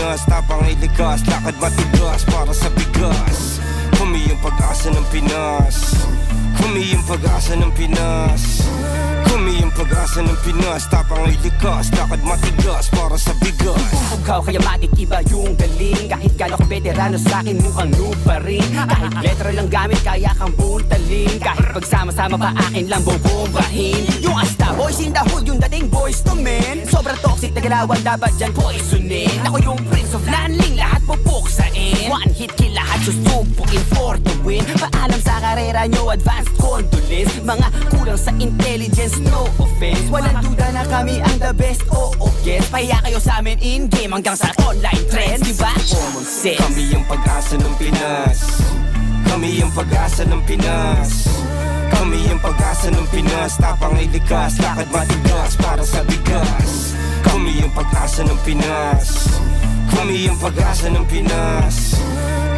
Pinas, tapang ay likas, lakad matigas para sa bigas. Kami yung pag-asa ng Pinas, kami yung pag-asa ng Pinas, kami yung pag-asa ng Pinas, tapang ay likas, lakad matigas para sa bigas. Ikaw kaya makikiba yung galing, kahit gano'ng veterano sa'kin mukhang noob pa rin. Kahit letra lang gamit kaya kang buntalin, kahit pagsama-sama pa akin lang bobombahin. Yung Asta boys in the hood, yung dating boys to men. Sobrang toxic na galawan, dapat dyan poisonin. Ako yung Prince of Landing, lahat pupuksain. One hit kill, lahat susubukin for the win. Paalam sa karera nyo, advanced condolence. Mga kulang sa intelligence, no offense. Walang duda na kami ang the best, oo guess. Pahiya kayo sa amin in-game hanggang sa online trends, diba? Common sense. Kami yung pag-asa ng Pinas, kami yung pag-asa ng Pinas, kami yung pag-asa ng Pinas, tapang ay likas, lakad matigas para sa bigas. Kami yung pag-asa ng Pinas, kami yung pag-asa ng Pinas,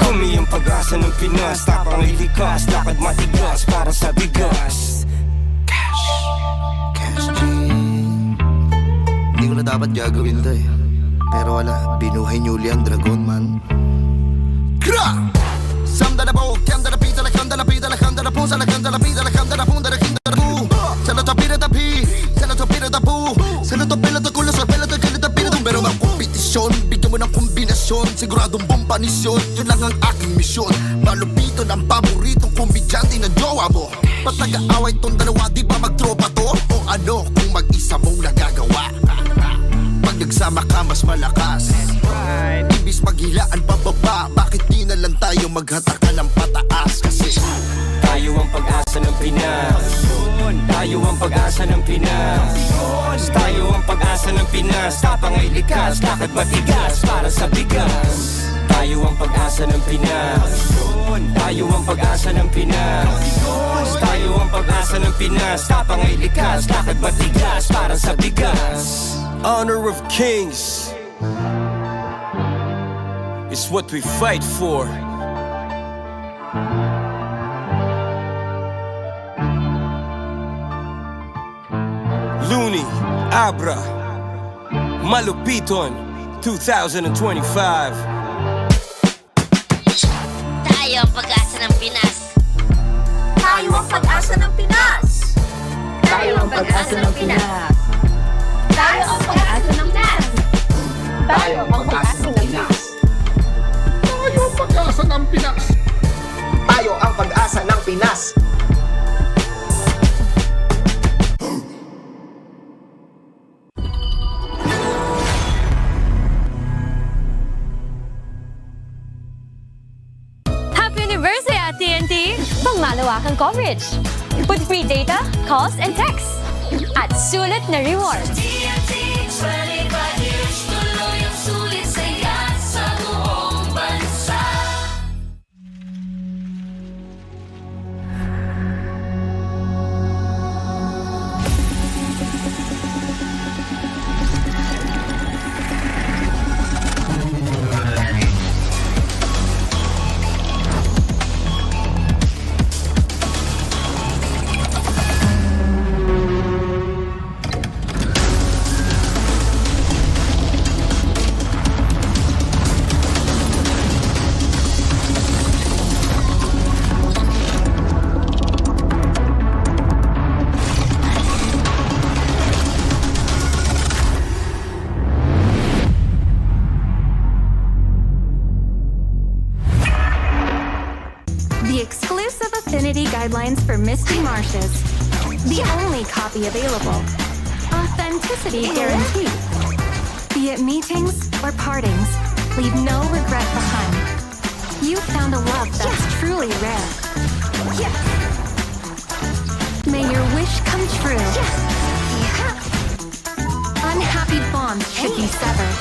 kami yung pag-asa ng Pinas, tapang ay likas, lakad matigas para sa bigas. Cash G. Hindi ko na dapat gagawin to eh, pero wala, binuhay niyo uli ang dragon man. Gra! Samda na po, kanda na pita, lakanda na pita, lakanda na po, sa lakanda na pita, lakanda na po, darakinda na po. Sa na tapira tapi, sa na tapira tapu, sa na tapila takulo, sa pila takulo, tapira tung. Pero ang kompetisyon, bigyan mo ng kombinasyon, siguradong bompanisyon, yun lang ang aking misyon. Malupito ng paboritong komedyante ng jowa mo. Ba't nag-aaway tong dalawa, di ba magtropa to? O ano kung mag-isa mong nagagawa? Pag nagsama ka mas malakas, ibis maghilaan pababa, bakit di na lang tayo maghatakan ng pataas? Kasi tayo ang pag-asa ng Pinas, tayo ang pag-asa ng Pinas, tayo ang pag-asa ng Pinas, tapang ay likas, lakad matigas para sa bigas. Tayo ang pag-asa ng Pinas, tayo ang pag-asa ng Pinas, tayo ang pag-asa ng Pinas, tapang ay likas, lakad matigas para sa bigas. Honor of kings is what we fight for. Looney, Abra, Malupiton, 2025. Tayo ang pag-asa ng Pinas. Tayo ang pag-asa ng Pinas. Tayo ang pag-asa ng Pinas. Tayo ang pag-asa ng Pinas. Tayo ang pag-asa ng Pinas. Tayo ang pag-asa ng Pinas. tayo ang pag-asa ng Pinas. Anniversary at TNT! Pangmalawakang coverage with free data, calls, and texts at sulit na rewards. TNT 25 years, tuloy ang sulit saya sa buong bansa. The exclusive affinity guidelines for Misty Marshes. The only copy available. Authenticity guaranteed. Be it meetings or partings, leave no regret behind. You found a love that's truly rare. May your wish come true. Unhappy bonds should be severed.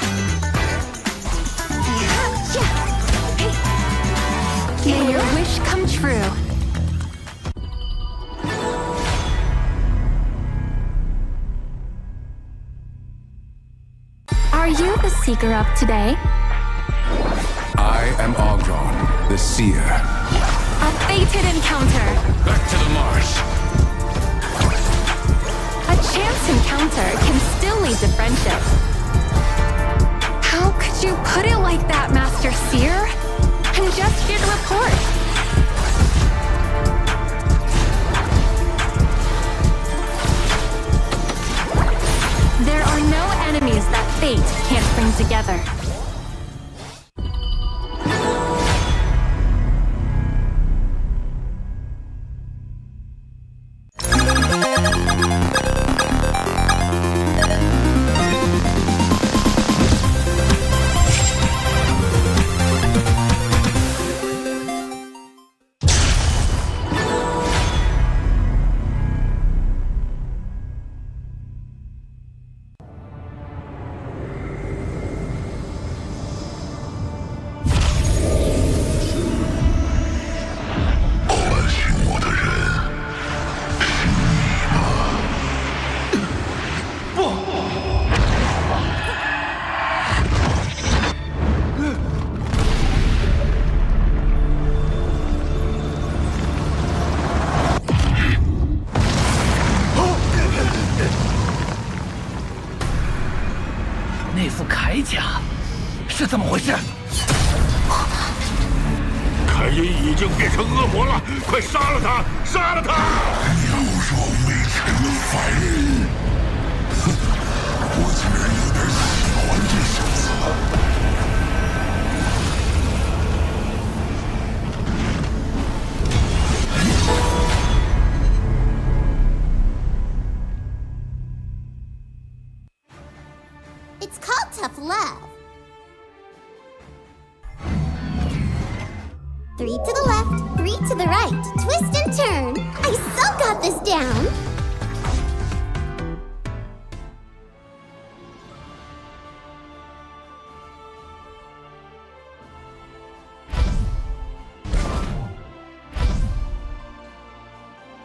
May your wish come true. Are you the seeker of today? I am Ogron, the seer. A fated encounter. Back to the marsh. A chance encounter can still lead to friendship. How could you put it like that, Master Seer. I'm just here to report. There are no enemies that fate can't bring together. It's called tough love. 3 to the left, 3 to the right. Twist and turn. I so got this down.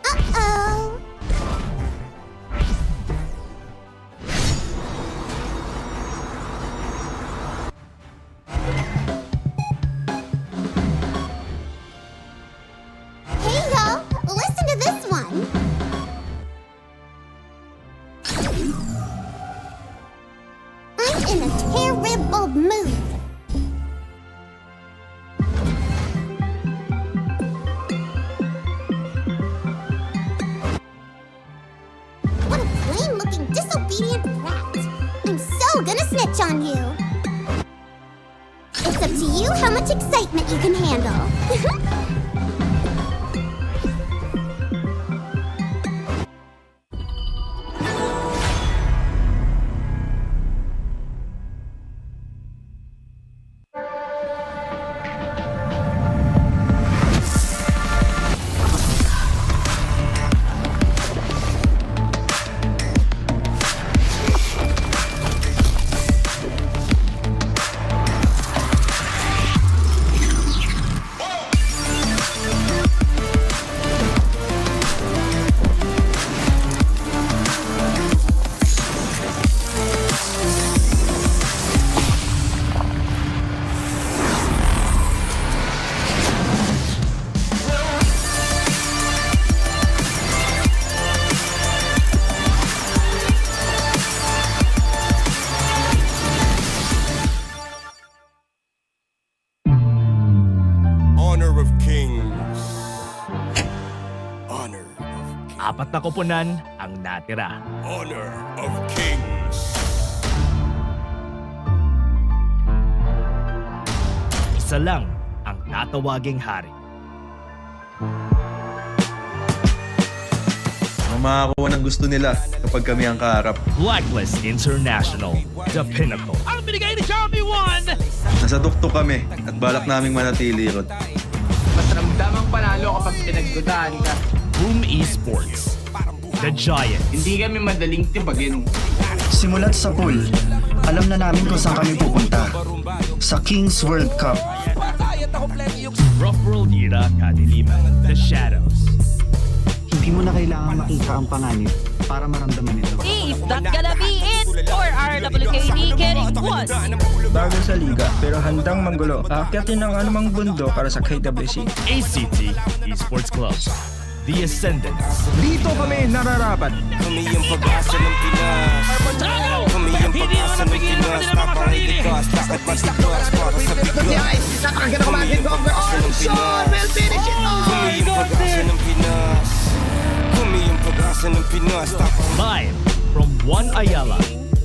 Uh-oh. Hey y'all, listen to this one. I'm in a terrible mood. What a plain-looking, disobedient brat. I'm so gonna snitch on you. It's up to you how much excitement you can handle. Honor of Kings. Honor of Kings. 4 na koponan ang natira. Honor of Kings. Isa lang ang tatawaging hari. Makakuha ng gusto nila kapag kami ang kaharap. Blacklist International, the pinnacle. Ang binigay ni Champion 1! Nasa tuktok kami at balak naming manatili ron. Mas ramdamang panalo kapag pinagdudahan ka. Boom Esports, the giant. Hindi kami madaling tibagin. Simulat sa pool, alam na namin kung saan kami pupunta. Sa Kings World Cup. Rough World Era Kadiliman, the shadows. Hindi mo na kailangan makita ang panganib para maramdaman ito. Is that gonna be it? Or RWKD getting what? Bago sa liga pero handang manggulo, aakyatin ang anumang bundo para sa KWC. A.C.T. Esports Club, the Ascendants. Dito kami nararapat. Kami yung pag-asa ng Pinas. Kami yung pag-asa ng Pinas, tapang ay likas, lakad matigas para sa bigas. Kami yung pag-asa ng Pinas, kami yung pag-asa ng Pinas, kami yung pag-asa ng Pinas, tapang Live from One Ayala,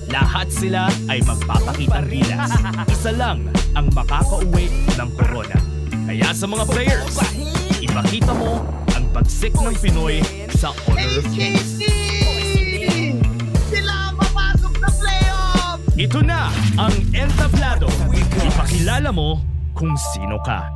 lahat sila ay magpapakitang gilas. Isa lang ang makakauwi ng corona. Kaya sa mga players, ipakita mo ang pagsik ng Pinoy sa Honor of Kings. Sila papasok na playoff! Ito na ang entablado. Ipakilala mo kung sino ka.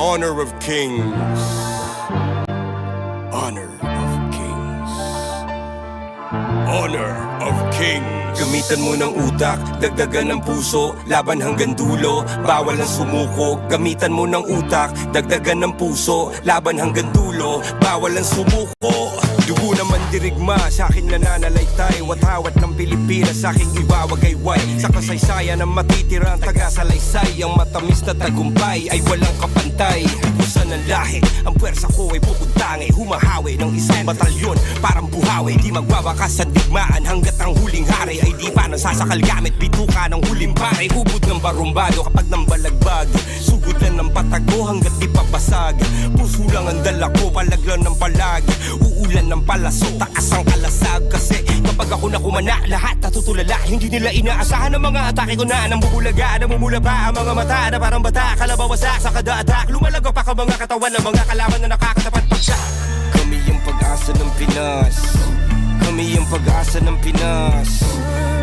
Honor of Kings. Honor of Kings. Honor of Kings. Gamitan mo ng utak, dagdagan ng puso, laban hanggang dulo, bawal ang sumuko. Gamitan mo ng utak, dagdagan ng puso, laban hanggang dulo, bawal ang sumuko. Dugo naman dirigma, sa akin nananalaytay, watawat ng Pilipinas, sa aking iwawagayway. Sa kasaysayan ng matitirang taga-salaysay, ang matamis na tagumpay ay walang kapantay. Busan ng lahi, ang pwersa ko ay bukod tangi, humahawi ng isang batalyon, parang buhawi. Di magwawakas sa digmaan hanggat ang huling hari ay di pa nasasakal gamit bituka ng huling pare. Ubod ng barumbado kapag nang balagbag, sugod lang ng patago hanggat di papasag. Puso lang ang dala ko, palaglan ng palag, uulan ng palaso, taas ang kalasag. Kasi kapag ako nakumana, lahat natutulala. Hindi nila inaasahan ang mga atake ko na nambubulaga, namumula pa ang mga mata na parang bata, kalabawasak sa kada atak. Lumalago pa ka mga katawan ng mga kalaban na nakakatapat pa siya. Kami yung pag-asa ng Pinas, kami yung pag-asa ng Pinas,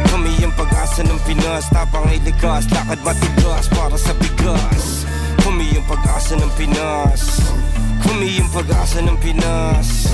kami yung pag-asa ng Pinas, tapang ay likas, lakad matigas para sa bigas. Kami yung pag-asa ng Pinas, kami yung pag-asa ng Pinas,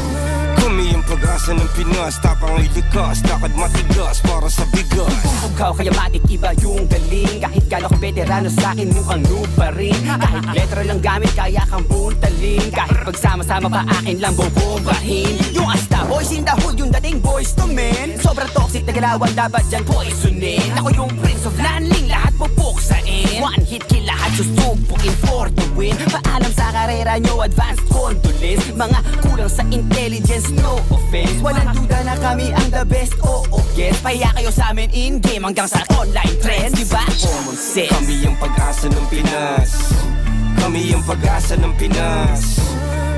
kami yung pag-asa ng Pinas, tapang ay likas, lakad matigas para sa bigas. Ikaw kaya matik iba yung galing, kahit gano'n ka veterano sa'kin mukhang noob pa rin. Kahit letra lang gamit kaya kang buntalin, kahit pagsama-sama pa akin lang bubombahin. Yung Asta boys in the hood, yung dating boys to men, sobrang toxic na galawan dapat dyan poisonin. Ako yung Prince of Landing, lahat pupuksain, one hit kill lahat susubukin for the win. Paalam sa karera nyo, advanced condolence, mga kulang sa intelligence, no offense. Walang duda na kami ang the best, oo guess. Pahiya kayo sa amin in-game hanggang sa online trends, diba? Common sense. Kami yung pag-asa ng Pinas, kami yung pag-asa ng Pinas,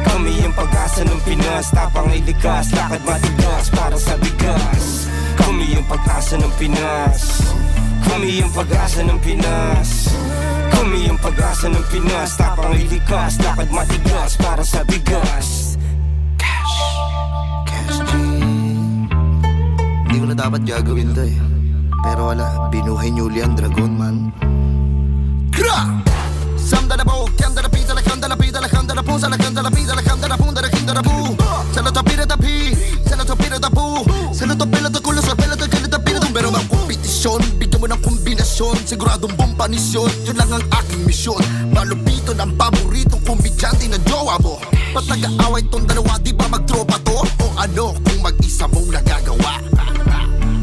kami yung pag-asa ng Pinas, tapang ay likas, lakad matigas para sa bigas. Kami yung pag-asa ng Pinas, kami yung pag-asa ng Pinas, kami yung pag-asa ng Pinas, tapang ay likas, lakad matigas para sa bigas. Cash G. Hindi ko na dapat gagawin to eh, pero wala, binuhay niyo uli ang dragon man. Gra! Samda na po, kanda na pita, la kanda na pita, la kanda na po, sa la kanda na pita, la kanda na punda, la kinda na po. Sa la tapira tapi, sa la tapira tapu, sa la tapila ta kulo, sa pela ta kalita pina. Pero mga kompetisyon, bigyan mo ng kombinasyon, siguradong bomba panisyon, yun lang ang aking misyon. Malupito ng paboritong komedyante na jowa mo. Ba't nag-aaway tong dalawa, di ba magtropa to? O ano kung mag-isa mong nagagawa?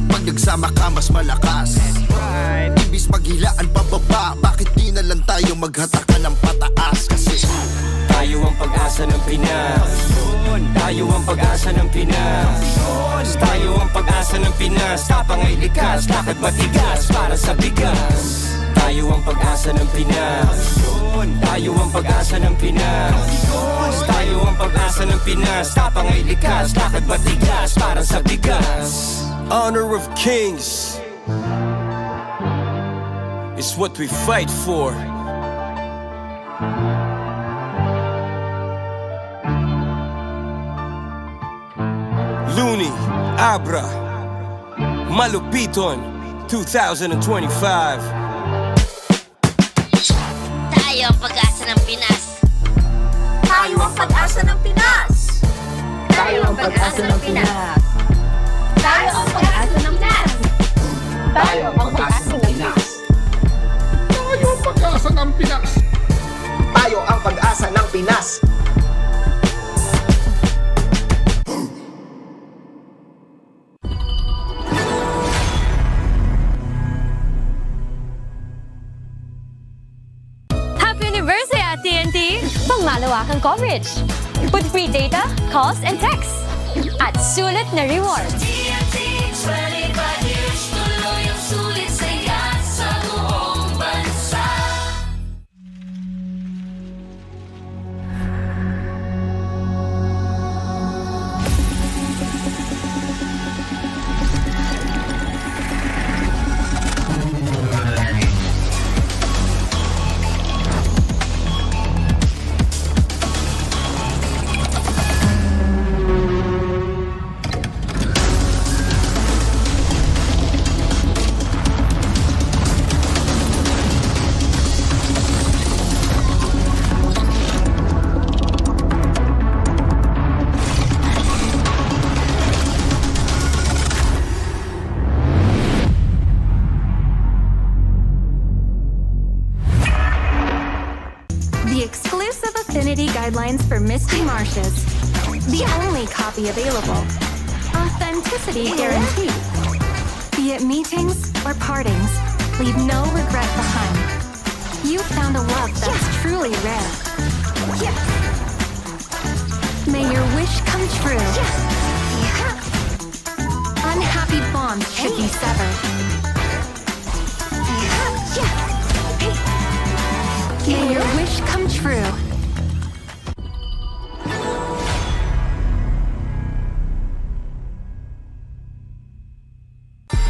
Pag nagsama ka mas malakas. Ibis maghilaan pababa, bakit di na lang tayo maghatakan ng pataas? Kasi tayo ang pag-asa ng Pinas. Tayo ang pag-asa ng Pinas. Tayo ang pag-asa ng Pinas. Tapang ay likas, lakad matigas para sa bigas. Tayo ang pag-asa ng Pinas. Tayo ang pag-asa ng Pinas. Tayo ang pag-asa ng Pinas. Tapang ay likas, lakad matigas para sa bigas. Honor of kings is what we fight for. Looney, Abra, Malupiton, 2025. Tayo ang pag-asa ng Pinas. Tayo ang pag-asa ng Pinas. Tayo ang pag-asa ng Pinas. Tayo ang pag-asa ng Pinas. Tayo ang pag-asa ng Pinas. Tayo ang pag-asa ng Pinas. Tayo ang pag-asa ng Pinas. Happy anniversary at TNT! Pangmalawakang coverage with free data, calls, and texts at sulit na rewards. TNT 25 years, tuloy ang sulit saya sa buong bansa. The exclusive affinity guidelines for Misty Marshes. The only copy available. Authenticity guaranteed. Be it meetings or partings, leave no regret behind. You found a love that's truly rare. May your wish come true. Unhappy bonds should be severed. May your wish come true.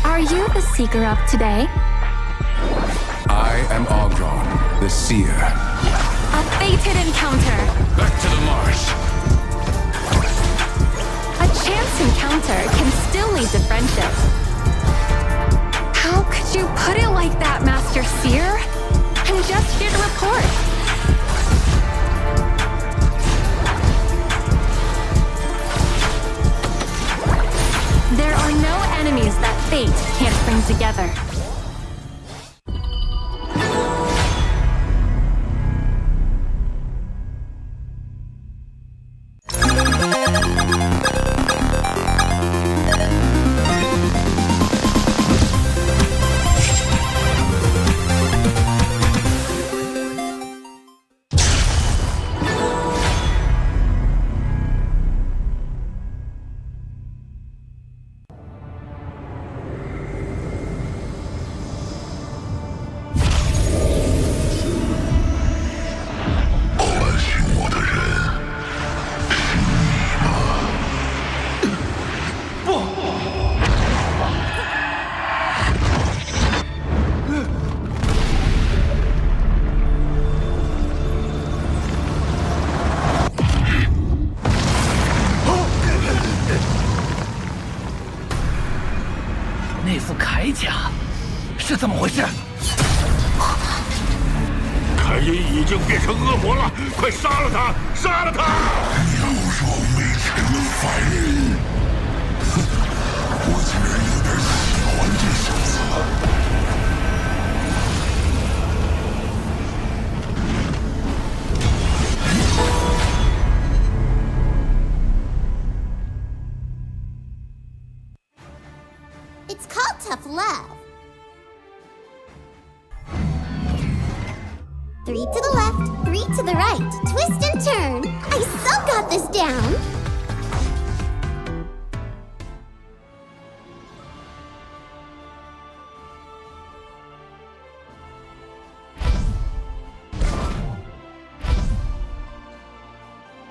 Are you the seeker of today? I am Ogron, the seer. A fated encounter. Back to the marsh. A chance encounter can still lead to friendship. How could you put it like that, Master Seer? I'm just here to report. There are no enemies that fate can't bring together. to the right, twist and turn. I so got this down.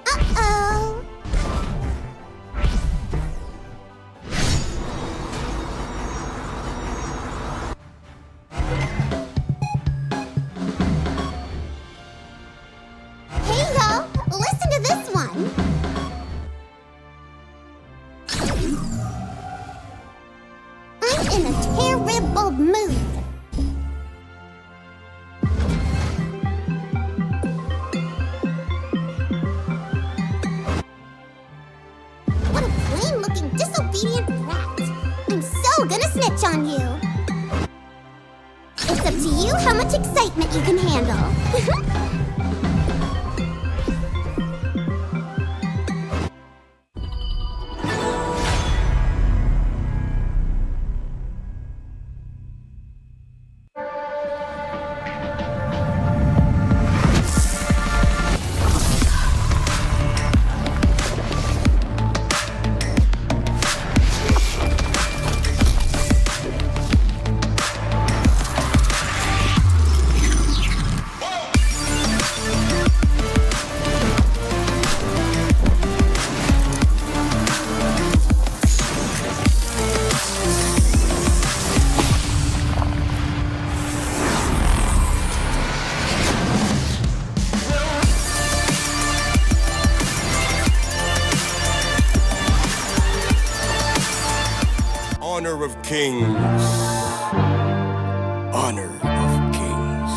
Uh-oh. Hey y'all, listen to this one. I'm in a terrible mood. What a plain-looking, disobedient brat. I'm so gonna snitch on you. It's up to you how much excitement you can handle. Honor of kings. Honor of kings.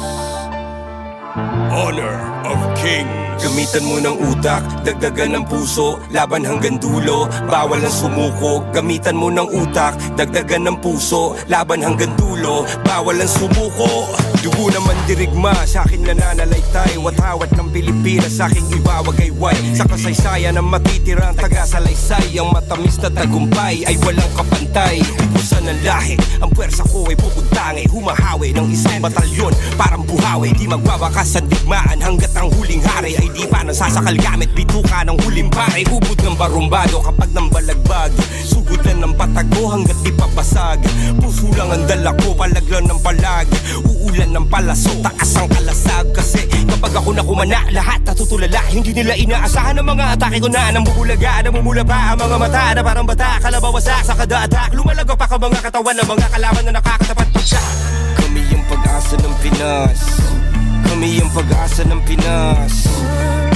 Honor of kings. Gamitan mo ng utak, dagdagan ng puso, laban hanggang dulo, bawal ang sumuko. Gamitan mo ng utak, dagdagan ng puso, laban hanggang dulo, bawal ang sumuko. Dugo naman dirigma, sa akin nananalaytay, watawat ng Pilipinas, sa aking iwawagayway. Sa kasaysayan ng matitirang taga-salaysay, ang matamis na tagumpay ay walang kapantay. Ubusan ng lahi, ang puwersa ko ay pupuntangi, humahawi ng isang batalyon, parang buhawi. Di magwawakas ang digmaan hanggat ang huling hari ay di pa nasasakal gamit bituka ng huling pare. Ubod ng barumbado kapag nang balagbag, sugod lang ng patago hanggat di papasag. Puso lang ang dala ko, palaglan ng palag, uulan ng palaso, taas ang kalasag. Kasi kapag ako nakumana, lahat natutulala. Hindi nila inaasahan ang mga atake ko na namumulaga, namumula pa ang mga mata na parang bata, kalabawasak sa kada attack. Lumalago pa ka mga katawan ng mga kalaban na nakakatapat pa siya. Kami yung pag-asa ng Pinas. Kami yung pag-asa ng Pinas.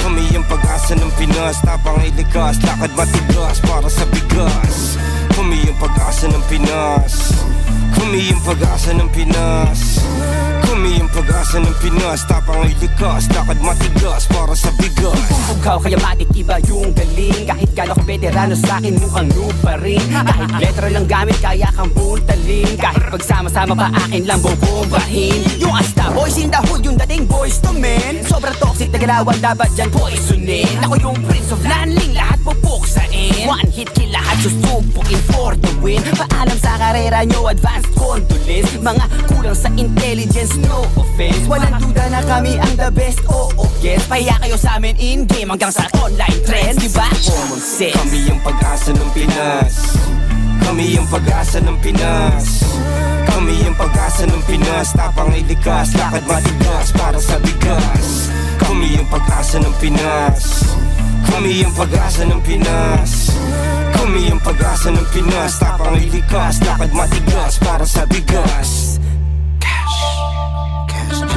Kami yung pag-asa ng Pinas. Tapang ay likas, lakad matigas para sa bigas. Kami yung pag-asa ng Pinas. Kami yung pag-asa ng Pinas. Kami yung pag-asa ng Pinas. Tapang ay likas, lakad matigas para sa bigas. Bugaw kaya matik iba yung galing. Kahit gano'ng veterano sa'kin mukhang noob pa rin. Kahit letra lang gamit kaya kang buntalin. Kahit pagsama-sama pa akin lang bubombahin. Yung Asta boys in the hood, yung dating boys to men. Sobrang toxic na galawan, dapat dyan poisonin. Ako yung Prince of Landling, lahat pupuksain. One hit kill, lahat susubukin for the win. Paalam sa karera nyo, advanced condolence. Mga kulang sa intelligence, no offense. Walang duda na kami ang the best, oo guess. Pahiya kayo sa amin in-game hanggang sa online trends, diba? Common sense. Kami yung pag-asa ng Pinas. Kami yung pag-asa ng Pinas. Kami yung pag-asa ng Pinas. Tapang ay likas, lakad matigas para sa bigas. Kami yung pag-asa ng Pinas. Kami yung pag-asa ng Pinas. Kami yung pag-asa ng Pinas. Tapang ay likas, lakad matigas para sa bigas. Cash G.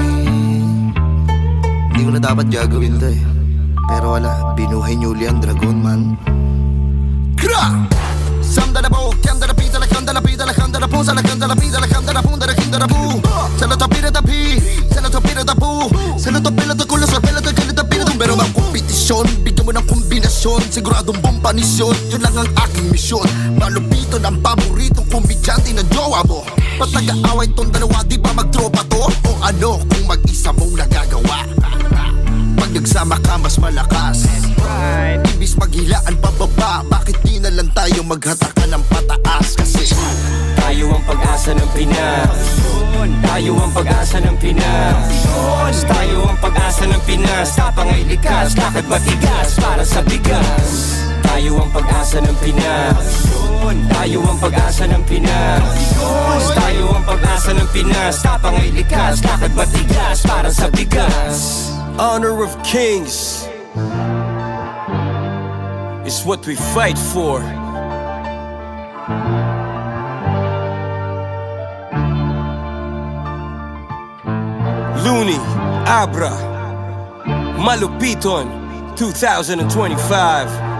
Hindi ko na dapat gagawin to eh. Pero wala, binuhay niyo uli ang dragon man. Kra! Samda na po, kanda na pita, lakanda na pita, lakanda na po, sa lakanda na pita, lakanda na po, darakanda na po. Sa latapira tapi, sa latapira tapu, sa latapira takulo, sa latapira takulo, pero ang kompetisyon, bigyan mo ng kombinasyon, siguradong bompanisyon, yun lang ang aking misyon. Malupito ng paboritong komedyante na jowa mo. Pag-nag-aaway tong dalawa, di ba magtropa to? O ano kung mag-isa mong nagagawa? Pag nagsama ka mas malakas, imbis maghilaan pababa, bakit di na lang tayo maghatakan ng pataas? Kasi Tayo ang pag-asa ng Pinas. Tayo ang pag-asa ng Pinas. Tayo ang pag-asa ng Pinas. Tapang ay likas, lakad matigas para sa bigas. Tayo ang pag-asa ng Pinas. Tayo ang pag-asa ng Pinas. Tayo ang pag-asa ng Pinas. Tapang ay likas, lakad matigas para sa bigas. Honor of kings is what we fight for. Looney, Abra, Malupiton, 2025.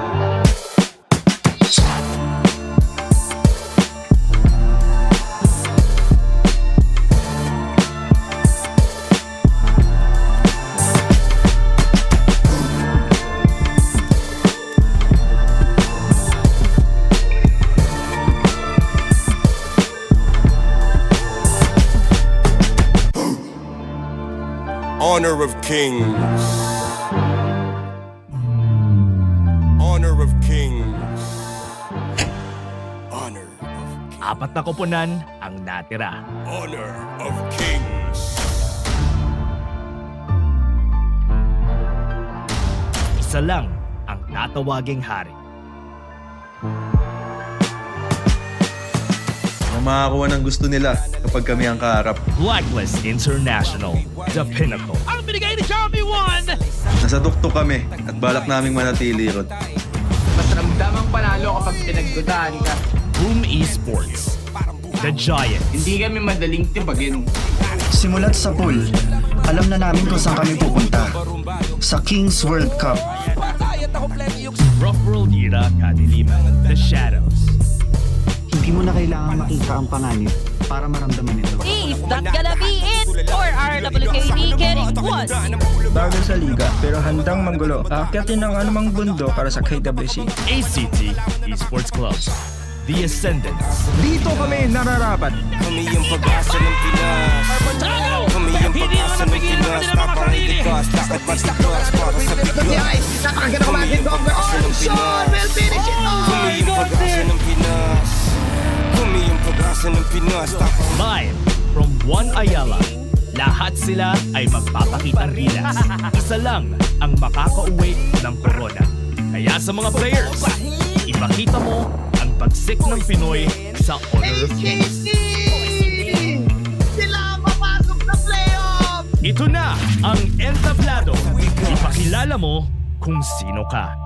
Honor of kings. Honor of kings. Honor of kings. Apat na koponan ang natira. Honor of kings. Isa lang ang tatawaging hari. Ang makakuha ng gusto nila kapag kami ang kaharap. Blacklist International, the pinnacle. Ang binigay ni Charmy 1! Nasa dukto kami at balak naming manatili ron. Mas ramdamang panalo kapag pinagdudahan ka. Boom Esports, the giant. Hindi kami madaling tibagin. Simulat sa pool, alam na namin kung saan kami pupunta. Sa Kings World Cup. Rough World era kadiliman, the shadows. Hindi mo na kailangan makita ang panganib para maramdaman ito. Is that gonna be it? Or are WKD getting what? Bago sa liga pero handang manggulo. Aakyatin ng anumang bundok para sa KWC. A.C.T. Esports Club, the Ascendants. Dito kami nararapat. Kami yung pag-asa ng Pinas. Kami yung pag-asa ng Pinas. Tapang ay likas, lakad matigas para sa bigas. Kami yung pag-asa ng Pinas. Kami yung pag-asa ng Pinas. Kami yung pag-asa ng Pinas. Live from One Ayala, lahat sila ay magpapakitang gilas. Isa lang ang makakauwi ng corona. Kaya sa mga players, ipakita mo ang pagsik ng Pinoy sa Honor of Kings. Sila ang papasok sa playoff! Ito na ang entablado. Ipakilala mo kung sino ka.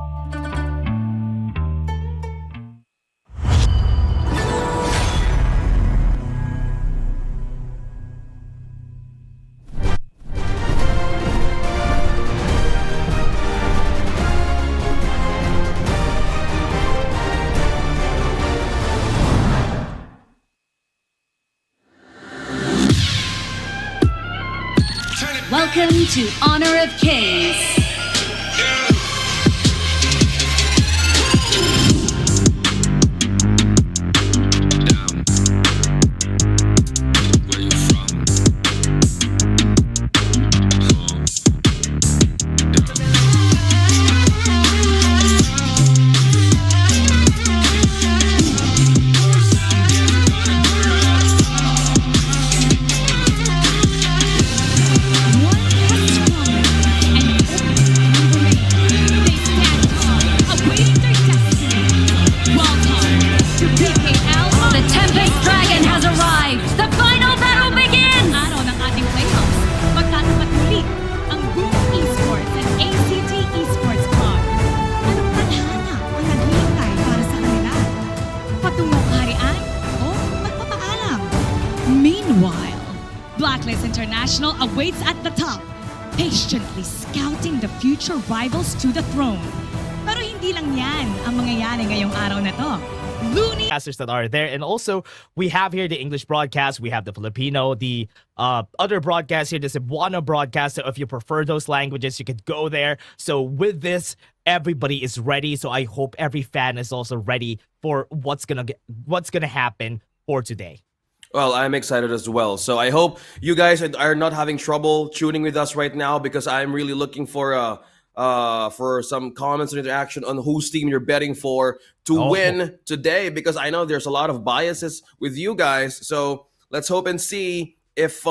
Welcome to Honor of Kings. Blacklist International awaits at the top, patiently scouting the future rivals to the throne. Pero hindi lang yan ang mangyayari ngayong araw na to. Looney Broadcasters that are there, and also we have here the English broadcast, we have the Filipino, the other broadcast here, the Cebuano broadcast. So if you prefer those languages, you could go there. So with this, everybody is ready. So I hope every fan is also ready for what's gonna happen for today. Well, I'm excited as well. So I hope you guys are not having trouble tuning with us right now, because I'm really looking for for some comments and interaction on whose team you're betting for to win today, because I know there's a lot of biases with you guys. So let's hope and see if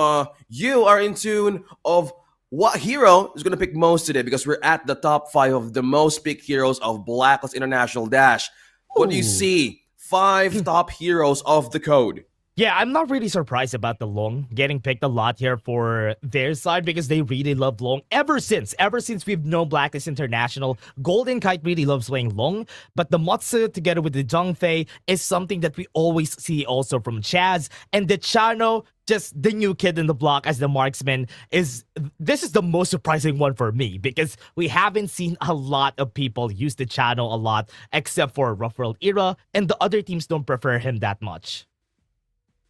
you are in tune of what hero is going to pick most today, because we're at the top 5 of the most picked heroes of Blacklist International Dash. What do you see? 5 top heroes of the code. Yeah, I'm not really surprised about the Long getting picked a lot here for their side, because they really love Long ever since we've known Blacklist International. Golden Kite really loves playing Long, but the Motsu together with the Zhongfei is something that we always see also from Chaz. And the Chano, just the new kid in the block as the marksman, this is the most surprising one for me, because we haven't seen a lot of people use the Chano a lot except for Rough World Era, and the other teams don't prefer him that much.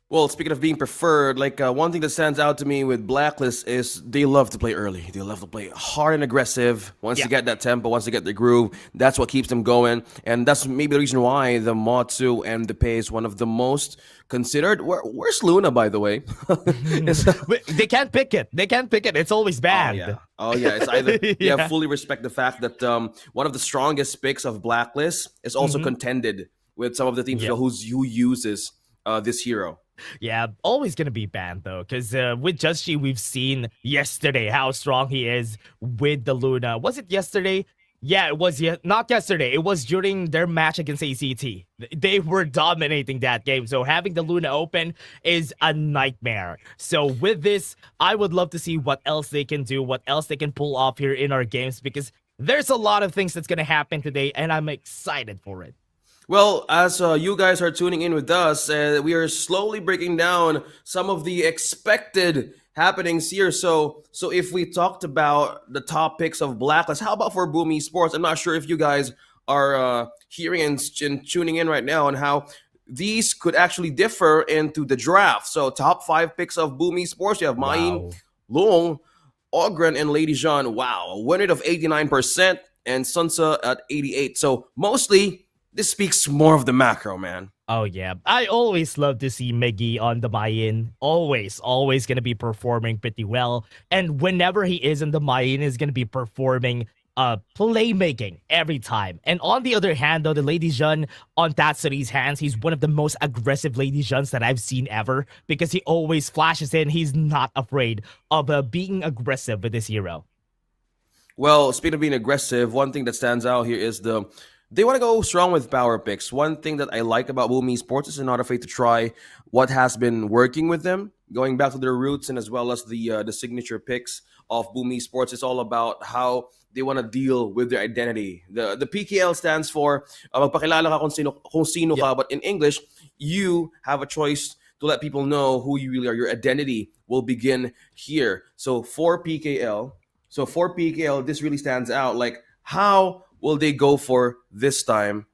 Well, speaking of being preferred, like one thing that stands out to me with Blacklist is they love to play early. They love to play hard and aggressive. Once they get that tempo, once they get the groove, that's what keeps them going. And that's maybe the reason why the Motsu and the Pei is one of the most considered. Where's Luna, by the way? They can't pick it. They can't pick it. It's always banned. Oh, yeah. It's either yeah, fully respect the fact that one of the strongest picks of Blacklist is also contended with some of the teams who uses this hero. Yeah, always gonna be banned though, because with Just we've seen yesterday how strong he is with the Luna. Was it yesterday? Yeah, it was not yesterday. It was during their match against A.C.T. They were dominating that game. So having the Luna open is a nightmare. So with this, I would love to see what else they can do, what else they can pull off here in our games, because there's a lot of things that's gonna happen today, and I'm excited for it. Well, as you guys are tuning in with us, we are slowly breaking down some of the expected happenings here. So if we talked about the top picks of Blacklist, how about for Boom Esports? I'm not sure if you guys are hearing and tuning in right now on how these could actually differ into the draft. So top 5 picks of Boom Esports, you have Main, Long, Ogren, and Lady Jean. Wow, a win rate of 89% and Sunsa at 88%. So mostly, this speaks more of the macro, man. Oh, yeah. I always love to see Miggy on the Mayin. Always going to be performing pretty well. And whenever he is in the Mayin, he's going to be performing playmaking every time. And on the other hand, though, the Lady Jean on Tatsuri's hands, he's one of the most aggressive Lady Jeans that I've seen ever, because he always flashes in. He's not afraid of being aggressive with this hero. Well, speaking of being aggressive, one thing that stands out here is they want to go strong with power picks. One thing that I like about Boom Esports is they're not afraid to try what has been working with them, going back to their roots, and as well as the signature picks of Boom Esports. It's all about how they want to deal with their identity. The PKL stands for magpakilala ka kung sino ka, but in English, you have a choice to let people know who you really are. Your identity will begin here. So for PKL, this really stands out. Like, how will they go for this time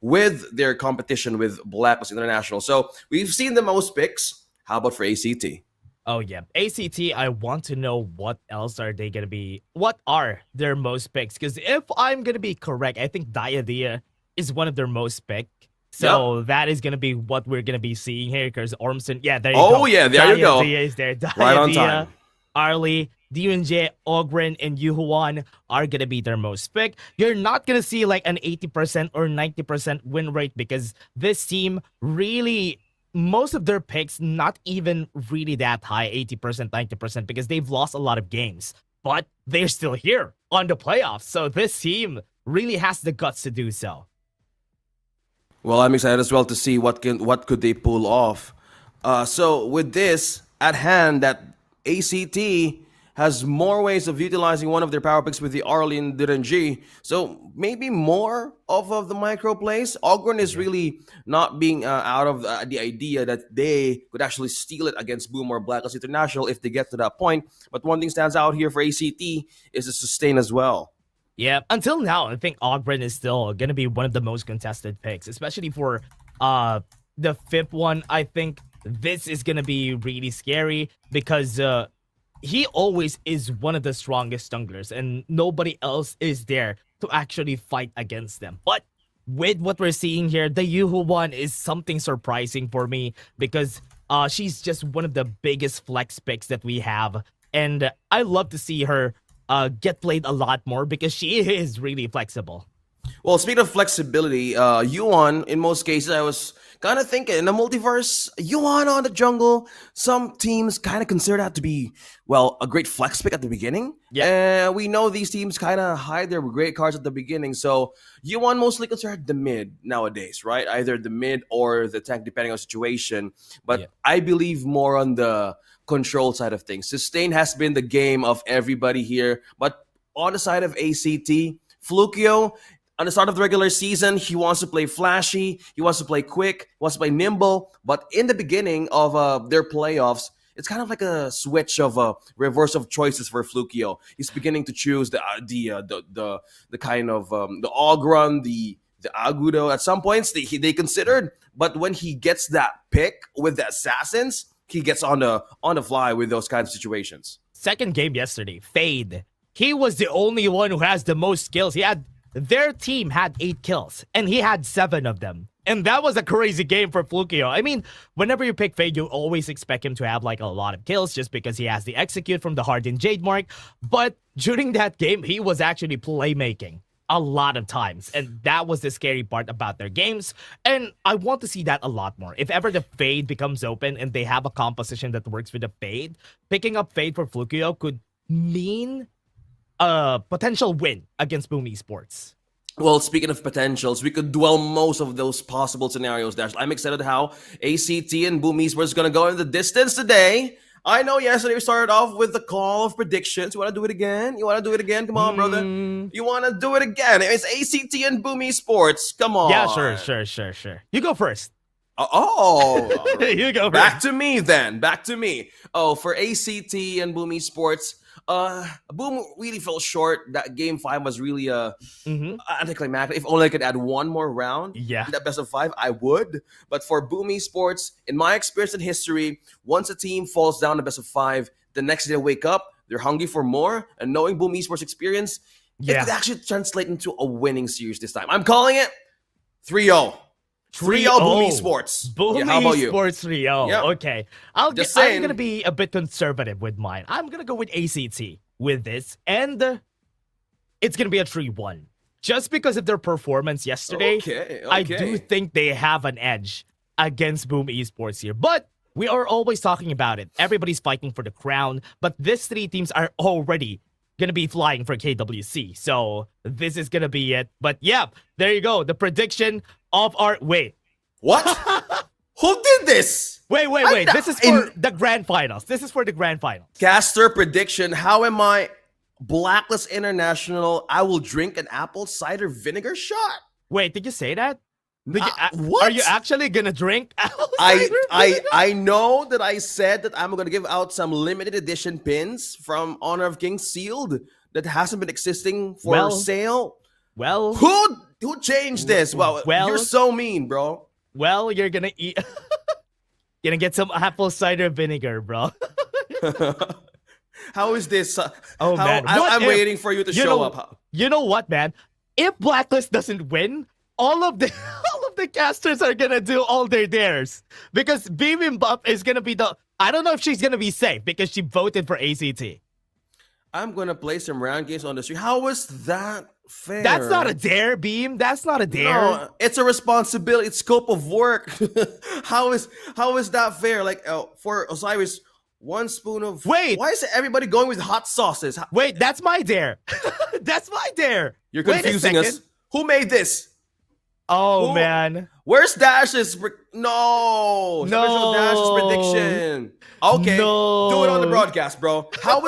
with their competition with Blacklist International? So we've seen the most picks. How about for A.C.T? Oh, yeah. A.C.T, I want to know what else are they going to be. What are their most picks? Because if I'm going to be correct, I think Diadia is one of their most picked. So that is going to be what we're going to be seeing here. Because Ormson, yeah, there you go. Oh, yeah, there you go. Diadia is there. Diadia, right on time. Arlie, DUNJ, Ogren, and Yuhuan are going to be their most picked. You're not going to see like an 80% or 90% win rate, because this team really, most of their picks, not even really that high, 80%, 90%, because they've lost a lot of games. But they're still here on the playoffs. So this team really has the guts to do so. Well, I'm excited as well to see what could they pull off. So with this at hand, that A.C.T has more ways of utilizing one of their power picks with the Arlene Direnji. So maybe more of the micro plays. Ogren is really not being out of the idea that they could actually steal it against Boom or Blacklist International if they get to that point. But one thing stands out here for A.C.T is to sustain as well. Yeah, until now, I think Ogren is still going to be one of the most contested picks, especially for the fifth one. I think this is going to be really scary, because he always is one of the strongest junglers, and nobody else is there to actually fight against them. But with what we're seeing here, the Yuhu one is something surprising for me, because she's just one of the biggest flex picks that we have. And I love to see her get played a lot more because she is really flexible. Well, speaking of flexibility, Yuan, in most cases, I was kind of thinking in the multiverse, Yuan on the jungle, some teams kind of consider that to be, well, a great flex pick at the beginning. Yeah. We know these teams kind of hide their great cards at the beginning. So Yuan mostly considered the mid nowadays, right? Either the mid or the tank, depending on the situation. But I believe more on the control side of things. Sustain has been the game of everybody here. But on the side of A.C.T, Flukio, on the start of the regular season, he wants to play flashy, he wants to play quick, he wants to play nimble. But in the beginning of their playoffs, it's kind of like a switch of a reverse of choices for Flukio. He's beginning to choose the kind of the Ogron, the Agudo. At some points they considered, but when he gets that pick with the assassins, he gets on the fly with those kinds of situations. Second game yesterday, Fade. He was the only one who has the most skills. Their team had 8 kills, and he had 7 of them. And that was a crazy game for Flukio. I mean, whenever you pick Fade, you always expect him to have like a lot of kills just because he has the execute from the Hardened Jade mark. But during that game, he was actually playmaking a lot of times. And that was the scary part about their games. And I want to see that a lot more. If ever the Fade becomes open and they have a composition that works with the Fade, picking up Fade for Flukio could mean a potential win against Boom Esports. Well, speaking of potentials, we could dwell most of those possible scenarios, Dash. I'm excited how A.C.T and Boom Esports is going to go in the distance today. I know yesterday we started off with the call of predictions. You want to do it again? Come on, brother. You want to do it again? It's A.C.T and Boom Esports. Come on. Yeah, sure. You go first. You go first. Back to me then. Back to me. Oh, for A.C.T and Boom Esports, Boom really fell short. That game 5 was really anticlimactic. If only I could add one more round in that best of 5, I would. But for Boom Esports, in my experience in history, once a team falls down the best of 5, the next day they wake up, they're hungry for more, and knowing Boom Esports experience, it could actually translate into a winning series this time. I'm calling it 3-0. 3-0 Boom Esports. Boom how about you? Esports 3-0. Yep. Okay. I'm going to be a bit conservative with mine. I'm going to go with A.C.T with this. And it's going to be a 3-1. Just because of their performance yesterday, I do think they have an edge against Boom Esports here. But we are always talking about it. Everybody's fighting for the crown. But these 3 teams are already going to be flying for KWC. So this is going to be it. But yeah, there you go. The prediction of our... Wait. What? Who did this? Wait. This is for the grand finals. Caster prediction. How am I? Blacklist International. I will drink an apple cider vinegar shot. Wait, did you say that? What? Are you actually gonna drink apple cider vinegar? I know that I said that I'm gonna give out some limited edition pins from Honor of Kings sealed that hasn't been existing for sale. Well, who changed this? Well, you're so mean, bro. Well, you're gonna eat. Gonna get some apple cider vinegar, bro. How is this? Man, I'm waiting for you to show up. You know what, man? If Blacklist doesn't win, all of the casters are gonna do all their dares because Bibimbap is gonna be the. I don't know if she's gonna be safe because she voted for A.C.T. I'm gonna play some round games on the street. How is that fair? That's not a dare, Beam. That's not a dare. No, it's a responsibility. It's scope of work. How is that fair? Like for Osiris, 1 spoon of... Wait. Why is everybody going with hot sauces? Wait, that's my dare. That's my dare. You're confusing us. Who made this? Oh, man. Where's Dash's... No. Dash's prediction. Okay. No. Do it on the broadcast, bro. How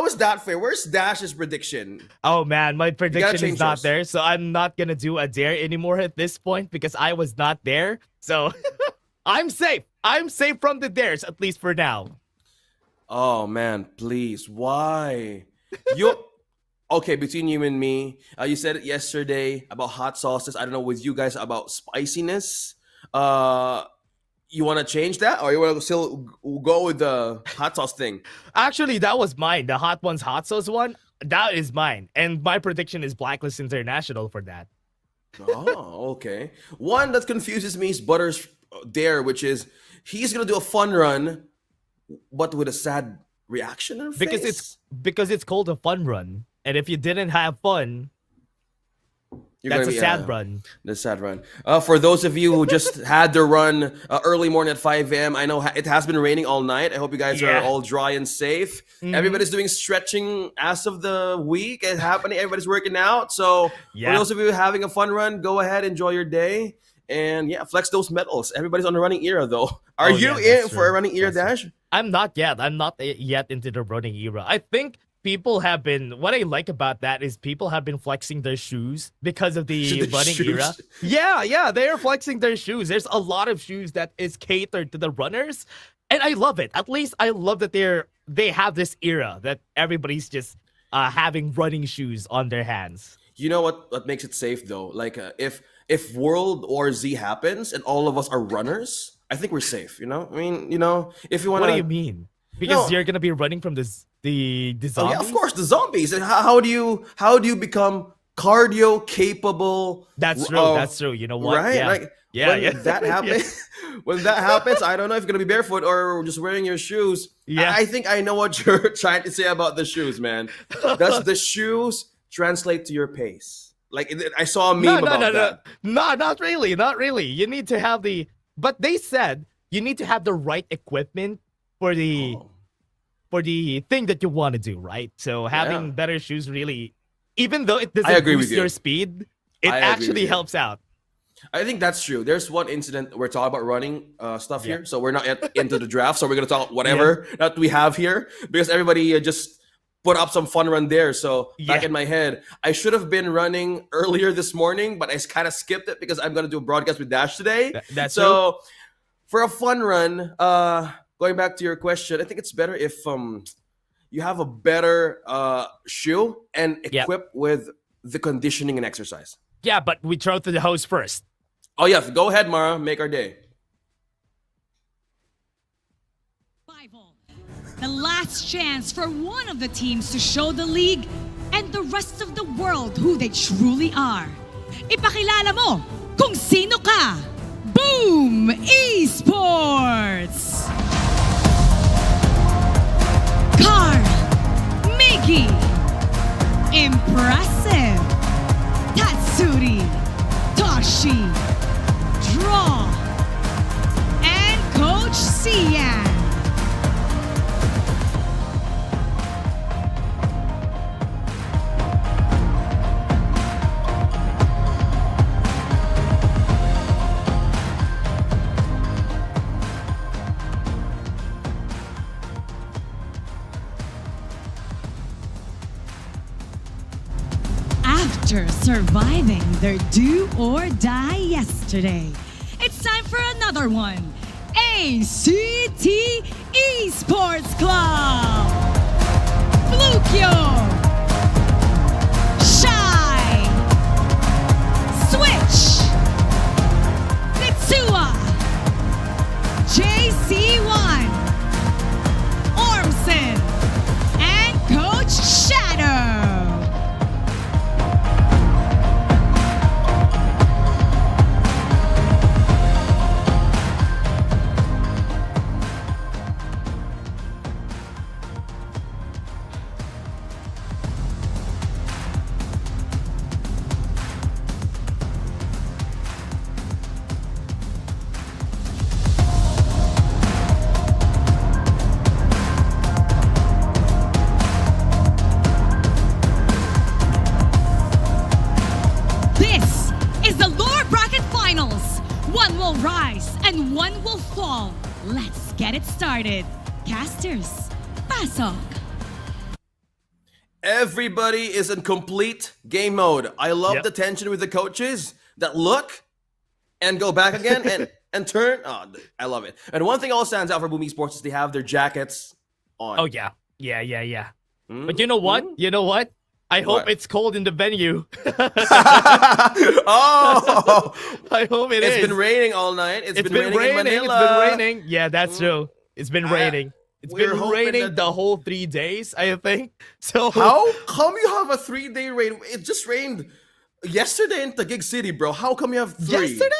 is that fair? Where's Dash's prediction? Oh, man. My prediction is not there. So I'm not going to do a dare anymore at this point because I was not there. So I'm safe. I'm safe from the dares, at least for now. Oh, man. Please. Why? Okay, between you and me, you said it yesterday about hot sauces. I don't know with you guys about spiciness. You want to change that, or you want to still go with the hot sauce thing? Actually, that was mine. The hot ones, hot sauce one, that is mine. And my prediction is Blacklist International for that. Oh, okay. One that confuses me is Butter's dare, which is he's gonna do a fun run, but with a sad reaction or because face? it's called a fun run, and if you didn't have fun, that's gonna a be, sad run. The sad run. For those of you who just had their run early morning at 5 a.m., I know it has been raining all night. I hope you guys are Yeah. all dry and safe. Everybody's doing stretching as of the week. It's happening. Everybody's working out. So for Yeah. those of you having a fun run, go ahead, enjoy your day. And yeah, flex those medals. Everybody's on the running era, though. Are Oh, you yeah, in for a running era, Dash? I'm not yet. I'm not yet into the running era. I think people have been. What I like about that is people have been flexing their shoes because of the The running shoes. era. Yeah, they are flexing their shoes. There's a lot of shoes that is catered to the runners, and I love it. At least I love that they have this era that everybody's just having running shoes on their hands. You know what makes it safe though? Like if World War Z happens and all of us are runners, I think we're safe. You know, I mean, if you want to. What do you mean? Because you're gonna be running from the zombies. Oh, yeah, of course, the zombies. And how do you become cardio capable? That's true. That's true. You know what? Right? Yeah. Like when that happens, when that happens, I don't know if you're gonna be barefoot or just wearing your shoes. Yeah. I think I know what you're trying to say about the shoes, man. Does the shoes translate to your pace? Like I saw a meme about that. No, not really. Not really. You need to have but they said you need to have the right equipment for the thing that you want to do, right? So having better shoes really, even though it doesn't boost your speed, it actually helps out. I think that's true. There's one incident we're talking about running stuff here, so we're not yet into the draft. So we're gonna talk whatever that we have here because everybody just put up some fun run there. So back in my head, I should have been running earlier this morning, but I kind of skipped it because I'm gonna do a broadcast with Dash today. That's so true. For a fun run, going back to your question, I think it's better if you have a better shoe and equipped with the conditioning and exercise. Yeah, but we throw to the host first. Oh yeah, go ahead, Mara. Make our day. The last chance for one of the teams to show the league and the rest of the world who they truly are. Ipakilala mo kung sino ka. Boom Esports! Carl, Miggy, Impressive, Tatsuri, Toshi, Draw, and Coach Sian. After surviving their do or die yesterday, it's time for another one. A.C.T. Esports Club. Flukio. Shy. Switch. Mitsua. JC1. Ormson. And Coach Shadow. This is the lower bracket finals. One will rise and one will fall. Let's get it started. Casters, pasok. Everybody is in complete game mode. I love the tension with the coaches that look and go back again and turn. Oh, I love it. And one thing all stands out for Boom Esports is they have their jackets on. Oh yeah. But you know what? You know what? I hope it's cold in the venue. Oh, I hope it is. It's been raining all night. It's been raining in Manila. It's been raining. Yeah, that's true. It's been raining. It's been raining the whole 3 days, I think. So how come you have a 3-day rain? It just rained yesterday in Taguig City, bro. How come you have 3? Yesterday?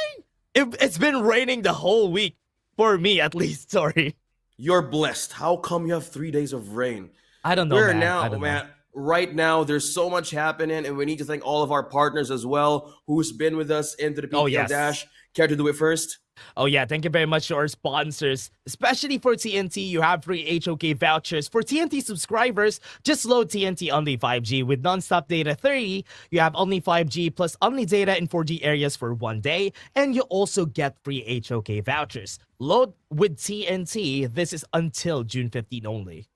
It's been raining the whole week. For me, at least. Sorry. You're blessed. How come you have 3 days of rain? I don't know, We're man. I now, don't know. man, right now, there's so much happening, and we need to thank all of our partners as well who's been with us into the Oh, PKL yes. Dash. Care to do it first? Oh yeah, thank you very much to our sponsors. Especially for TNT, you have free HOK vouchers. For TNT subscribers, just load TNT Only 5G with non-stop data 30. You have only 5G plus only data in 4G areas for 1 day, and you also get free HOK vouchers. Load with TNT. This is until June 15 only.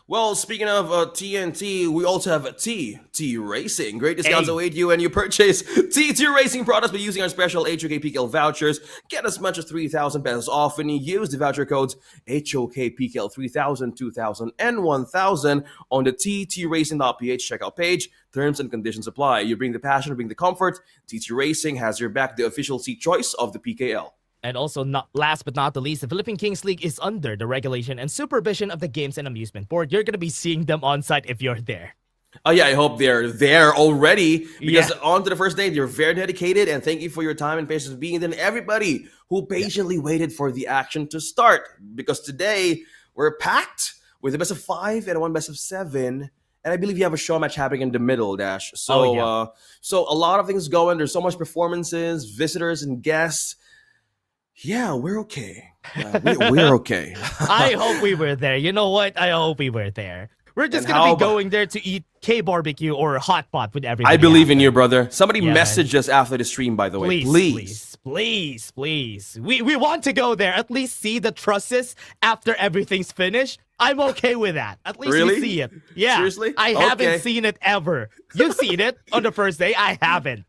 Well, speaking of TNT, we also have TT Racing. Great discounts Hey. await you when you purchase TT Racing products by using our special HOK PKL vouchers. Get as much as 3,000 pesos off when you use the voucher codes HOK PKL 3,000, 2,000, and 1,000 on the ttracing.ph checkout page. Terms and conditions apply. You bring the passion, bring the comfort. TT Racing has your back, the official seat choice of the PKL. And also, not last but not the least, the Philippine Kings League is under the regulation and supervision of the Games and Amusement Board. You're going to be seeing them on site if you're there. Oh yeah, I hope they're there already because on to the first day, they're very dedicated, and thank you for your time and patience being there. And everybody who patiently waited for the action to start, because today we're packed with a best of 5 and one best of 7. And I believe you have a show match happening in the middle, Dash. So, so a lot of things going. There's so much performances, visitors, and guests. Yeah, we're okay. We're okay. I hope we were there. You know what? I hope we were there. We're just And going to how be going there to eat K-barbecue or hot pot with everybody. I believe in you, brother. Somebody Yeah, message us after the stream, by the way. Please. We want to go there. At least see the trusses after everything's finished. I'm okay with that. At least Really? we see it. Yeah. Seriously? I Okay. haven't seen it ever. You've seen it on the first day. I haven't.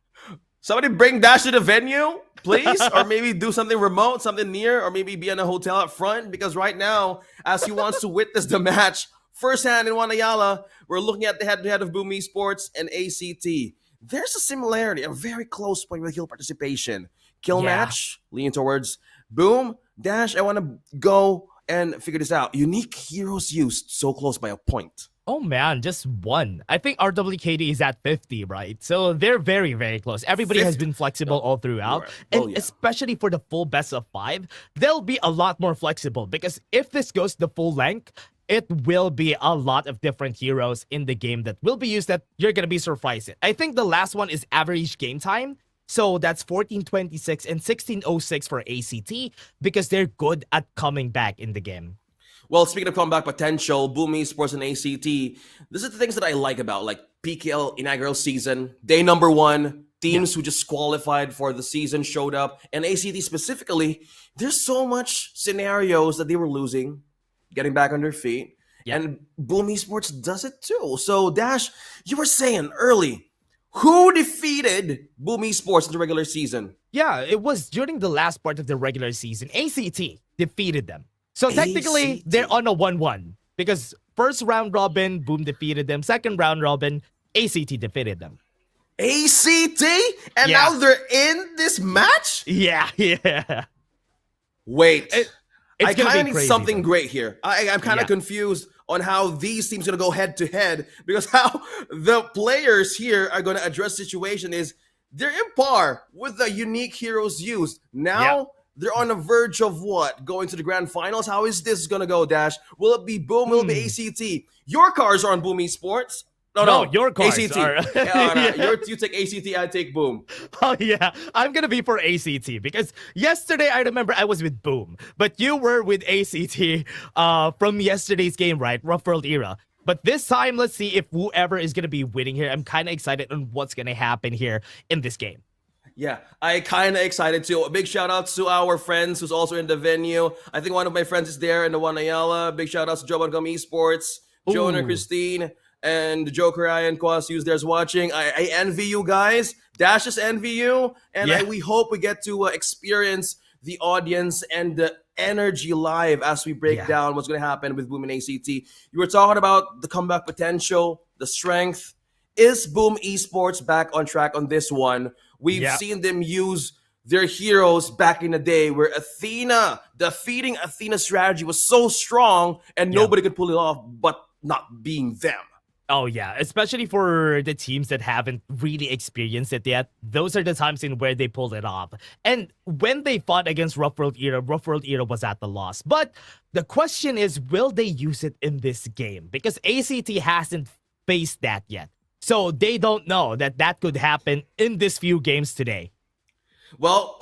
Somebody bring Dash to the venue, please, or maybe do something remote, something near, or maybe be in a hotel up front. Because right now, as he wants to witness the match firsthand in Juan Ayala, we're looking at the head-to-head of Boom Esports and A.C.T. There's a similarity, a very close point with heel participation. Kill match, leaning towards Boom. Dash, I want to go and figure this out. Unique heroes used so close by a point. Oh man, just one. I think RWKD is at 50, right? So they're very, very close. Everybody has been flexible all throughout. And especially for the full best of 5, they'll be a lot more flexible because if this goes the full length, it will be a lot of different heroes in the game that will be used that you're going to be surprised. I think the last one is average game time. So that's 1426 and 1606 for A.C.T. because they're good at coming back in the game. Well, speaking of comeback potential, Boom Esports and A.C.T, this is the things that I like about like PKL inaugural season, day number 1, teams who just qualified for the season showed up, and A.C.T specifically, there's so much scenarios that they were losing, getting back on their feet, and Boom Esports does it too. So Dash, you were saying early, who defeated Boom Esports in the regular season? Yeah, it was during the last part of the regular season. A.C.T defeated them. So technically, A.C.T. they're on a 1-1 because first round robin, Boom defeated them. Second round robin, A.C.T defeated them. A.C.T? And now they're in this match? Yeah. Wait. It's I gonna kind of be need crazy, something great here. I'm kind of confused on how these teams are going to go head to head because how the players here are going to address the situation is they're in par with the unique heroes used. Now they're on the verge of what? Going to the grand finals? How is this going to go, Dash? Will it be Boom? Will it be A.C.T? Your cars are on Boom Esports. No, your cars A.C.T. are. You take A.C.T, I take Boom. Oh yeah, I'm gonna be for A.C.T because yesterday I remember I was with Boom, but you were with A.C.T from yesterday's game, right? Rough World era. But this time, let's see if whoever is gonna be winning here. I'm kind of excited on what's gonna happen here in this game. Yeah, I kind of excited too. A big shout out to our friends who's also in the venue. I think one of my friends is there in the Juan Ayala. Big shout out to Joe Gum Esports, Jonah, Christine, and Joe Ryan Kwas who's there's watching. I envy you guys. Dash just envy you. And we hope we get to experience the audience and the energy live as we break down what's going to happen with Boom and A.C.T. You were talking about the comeback potential, the strength. Is Boom Esports back on track on this one? We've seen them use their heroes back in the day where Athena, defeating Athena's strategy was so strong and nobody could pull it off but not being them. Oh yeah, especially for the teams that haven't really experienced it yet. Those are the times in where they pulled it off. And when they fought against Rough World Era was at the loss. But the question is, will they use it in this game? Because A.C.T hasn't faced that yet. So they don't know that that could happen in this few games today. Well,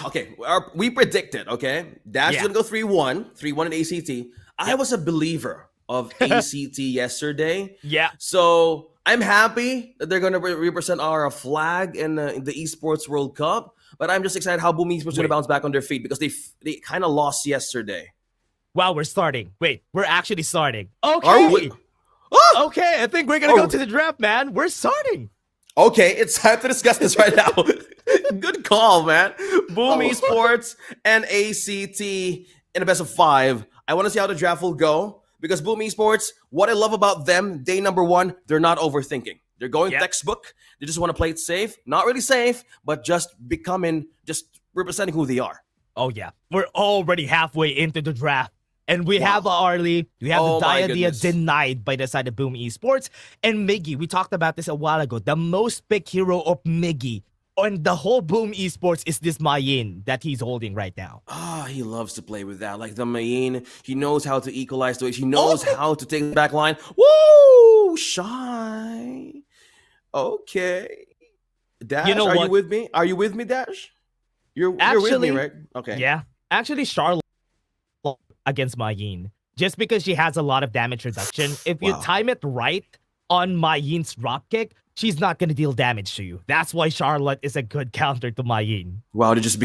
okay, we predicted, okay? Dash is Yeah. going to go 3-1, 3-1 in A.C.T. I was a believer of A.C.T yesterday. Yeah. So I'm happy that they're going to represent our flag in the Esports World Cup. But I'm just excited how Boom Esports going to bounce back on their feet because they kind of lost yesterday. Wow, we're starting. Wait, we're actually starting. Okay. Are we? Okay, I think we're going to go to the draft, man. We're starting. Okay, it's time to discuss this right now. Good call, man. Boom Esports and A.C.T in a best of 5. I want to see how the draft will go because Boom Esports, what I love about them, day number 1, they're not overthinking. They're going textbook. They just want to play it safe. Not really safe, but just representing who they are. Oh, yeah. We're already halfway into the draft. And we have Arlie, we have the Diadea denied by the side of Boom Esports. And Miggy, we talked about this a while ago. The most picked hero of Miggy on the whole Boom Esports is this Mayin that he's holding right now. He loves to play with that. Like the Mayin, he knows how to equalize the way. He knows how to take the back line. Woo! Shy. Okay. Dash, You know are what? you with me? Are you with me, Dash? You're with me, right? Okay. Yeah. Actually, Charlotte against Mayin. Just because she has a lot of damage reduction. If you time it right on Mayin's drop kick, she's not going to deal damage to you. That's why Charlotte is a good counter to Mayin. Wow, they just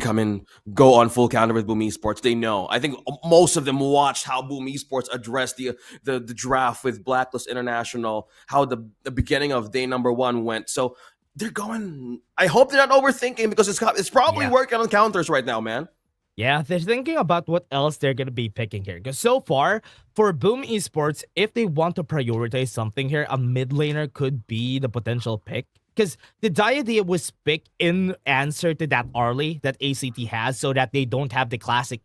go on full counter with Boom Esports. They know. I think most of them watched how Boom Esports addressed the draft with Blacklist International, how the beginning of day number 1 went. So they're going. I hope they're not overthinking because it's probably working on counters right now, man. Yeah, they're thinking about what else they're going to be picking here. Because so far, for Boom Esports, if they want to prioritize something here, a mid laner could be the potential pick. Because the Diadea was picked in answer to that Arlie that A.C.T has so that they don't have the classic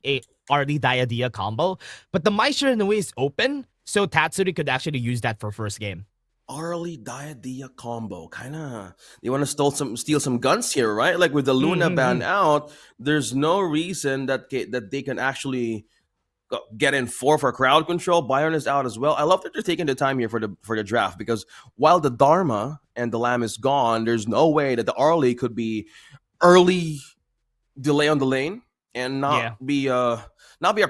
Arlie Diadea combo. But the Maestro Nui is open, so Tatsuri could actually use that for first game. Arlie Diadea combo. Kinda they want to steal some guns here, right? Like with the Luna ban out, there's no reason that they can actually get in 4 for crowd control. Byron is out as well. I love that they're taking the time here for the draft because while the Dharma and the Lamb is gone, there's no way that the Arlie could be early delay on the lane and not be a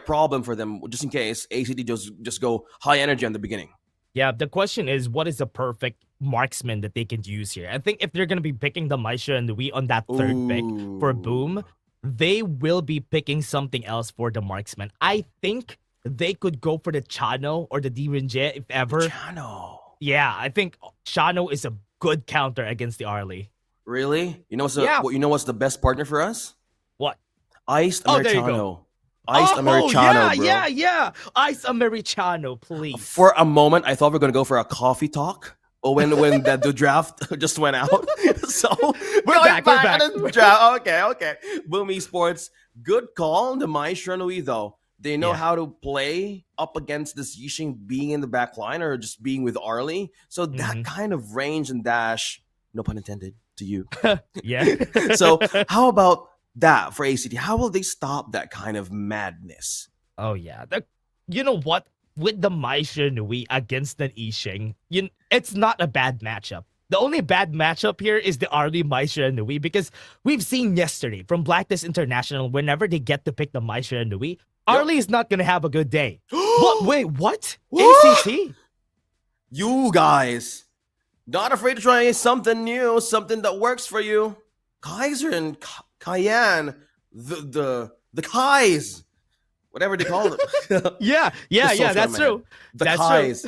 problem for them just in case A.C.T just go high energy on the beginning. Yeah, the question is, what is the perfect marksman that they can use here? I think if they're going to be picking the Maestro and the Wii on that third pick for Boom, they will be picking something else for the marksman. I think they could go for the Chano or the Dirinje if ever. Chano. Yeah, I think Chano is a good counter against the Arlie. Really? You know what's the best partner for us? What? Iced There you Americano. go. Iced Americano, bro. Yeah. Ice Americano, please. For a moment, I thought we were gonna go for a coffee talk. Or when the draft just went out. So we're back. On the draft. Okay. Boom Esports, good call. The Maestro Nui, though. They know how to play up against this Yixing being in the back line or just being with Arlie. So that kind of range and dash, no pun intended, to you. Yeah. So how about that for A.C.T? How will they stop that kind of madness? Oh, yeah. You know what? With the Maestro Nui against the Yixing, it's not a bad matchup. The only bad matchup here is the Arlie Maestro Nui because we've seen yesterday from Blacklist International, whenever they get to pick the Maestro Nui, Arlie is not going to have a good day. What? Wait, what? A.C.T? You guys, not afraid to try something new, something that works for you. Kaiser and Cayenne, the Kais, whatever they call them. yeah, that's true. The Kais.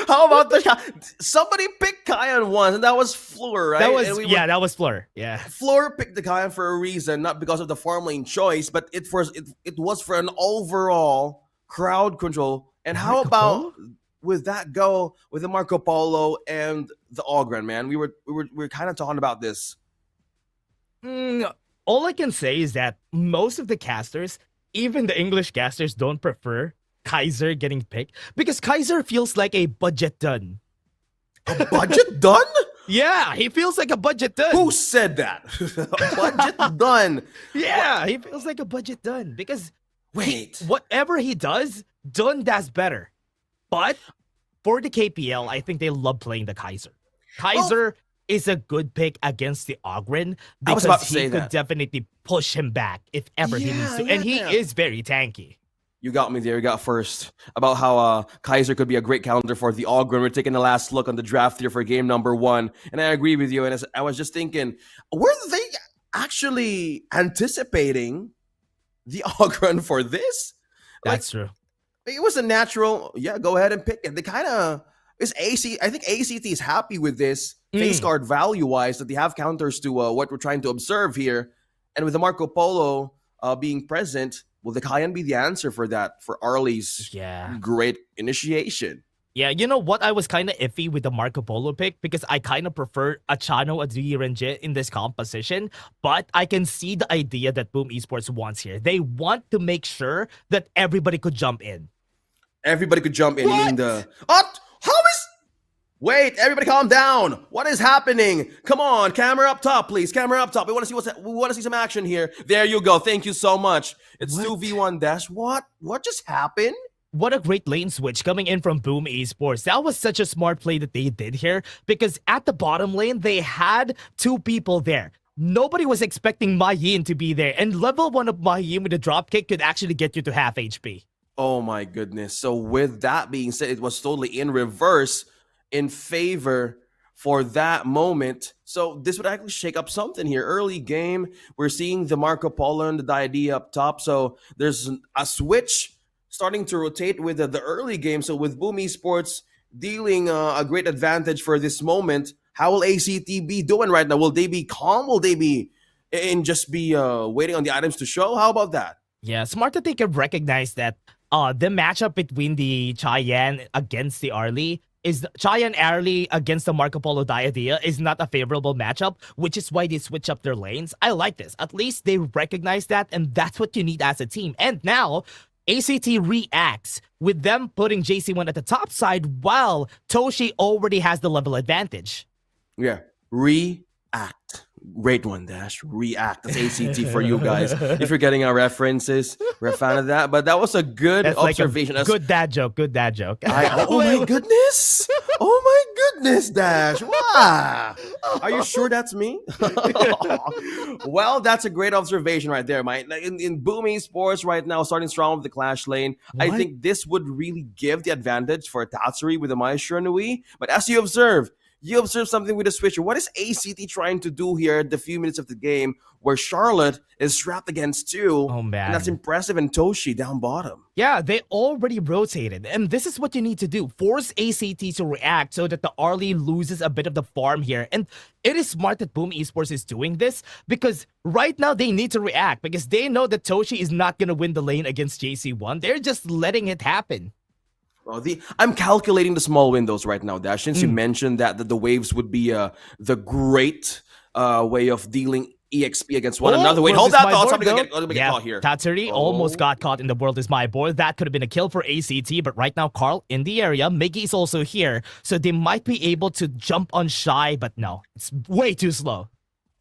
How about somebody picked Cayenne once, and that was Fleur, right? That was Fleur. Yeah, Fleur picked the Cayenne for a reason, not because of the farm lane choice, but it was for an overall crowd control. And how about with that go with the Marco Polo and the Ogren, man? We were kind of talking about this. All I can say is that most of the casters, even the English casters, don't prefer Kaiser getting picked because Kaiser feels like a budget done. A budget done? Yeah, he feels like a budget done. Who said that? A budget done. Yeah, he feels like a budget done because wait, whatever he does, Dun does better. But for the KPL, I think they love playing the Kaiser. Kaiser is a good pick against the Ogren because he could definitely push him back if ever he needs to. And he is very tanky. You got me there. You got first about how Kaiser could be a great counter for the Ogren. We're taking the last look on the draft here for game number 1. And I agree with you. And as I was just thinking, were they actually anticipating the Ogren for this? That's true. It was a natural, go ahead and pick it. They kind of, I think A.C.T is happy with this face card value-wise that they have counters to what we're trying to observe here. And with the Marco Polo being present, will the Cayenne be the answer for that, for Arlie's great initiation? Yeah, you know what? I was kind of iffy with the Marco Polo pick because I kind of prefer Achano Adrirenje in this composition, but I can see the idea that Boom Esports wants here. They want to make sure that everybody could jump in. Everybody could jump in. Wait, everybody calm down. What is happening? Come on, camera up top, please. Camera up top. We want to see some action here. There you go. Thank you so much. It's 2v1 dash. What just happened? What a great lane switch coming in from Boom Esports. That was such a smart play that they did here because at the bottom lane, they had 2 people there. Nobody was expecting Ma Yin to be there, and level 1 of Ma Yin with a dropkick could actually get you to half HP. Oh my goodness. So with that being said, it was totally in reverse in favor for that moment. So this would actually shake up something here. Early game, we're seeing the Marco Polo and the Diadea up top. So there's a switch starting to rotate with the early game. So with Boom Esports dealing a great advantage for this moment, how will A.C.T be doing right now? Will they be calm? Will they be just be waiting on the items to show? How about that? Yeah, smart that they can recognize that the matchup between the Cheyenne against the Arlie is Cheyenne Arlie against the Marco Polo Diadea is not a favorable matchup, which is why they switch up their lanes. I like this. At least they recognize that, and that's what you need as a team. And now, A.C.T reacts with them putting JC1 at the top side while Toshi already has the level advantage. Yeah, react. Great one, Dash. React. That's A.C.T for you guys. If you're getting our references, we're a fan of that. But that was a good observation. Like good dad joke. Good dad joke. Oh my goodness. Oh my goodness, Dash. Wow. Are you sure that's me? Well, that's a great observation right there, Mike. In Boom Esports right now, starting strong with the Clash lane, I think this would really give the advantage for Tatsuri with the Maestro Nui. But as you observe something with the switcher. What is A.C.T trying to do here at the few minutes of the game where Charlotte is strapped against 2? Oh, man. And that's impressive. And Toshi down bottom. Yeah, they already rotated. And this is what you need to do. Force A.C.T to react so that the Arlie loses a bit of the farm here. And it is smart that Boom Esports is doing this because right now they need to react because they know that Toshi is not going to win the lane against JC1. They're just letting it happen. Well, I'm calculating the small windows right now, Dash. Since you mentioned that the waves would be the great way of dealing EXP against one another. Wait, hold that thought. Somebody get caught here. Tatsuri almost got caught in the world is my board. That could have been a kill for A.C.T, but right now Carl in the area. Miggy is also here, so they might be able to jump on Shy, but no, it's way too slow.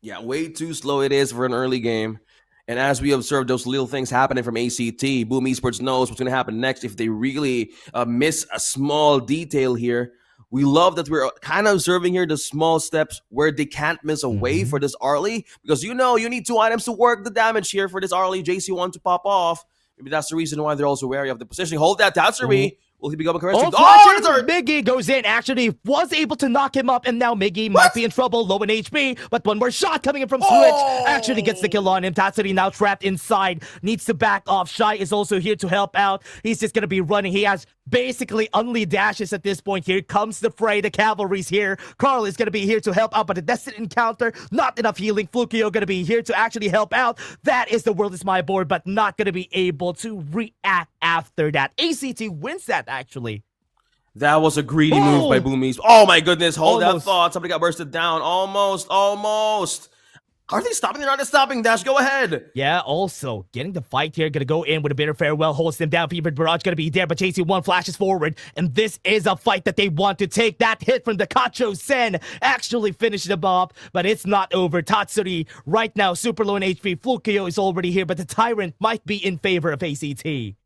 Yeah, way too slow it is for an early game. And as we observe those little things happening from A.C.T, Boom Esports knows what's going to happen next if they really miss a small detail here. We love that we're kind of observing here the small steps where they can't miss a wave for this Arlie. Because you need 2 items to work the damage here for this Arlie JC1 to pop off. Maybe that's the reason why they're also wary of the positioning. Hold that, Tatsuri. Will he become a correct? Miggy goes in, actually was able to knock him up, and now Miggy might be in trouble, low in HP, but one more shot coming in from Switch actually gets the kill on him. Tatsuri now trapped inside, needs to back off. Shy is also here to help out. He's just going to be running. He has basically only dashes at this point. Here comes the fray. The cavalry's here. Carl is going to be here to help out, but a destined encounter, not enough healing. Flukio going to be here to actually help out. That is the world is my board, but not going to be able to react after that. A.C.T wins that, actually. That was a greedy move by Boomies. Oh my goodness, hold that thought. Somebody got bursted down. Almost. Are they stopping? They're not stopping, Dash. Go ahead. Yeah, also, getting the fight here, gonna go in with a bitter farewell, holds them down. Fevered Barrage gonna be there, but JC1 flashes forward, and this is a fight that they want to take. That hit from the Kacho Sen actually finished them off, but it's not over. Tatsuri, right now, super low in HP. Flukio is already here, but the Tyrant might be in favor of A.C.T.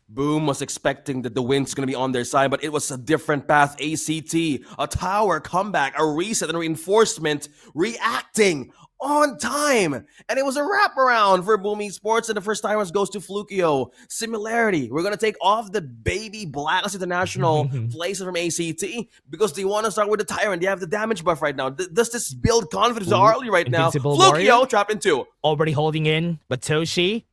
Boom was expecting that the wind's going to be on their side, but it was a different path. A.C.T, a tower comeback, a reset and reinforcement, reacting on time. And it was a wraparound for Boom Esports, and the first timers goes to Flukio. Similarity, we're going to take off the baby Blacklist International place from A.C.T because they want to start with the Tyrant. They have the damage buff right now. Does this build confidence early right now? Invincible Flukio Warrior. trapped in 2. Already holding in, but Toshi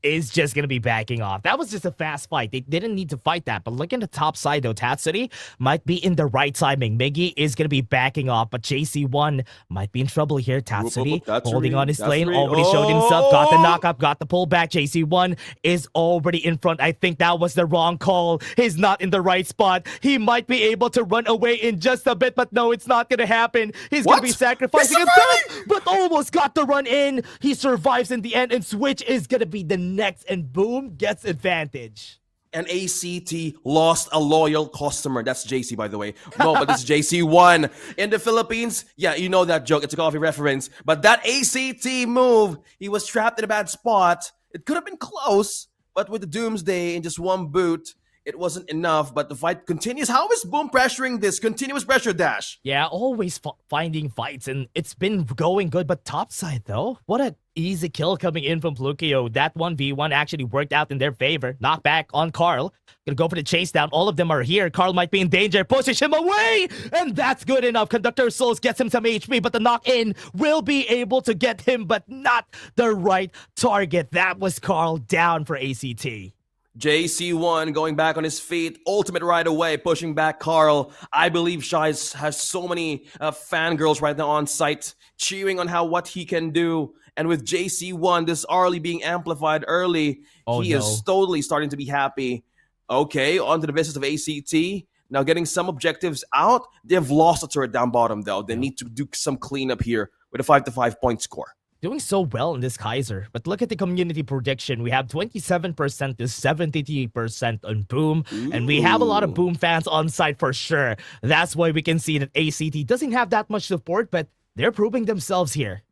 is just going to be backing off. That was just a fast fight. They didn't need to fight that. But look at the top side, though. Tatsuri might be in the right timing. Miggy is going to be backing off, but JC1 might be in trouble here. Tatsuri holding on his lane, already showed himself, got the knockup, got the pullback. JC1 is already in front. I think that was the wrong call. He's not in the right spot. He might be able to run away in just a bit, but no, it's not going to happen. He's going to be sacrificing himself, but almost got the run in. He survives in the end, and Switch is going to be the next, and Boom gets advantage. And A.C.T lost a loyal customer. That's JC, by the way. No, but this is JC1. In the Philippines, yeah, you know that joke. It's a coffee reference. But that A.C.T move, he was trapped in a bad spot. It could have been close, but with the Doomsday and just one boot, it wasn't enough. But the fight continues. How is Boom pressuring this? Continuous pressure, Dash. Yeah, always finding fights, and it's been going good. But topside, though, what a easy kill coming in from Flukio. That 1v1 actually worked out in their favor. Knockback on Carl. Gonna go for the chase down. All of them are here. Carl might be in danger. Pushes him away! And that's good enough. Conductor Souls gets him some HP, but the knock-in will be able to get him, but not the right target. That was Carl down for A.C.T. JC1 going back on his feet, ultimate right away, pushing back Carl. I believe Shai has so many fangirls right now on site, cheering on what he can do. And with JC1, this Arlie being amplified early, he is totally starting to be happy. Okay, on to the business of A.C.T. Now getting some objectives out. They've lost a turret down bottom, though. They need to do some cleanup here with a 5-5 point score. Doing so well in this Kaiser. But look at the community prediction. We have 27% to 73% on Boom. And we have a lot of Boom fans on site for sure. That's why we can see that A.C.T doesn't have that much support, but they're proving themselves here.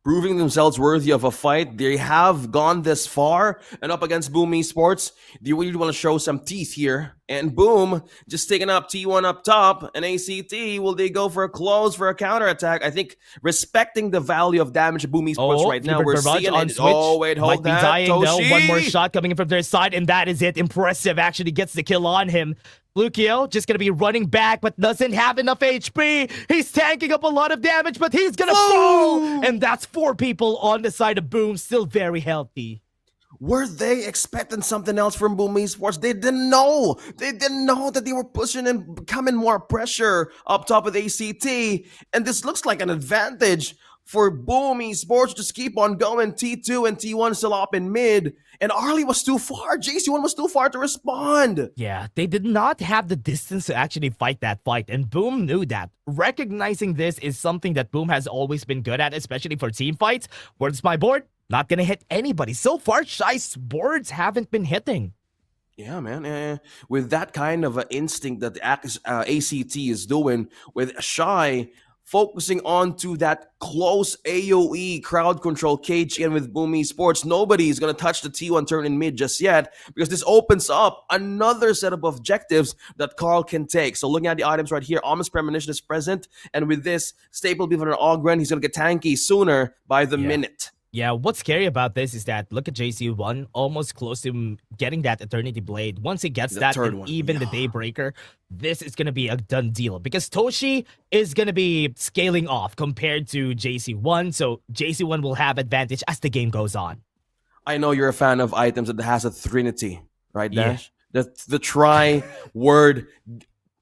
Proving themselves worthy of a fight. They have gone this far and up against Boom Esports. They really want to show some teeth here. And Boom just taking up T1 up top. And A.C.T, will they go for a close for a counterattack? I think respecting the value of damage of Boom Esports right now. We're seeing on it. Switch. Oh, wait, hold might be that. dying, Toshi. though. One more shot coming in from their side, and that is it. Impressive. Actually gets the kill on him. Flukio just going to be running back, but doesn't have enough HP. He's tanking up a lot of damage, but he's going to fall. And that's 4 people on the side of Boom, still very healthy. Were they expecting something else from Boom Esports? They didn't know. They didn't know that they were pushing and becoming more pressure up top with A.C.T. And this looks like an advantage for Boom Esports. Just keep on going. T2 and T1 still up in mid. And Arlie was too far. JC1 was too far to respond. Yeah, they did not have the distance to actually fight that fight. And Boom knew that. Recognizing this is something that Boom has always been good at, especially for team fights. Where's my board? Not gonna hit anybody. So far, Shai's boards haven't been hitting. Yeah, man. With that kind of instinct that A.C.T is doing with Shai, focusing on to that close AoE crowd control KGN with Boom Esports, nobody is going to touch the T1 turn in mid just yet because this opens up another set of objectives that Carl can take. So looking at the items right here, Almost Premonition is present, and with this Staple Beef and an Ogren, he's going to get tanky sooner by the minute. Yeah, what's scary about this is that look at JC1 almost close to getting that Eternity Blade. Once he gets that, and even the Daybreaker, this is going to be a done deal because Toshi is going to be scaling off compared to JC1. So JC1 will have advantage as the game goes on. I know you're a fan of items that has a trinity, right, Dash? Yeah. The tri-word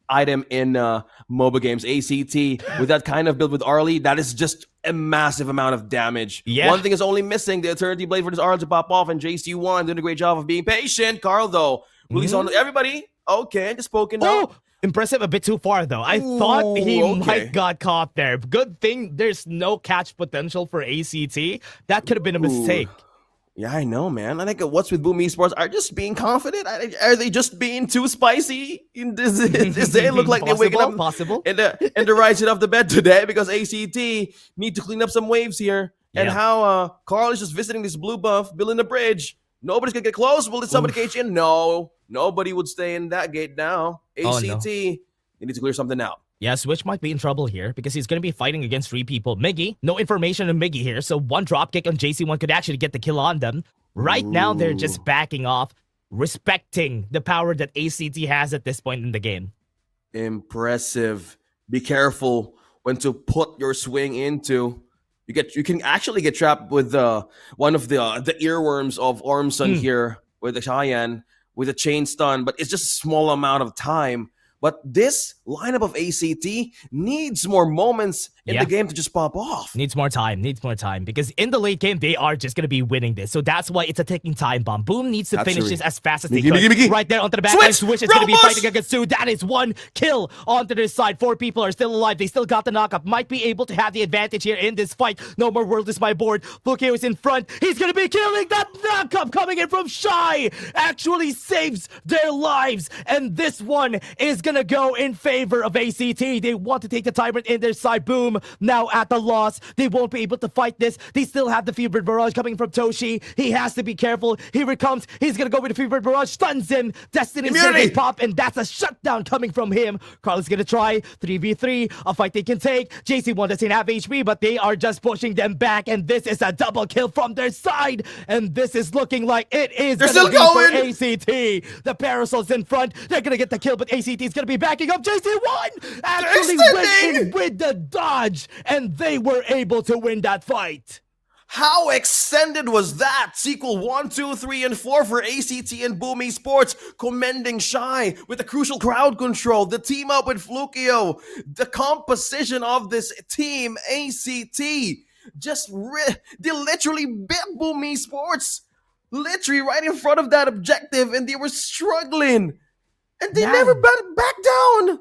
item in MOBA games. A.C.T with that kind of build with Arlie, that is just a massive amount of damage. Yeah. One thing is only missing, the Eternity Blade for this Arlie to pop off, and JC1 doing a great job of being patient. Carl, though, release on everybody. Okay, just poking up. Impressive a bit too far, though. I thought he might got caught there. Good thing there's no catch potential for A.C.T. That could have been a mistake. Yeah, I know, man. I think what's with Boom Esports are just being confident. Are they just being too spicy? Does they look like they're waking up and they're rising off the bed today because A.C.T. need to clean up some waves here. And how Carl is just visiting this blue buff, building the bridge. Nobody's gonna get close. Will somebody cage in? No, nobody would stay in that gate now. A.C.T. They need to clear something out. Yeah, Switch might be in trouble here because he's going to be fighting against 3 people. Miggy, no information on Miggy here, so one dropkick on JC1 could actually get the kill on them. Right now, they're just backing off, respecting the power that A.C.T. has at this point in the game. Impressive. Be careful when to put your swing into. You can actually get trapped with one of the earworms of Ormson here with the Cheyenne with a chain stun, but it's just a small amount of time. But this lineup of A.C.T. needs more moments in the game to just pop off. Needs more time, because in the late game, they are just going to be winning this. So that's why it's a ticking time bomb. Boom needs to finish this as fast as they could. Right there onto the back line. Switch is going to be fighting against 2. That is 1 kill onto this side. 4 people are still alive. They still got the knockup. Might be able to have the advantage here in this fight. No more World is my board. Flukio is in front. He's going to be killing that knockup coming in from Shy. Actually saves their lives. And this one is going to go in favor of A.C.T. They want to take the tyrant in their side. Boom. Now at the loss. They won't be able to fight this. They still have the Fevered Barrage coming from Toshi. He has to be careful. Here it comes. He's going to go with the Fevered Barrage. Stuns him. Destiny's going to pop, and that's a shutdown coming from him. Carl is going to try 3v3. A fight they can take. JC1 doesn't have HP, but they are just pushing them back, and this is a double kill from their side. And this is looking like it is going to be for A.C.T. The Parasol's in front. They're going to get the kill, but A.C.T. is going to be backing up. JC1 actually went in with the dodge, and they were able to win that fight. How extended was that? Sequel 1, 2, 3, and 4 for A.C.T. and Boom Esports, commending Shy with the crucial crowd control, the team up with Flukio, the composition of this team, A.C.T. They literally bit Boom Esports, literally right in front of that objective, and they were struggling, and they never back down.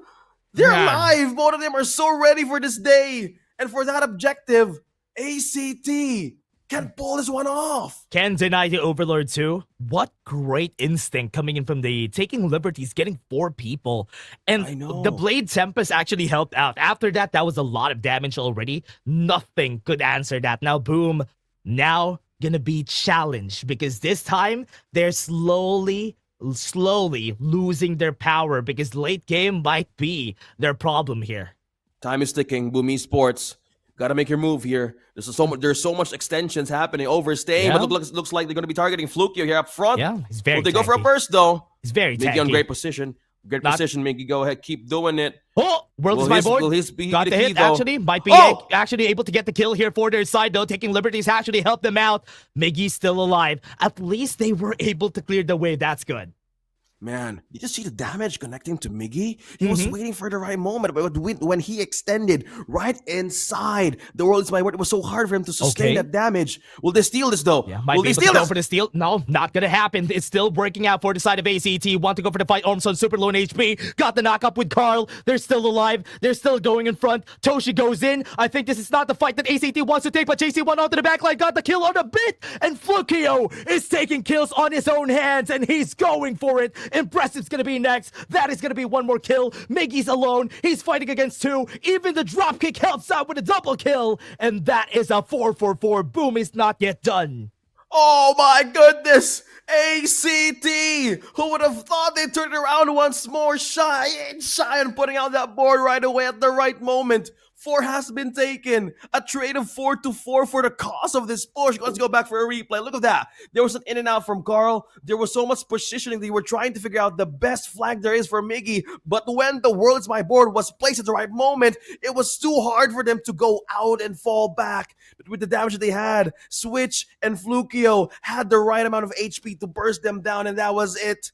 They're alive. Both of them are so ready for this day and for that objective. A.C.T. can pull this one off. Can deny the Overlord too. What great instinct coming in from the taking liberties, getting 4 people. And the Blade Tempest actually helped out. After that, that was a lot of damage already. Nothing could answer that. Now, Boom, now gonna be challenged because this time they're slowly losing their power because late game might be their problem here. Time is ticking, Boom Esports. Gotta make your move here. There's so much extensions happening, overstaying, but looks like they're gonna be targeting Flukio here up front. Yeah, he's very. Will they go for a burst though? He's very Miggy on great position. Position, Miggy. Go ahead, keep doing it. Oh, World is my board. Got the hit. Actually, might be actually able to get the kill here for their side though. Taking liberties actually helped them out. Miggy's still alive. At least they were able to clear the way. That's good. Man, you just see the damage connecting to Miggy? He was waiting for the right moment, but when he extended right inside the World is my word, it was so hard for him to sustain that damage. Will they steal this though? Yeah, might be able to go for the steal. No, not gonna happen. It's still working out for the side of A.C.T. Want to go for the fight. Ormson super low in HP. Got the knock-up with Carl. They're still alive. They're still going in front. Toshi goes in. I think this is not the fight that A.C.T. wants to take, but JC1 onto the backline. Got the kill on a bit. And Flukio is taking kills on his own hands, and he's going for it. Impressive's gonna be next. That is gonna be 1 more kill. Miggy's alone. He's fighting against 2. Even the dropkick helps out with a double kill. And that is a 4-4-4. Boom is not yet done. Oh my goodness! A.C.T. Who would have thought they'd turn it around once more? Shy and putting out that board right away at the right moment. 4 has been taken. A trade of 4-4 for the cost of this push. Let's go back for a replay. Look at that. There was an in and out from Carl. There was so much positioning. They were trying to figure out the best flag there is for Miggy. But when the World is my board was placed at the right moment, it was too hard for them to go out and fall back. But with the damage that they had, Switch and Flukio had the right amount of HP to burst them down, and that was it.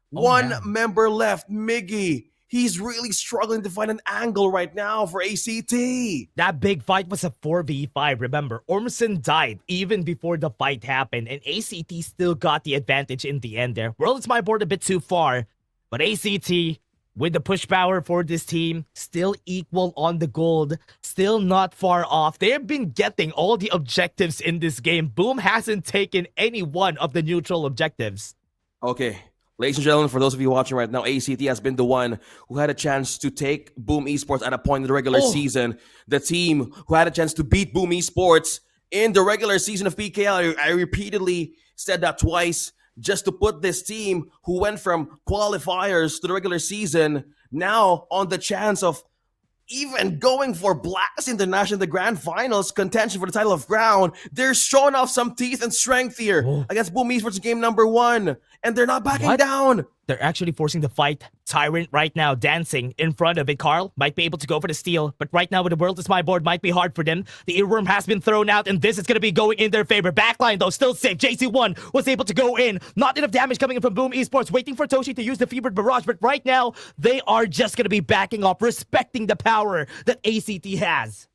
One member left, Miggy. He's really struggling to find an angle right now for A.C.T. That big fight was a 4v5. Remember, Ormson died even before the fight happened, and A.C.T. still got the advantage in the end there. World is my board a bit too far, but A.C.T. with the push power for this team, still equal on the gold, still not far off. They have been getting all the objectives in this game. Boom hasn't taken any one of the neutral objectives. Okay, ladies and gentlemen, for those of you watching right now, A.C.T has been the one who had a chance to take Boom Esports at a point in the regular season. The team who had a chance to beat Boom Esports in the regular season of PKL. I repeatedly said that twice, just to put this team who went from qualifiers to the regular season now on the chance of even going for Blacklist International, the grand finals contention for the title of Crown. They're showing off some teeth and strength here against Boom Esports game number 1, and they're not backing down. They're actually forcing the fight. Tyrant right now dancing in front of it. Carl might be able to go for the steal, but right now with the world is my board might be hard for them. The earworm has been thrown out, and this is going to be going in their favor. Backline though, still safe. JC1 was able to go in. Not enough damage coming in from Boom Esports, waiting for Toshi to use the Fevered Barrage, but right now they are just going to be backing up, respecting the power that A.C.T has.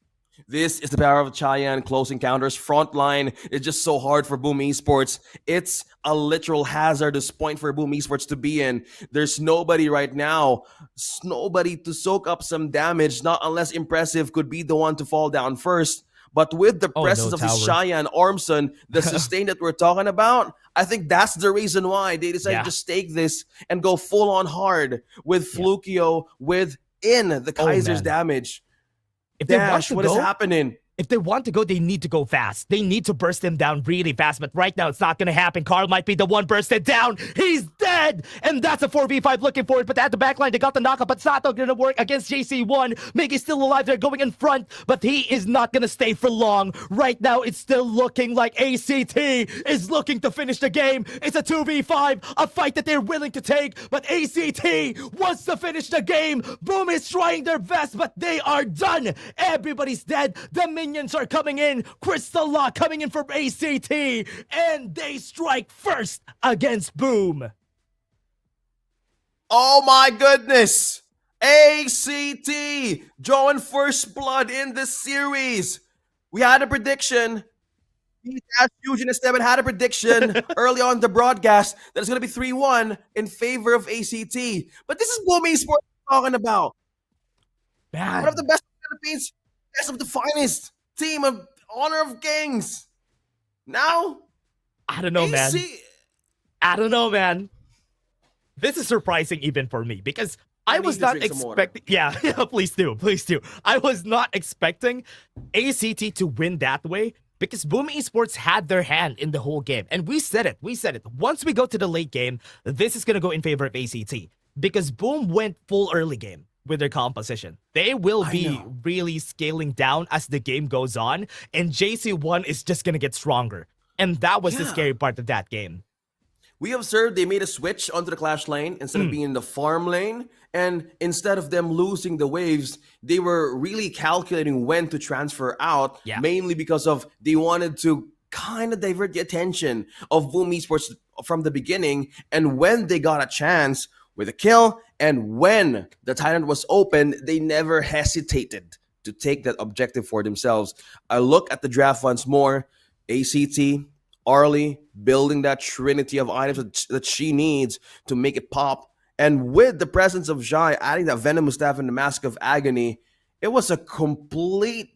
This is the power of Cheyenne close encounters. Frontline is just so hard for Boom Esports. It's a literal hazardous point for Boom Esports to be in. There's nobody right now. Nobody to soak up some damage. Not unless Impressive could be the one to fall down first. But with the presence of this Cheyenne Ormson, the sustain that we're talking about, I think that's the reason why they decided to stake this and go full on hard with Flukio within the Kaiser's damage. If they want Dash, to what is go, happening? If they want to go, they need to go fast. They need to burst him down really fast, but right now it's not going to happen. Carl might be the one bursted down. He's dead! And that's a 4v5 looking for it, but at the backline, they got the knockup, but it's not going to work against JC1. Miggy's still alive. They're going in front, but he is not going to stay for long. Right now, it's still looking like A.C.T is looking to finish the game. It's a 2v5, a fight that they're willing to take, but A.C.T wants to finish the game. Boom is trying their best, but they are done. Everybody's dead. The minions are coming in. Crystal Lock coming in from A.C.T, and they strike first against Boom. Oh my goodness! A.C.T drawing first blood in this series. We had a prediction. Fusion and Esteban had a prediction early on the broadcast that it's going to be 3-1 in favor of A.C.T. But this is Boom Esports talking about. Man. One of the best of the Philippines, best of the finest team of Honor of Kings. Now, I don't know, man. I don't know, man. This is surprising even for me because I was not expecting. Yeah, please do. I was not expecting A.C.T to win that way because Boom Esports had their hand in the whole game. And we said it. Once we go to the late game, this is going to go in favor of A.C.T because Boom went full early game with their composition. They will be really scaling down as the game goes on, and JC1 is just going to get stronger. And that was the scary part of that game. We observed they made a switch onto the clash lane instead of being in the farm lane. And instead of them losing the waves, they were really calculating when to transfer out, mainly because of they wanted to kind of divert the attention of Boom Esports from the beginning. And when they got a chance with a kill, and when the Tyrant was open, they never hesitated to take that objective for themselves. I look at the draft once more. A.C.T, Arlie, building that trinity of items that she needs to make it pop. And with the presence of Jai adding that venomous staff and the Mask of Agony, it was a complete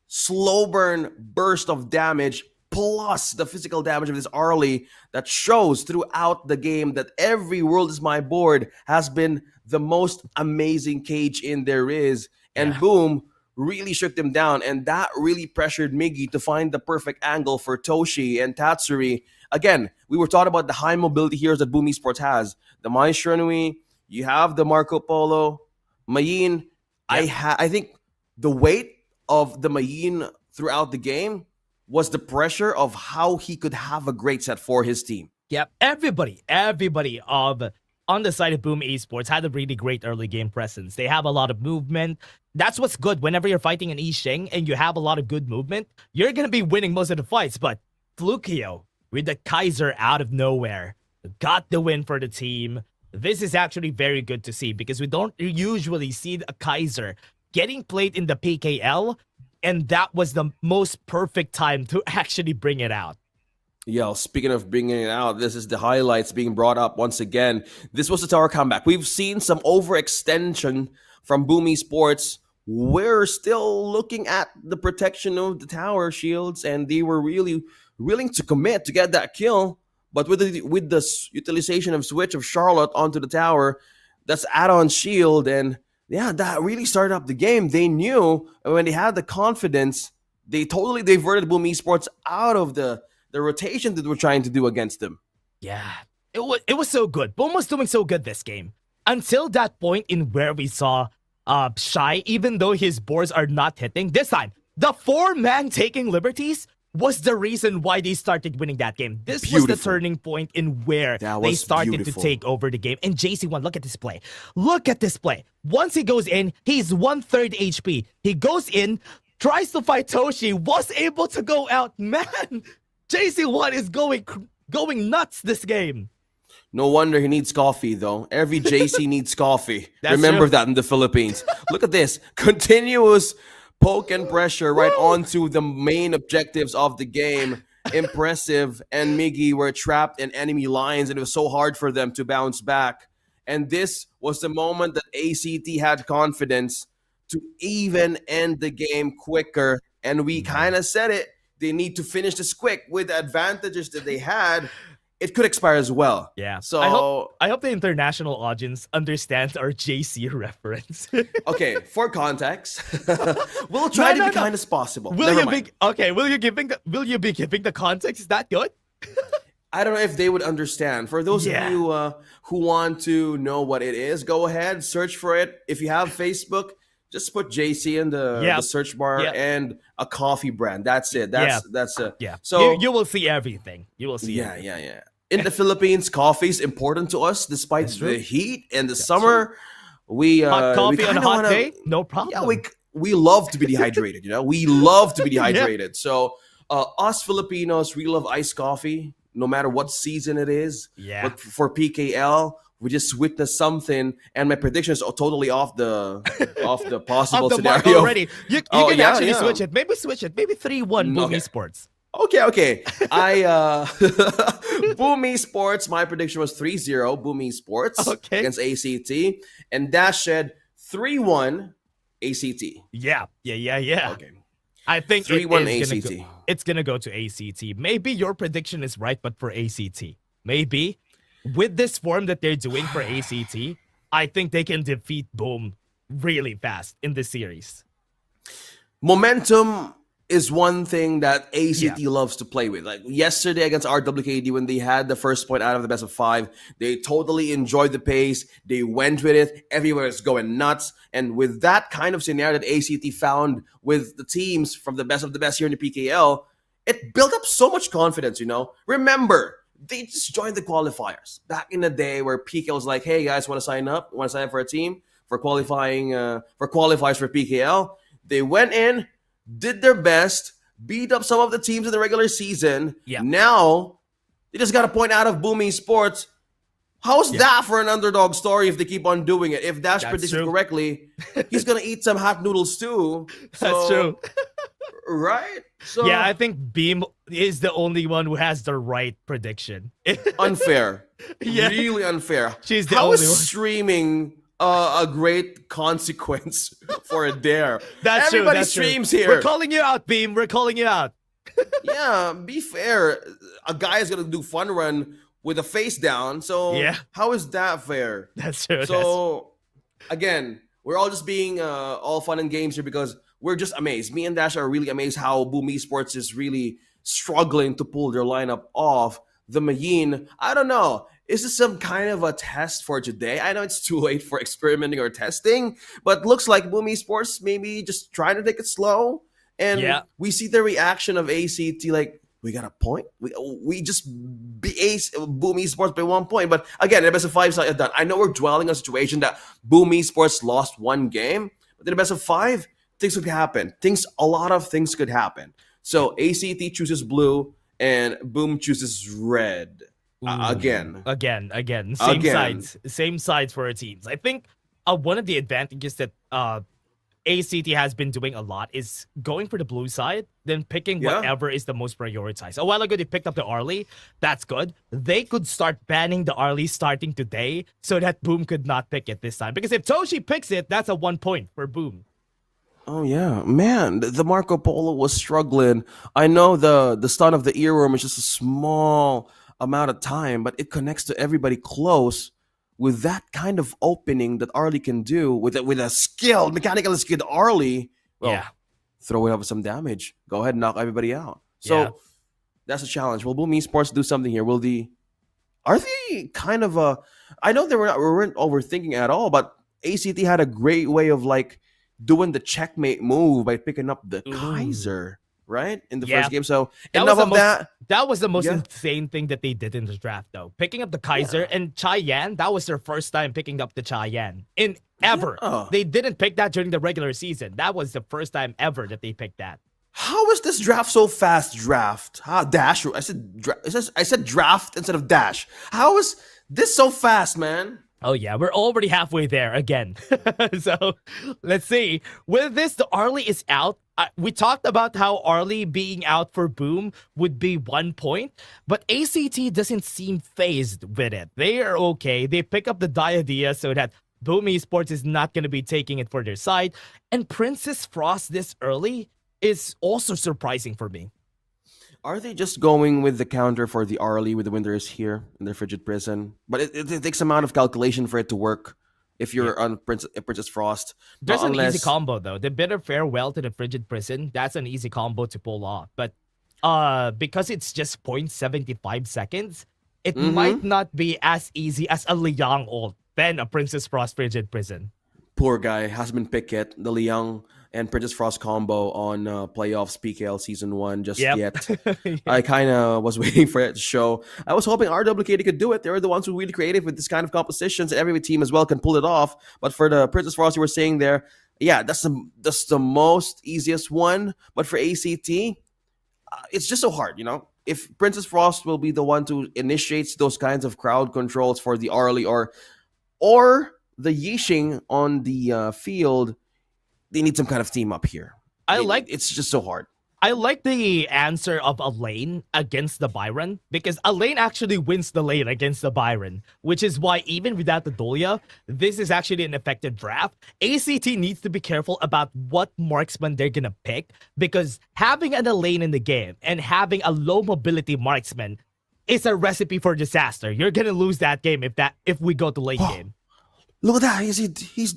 slow burn burst of damage, plus the physical damage of this Arlie that shows throughout the game that every World is My Board has been the most amazing cage in there is. And Boom really shook them down, and that really pressured Miggy to find the perfect angle for Toshi and Tatsuri. Again, we were talking about the high mobility heroes that Boom Esports has. The Mai Shunui, you have the Marco Polo, Mayin. I think the weight of the Mayin throughout the game was the pressure of how he could have a great set for his team. Yep, everybody on the side of Boom Esports had a really great early game presence. They have a lot of movement. That's what's good whenever you're fighting an Yixing and you have a lot of good movement. You're going to be winning most of the fights, but Flukio with the Kaiser out of nowhere got the win for the team. This is actually very good to see because we don't usually see a Kaiser getting played in the PKL, and that was the most perfect time to actually bring it out. Yeah, speaking of bringing it out, this is the highlights being brought up once again. This was the tower comeback. We've seen some overextension from Boom Esports. We're still looking at the protection of the tower shields, and they were really willing to commit to get that kill. But with the utilization of switch of Charlotte onto the tower, that's add-on shield, and yeah, that really started up the game. They knew when they had the confidence, they totally diverted Boom Esports out of the rotation that we're trying to do against them. Yeah, it was so good. Boom was doing so good this game until that point in where we saw Shy, even though his boards are not hitting this time. The 4-man taking liberties was the reason why they started winning that game. This was the turning point in where they started to take over the game. And JC1, look at this play. Look at this play. Once he goes in, he's 1/3 HP. He goes in, tries to fight Toshi, was able to go out. Man, JC1 is going nuts this game. No wonder he needs coffee, though. Every JC needs coffee. That's Remember true. that in the Philippines. Look at this. Continuous poke and pressure right onto the main objectives of the game. Impressive. And Miggy were trapped in enemy lines, and it was so hard for them to bounce back. And this was the moment that A.C.T had confidence to even end the game quicker. And we kind of said it. They need to finish this quick with the advantages that they had. It could expire as well. Yeah. So I hope the international audience understands our JC reference. okay, for context, we'll try to be kind as possible. Never mind. Will you be giving the context? Is that good? I don't know if they would understand. For those of you who want to know what it is, go ahead, search for it. If you have Facebook, just put JC in the search bar and a coffee brand. That's it. That's it. Yeah. So you will see everything. You will see. everything. Yeah. In the Philippines, coffee is important to us, despite the heat and the summer. We hot coffee we on a kinda hot wanna- day, no problem. Yeah, we love to be dehydrated. We love to be dehydrated. So us Filipinos, we love iced coffee, no matter what season it is. Yeah. But for PKL, we just witnessed something, and my predictions are totally off the possible Off the mark scenario. already. You can actually switch it. Maybe switch it. Maybe 3-1 Boom Esports. Okay. Boom Esports, my prediction was 3-0 Boom Esports against A.C.T. And Dash said 3-1 A.C.T. Yeah. Okay. I think 3-1 A.C.T. It's gonna go to A.C.T. Maybe your prediction is right, but for A.C.T. Maybe with this form that they're doing for A.C.T., I think they can defeat Boom really fast in this series. Momentum is one thing that A.C.T. loves to play with. Like yesterday against RWKD, when they had the first point out of the best of 5, they totally enjoyed the pace. They went with it. Everywhere is going nuts. And with that kind of scenario that A.C.T. found with the teams from the best of the best here in the PKL, it built up so much confidence, Remember, they just joined the qualifiers. Back in the day where PKL was like, hey guys, want to sign up? Want to sign up for a team? For qualifying, for qualifiers for PKL? They went in, did their best, beat up some of the teams in the regular season. Yeah. Now, they just got a point out of Boom Esports. How's that for an underdog story if they keep on doing it? If Dash predicts it correctly, he's going to eat some hot noodles too. That's true. Right? So Yeah, I think Beam is the only one who has the right prediction. unfair. Yeah. Really unfair. She's the How only is one. streaming a great consequence for a dare? That's true. Everybody That's true. streams here. We're calling you out, Beam. We're calling you out. Yeah, be fair. A guy is gonna do fun run with a face down. So how is that fair? That's true. So again, we're all just being all fun and games here because we're just amazed. Me and Dash are really amazed how Boom Esports is really struggling to pull their lineup off. The Mayin, I don't know. Is this some kind of a test for today? I know it's too late for experimenting or testing, but looks like Boom Esports maybe just trying to take it slow. And we see the reaction of A.C.T. like, we got a point? We just beat Boom Esports by 1 point. But again, in the best of 5 is not yet done. I know we're dwelling on a situation that Boom Esports lost 1 game, but in the best of 5, things could happen. A lot of things could happen. So A.C.T. chooses blue and Boom chooses red. Again. Same sides for our teams. I think one of the advantages that A.C.T has been doing a lot is going for the blue side, then picking Yeah. whatever is the most prioritized. A while ago, they picked up the Arlie. That's good. They could start banning the Arlie starting today so that Boom could not pick it this time. Because if Toshi picks it, that's a 1 point for Boom. Oh yeah, man, the Marco Polo was struggling. I know the stun of the earworm is just a small amount of time, but it connects to everybody close with that kind of opening that Arlie can do with a skilled, mechanically skilled Arlie. Well, Yeah. throw it up with some damage. Go ahead and knock everybody out. So Yeah. that's a challenge. Will Boom Esports do something here? Are they kind of I know we weren't overthinking at all, but ACT had a great way of like doing the checkmate move by picking up the Kaiser, right? In the first game. So enough of that. That was the most Yeah. insane thing that they did in the draft, though. Picking up the Kaiser and Cheyenne, that was their first time picking up the Cheyenne in ever. Yeah. They didn't pick that during the regular season. That was the first time ever that they picked that. How is this draft so fast? Draft? Dash? I said draft instead of dash. How is this so fast, man? Oh yeah, we're already halfway there again. So let's see. With this, the Arlie is out. We talked about how Arlie being out for Boom would be 1 point, but ACT doesn't seem phased with it. They are okay. They pick up the Diadea so that Boom Esports is not going to be taking it for their side. And Princess Frost this early is also surprising for me. Are they just going with the counter for the Arlie with the Winters here in their frigid prison? But it takes amount of calculation for it to work if you're on Princess Frost. There's Not an unless- easy combo though. The bitter farewell to the frigid prison, that's an easy combo to pull off. But because it's just 0.75 seconds, it might not be as easy as a Liang ult than a Princess Frost frigid prison. Poor guy hasn't been picked yet. The Liang and Princess Frost combo on playoffs PKL season 1 just yet. I kind of was waiting for it to show. I was hoping RWKD could do it. They were the ones who were really creative with this kind of compositions, and every team as well can pull it off. But for the Princess Frost you were saying there, yeah, that's the most easiest one. But for ACT, it's just so hard, you know. If Princess Frost will be the one to initiates those kinds of crowd controls for the Arlie or the Yixing on the field, they need some kind of team up here. It's just so hard. I like the answer of Elaine against the Byron because Elaine actually wins the lane against the Byron, which is why even without the Dolia, this is actually an effective draft. ACT needs to be careful about what marksman they're gonna pick because having an Elaine in the game and having a low mobility marksman is a recipe for disaster. You're gonna lose that game if we go to late game. Look at that! He's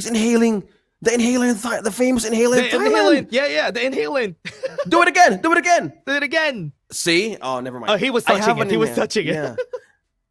inhaling the inhaler, the famous inhaler. The inhalant, yeah, the inhalant. Do it again! Do it again! See? Oh, never mind. Oh, he was touching it. He was touching it. Yeah.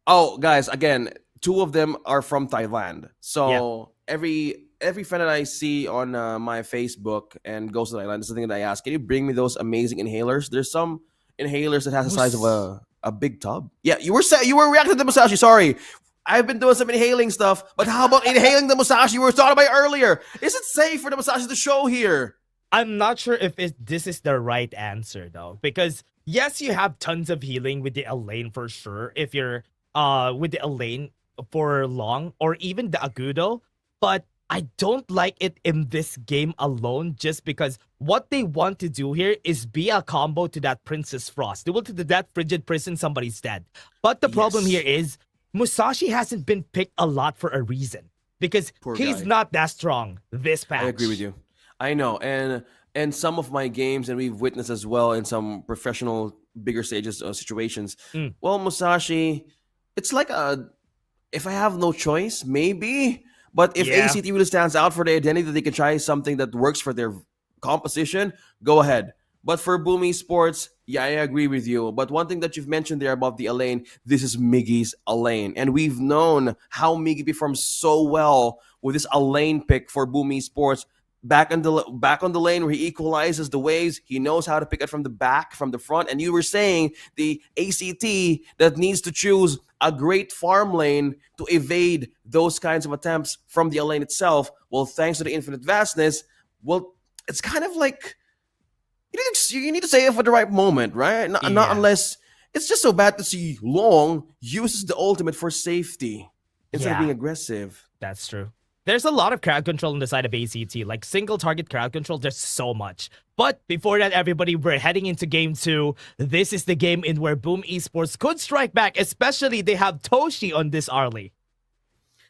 Oh, guys, again, 2 of them are from Thailand. So every fan that I see on my Facebook and goes to Thailand, this is the thing that I ask: can you bring me those amazing inhalers? There's some inhalers that has the size of a big tub. Yeah, you were reacting to Musashi. Sorry. I've been doing some inhaling stuff, but how about inhaling the Musashi we were talking about earlier? Is it safe for the Musashi to show here? I'm not sure if this is the right answer though, because yes, you have tons of healing with the Elaine for sure if you're with the Elaine for long or even the Agudo, but I don't like it in this game alone just because what they want to do here is be a combo to that Princess Frost. They will to that frigid prison, somebody's dead. But the problem here is Musashi hasn't been picked a lot for a reason because he's not that strong this patch. I agree with you. I know, and some of my games, and we've witnessed as well in some professional bigger stages situations. Well, Musashi, it's like if I have no choice, maybe. But if ACT really stands out for the identity that they can try something that works for their composition, go ahead. But for Boom Esports, yeah, I agree with you. But one thing that you've mentioned there about the Elaine, this is Miggy's Elaine. And we've known how Miggy performs so well with this Elaine pick for Boom Esports. Back on the lane where he equalizes the waves. He knows how to pick it from the back, from the front. And you were saying the ACT that needs to choose a great farm lane to evade those kinds of attempts from the Elaine itself. Well, thanks to the infinite vastness, well, it's kind of like you need to say it for the right moment, right? Not unless it's just so bad to see Long uses the ultimate for safety instead of being aggressive. That's true. There's a lot of crowd control on the side of A.C.T. Like single target crowd control, there's so much. But before that, everybody, we're heading into game 2. This is the game in where Boom Esports could strike back, especially they have Toshi on this early.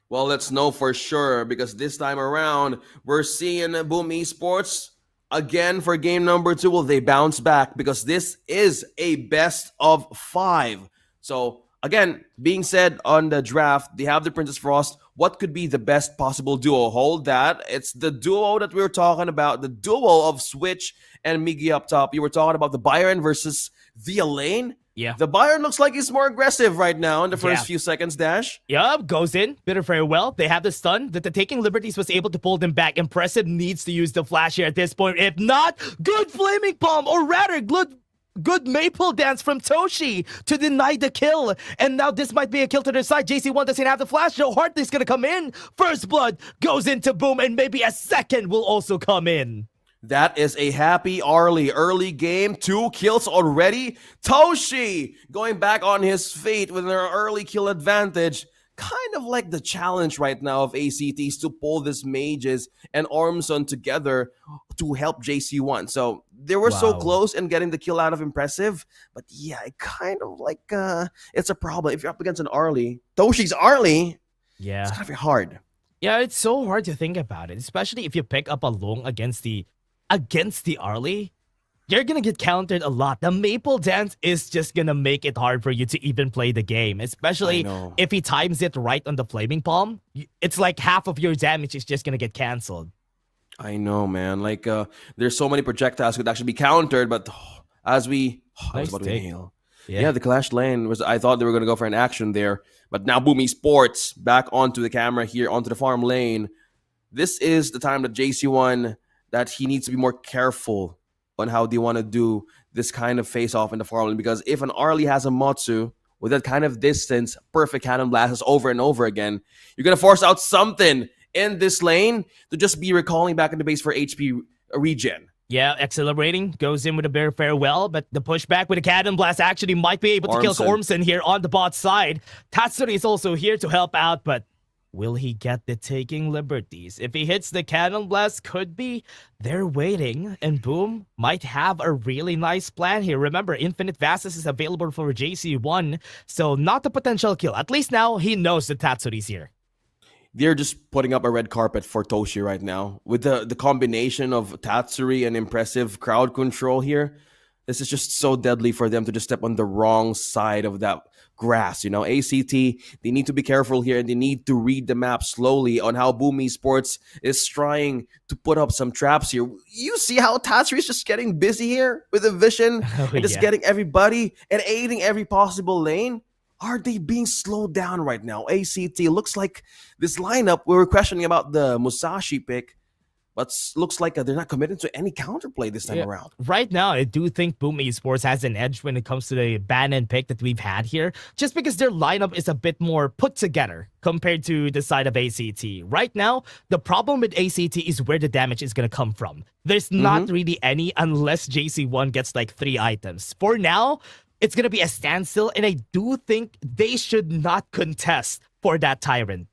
Well, let's know for sure because this time around, we're seeing Boom Esports again for game number 2. Will they bounce back? Because this is a best of 5. So, again, being said on the draft, they have the Princess Frost. What could be the best possible duo? Hold that. It's the duo that we were talking about, the duo of Switch and Miggy up top. You were talking about the Byron versus the Elaine. Yeah. The Byron looks like he's more aggressive right now in the first few seconds, Dash. Yup, goes in. Bitter very well. They have the stun that the Taking Liberties was able to pull them back. Impressive needs to use the flash here at this point. If not, good Flaming Palm, or rather, good Maple Dance from Toshi to deny the kill. And now this might be a kill to their side. JC1 doesn't have the flash. Joe Hartley's gonna come in. First blood goes into Boom, and maybe a second will also come in. That is a happy early game. 2 kills already. Toshi going back on his feet with an early kill advantage. Kind of like the challenge right now of A.C.T. is to pull this mages and Ormson together to help JC1. So they were so close in getting the kill out of Impressive. But yeah, it kind of like it's a problem. If you're up against an Arlie, Toshi's Arlie, yeah, it's gonna be hard. Yeah, it's so hard to think about it, especially if you pick up a Long against the Arlie. You're gonna get countered a lot. The Maple Dance is just gonna make it hard for you to even play the game, especially if he times it right on the Flaming Palm. It's like half of your damage is just gonna get canceled. I know, man. Like, there's so many projectiles could actually be countered, but as we... I was about to inhale. Yeah, the Clash lane was... I thought they were gonna go for an action there, but now Boom Esports back onto the camera here, onto the farm lane. This is the time that JC1... that he needs to be more careful on how they want to do this kind of face-off in the farm lane, because if an Arlie has a Motsu with that kind of distance, perfect cannon blasts over and over again, you're going to force out something in this lane to just be recalling back in the base for HP regen. Yeah, accelerating, goes in with a bare farewell, but the pushback with a cannon blast actually might be able to kill Ormson here on the bot side. Tatsuri is also here to help out, but will he get the Taking Liberties? If he hits the Cannon Blast, could be. They're waiting, and Boom might have a really nice plan here. Remember, Infinite Vastus is available for JC1, so not a potential kill. At least now, he knows that Tatsuri's here. They're just putting up a red carpet for Toshi right now. With the combination of Tatsuri and impressive crowd control here, this is just so deadly for them to just step on the wrong side of that grass. You know, A.C.T, they need to be careful here, and they need to read the map slowly on how Boom Esports is trying to put up some traps here. You see how Tatsuri is just getting busy here with a vision and just getting everybody and aiding every possible lane. Are they being slowed down right now? A.C.T looks like this lineup, we were questioning about the Musashi pick, but looks like they're not committed to any counterplay this time around. Right now, I do think Boom Esports has an edge when it comes to the ban and pick that we've had here, just because their lineup is a bit more put together compared to the side of A.C.T. Right now, the problem with A.C.T is where the damage is going to come from. There's not really any unless JC1 gets like 3 items. For now, it's going to be a standstill, and I do think they should not contest for that Tyrant.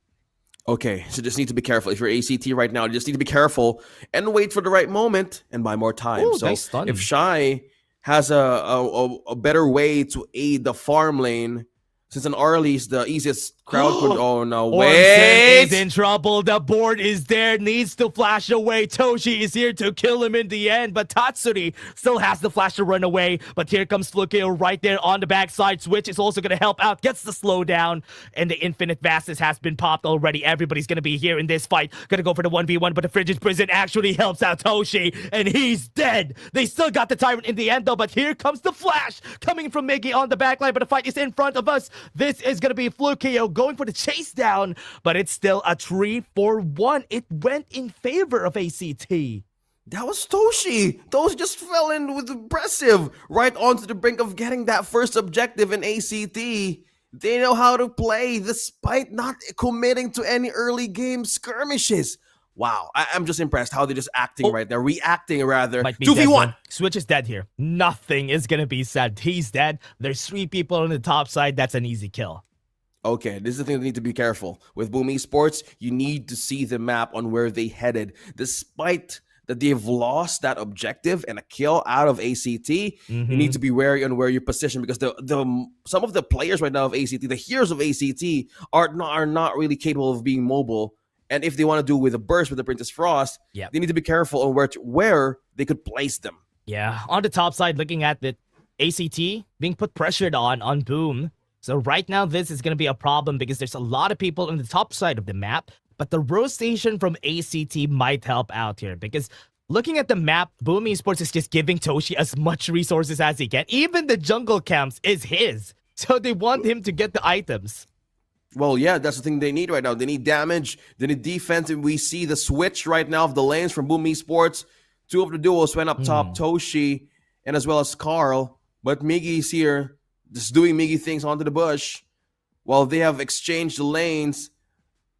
Okay, so just need to be careful. If you're A.C.T right now, you just need to be careful and wait for the right moment and buy more time. Ooh, so nice if Shy has a better way to aid the farm lane, since an Arlie is the easiest crowd control. Oh no, wait! Is in trouble. The board is there, needs to flash away. Toshi is here to kill him in the end, but Tatsuri still has the flash to run away. But here comes Flukeo right there on the backside. Switch is also going to help out, gets the slowdown, and the Infinite Vastus has been popped already. Everybody's going to be here in this fight. Going to go for the 1v1, but the Frigid Prison actually helps out Toshi, and he's dead. They still got the Tyrant in the end, though, but here comes the flash coming from Miggy on the backline, but the fight is in front of us. This is going to be Flukeo going for the chase down, but it's still a 3-4-1. It went in favor of A.C.T. That was Toshi. Toshi just fell in with impressive right onto the brink of getting that first objective in A.C.T. They know how to play despite not committing to any early game skirmishes. Wow, I'm just impressed how they're just acting right there, reacting rather. 2v1. Switch is dead here. Nothing is going to be said. He's dead. There's 3 people on the top side. That's an easy kill. Okay, this is the thing that need to be careful. With Boom Esports, you need to see the map on where they headed. Despite that they've lost that objective and a kill out of A.C.T, you need to be wary on where you position because the some of the players right now of A.C.T, the heroes of A.C.T, are not really capable of being mobile. And if they want to do with a burst with the Princess Frost, Yep. they need to be careful on where they could place them. Yeah, on the top side, looking at the A.C.T being put pressured on Boom. So right now, this is going to be a problem because there's a lot of people on the top side of the map, but the rotation from A.C.T might help out here because looking at the map, Boom Esports is just giving Toshi as much resources as he can. Even the jungle camps is his. So they want him to get the items. Well, yeah, that's the thing they need right now. They need damage, they need defense, and we see the switch right now of the lanes from Boom Esports. Two of the duos went up top, Toshi and as well as Carl. But Miggy's here, just doing Miggy things onto the bush. While they have exchanged the lanes,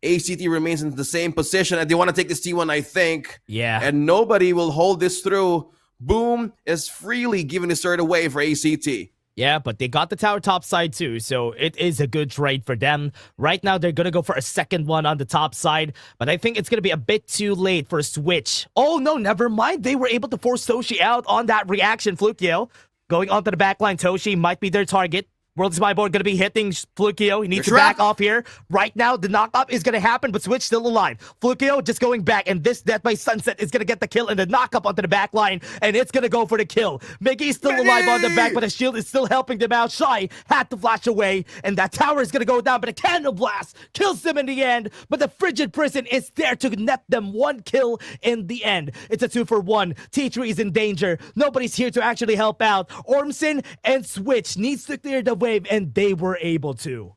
A.C.T remains in the same position, and they want to take this T1, I think. Yeah. And nobody will hold this through. Boom is freely giving this third away for A.C.T. Yeah, but they got the tower top side too, so it is a good trade for them. Right now, they're going to go for a second one on the top side, but I think it's going to be a bit too late for a switch. Oh, no, never mind. They were able to force Toshi out on that reaction, Flukio. Going onto the backline, Toshi might be their target. World Spy Board going to be hitting Flukio. He needs to back off here. Right now, the knock-up is going to happen, but Switch still alive. Flukio just going back, and this Death by Sunset is going to get the kill and the knock-up onto the back line, and it's going to go for the kill. Miggy's still alive on the back, but the shield is still helping them out. Shy had to flash away, and that tower is going to go down, but a Candle Blast kills them in the end, but the Frigid Prison is there to net them one kill in the end. It's a 2-for-1. T3 is in danger. Nobody's here to actually help out. Ormson and Switch needs to clear the wave, and they were able to.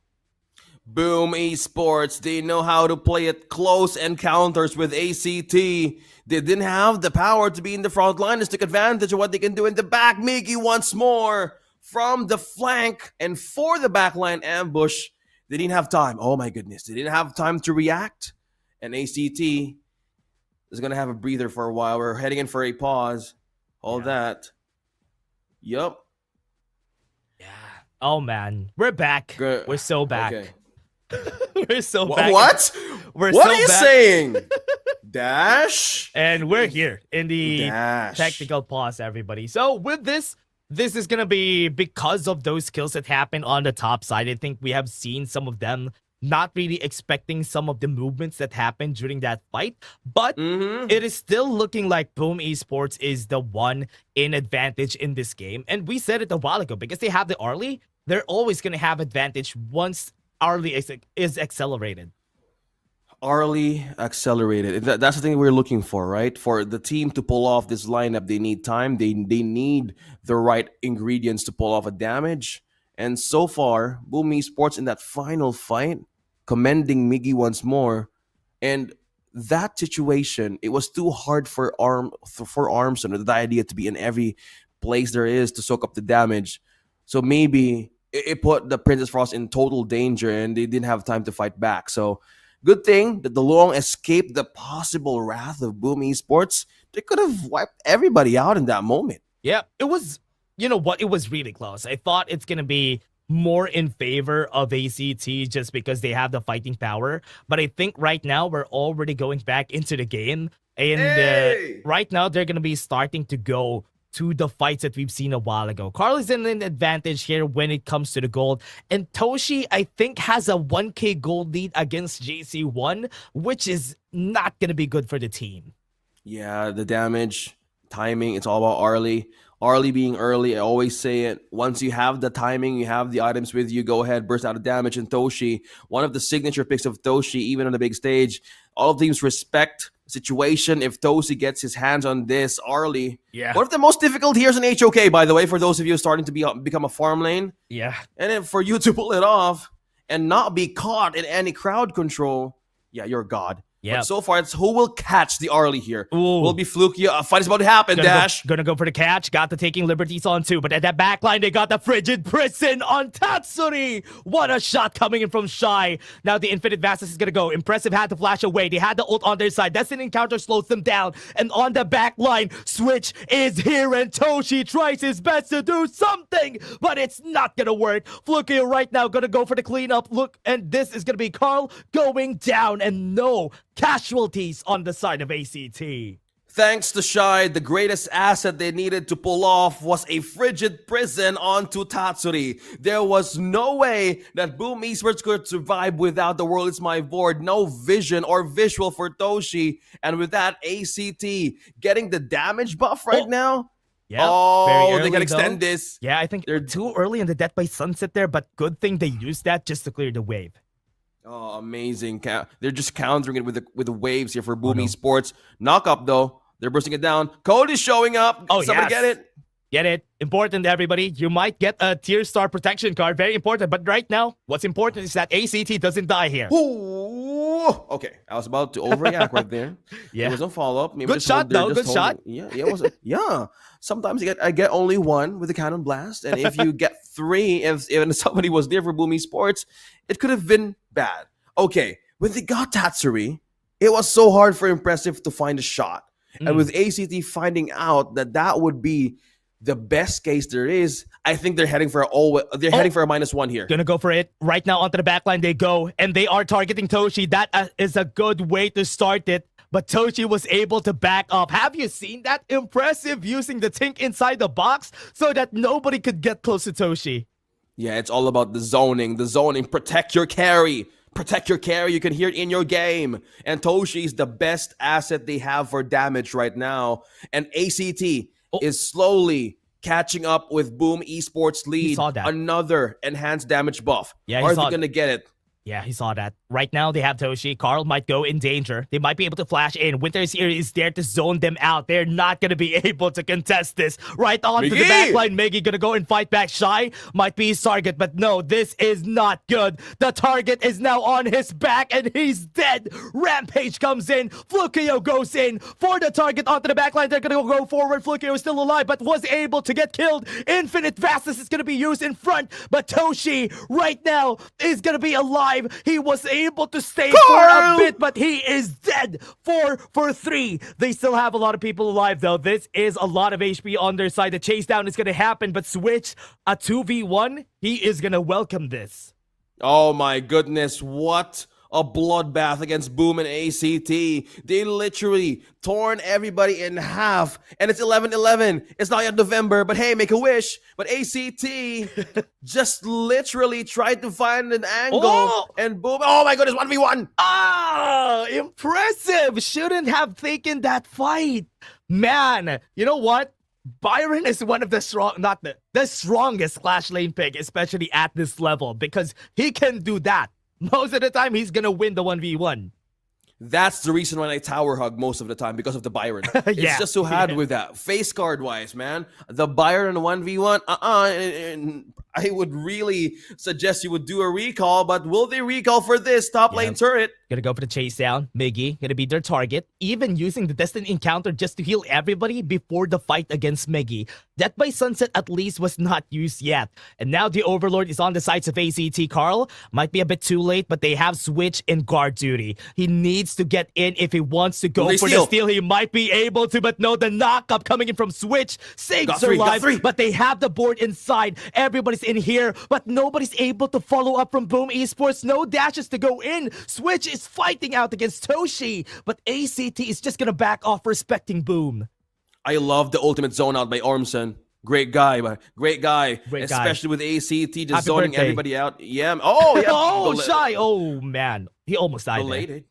Boom Esports, they know how to play it close encounters with A.C.T. They didn't have the power to be in the front line. Just took advantage of what they can do in the back. Miggy once more from the flank and for the backline ambush. They didn't have time. Oh my goodness. They didn't have time to react. And A.C.T is going to have a breather for a while. We're heading in for a pause. All that. Yup. Oh man, we're back. We're so back. Okay. We're so back. What? We're what so are you back. saying? Dash? And we're here in the Dash. technical pause, everybody. So with this is going to be because of those kills that happened on the top side. I think we have seen some of them not really expecting some of the movements that happened during that fight. But it is still looking like Boom Esports is the one in advantage in this game. And we said it a while ago, because they have the Arlie, they're always going to have advantage once Arlie is accelerated. Arlie accelerated. That's the thing we're looking for, right? For the team to pull off this lineup, they need time. They need the right ingredients to pull off a damage. And so far, Boom Esports in that final fight, commending Miggy once more. And that situation, it was too hard for Armson, the idea to be in every place there is to soak up the damage. So maybe it put the Princess Frost in total danger, and they didn't have time to fight back. So good thing that the Long escaped the possible wrath of Boom Esports. They could have wiped everybody out in that moment. Yeah, it was, you know what, it was really close. I thought it's going to be more in favor of A.C.T just because they have the fighting power. But I think right now we're already going back into the game. And right now they're going to be starting to go to the fights that we've seen a while ago. Carl is in an advantage here when it comes to the gold. And Toshi, I think, has a 1k gold lead against JC1, which is not going to be good for the team. Yeah, the damage, timing, it's all about Arlie. Arlie being early, I always say it. Once you have the timing, you have the items with you, go ahead, burst out of damage. And Toshi, one of the signature picks of Toshi, even on the big stage, all teams respect situation. If Toshi gets his hands on this, Arlie, one of the most difficult heroes in HOK, by the way, for those of you starting to become a farm lane. Yeah. And then for you to pull it off and not be caught in any crowd control, yeah, you're God. Yep. But so far, it's who will catch the Arlie here. Ooh. Will be fluky. A fight is about to happen, Dash. Gonna go for the catch. Got the taking liberties on too. But at that back line, they got the frigid prison on Tatsuri. What a shot coming in from Shy. Now the Infinite Vastus is gonna go. Impressive had to flash away. They had the ult on their side. Destiny Encounter slows them down. And on the back line, Switch is here and Toshi tries his best to do something. But it's not gonna work. Fluky right now gonna go for the cleanup. Look, and this is gonna be Carl going down. And no casualties on the side of A.C.T. Thanks to Shy, the greatest asset they needed to pull off was a frigid prison onto Tatsuri. There was no way that Boom Esports could survive without the World Is My Board. No vision or visual for Toshi. And with that, A.C.T. getting the damage buff right now. Yeah, they can extend this. Yeah, I think they're too early in the Death by Sunset there, but good thing they used that just to clear the wave. Oh, amazing. They're just countering it with the waves here for Boom Esports. Knock up, though. They're bursting it down. Cody's showing up. Oh, Somebody yes. get it. Get it. Important, everybody. You might get a tier star protection card. Very important. But right now, what's important is that A.C.T. doesn't die here. Ooh. Okay, I was about to overreact right there. Yeah. There was no follow-up. Maybe Good just shot, they're though. just Good shot. Yeah, it was. Yeah. Sometimes I get only one with the cannon blast, and if you get three, if somebody was there for Boom Esports, it could have been bad. Okay, when they got Tatsuri, it was so hard for Impressive to find a shot. And with A.C.T. finding out that that would be the best case there is, I think they're heading for a -1 here. Gonna go for it. Right now onto the backline they go, and they are targeting Toshi. That is a good way to start it. But Toshi was able to back up. Have you seen that? Impressive using the Tink inside the box so that nobody could get close to Toshi. Yeah, it's all about the zoning. The zoning. Protect your carry. Protect your carry. You can hear it in your game. And Toshi is the best asset they have for damage right now. And A.C.T. is slowly catching up with Boom Esports lead. He saw that. Another enhanced damage buff. Yeah, he Are saw they going to get it? Yeah, he saw that. Right now, they have Toshi. Carl might go in danger. They might be able to flash in. Winter's here is there to zone them out. They're not going to be able to contest this. Right onto the backline, Miggy going to go and fight back. Shy might be his target, but no, this is not good. The target is now on his back, and he's dead. Rampage comes in. Flukio goes in for the target onto the backline. They're going to go forward. Flukio is still alive, but was able to get killed. Infinite Vastus is going to be used in front, but Toshi right now is going to be alive. He was able to stay for a bit, but he is dead. 4 for 3. They still have a lot of people alive, though. This is a lot of HP on their side. The chase down is going to happen, but Switch, a 2v1, he is going to welcome this. Oh my goodness, what a bloodbath against Boom and A.C.T. They literally torn everybody in half, and it's 11-11. It's not yet November, but hey, make a wish. But A.C.T. just literally tried to find an angle, and Boom, oh my goodness, 1v1. Ah, impressive. Shouldn't have taken that fight. Man, you know what? Byron is one of the strongest Clash Lane pick, especially at this level, because he can do that. Most of the time, he's gonna win the 1v1. That's the reason why I tower hug most of the time, because of the Byron. It's just so hard with that. Face card wise, man. The Byron 1v1, I would really suggest you would do a recall, but will they recall for this top lane turret? Gonna go for the chase down. Miggy gonna be their target, even using the Destiny Encounter just to heal everybody before the fight against Miggy. Death by Sunset at least was not used yet. And now the Overlord is on the sides of A.C.T. Carl. Might be a bit too late, but they have Switch in guard duty. He needs to get in if he wants to go for the steal. He might be able to, but no, the knock-up coming in from Switch saves their life. But they have the board inside. Everybody's in here, but nobody's able to follow up from Boom Esports. No dashes to go in. Switch is fighting out against Toshi, but A.C.T. is just gonna back off, respecting Boom. I love the ultimate zone out by Ormson. Great guy, especially with A.C.T. just zoning everybody out. Yeah. Oh, yeah. Oh, Shy. Oh, man. He almost died. Belated.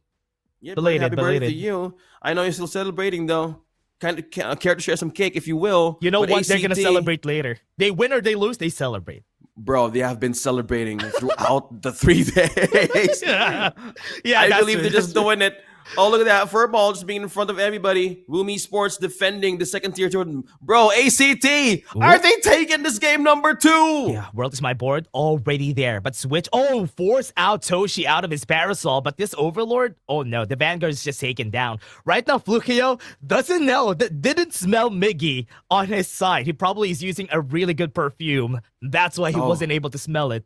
Yeah, belated. Happy birthday to you. I know you're still celebrating, though. Kind of care to share some cake, if you will. You know what? A.C.T. They're going to celebrate later. They win or they lose, they celebrate. Bro, they have been celebrating throughout the 3 days. Yeah, I believe they're just doing it Oh, look at that. Furball just being in front of everybody. Boom Esports defending the second tier Jordan. Bro, A.C.T. Are they taking this game number 2? Yeah, World is my board already there. But Switch, force out Toshi out of his parasol. But this Overlord, oh no, the Vanguard is just taken down. Right now, Flukio doesn't know, didn't smell Miggy on his side. He probably is using a really good perfume. That's why he wasn't able to smell it.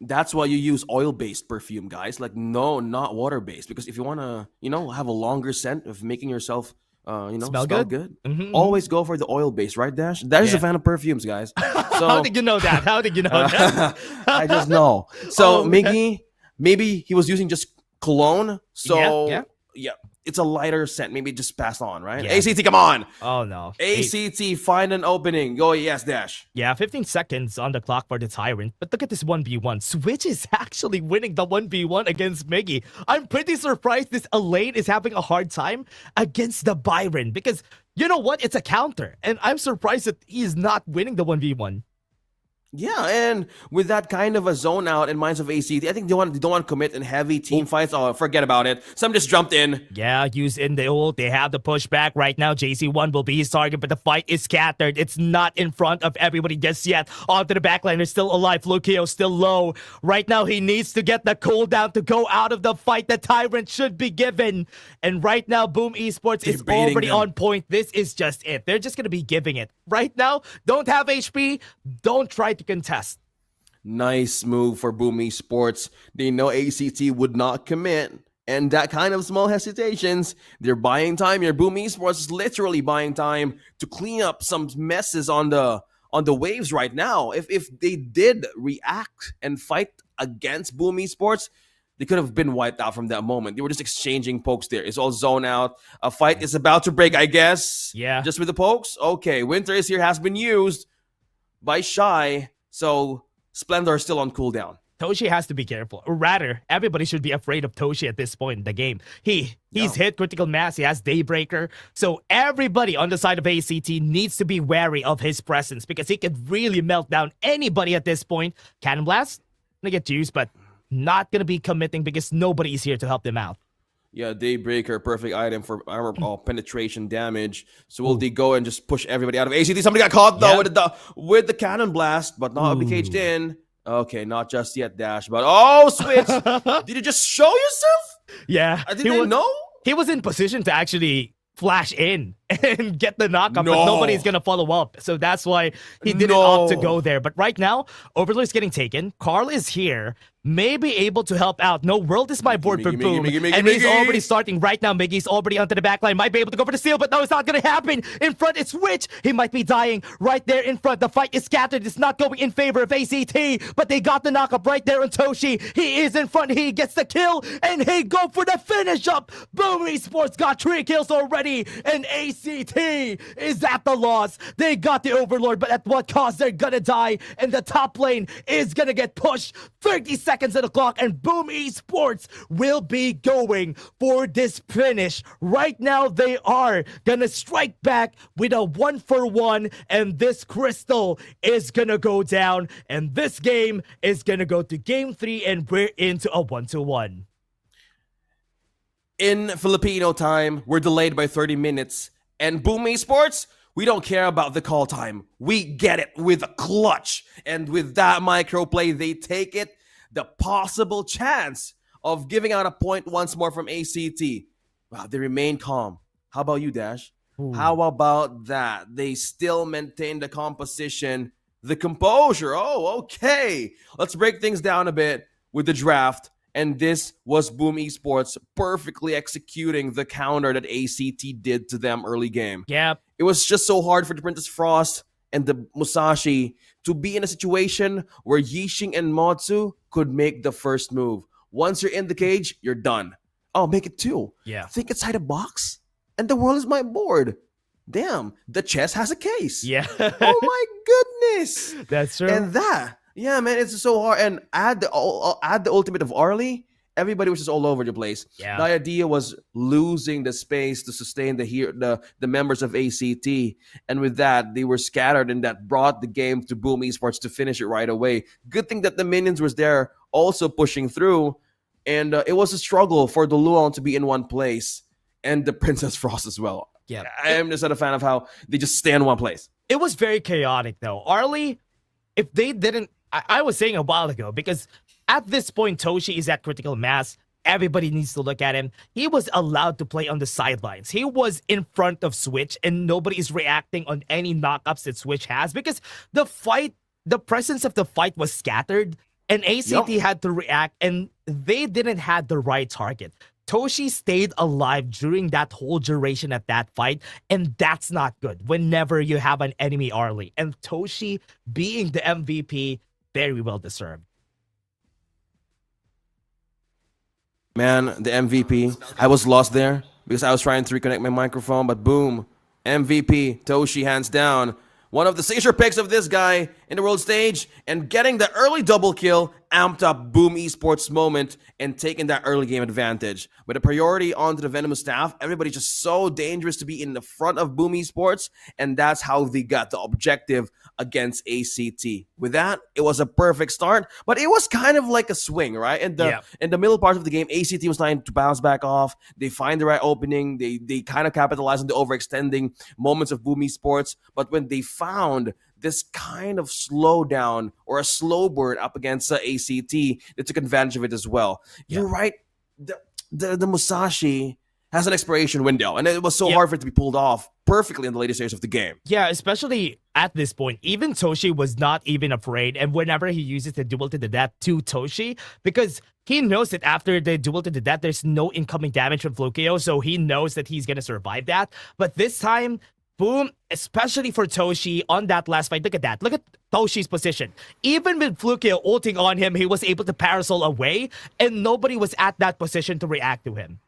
That's why you use oil-based perfume, guys. Like, no, not water-based. Because if you want to, have a longer scent of making yourself, smell good, always go for the oil-based, right, Dash? Dash is a fan of perfumes, guys. So, How did you know that? How did you know that? I just know. So, Miggy, maybe he was using just cologne. So, yeah, it's a lighter scent. Maybe just pass on, right? Yeah. A.C.T, come on. Oh, no. A.C.T, find an opening. Go, yes, Dash. Yeah, 15 seconds on the clock for the Tyrant. But look at this 1v1. Switch is actually winning the 1v1 against Miggy. I'm pretty surprised this Elaine is having a hard time against the Byron. Because, you know what? It's a counter. And I'm surprised that he's not winning the 1v1. Yeah, and with that kind of a zone out in minds of A.C.T, I think they don't want to commit in heavy team fights. Oh, forget about it. Some just jumped in. Yeah, use in the ult. They have the pushback right now. JC1 will be his target, but the fight is scattered. It's not in front of everybody just yet. Onto the backline, is still alive. Lukio still low. Right now, he needs to get the cooldown to go out of the fight. The Tyrant should be given. And right now, Boom Esports is already on point. This is just it. They're just going to be giving it. Right now, don't have HP. Don't try to contest. Nice move for Boom Esports. They know A.C.T would not commit, and that kind of small hesitations, they're buying time here. Boom Esports is literally buying time to clean up some messes on the waves right now. If they did react and fight against Boom Esports, they could have been wiped out from that moment. They were just exchanging pokes there. It's all zone out. A fight is about to break, I guess. Yeah. Just with the pokes? Okay, Winter is here, has been used by Shy. So Splendor is still on cooldown. Toshi has to be careful. Or rather, everybody should be afraid of Toshi at this point in the game. He's hit critical mass. He has Daybreaker. So everybody on the side of A.C.T needs to be wary of his presence because he could really melt down anybody at this point. Cannon Blast, gonna get used, but not gonna be committing because nobody is here to help them out. Yeah, Daybreaker, perfect item for armor penetration damage. So will they go and just push everybody out of A.C.T? Somebody got caught though with the cannon blast, but not be caged in. Okay, not just yet, Dash, but Switch! Did you just show yourself? Yeah. Did they know? He was in position to actually flash in and get the knockup, but nobody's gonna follow up. So that's why he didn't opt to go there. But right now, Overlord is getting taken. Carl is here. May be able to help out. No, World is my board for Boom. And he's already starting right now. Miggy's already onto the backline. Might be able to go for the steal, but no, it's not going to happen. In front, it's Switch. He might be dying right there in front. The fight is scattered. It's not going in favor of A.C.T, but they got the knockup right there on Toshi. He is in front. He gets the kill, and he go for the finish up. Boom Esports got 3 kills already, and A.C.T is at the loss. They got the Overlord, but at what cost? They're going to die, and the top lane is going to get pushed. 30 seconds of the clock, and Boom Esports will be going for this finish. Right now, they are gonna strike back with a 1-for-1, and this crystal is gonna go down, and this game is gonna go to game 3, and we're into a 1-to-1. In Filipino time, we're delayed by 30 minutes, and Boom Esports, we don't care about the call time. We get it with a clutch, and with that microplay, they take it. The possible chance of giving out a point once more from A.C.T. Wow, they remain calm. How about you, Dash? Ooh. How about that? They still maintain the composition, the composure. Oh, okay. Let's break things down a bit with the draft. And this was Boom Esports perfectly executing the counter that A.C.T did to them early game. Yep. It was just so hard for the Princess Frost and the Musashi to be in a situation where Yixing and Motsu could make the first move. Once you're in the cage, you're done. Oh, make it 2. Yeah. Think inside a box, and the world is my board. Damn, the chess has a case. Yeah. Oh my goodness. That's true. And yeah, man, it's so hard. And add the ultimate of Arlie. Everybody was just all over the place. Yeah. The idea was losing the space to sustain the members of A.C.T. And with that, they were scattered, and that brought the game to Boom Esports to finish it right away. Good thing that the minions was there also pushing through. And it was a struggle for the Luong to be in one place and the Princess Frost as well. Yeah. I am just not a fan of how they just stay in one place. It was very chaotic though. Arlie, if they didn't, I was saying a while ago, because at this point, Toshi is at critical mass. Everybody needs to look at him. He was allowed to play on the sidelines. He was in front of Switch, and nobody is reacting on any knockups that Switch has because the presence of the fight was scattered, and A.C.T had to react, and they didn't have the right target. Toshi stayed alive during that whole duration of that fight, and that's not good whenever you have an enemy Arlie. And Toshi being the MVP, very well deserved. Man, the MVP. I was lost there because I was trying to reconnect my microphone, but boom, MVP, Toshi, hands down. One of the signature picks of this guy in the world stage, and getting the early double kill amped up Boom Esports moment and taking that early game advantage. With a priority onto the Venomous staff, everybody's just so dangerous to be in the front of Boom Esports, and that's how they got the objective against A.C.T. With that, it was a perfect start, but it was kind of like a swing, right? In the middle part of the game, A.C.T. was trying to bounce back off. They find the right opening. They kind of capitalize on the overextending moments of Boom Esports, but when they found this kind of slowdown or a slow burn up against A.C.T, they took advantage of it as well. You're right. The Musashi has an expiration window, and it was so hard for it to be pulled off perfectly in the later stage of the game. Yeah, especially at this point. Even Toshi was not even afraid, and whenever he uses the duel to the death to Toshi, because he knows that after the duel to the death, there's no incoming damage from Flukio, so he knows that he's gonna survive that. But this time, Boom, especially for Toshi on that last fight. Look at that. Look at Toshi's position. Even with Flukio ulting on him, he was able to parasol away, and nobody was at that position to react to him.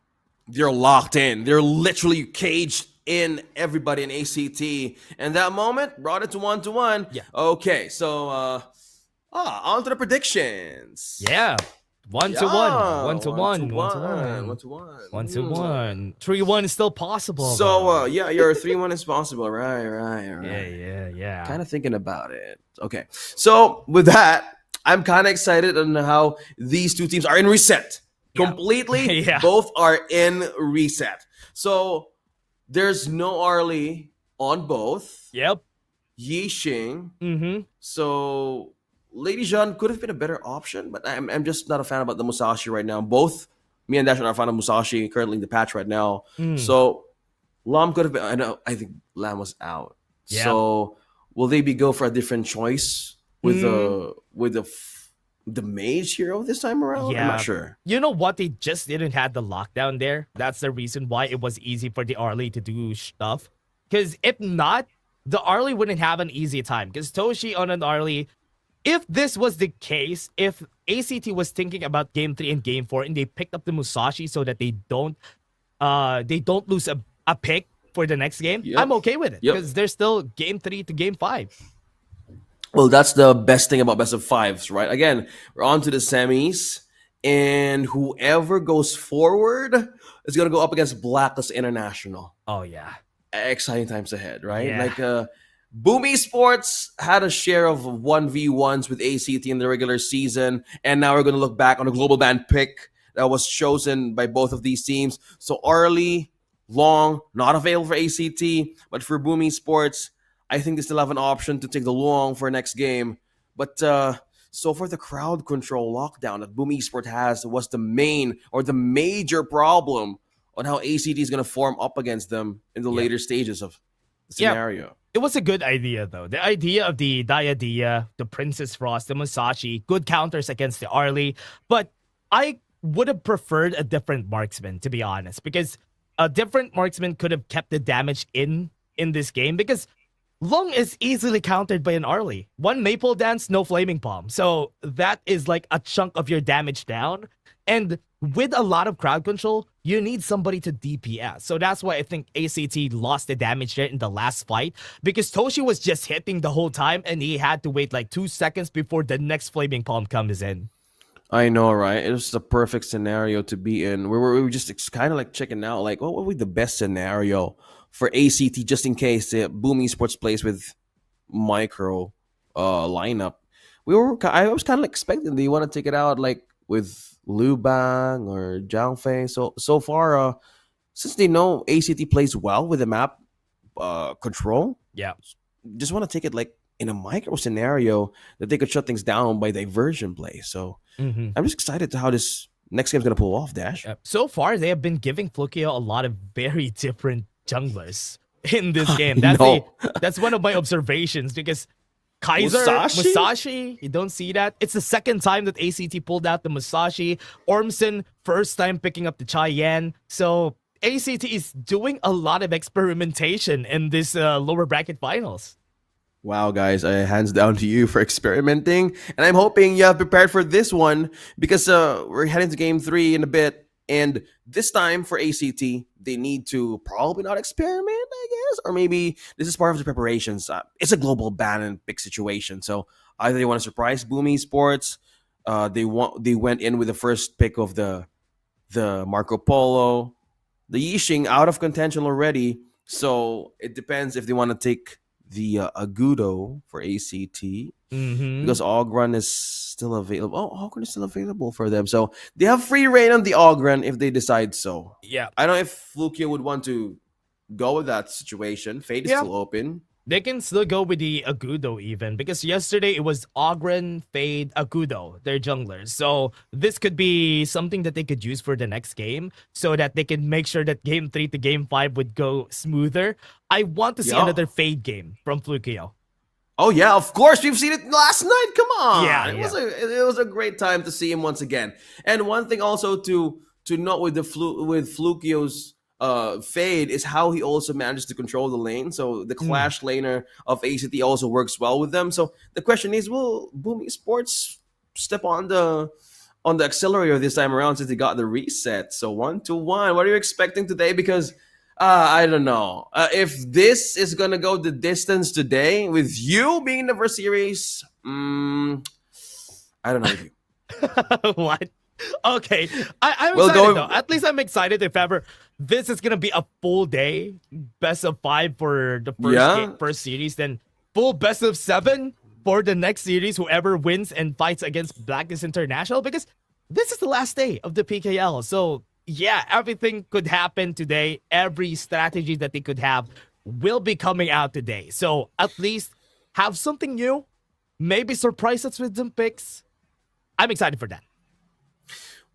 They're locked in. They're literally caged in everybody in A.C.T. And that moment brought it to 1-1. Yeah. Okay, so on to the predictions. Yeah. 1-1. 1-1. 1-1. 1-1. 3-1 is still possible. So your 3-1 is possible. Right. Yeah. Kind of thinking about it. Okay. So with that, I'm kind of excited on how these two teams are in reset. Completely. Both are in reset. So there's no Arlie on both. Yep. Yixing. Mm-hmm. So Lady Jean could have been a better option, but I'm just not a fan about the Musashi right now. Both me and Dash are a fan of Musashi currently in the patch right now. So Lam could have been. I think Lam was out. Yeah. So will they go for a different choice with the mage hero this time around? Yeah. I'm not sure. You know what? They just didn't have the lockdown there. That's the reason why it was easy for the Arlie to do stuff. Because if not, the Arlie wouldn't have an easy time. Because Toshi on an Arlie, if this was the case, if A.C.T was thinking about game 3 and game 4 and they picked up the Musashi so that they don't lose a pick for the next game, I'm okay with it. Because there's still game 3 to game 5. Well, that's the best thing about best of fives, right? Again, we're on to the semis, and whoever goes forward is going to go up against Blacklist International. Oh, yeah. Exciting times ahead, right? Yeah. Like, Boom Esports had a share of 1v1s with A.C.T in the regular season, and now we're going to look back on the global band pick that was chosen by both of these teams. So Arlie, Long, not available for A.C.T, but for Boom Esports, I think they still have an option to take the Luong for next game. But so far, the crowd control lockdown that Boom Esports has was the major problem on how A.C.T is going to form up against them in the later stages of the scenario. It was a good idea, though. The idea of the Diadia, the Princess Frost, the Musashi, good counters against the Arlie. But I would have preferred a different marksman, to be honest, because a different marksman could have kept the damage in this game, because Long is easily countered by an Arlie. One Maple Dance, no Flaming Palm. So that is like a chunk of your damage down. And with a lot of crowd control, you need somebody to DPS. So that's why I think A.C.T lost the damage there in the last fight, because Toshi was just hitting the whole time and he had to wait like 2 seconds before the next Flaming Palm comes in. I know, right? It was the perfect scenario to be in. We were just kind of like checking out, like, what would be the best scenario for A.C.T just in case Boom Esports plays with micro lineup. I was kind of expecting they want to take it out like with Lubang or Jiangfei. So far, since they know ACT plays well with the map control, Yeah. just want to take it like in a micro scenario that they could shut things down by diversion play. So Mhm. I'm just excited to how this next game's gonna pull off, Dash. So far, they have been giving Flukio a lot of very different junglers in this I game. know. That's one of my observations because Kaiser, Musashi, you don't see that. It's the second time that ACT pulled out the Musashi. Ormson, first time picking up the Cheyenne. So ACT is doing a lot of experimentation in this lower bracket finals. Wow, guys, hands down to you for experimenting. And I'm hoping you have prepared for this one because we're heading to game 3 in a bit. And this time for ACT, they need to probably not experiment, I guess. Or maybe this is part of the preparations. It's a global ban and pick situation. So either they want to surprise Boom Esports. They went in with the first pick of the Marco Polo. The Yixing out of contention already. So it depends if they want to take the Agudo for ACT because Ogren is still available. Oh, Ogren is still available for them. So they have free reign on the Ogren if they decide so. Yeah. I don't know if Flukio would want to go with that situation. Fate is still open. They can still go with the Agudo even because yesterday it was Ogren, Fade, Agudo, their junglers. So this could be something that they could use for the next game so that they can make sure that game 3 to game 5 would go smoother. I want to see another Fade game from Flukio. Oh yeah, of course. We've seen it last night. Come on. Yeah, it was a great time to see him once again. And one thing also to note with Flukio's Fade is how he also manages to control the lane. So the Clash laner of ACT also works well with them. So the question is, will Boom Esports step on the accelerator this time around since they got the reset? So 1-1. What are you expecting today? Because I don't know. If this is gonna go the distance today with you being the first series, I don't know with you. What? Okay, I'm excited though. At least I'm excited if ever this is gonna be a full day, best of 5 for the first series, then full best of 7 for the next series. Whoever wins and fights against Blacklist International, because this is the last day of the PKL. So yeah, everything could happen today. Every strategy that they could have will be coming out today. So at least have something new. Maybe surprise us with some picks. I'm excited for that.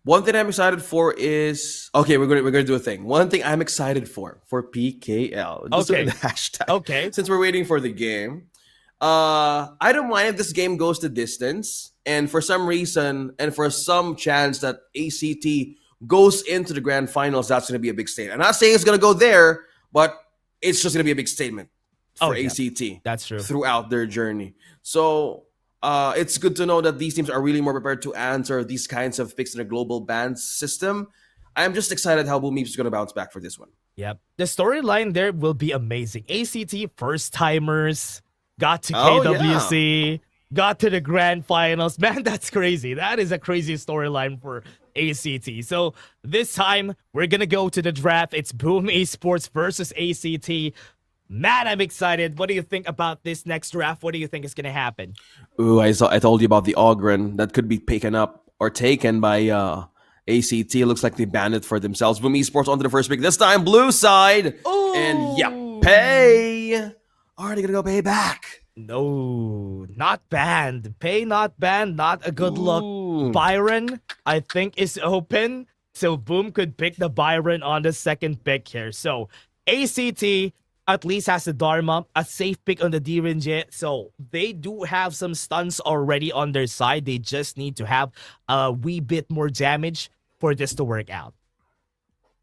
One thing I'm excited for is we're gonna do a thing. One thing I'm excited for PKL. Just look at the hashtag. Okay. Since we're waiting for the game, I don't mind if this game goes the distance, and for some reason, and for some chance that ACT goes into the grand finals, that's gonna be a big statement. I'm not saying it's gonna go there, but it's just gonna be a big statement for ACT. That's true. Throughout their journey. So it's good to know that these teams are really more prepared to answer these kinds of picks in a global ban system. I'm just excited how Boom Esports is going to bounce back for this one. Yep. The storyline there will be amazing. ACT first-timers got to KWC, got to the grand finals. Man, that's crazy. That is a crazy storyline for ACT. So this time, we're going to go to the draft. It's Boom Esports versus ACT. Man, I'm excited. What do you think about this next draft? What do you think is going to happen? Ooh, I told you about the Ogren that could be taken up or taken by ACT. Looks like they banned it for themselves. Boom Esports onto the first pick. This time, blue side. Ooh. And yeah, Pay. Are they going to go Pay back? No, not banned. Pay not banned. Not a good look. Byron, I think, is open. So Boom could pick the Byron on the second pick here. So ACT at least has the Dharma, a safe pick on the D-Ringe. So they do have some stuns already on their side. They just need to have a wee bit more damage for this to work out.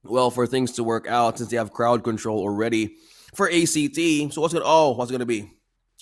Well, for things to work out, since they have crowd control already for ACT. So what's going to be?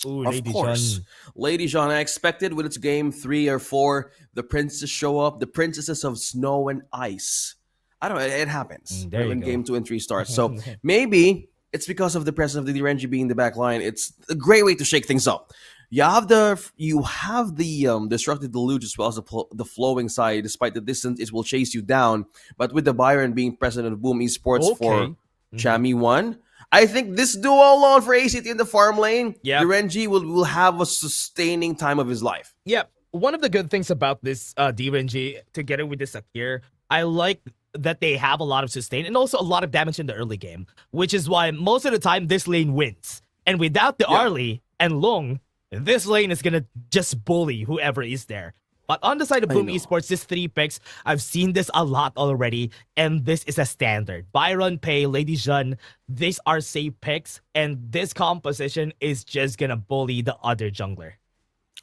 Ooh, of Lady course, Jean. Lady Jean. I expected with its game 3 or 4, the princesses show up. The princesses of snow and ice. I don't know. It happens when game 2 and 3 starts. So maybe it's because of the presence of the DRNG being the back line. It's a great way to shake things up. You have the destructive deluge as well as the flowing side. Despite the distance, it will chase you down. But with the Byron being president of Boom Esports for Chami 1, I think this duo alone for ACT in the farm lane, the RNG will have a sustaining time of his life. Yep. one of the good things about this DNG together with the Sakir, I like that they have a lot of sustain and also a lot of damage in the early game, which is why most of the time this lane wins. And without the Arlie and Long, this lane is gonna just bully whoever is there. But on the side of Boom Esports, this 3 picks, I've seen this a lot already, and this is a standard. Byron, Pei, Lady Jeanne, these are safe picks, and this composition is just gonna bully the other jungler.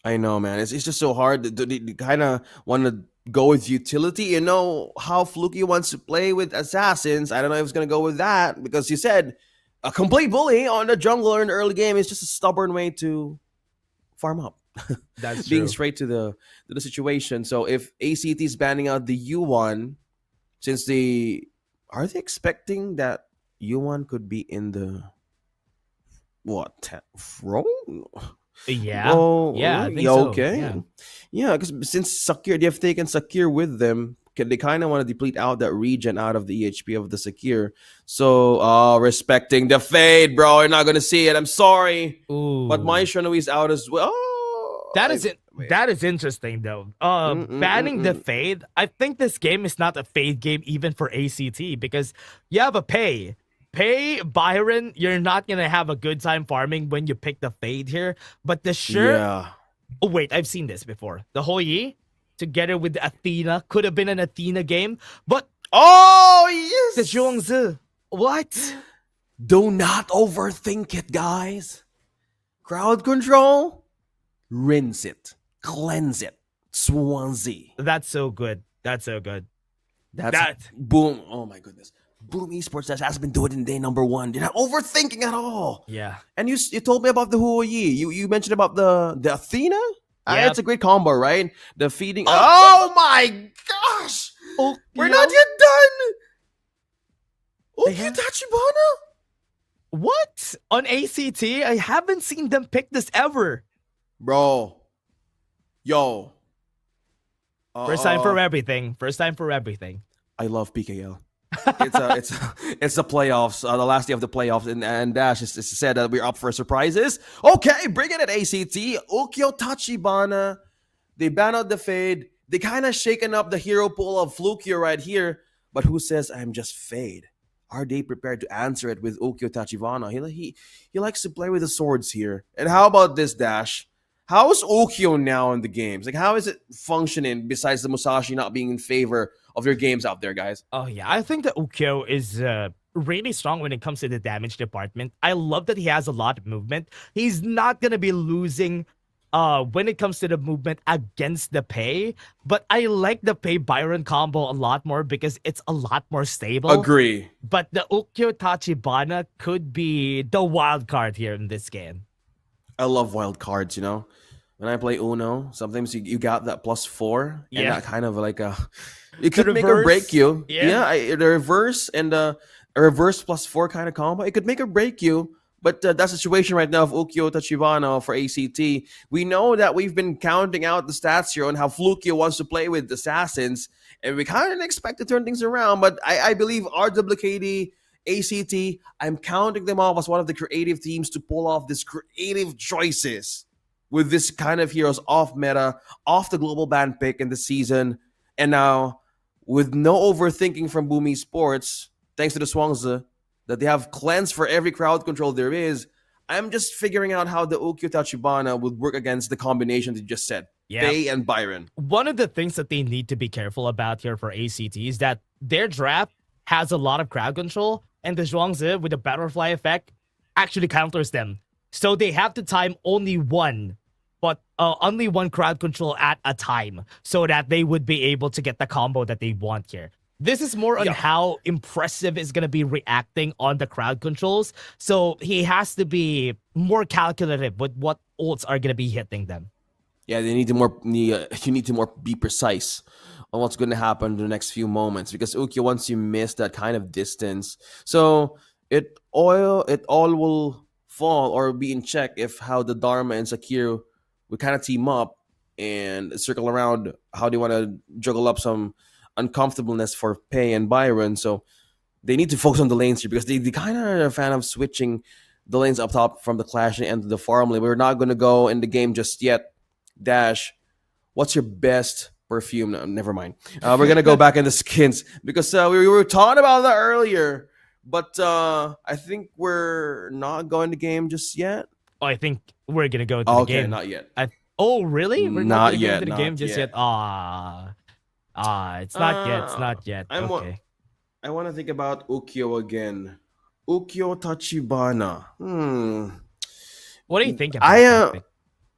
I know, man. It's just so hard to kind of want to go with utility. You know how Fluky wants to play with assassins. I don't know if it's going to go with that because you said a complete bully on the jungler in the early game is just a stubborn way to farm up. That's being true. straight to the situation. So if A.C.T is banning out the U1, since are they expecting that U1 could be in the row? Yeah. Oh, Yeah, I think so. okay. Yeah, because since Sakir, they've taken Sakir with them, they kind of want to deplete out that regen out of the EHP of the Sakir. So, respecting the fade, bro. You're not going to see it. I'm sorry. Ooh. But my Shunui is out as well. That is interesting though. Banning the fade. I think this game is not a fade game even for A.C.T because you have a Pei, Byron. You're not gonna have a good time farming when you pick the fade here. But the Yeah. Oh wait, I've seen this before. The Hoi together with Athena could have been an Athena game, but yes, the Zhuangzi. What? Do not overthink it, guys. Crowd control. Rinse it. Cleanse it. Swansea. That's so good. That's so good. That's boom. Oh my goodness. Boom Esports has been doing it in day number 1. You're not overthinking at all. Yeah. And you told me about the Huoyi. You mentioned about the Athena? Yep. It's a great combo, right? The feeding. Oh my gosh! We're not yet done! Okay, Tachibana? What? On A.C.T? I haven't seen them pick this ever. Bro. Yo. First time for everything. First time for everything. I love PKL. it's the playoffs, the last day of the playoffs, and Dash is said that we're up for surprises. Okay, bring it at A.C.T. Ukyo Tachibana. They ban out the fade. They kind of shaken up the hero pool of Flukio right here. But who says I'm just fade? Are they prepared to answer it with Ukyo Tachibana? He likes to play with the swords here. And how about this, Dash? How is Ukyo now in the games? Like, how is it functioning besides the Musashi not being in favor of your games out there, guys? Oh, yeah. I think that Ukyo is really strong when it comes to the damage department. I love that he has a lot of movement. He's not going to be losing when it comes to the movement against the Pei. But I like the Pei Byron combo a lot more because it's a lot more stable. Agree. But the Ukyo Tachibana could be the wild card here in this game. I love wild cards, you know? When I play Uno, sometimes you got that +4, and that kind of like it could make or break you. The reverse and a reverse +4 kind of combo, it could make or break you. But that situation right now of Ukyo Tachibana for A.C.T, we know that we've been counting out the stats here on how Flukio wants to play with assassins, and we kind of expect to turn things around. But I believe RWKD, A.C.T, I'm counting them off as one of the creative teams to pull off these creative choices with this kind of heroes off meta, off the global ban pick in the season. And now, with no overthinking from Boom Esports, thanks to the Swangza, that they have cleanse for every crowd control there is, I'm just figuring out how the Ukyo Tachibana would work against the combination that you just said. Pei and Byron. One of the things that they need to be careful about here for A.C.T is that their draft has a lot of crowd control, and the Zhuangzi with the butterfly effect actually counters them. So they have to time only one crowd control at a time so that they would be able to get the combo that they want here. This is more on how impressive is going to be reacting on the crowd controls. So he has to be more calculative with what ults are going to be hitting them. Yeah, you need to more be precise on what's going to happen in the next few moments, because Ukyo, once you miss that kind of distance, so it all will fall or be in check if how the Dharma and Sakir would kind of team up and circle around how they want to juggle up some uncomfortableness for Pei and Byron. So they need to focus on the lanes here, because they kind of are a fan of switching the lanes up top from the clash and the farm lane. We're not going to go in the game just yet. Dash, what's your best perfume? No, never mind. We're gonna go back into skins because we were talking about that earlier, but I think we're not going to game just yet. Oh, I think we're gonna go to the Okay, game. not yet. Oh, really? We're not Not gonna go yet, into the not game just yet. yet. It's not yet. It's not yet. Okay. I want to think about Ukyo again. Ukyo Tachibana. What do you think about I that pick?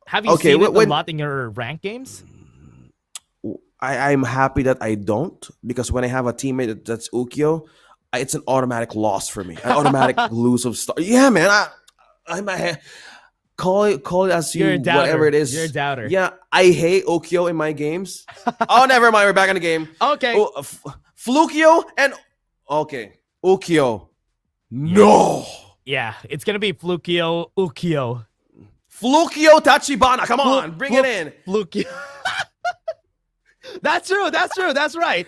Have you okay, seen it a when lot in your rank games? I'm happy that I don't, because when I have a teammate that's Ukyo, it's an automatic loss for me. An automatic lose of star. Yeah, man. Call it as You're a you doubter. whatever it is. You're a doubter. Yeah, I hate Ukyo in my games. Oh, never mind. We're back in the game. Okay. Oh, Flukio and okay, Ukyo. No. Yeah, it's gonna be Flukio Ukyo. Flukio Tachibana. Come on, bring it in. Flukio. That's true. That's true. That's right.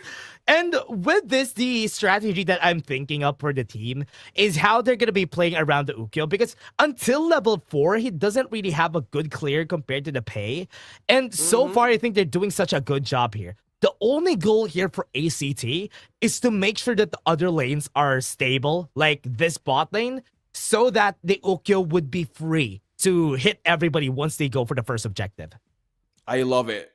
And with this, the strategy that I'm thinking of for the team is how they're going to be playing around the Ukyo, because until level 4, he doesn't really have a good clear compared to the pay. And so far, I think they're doing such a good job here. The only goal here for A.C.T is to make sure that the other lanes are stable, like this bot lane, so that the Ukyo would be free to hit everybody once they go for the first objective. I love it.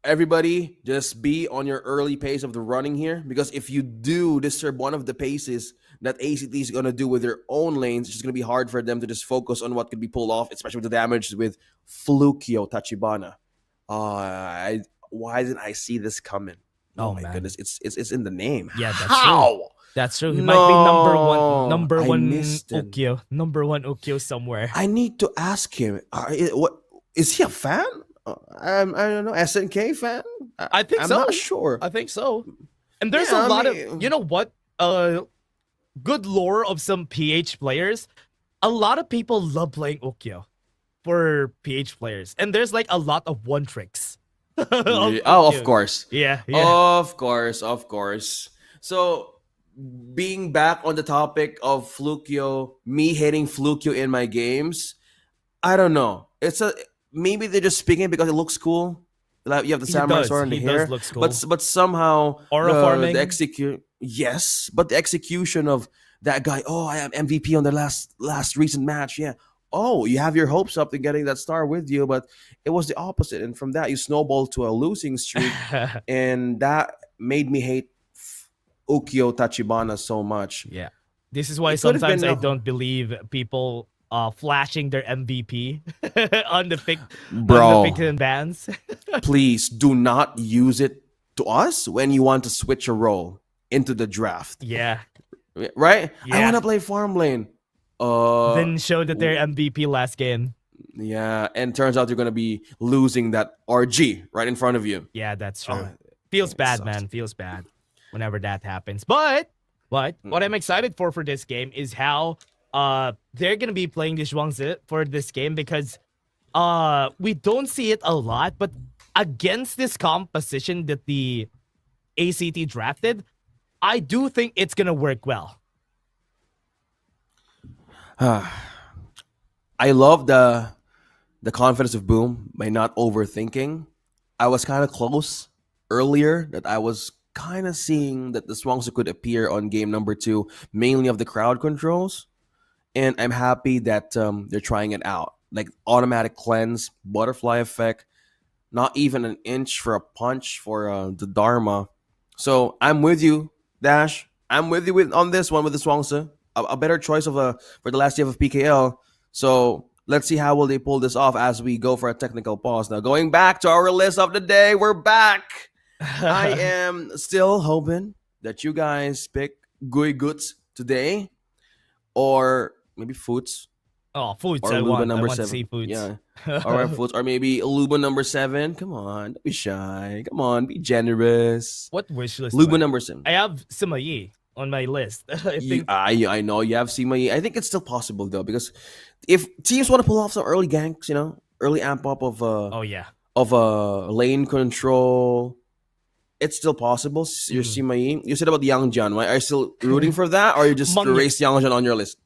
Everybody, just be on your early pace of the running here, because if you do disturb one of the paces that A.C.T is going to do with their own lanes, it's just going to be hard for them to just focus on what could be pulled off, especially with the damage with Flukio Tachibana. Why didn't I see this coming? Oh my goodness, it's in the name. Yeah, that's How? true. That's true. He might be number one Ukyo. Number one Ukyo somewhere. I need to ask him. What is he a fan? I don't know, SNK fan? I think I'm so. not sure. I think so. And there's Yeah, a lot I of, mean- you know what? Good lore of some PH players. A lot of people love playing Ukyo for PH players. And there's like a lot of one tricks. Of Ukyo. course. Yeah. Of course. So, being back on the topic of Flukio, me hitting Flukio in my games, I don't know. Maybe they're just speaking because it looks cool. Like you have the samurai sword in the hair, looks cool. but somehow Aura farming. the execute. Yes, but the execution of that guy. Oh, I am MVP on the last recent match. Yeah. Oh, you have your hopes up in getting that star with you, but it was the opposite. And from that, you snowballed to a losing streak, and that made me hate Ukyo Tachibana so much. Yeah. This is why It could have sometimes been I don't believe people flashing their MVP on the pick, Bro. on the picks and bans. Please do not use it to us when you want to switch a role into the draft. Yeah. Right? I Yeah. want to play farm lane. Then show that they're MVP last game. Yeah, and turns out you're going to be losing that RG right in front of you. Yeah, that's true. Oh, Feels bad, sucks. man. Feels bad whenever that happens. But what I'm excited for this game is how they're gonna be playing the Zhuangzi for this game, because we don't see it a lot, but against this composition that the A.C.T drafted, I do think it's gonna work well. I love the confidence of Boom by not overthinking. I was kind of close earlier that I was kind of seeing that the Zhuangzi could appear on game number 2, mainly of the crowd controls. And I'm happy that they're trying it out. Like automatic cleanse, butterfly effect, not even an inch for a punch for the Dharma. So I'm with you, Dash. I'm with you on this one with the Zhuangzi. A better choice for the last year of PKL. So let's see how will they pull this off as we go for a technical pause. Now going back to our list of the day, we're back. I am still hoping that you guys pick Gui Guts today, or maybe Foots. Oh, Foots! Or I Luba want number to 7. see Foots. Yeah. Or Foots, or maybe Luba number 7. Come on, don't be shy. Come on, be generous. What wish list? Luba number 7. I have Sima Yi on my list. I think I know you have Sima Yi. I think it's still possible though, because if teams want to pull off some early ganks, early amp up of lane control, it's still possible. You're Sima Yi. You said about Yang Jian, right? Are you still rooting for that, or you just erased Yang Jian on your list?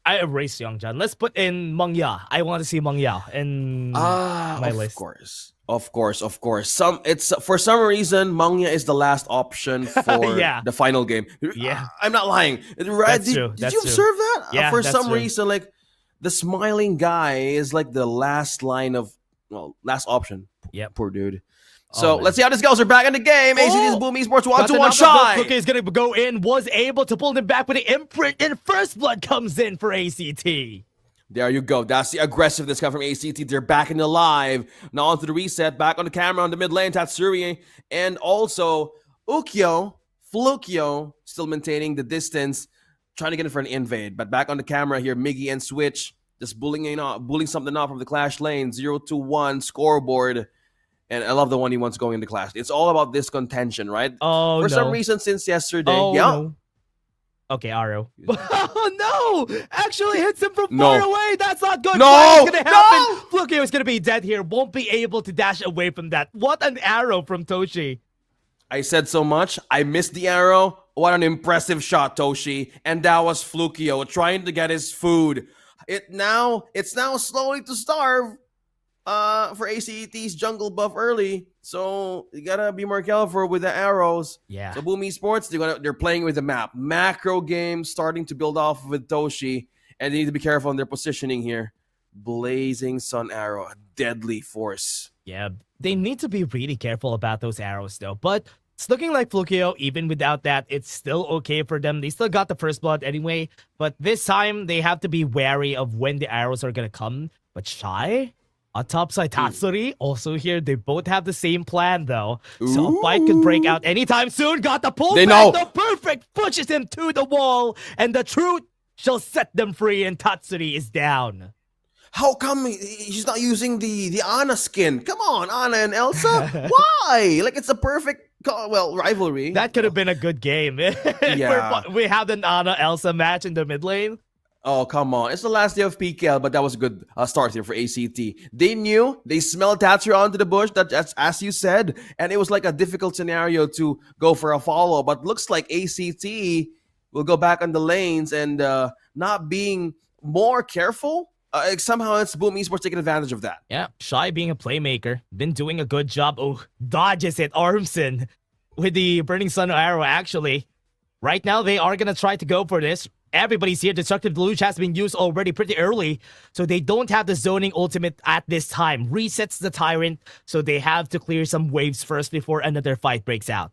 I erased Youngjan. Let's put in Mangya. I want to see Mangya in my list. Of course. It's for some reason Mangya is the last option for Yeah. the final game. Yeah. I'm not lying. That's Did, true. did That's you true. observe that? Yeah, For that's some true. reason, like the smiling guy is like the last line of last option. Yep. Poor dude. Oh, So man. let's see how this goes. We're back in the game. ACT's Boom Esports 1-2-1 shy. Cookie is going to go in. Was able to pull him back with the imprint. And first blood comes in for ACT. There you go. That's the aggressiveness coming from ACT. They're back in the live. Now onto the reset. Back on the camera on the mid lane. Tatsuri. And also Flukio, still maintaining the distance. Trying to get in for an invade. But back on the camera here, Miggy and Switch. Just bullying something off from the clash lane. 0-1 scoreboard. And I love the one he wants going into clash. It's all about this contention, right? Oh, For no. some reason since yesterday. Oh, yeah. no. Okay, Aro. Oh, no! Actually hits him from far away. That's not good. No! What's going to happen? Flukio is going to be dead here. Won't be able to dash away from that. What an arrow from Toshi. I said so much. I missed the arrow. What an impressive shot, Toshi. And that was Flukio trying to get his food. It's now slowly to starve for ACT's jungle buff early. So you gotta be more careful with the arrows. Yeah. So Boom Esports, they're playing with the map. Macro game starting to build off with Toshi. And they need to be careful on their positioning here. Blazing Sun Arrow, a deadly force. Yeah, they need to be really careful about those arrows though. But it's looking like Flukio, even without that, it's still okay for them. They still got the first blood anyway. But this time, they have to be wary of when the arrows are going to come. But Shy, on top side, Tatsuri, also here, they both have the same plan though. So a fight could break out anytime soon. Got the pull They back, know. the perfect pushes him to the wall. And the truth shall set them free and Tatsuri is down. How come he's not using the Ana skin? Come on, Ana and Elsa. Why? Like it's a perfect rivalry. That could have been a good game. Yeah. We had an Ana Elsa match in the mid lane. Oh, come on. It's the last day of PKL, but that was a good start here for ACT. They smelled Tatsuri onto the bush, that's as you said, and it was like a difficult scenario to go for a follow, but looks like ACT will go back on the lanes and not being more careful. Somehow it's Boom Esports taking advantage of that. Yeah, Shy being a playmaker, been doing a good job. Oh, dodges it, Armson, with the Burning Sun arrow, actually. Right now, they are going to try to go for this. Everybody's here. Destructive Deluge has been used already pretty early, so they don't have the zoning ultimate at this time. Resets the Tyrant, so they have to clear some waves first before another fight breaks out.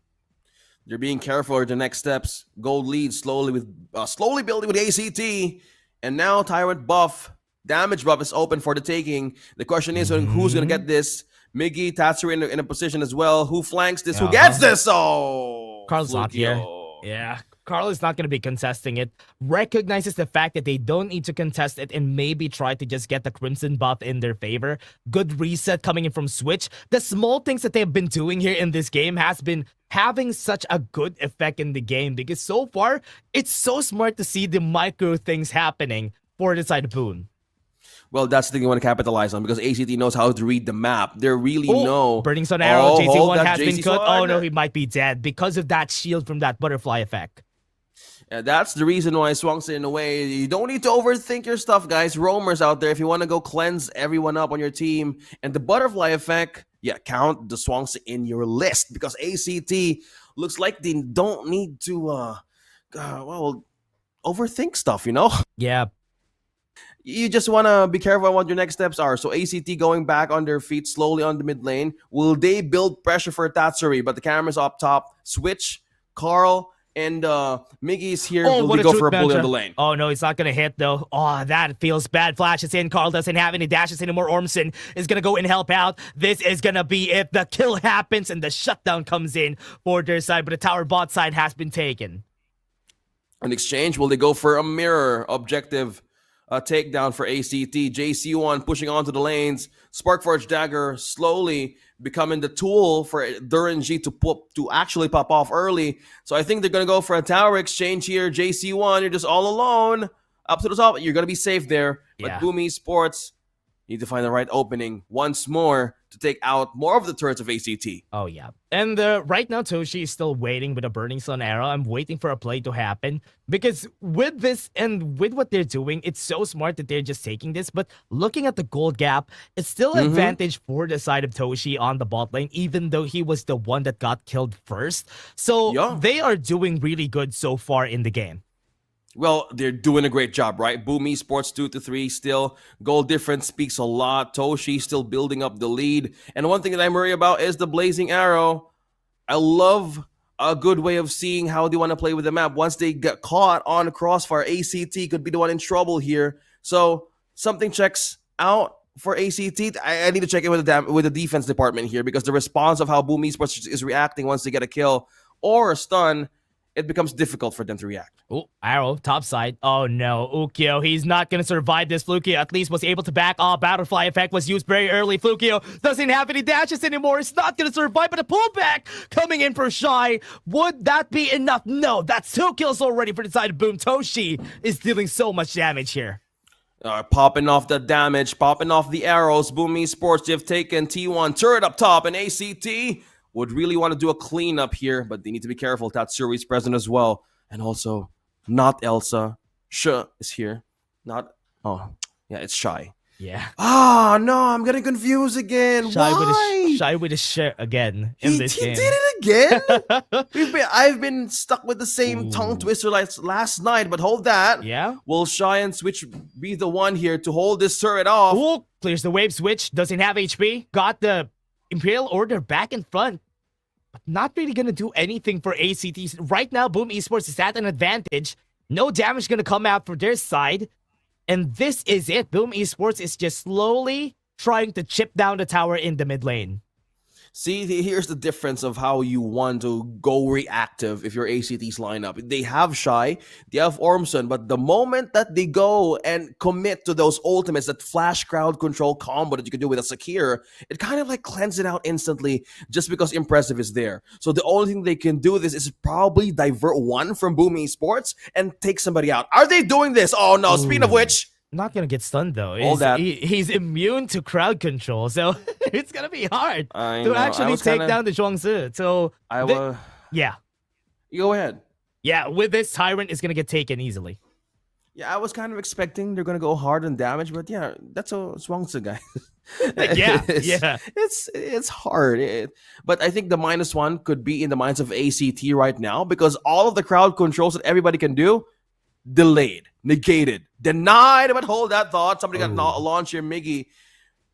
They're being careful with the next steps. Gold lead slowly building with ACT. And now Tyrant buff. Damage buff is open for the taking. The question is who's going to get this? Miggy, Tatsuri in a position as well. Who flanks this? Who gets this? Oh! Carl's not here. Yeah, Carl is not going to be contesting it. Recognizes the fact that they don't need to contest it and maybe try to just get the Crimson buff in their favor. Good reset coming in from Switch. The small things that they've been doing here in this game has been having such a good effect in the game because so far, it's so smart to see the micro things happening for the side of Boone. Well, that's the thing you want to capitalize on because ACT knows how to read the map. They really know. Burning Sun Arrow, JC1 has been cut. Sword. Oh no, he might be dead because of that shield from that butterfly effect. That's the reason why Swanksa in a way. You don't need to overthink your stuff, guys. Roamers out there, if you want to go cleanse everyone up on your team. And the butterfly effect, count the Swanksa in your list because ACT looks like they don't need to, overthink stuff, you know? Yeah. You just want to be careful on what your next steps are. So ACT going back on their feet slowly on the mid lane. Will they build pressure for Tatsuri? But the camera's up top. Switch, Carl, and Miggy's here. Will they go for a bully on the lane? Oh no, it's not going to hit though. Oh, that feels bad. Flashes in. Carl doesn't have any dashes anymore. Ormson is going to go and help out. This is going to be it. The kill happens and the shutdown comes in for their side. But the tower bot side has been taken. In exchange, will they go for a mirror objective? Takedown for ACT. JC1 pushing onto the lanes. Sparkforge Dagger slowly becoming the tool for Duranji to actually pop off early. So I think they're going to go for a tower exchange here. JC1, you're just all alone. Up to the top. You're going to be safe there. But Boom Esports, You need to find the right opening once more to take out more of the turrets of A.C.T. Oh, yeah. And right now, Toshi is still waiting with a Burning Sun arrow. I'm waiting for a play to happen. Because with this and with what they're doing, it's so smart that they're just taking this. But looking at the gold gap, it's still an advantage for the side of Toshi on the bot lane, even though he was the one that got killed first. So they are doing really good so far in the game. Well, they're doing a great job, right? Boom Esports 2-3 still. Goal difference speaks a lot. Toshi still building up the lead. And one thing that I'm worried about is the Blazing Arrow. I love a good way of seeing how they want to play with the map. Once they get caught on Crossfire, A.C.T could be the one in trouble here. So something checks out for A.C.T. I need to check in with the defense department here, because the response of how Boom Esports is reacting once they get a kill or a stun, it becomes difficult for them to react. Oh, arrow, top side. Oh no, Ukyo, he's not gonna survive this. Flukio at least was able to back off. Butterfly effect was used very early. Flukio doesn't have any dashes anymore. It's not gonna survive, but a pullback coming in for Shy. Would that be enough? No, that's 2 kills already for the side of Boom. Toshi is dealing so much damage here. Popping off the damage, popping off the arrows. Boom Esports, they've taken T1 turret up top, and A.C.T would really want to do a cleanup here, but they need to be careful. Tatsuri's present as well. And also, not Elsa. Sh is here. Not, oh, yeah, it's Shy. Yeah. Ah, no, I'm getting confused again. Shy with a shirt again in this game. He did it again? I've been stuck with the same tongue twister like last night, but hold that. Yeah? Will Shy and Switch be the one here to hold this turret off? Ooh, clears the wave. Switch doesn't have HP. Got the Imperial Order back in front. But not really going to do anything for A.C.T. Right now, Boom Esports is at an advantage. No damage going to come out for their side. And this is it. Boom Esports is just slowly trying to chip down the tower in the mid lane. See, here's the difference of how you want to go reactive if you're A.C.T's lineup. They have Shy, they have Ormson, but the moment that they go and commit to those ultimates, that flash crowd control combo that you can do with a Sakir, it kind of like cleanses it out instantly just because Impressive is there. So the only thing they can do this is probably divert one from Boom Esports and take somebody out. Are they doing this? Oh no, speaking of which... Not gonna get stunned though. He's immune to crowd control, so it's gonna be hard to actually take down the Zhuangzi. So yeah, you go ahead. Yeah, with this Tyrant is gonna get taken easily. Yeah, I was kind of expecting they're gonna go hard on damage, but yeah, that's a Zhuangzi guy. It's hard. But I think the -1 could be in the minds of A.C.T right now, because all of the crowd controls that everybody can do, delayed, negated, denied. But hold that thought. Somebody got launched here. Miggy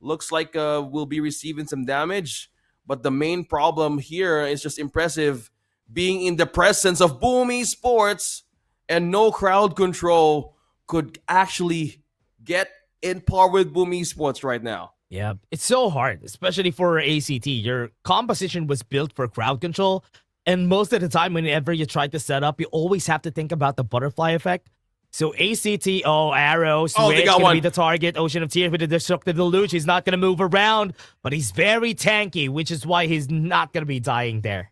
looks like will be receiving some damage. But the main problem here is just Impressive being in the presence of Boom Esports, and no crowd control could actually get in par with Boom Esports right now. Yeah, it's so hard, especially for A.C.T. Your composition was built for crowd control. And most of the time, whenever you try to set up, you always have to think about the butterfly effect. So A.C.T, arrow, Switch, gonna be the target. Ocean of Tears with the Destructive Deluge. He's not gonna move around, but he's very tanky, which is why he's not gonna be dying there.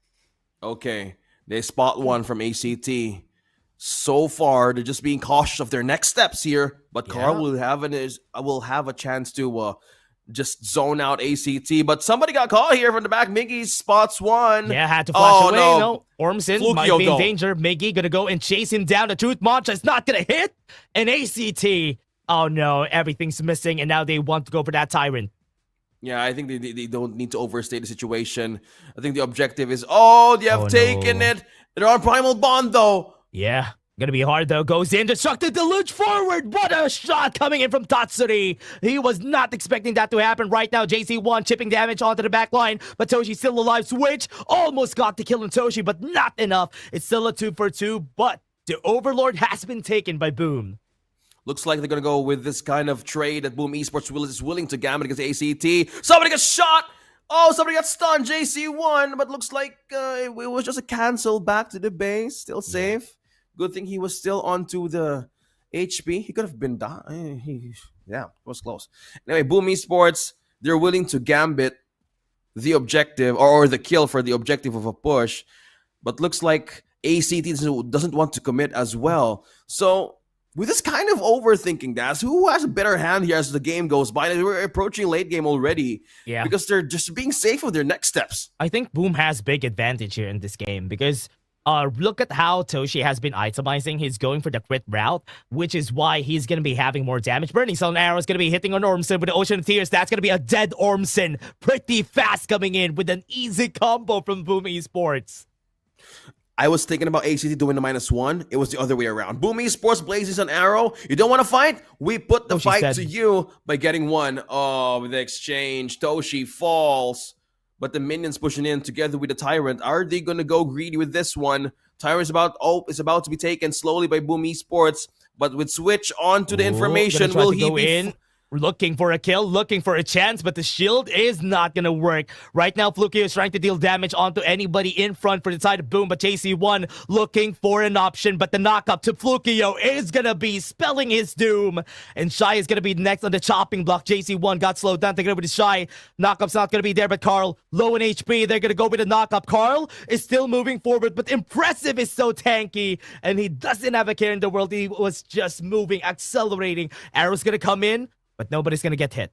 Okay, they spot one from A.C.T. So far, they're just being cautious of their next steps here. But Carl will have a chance to just zone out A.C.T. But somebody got caught here from the back. Miggy spots one. Yeah, had to flash away. No. Ormson Flukio, might be in danger. Miggy gonna go and chase him down. The Truth Mantra is not gonna hit. And A.C.T, oh no, everything's missing. And now they want to go for that Tyrant. Yeah, I think they don't need to overstate the situation. I think the objective is, they have taken it. They're on Primal Bond, though. Yeah. Gonna be hard though. Goes in, Destructive Deluge forward. What a shot coming in from Tatsuri. He was not expecting that to happen. Right now, JC1 chipping damage onto the back line, but Toshi's still alive. Switch almost got the kill on Toshi, but not enough. It's still a 2-for-2, but the Overlord has been taken by Boom. Looks like they're gonna go with this kind of trade that Boom Esports is willing to gamble against A.C.T. Somebody gets shot. Oh, somebody got stunned. JC1, but looks like it was just a cancel back to the base. Still safe. Good thing he was still onto the HP. He could have been dying. Yeah, it was close. Anyway, Boom Esports, they're willing to gambit the objective or the kill for the objective of a push. But looks like A.C.T doesn't want to commit as well. So with this kind of overthinking, Das, who has a better hand here as the game goes by? We're approaching late game already. Yeah. Because they're just being safe with their next steps. I think Boom has big advantage here in this game because look at how Toshi has been itemizing. He's going for the crit route, which is why he's going to be having more damage. Burning Sun Arrow is going to be hitting on Ormson with the Ocean of Tears. That's going to be a dead Ormson pretty fast coming in with an easy combo from Boom Esports. I was thinking about A.C.T doing the -1. It was the other way around. Boom Esports blazes an arrow. You don't want to fight? We put the fight to you by getting one. Oh, with the exchange. Toshi falls. But the minions pushing in together with the Tyrant. Are they going to go greedy with this one? Tyrant is about to be taken slowly by Boom Esports. But with switch on to the information, will he be in? Looking for a kill, looking for a chance, but the shield is not gonna work. Right now, Flukio is trying to deal damage onto anybody in front for the side of Boom, but JC1 looking for an option, but the knock-up to Flukio is gonna be spelling his doom. And Shy is gonna be next on the chopping block. JC1 got slowed down, taking over to Shy. Knock-up's not gonna be there, but Carl, low in HP, they're gonna go with a knock-up. Carl is still moving forward, but Impressive is so tanky, and he doesn't have a care in the world. He was just moving, accelerating. Arrow's gonna come in, but nobody's gonna get hit.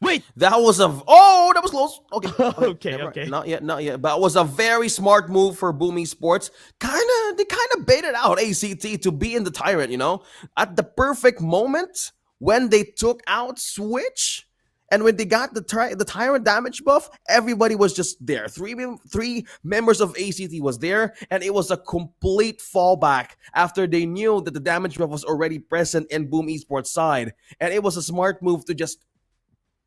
Wait! That was that was close. Okay. Okay. Not yet. But it was a very smart move for Boom Esports. They kind of baited out A.C.T to be in the Tyrant, you know? At the perfect moment when they took out Switch and when they got the Tyrant damage buff, everybody was just there. Three members of A.C.T was there, and it was a complete fallback after they knew that the damage buff was already present in Boom Esports side. And it was a smart move to just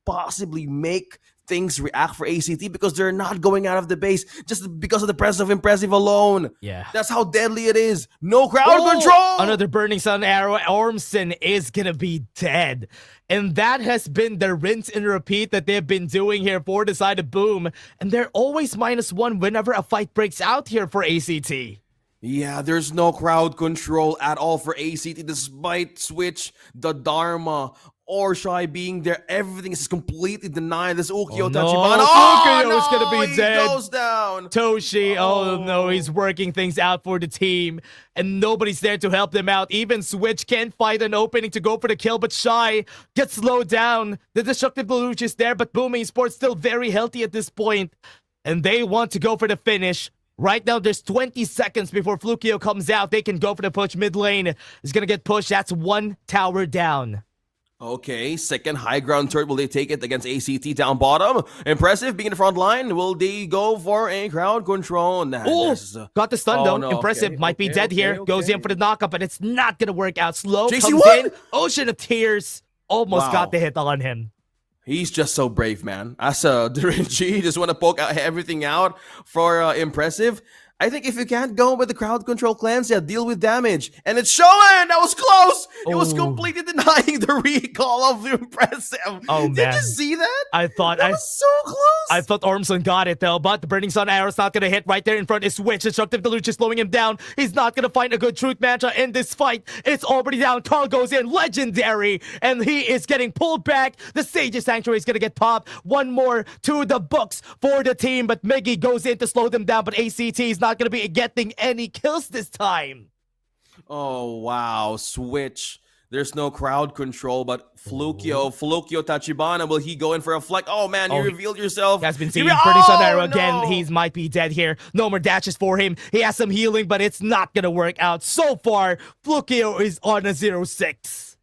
possibly make things react for A.C.T because they're not going out of the base just because of the presence of Impressive alone. Yeah. That's how deadly it is. No crowd control! Another Burning Sun Arrow. Ormson is gonna be dead. And that has been the rinse and repeat that they've been doing here for the side of Boom. And they're always -1 whenever a fight breaks out here for A.C.T. Yeah, there's no crowd control at all for A.C.T despite Switch, the Dharma, or Shy being there. Everything is completely denied. This Ukyo Tachibana. Flukio is gonna be he dead. goes down. Toshi, oh no, he's working things out for the team. And nobody's there to help them out. Even Switch can't find an opening to go for the kill, but Shy gets slowed down. The Destructive Deluge is there, but Boom Esports still very healthy at this point. And they want to go for the finish. Right now, there's 20 seconds before Flukio comes out. They can go for the push. Mid lane is gonna get pushed. That's one tower down. Okay, second high ground turret. Will they take it against A.C.T down bottom? Impressive being in the front line. Will they go for a crowd control? Got the stun though. No. Impressive Okay, might be dead here. Goes in for the knockup, but it's not gonna work out. Slow JC comes what? in. Ocean of Tears almost got the hit on him. He's just so brave, man. As a Durinchi, just want to poke everything out for Impressive. I think if you can't go with the crowd control cleanse, deal with damage. And it's showing! That was close! It was completely denying the recall of the Impressive. Oh, Did man. you see that? I thought That was so close! I thought Ormson got it though, but the Burning Sun Arrow's not gonna hit. Right there in front is Switch. Destructive Deluge is slowing him down. He's not gonna find a good truth mantra in this fight. It's already down. Carl goes in, legendary, and he is getting pulled back. The Sage's Sanctuary is gonna get popped. One more to the books for the team, but Miggy goes in to slow them down, but A.C.T is not gonna be getting any kills this time. Oh, wow. Switch. There's no crowd control, but Flukio Tachibana, will he go in for a flank? Oh, man, you revealed yourself. He has been seen. Burning Sun Arrow again. He might be dead here. No more dashes for him. He has some healing, but it's not going to work out. So far, Flukio is on a 0-6.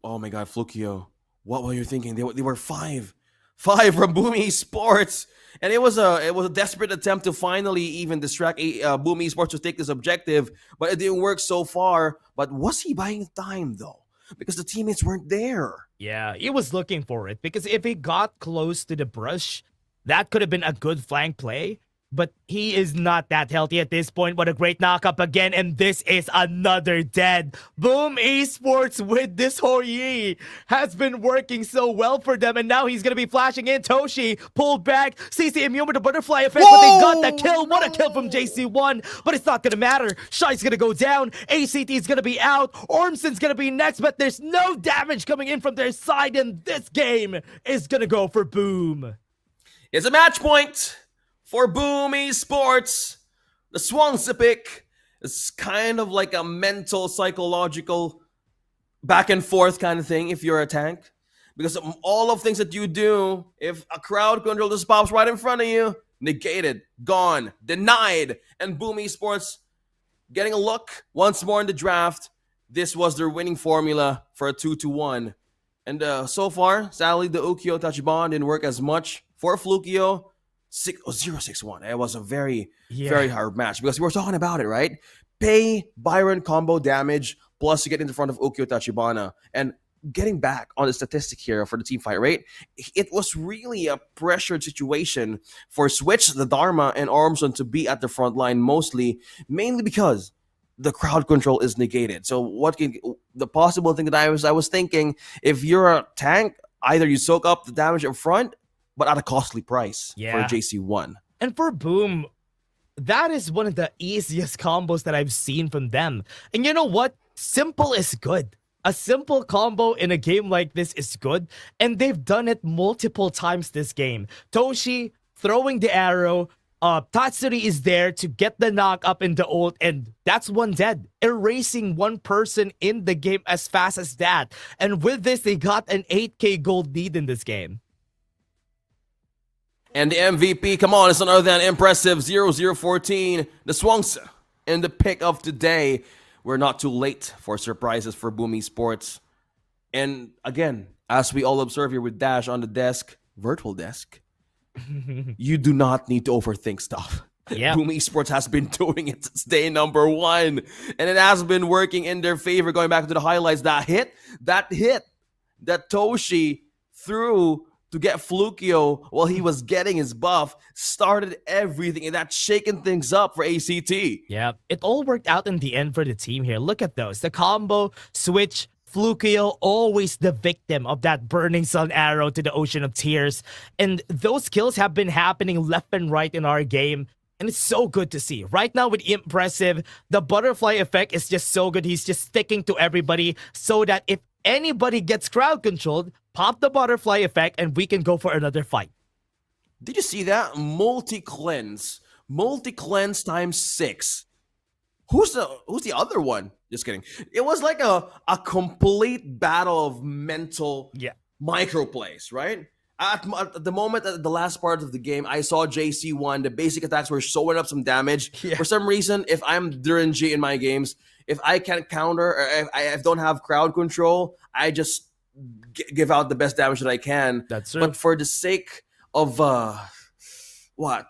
Oh, my God, Flukio. What were you thinking? They were five from Boom Esports. And it was a desperate attempt to finally even distract Boom Esports to take this objective, but it didn't work so far. But was he buying time though? Because the teammates weren't there. Yeah, he was looking for it because if he got close to the brush, that could have been a good flank play. But he is not that healthy at this point. What a great knockup again. And this is another dead. Boom Esports with this Hoyi has been working so well for them. And now he's going to be flashing in. Toshi pulled back. CC immune with the butterfly effect. But they got the kill. What a kill from JC1. But it's not going to matter. Shy's going to go down. A.C.T is going to be out. Ormson's going to be next. But there's no damage coming in from their side. And this game is going to go for Boom. It's a match point for Boom Esports. The Swansea pick is kind of like a mental, psychological back and forth kind of thing if you're a tank. Because all of things that you do, if a crowd control just pops right in front of you, negated, gone, denied. And Boom Esports getting a look once more in the draft. This was their winning formula for a 2-1. And so far, sadly, the Ukyo Tachibana didn't work as much for Flukio. 0-6-1. It was a very, very hard match because we were talking about it, right? Pay Byron combo damage plus to get in front of Ukyo Tachibana. And getting back on the statistic here for the team fight rate, it was really a pressured situation for Switch, the Dharma, and Armson to be at the front line mainly because the crowd control is negated. So the possible thing that I was thinking, if you're a tank, either you soak up the damage up front, but at a costly price for JC1. And for Boom, that is one of the easiest combos that I've seen from them. And you know what? Simple is good. A simple combo in a game like this is good, and they've done it multiple times this game. Toshi throwing the arrow, Tatsuri is there to get the knock up in the ult, and that's one dead. Erasing one person in the game as fast as that. And with this, they got an 8k gold lead in this game. And the MVP, come on, it's none other than impressive 0014, the Swangsa in the pick of today. We're not too late for surprises for Boom Esports. And again, as we all observe here with Dash on the desk, virtual desk, you do not need to overthink stuff. Yeah. Boom Esports has been doing it since day number 1. And it has been working in their favor. Going back to the highlights, that hit that Toshi threw to get Flukio while he was getting his buff started everything, and that's shaking things up for A.C.T. Yeah, it all worked out in the end for the team here. Look at those. The combo, Switch, Flukio, always the victim of that burning sun arrow to the ocean of tears. And those kills have been happening left and right in our game. And it's so good to see. Right now with Impressive, the butterfly effect is just so good. He's just sticking to everybody so that if anybody gets crowd controlled, pop the butterfly effect and we can go for another fight. Did you see that? Multi-cleanse times 6. Who's the other one? Just kidding. It was like a complete battle of mental micro plays, right? At the moment, at the last part of the game, I saw JC1. The basic attacks were showing up some damage. For some reason, if I'm Duranji in my games, if I can't counter or if I don't have crowd control, I just give out the best damage that I can. That's true. But for the sake of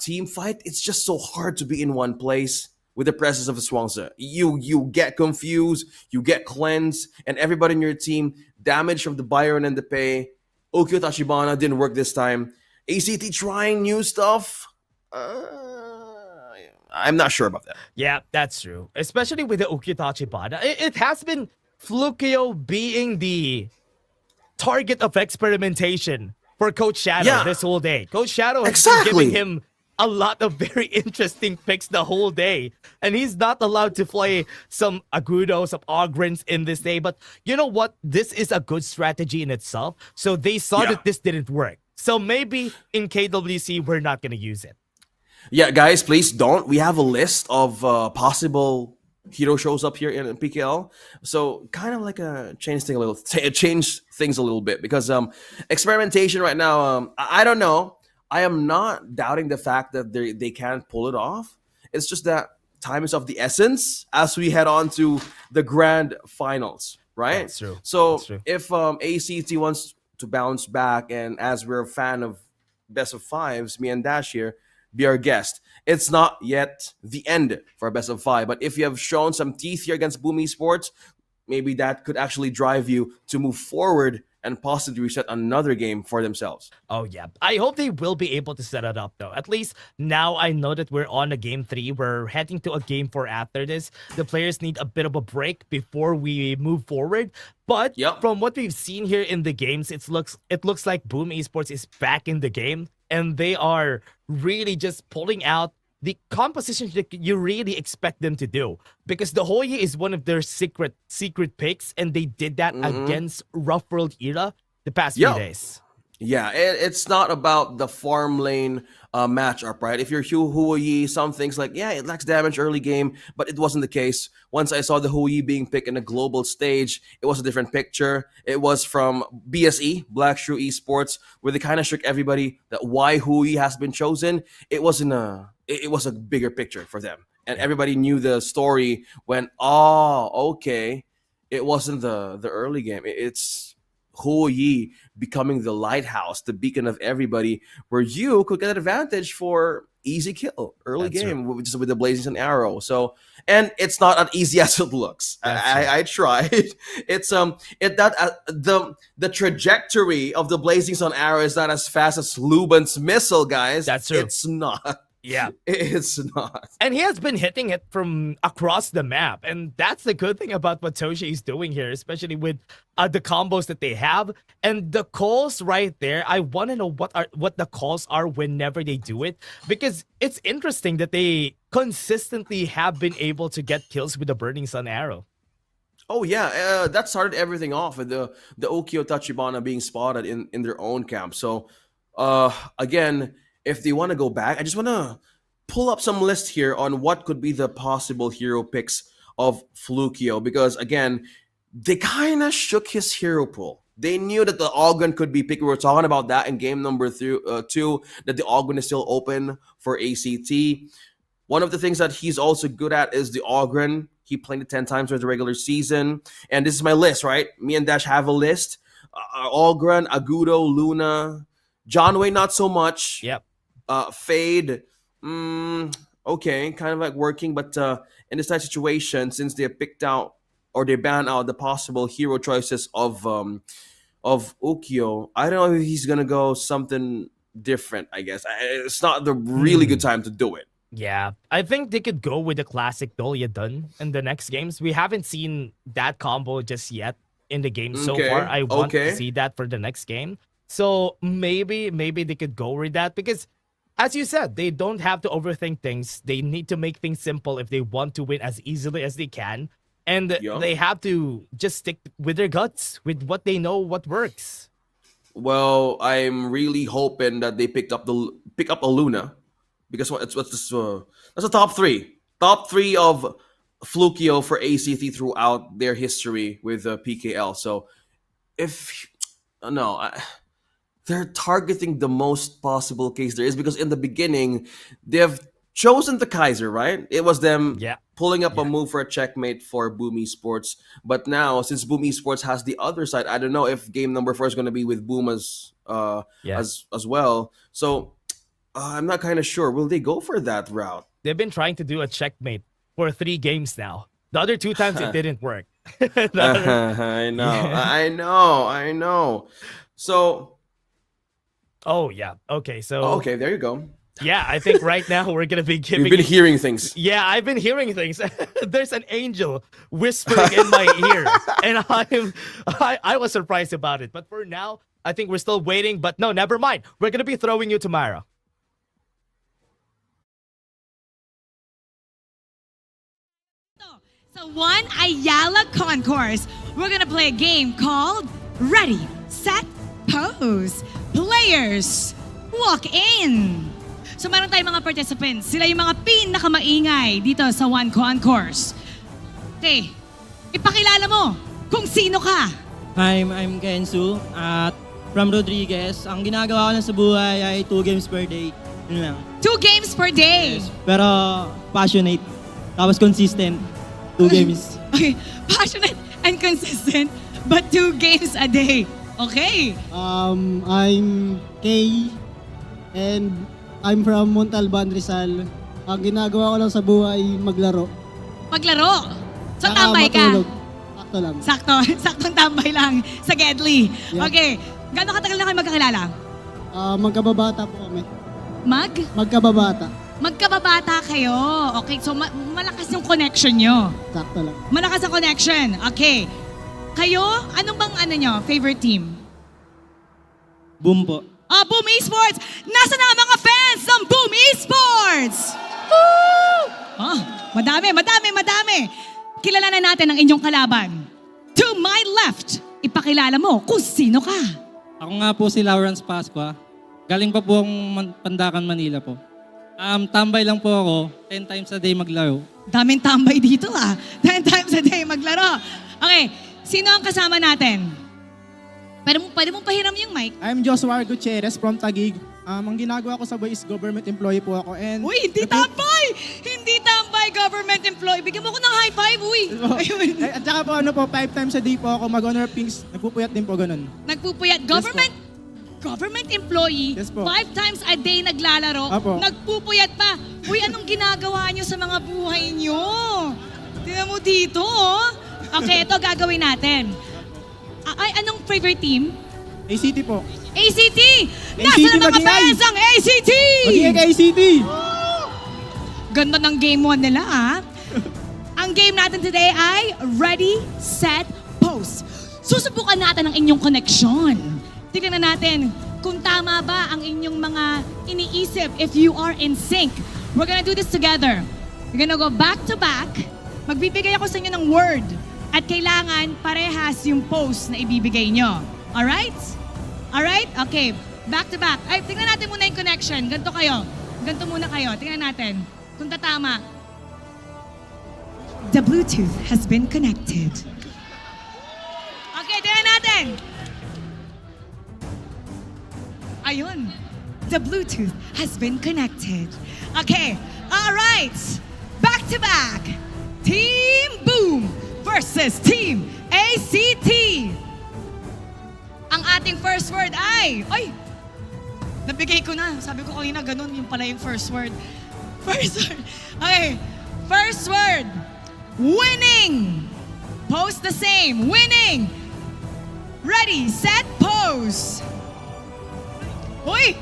team fight, it's just so hard to be in one place with the presence of the Swangsa. You get confused, you get cleansed, and everybody in your team damage from the Byron and the Pei. Ukyo Tachibana didn't work this time. A.C.T trying new stuff. I'm not sure about that. Yeah, that's true. Especially with the Ukyo Tachibana. It has been Flukio being the target of experimentation for Coach Shadow this whole day. Coach Shadow has been giving him a lot of very interesting picks the whole day. And he's not allowed to play some Agudo, some Ogrins in this day. But you know what? This is a good strategy in itself. So they saw that this didn't work. So maybe in KWC, we're not going to use it. Yeah, guys, please don't. We have a list of possible hero shows up here in PKL. So kind of like change things a little bit because experimentation right now, I don't know. I am not doubting the fact that they can't pull it off. It's just that time is of the essence as we head on to the grand finals, right? That's true. So That's true. if A.C.T wants to bounce back, and as we're a fan of best of fives, me and Dash here, be our guest. It's not yet the end for a best of 5, but if you have shown some teeth here against Boom Esports, maybe that could actually drive you to move forward and possibly reset another game for themselves. Oh, yeah. I hope they will be able to set it up, though. At least now I know that we're on a game 3. We're heading to a game 4 after this. The players need a bit of a break before we move forward. But from what we've seen here in the games, it looks like Boom Esports is back in the game. And they are really just pulling out the compositions that you really expect them to do. Because the Hoye is one of their secret picks, and they did that against Rough World Era the past few days. Yeah, it's not about the farm lane matchup, right? If you're Huoyi, some things like, yeah, it lacks damage early game, but it wasn't the case. Once I saw the Huoyi being picked in a global stage, it was a different picture. It was from BSE, Black Shoe Esports, where they kind of shook everybody that why Huoyi has been chosen. It wasn't it was a bigger picture for them. And everybody knew the story when, oh, okay, it wasn't the early game. It's Huoyi becoming the lighthouse, the beacon of everybody, where you could get an advantage for easy kill early That's game just with the blazing sun arrow. So, and it's not as easy as it looks. I tried. It's it that the trajectory of the blazing sun arrow is not as fast as Luban's missile, guys. That's true. It's not. Yeah. It's not. And he has been hitting it from across the map. And that's the good thing about what Toshi is doing here, especially with the combos that they have. And the calls right there, I want to know what the calls are whenever they do it. Because it's interesting that they consistently have been able to get kills with the Burning Sun arrow. Oh yeah, that started everything off with the Okio Tachibana being spotted in their own camp. So again, if they want to go back, I just want to pull up some list here on what could be the possible hero picks of Flukio, because again, they kind of shook his hero pool. They knew that the Ogren could be picked. We were talking about that in game number 2, that the Ogren is still open for A.C.T. One of the things that he's also good at is the Ogren. He played it 10 times during the regular season. And this is my list, right? Me and Dash have a list. Ogren, Agudo, Luna, John Wayne, not so much. Yep. Fade, okay, kind of like working, but in this type of situation, since they picked out or they banned out the possible hero choices of Ukyo, I don't know if he's gonna go something different. I guess it's not the really good time to do it. Yeah, I think they could go with the classic Dolya Dun in the next games. We haven't seen that combo just yet in the game so far. I want to see that for the next game. So maybe they could go with that because, as you said, they don't have to overthink things. They need to make things simple if they want to win as easily as they can. And they have to just stick with their guts, with what they know, what works. Well, I'm really hoping that they pick up a Luna, because what's this? That's a top 3 of Flukio for A.C.T throughout their history with PKL. So if they're targeting the most possible case there is, because in the beginning they've chosen the Kaiser, right? It was them pulling up a move for a checkmate for Boom Esports. But now, since Boom Esports has the other side, I don't know if game number 4 is going to be with Boom as well. So I'm not kind of sure. Will they go for that route? They've been trying to do a checkmate for 3 games now. The other 2 times it didn't work. I know. I know. So. Oh, yeah. Okay, so... okay, there you go. Yeah, I think right now we're going to be giving... You've been hearing things. Yeah, I've been hearing things. There's an angel whispering in my ear. And I was surprised about it. But for now, I think we're still waiting. But no, never mind. We're going to be throwing you to Mara. So one Ayala concourse, we're going to play a game called Ready, Set, Pose. Players, walk in. So meron tayong mga participants. Sila yung mga pinakamaingay dito sa One Concourse. Okay, ipakilala mo kung sino ka. I'm Kensu at from Rodriguez. Ang ginagawa ko lang sa buhay ay 2 games per day. Yun lang. 2 games per day? Yes, pero passionate. Tapos consistent. 2 games. Okay, passionate and consistent, but 2 games a day. Okay. I'm Kay and I'm from Montalban, Rizal. Ang ginagawa ko lang sa buhay, maglaro. Maglaro? So tambay ka? Matulog. Sakto lang. Saktong tambay lang sa Gedli. Yeah. Okay. Gano'ng katagal na kayo magkakilala? Magkababata po kami. Magkababata. Magkababata kayo. Okay, so malakas yung connection nyo. Sakto lang. Malakas ang connection. Okay. Kayo, anong bang favorite team? Boom po. Boom Esports! Nasa na ang mga fans ng Boom Esports? Woo! Madami. Kilala na natin ang inyong kalaban. To my left, ipakilala mo kung sino ka. Ako nga po si Lawrence Pasqua. Galing pa po akong Pandakan, Manila po. Tambay lang po ako, 10 times a day maglaro. Daming tambay dito 10 times a day maglaro. Okay, sino ang kasama natin? Pwede mong pahiram yung mic. I'm Joshua Gutierrez from Taguig. Ang ginagawa ko sa boy is government employee po ako. And Uy, hindi tambay! Hindi tambay, government employee. Bigyan mo ko ng high five, uy. Ayun. At saka po, 5 times a day po ako mag-honor pinks. Nagpupuyat din po ganun. Nagpupuyat. Government employee, Yes po. 5 times a day naglalaro, Apo. nagpupuyat pa. Uy, anong ginagawa nyo sa mga buhay nyo? Tingnan mo dito, Okay, ito gagawin natin. Ay, anong favorite team? A.C.T po. A.C.T! Nasaan ang mga magingay. fans ang A.C.T? Magiging kay A.C.T! Ganda ng game 1 nila, Ang game natin today ay Ready, Set, Post. Susubukan natin ang inyong connection. Tignan na natin kung tama ba ang inyong mga iniisip if you are in sync. We're gonna do this together. We're gonna go back to back. Magbibigay ako sa inyo ng word at kailangan parehas yung post na ibibigay nyo. Alright? Alright? Okay. Back to back. Ay, tingnan natin muna yung connection. Ganito kayo. Ganito muna kayo. Tingnan natin kung tatama. The Bluetooth has been connected. Okay, tingnan natin. Ayun. The Bluetooth has been connected. Okay. All right. Back to back. Team Boom versus Team A.C.T. Ang ating first word ay... Nabigay ko na. Sabi ko kanina ganun yung pala yung first word. First word. Okay. First word. Winning. Post the same. Winning. Ready, set, pose. Uy!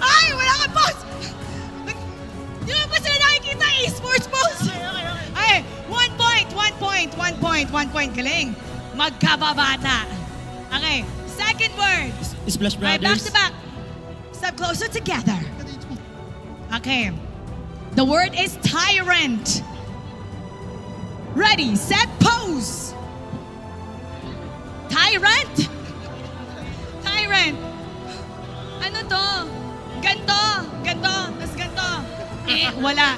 Ay! Wala kang pose! Di ba sila nakikita? Esports pose! Ay! 1 point! 1 point! Galing! Magkababata. Okay. Second word. Splash Okay, back Brothers. to back. Step closer together. Okay. The word is tyrant. Ready, set, pose. Tyrant? Tyrant. Ano to? Ganto. Tas ganto. Wala.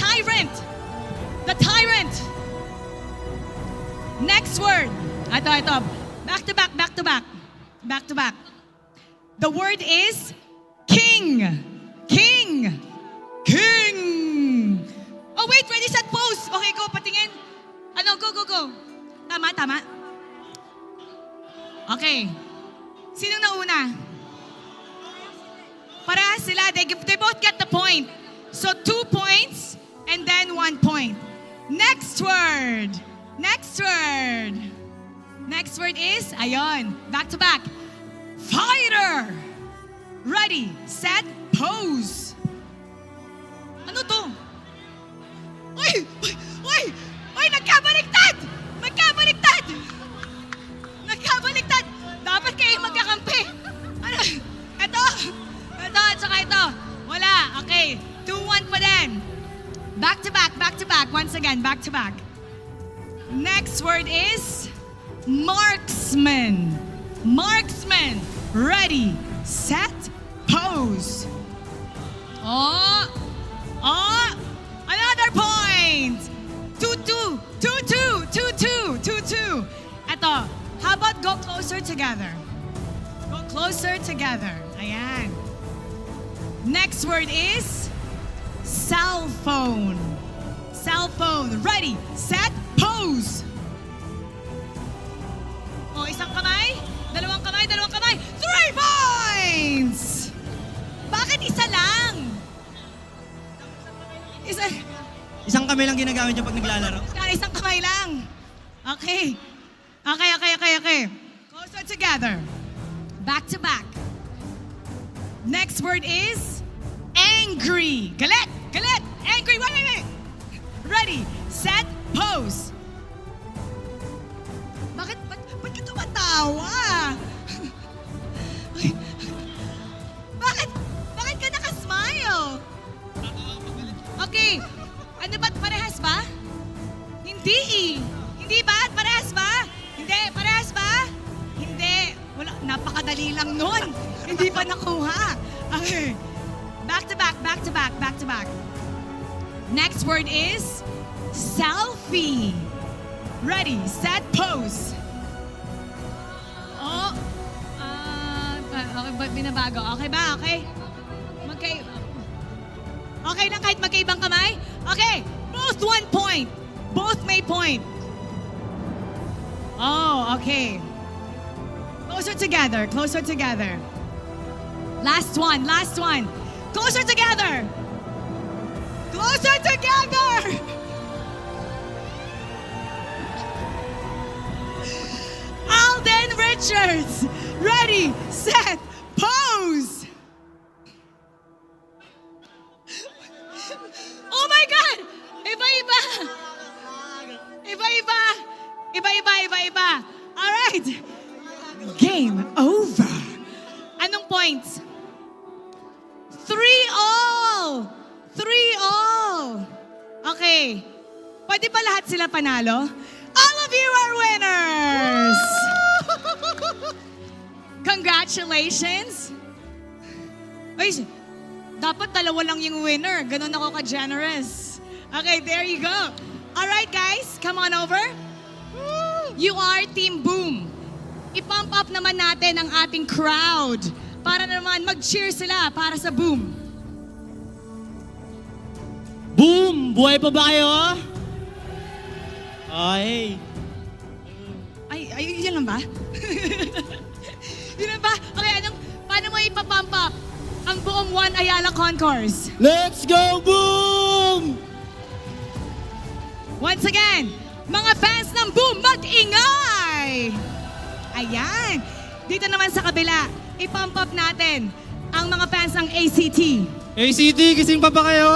Tyrant. The tyrant. Next word. Ito. Back to back. The word is king. Oh wait, ready, set, pose. Okay, go, patingin. Ano, go. Tama. Okay. Sinong nauna? Parehas sila. They both get the point. So 2 points and then 1 point. Next word. Next word is, ayun, back to back. Fighter. Ready, set, pose. Ano to? Uy, nagkabaliktad! Dapat kayo magkakampi. Ano? Ito, at saka ito. Wala. Okay, 2-1 pa din. Back to back. Once again, back to back. Next word is marksman. Ready, set, pose. Oh, another point. 2-2. Ito, how about go closer together? Ayan. Next word is cell phone. Ready, set, pose. Oh, isang kamay, dalawang kamay. 3 points! Bakit isa lang? Isang kamay lang ginagamit niya pag naglalaro. Isang kamay lang. Okay. Closer together. Back to back. Next word is angry. Galit. Angry. Wait. Ready, set, pose. Bakit ka tumatawa? Bakit ka nakasmile? Okay. Ano ba't parehas ba? Hindi ba? Parehas ba? Hindi, parehas ba? Kakadali lang nun. Hindi pa nakuha. Okay. Back to back, back to back, back to back. Next word is selfie. Ready, set, pose. Oh. Okay, ba't binabago? Okay ba? Okay? Okay lang kahit magkaibang kamay? Okay, both 1 point. Both may point. Oh, okay. Closer together, closer together. Last one, last one. Closer together. Closer together. Alden Richards. Ready, set, pose. Oh my God! Iba-iba! Iba-iba! Iba-iba, iba-iba. All right. Game over. Anong points? 3-all. 3-all. Okay. Pwede ba lahat sila panalo? All of you are winners! Congratulations! Uy, dapat dalawa lang yung winner. Ganun ako ka-generous. Okay, there you go. All right, guys, come on over. You are Team Boom. I-pump up naman natin ang ating crowd para naman mag-cheer sila para sa Boom. Boom! Buhay pa ba kayo? Ay. Ay, yun lang ba? Yun lang ba? Okay, paano mo ipapump up ang buong One Ayala Concourse? Let's go, Boom! Once again, mga fans ng Boom, mag-ingay! Ayan. Dito naman sa kabila, ipump up natin ang mga fans ng A.C.T. A.C.T, gising pa ba kayo?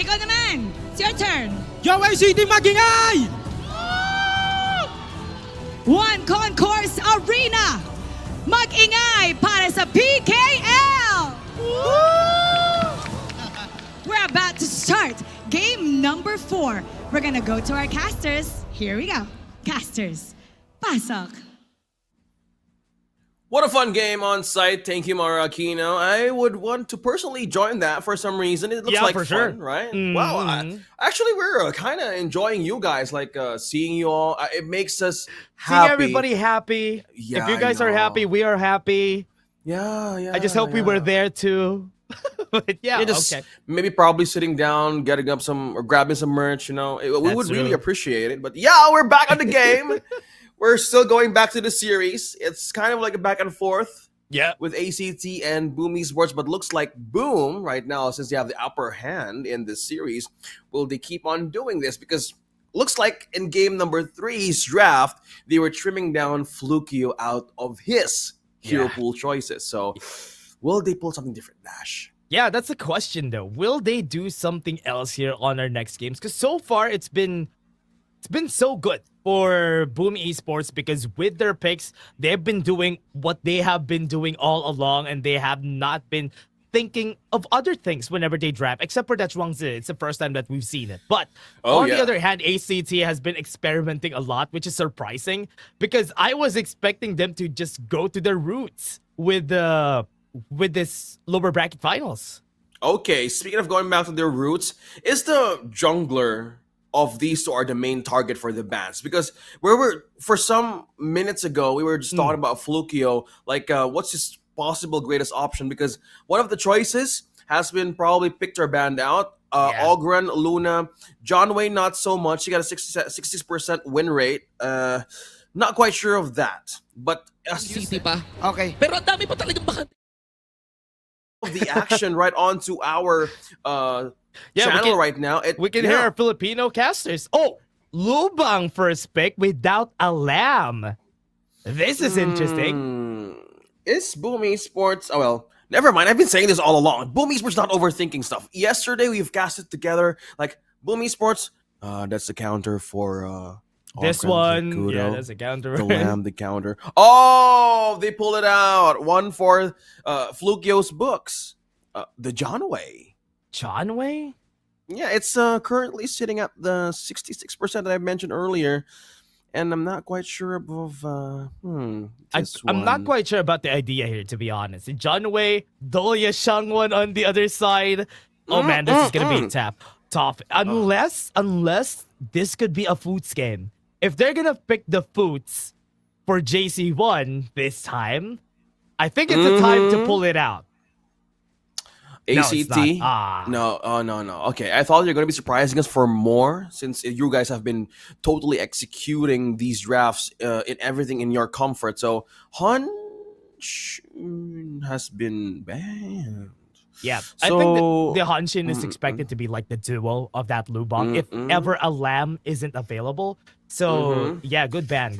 Ikaw naman, it's your turn. Yo, A.C.T, mag-ingay! One Concourse Arena, mag-ingay para sa PKL! We're about to start game number 4. We're gonna go to our casters. Here we go. Casters, pasok. What a fun game on site. Thank you, Mara Aquino. I would want to personally join that for some reason. It looks like for fun, sure. right? Mm-hmm. Wow. Actually, we're kind of enjoying you guys, like seeing you all. It makes us Seeing happy. everybody happy. Yeah, if you guys I are know. happy, we are happy. Yeah. I just hope we were there too. But yeah, just okay. maybe probably sitting down, getting up some or grabbing some merch. You know, we That's would really true. appreciate it. But yeah, we're back on the game. We're still going back to the series. It's kind of like a back and forth. Yeah. With A.C.T and Boom Esports, but looks like Boom right now, since they have the upper hand in this series, will they keep on doing this? Because looks like in game number 3's draft, they were trimming down Flukio out of his hero pool choices. So will they pull something different, Dash? Yeah, that's the question though. Will they do something else here on our next games? Because so far it's been so good for Boom Esports, because with their picks, they've been doing what they have been doing all along, and they have not been thinking of other things whenever they draft, except for that Zhuangzi. It's the first time that we've seen it. But on the other hand, A.C.T has been experimenting a lot, which is surprising, because I was expecting them to just go to their roots with this lower bracket finals. Okay, speaking of going back to their roots, is the jungler of these two are the main target for the bans? Because for some minutes ago, we were just talking about Flukio, like what's his possible greatest option? Because one of the choices has been probably picked or banned out. Ogren, Luna, John Wayne, not so much. He got a 60% win rate. Not quite sure of that. But City pa. Okay. Pero ang dami pa talagang bakante. The action right onto our channel right now. We can hear our Filipino casters. Oh, Lubang first pick without a lamb. This is interesting. Is Boom Esports... Oh, well, never mind. I've been saying this all along. Boom Esports not overthinking stuff. Yesterday, we've casted together, like, Boom Esports, that's the counter for... This one, yeah, that's a counter. The lamb, the counter. Oh, they pull it out. One for Flukio's books. The John Way. John Way? Yeah, it's currently sitting at the 66% that I mentioned earlier. and I'm not quite sure of this I'm not one. quite sure about the idea here, to be honest. John Wei, Doya Shangwon on the other side. Oh man, this is gonna be tough. Unless this could be a Foots game. If they're gonna pick the Foots for JC1 this time, I think it's the time to pull it out. A.C.T. No, No. Okay, I thought you're going to be surprising us for more since you guys have been totally executing these drafts in everything in your comfort. So Hunch has been banned. Yeah, So, I think the Hanshin is expected to be like the duo of that Lubang if ever a Lamb isn't available. So yeah, good ban.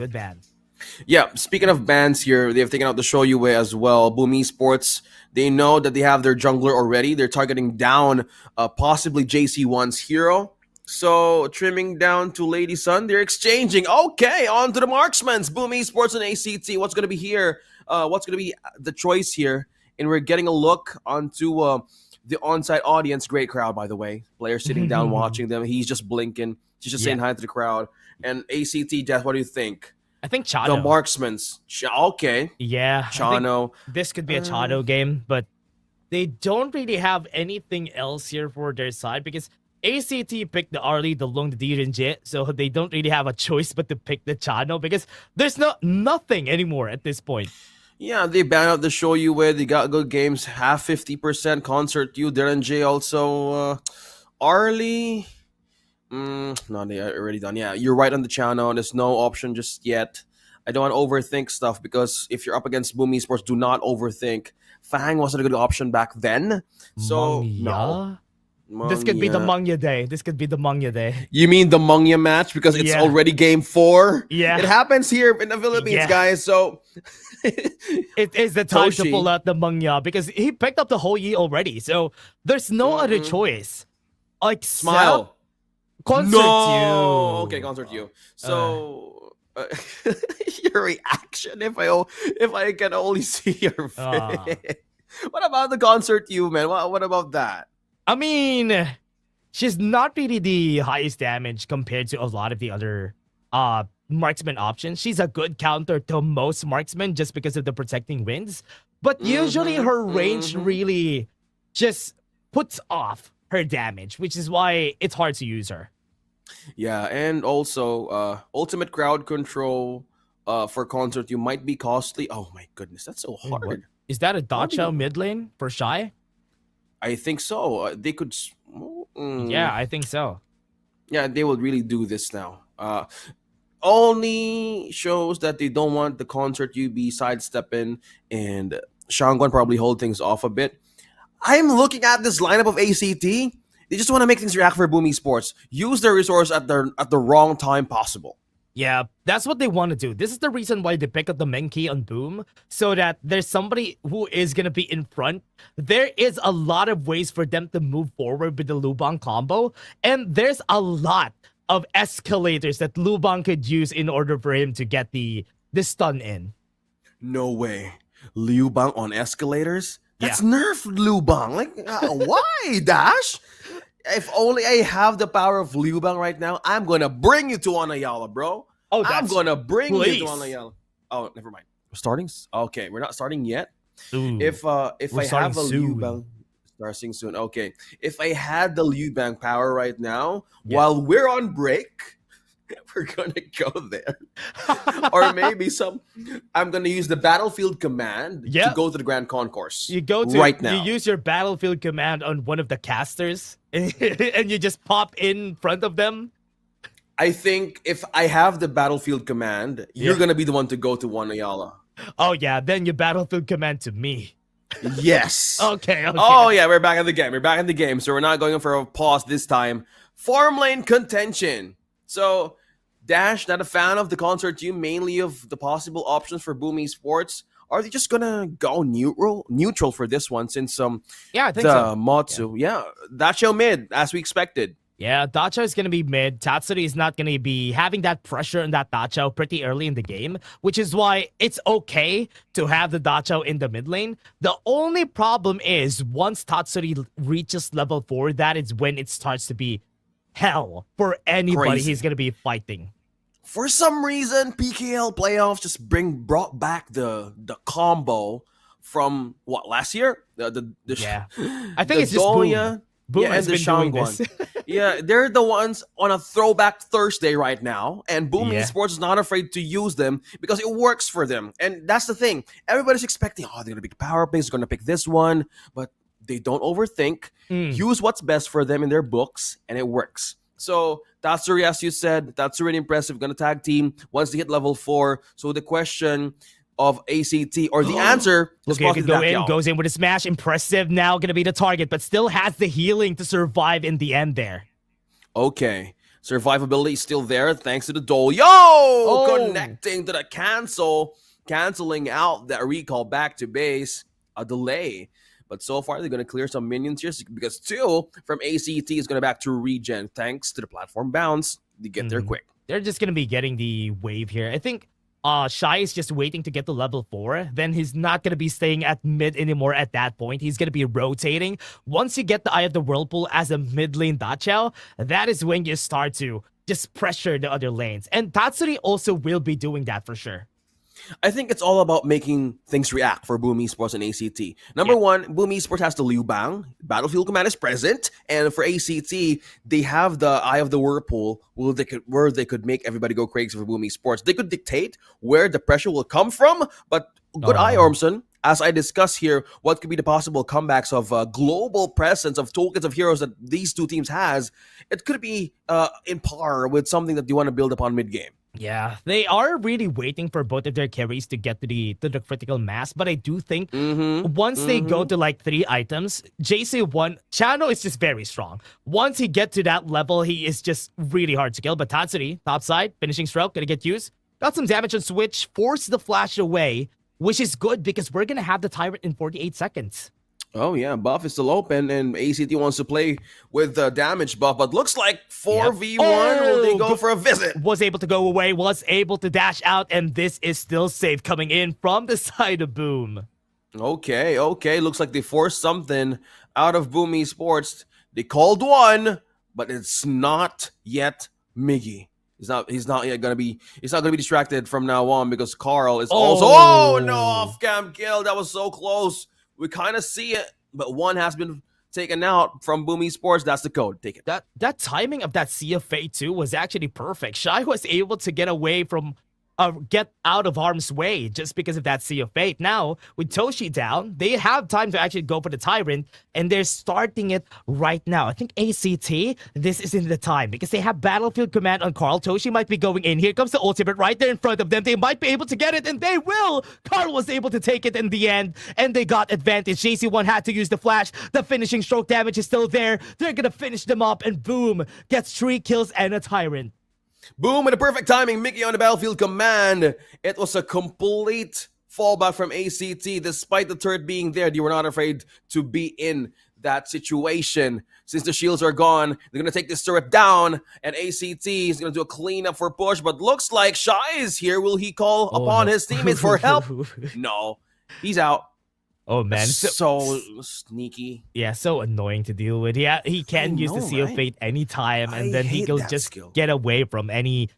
Yeah, speaking of bans here, they've taken out the Shoyue as well. Boom Esports, they know that they have their jungler already. They're targeting down possibly JC1's hero. So trimming down to Lady Sun, they're exchanging. Okay, on to the marksmans. Boom Esports and A.C.T. What's going to be here? What's going to be the choice here? And we're getting a look onto the on-site audience. Great crowd, by the way. Players sitting down watching them. He's just blinking. He's just saying hi to the crowd. And A.C.T. Death, what do you think? I think Chano. The marksmans. Okay. Yeah. Chano. This could be a Chano game, but they don't really have anything else here for their side because A.C.T. picked the Arlie, the Long, the Direnje, so they don't really have a choice but to pick the Chano because there's nothing anymore at this point. Yeah, they banned out the Shoyue. They got good games. Half 50% concert. You, Direnje also. Arlie. No, they are already done. Yeah, you're right on the channel. There's no option just yet. I don't want to overthink stuff because if you're up against Boom Esports, do not overthink. Fang wasn't a good option back then. So, no. This could be the Mangya day. You mean the Mangya match because it's already game 4? Yeah. It happens here in the Philippines, guys. So, it is the time to pull out the Mangya because he picked up the whole Yi already. So, there's no other choice. Like, Smile. Concert you. Okay, concert you. So your reaction if I can only see your face. What about the concert you, man? What about that? I mean, she's not really the highest damage compared to a lot of the other marksman options. She's a good counter to most marksmen just because of the protecting winds. But usually her range really just puts off her damage, which is why it's hard to use her. Yeah, and also ultimate crowd control for concert you might be costly. Oh my goodness, that's so hard. Wait, is that a Dacha mid lane for Shy? I think so. They could. Yeah, I think so. Yeah, they will really do this now. Only shows that they don't want the concert you be sidestepping, and Shangguan probably hold things off a bit. I'm looking at this lineup of A.C.T. They just want to make things react for Boom Esports. Use their resource at the wrong time possible. Yeah, that's what they want to do. This is the reason why they pick up the Menki on Boom, so that there's somebody who is going to be in front. There is a lot of ways for them to move forward with the Lubang combo, and there's a lot of escalators that Lubang could use in order for him to get the stun in. No way. Lubang on escalators? That's nerf Lubang. Like, why, Dash? If only I have the power of Liubang right now, I'm gonna bring you to Anayala, bro. I'm gonna bring you to Anayala. Oh, never mind. We're starting? Okay, we're not starting yet. If I have a Liubang, starting soon. Okay, if I had the Liubang power right now, while we're on break, we're gonna go there. Or maybe I'm gonna use the battlefield command to go to the Grand Concourse. You go to right now. You use your battlefield command on one of the casters and you just pop in front of them. I think if I have the battlefield command, you're gonna be the one to go to Wanayala. Oh yeah, then your battlefield command to me. Yes. Okay. Oh yeah, we're back in the game. We're back in the game, so we're not going for a pause this time. Farm lane contention. So, Dash, not a fan of the concert team, mainly of the possible options for Boom Esports. Are they just gonna go neutral for this one since I think the Motsu? Yeah, Dacho mid, as we expected. Yeah, Dacha is going to be mid. Tatsuri is not going to be having that pressure on that Dacha pretty early in the game, which is why it's okay to have the Dacha in the mid lane. The only problem is once Tatsuri reaches level 4, that is when it starts to be hell for anybody he's going to be fighting. For some reason, PKL playoffs just brought back the combo from what last year? Yeah. I think the it's just Donya, Boom and has the been doing Shangguan. this. Yeah, they're the ones on a throwback Thursday right now, and Boom Yeah. Esports is not afraid to use them because it works for them. And that's the thing. Everybody's expecting, they're gonna pick power picks, they're gonna pick this one, but they don't overthink. Use what's best for them in their books, and it works. So Tatsuri, as you said, that's really impressive. Gonna tag team once they hit level 4. So the question of A.C.T. or the answer is Okay, could go in, Pacquiao. goes in with a smash. Impressive. Now gonna be the target, but still has the healing to survive in the end there. Okay. Survivability is still there thanks to the Dole. Connecting to the canceling out that recall back to base. A delay. But so far, they're going to clear some minions here because 2 from A.C.T. is going to back to regen thanks to the platform bounce. They get there quick. They're just gonna be getting the wave here. I think Shy is just waiting to get to level 4. Then he's not gonna be staying at mid anymore at that point. He's gonna be rotating. Once you get the Eye of the Whirlpool as a mid lane Dachao, that is when you start to just pressure the other lanes. And Tatsuri also will be doing that for sure. I think it's all about making things react for Boom Esports and A.C.T. Number one, Boom Esports has the Liu Bang. Battlefield Command is present. And for A.C.T., they have the Eye of the Whirlpool where they could make everybody go crazy for Boom Esports. They could dictate where the pressure will come from, but good eye, Ormson. As I discuss here, what could be the possible comebacks of global presence of tokens of heroes that these two teams has, it could be in par with something that you want to build upon mid-game. Yeah, they are really waiting for both of their carries to get to the critical mass, but I do think once they go to like 3 items, JC1, Chano is just very strong. Once he get to that level, he is just really hard to kill. But Tatsuri, topside, finishing stroke, gonna get used. Got some damage on switch, force the flash away, which is good because we're gonna have the Tyrant in 48 seconds. Oh yeah, buff is still open, and A.C.T. wants to play with the damage buff, but looks like 4v1. Will they go for a visit? Was able to go away, was able to dash out, and this is still safe coming in from the side of Boom. Okay. Looks like they forced something out of Boom Esports. They called one, but it's not yet Miggy. He's not gonna be distracted from now on because Carl is also. Oh no, off-cam kill. That was so close. We kind of see it, but one has been taken out from Boom Esports. That's the code. Take it. That timing of that Sea of Fate too was actually perfect. Shy was able to get away from get out of harm's way just because of that Sea of Fate. Now, with Toshi down, they have time to actually go for the Tyrant, and they're starting it right now. I think A.C.T., this isn't the time because they have Battlefield Command on Carl. Toshi might be going in. Here comes the ultimate right there in front of them. They might be able to get it, and they will! Carl was able to take it in the end, and they got advantage. JC1 had to use the flash. The finishing stroke damage is still there. They're gonna finish them up, and boom, gets 3 kills and a Tyrant. Boom, and the perfect timing. Mickey on the Battlefield Command. It was a complete fallback from A.C.T. Despite the turret being there, they were not afraid to be in that situation. Since the shields are gone, they're going to take this turret down, and A.C.T. is going to do a cleanup for push, but looks like Shy is here. Will he call upon his teammates for help? No, he's out. Oh man, so sneaky. Yeah, so annoying to deal with. Yeah, he can use the Sea of Fate anytime, and then he will just get away from any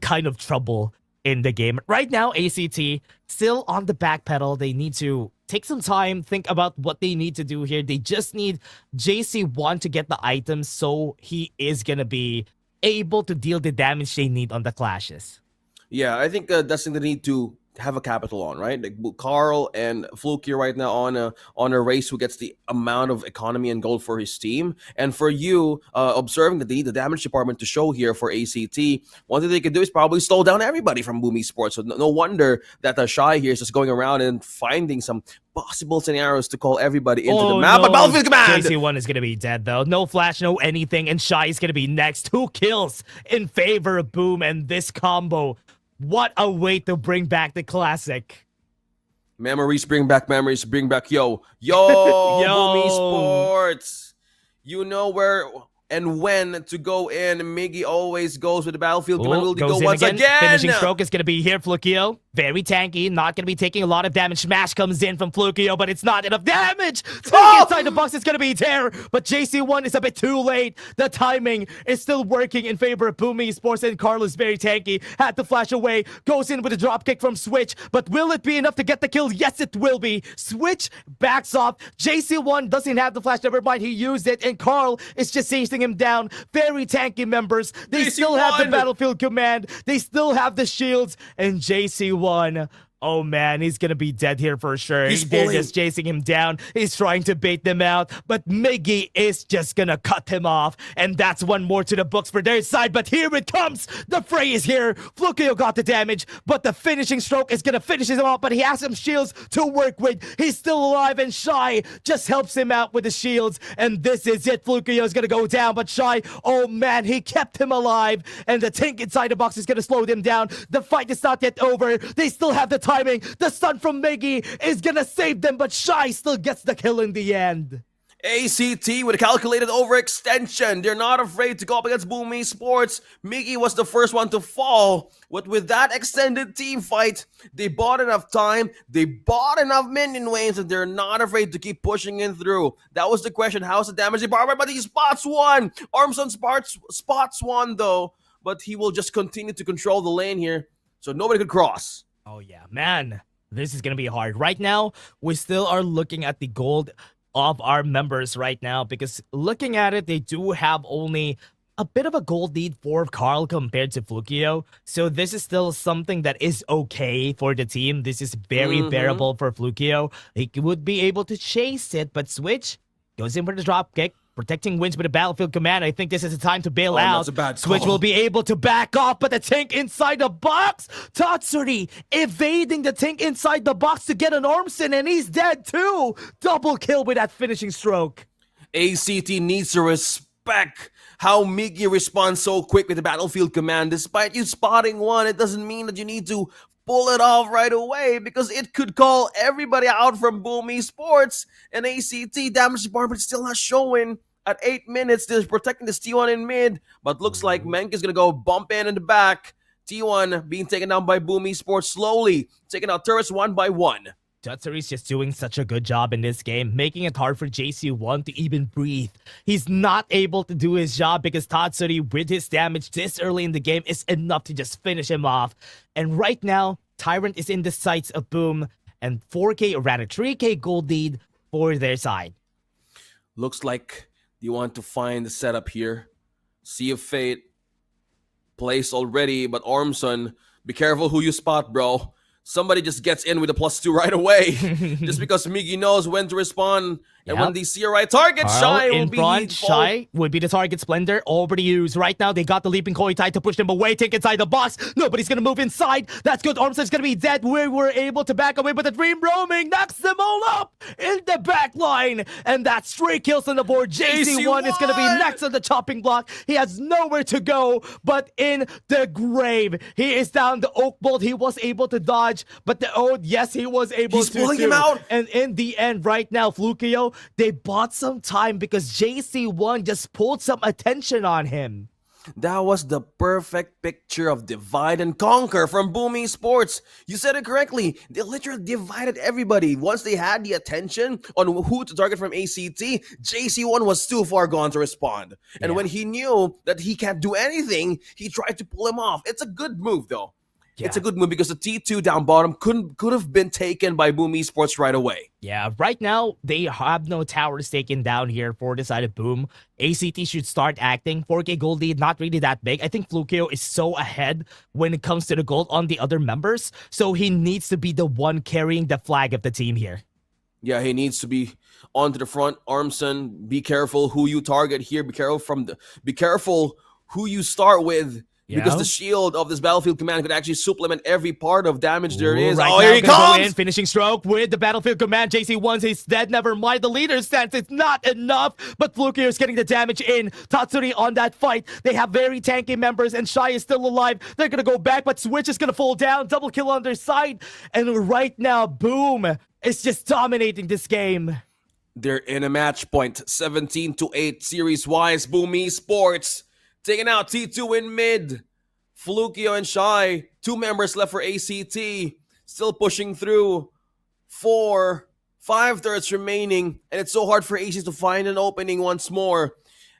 kind of trouble in the game. Right now, A.C.T. still on the back pedal. They need to take some time, think about what they need to do here. They just need JC1 to get the items, so he is gonna be able to deal the damage they need on the clashes. Yeah, I think that's something they need to have a capital on, right? Like Carl and Fluke here right now on a race who gets the amount of economy and gold for his team. And for you, observing that they need the damage department to show here for A.C.T., one thing they could do is probably slow down everybody from Boom Esports. So no wonder that Shy here is just going around and finding some possible scenarios to call everybody into the map. No. But Battlefield Command! JC1 is going to be dead, though. No flash, no anything, and Shy is going to be next. 2 kills in favor of Boom, and this combo. What a way to bring back the classic. Memories bring back memories. Bring back yo. Boom Esports. You know where and when to go in. Miggy always goes with the battlefield command. Will he Goes go in once again? Finishing stroke is going to be here, Flukio. Very tanky, not going to be taking a lot of damage. Smash comes in from Flukio, but it's not enough damage. Inside the box is going to be there, but JC1 is a bit too late. The timing is still working in favor of Boom Esports, and Carl is very tanky. Had to flash away, goes in with a drop kick from Switch, but will it be enough to get the kill? Yes, it will be. Switch backs off. JC1 doesn't have the flash, never mind, he used it, and Carl is just chasing him down. Very tanky members. They still have the battlefield command. They still have the shields, and JC1, oh man, he's gonna be dead here for sure. They're just chasing him down. He's trying to bait them out, but Miggy is just gonna cut him off. And that's one more to the books for their side. But here it comes. The fray is here. Flukio got the damage, but the finishing stroke is gonna finish him off. But he has some shields to work with. He's still alive, and Shy just helps him out with the shields. And this is it. Flukio is gonna go down, but Shy, oh man, he kept him alive. And the tank inside the box is gonna slow them down. The fight is not yet over. They still have the timing. The stun from Miggy is gonna save them, but Shy still gets the kill in the end. A.C.T. with a calculated overextension. They're not afraid to go up against Boom Esports. Miggy was the first one to fall. But with that extended team fight, they bought enough time, they bought enough minion waves, and they're not afraid to keep pushing in through. That was the question. How's the damage department? But he spots one. Armson spots one, though. But he will just continue to control the lane here, so nobody could cross. Oh yeah, man. This is going to be hard. Right now, we still are looking at the gold of our members right now, because looking at it, they do have only a bit of a gold lead for Carl compared to Flukio. So this is still something that is okay for the team. This is very bearable for Flukio. He would be able to chase it, but Switch goes in for the drop kick. Protecting wins with a battlefield command. I think this is the time to bail out. That's a bad Switch call. will be able to back off, but the tank inside the box. Tatsuri evading the tank inside the box to get an Ormson, and he's dead too. Double kill with that finishing stroke. A.C.T. needs to respect how Miggy responds so quick with the battlefield command. Despite you spotting one, it doesn't mean that you need to pull it off right away, because it could call everybody out from Boom Esports. And A.C.T. damage department still not showing. At 8 minutes, they're protecting this T1 in mid, but looks like Menk is gonna go bump in the back. T1 being taken down by Boom Esports slowly, taking out turrets one by one. Tatsuri's just doing such a good job in this game, making it hard for JC1 to even breathe. He's not able to do his job because Tatsuri, with his damage this early in the game, is enough to just finish him off. And right now, Tyrant is in the sights of Boom, and 4K, or rather 3K gold lead for their side. Looks like you want to find the setup here. Sea of Fate placed already, but Ormson, be careful who you spot, bro. Somebody just gets in with a +2 right away. Just because Miggy knows when to respond. And when they see a right target, Shy will be front. Shy would be the target. Splendor already used. Right now, they got the leaping koi tie to push them away. Take inside the box. Nobody's gonna move inside. That's good. Ormson's gonna be dead. We were able to back away, but the dream roaming knocks them all up in the back line. And that's 3 kills on the board. JC1 is gonna be next on the chopping block. He has nowhere to go but in the grave. He is down. The Oak Bolt, he was able to dodge, but the Ode, yes, he was able to. He's pulling him out. And in the end, right now, Flukio, they bought some time because JC1 just pulled some attention on him. That was the perfect picture of divide and conquer from Boom Esports. You said it correctly. They literally divided everybody. Once they had the attention on who to target from A.C.T, JC1 was too far gone to respond. And when he knew that he can't do anything, he tried to pull him off. It's a good move, though. Yeah. It's a good move because the T2 down bottom could have been taken by Boom Esports right away. Yeah, right now, they have no towers taken down here for the side of Boom. A.C.T should start acting. 4K gold lead, not really that big. I think Flukio is so ahead when it comes to the gold on the other members, so he needs to be the one carrying the flag of the team here. Yeah, he needs to be onto the front. Armson, be careful who you target here. Be careful who you start with. Yeah. Because the shield of this battlefield command could actually supplement every part of damage there is. Right oh, now, here he comes! Go in, finishing stroke with the battlefield command. JC1's he's dead. Never mind. The leader stance is not enough. But Flukio is getting the damage in. Tatsuri on that fight. They have very tanky members, and Shy is still alive. They're going to go back, but Switch is going to fall down. Double kill on their side. And right now, Boom is just dominating this game. They're in a match point, 17-8 series-wise. Boom Esports taking out T2 in mid. Flukio and Shy, 2 members left for A.C.T. Still pushing through. 5 turrets remaining, and it's so hard for AC to find an opening once more.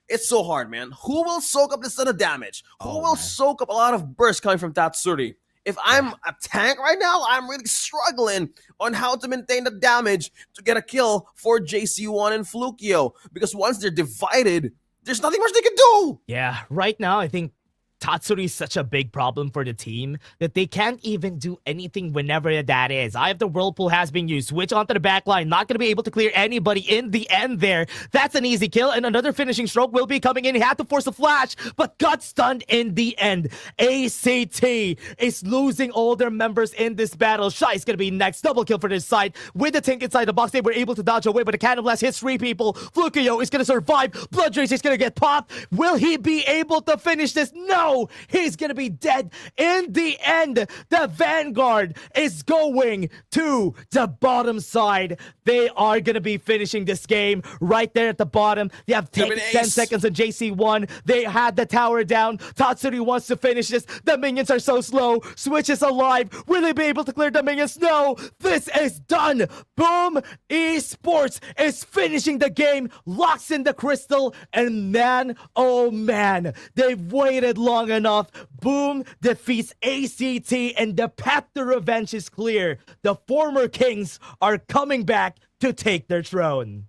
It's so hard, man. Who will soak up this ton of damage? Who will soak up a lot of bursts coming from Tatsuri? If I'm a tank right now, I'm really struggling on how to maintain the damage to get a kill for JC1 and Flukio. Because once they're divided, there's nothing much they can do. Yeah, right now I think Tatsuri is such a big problem for the team that they can't even do anything whenever that is. Eye of the Whirlpool has been used. Switch onto the back line. Not going to be able to clear anybody in the end there. That's an easy kill, and another finishing stroke will be coming in. He had to force a flash, but got stunned in the end. A.C.T. is losing all their members in this battle. Shy is going to be next. Double kill for this side. With the tank inside the box, they were able to dodge away, but the Cannon Blast hits 3 people. Flukio is going to survive. Blood Race is going to get popped. Will he be able to finish this? No! He's gonna be dead in the end. The Vanguard is going to the bottom side. They are gonna be finishing this game right there at the bottom. They have 10 seconds on JC1. They had the tower down. Tatsuri wants to finish this. The minions are so slow. Switch is alive. Will they be able to clear the minions? No! This is done! Boom Esports is finishing the game, locks in the crystal, and man, oh man, they've waited long enough. Boom defeats A.C.T. and the path to revenge is clear. The former kings are coming back to take their throne.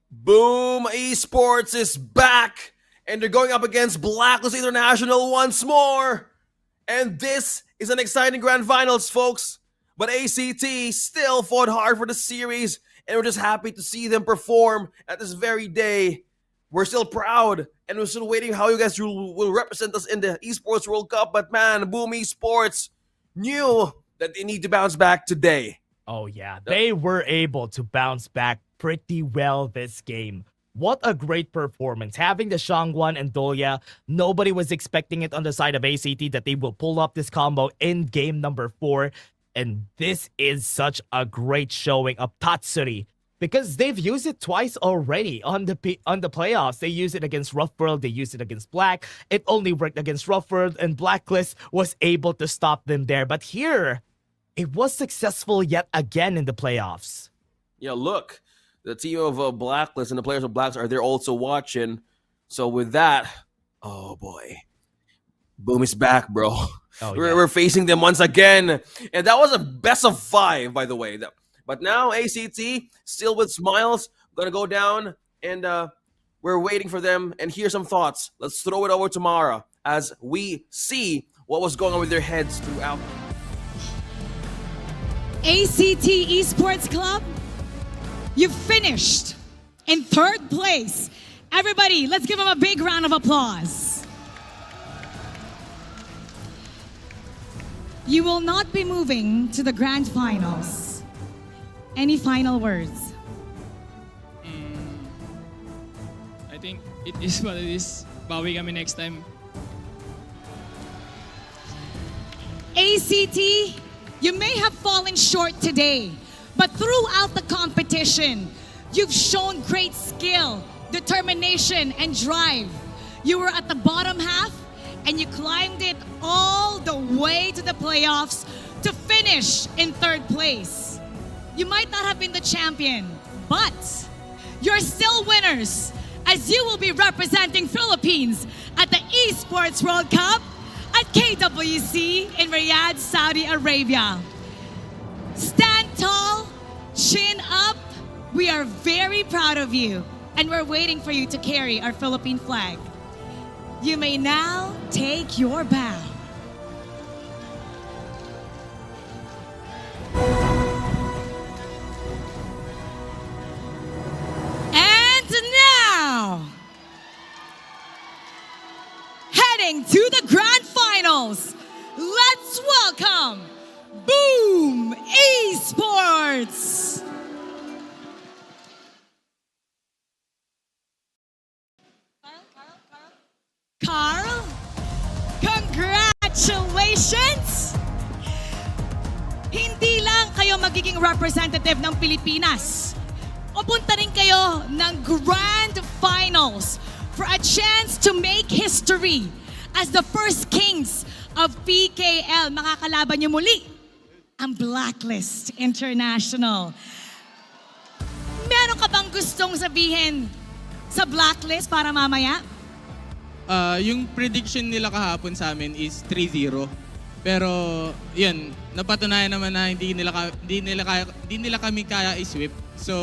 Boom Esports is back, and they're going up against Blacklist International once more. And this is an exciting grand finals, folks. But A.C.T. still fought hard for the series, and we're just happy to see them perform at this very day. We're still proud, and we're still waiting how you guys will represent us in the Esports World Cup. But man, Boom Esports knew that they need to bounce back today. Oh yeah, they were able to bounce back pretty well this game. What a great performance. Having the Shangwan and Dolia, nobody was expecting it on the side of A.C.T. that they will pull up this combo in game number 4. And this is such a great showing of Tatsuri, because they've used it twice already on the playoffs. They used it against Rough World, they used it against Black. It only worked against Rough World, and Blacklist was able to stop them there. But here, it was successful yet again in the playoffs. Yeah, look, the team of Blacklist and the players of Blacklist are there also watching. So with that, oh boy, Boom is back, bro. Oh, we're facing them once again. And that was a best of 5, by the way. But now A.C.T. still with smiles, gonna go down, and we're waiting for them. And here's some thoughts. Let's throw it over to Mara as we see what was going on with their heads throughout. A.C.T. Esports Club, you've finished in 3rd place. Everybody, let's give them a big round of applause. You will not be moving to the grand finals. Any final words? I think it is what it is. Bawi kami next time. A.C.T., you may have fallen short today, but throughout the competition, you've shown great skill, determination, and drive. You were at the bottom half, and you climbed it all the way to the playoffs to finish in 3rd place. You might not have been the champion, but you're still winners, as you will be representing Philippines at the Esports World Cup at KWC in Riyadh, Saudi Arabia. Stand tall, chin up. We are very proud of you, and we're waiting for you to carry our Philippine flag. You may now take your bow. And now, heading to the grand finals, let's welcome Boom Esports! Carl, congratulations! Hindi lang kayo magiging representative ng Pilipinas. Pupunta rin kayo ng Grand Finals for a chance to make history as the first Kings of PKL. Makakalaban niyo muli ang Blacklist International. Meron ka bang gustong sabihin sa Blacklist para mamaya? Yung prediction nila kahapon sa amin is 3-0. Pero yun, napatunayan naman na hindi nila kami kaya i-sweep. So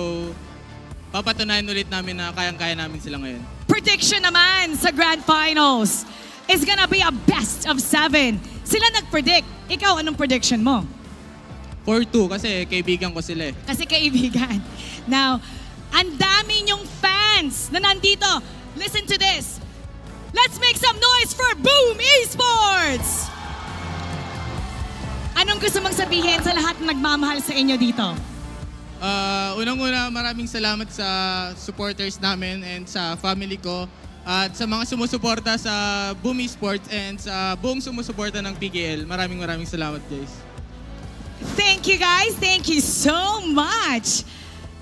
papatunayan ulit namin na kayang-kaya namin sila ngayon. Prediction naman sa Grand Finals is gonna be a best of 7. Sila nag-predict. Ikaw, anong prediction mo? 4-2 kasi kaibigan ko sila eh. Kasi kaibigan. Now, ang dami niyong fans na nandito. Listen to this. Let's make some noise for Boom Esports! Anong gusto mong sabihin sa lahat na nagmamahal sa inyo dito? Unang-una, maraming salamat sa supporters namin and sa family ko at sa mga sumusuporta sa Boom Esports and sa buong sumusuporta ng PKL. Maraming salamat, guys. Thank you guys. Thank you so much.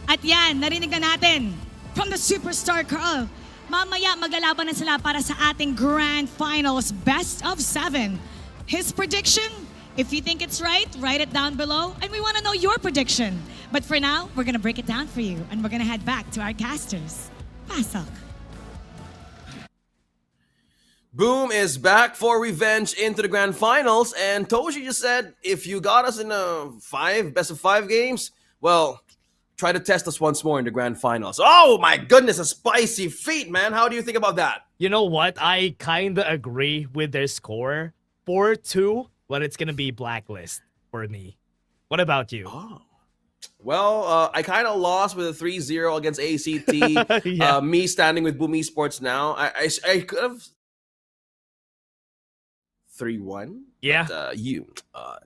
At yan, narinig na natin from the Superstar Carl. Mamaya maglalaban na sila para sa ating Grand Finals Best of 7. His prediction, if you think it's right, write it down below. And we want to know your prediction. But for now, we're going to break it down for you. And we're going to head back to our casters. Pasok. Boom is back for revenge into the Grand Finals. And Toshi just said, if you got us in a best of 5 games, well, try to test us once more in the Grand Finals. Oh my goodness, a spicy feat, man. How do you think about that? You know what? I kind of agree with their score. 4-2, but it's going to be Blacklist for me. What about you? Oh. Well, I kind of lost with a 3-0 against A.C.T. Yeah. Me standing with Boom Esports now. I could have 3-1. Yeah. But,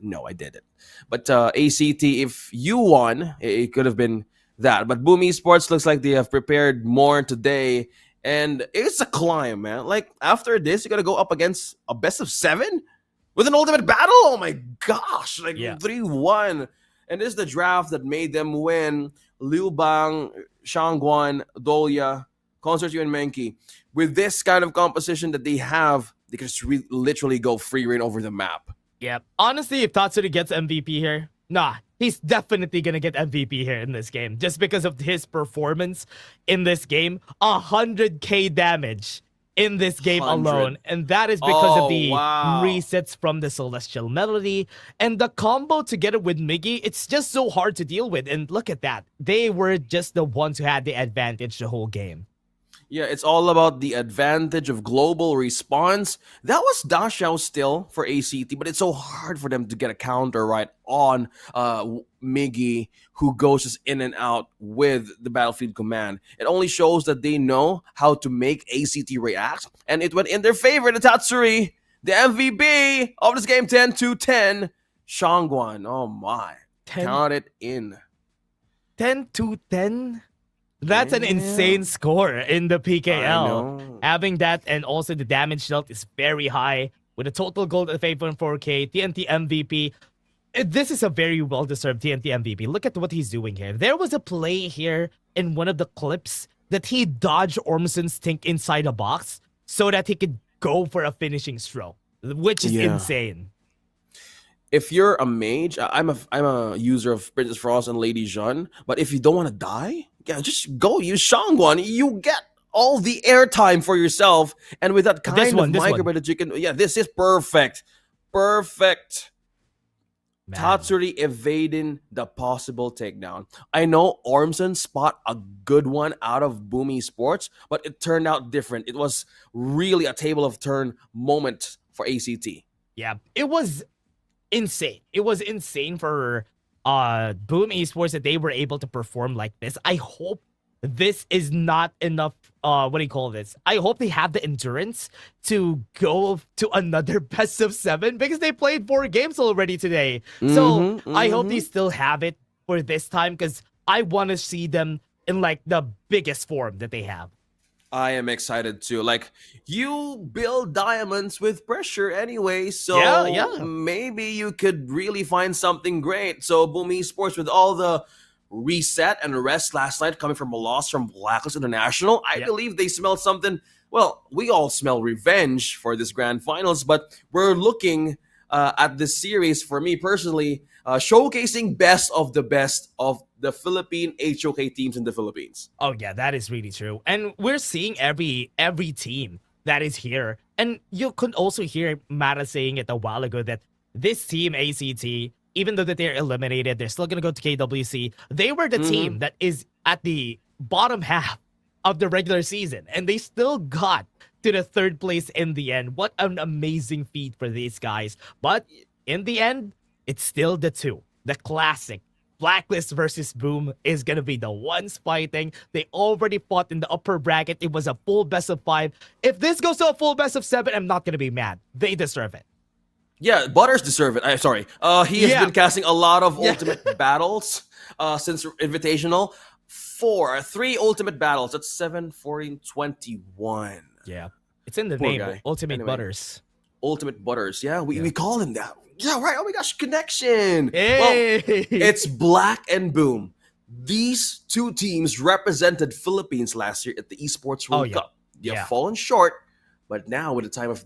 no, I didn't. But A.C.T, if you won, it could have been that. But Boom Esports looks like they have prepared more today. And it's a climb, man. Like, after this, you got to go up against a best of 7 with an ultimate battle? Oh my gosh. Like, 3-1. And this is the draft that made them win. Liu Bang, Shangguan, Dolya, Concert and Menki. With this kind of composition that they have, they can just literally go free reign over the map. Yep. Honestly, if Tatsuri gets MVP here, nah, he's definitely gonna get MVP here in this game. Just because of his performance in this game. 100k damage in this game 100. alone. And that is because of the resets from the Celestial Melody. And the combo together with Miggy, it's just so hard to deal with. And look at that. They were just the ones who had the advantage the whole game. Yeah, it's all about the advantage of global response. That was Dashao still for A.C.T, but it's so hard for them to get a counter right on Miggy, who goes just in and out with the Battlefield command. It only shows that they know how to make A.C.T react, and it went in their favor. The Tatsuri, the MVP of this game, 10-10. Shangguan, oh my. Count it in. 10-10? That's an insane score in the PKL. Having that and also the damage dealt is very high with a total gold of 8.4k. TNT MVP. This is a very well-deserved TNT MVP. Look at what he's doing here. There was a play here in one of the clips that he dodged Ormson's Tink inside a box so that he could go for a finishing stroke, which is insane. If you're a mage, I'm a user of Princess Frost and Lady Jeanne, but if you don't want to die, yeah, just go use Shangguan. You get all the airtime for yourself, and with that kind of micro that you can, this is perfect. Perfect. Man. Tatsuri evading the possible takedown. I know Ormson spot a good one out of Boom Esports, but it turned out different. It was really a table of turn moment for A.C.T. Yeah, it was insane. It was insane for Boom Esports that they were able to perform like this. I hope this is not enough. What do you call this? I hope they have the endurance to go to another best of 7 because they played 4 games already today. So I hope they still have it for this time because I want to see them in like the biggest form that they have. I am excited too. Like, you build diamonds with pressure anyway, so maybe you could really find something great. So Boom Esports, with all the reset and rest last night coming from a loss from Blacklist International. I believe they smelled something. Well, we all smell revenge for this grand finals, but we're looking at this series, for me personally, showcasing best of the Philippine HOK teams in the Philippines. Oh yeah, that is really true. And we're seeing every team that is here. And you could also hear Mara saying it a while ago that this team, A.C.T, even though that they're eliminated, they're still going to go to KWC. They were the team that is at the bottom half of the regular season, and they still got to the third place in the end. What an amazing feat for these guys. But in the end, it's still the two. The classic Blacklist versus Boom is going to be the ones fighting. They already fought in the upper bracket. It was a full best of 5. If this goes to a full best of 7, I'm not going to be mad. They deserve it. Yeah, Butters deserve it. I'm sorry. He has been casting a lot of ultimate battles since Invitational. 3 ultimate battles. That's 7, 14, 21. Yeah. It's in the Poor name. guy. Ultimate Anyway. Butters. Ultimate Butters. Yeah, we call him that. Yeah, right. Oh my gosh, connection. Hey! Well, it's Black and Boom. These two teams represented Philippines last year at the Esports World Cup. They have fallen short, but now with the time of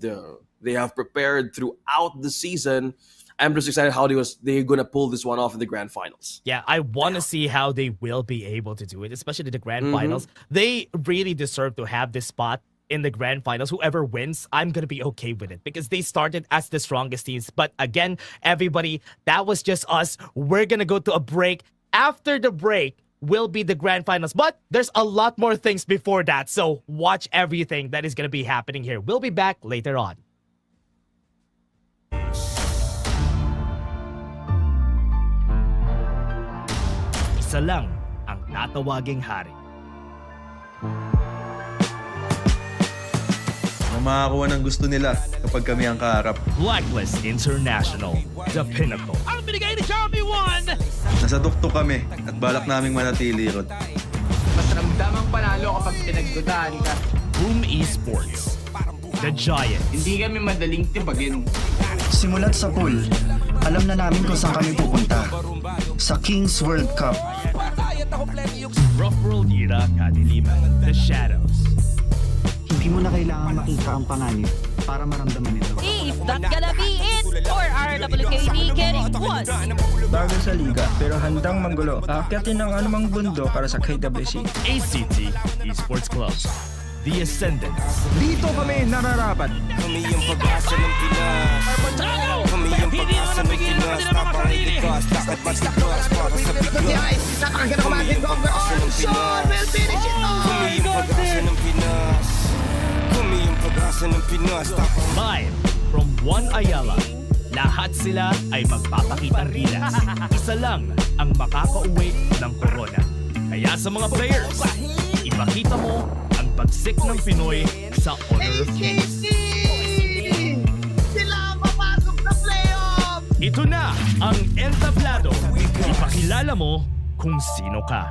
they have prepared throughout the season. I'm just excited how they're gonna pull this one off in the grand finals. Yeah, I want to see how they will be able to do it, especially the grand finals. They really deserve to have this spot in the grand finals. Whoever wins, I'm gonna be okay with it because they started as the strongest teams. But again, everybody, that was just us. We're gonna go to a break. After the break will be the grand finals, but there's a lot more things before that. So watch everything that is gonna be happening here. We'll be back later on. Isa lang ang tatawaging hari. Na makakuha ng gusto nila kapag kami ang kaharap. Blacklist International, the pinnacle. Ang binigay ni Charmy 1! Nasa dukto kami at balak naming manatili ron. Mas ramdamang panalo kapag pinagdudahan ka. Boom Esports, the giant. Hindi kami madaling tibagin. Simulat sa pool, alam na namin kung saan kami pupunta. Sa Kings World Cup. Rough World Era Kadiliman, the shadows. Hindi mo na kailangan makita ang panganib para maramdaman ito. If that's gonna be it for RWKD getting one. Bago sa liga pero handang manggulo. Aakyatin ng anumang bundo para sa KWC. A.C.T. Esports Club, the Ascendants. Dito kami nararapat. Kami yung pag-asa ng Pinas. Kami yung pag-asa ng Pinas. Napakalikas, lakad matigas para sa bigas. Nakakagana kumasin ko ang Orson will finish it all. Kami yung pag-asa ng Pinas. Kami yung pag-asa ng Pinas. Live from One Ayala, lahat sila ay magpapakitang gilas. Isa lang ang makakauwi ng corona. Kaya sa mga players, ipakita mo ang pagsik ng Pinoy sa Honor of Kings. Sila ang papasok sa playoff. Ito na ang entablado. Ipakilala mo kung sino ka.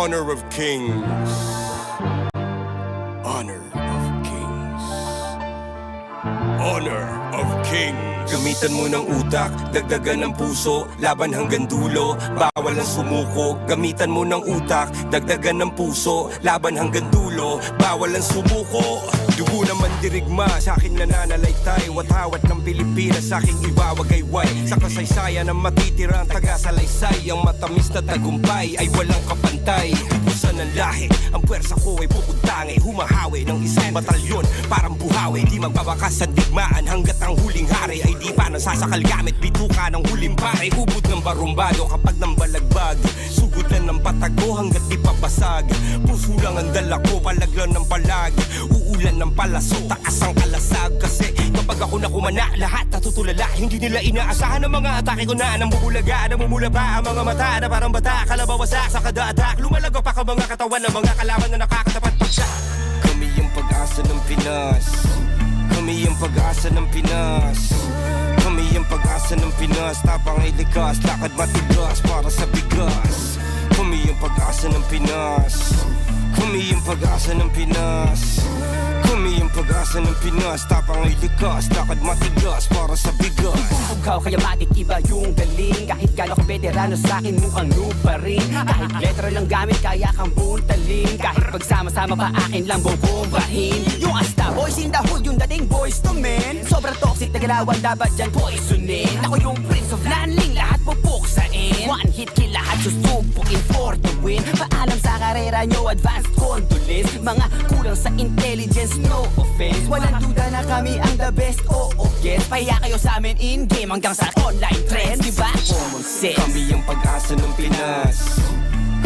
Honor of Kings. Honor of Kings. Honor of Kings. Gamitan mo ng utak, dagdagan ng puso, laban hanggang dulo, bawal ang sumuko. Gamitan mo ng utak, dagdagan ng puso, laban hanggang dulo, bawal ang sumuko. Dugo naman dirigma, sa akin nananalaytay, watawat ng Pilipinas, sa aking ibawagayway. Sa kasaysayan ng matitirang taga-salaysay, ang matamis na tagumpay ay walang kapantay. Pusa ng lahi, ang puwersa ko ay bukod tangi, humahawi ng isang batalyon, parang buhawi. Di magbabakas sa digmaan hanggat ang huling hari ay di pa nasasakal gamit bituka ng huling pare. Ubod ng barumbado kapag nang balagbag, sugod na ng patago hanggat di papasag. Puso lang ang dala ko, palaglan ng palag, uulan ng palaso, taas ang kalasag. Kasi kapag ako nakumana, lahat natutulala. Hindi nila inaasahan ang mga atake ko na nambubulaga, namumula pa ang mga mata na parang bata, kalabawasak sa kada-atak. Lumalago pa ka mga katawan ng mga kalaban na nakakatapat pa siya. Kami yung pag-asa ng Pinas. Kami yung pag-asa ng Pinas. Kami yung pag-asa ng Pinas. Tapang ay likas, lakad matigas para sa bigas. Kami yung pag-asa ng Pinas. Kami yung pag-asa ng Pinas. Kami yung pag-asa ng Pinas. Tapang ay likas, lakad matigas para sa bigas. Ikaw kaya matik iba yung galing. Kahit gano'n ka veterano sa'kin mukhang noob pa rin. Kahit letra lang gamit kaya kang buntalin. Kahit pagsama-sama pa akin lang bobombahin. Yung Asta boys in the hood, yung dating boys to men. Sobrang toxic na galawan dapat dyan poisonin. Ako yung Prince of Landing, lahat pupuksain. One hit kill, lahat susupukin for the win. Paalam sa karera nyo, advanced condolence. Mga kulang sa intelligence, no offense. Walang duda na kami ang the best, oo guess. Pahiya kayo sa amin in-game hanggang sa online trends, diba? Common sense. Kami yung pag-asa ng Pinas.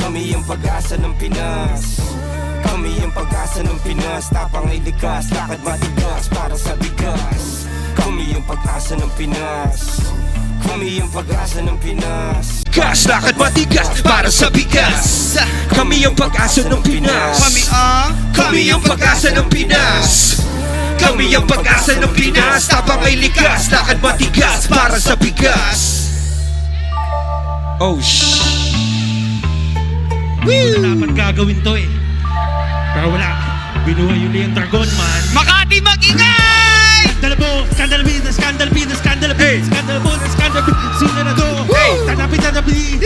Kami yung pag-asa ng Pinas. Kami yung pag-asa ng Pinas. Tapang ay likas, lakad matigas para sa bigas. Kami yung pag-asa ng Pinas. Kami yung pag-asa ng Pinas. Gas, lakad matigas para sa bigas. Kami yung pag-asa ng Pinas. Kami yung pag-asa ng Pinas. Kami yung pag-asa ng Pinas. Tapang ay likas, lakad matigas para sa bigas. Oh shh. Woo! Dapat gagawin to eh. Pero wala. Binuhay yun yung dragon man. Makati mag-ingay! Scandal po, scandal B, scandal B, scandal B, scandal po, scandal B. Sino na to? Tanapi, tanapi,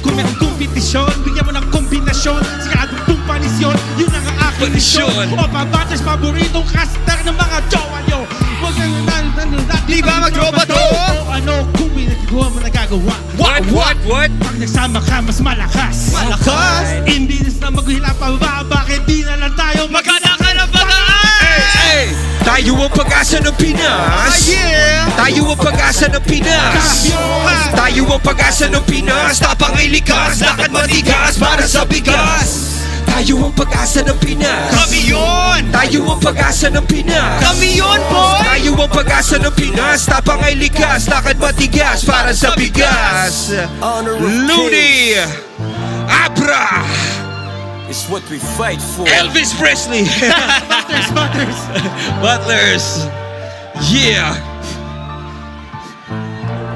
kung may kompetisyon, bigyan mo ng kombinasyon. Sigadong pong panisyon, yun ang aking misyon. O pabatas, paboritong caster ng mga jowa nyo. Huwag Di ba mag-tropa to? O ano, kung pinagawa mo nagagawa. What? Pag nagsama ka, mas malakas. Imbis na maghila pa ba, bakit di na lang tayo Magkana ka na bataan! Tayo ang pag-asa ng Pinas. Tayo ang pag-asa ng Pinas. Tayo ang pag-asa ng Pinas. Tapang ay likas, lakad matigas para sa bigas. Tayo ang pag-asa ng Pinas. Kami yun! Tayo ang pag-asa ng Pinas. Kami yun, boy! Tayo ang pag-asa ng Pinas. Tapang ay likas, lakad matigas para sa bigas. Looney! Abra! It's what we fight for. Elvis Presley! Butlers! Yeah!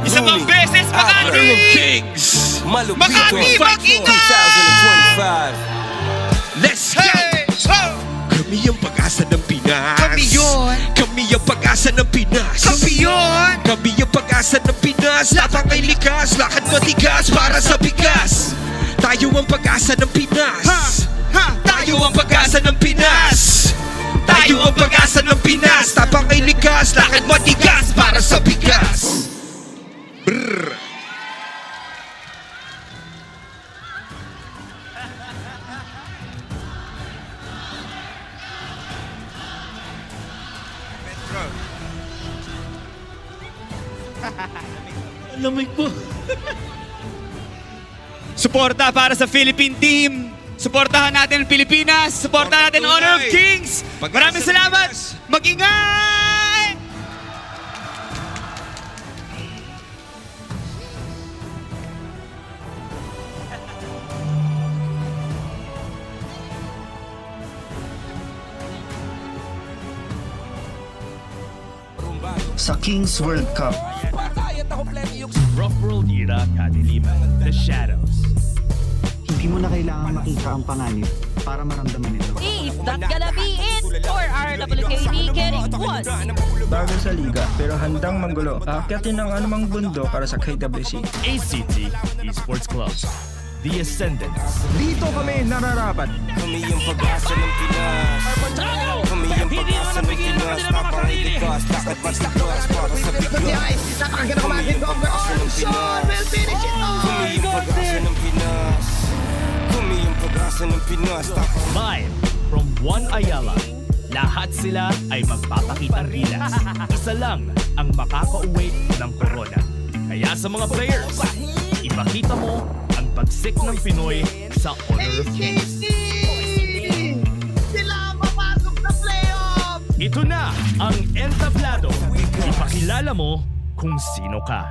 Isa pang beses, Makati! Honor of Kings. Makati, Makino! 2025. Let's go! Kami ang pag-asa ng Pinas. Kami yun. Kami ang pag-asa ng Pinas. Kami yun. Kami ang pag-asa ng Pinas. Tapang ay likas, lakad matigas para sa bigas. Tayo ang pag-asa ng Pinas. Tayo ang pag-asa ng Pinas. Tayo ang pag-asa ng Pinas. Tapang ay likas, lakad matigas para sa bigas. Brrr. Lamig po. Suporta para sa Philippine team. Suportahan natin ang Pilipinas. Suportahan natin ang Honor of Kings. Maraming salamat. Mag-ingay! Rumbado. sa Kings World Cup. Rough World era kadiliman, The Shadows. Hindi mo na kailangan makita ang panganib para maramdaman ito. Is that gonna be it? Or RWKD getting what? Bago sa liga pero handang manggulo. Aakyatin ang anumang bundo para sa KWC. A.C.T. Esports Club. The Ascendants. Dito kami nararapat. Kami yung pag-asa ng Pinas. Kami yung pag-asa ng Pinas. Tapang iligas, lakad matigas para sa bigas. Napakaganda kumasin ko ang goal. We'll finish it all. Kami yung pag-asa ng Pinas. Kami yung pag-asa ng Pinas. Live from One Ayala. Lahat sila ay magpapakitang gilas. Isa lang ang makakauwi ng corona. Kaya sa mga players, ipakita mo ang pagsik ng Pinoy sa Honor of Kings. Sila ang papasok sa playoff. Ito na ang entablado. Ipakilala mo kung sino ka.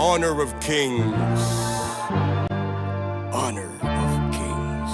Honor of Kings. Honor of Kings.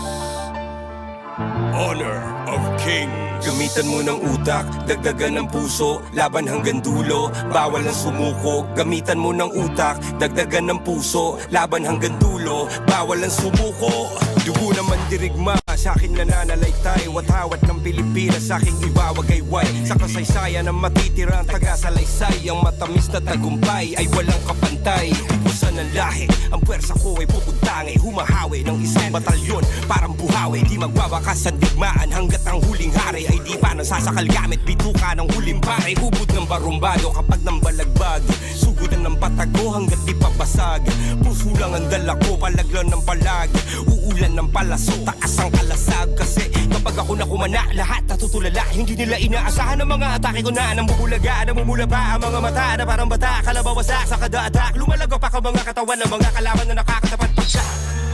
Honor of Kings. Gamitan mo ng utak, dagdagan ng puso, laban hanggang dulo, bawal ang sumuko. Gamitan mo ng utak, dagdagan ng puso, laban hanggang dulo, bawal ang sumuko. Dugo naman dirigma, sa akin nananalaytay, watawat ng Pilipinas, sa aking iwawagayway. Sa kasaysayan ng matitirang taga-salaysay, ang matamis na tagumpay ay walang kapantay. Pusan ng lahi, ang puwersa ko ay pupuntangi, humahawi ng isang batalyon, parang buhawi. Di magwawakas ang digmaan hanggat ang huling hari ay di pa nasasakal gamit bituka ng huling pare. Hubod ng barumbado kapag nang balagbag, sugudan ng patago hanggat di papasag. Puso lang ang dala ko, palaglan ng palag, uulan ng palaso, taas ang kalasag. Kasi kapag ako nakumana, lahat natutulala. Hindi nila inaasahan ang mga atake ko na nambubulaga, namumula pa ang mga mata na parang bata, kalabawasak sa kada atak. Lumalago pa ka mga katawan ng mga kalaban na nakakatapat pa siya.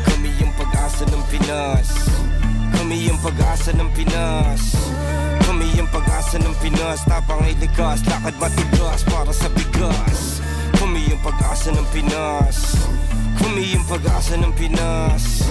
Kami yung pag-asa ng Pinas. Kami yung pag-asa ng Pinas. Kami yung pag-asa ng Pinas. Tapang ay ligas, lakad matigas para sa bigas. Kami yung pag-asa ng Pinas. Kami yung pag-asa ng Pinas.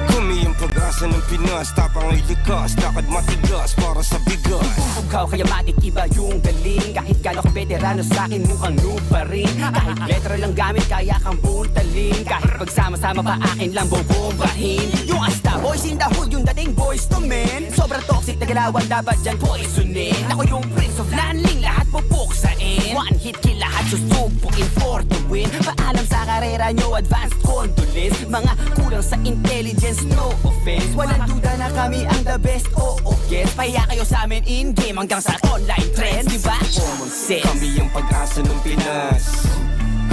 Kami yung pag-asa ng Pinas. Tapang ay ligas, lakad matigas para sa bigas. Ikaw kaya matik iba yung galing. Kahit gano'n ka veterano sa'kin mukhang noob pa rin. Kahit letra lang gamit kaya kang buntalin. Kahit pagsama-sama pa akin lang bobombahin. Yung Asta boys in the hood, yung dating boys to men. Sobrang toxic na galawan dapat dyan poisonin. Ako yung Prince of Landling, lahat pupuksain. One hit kill, lahat susubukin for the win. Paalam sa karera nyo, advanced condolence. Mga kulang sa intelligence, no offense. Walang duda na kami ang the best, oo guess. Pahiya kayo sa amin in-game hanggang sa online trends, diba? Common sense. Kami yung pag-asa ng Pinas.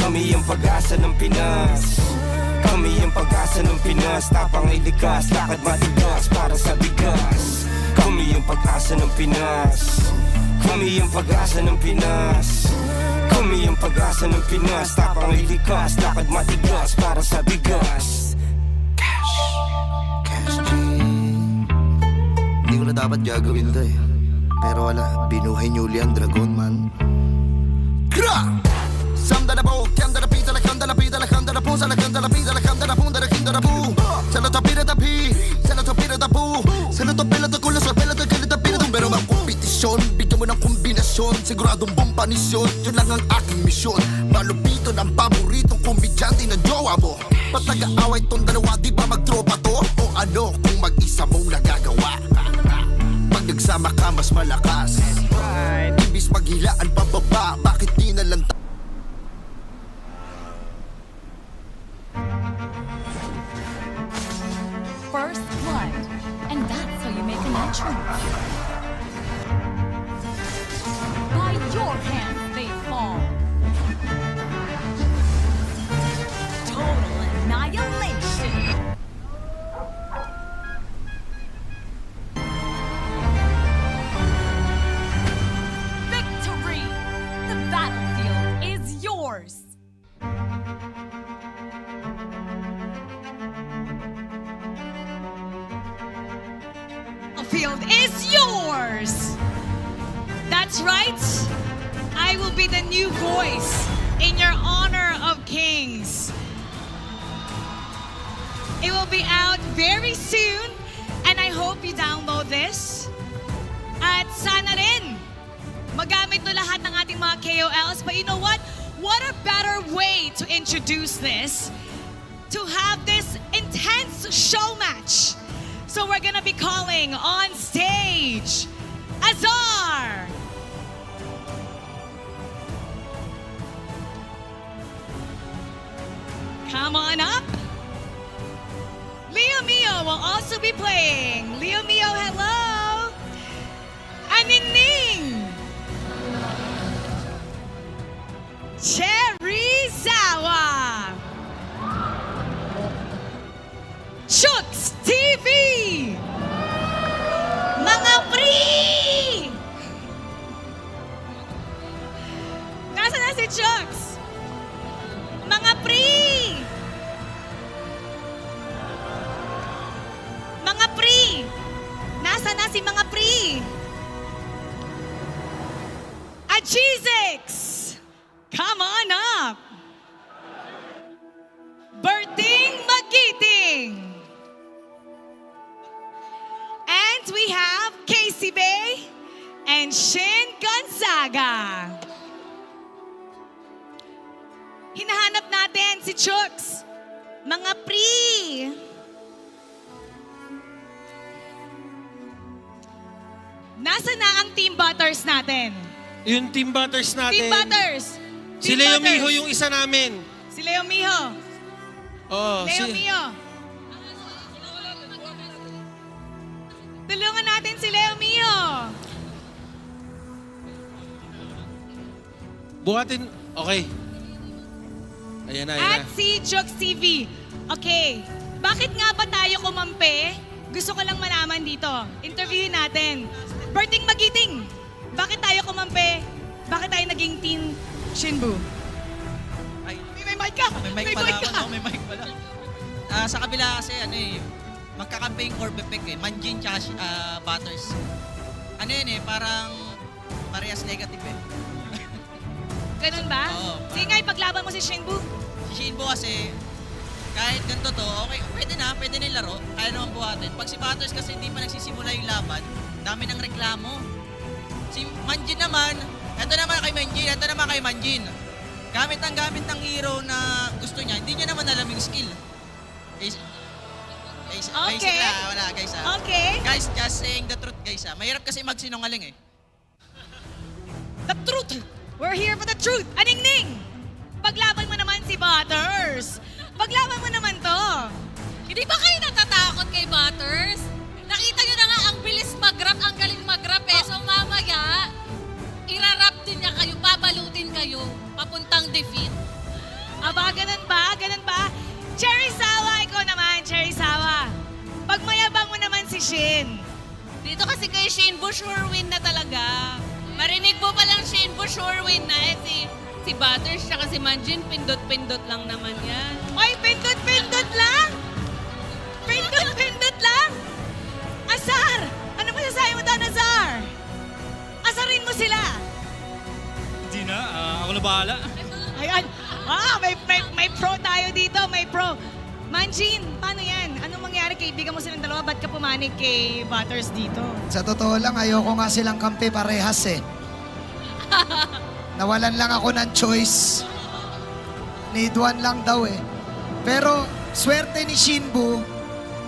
Kami yung pag-asa ng Pinas. Kami yung pag-asa ng Pinas. Tapang ay ligas, lakad matigas para sa bigas. Kami yung pag-asa ng Pinas. Kumi ang pag-asa ng Pinas. Kumi ang pag-asa ng Pinas. Tapang ay likas, lakad matigas para sa bigas. Cash G. Hindi ko na dapat gagawin to eh. Pero wala, binuhay niyo uli ang dragon man. Gra! Samda na po, kanda na pita, lakanda na pita, lakanda na po, sa lakanda na pita, lakanda na po, darakinda na po. Sa latapira tapi, sa latapira tapu, sa latapila takulo, sa pila takulo, tapira tung pero mga kompetisyon, bigyan mo ng kombinasyon, siguradong bumpanisyon, yun lang ang aking misyon. Malupito ng paboritong komedyante na jowa mo. Pataga-away tong dalawa, di ba magtropa to? O ano kung mag-isa mong nagagawa? Pag nagsama ka mas malakas, ibis maghilaan pababa, bakit di na lang First blood, and that's how you make an entrance. By your hands they fall. Total annihilation. Victory! The battlefield is yours. The field is yours! That's right. I will be the new voice in your honor of kings. It will be out very soon, and I hope you download this. At sana rin, magamit to lahat ng ating mga KOLs. But you know what? What a better way to introduce this, to have this intense show match. So we're gonna be calling on stage Azar, come on up. Leo Mio will also be playing. Leo Mio, hello. Anining, Cherry Zawa, Chooks TV, mga free! Nasaan na si Chooks? Mga free! Mga free! Nasaan na si mga free? Ajizix! Come on up! Berting Magiting! And we have Casey Bay and Shin Gonzaga. Hinahanap natin si Chooks. Mga pre. Nasaan na ang Team Butters natin? Yung Team Butters natin. Team Butters. Si Leo Miho yung isa namin. Si Leo Miho. Oh, Leo Mio. Tulungan natin si Leo Mio. Buhatin. Okay. Ayan na, ayan At na. si Chooks TV. Okay, bakit nga ba tayo kumampi? Gusto ko lang malaman dito. Interviewin natin. Berting Magiting, bakit tayo kumampi? Bakit tayo naging Team Shinbu? Ay, may mic ka! May mic pala ako. May mic pala. Sa kabila kasi, magkakampi yung Corp Effect eh. Manjin tsaka Butters. Ano yun eh, parang parehas negative eh. Ganun ba? Oo. Sige nga, ipaglaban mo si Shinbu. Si Shinbo kasi, kahit ganito to, okay, pwede na yung laro, kaya naman buhatin. Pag si Butters kasi hindi pa nagsisimula yung laban, dami ng reklamo. Si Manjin naman, eto naman kay Manjin. Gamit ng hero na gusto niya, hindi niya naman alam yung skill. Okay. Wala guys. Okay. Guys, just saying the truth guys. Mahirap kasi magsinungaling eh. The truth! We're here for the truth! Aningning! Paglaban mo naman si Butters! Paglaban mo naman to! Hindi ba kayo natatakot kay Butters? Nakita nyo na nga, ang bilis mag-rap, ang galing mag-rap eh. So mamaya, irarap din niya kayo, babalutin kayo, papuntang defeat. Aba, ganun ba? Ganun ba? Cherry Sawa, ikaw naman, Cherry Sawa. Pagmayabang mo naman si Shin. Dito kasi kay Shin, sure win na talaga. Marinig mo palang Shinbu, sure win na eh. Si Butters tsaka si Manjin, pindot-pindot lang naman yan. Oy, pindot-pindot lang! Pindot-pindot lang! Azar! Ano masasabi mo doon, Azar? Azarin mo sila! Hindi na, ako na bahala. Ayan! May pro tayo dito, may pro. Manjin, paano yan? Anong mangyari? Kaibigan mo silang dalawa, ba't ka pumanig kay Butters dito? Sa totoo lang, ayoko nga silang kampi parehas eh. Nawalan lang ako ng choice. Need one lang daw eh. Pero swerte ni Shinbu,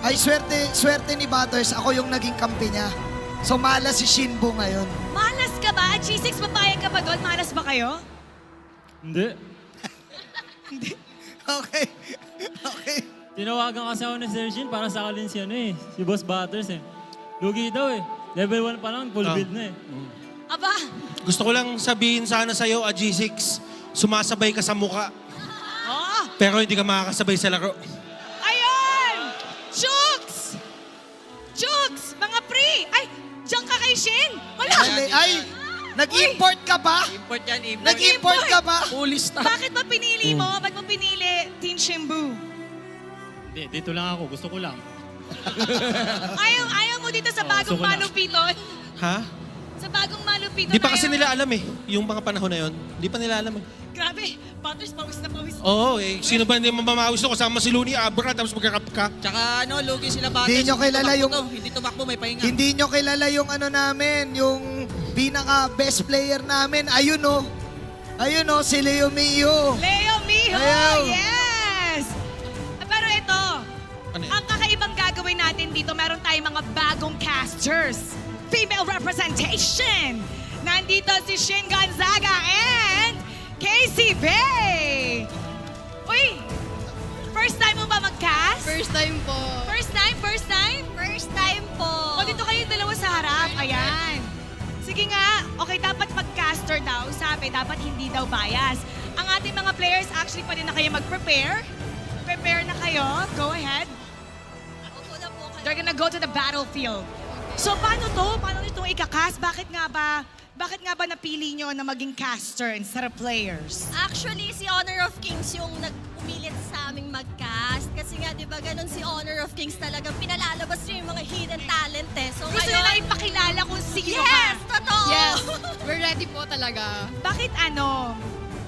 ay swerte ni Butters, ako yung naging kampi niya. So malas si Shinbu ngayon. Malas ka ba? G6, papayag ka ba doon? Malas ba kayo? Hindi. Okay. Tinawagan kasi ako ni Sir Shin para sakalin si si Boss Butters eh. Lugi daw eh. Level 1 pa lang, full build na eh. Aba! Gusto ko lang sabihin sana sa'yo, G6, sumasabay ka sa muka. Oh! Pero hindi ka makakasabay sa laro. Ayun! Chooks! Chooks! Mga pre! Ay! Diyan ka kay Shin! Wala! Ay! Nag-import ka ba? Import yan, import. Nag-import ka ba? Bakit mo pinili mo? Ba't mo pinili Team Shinbu? Hindi, dito lang ako. Gusto ko lang. Ayaw mo dito sa bagong gusto ko lang. malupiton? Ha? Sa bagong malupiton Di pa kasi nila alam eh. Yung mga panahon na yon, di pa nila alam eh. Grabe! Butters, pawis na pawis. Oo eh. Sino ba hindi mamamawis to? Kasama si Looney, Abra, tapos magkakap ka. Tsaka lugi sila Butters. Hindi nyo kilala yung... Hindi tumakbo, may pahinga. Hindi nyo kilala yung namin, yung pinaka-best player namin. Ayun oh. Ayun oh, si Leo Mio. Leo Miho! Ayaw. Yes! Pero ito, ang kakaibang gagawin natin dito, meron tayong mga bagong casters. Female representation. Nandito si Shin Gonzaga and Casey Bay. Uy! First time mo ba mag-cast? First time po. First time? First time? First time po. O dito kayo dalawa sa harap. Ayan. Sige nga. Okay, dapat mag-caster daw. Sabi, dapat hindi daw bias. Ang ating mga players, actually, pwede na kayo mag-prepare. Prepare na kayo. Go ahead. They're gonna go to the battlefield. So, paano to? Paano itong ika-cast? Bakit nga ba napili nyo na maging caster instead of players? Actually, si Honor of Kings yung nagpumilit sa aming mag-cast. Kasi nga, di ba, ganun si Honor of Kings talagang pinalalabas niya yung mga hidden talent eh. So, Gusto nyo na ipakilala kung sino ka? Yes! Totoo! Yes! We're ready po talaga. Bakit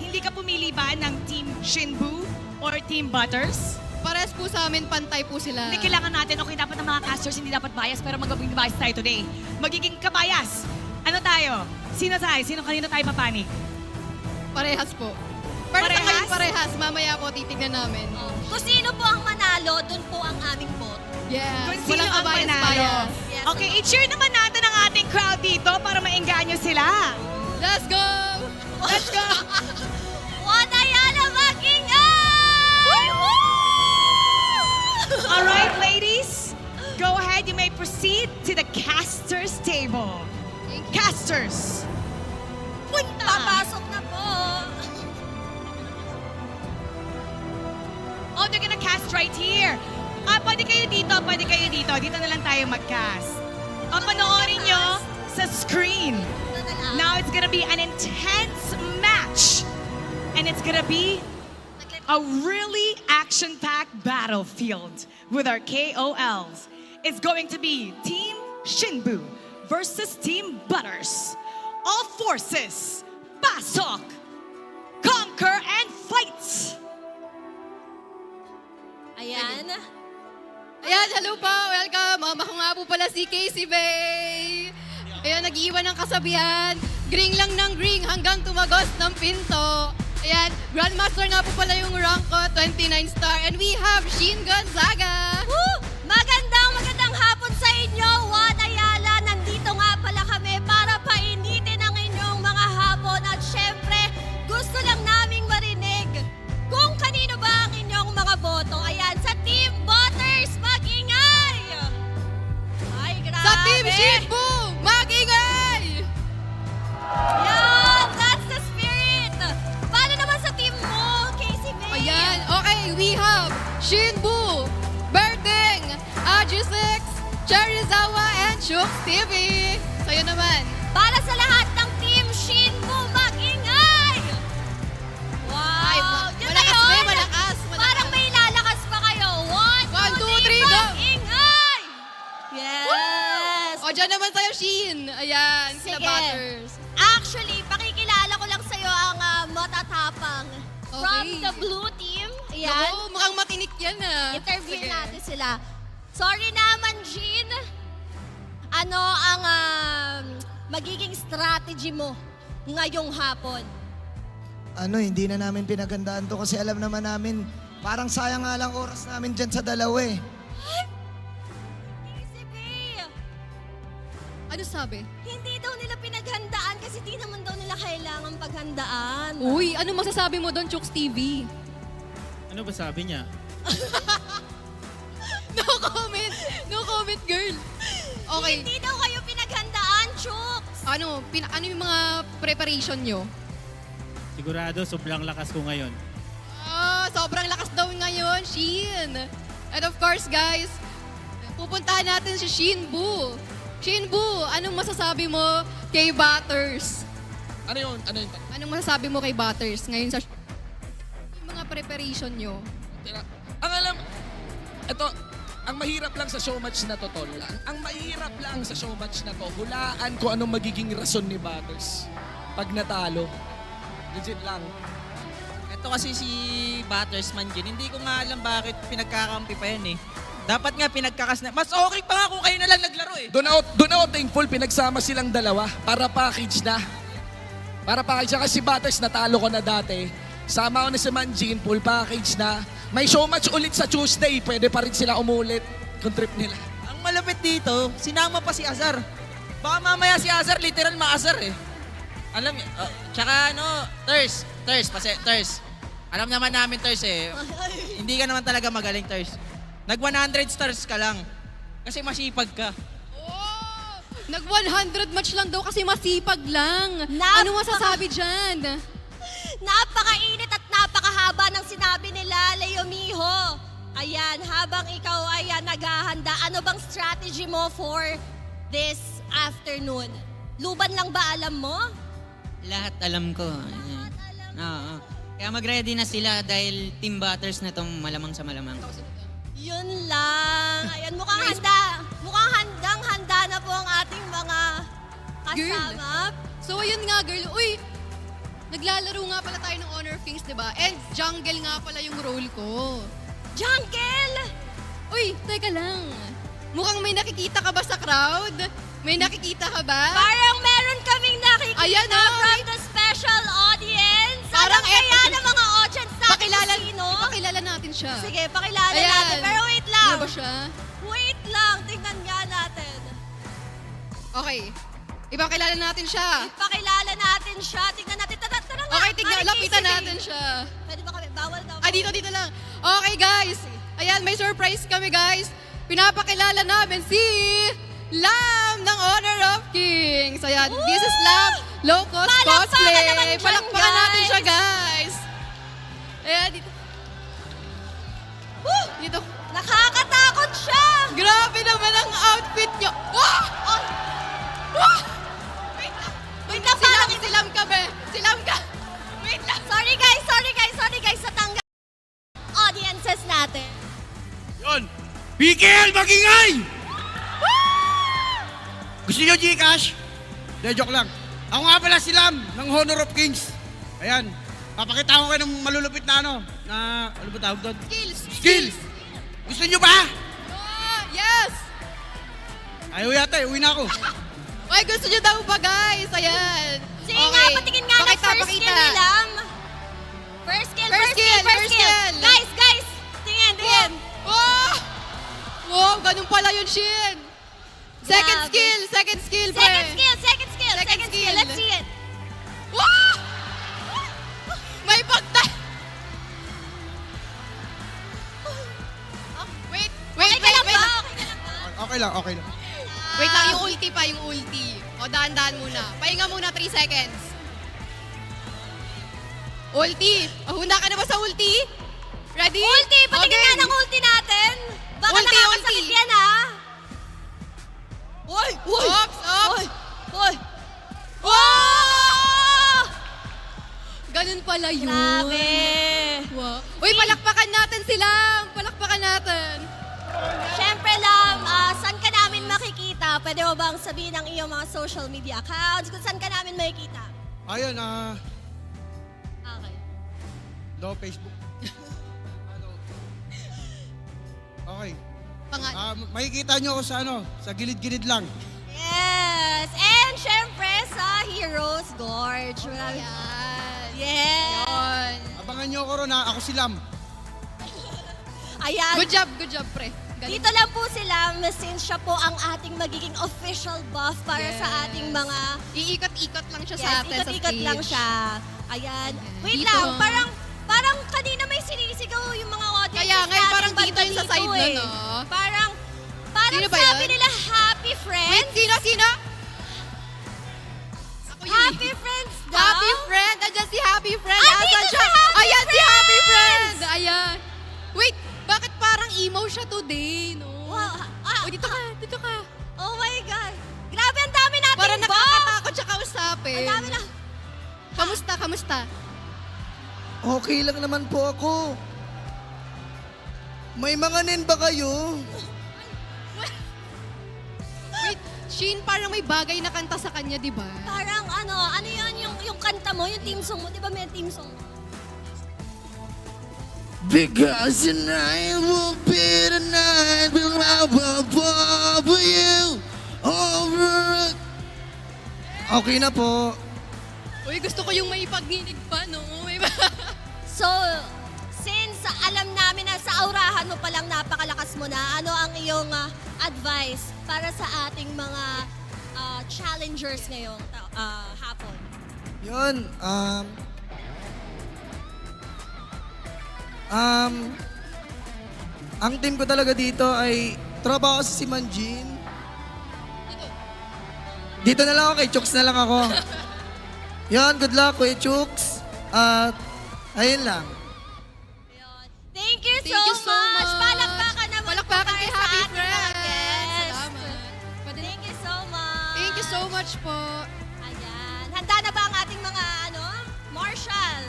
hindi ka pumili ba ng Team Shinbu or Team Butters? Pares po sa amin, pantay po sila. Hindi kailangan natin, okay, dapat ng mga casters hindi dapat bias, pero magiging bias tayo today. Magiging kabias. Ano tayo? Sino tayo? Kanino tayo papanig? Parehas po. Parehas. Mamaya po titignan namin. Kung sino po ang manalo, dun po ang aming vote. Yes. Kung sino ang manalo. Yes. Okay, i-cheer naman natin ang ating crowd dito para maengganyo sila. Let's go! Let's go! Wanayala mag-ingay! All right, ladies, go ahead. You may proceed to the casters table. Casters, punta! Papasok na po. Oh, they're gonna cast right here. Pwede kayo dito. Dito na lang tayo mag-cast. Panoorin nyo sa screen. Now it's gonna be an intense match. And it's gonna be a really action-packed battlefield with our KOLs. It's going to be Team Shinbu versus Team Butters. All forces, pasok, conquer, and fight! Ayan, hello po. Welcome. Mama ko nga po pala si Casey Bay. Ayan, nag-iwan ng kasabihan. Gring lang ng gring hanggang tumagos ng pinto. Ayan, Grandmaster nga po pala yung rank ko, 29 star. And we have Shin Gonzaga. Woo! Magandang hapon sa inyo, Juan Ayala. Nandito nga pala kami para painitin ang inyong mga hapon. At syempre, gusto lang naming marinig kung kanino ba ang inyong mga boto. Ayan, sa Team Butters, mag-ingay! Ay, grabe! Sa Team Shinbu, mag-ingay! Yan, that's the spirit! Paano naman sa team mo, Casey May? Ayan, okay, we have Shinbu, Berding, Aju6, Cherizawa, and Shooks TV. Sa'yo naman. Para sa lahat ng Team the blue team. Ayan. Naku, mukhang matinik yan ah. Interview Sige. natin sila. Sorry naman, Jean. Ano ang magiging strategy mo ngayong hapon? Hindi na namin pinagandaan to kasi alam naman namin, parang sayang nga lang oras namin dyan sa dalawa eh. Ano sabi? Hindi daw nila pinaghandaan kasi di naman daw nila kailangan paghandaan. Uy, ano masasabi mo doon, Chooks TV? Ano ba sabi niya? No comment! No comment, girl! Okay. Hindi daw kayo pinaghandaan, Chooks. Ano yung mga preparation nyo? Sigurado, sobrang lakas ko ngayon. Sobrang lakas daw ngayon, Shin. And of course, guys, pupuntahan natin si Shinbu. Shinbu, anong masasabi mo kay Butters? Ano yun? Anong masasabi mo kay Butters ngayon sa yung mga preparation nyo? Ang mahirap lang sa showmatch na to, Tol. Ang mahirap lang sa showmatch na to, hulaan ko anong magiging rason ni Butters pag natalo. Legit lang. Ito kasi si Butters man dyan, hindi ko nga alam bakit pinagkakampi pa yan eh. Dapat nga pinagkakas na. Mas okay pa nga kung kayo na lang naglaro eh. Doon ako thankful, pinagsama silang dalawa para package na. Para package na kasi si Butters natalo ko na dati. Sama ko na si Manjin, full package na. May showmatch ulit sa Tuesday, pwede pa rin sila umulit kung trip nila. Ang malapit dito, sinama pa si Azar. Baka mamaya si Azar, literal maazar eh. Alam niyo, tsaka Ters. Alam naman namin, Ters eh. Hindi ka naman talaga magaling, Ters. Nag-100 stars ka lang. Kasi masipag ka. Nag-100 match lang daw kasi masipag lang. Ano masasabi dyan? Napakainit at napakahaba ng sinabi nila, Leo Miho. Ayan, habang ikaw ay naghahanda, ano bang strategy mo for this afternoon? Luban lang ba alam mo? Lahat alam ko. Oo. Kaya mag-ready na sila dahil team Butters na tong malamang sa malamang. Yun lang. Ayan, mukhang handa. Mukhang handang-handa na po ang ating mga kasama. So ayun nga, girl. Uy, naglalaro nga pala tayo ng Honor of Kings, diba? And jungle nga pala yung role ko. Jungle? Uy, teka lang. Mukhang may nakikita ka ba sa crowd? May nakikita ka ba? Parang meron kaming nakikita Ayan, from the special audience. Parang kaya ng mga audience natin sino? Pakilala natin siya. Sige, pakilala Ayan. natin. Pero wait lang. Ano ba siya? Wait lang. Tingnan nga natin. Okay. Ipakilala natin siya. Ipakilala natin siya. Tingnan natin. Tara nga. Okay, tignan. Ari, Lapitan sige. natin siya. Pwede ba kami? Bawal daw. Dito lang. Okay, guys. Ayan, may surprise kami, guys. Pinapakilala namin si Lam ng Honor of Kings. Ayan, this is Lam Low Cost Cosplay. Palakpakan natin siya, guys. Ayan, dito. Dito. Nakakatakot siya. Grabe naman ang outfit niyo. Wait lang, parang Silam kami. Silam ka. Wait lang. Sorry guys, sa tangga audiences natin. Yun! PKL, magingay! Gusto nyo Gcash? De, joke lang. Ako nga pala si Lam ng Honor of Kings. Ayan, papakita ko kayo ng malulupit na ano ba tawag doon? Skills! Gusto nyo ba? Yes! Ayaw yata, uwi na ako. Ay, gusto nyo daw ba, guys? Ayan. Sige nga, patingin nga ng first skill ni Lam. First skill. Guys! Tingin. Wow, ganun pala yun, Shin. Second skill, pre. Second skill. Let's see it. Wow! May pagta... Wait. Okay lang. Wait lang, yung ulti. O, daan-daan muna. Pahinga muna 3 seconds. Ulti. Hunda ka na ba sa ulti? Ready? Ulti! Patingin nga ng ulti natin. Baka nakakasakit yan, ha? Uy! Ops! Wow! Ganun pala yun. Grabe. Wow. Uy, palakpakan natin sila. Palakpakan natin. Siyempre lang, saan ka namin makikita? Pwede mo bang sabihin ang iyong mga social media accounts? Kung saan ka namin makikita? Ayun, Okay. No, Facebook. Okay. Makikita nyo ako sa sa gilid-gilid lang. Yes! And syempre sa Heroes Gorge. Yes! Abangan nyo ako ron ha, ako si Lam. Ayan. Good job, pre. Galing. Dito lang po sila since siya po ang ating magiging official buff para sa ating mga... Iikot-ikot lang siya sa atin sa ikot-ikot stage. lang siya. Ayan. Wait Dito. lang, parang kanina may sinisigaw yung mga audience. Kaya ngayon parang dito yung sa side na, no? Parang Sino ba sabi yun? nila happy friends. Wait, sino? Happy friends daw? Happy friend! Andiyan si Happy Friend! Andito Asan si siya? Happy Ayan si Happy Friends! Friend! Ayan. Wait, bakit parang emo siya today, no? Dito ka. Oh my God. Grabe, ang dami natin Parang buff. nakakatakot siya kausapin. Ang dami na. Kamusta? Okay lang naman po ako. May mga nen ba kayo? Wait, Shin, parang may bagay na kanta sa kanya, di ba? Parang ano yun yung kanta mo, yung team song mo. Di ba may team song mo? Because tonight will be the night when I will bubble you over. Okay na po. Uy, gusto ko yung may pagninig pa, no? So, since alam namin na sa aurahan mo palang napakalakas mo na, ano ang iyong advice para sa ating mga challengers ngayong hapon? Yun, ang team ko talaga dito ay tropa ko si Manjin. Dito na lang ako, kay Chooks na lang ako. Yun, good luck, Kuya Chooks. At, ayun lang. Thank you so much. Palakpakan naman Palakpakan kay Happy Friends. Salamat. Thank you so much. Thank you so much po. Ayan. Handa na ba ang ating mga Marshall?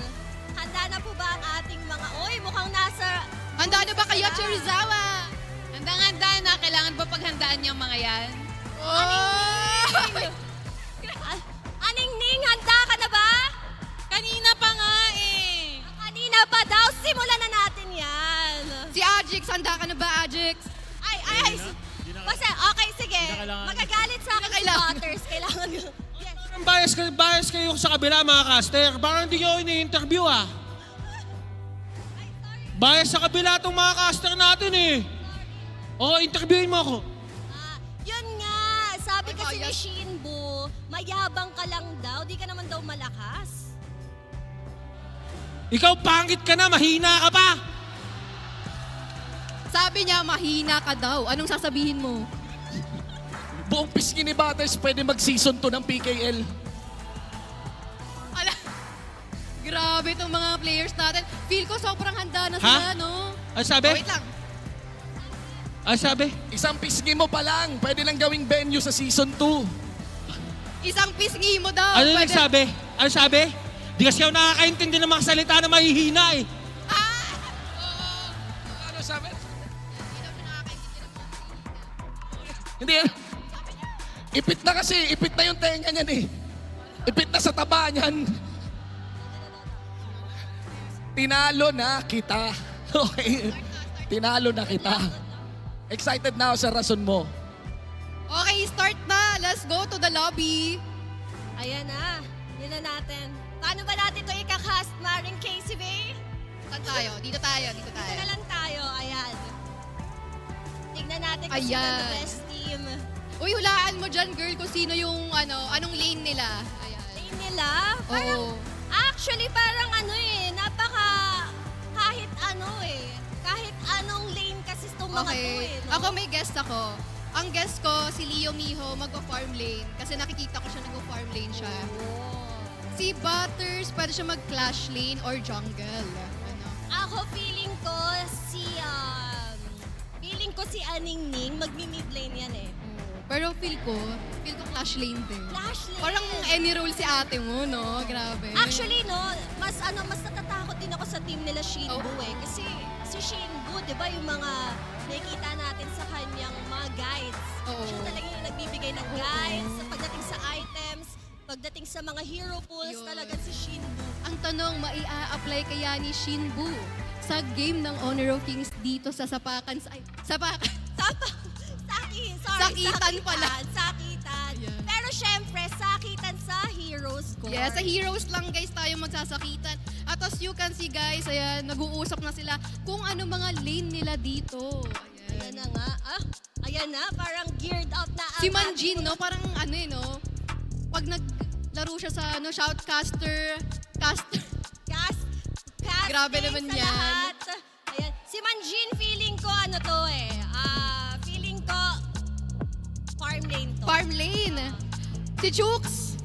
Handa na po ba ang ating mga, mukhang nasa... Handa na ba kayo, Chirizawa? Handang-handa na. Kailangan ba paghandaan yung mga yan? Aning Ning, handa ka na ba? Kanina pa nga eh. Kanina pa daw. Simulan na natin yan. Si Ajix, handa ka na ba, Ajix? Ay. Basta, okay, sige. Magagalit sa akin si Butters. Kailangan ko. Bias kayo sa kabila mga caster. Parang hindi nyo ini-interview ah. Bias sa kabila tong mga caster natin eh. Interviewin mo ako. Yun nga. Sabi kasi ni Shinbu, mayabang ka lang daw. Di ka naman daw malakas. Ikaw pangit ka na, mahina ka pa. Sabi niya, mahina ka daw. Anong sasabihin mo? Buong pisngi ni Butters pwede mag-season 2 ng PKL. Grabe itong mga players natin. Feel ko sobrang handa na sila, no? Ano sabi? Wait lang. Ano sabi? Isang pisngi mo pa lang, pwede lang gawing venue sa season 2. Isang pisngi mo daw. Ano nagsabi? Ano sabi? Di kasi ako nakakaintindi ng mga salita na mahihina eh. Ano sabi? Hindi. Ipit na kasi. Ipit na yung tenga niyan eh. Ipit na sa taba niyan. Tinalo na kita. Okay. Tinalo na kita. Excited na ako sa rason mo. Okay, start na. Let's go to the lobby. Ayan na. Yun na natin. Paano ba natin ito ikakast, Maring Casey Bay? Saan tayo? Dito tayo. Dito na lang tayo. Ayan. Tignan natin kung sino Ayan. the best team. Uy, hulaan mo dyan, girl, kung sino yung, anong lane nila. Ayan. Lane nila? Parang, actually, parang kahit anong lane kasi itong mga to eh. No? Ako may guest ako. Ang guest ko, si Leo Miho, mag-farm lane. Kasi nakikita ko siya nag-farm lane siya. Si Butters, pwede siya mag-clash lane or jungle. Ako feeling ko si Aning Ning, magmi-mid lane yan eh. Pero feel ko clash lane din. Clash lane. Parang any role si ate mo, no? Grabe. Actually, no, mas natatakot din ako sa team nila Shinbu eh. Kasi si Shinbu, di ba, yung mga nakikita natin sa kanyang mga guides. Siya talaga yung nagbibigay ng guides pagdating sa items, pagdating sa mga hero pools, talaga si Shinbu. Ang tanong, maia-apply kaya ni Shinbu sa game ng Honor of Kings dito sa Sapakan? Sapakan? Sakitan pala. Sakitan. Pero syempre, sakitan sa Heroes Court. Yes, sa Heroes lang guys tayo magsasakitan. At as you can see guys, ayan, nag-uusap na sila kung ano mga lane nila dito. Ayan na nga. Ayan na, parang geared up na. Si Manjin, no? Parang ano eh, no? Pag naglaro siya sa shoutcaster, grabe naman sa yan. Lahat. Ayan. Si Manjin, feeling ko ano to eh. Feeling ko farm lane to. Farm lane. Si Chooks,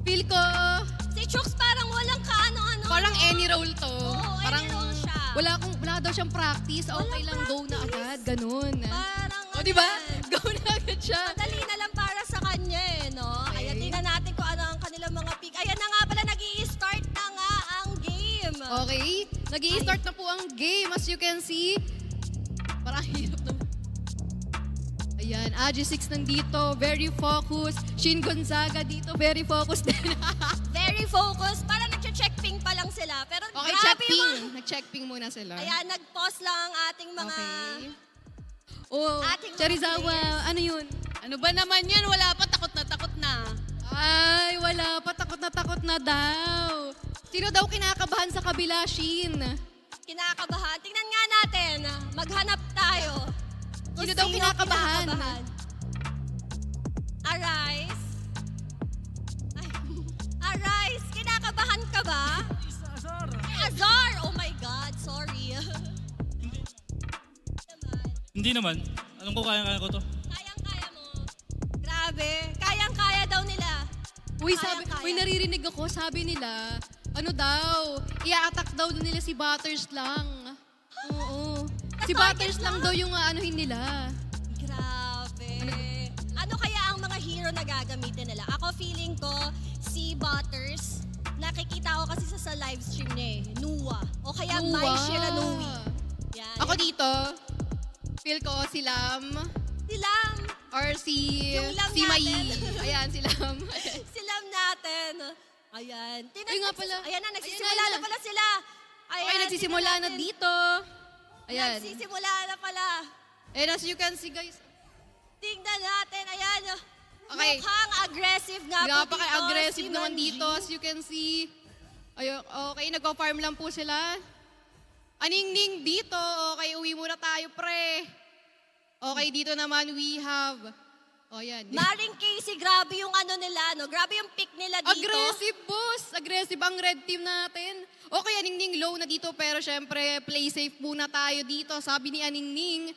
feel ko... Si Chooks parang walang kaano-ano. Parang any role to. Oo, parang any role siya. Wala daw siyang practice. Okay lang, go na agad. Ganun. Parang o, diba? Go na agad siya. Madali na lang para sa kanya eh, no? Ayan, tingnan natin kung ano ang kanilang mga pick. Ayan na nga pala, nag-i-start na nga ang game. Okay, nag-i-start na po ang game. As you can see, parang hirap naman. Ayan, AG6 nandito, very focused. Shin Gonzaga dito, very focused din. Very focused. Parang nag-check ping pa lang sila. Pero okay, grabe check ping. yung Nag-check ping muna sila. Ayan, nag-pause lang ang ating mga... Okay. Oh, ating Charizawa, ano yun? Ano ba naman yan? Wala pa, takot na. Ay, wala pa, takot na daw. Sino daw kinakabahan sa kabila, Shin? Kinakabahan. Tingnan nga natin. Maghanap tayo. Sino daw kinakabahan? Arise. Arise, kinakabahan ka ba? Azar! Oh my God, sorry. Hindi naman. Alam ko kaya ko to. Kayang-kaya mo. Grabe, kayang-kaya daw nila. Uy, naririnig ako, sabi nila, ano daw, i-attack daw nila si Butters lang. Oo. Si Butters lang daw yung anuhin nila. Grabe. Ano kaya ang mga hero na gagamitin nila? Ako feeling ko, si Butters, nakikita ko kasi sa live stream niya eh, Nuwa. O kaya Nuwa. Mai Shiranui. Yan. Ako dito, feel ko si Lam. Si Lam. Or si Lam Mai. natin. Ayan, si Lam. Si Lam natin. Ayan. Ay nga pala. Ayan na, nagsisimula na pala sila. Ayan, Okay, nagsisimula na dito. Ayan. Nagsisimula na pala. And as you can see guys, Tingnan natin, ayan. Okay. Mukhang aggressive nga po dito. Napaka-aggressive si naman Manji. dito, as you can see. Ayun, okay, nagpa-farm lang po sila. Aningning dito. Okay, uwi muna tayo, pre. Okay, dito naman we have... Oh, yan. Maring Casey, grabe yung ano nila, no? Grabe yung pick nila dito. Aggressive, boss. Aggressive ang red team natin. Okay, Aningning low na dito, pero syempre, play safe muna tayo dito. Sabi ni Aningning.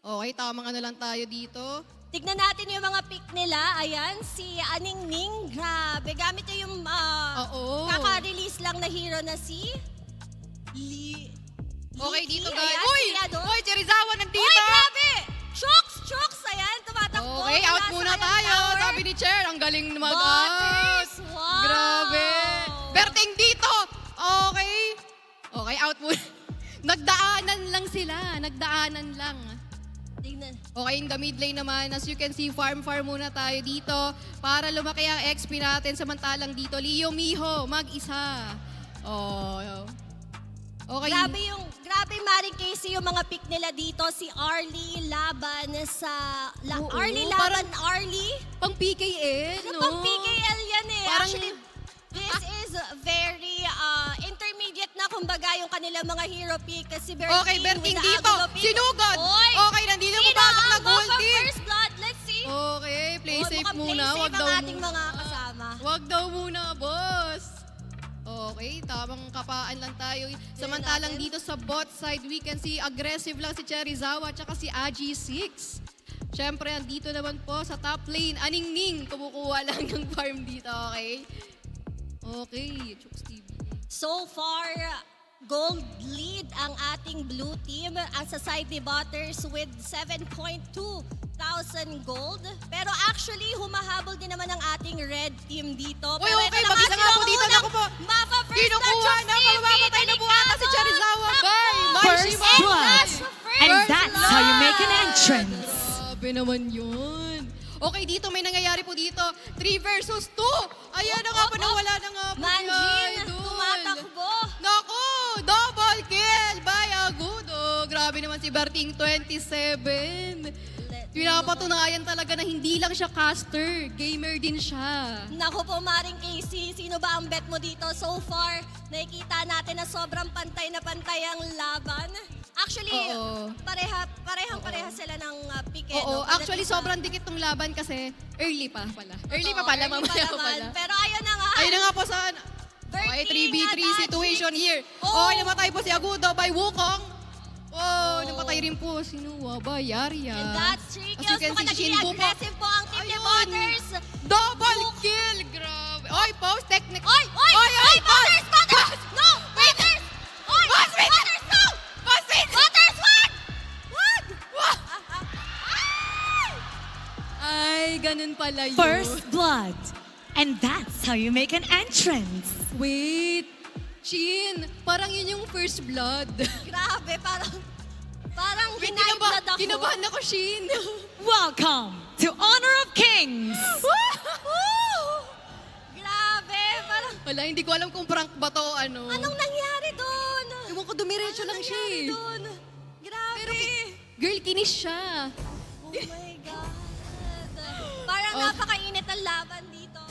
Okay, tamang ano lang tayo dito. Tignan natin yung mga pick nila. Ayan, si Aningning. Grabe, gamit niya yung kaka-release lang na hero na si... Okay, dito guys. Ayan, Uy! si ano? Uy, Cherizawa nandito! Uy, grabe! Chooks! Ayan, tumatakbo. Okay, out muna tayo. Tower. Sabi ni Cher, ang galing mag-out. Butters, wow! Grabe. Berting dito. Okay. Okay, out muna. Nagdaanan lang sila. Nagdaanan lang. Tingnan. Okay, in the mid lane naman, as you can see, farm muna tayo dito para lumaki ang XP natin. Samantalang dito, Leo Miho, mag-isa. Oh, okay. Grabe Maring Casey yung mga pick nila dito. Si Arlie laban sa... Arlie? Pang PKL, no? Pang PKL yan eh. Parang, Actually, this is very intermediate na kumbaga yung kanilang mga hero pick. Kasi Berting okay, Berting with the dito. Agulo pick. Sinugod. Oy! Okay, nandito mo pasok na gold Sino team. first blood? Let's see. Okay, play safe mukhang muna. Play Wag safe daw ang ating mga kasama. Wag daw muna, boss. Okay, tamang kapaan lang tayo. Samantalang dito sa bot side, we can see aggressive lang si Cherizawa at si AG6. Siyempre, andito naman po sa top lane, Aningning, kumukuha lang ng farm dito, okay? Okay, Chooks TV. So far, gold lead ang ating blue team. Ang sa side ni Butters with 7,200 gold. Pero actually, humahabol din naman ang ating red team dito. Uy, Pero okay, ito na mag-isa nga po dito. Naku po. Mapa first Kinukuha na, mamamatay na buhata si Cherizawa. Bye! First blood. And that's how you make an entrance. Grabe naman yun. Okay, dito may nangyayari po dito. 3 versus 2. Ayan na nga po, nawala na nga po. Manjin, tumatakbo. Naku, double kill by Agudo. Grabe naman si Berting 27. Pinapatunayan talaga na hindi lang siya caster, gamer din siya. Naku po, Maring Casey, sino ba ang bet mo dito? So far, nakikita natin na sobrang pantay na pantay ang laban. Actually, pareha sila ng pique. Oo, no? actually sobrang dikit ng laban kasi early pa pala. Early pa pala, mamaya pa pala. Pero ayun na nga. Ayun na nga po sa okay, 3v3 situation here. Okay, namatay po si Agudo by Wukong. Oh, namatay rin po si Nuwa by Yaria. And that's 3 kills. As you can Mukhang see, naging Shinbu po. aggressive po ang team ni Butters. Double kill! Grabe. Oy, post technique. Oy! Butters! No! Butters! Oy! Butters, no! Butters, wag! Wag! Ay, ganun pala yun. First blood. And that's how you make an entrance. Wait. Shin, parang yun yung first blood. Grabe, parang Wait, hinighblood ako. kinabahan ako, Shin. Welcome to Honor of Kings. Grabe, parang... Wala, hindi ko alam kung prank ba to, ano. Anong nangyari doon? Ewan ko, dumiretso lang siya eh. Doon? Grabe. Pero, girl, kinis siya. Oh my God. Parang napakainit ang laban dito.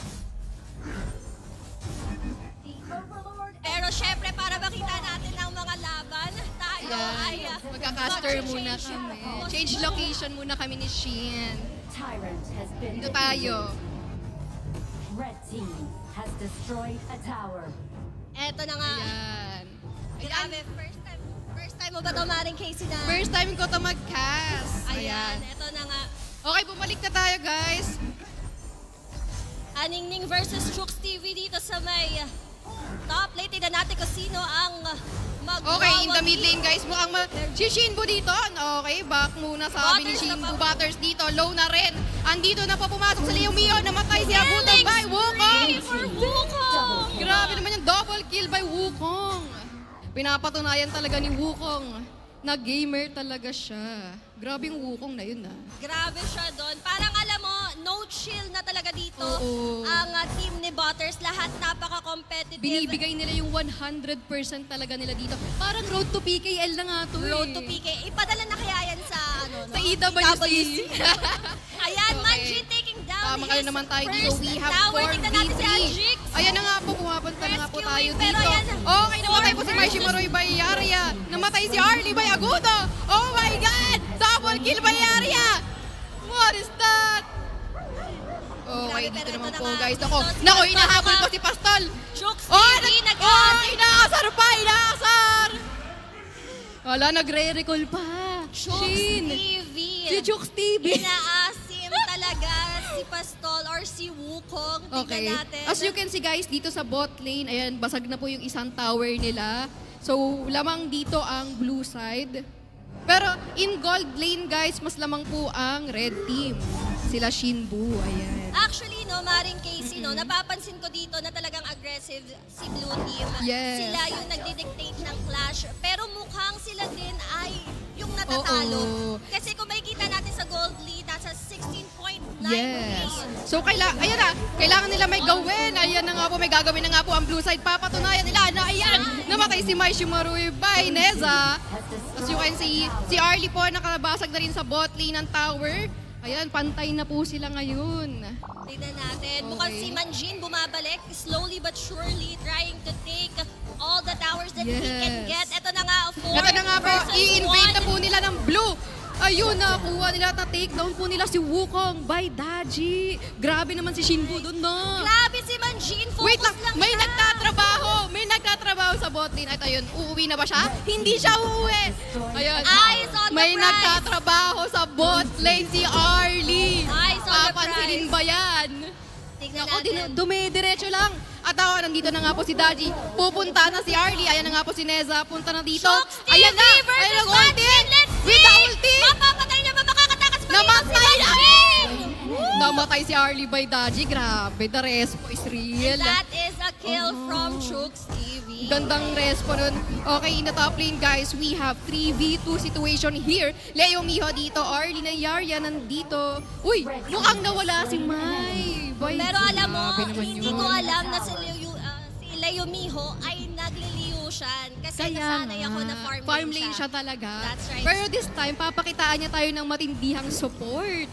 Pero syempre, para makita natin ang mga laban, tayo ay... Magka-caster muna kami. Change location muna kami ni Shin. Dito tayo. Red team has destroyed a tower. Eto na nga. Ayan. Grabe, first time mo ba ito, Maring Casey na? First time ko to mag-cast. Ayan, eto na nga. Okay, bumalik na tayo, guys. Aningning versus Chooks TV dito sa may top lane. Tignan natin kung sino ang Okay, in the mid lane, guys. Mukhang si Shinbu dito. Okay, back muna sabi ni Shinbu. Butters dito, low na rin. Andito na po pumasok sa Leo Mio. Namatay si Agudo by Wukong. Grabe naman yung double kill by Wukong. Pinapatunayan talaga ni Wukong na gamer talaga siya. Grabe yung Wukong na yun Grabe siya doon. Parang alam mo, no chill na talaga dito ang team ni Butters. Lahat napaka-competitive. Binibigay nila yung 100% talaga nila dito. Parang road to PKL na nga to Road to PK. Ipadala na kaya yan sa sa EWC. Ayan, Manji taking down Tama kayo naman tayo dito. first We have tower. Tignan natin si 4v3. Anjix. Ayan na nga po, pumapunta na nga po tayo pero dito. ayan, Okay, namatay po si Mai Shimaroy by Yaria. Namatay si Arlie by Agudo. Oh my God! Double kill by Yaria! What is that? Okay, dito naman po guys. Nako, hinahabol po si Pastol. Chooks Oh, TV, inaasar pa! Inaasar! Wala, nagre-recall pa. Chooks Shin. TV. Si Chooks TV. Inaasim talaga si Pastol or si Wukong. Tignan Okay. natin. As you can see guys, dito sa bot lane, ayan, basag na po yung isang tower nila. So, lamang dito ang blue side. Pero in gold lane guys, mas lamang po ang red team. Sila Shinbu, ayan. Actually, no, Maring Casey, no, napapansin ko dito na talagang aggressive si Blue Team. Yes. Sila yung nagdidictate ng clash. Pero mukhang sila din ay yung natatalo. Oo. Kasi kung makikita natin sa gold lead, nasa 16.9. Yes. So, ayan na, kailangan nila may gawin. Ayan na nga po, may gagawin na nga po ang blue side. Papatunayan nila na ayan, namatay si Mai Shimaru by Neza. As you can see, si Arlie po nakabasag na rin sa bot lane ng tower. Ayan, pantay na po sila ngayon. Tignan natin. Mukhang si Manjin bumabalik, slowly but surely trying to take all the towers that he can get. Ito na nga, 4 Ito na nga po, versus i-invade na 1. po nila ng blue. Ayun, nakuha nila at na-takedown po nila si Wukong by Daji. Grabe naman si Shinbu doon, no? Grabe si Manjin, focus Wait lang, may siya. nagtatrabaho sa bot lane. Ito yun, uuwi na ba siya? Hindi siya uuwi. Ayun, Eyes on the may prize. nagtatrabaho sa bot lane si Arlie. Eyes on the Papansinin prize. ba yan? Tignan Ako, natin. dumidiretso lang. At ako, nandito na nga po si Daji. Pupunta na si Arlie. Ayan na nga po si Neza. Punta na dito. Chooks TV Ayan na! versus Ayan ang Manjin. ulti! Let's see! With the ulti! Mapapatay niya ba? Makakatakas pa Namatay dito na! si Manjin! Namatay si Arlie by Daji. Grabe, the respo is real. That is a a kill from Chooks TV. Gandang respo nun. Okay, in the top lane, guys, we have 3v2 situation here. Leo Miho dito, Arlene Yaria nandito. Uy, mukhang nawala si Mai. Boy, Pero alam mo, grabe naman hindi yun. ko alam na si Leo Miho ay nagliliusyan. Kasi nasanay ako na farm lane siya talaga. That's right. Pero this time, papakitaan niya tayo ng matindihang support.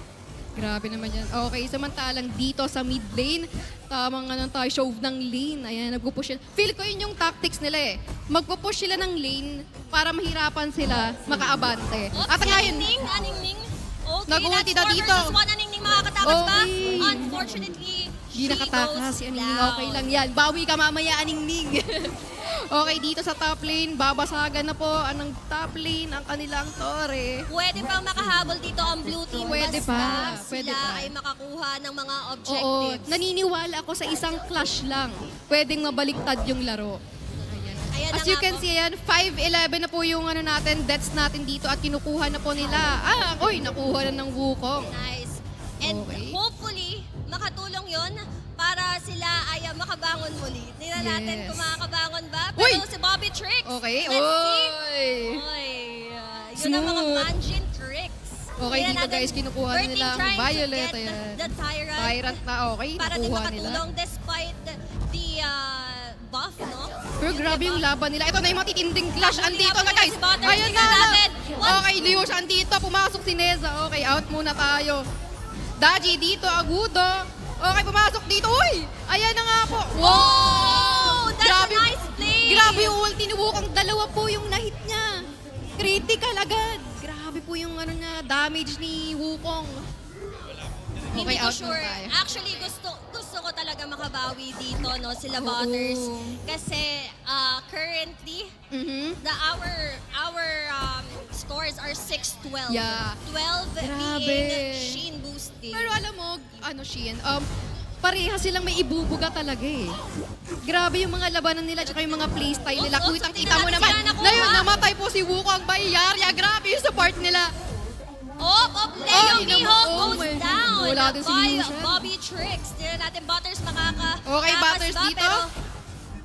Grabe naman yan. Okay, samantalang dito sa mid lane, tamang tayo, shove ng lane. Ayan, nagpupush sila. Feel ko yun yung tactics nila eh. Magpupush sila ng lane para mahirapan sila makaabante. Oops, At ngayon, Aningning. Okay, Nag-ulti that's na 4 dito. versus 1. Aningning makakatakas ba? Okay. Unfortunately, Di nakatakas si Aningning. Okay lang yan. Bawi ka mamaya, Aningning. Okay, dito sa top lane, babasagan na po ang top lane ang kanilang tore. Pwede pang makahabol dito ang blue team. Pwede basta pa. Pwede sila pa. ay makakuha ng mga Oo, objectives. naniniwala ako sa isang clash lang. Pwedeng mabaliktad yung laro. Ayan As na you nga can po. see, ayan, 5-11 na po yung deaths natin dito at kinukuha na po nila. Nakuha na ng Wukong. Nice. And hopefully, makatulong yon para sila ay makabangon muli. Tingnan natin Yes. kung makakabangon ba. Uy! Pero si Bobby Tricks. Okay, Let's see. oy! Yun ang mga Smooth. Manjin tricks. Okay, Tingnan dito natin, guys, kinukuha na Berting nila ang trying to Violet. get Ayan. the Tyrant. Tyrant na okay, Para din nakuha nila. makatulong despite the buff, no? Pero grabe yung laban nila. Ito na yung matitinding clash. Andito na guys. Si Butters, Ayan tingnan na. natin. Okay, Leo siya andito. Pumasok si Neza. Okay, out muna tayo. Daji dito, Agudo. Okay, pumasok dito. Uy! Ayan na nga po. Wow! That's a nice play! Grabe yung ulti ni Wukong. Dalawa po yung na-hit niya. Critical agad. Grabe po yung damage ni Wukong. Hindi ko out sure. muna tayo. Actually, gusto ko talaga makabawi dito, no, sila Butters. Kasi currently, our scores are 6-12. Yeah. 12 Grabe. being Sheen boosting. Pero alam mo, Shein, pareha silang may ibubuga talaga eh. Grabe yung mga labanan nila tsaka yung mga playstyle nila. Kitang-kita mo naman. Ngayon, namatay po si Wukong by Yarya. Grabe yung support nila. Leo Miho goes my. down Wala din si by Lucian. Bobby Tricks. Tingnan natin, Butters Okay, Butters ba? dito.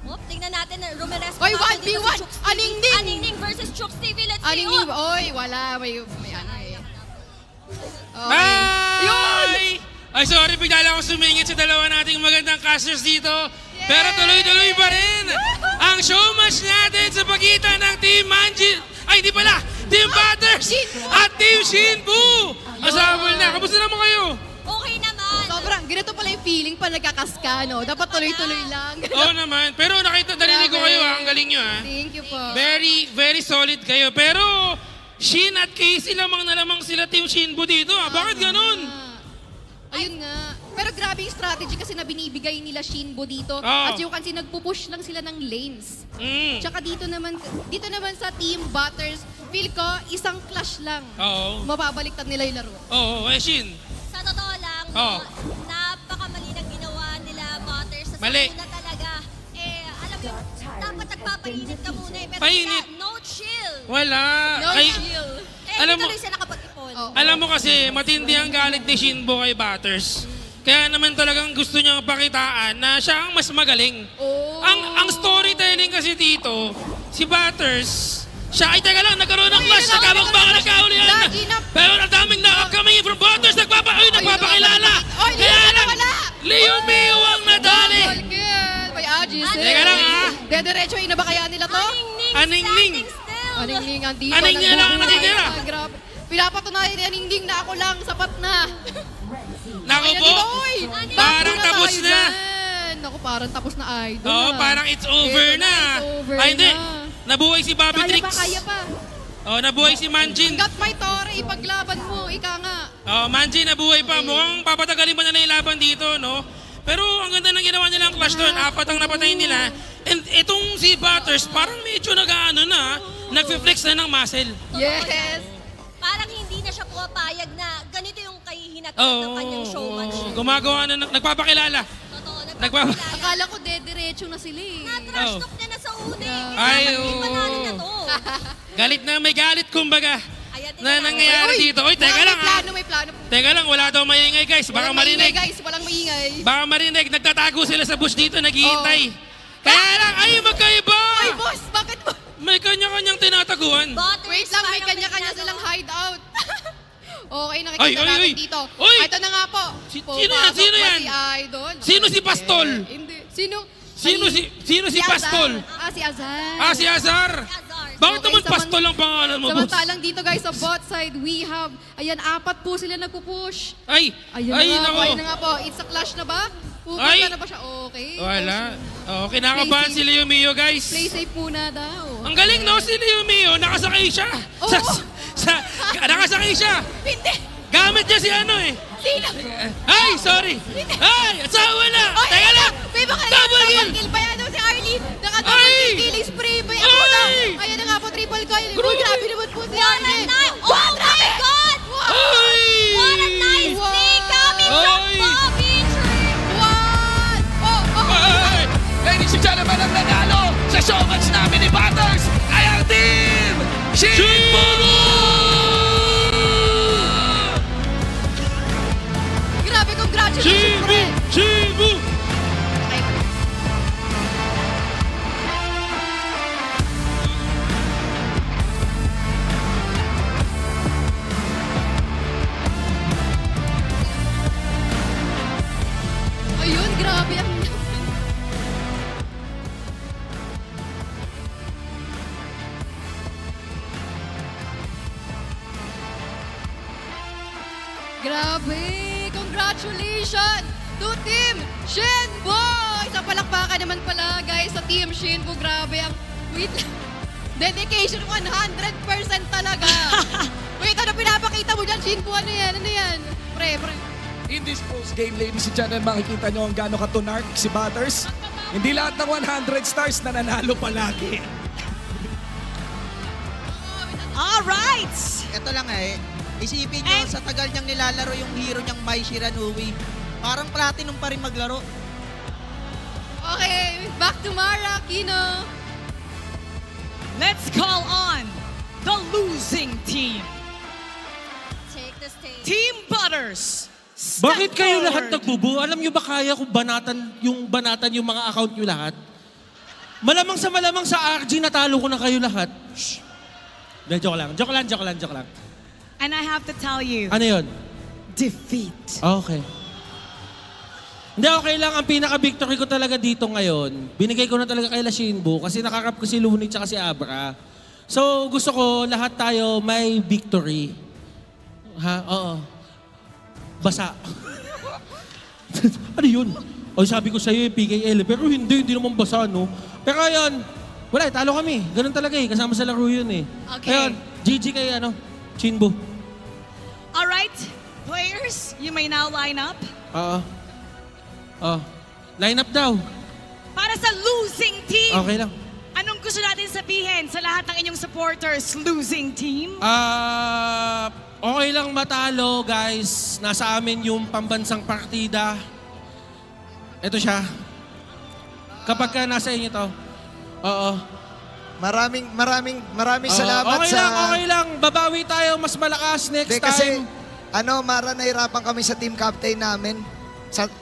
Pero, tingnan natin, Rumeres. Oy, 1v1! Aningning! Aningning versus Chooks TV. Let's see. Aningning, oy, wala. May ano eh. Ay! Ay, sorry, bigla lang ako sumingit sa dalawa nating magandang casters dito. Pero tuloy-tuloy pa rin ang showmatch natin sa pagitan ng Team Manjin. Ay, hindi pala! Team Butters at Team Shinbu! Asabol na. Kamusta naman kayo? Okay naman. Sobrang, ganito pala yung feeling pa nagkakaska, no? Dapat tuloy-tuloy lang. Oo naman. Pero narinig ko kayo ha. Ang galing nyo ha. Thank you po. Very, very solid kayo. Pero, Shin at Casey lamang na lamang sila Team Shinbu dito ha. Bakit ganun? Ayun nga. Pero grabe yung strategy kasi na binibigay nila Shinbo dito. At yung kasi nagpupush lang sila ng lanes. Tsaka dito naman sa Team Butters, feel ko isang clash lang. Oo. Mababaliktad nila yung laro. Oo, Shin. Sa totoo lang, napakamali ng ginawa nila Butters. Sa Mali. una talaga, alam mo, dapat nagpapainit ka muna eh. Pero Painit. sila, no chill. Wala. No chill. alam Hindi mo- tuloy siya nakapag-ipon. Alam mo kasi, matindi ang galit ni Shinbo kay Butters. Kaya naman talagang gusto niyang pakitaan na siya ang mas magaling. Ang storytelling kasi dito, si Butters, siya ay teka lang, nagkaroon ng clash, nagkabang-baka, nagkaulihan. Pero ang daming na-upcoming from Butters, nagpapakilala. Kaya lang, Leo Mio ang nadali. May Ajis eh. Teka lang ha. Dediretso na ba kaya nila to? Aningning. Aningning ang dito. Aningning lang ang natitira. Grabe. Pinapatunayan ni Aningning na ako lang, sapat na. Naku po, parang tapos na. Naku, parang tapos na idol. Oo, parang it's over na. Ay, hindi. Nabuhay si Bobby Tricks. Kaya pa. Oh, nabuhay si Manjin. Hanggat may tore, ipaglaban mo. Ika nga. Oh, Manjin nabuhay pa. Mukhang papatagalin pa nila yung laban dito, no? Pero ang ganda ng ginawa nilang clash doon. 4 ang napatay nila. And itong si Butters, parang medyo nag-ano na. Nag-flex na ng muscle. Yes. Parang hindi na siya pumapayag na ganito yung kahihinatid ng kanyang showmatch. Gumagawa na, nagpapakilala. Totoo, Akala ko dediretso na sila eh. Na-trash talk niya na sa una eh. Ay, Hindi panalo na to. Galit na may galit, kumbaga. Ayan, Na nangyayari dito. Oy, teka lang ha. May plano Wala na po. Teka lang, wala daw maingay guys. Baka Walang maingay, marinig. guys, walang maingay. Baka marinig. Nagtatago sila sa bush dito, naghihintay. Kaya lang, ay magkaiba! Ay, boss, bakit mo? May kanya-kanyang tinataguan. Wait lang, may kanya-kanya silang hideout. Okay, nakikita Ay, ay, natin ay. dito. Uy! Ito na nga po. Sino yan? Pumasok Sino pa yan? Si Idol. Sino si Pastol? Hindi. Sino? Sino si Pastol? Si Azar. Si Azar. Bakit naman Pastol ang pangalan mo, boss? Samantalang dito guys, sa bot side, we have, ayan, 4 po sila nagpupush. Ay! Ayan Ay, na nga po. It's a clash na ba? Ay! Pupunta na ba siya? Okay. Wala. Kinakabahan si Leo Mio, guys. Play safe muna daw. Ang galing, no? Si Leo Mio, nakasakay siya. Nakasakay siya. Hindi. Gamit niya si ano eh. Sino? Ay, sorry. Ay, asawa na. Teka lang. May baka Double kill. kill pa yan si Arlie. Naka-double killing spree pa yan. Ayan na nga po, triple kill. Uy, grabe naman po si Arlie. Oh my God! Ay! What a nice play coming from Bobby Tree! Ay! Ladies and gentlemen, ang nanalo sa showmatch namin ni Butters ay ang team Shinboro! Grabe, congratulations, pre. Shibu! Ayun, grabe ang... Grabe! Congratulations to Team Shinbo! Isang palakpakan naman pala guys sa Team Shinbo. Grabe ang... Wait lang. Dedication 100% talaga. Wait, ano pinapakita mo dyan, Shinbo? Ano yan? Ano yan? Pre. In this post-game, ladies and gentlemen, makikita nyo ang gano'ng katunark si Butters. Hindi lahat ng 100 stars na nanalo palagi. Alright! Ito lang isipin nyo, sa tagal niyang nilalaro yung hero niyang Mai Shiranui, parang platinum pa rin maglaro. Okay, back to Mara Aquino. Let's call on the losing team. Take the stage. Team Butters. Bakit kayo lahat nagbubu? Alam nyo ba kaya kung banatan yung mga account nyo lahat? Malamang sa RG natalo ko na kayo lahat. Shh. Joke lang. And I have to tell you, Ano yun? defeat. Okay. Hindi, okay lang. Ang pinaka-victory ko talaga dito ngayon, binigay ko na talaga kay Shinbo kasi nakakap ko si Lunit at si Abra. So, gusto ko lahat tayo may victory. Oo. Basa. Ano yun? O sabi ko sa'yo yung PKL, pero hindi naman basa, no? Pero ayun, wala, talo kami. Ganun talaga kasama sa laro yun Okay. Ayun, GG kay Shinbo. Alright, players, you may now line up. Line up daw. Para sa losing team. Okay lang. Anong gusto natin sabihin sa lahat ng inyong supporters, losing team? Okay lang matalo, guys. Nasa amin yung pambansang partida. Ito siya. Kapag ka nasa inyo to. Oo. Maraming salamat Okay lang. Babawi tayo. Mas malakas next time. Kasi, Mara, nahirapan kami sa team captain namin.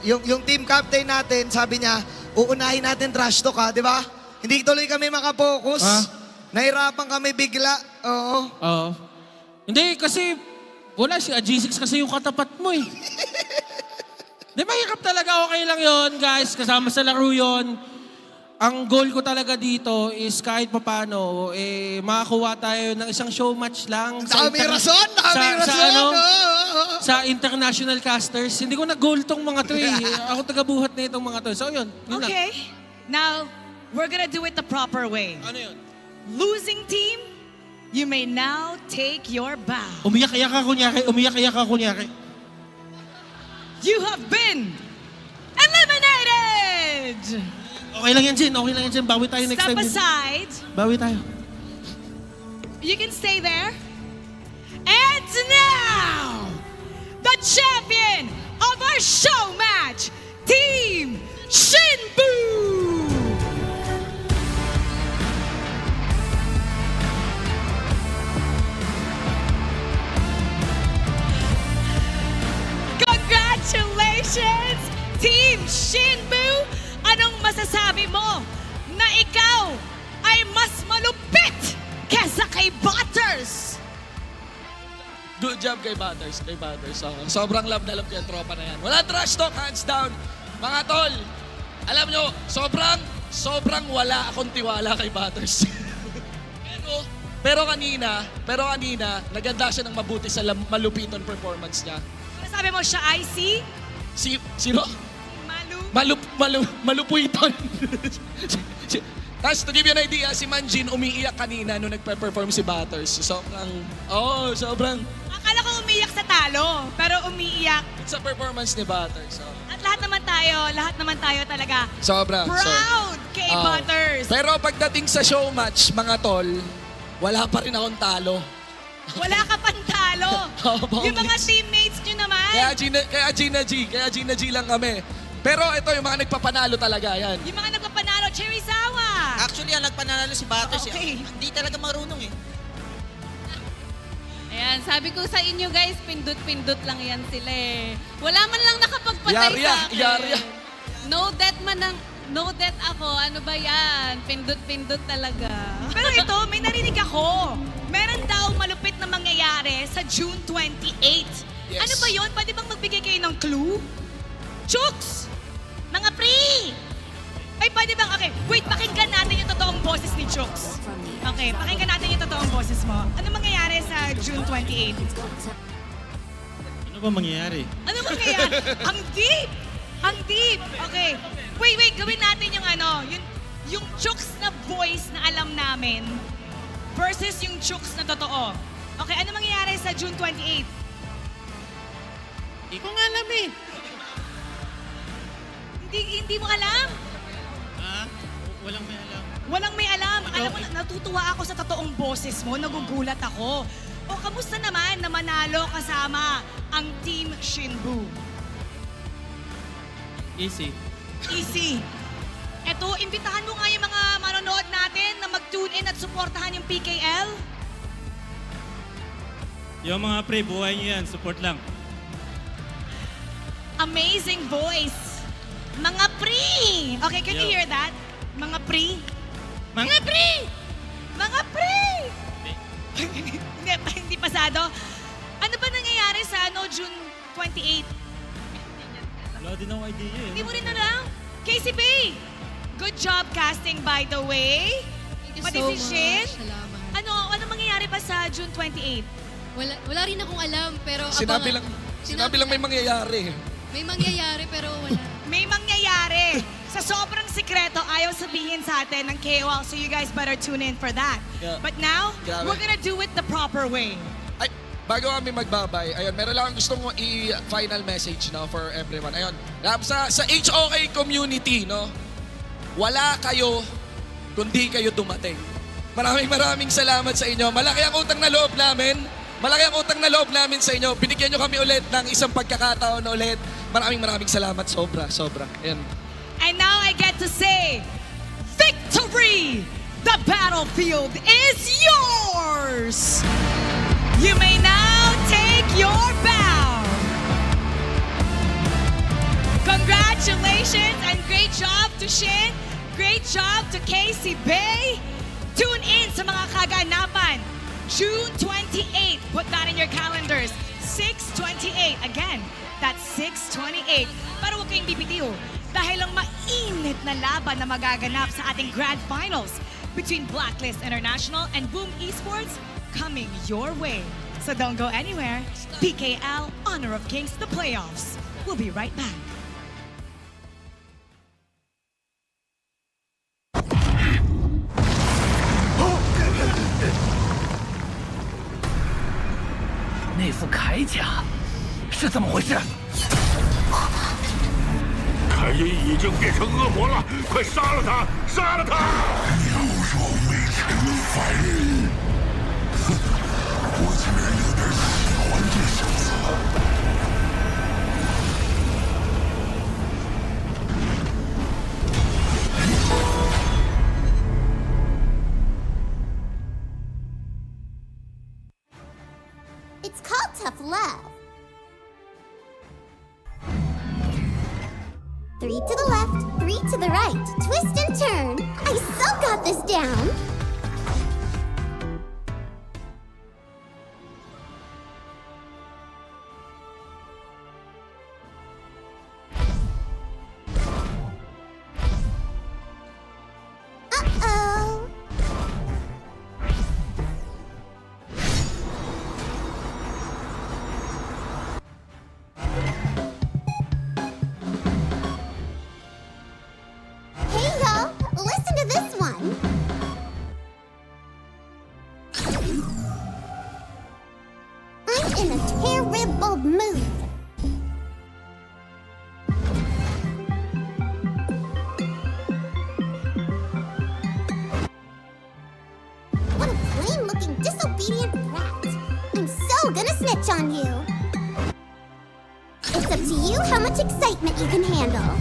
Yung team captain natin, sabi niya, uunahin natin trash talk, di ba? Hindi tuloy kami makapokus. Nahirapan kami bigla. Oo. Hindi, kasi wala si G6 kasi yung katapat mo Di mahirap talaga, okay lang yon guys. Kasama sa laro yon. Ang goal ko talaga dito is kahit papano, makakuha tayo ng isang showmatch lang. Dami rason! Sa international casters. Hindi ko na-goal tong mga to Ako tagabuhat na itong mga to. So yun lang. Okay, now, we're gonna do it the proper way. Ano yun? Losing team, you may now take your bow. Umiyak-iyak ka kunyari. You have been eliminated! Okay lang yan, Jin. Bawi tayo next Step time. aside. Bawi tayo. You can stay there. And now, the champion of our show match, Team Shinbu! masasabi mo na ikaw ay mas malupit kesa kay Butters? Good job kay Butters. Sobrang love na love ko yung tropa na yan. Wala trash talk, hands down. Mga tol, alam nyo, sobrang wala akong tiwala kay Butters. pero kanina, naganda siya ng mabuti sa malupiton performance niya. Sabi mo siya ay Sino? Malupuiton. Tapos to give you an idea, si Manjin umiiyak kanina nung nagpe-perform si Butters. Sobrang... Akala ko umiiyak sa talo, pero umiiyak. Sa performance ni Butters. At lahat naman tayo talaga Sobrang. proud kay Butters. Pero pagdating sa showmatch, mga tol, wala pa rin akong talo. Wala ka pang talo. Yung mga teammates nyo naman. Kaya Gina G lang kami. Pero ito, yung mga nagpapanalo talaga, yan. Yung mga nagpapanalo, Cherizawa. Actually, ang nagpanalo si Batters. Okay. Hindi talaga marunong eh. Ayan, sabi ko sa inyo guys, pindot-pindot lang yan sila eh. Wala man lang nakapagpatay sa akin. Yarya. No death ako. Ano ba yan? Pindot-pindot talaga. Pero ito, may narinig ako. Meron daw malupit na mangyayari sa June 28. Yes. Ano ba yun? Pwede bang magbigay kayo ng clue? Chooks! Mga pre! Ay, pwede bang... Okay, wait, pakinggan natin yung totoong boses ni Chooks. Okay, pakinggan natin yung totoong boses mo. Ano mangyayari sa June 28? Ano ba mangyayari? Ano mangyayari? Ang deep! Ang deep! Okay. Wait, gawin natin yung yung Chooks na voice na alam namin versus yung Chooks na totoo. Okay, ano mangyayari sa June 28? Hindi ko nga alam eh. Hindi mo alam? Walang may alam. Walang may alam. Alam mo, natutuwa ako sa totoong boses mo. Nagugulat ako. O, kamusta naman na manalo kasama ang Team Shinbu? Easy. Eto, imbitahan mo nga yung mga manonood natin na mag-tune in at suportahan yung PKL. Yung mga pre, buhay nyo yan. Support lang. Amazing voice. Mga pre! Okay, can you hear that? Mga pre? Mga pre! Mga pre! Hindi pasado. Ano ba nangyayari sa June 28? Wala din akong idea eh. Hindi mo rin alam? Casey Bay! Good job casting, by the way. Thank you Pati so si Shin. much. Salamat. Ano mangyayari ba sa June 28? Wala rin akong alam, pero Sinabi lang may mangyayari. May mangyayari, pero wala. May mangyayari. Sa sobrang sikreto, ayaw sabihin sa atin ng KOL, so you guys better tune in for that. Yeah. But now, Grabe. we're gonna do it the proper way. Ay, bago kami magbabay, ayun, meron lang gustong i-final message for everyone. Ayun, sa HOK community, wala kayo kundi kayo dumating. Maraming salamat sa inyo. Malaki ang utang na loob namin sa inyo. Binigyan nyo kami ulit ng isang pagkakataon ulit. Maraming salamat. Sobra. Ayan. And now I get to say, victory! The battlefield is yours! You may now take your bow. Congratulations and great job to Shin. Great job to Casey Bay. Tune in sa mga kaganapan. June 28. Put that in your calendars. 6:28. Again, that's 6:28. Pero huwag kayong bibitiw. Dahil ang mainit na laban na magaganap sa ating Grand Finals between Blacklist International and Boom Esports coming your way. So don't go anywhere. PKL Honor of Kings, the playoffs. We'll be right back. 那副铠甲是怎么回事？凯因已经变成恶魔了，快杀了他！杀了他！妖若未成凡人，我竟然有点喜欢这小子。 It's called tough love. 3 to the left, 3 to the right, twist and turn. I so got this down. Uh-oh. Hey yo, listen to this one. I'm in a terrible mood. What a plain-looking, disobedient brat. I'm so gonna snitch on you. It's up to you how much excitement you can handle.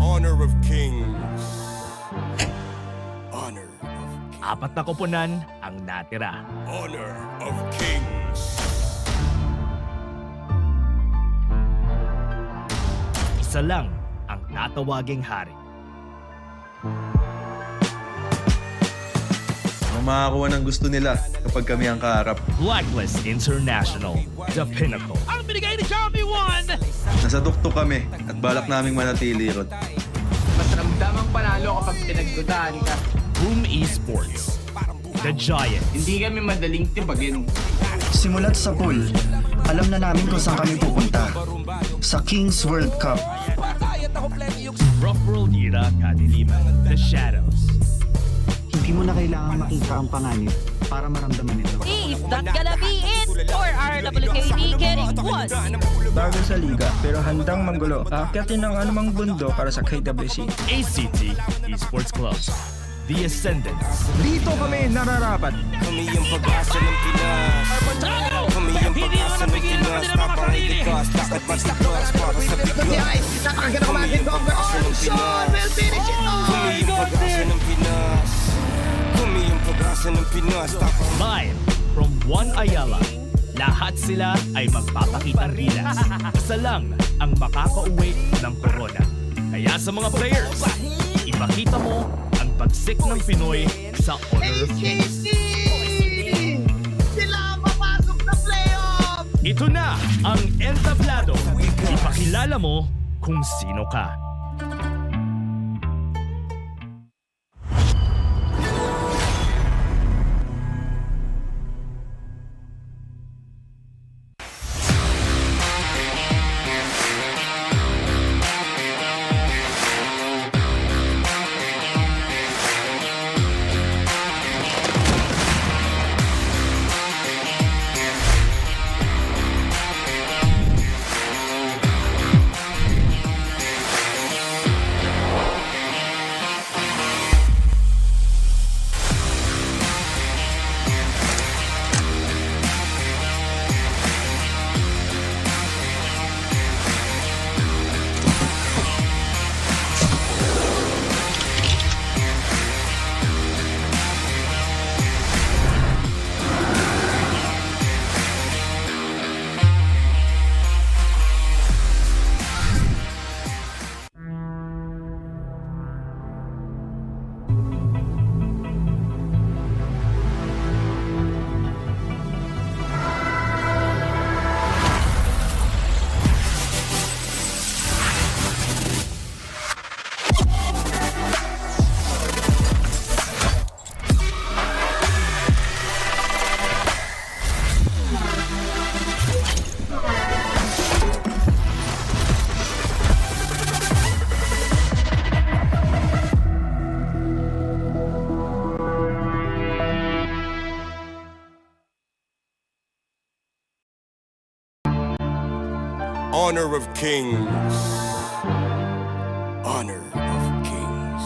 Honor of Kings. Honor. Apat na koponan ang natira. Honor of Kings. Isa lang ang tatawaging hari. Makakuha ng gusto nila kapag kami ang kaharap. Blacklist International, the pinnacle. Ang binigay ni Johnny 1! Nasa tuktok kami at balak naming manatili ron. Mas ramdamang panalo kapag pinagdudahan ka. Boom Esports, the giant. Hindi kami madaling tibagin. Simulat sa pool, alam na namin kung saan kami pupunta. Sa Kings World Cup. Rough World Era Kadiliman, the shadows. Hindi mo na kailangan makita ang panganib para maramdaman ito. Is that gonna be it? Or RWKT getting what? Bago sa liga pero handang manggulo, aakyatin ang anumang bundok para sa KWC. A.C.T. Esports Club, the Ascendants. Dito kami nararapat. Kami yung pag-asa ng Pinas. Kami yung pag-asa ng Pinas. Napangitigas, lakad matigas para sa bigas. Napakaganda kumagin ko. Sean will finish it all. Kami yung pag-asa ng Pinas. Kami yung pag-asa ng Pinas. Live from One Ayala, lahat sila ay magpapakitang gilas. Isa lang ang makakauwi ng corona. Kaya sa mga players, ipakita mo ang pagsik ng Pinoy sa Honor of Kings. Sila ang papasok sa playoff! Ito na ang entablado. Ipakilala mo kung sino ka. Honor of Kings. Honor of Kings.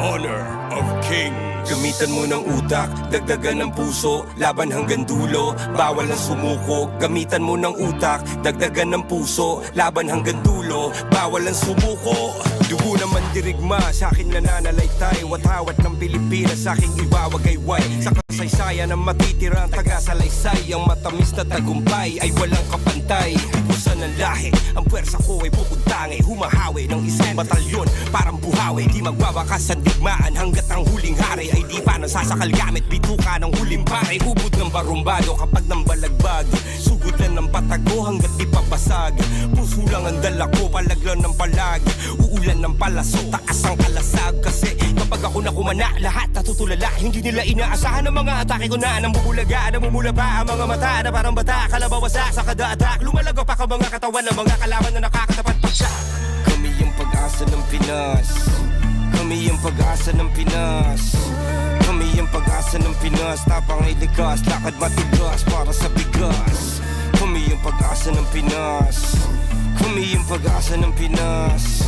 Honor of Kings. Gamitan mo ng utak, dagdagan ng puso, laban hanggang dulo, bawal ang sumuko. Gamitan mo ng utak, dagdagan ng puso, laban hanggang dulo, bawal ang sumuko. Dugo naman dirigma, sa akin nananalaytay, watawat ng Pilipinas, sa aking ibawagayway. Sa kasaysayan ng matitirang taga-salaysay, ang matamis na tagumpay ay walang kapantay. Ipusan ng lahi, ang pwersa ko ay pupuntangi, humahawi ng isang batalyon, parang buhawi. Di magwawakas sa digmaan hanggat ang huling hari ay di pa nasasakal gamit bituka ng huling pare. Ubod ng barumbado kapag nang balagbag, sugod lang ng patago hanggat di papasag. Puso lang ang dala ko, palaglan ng palag, uulan ng palaso, taas ang kalasag. Kasi kapag ako nakumana, lahat natutulala. Hindi nila inaasahan ang mga atake ko na nambubulaga, namumula pa ang mga mata na parang bata, kalabawasak sa kada atak. Lumalago pa ka mga katawan ng mga kalaban na nakakatapat pa siya. Kami yung pag-asa ng Pinas. Kami yung pag-asa ng Pinas. Kami yung pag-asa ng Pinas. Tapang ay likas, lakad matigas para sa bigas. Kami yung pag-asa ng Pinas. Kami yung pag-asa ng Pinas.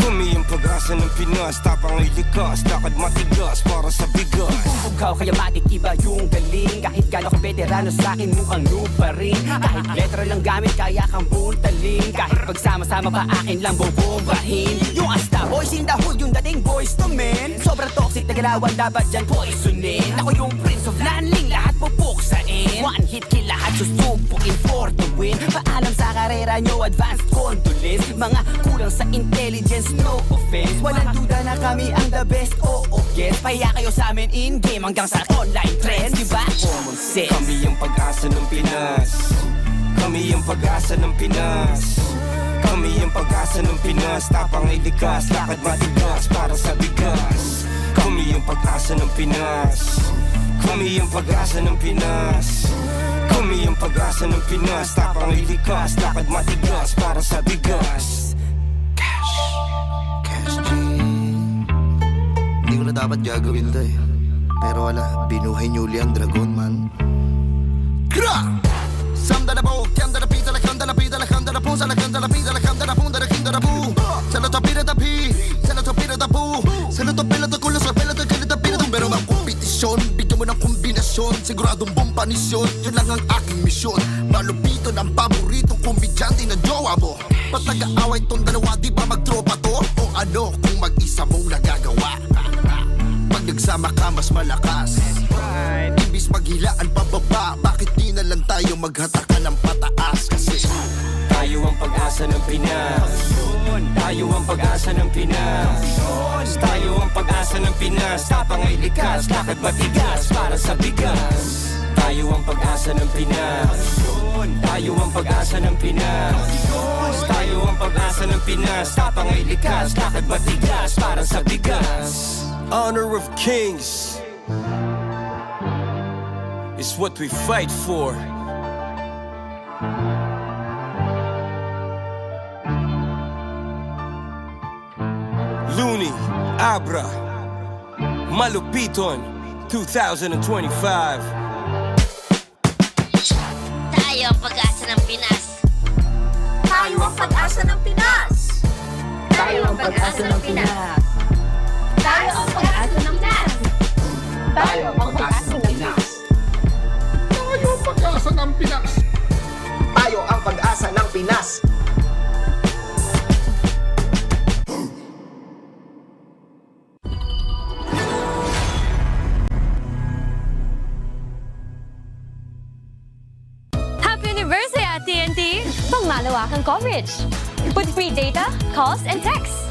Kami yung pag-asa ng Pinas. Tapang ay likas, lakad matigas para sa bigas. Bugaw kaya matik iba yung galing. Kahit gano'ng veterano sa'kin mukhang noob pa rin. Kahit letra lang gamit kaya kang buntaling. Kahit pagsama-sama pa akin lang bobombahin. Yung asta boys in the hood, yung dating boys to men. Sobrang toxic na galawan, dapat dyan poisonin. Ako yung prince of landing, lahat pupuksain. One hit kill, lahat susubukin for the win. Paalam sa karera nyo, advanced condolence. Mga kulang sa intelligence, no offense. Walang duda na kami ang the best, oo yes. Pahiya kayo sa amin in-game hanggang sa online trends, diba? Common sense. Kami yung pag-asa ng Pinas. Kami yung pag-asa ng Pinas. Kami yung pag-asa ng Pinas. Tapang ay likas, lakad matigas para sa bigas. Kami yung pag-asa ng Pinas. Kami yung pag-asa ng Pinas. Kami yung pag-asa ng Pinas. Tapang ay likas, lakad matigas para sa bigas. Cash G. Hindi ko na dapat gagawin to eh. Pero wala, binuhay niyo uli ang dragon man. Kra! Samda na po, kanda na pita, lakanda na pita, lakanda na po, sa lakanda na pita, lakanda na po, darakinda na po. Sa lato pira da pi, sa lato pira da po, sa lato pila da kulo, sa pila da kalita pira da. Pero ang kompetisyon, bigyan mo ng kombinasyon, siguradong buong panisyon, yun lang ang aking misyon. Malupito ng paboritong komedyante na jowa mo. Pataga-away tong dalawa, di ba magtropa to? O ano kung mag-isa mong nagagawa? Pag nagsama ka mas malakas. Ibis maghilaan pababa, bakit di na lang tayo maghatakan ng pataas? Kasi tayo ang pag-asa ng Pinas. Tayo ang pag-asa ng Pinas. Tayo ang pag-asa ng Pinas. Tapang ay likas, lakad matigas para sa bigas. Tayo ang pag-asa ng Pinas. Tayo ang pag-asa ng Pinas. Tayo ang pag-asa ng Pinas. Tapang ay likas, lakad matigas para sa bigas. Honor of Kings is what we fight for. Looney, Abra, Malupiton, 2025. Tayo ang pag-asa ng Pinas. Tayo ang pag-asa ng Pinas. Tayo ang pag-asa ng Pinas. Tayo ang pag-asa ng Pinas. Tayo ang pag-asa ng Pinas. tayo ang pag-asa ng Pinas. Tayo ang pag-asa ng Pinas. Happy anniversary at TNT! Pangmalawakang coverage with free data, calls, and texts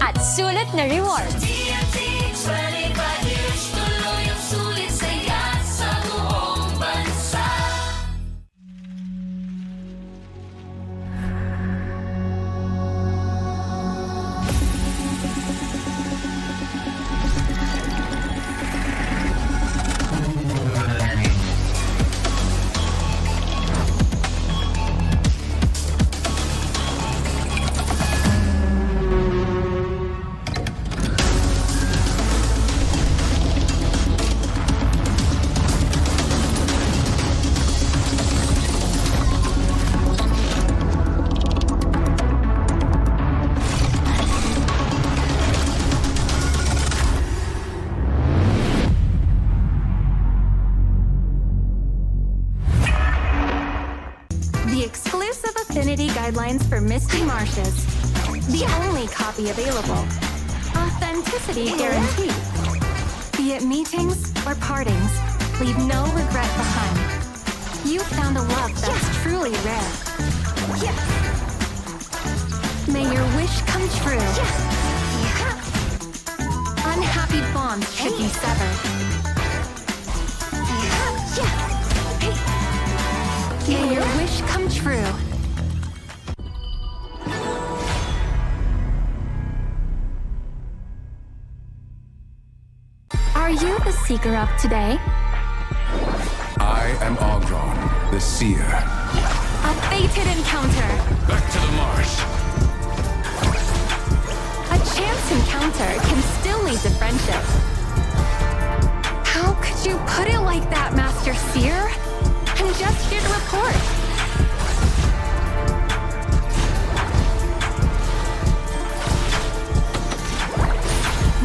at sulit na rewards. TNT 25 years, tuloy ang sulit saya sa buong bansa. lines for Misty Marshes. The only copy available. Authenticity guaranteed. Be it meetings or partings, leave no regret behind. You found a love that's truly rare. May your wish come true. Unhappy bonds should be severed. May your wish come true. Are you the seeker of today? I am Ogron, the seer. A fated encounter. Back to the marsh. A chance encounter can still lead to friendship. How could you put it like that, Master Seer? I'm just here to report.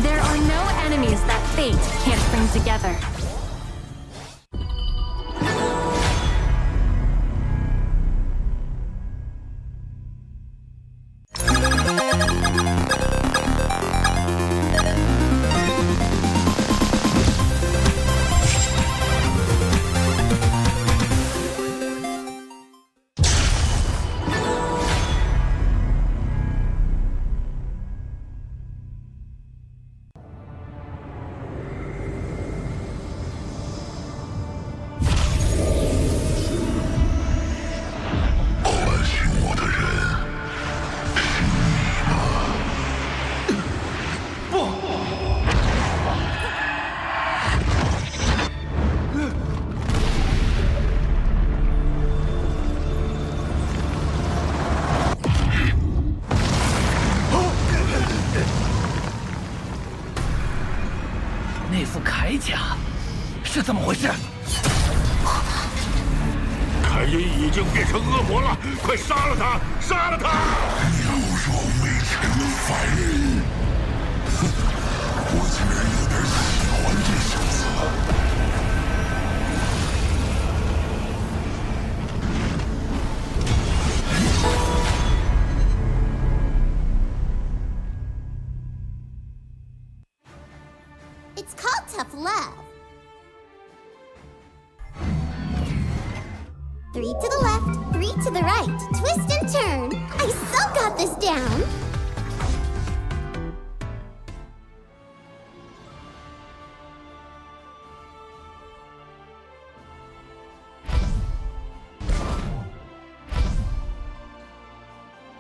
There are no enemies that fate can't bring together. It's called tough love. 3 to the left, 3 to the right. Twist and turn. I so got this down.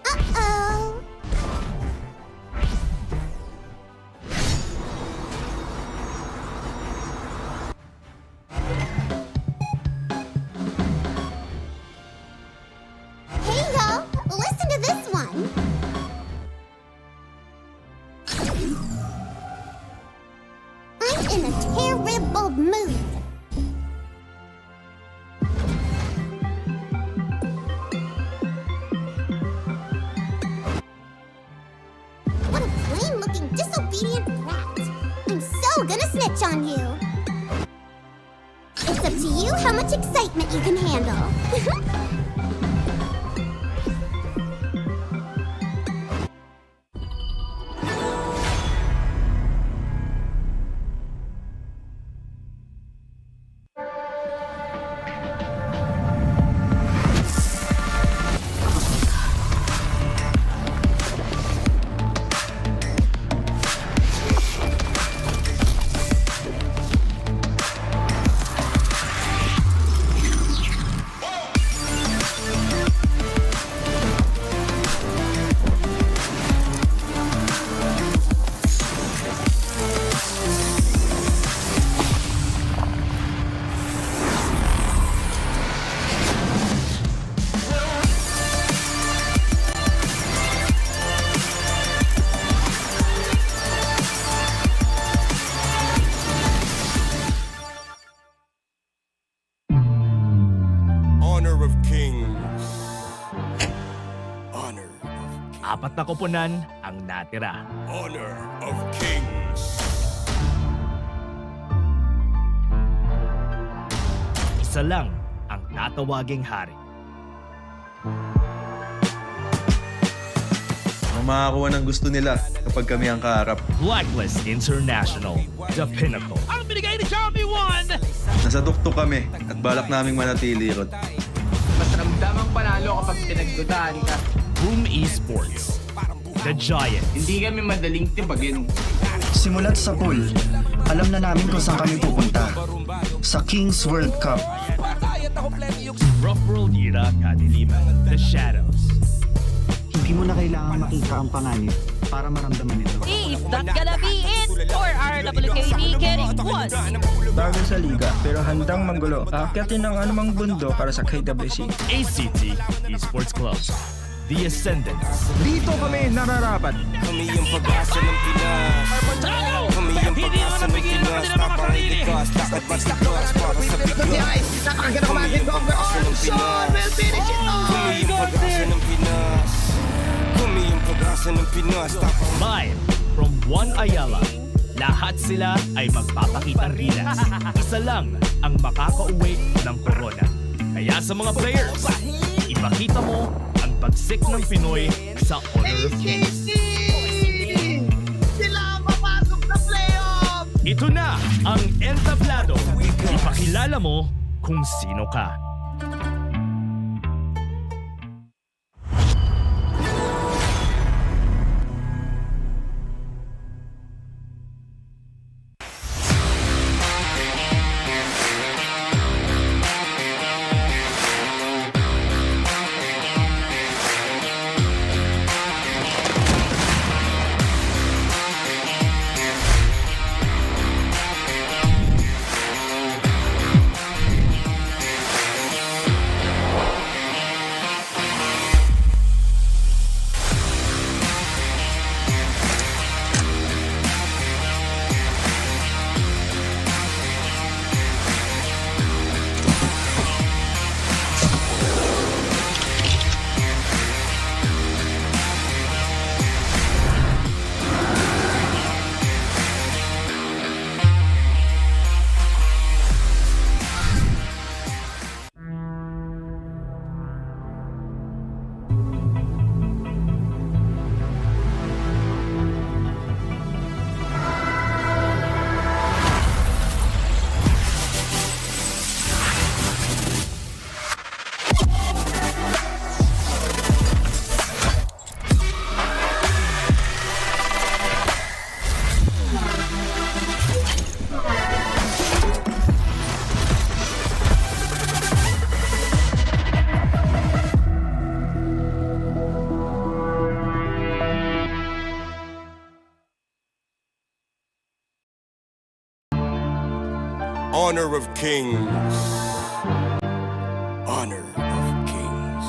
Uh-oh. Hey y'all, listen to this one. I'm in a terrible mood. What a plain-looking, disobedient brat. I'm so gonna snitch on you. It's up to you how much excitement you can handle. Honor of Kings. Honor. Apat na koponan ang natira. Honor of Kings. Isa lang ang tatawaging hari. ang makakuha ng gusto nila kapag kami ang kaharap. Blacklist International, the pinnacle. Ang binigay ni Charmy 1! Nasa tuktok kami at balak naming manatili ron. Mas ramdamang panalo kapag pinagdudahan ka. Boom Esports, the giant. Hindi kami madaling tibagin. Simulat sa pool, alam na namin kung saan kami pupunta. Sa Kings World Cup. Rough World Era Kadiliman, the shadows. Hindi mo na kailangan makita ang panganib para maramdaman ito. Is that gonna be it? Or RWKT getting what? Bago sa liga pero handang manggulo. Aakyatin ng anumang bundo para sa KWC. A.C.T. Esports Club, the Ascendants. Dito kami nararapat. Kami yung pag-asa ng Pinas. Kami yung pag-asa ng Pinas. Tapang ilikas, lakad matigas para sa bigas. Napakaganda kumakin ko ang Orson! Will finish it all! Kami yung pag-asa ng Pinas. Kami yung pag-asa ng Pinas. Tapang Live from One Ayala, lahat sila ay magpapakitang gilas. Isa lang ang makakauwi ng corona. Kaya sa mga players, ipakita mo ang pagsik ng Pinoy sa Honor of Kings. Sila ang papasok sa playoff! Ito na ang entablado. Ipakilala mo kung sino ka. Honor of Kings. Honor of Kings.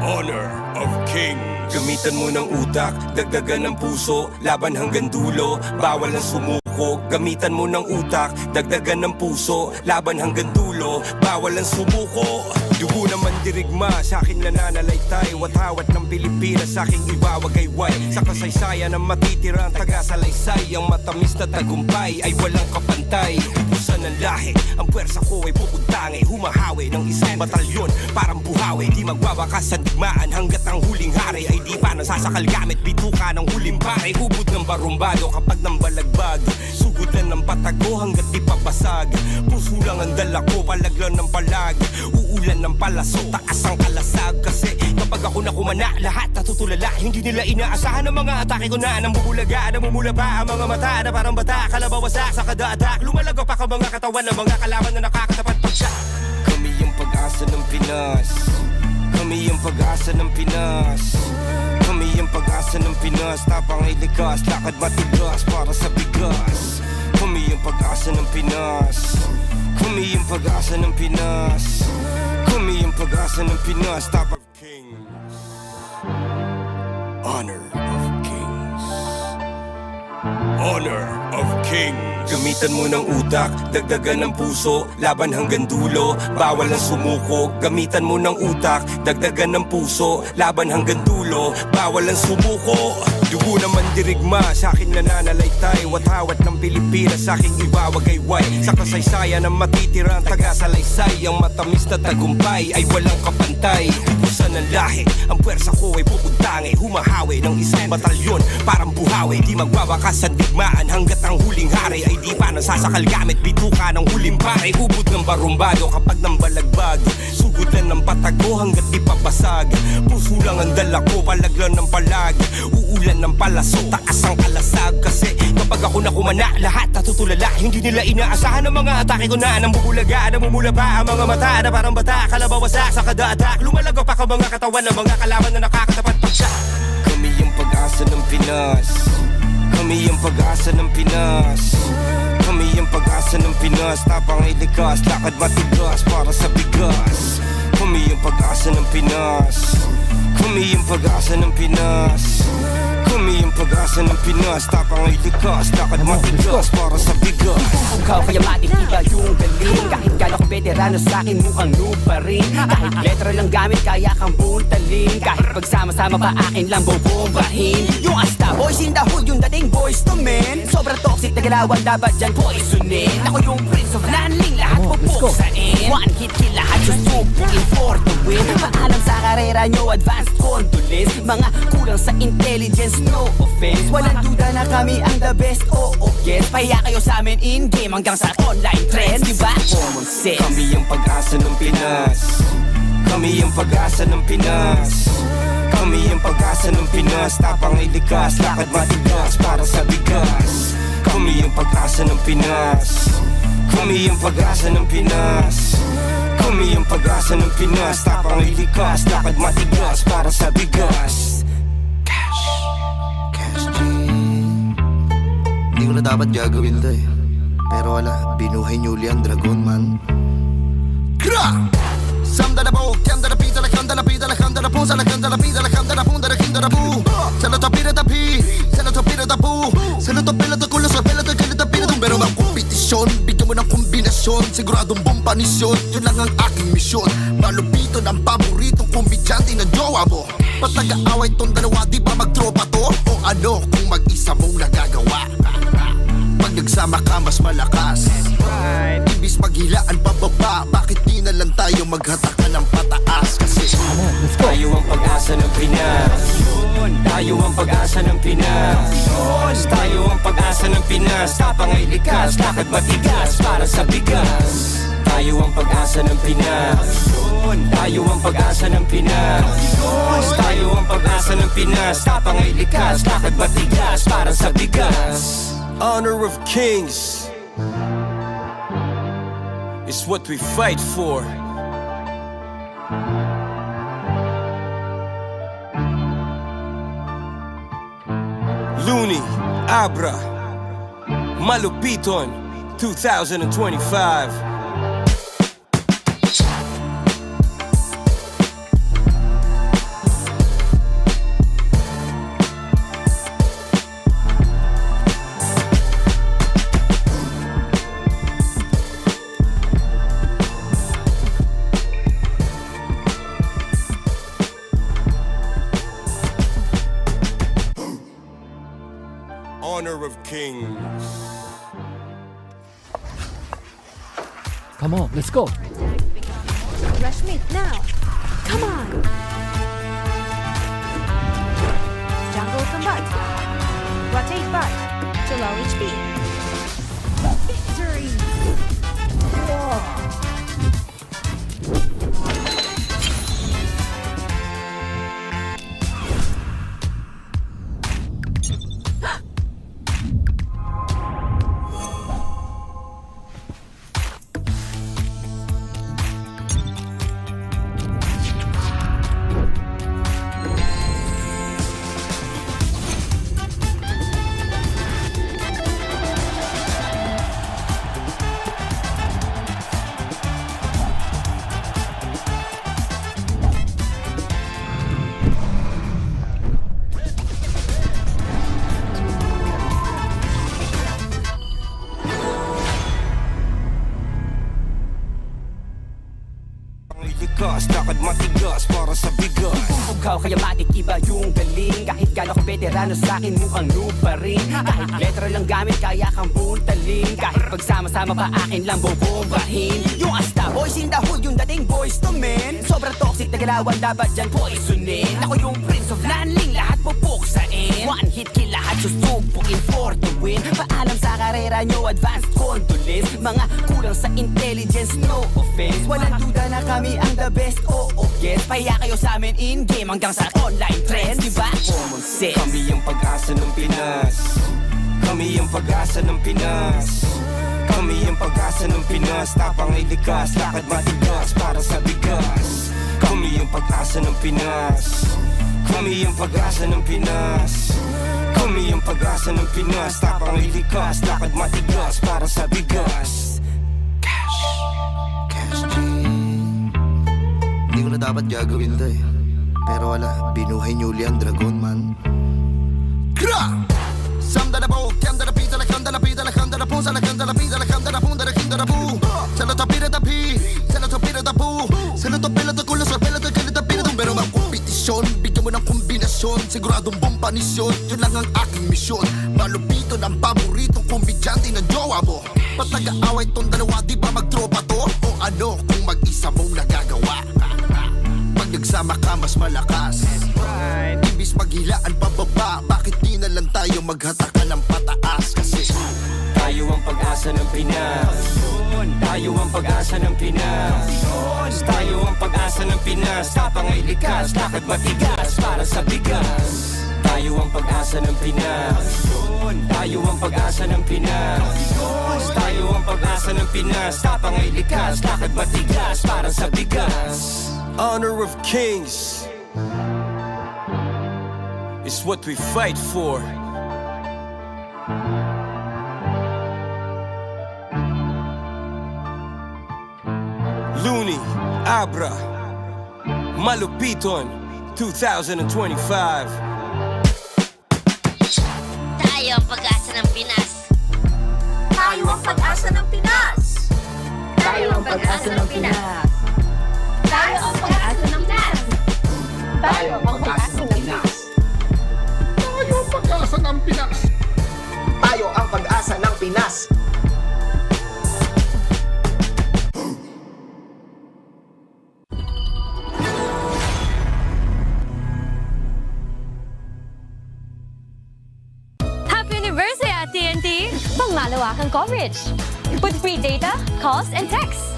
Honor of Kings. Gamitan mo ng utak, dagdagan ng puso, laban hanggang dulo, bawal ang sumuko. Gamitan mo ng utak, dagdagan ng puso, laban hanggang dulo, bawal ang sumuko. Dugo naman dirigma, sa akin nananalaytay, watawat ng Pilipinas, sa aking ibawagayway. Sa kasaysayan ng matitirang taga-salaysay, ang matamis na tagumpay ay walang kapantay. Ubusan ng lahi, ang puwersa ko ay pupuntangi, humahawi ng isang batalyon, parang buhawi. Di magwawakas sa digmaan hanggat ang huling hari ay di pa nasasakal gamit bituka ng huling pare. Hubot ng barumbado kapag nang balagbag, sugutan ng patago hanggat di papasag. Puso lang ang dala ko, palaglan ng palag, uulan ng palaso, taas ang kalasag. Kasi kapag ako nakumana, lahat natutulala. Hindi nila inaasahan ang mga atake ko na namumulaga, namumula pa ang mga mata na parang bata, kalabawasak sa kada-atak. Lumalago pa ka mga katawan ng mga kalaban na nakakatapat pag siya. Kami yung pag-asa ng Pinas. Kami yung pag-asa ng Pinas. Kami yung pag-asa ng Pinas. Tapang ay likas, lakad matigas para sa bigas. Kami yung pag-asa ng Pinas. Kami yung pag-asa ng Pinas. Kami yung pag-asa ng Pinas. Tapang Kings. Honor of Kings. Honor of Kings. Gamitan mo ng utak, dagdagan ng puso, laban hanggang dulo, bawal ang sumuko. Gamitan mo ng utak, dagdagan ng puso, laban hanggang dulo, bawal ang sumuko. Dugo naman dirigma, sa akin nananalaytay, watawat ng Pilipinas, sa aking iwawagayway. Sa kasaysayan ng matitirang taga-salaysay, ang matamis na tagumpay ay walang kapantay. Ubusan ng lahi, ang pwersa ko ay pupuntangi, humahawi ng isang batalyon, parang buhawi. Di magwawakas ang digmaan hanggat ang huling hari ay di pa nasasakal gamit bituka ng huling pare. Ubod ng barumbado kapag nang balagbag, sugutan ng patago hanggat di papasag. Puso lang ang dala ko, palaglan ng palag, uulan ng palaso, taas ang kalasag. Kasi kapag ako nakumana, lahat natutulala. Hindi nila inaasahan ang mga atake ko na namumulaga, namumula pa ang mga mata na parang bata, kalabawasak sa kada-atak. Lumalago pa ka mga katawan ng mga kalaban na nakakatapat pa siya. Kami yung pag-asa ng Pinas, kami yung pag-asa ng Pinas, kami yung pag-asa ng Pinas. Tapang ay likas, lakad matigas para sa bigas. Kami yung pag-asa ng Pinas, kami yung pag-asa ng Pinas, kami yung pag-asa ng Pinas. Tapang ay likas, lakad matigas para sa bigas. Ikaw kaya matitiba yung galing, kahit gano'n kong veterano sa'kin mukhang noob pa rin. Kahit letra lang gamit kaya kang buntalin, kahit pagsama-sama pa akin lang bubombahin. Yung Asta boys in the hood, yung dating boys to men. Sobrang toxic na galawan, dapat dyan poisonin. Ako yung prince of landing, lahat pupuksain. One hit kill, lahat susubukin for the win. Paalam sa karera nyo, advanced condolence. Mga kulang sa intelligence, no offense. Walang duda na kami ang the best, oo yes. Pahiya kayo sa amin in-game hanggang sa online trends, diba? Common sense. Kami yung pag-asa ng Pinas, kami yung pag-asa ng Pinas, kami yung pag-asa ng Pinas. Tapang ay likas, lakad matigas para sa bigas. Kami yung pag-asa ng Pinas, kami yung pag-asa ng Pinas, kami yung pag-asa ng Pinas. Tapang ay likas, lakad matigas para sa bigas. Cash G. Hindi ko na dapat gagawin to eh, pero wala, binuhay niyo uli ang dragon man. Kra! Samda na po, kanda na pita, la kanda na pita, la kanda na po, sa la kanda na pita, la kanda na po, da la kinda na po. Sa la tapira tapi, sa la tapira tapu, sa la tapila ta kulo, sa pila ta kila tapira. Pero mang kompetisyon, bigyan mo ng kombinasyon, siguradong bompanisyon, yun lang ang aking misyon. Malupito ng paboritong komedyante na jowa mo. Pataga-away tong dalawa, di ba magtropa to? O ano kung mag-isa mong nagagawa? Pag nagsama ka mas malakas, ibis maghilaan pababa, bakit di na lang tayo maghatakan ng pataas? Kasi tayo ang pag-asa ng Pinas, tayo ang pag-asa ng Pinas, tayo ang pag-asa ng Pinas. Tapang ay likas, lakad matigas para sa bigas. Tayo ang pag-asa ng Pinas, tayo ang pag-asa ng Pinas, tayo ang pag-asa ng Pinas. Tapang ay likas, lakad matigas para sa bigas. Honor of kings is what we fight for. Looney, Abra, Malupiton, 2025. Honor of kings. Come on, let's go. Rush me now. Come on. Jungle combat. Rotate back to low HP. Victory. matigas, lakad matigas para sa bigas. Bumbugaw kaya matik iba yung galing. Kahit gano'ng veterano sa'kin mukhang noob pa rin. Kahit letra lang gamit kaya kang buntalin. Kahit pagsama-sama pa akin lang bobombahin. Yung asta boys in the hood, yung dating boys to men. Sobrang toxic na galawan, dapat dyan poisonin. Ako yung prince of landing, lahat pupuksain. One hit kill, lahat susubukin for the win. Paalam sa karera nyo, advanced condolence. Mga kulang sa intelligence, no offense. Walang duda na kami ang the best, oo guess. Pahiya kayo sa amin in-game hanggang sa online trends, diba? Common sense. Kami ang pag-asa ng Pinas. Kami ang pag-asa ng Pinas. Kami ang pag-asa ng Pinas. Tapang ay likas, lakad matigas para sa bigas. Kami ang pag-asa ng Pinas. Kami ang pag-asa ng Pinas. Kami ang pag-asa ng Pinas. Tapang ay likas, lakad matigas para sa bigas. Cash G. Hindi ko na dapat gagawin to eh. Pero wala, binuhay niyo uli ang dragon man. Kra! Samda na po, kanda na pita, la kanda na pita, la kanda na po, sa la kanda na pita, la kanda na punta, la kinda na po. Sa la tapira da pi, sa la tapira da po. Sa la tapira da kulo, sa pela da kanda da pira. Pero ang kompetisyon, bigyan mo ng kombinasyon. Siguradong bompanisyon, yun lang ang aking misyon. Malupito ng paboritong kombidyante ng jowa mo. Ba't nag-aaway tong dalawa, di ba magtropa to? O ano kung mag-isa mong nagagawa? Pag nagsama ka mas malakas. Imbis maghilaan pababa, bakit di na lang tayo maghatakan ng pataas? Kasi tayo ang pag-asa ng Pinas. Tayo ang pag-asa ng Pinas. Tayo ang pag-asa ng Pinas. Tapang ay likas, lakad matigas para sa bigas. Tayo ang pag-asa ng Pinas. Tayo ang pag-asa ng Pinas. Tayo ang pag-asa ng Pinas. Tapang ay likas, lakad matigas para sa bigas. Honor of kings is what we fight for. Looney, Abra, Malupiton, 2025. Tayo ang pag-asa ng Pinas. Tayo ang pag-asa ng Pinas. Tayo ang pag-asa ng Pinas. Tayo ang pag-asa ng Pinas. Tayo ang pag-asa ng Pinas. Tayo ang pag-asa ng Pinas. Tayo ang pag-asa ng Pinas. Happy anniversary at TNT! Pangmalawakang coverage. With free data, calls, and texts.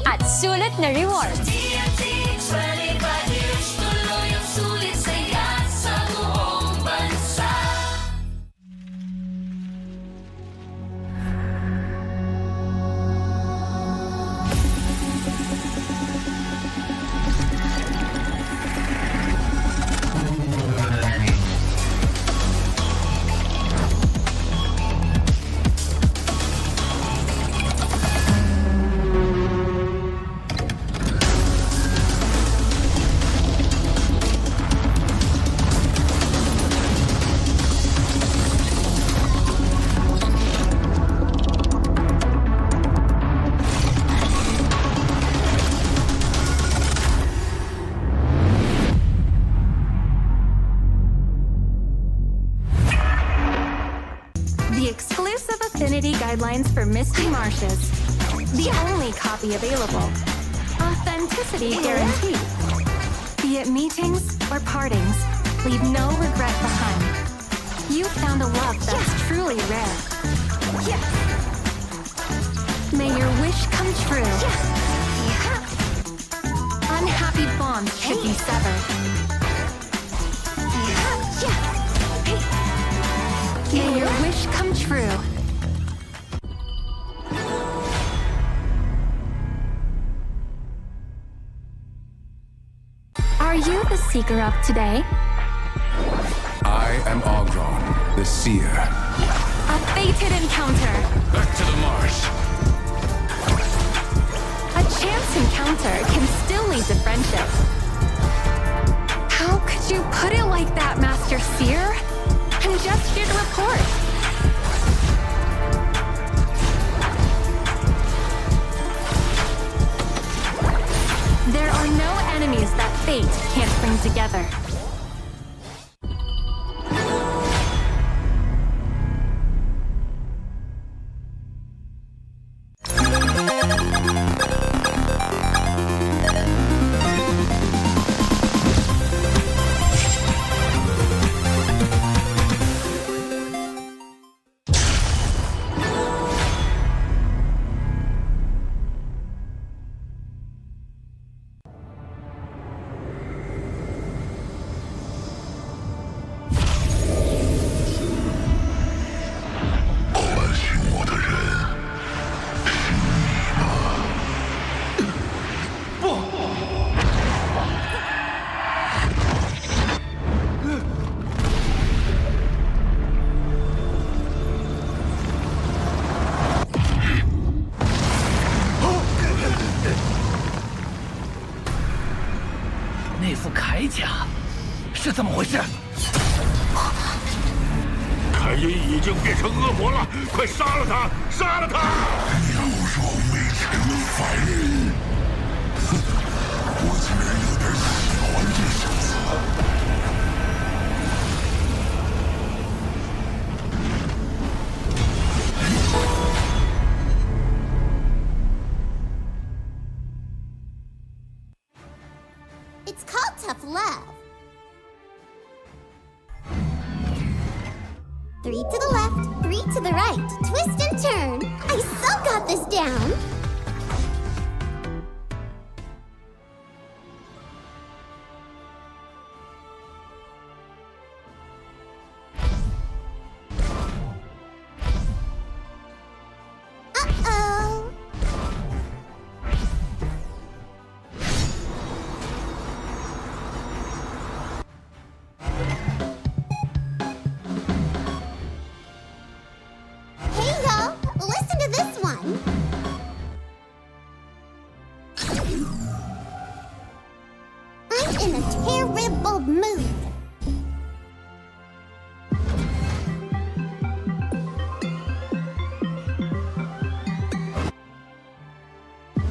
At sulit na rewards. TNT 25 years, tuloy ang sulit saya sa buong bansa. The exclusive affinity guidelines for Misty Marshes. The only copy available. Authenticity guaranteed. Be it meetings or partings, leave no regret behind. You found a love that's truly rare. May your wish come true. Unhappy bonds should be severed. May your wish come true. Are you the seeker of today? I am Ogron, the seer. A fated encounter. Back to the marsh. A chance encounter can still lead to friendship. How could you put it like that, Master Seer? I'm just here to report. There are no together.凯因已经变成恶魔了，快杀了他！杀了他！妖若没成的凡人，我竟然有点喜欢这小子。It's called tough love. 3 to the left, 3 to the right. Twist and turn. I so got this down. Uh-oh. Hey yo, listen to this one. I'm in a terrible mood.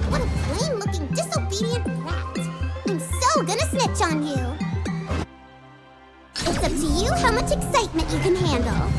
What a plain-looking, disobedient brat. I'm so gonna snitch on you. It's up to you how much excitement you can handle.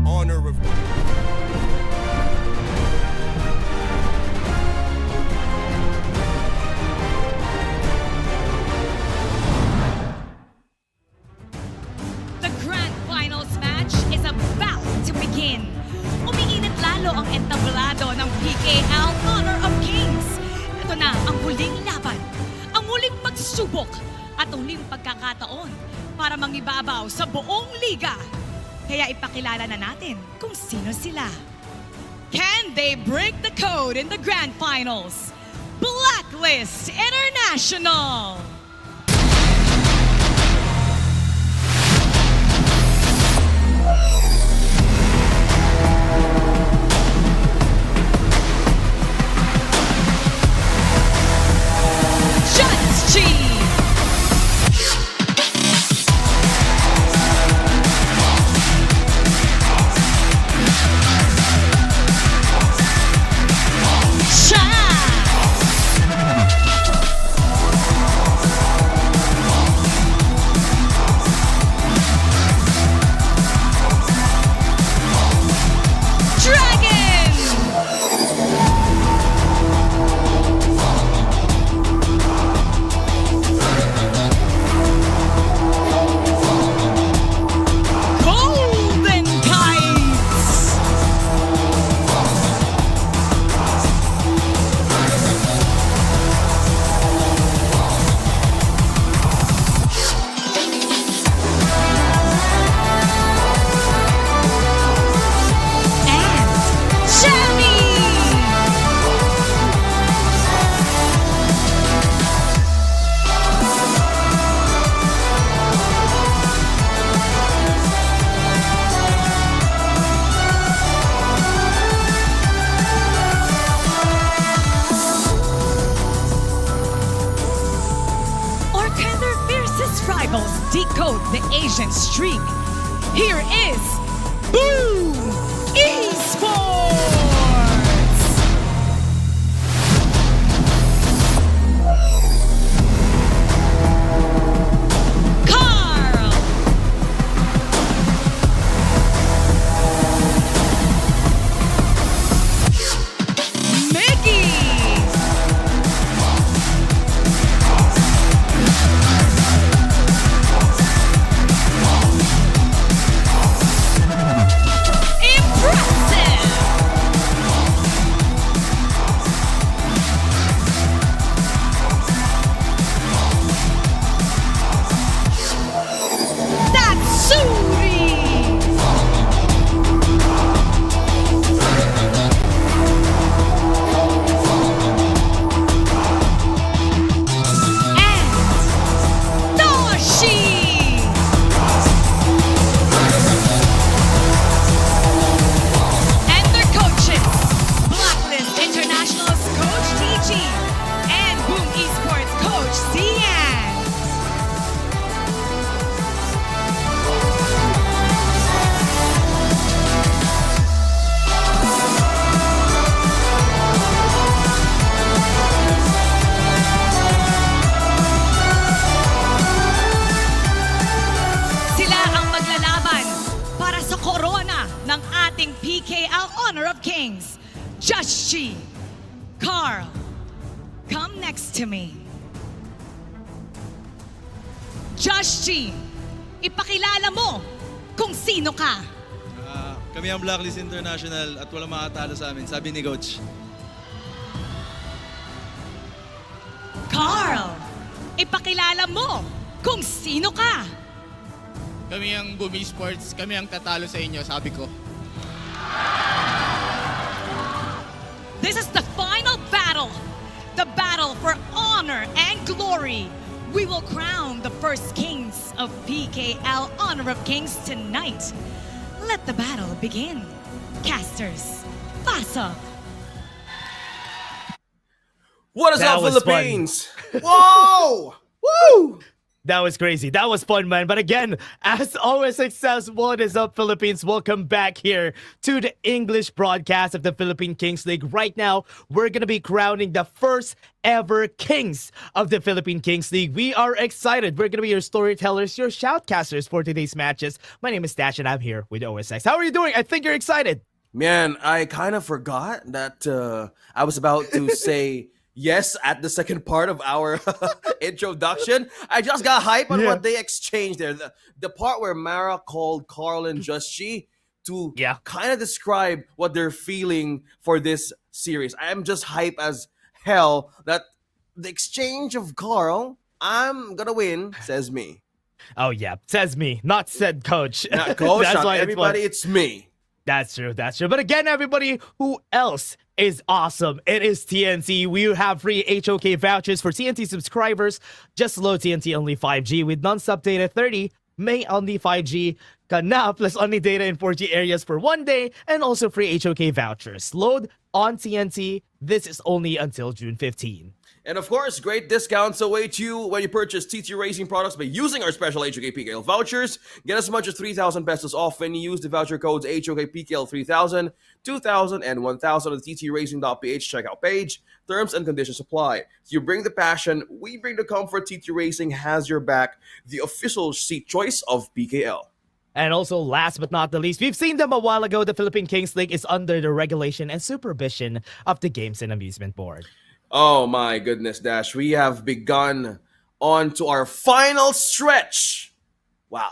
Honor of The Grand Finals match is about to begin. Umiinit lalo ang entablado ng PKL Honor of Kings. Ito na ang huling laban, ang huling pagsubok at huling pagkakataon para mangibabaw sa buong liga. Kaya ipakilala na natin kung sino sila. Can they break the code in the Grand Finals? Blacklist International! streak. Here is Boom Esports! Carl! Mickey! And their coaches, Blacklist International's Coach DG and Boom Esports Coach Cian. Sila ang maglalaban para sa korona ng ating PKL Honor of Kings. Just G. Carl, come next to me. Just G, ipakilala mo kung sino ka. Kami ang Blacklist International at walang makatalo sa amin, sabi ni Coach. Carl, ipakilala mo kung sino ka. Kami ang Boom Esports, kami ang tatalo sa inyo, sabi ko. This is the final battle. The battle for honor and glory. We will crown the first kings of PKL Honor of Kings tonight. Let the battle begin. Casters, pasa. What is That up, was Philippines? Whoa! Woo! That was crazy. That was fun, man. But again, as always, success. What is up, Philippines? Welcome back here to the English broadcast of the Philippine Kings League. Right now, we're going to be crowning the first ever Kings of the Philippine Kings League. We are excited. We're going to be your storytellers, your shoutcasters for today's matches. My name is Dash, and I'm here with OSX. How are you doing? I think you're excited. Man, I kind of forgot that I was about to say yes at the second part of our introduction. I just got hype on what they exchanged there. The part where Mara called Carl and Just G to kind of describe what they're feeling for this series. I am just hype as hell that the exchange of Carl, I'm gonna win, says me. Oh, yeah. Says me, not said coach. Not coach, That's not why everybody, it's me. That's true. That's true. But again, everybody, who else is awesome? It is TNT. We have free HOK vouchers for TNT subscribers. Just load TNT only 5G with non-stop data 30, May only 5G, Kana plus only data in 4G areas for 1 day, and also free HOK vouchers. Load on TNT. This is only until June 15. And of course, great discounts await you when you purchase TT Racing products by using our special HOK PKL vouchers. Get as much as 3,000 pesos off when you use the voucher codes HOK PKL 3,000, 2,000, and 1,000 on the ttracing.ph checkout page. Terms and conditions apply. You bring the passion, we bring the comfort. TT Racing has your back, the official seat choice of PKL. And also, last but not the least, we've seen them a while ago. The Philippine Kings League is under the regulation and supervision of the Games and Amusement Board. Oh my goodness, Dash. We have begun on to our final stretch. Wow.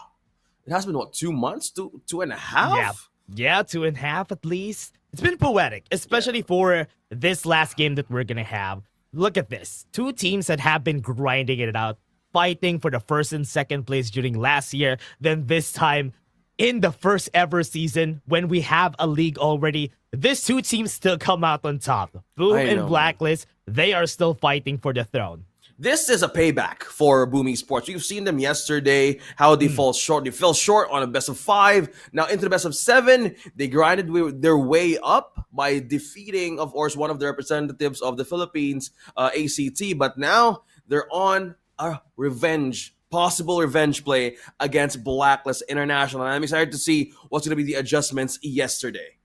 It has been, what, 2 months? Two and a half? Yeah, 2.5 at least. It's been poetic, especially for this last game that we're going to have. Look at this. Two teams that have been grinding it out, fighting for the first and second place during last year. Then this time, in the first ever season, when we have a league already, these two teams still come out on top. Boom and Blacklist, they are still fighting for the throne. This is a payback for Boom Esports. You've seen them yesterday, how they fall short. They fell short on a best of 5. Now into the best of 7, they grinded their way up by defeating, of course, one of the representatives of the Philippines, A.C.T. But now they're on a revenge possible revenge play against Blacklist International. And I'm excited to see what's going to be the adjustments yesterday.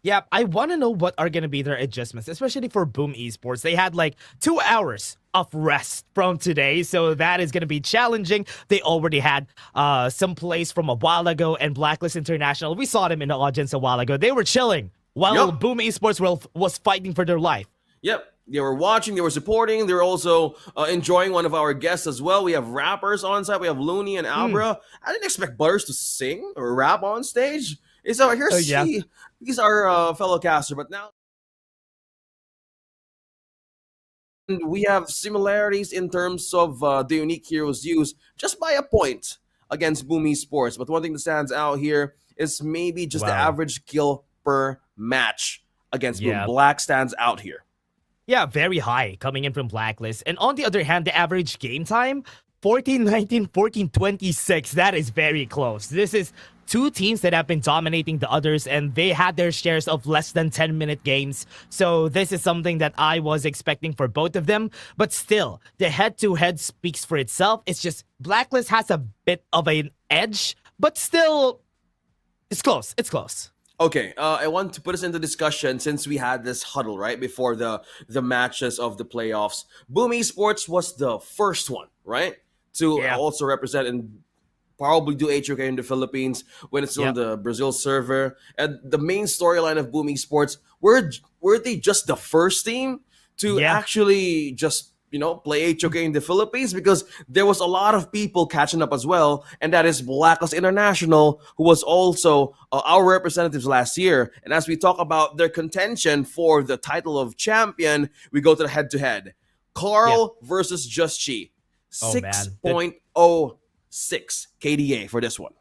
Yeah, I want to know what are going to be their adjustments, especially for Boom Esports. They had like 2 hours of rest from today, so that is going to be challenging. They already had some plays from a while ago, and Blacklist International, we saw them in the audience a while ago. They were chilling while Boom Esports was fighting for their life. Yep. They were watching, they were supporting, they were also enjoying one of our guests as well. We have rappers on site. We have Looney and Albra. I didn't expect Butters to sing or rap on stage. So he's our fellow caster, but now we have similarities in terms of the unique heroes used just by a point against Boom Esports. But one thing that stands out here is maybe just the average kill per match against Boom. Black stands out here. Yeah, very high coming in from Blacklist. And on the other hand, the average game time, 14-19, 14-26. That is very close. This is two teams that have been dominating the others, and they had their shares of less than 10-minute games. So this is something that I was expecting for both of them. But still, the head-to-head speaks for itself. It's just Blacklist has a bit of an edge, but still, it's close. It's close. Okay, I want to put us into discussion since we had this huddle right before the matches of the playoffs. Boom Esports was the first one, right, to also represent and probably do HOK in the Philippines when it's on the Brazil server. And the main storyline of Boom Esports, were they just the first team to actually just play HOK in the Philippines? Because there was a lot of people catching up as well, and that is Blacklist International, who was also our representatives last year. And as we talk about their contention for the title of champion, we go to the head-to-head. Carl versus Just Chi. 6.06 KDA for this one.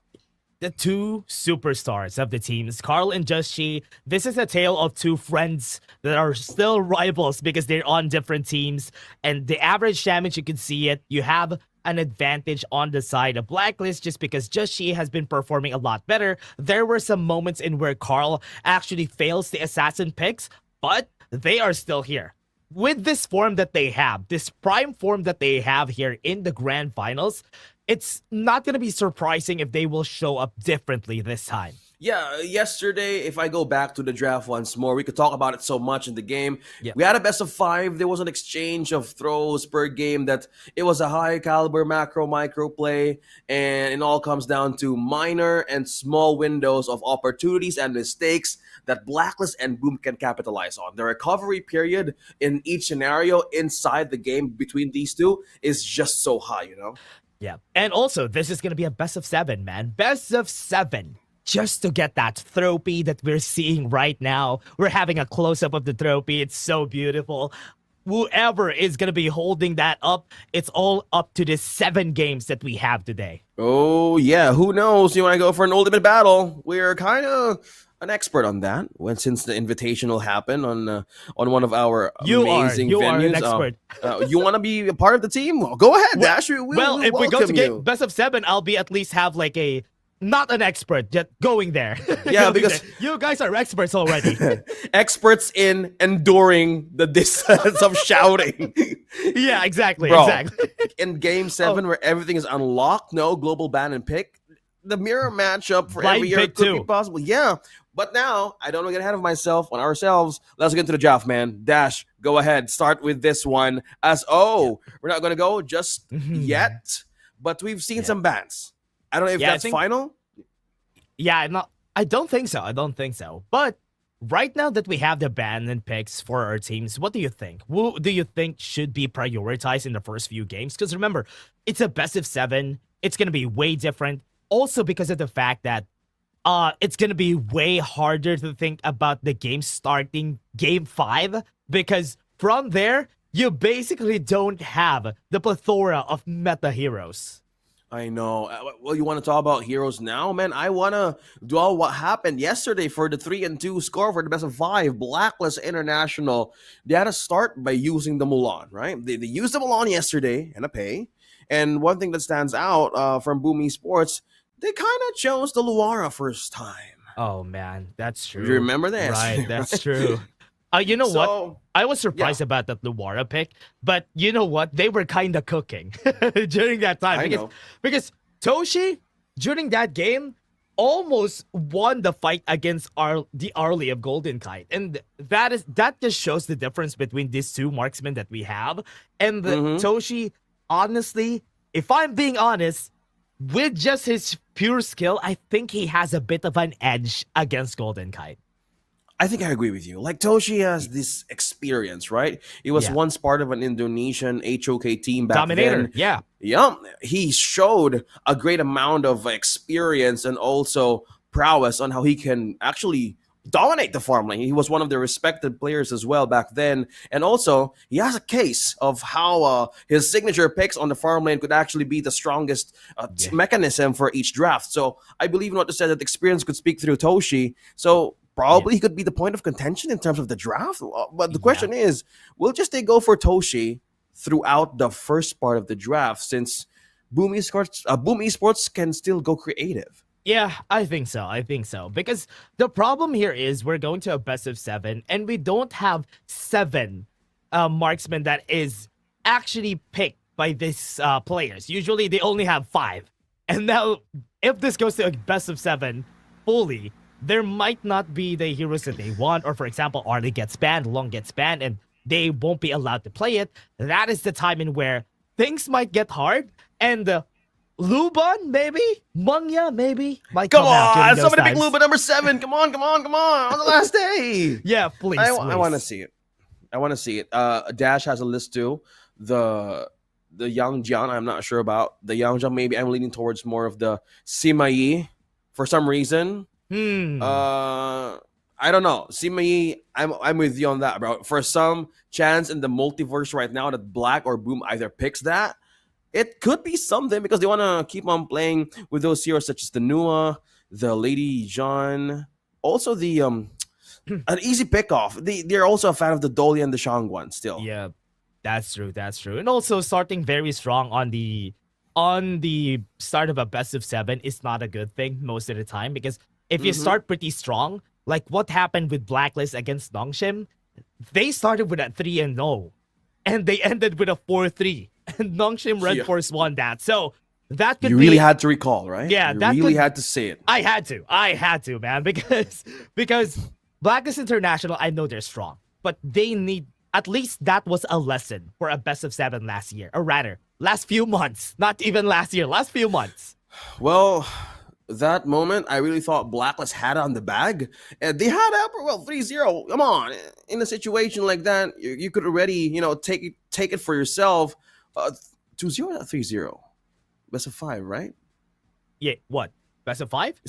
The two superstars of the teams, Carl and Just Chi. This is a tale of two friends that are still rivals because they're on different teams. And the average damage, you can see it. You have an advantage on the side of Blacklist just because Just Chi has been performing a lot better. There were some moments in where Carl actually fails the assassin picks, but they are still here. With this form that they have, this prime form that they have here in the grand finals, it's not going to be surprising if they will show up differently this time. Yeah, yesterday, if I go back to the draft once more, we could talk about it so much in the game. We had a best of 5. There was an exchange of throws per game that it was a high caliber macro-micro play, and it all comes down to minor and small windows of opportunities and mistakes that Blacklist and Boom can capitalize on. The recovery period in each scenario inside the game between these two is just so high, Yeah, and also, this is going to be a best of 7, man. Best of 7. Just to get that trophy that we're seeing right now. We're having a close-up of the trophy. It's so beautiful. Whoever is going to be holding that up, it's all up to the 7 games that we have today. Oh, yeah. Who knows? You want to go for an ultimate battle? We're kind of an expert on that since the invitational happened on one of our amazing venues. You are an expert. You want to be a part of the team? Well, go ahead, Dash. Well, if we go to game best of 7, I'll be at least have like a not an expert, just going there. Yeah, because you guys are experts already. Experts in enduring the distance of shouting. Yeah, exactly. Bro, exactly. In game 7, where everything is unlocked, no global ban and pick, the mirror matchup for every year could be possible. Yeah, but now I don't want to get ahead of myself on ourselves. Let's get into the draft, man. Dash, go ahead. Start with this one. We're not going to go just yet, but we've seen some bans. I don't know if that's final. Yeah, I don't think so. I don't think so. But right now that we have the ban and picks for our teams, what do you think? Who do you think should be prioritized in the first few games? Because remember, it's a best of 7. It's going to be way different. Also because of the fact that it's going to be way harder to think about the game starting game 5. Because from there, you basically don't have the plethora of meta heroes. I know. Well, you want to talk about heroes now, man? I want to dwell what happened yesterday for the 3-2 score for the best of 5. Blacklist International. They had to start by using the Mulan, right? They used the Mulan yesterday and a pay. And one thing that stands out from Boom Esports, they kind of chose the Luara first time. Oh, man. That's true. You remember that? Right, that's true. You know what? So, I was surprised about that Luara pick, but you know what? They were kind of cooking during that time I because know. because Toshi during that game almost won the fight against the Arlie of Golden Kite, and that just shows the difference between these two marksmen that we have. And Toshi, honestly, if I'm being honest, with just his pure skill, I think he has a bit of an edge against Golden Kite. I think I agree with you. Like Toshi has this experience, right? He was Yeah. once part of an Indonesian HOK team back Dominator, then. yeah. Yeah, he showed a great amount of experience and also prowess on how he can actually dominate the farm lane. He was one of the respected players as well back then. And also, he has a case of how his signature picks on the farm lane could actually be the strongest mechanism for each draft. So I believe in what you said, that experience could speak through Toshi. So probably he could be the point of contention in terms of the draft. But the question is, will just they go for Toshi throughout the first part of the draft, since Boom Esports can still go creative? Yeah, I think so. I think so. Because the problem here is we're going to a best of 7, and we don't have 7 marksmen that is actually picked by these players. Usually they only have 5. And now, if this goes to a best of 7 fully, there might not be the heroes that they want. Or, for example, Arlie gets banned, Long gets banned, and they won't be allowed to play it. That is the time in where things might get hard, and Luban, maybe? Mangya, maybe? Might Come out during on, those somebody pick times. Luba number 7. Come on, on the last day. Yeah, please. I please. want to see it. I want to see it. Dash has a list too. The Young Jian, I'm not sure about. The Young Jian, maybe I'm leaning towards more of the Simayi for some reason. I don't know. Simayi, I'm with you on that, bro. For some chance in the multiverse right now that Black or Boom either picks that, it could be something because they want to keep on playing with those heroes such as the Nua, the Lady John, also the an easy pickoff. They're also a fan of the Dolly and the Shangguan still. Yeah, that's true. That's true. And also starting very strong on the start of a best of 7 is not a good thing most of the time, because if you start pretty strong, like what happened with Blacklist against Nongshim, they started with a 3-0 and they ended with a 4-3. And Nongshim Red Force won that. So that could You really had to recall, right? Yeah, you that really could- had to say it. I had to, man, because Blacklist International, I know they're strong, but they need, at least that was a lesson for a best of 7 last year, or rather, last few months, not even last year, last few months. Well, that moment, I really thought Blacklist had it on the bag. And they had upper, 3-0. Come on. In a situation like that, you could already, take it for yourself. 2-0 or 3-0? Best of 5, right? Yeah, what? Best of 5?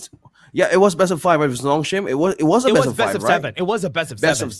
Yeah, it was best of 5. It was Longshim. It was a best of 5, right? 7. It was a best of 7.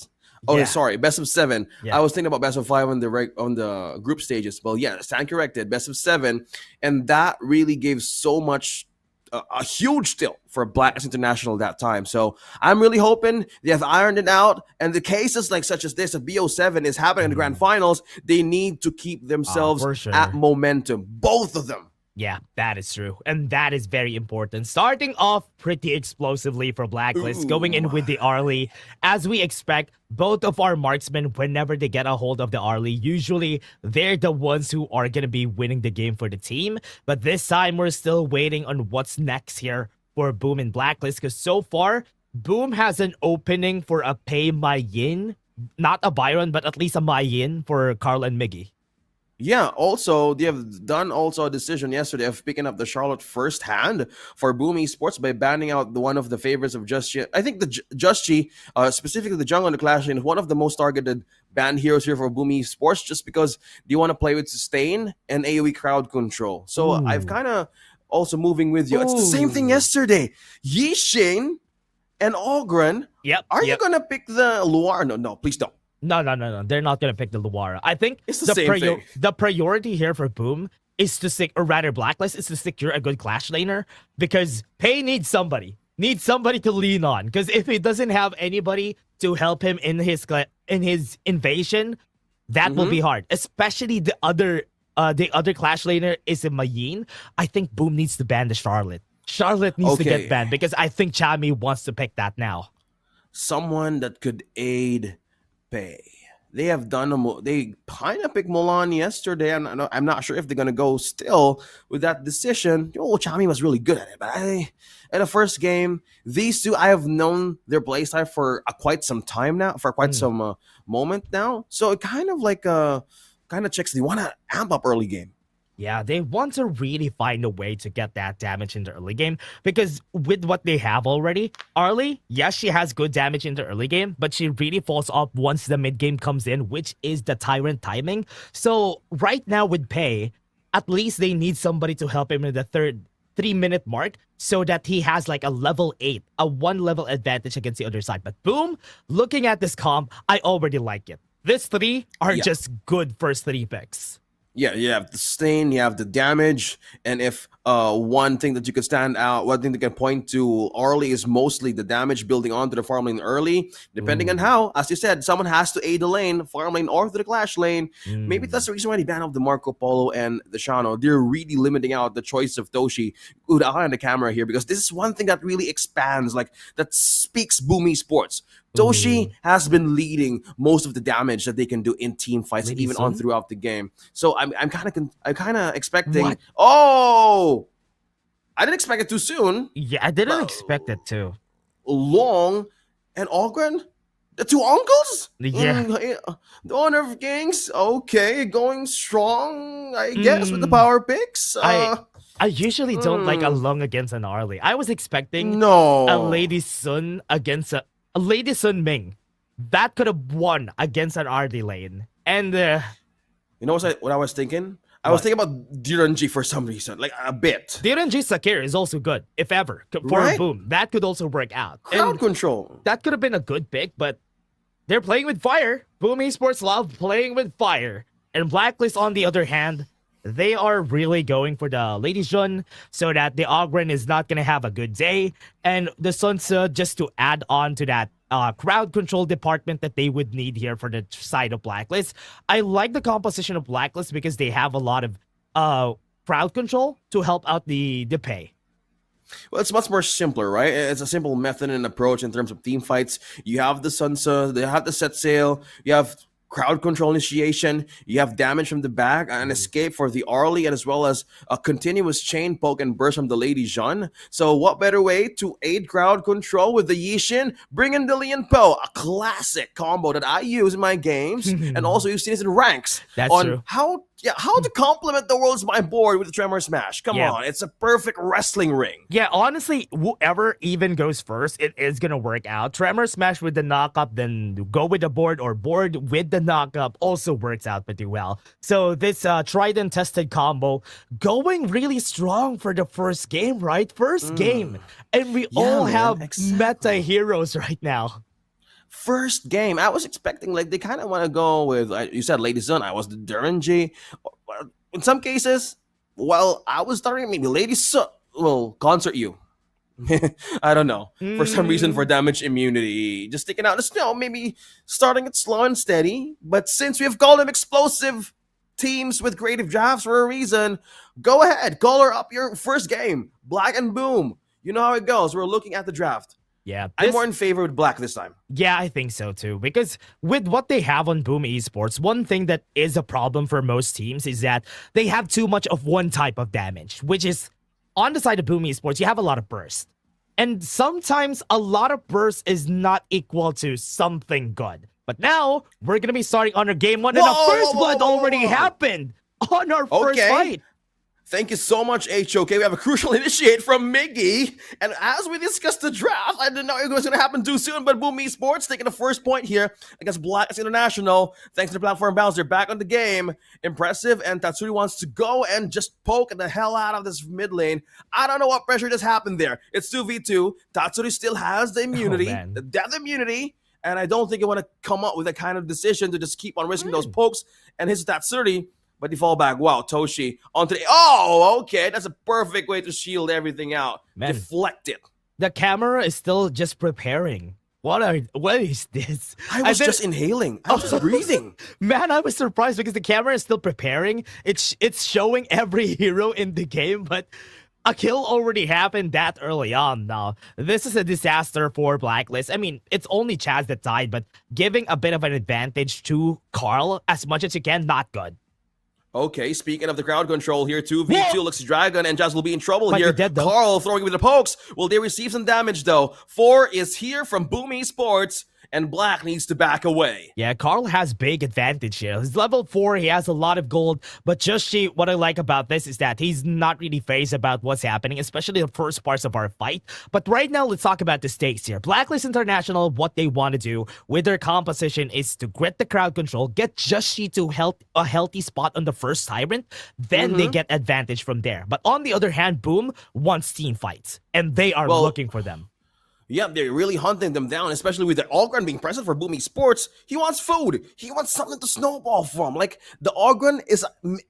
Oh, sorry, best of 7. Yeah. I was thinking about best of 5 on the group stages. Well, yeah, stand corrected. Best of 7, and that really gave so much, a huge tilt for Blacklist International that time. So I'm really hoping they have ironed it out. And the cases like such as this of BO7 is happening in the grand finals. They need to keep themselves for sure. at momentum. Both of them. Yeah, that is true. And that is very important. Starting off pretty explosively for Blacklist, going in with the Arlie. As we expect, both of our marksmen, whenever they get a hold of the Arlie, usually they're the ones who are going to be winning the game for the team. But this time, we're still waiting on what's next here for Boom and Blacklist. Because so far, Boom has an opening for a Pei Mayin. Not a Byron, but at least a Mayin for Carl and Miggy. Yeah, also, they have done also a decision yesterday of picking up the Charlotte first hand for Boom Esports by banning out one of the favorites of Just Chi. I think the Just Chi, specifically the jungle in the Clash Lane, is one of the most targeted banned heroes here for Boom Esports just because they want to play with sustain and AoE crowd control. So I've kind of also moving with you. It's the same thing yesterday. Yi Shane and Ogren. Yep. Are you going to pick the Luar? No, please don't. No. They're not going to pick the Luara. I think it's the same thing. The priority here for Boom is to Blacklist is to secure a good Clash laner, because Pei needs somebody to lean on. Because if he doesn't have anybody to help him in his invasion, that will be hard. Especially the other Clash laner is a Mayin. I think Boom needs to ban the Charlotte. Charlotte needs to get banned because I think Chami wants to pick that now. Someone that could aid Pay. They have done they kind of picked Mulan yesterday. I'm not sure if they're gonna go still with that decision. Chami was really good at it, but in the first game, these two I have known their playstyle for quite some time now, for quite some moment now. So it kind of kind of checks they want to amp up early game. Yeah, they want to really find a way to get that damage in the early game because with what they have already, Arlie, yes, she has good damage in the early game, but she really falls off once the mid game comes in, which is the Tyrant timing. So right now with Pei, at least they need somebody to help him in the 3-minute mark so that he has like a level 8, a 1 level advantage against the other side. But Boom, looking at this comp, I already like it. These 3 are just good first 3 picks. Yeah, you have the stain, you have the damage, and if one thing that you could stand out, one thing that can point to Arlie is mostly the damage building onto the farm lane early, depending on how, as you said, someone has to aid the lane, farm lane or the clash lane. Maybe that's the reason why they banned off the Marco Polo and the Shano. They're really limiting out the choice of Toshi. Ooh, I'll on the camera here because this is one thing that really expands, that speaks Boom Esports. Toshi has been most of the damage that they can do in team fights, even on throughout the game. So I'm kind of expecting. What? Oh, I didn't expect it too soon. Yeah, I didn't expect it too. Long and Ogren, the 2 uncles. Yeah, the Honor of Kings. Okay, going strong, I guess, with the power picks. I usually don't like a Lung against an Arlie. I was expecting a Lady Sun against a Lady Sun Ming. That could have won against an Arlie lane. And you know what I was thinking? I was thinking about Direnji for some reason, like a bit. Direnji Sakir is also good, if ever, for Boom. That could also work out. Crowd control. That could have been a good pick, but they're playing with fire. Boom Esports love playing with fire. And Blacklist, on the other hand, they are really going for the Lady Jun so that the Ogren is not going to have a good day. And the Sunsa, just to add on to that crowd control department that they would need here for the side of Blacklist. I like the composition of Blacklist because they have a lot of crowd control to help out the Pei. Well, it's much more simpler, right? It's a simple method and approach in terms of team fights. You have the Sunsa, they have the set sail, you have crowd control initiation, you have damage from the back, an escape for the Arlie, and as well as a continuous chain poke and burst from the Lady Jeanne. So what better way to aid crowd control with the Yishin? Bring in the Lian Po, a classic combo that I use in my games, and also you've seen this in ranks. That's on true. How to complement the World's My Board with the Tremor Smash. Come on, it's a perfect wrestling ring. Yeah, honestly, whoever even goes first, it is going to work out. Tremor Smash with the knock-up, then go with the board, or board with the knock-up also works out pretty well. So this tried and tested combo going really strong for the first game, right? First game. And we all have meta heroes right now. First game, I was expecting they kind of want to go with, you said Lady Sun, I was the Durenji. In some cases, I was starting maybe Lady Sun will concert you. I don't know. For some reason, for damage immunity, just sticking out the snow, maybe starting it slow and steady. But since we've called them explosive teams with creative drafts for a reason, go ahead, color up your first game. Black and Boom. You know how it goes. We're looking at the draft. Yeah, I'm more in favor with Black this time. Yeah, I think so too. Because with what they have on Boom Esports, one thing that is a problem for most teams is that they have too much of one type of damage, which is on the side of Boom Esports, you have a lot of burst. And sometimes a lot of burst is not equal to something good. But now, we're going to be starting on our game 1, and the first blood already happened on our first fight. Thank you so much, HOK. We have a crucial initiate from Miggy. And as we discussed the draft, I didn't know it was going to happen too soon, but Boom Esports taking the first point here against Blacklist International. Thanks to the platform bounce, they're back on the game. Impressive, and Tatsuri wants to go and just poke the hell out of this mid lane. I don't know what pressure just happened there. It's 2v2. Tatsuri still has the immunity, the death immunity, and I don't think you want to come up with that kind of decision to just keep on risking those pokes and his Tatsuri. But they fall back. Wow, Toshi onto the... Oh, okay. That's a perfect way to shield everything out. Deflect it. The camera is still just preparing. What is this? I was just inhaling. I was just breathing. Man, I was surprised because the camera is still preparing. It's showing every hero in the game, but A kill already happened that early on now. This is a disaster for Blacklist. I mean, it's only Chaz that died, but giving a bit of an advantage to Carl as much as you can, not good. Okay, speaking of the crowd control here, 2v2 looks Dragon and Jazz will be in trouble But here. he dead, though. Carl throwing with the pokes. Will they receive some damage though? 4 is here from Boom Esports, and Black needs to back away. Yeah, Carl has big advantage here. He's level 4, he has a lot of gold, but Joshi, what I like about this is that he's not really phased about what's happening, especially the first parts of our fight. But right now, let's talk about the stakes here. Blacklist International, what they want to do with their composition is to grit the crowd control, get Joshi to a healthy spot on the first Tyrant, then they get advantage from there. But on the other hand, Boom wants team fights, and they are looking for them. Yeah, they're really hunting them down, especially with the Ogren being present for Boom Esports. He wants food. He wants something to snowball from. Like, the Ogren is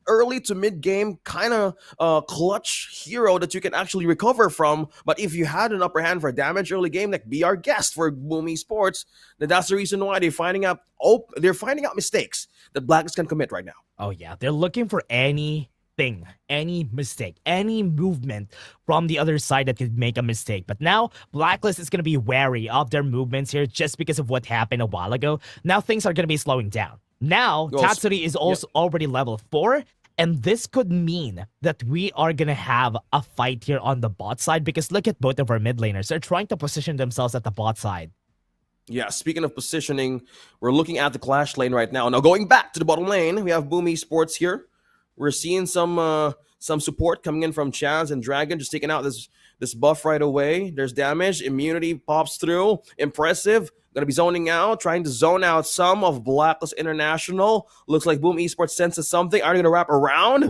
early to mid-game kind of clutch hero that you can actually recover from. But if you had an upper hand for damage early game, like, be our guest for Boom Esports, then that's the reason why they're finding out mistakes that Blacklist can commit right now. Oh yeah, they're looking for any mistake, any movement from the other side that could make a mistake. But now, Blacklist is going to be wary of their movements here just because of what happened a while ago. Now things are going to be slowing down. Now, Tatsuri is also already level 4, and this could mean that we are going to have a fight here on the bot side because look at both of our mid laners. They're trying to position themselves at the bot side. Yeah, speaking of positioning, we're looking at the clash lane right now. Now, going back to the bottom lane, we have Boom Esports here. We're seeing some support coming in from Chaz and Dragon, just taking out this buff right away. There's damage. Immunity pops through. Impressive. Gonna be zoning out, trying to zone out some of Blacklist International. Looks like Boom Esports senses something. Are they gonna wrap around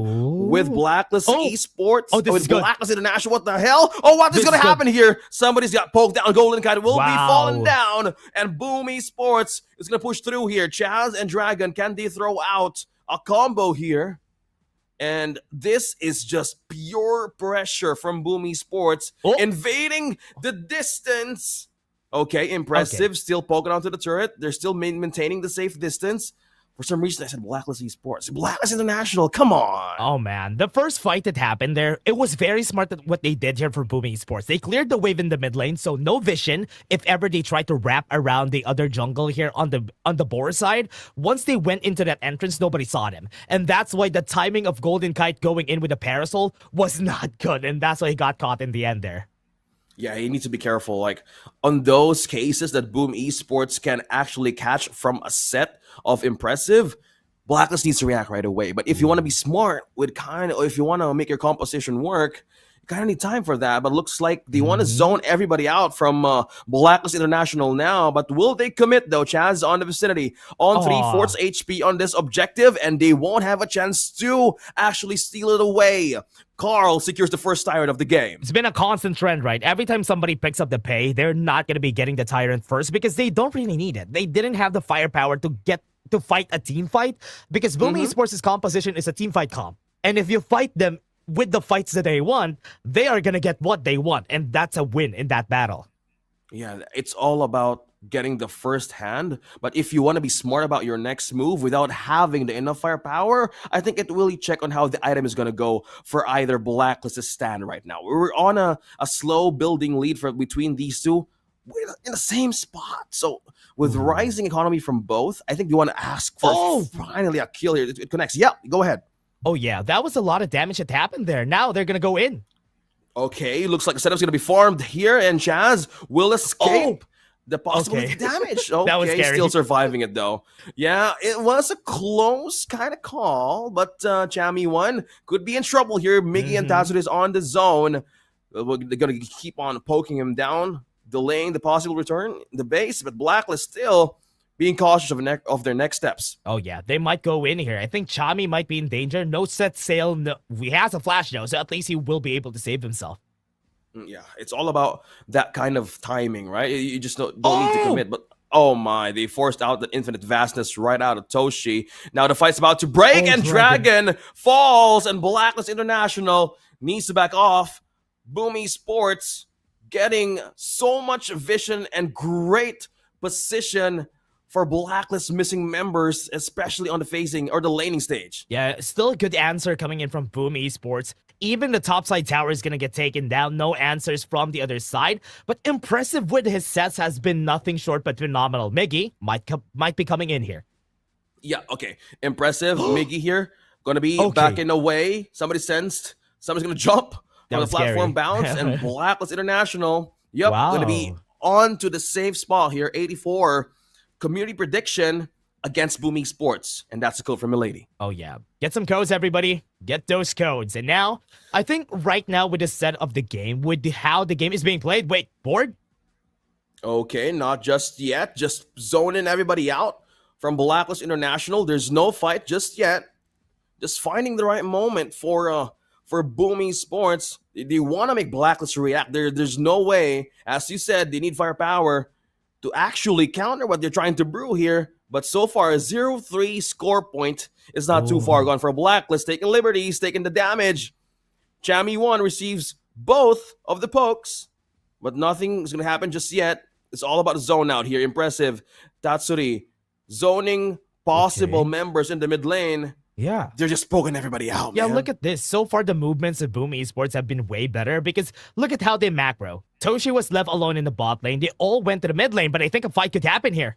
with Blacklist Esports? Oh, this with is good. Blacklist International. What the hell? Oh, what is gonna happen here? Somebody's got poked down. Golden Kite will be falling down, and Boom Esports is gonna push through here. Chaz and Dragon, can they throw out a combo here? And this is just pure pressure from Boom Esports, invading the distance. Okay, impressive. Still poking onto the turret. They're still maintaining the safe distance. For some reason, I said Blacklist Esports. Blacklist International, come on. Oh, man. The first fight that happened there, it was very smart that what they did here for Boom Esports. They cleared the wave in the mid lane, so no vision if ever they tried to wrap around the other jungle here on the board side. Once they went into that entrance, nobody saw them. And that's why the timing of Golden Kite going in with a parasol was not good, and that's why he got caught in the end there. Yeah, you need to be careful. Like, on those cases that Boom Esports can actually catch from a set of impressive, Blacklist needs to react right away. But if you want to be smart with if you want to make your composition work, you kind of need time for that. But looks like they want to zone everybody out from Blacklist International now. But will they commit though? Chaz is on the vicinity, on 3/4 HP on this objective, and they won't have a chance to actually steal it away. Carl secures the first Tyrant of the game. It's been a constant trend, right? Every time somebody picks up the pay, they're not going to be getting the Tyrant first because they don't really need it. They didn't have the firepower to fight a team fight because Boom Esports' composition is a team fight comp. And if you fight them with the fights that they want, they are going to get what they want. And that's a win in that battle. Yeah, it's all about getting the first hand. But if you want to be smart about your next move without having the enough firepower, I think it really check on how the item is going to go for either Blacklist's stand right now. We're on a slow building lead between these two. We're in the same spot. So with rising economy from both, I think you want to ask for finally a kill here. It connects. Yeah, go ahead. Oh yeah, that was a lot of damage that happened there. Now they're going to go in. Okay, looks like the setup's going to be farmed here, and Chaz will escape the possible damage. Okay, that was scary. Still surviving it, though. Yeah, it was a close kind of call, but Chami 1 could be in trouble here. Miggy and Tatsuri is on the zone. They're going to keep on poking him down, delaying the possible return the base, but Blacklist still being cautious of their next steps. Oh yeah, they might go in here. I think Chami might be in danger. No set sail. No, he has a flash now, so at least he will be able to save himself. Yeah, it's all about that kind of timing, right? You just don't need to commit. But oh my, they forced out the infinite vastness right out of Toshi. Now the fight's about to break, and Dragon falls, and Blacklist International needs to back off. Boom Esports getting so much vision and great position for Blacklist missing members, especially on the phasing or the laning stage. Yeah, still a good answer coming in from Boom Esports. even the topside tower is gonna get taken down. No answers from the other side, but impressive with his sets has been nothing short but phenomenal. Miggy might be coming in here. Yeah, okay. Impressive. Miggy here. Gonna be back in the way. Somebody sensed. Somebody's gonna jump from the platform bounce. And Blacklist International, gonna be on to the safe spot here. 84. Community prediction against Boom Esports. And that's a code from Milady. Oh, yeah. Get some codes, everybody. Get those codes. And now, I think right now with the set of the game, with how the game is being played. Wait, board? Okay, not just yet. Just zoning everybody out from Blacklist International. There's no fight just yet. Just finding the right moment for Boom Esports. They want to make Blacklist react. There's no way, as you said, they need firepower to actually counter what they're trying to brew here. But so far, a 0-3 score point is not too far gone for Blacklist. Taking liberties, taking the damage. Chammy 1 receives both of the pokes, but nothing is going to happen just yet. It's all about the zone out here. Impressive. Tatsuri zoning possible members in the mid lane. Yeah. They're just poking everybody out, Yeah, man. look at this. So far, the movements of Boom Esports have been way better because look at how they macro. Toshi was left alone in the bot lane. They all went to the mid lane, but I think a fight could happen here.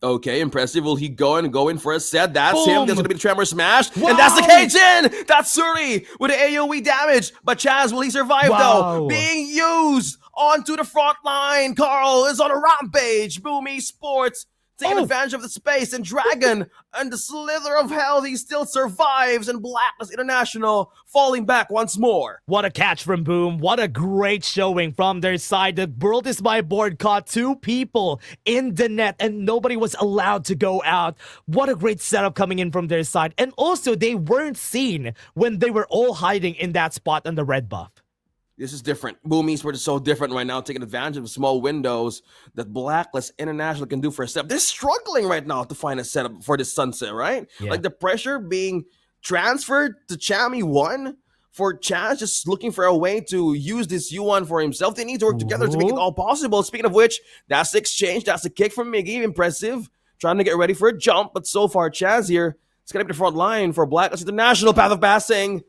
Okay, impressive. Will he go in for a set? That's Boom. him. That's going to be the Tremor Smash. Wow. And that's the Cajun. That's Suri with the AoE damage. But Chaz, will he survive though? Being used onto the front line. Carl is on a rampage. Boom Esports taking advantage of the space, and Dragon and the Slither of Hell, he still survives, and Blacklist International falling back once more. What a catch from Boom. What a great showing from their side. The World is My Board caught 2 people in the net, and nobody was allowed to go out. What a great setup coming in from their side. And also, they weren't seen when they were all hiding in that spot on the red buff. This is different. Boom Esports is so different right now, taking advantage of small windows that Blacklist International can do for a setup. They're struggling right now to find a setup for this sunset, right? Yeah. Like the pressure being transferred to Chammy 1 for Chaz, just looking for a way to use this U1 for himself. They need to work together to make it all possible. Speaking of which, that's the exchange. That's the kick from Miggy. Impressive. Trying to get ready for a jump, but so far Chaz here, it's going to be the front line for Blacklist International. Path of passing.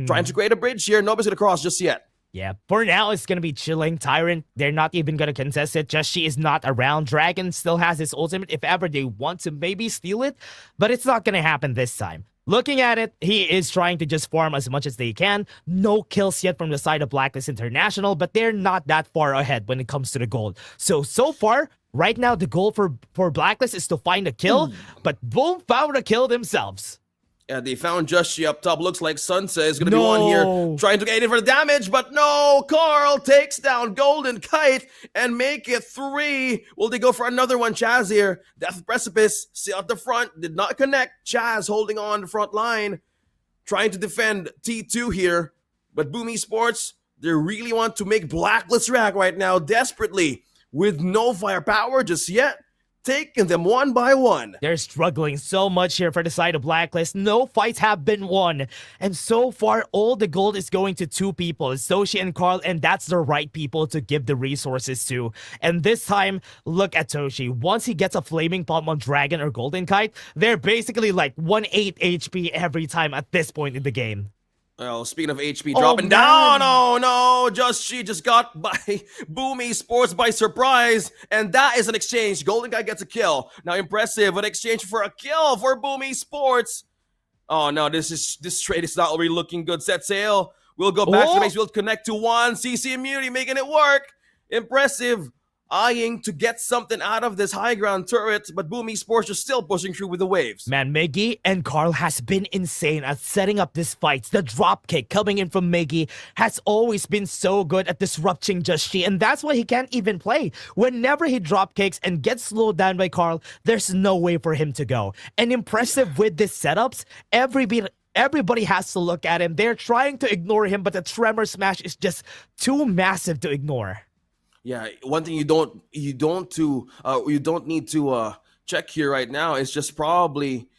Trying to create a bridge here. Nobody's going to cross just yet. Yeah, for now, it's going to be chilling. Tyrant, they're not even going to contest it. Just she is not around. Dragon still has his ultimate if ever they want to maybe steal it, but it's not going to happen this time. Looking at it, he is trying to just farm as much as they can. No kills yet from the side of Blacklist International, but they're not that far ahead when it comes to the gold. So far, right now, the goal for Blacklist is to find a kill, but Boom found a kill themselves. Yeah, they found Justy up top. Looks like Sunset is going to be one here trying to get in for the damage, but no. Carl takes down Golden Kite and make it 3. Will they go for another one? Chaz here. Death Precipice, see out the front. Did not connect. Chaz holding on the front line. Trying to defend T2 here. But Boom Esports, they really want to make Blacklist rack right now desperately with no firepower just yet. Taking them one by one. They're struggling so much here for the side of Blacklist. No fights have been won. And so far, all the gold is going to 2 people, Toshi and Carl, and that's the right people to give the resources to. And this time, look at Toshi. Once he gets a flaming palm on Dragon or Golden Kite, they're basically like 1-8 HP every time at this point in the game. Well, speaking of HP dropping down, oh no, she just got by Boom Esports by surprise, and that is an exchange. Golden Guy gets a kill. Now impressive, an exchange for a kill for Boom Esports. Oh no, this trade is not really looking good. Set sail. We'll go back to the base. We'll connect to 1. CC immunity making it work. Impressive. Eyeing to get something out of this high ground turret, but Boom Esports are still pushing through with the waves. Man, Miggy and Carl has been insane at setting up this fight. The drop kick coming in from Miggy has always been so good at disrupting Justy, and that's why he can't even play. Whenever he drop kicks and gets slowed down by Carl, there's no way for him to go. And impressive with these setups, everybody has to look at him. They're trying to ignore him, but the Tremor Smash is just too massive to ignore. Yeah, one thing you don't need to check here right now is just probably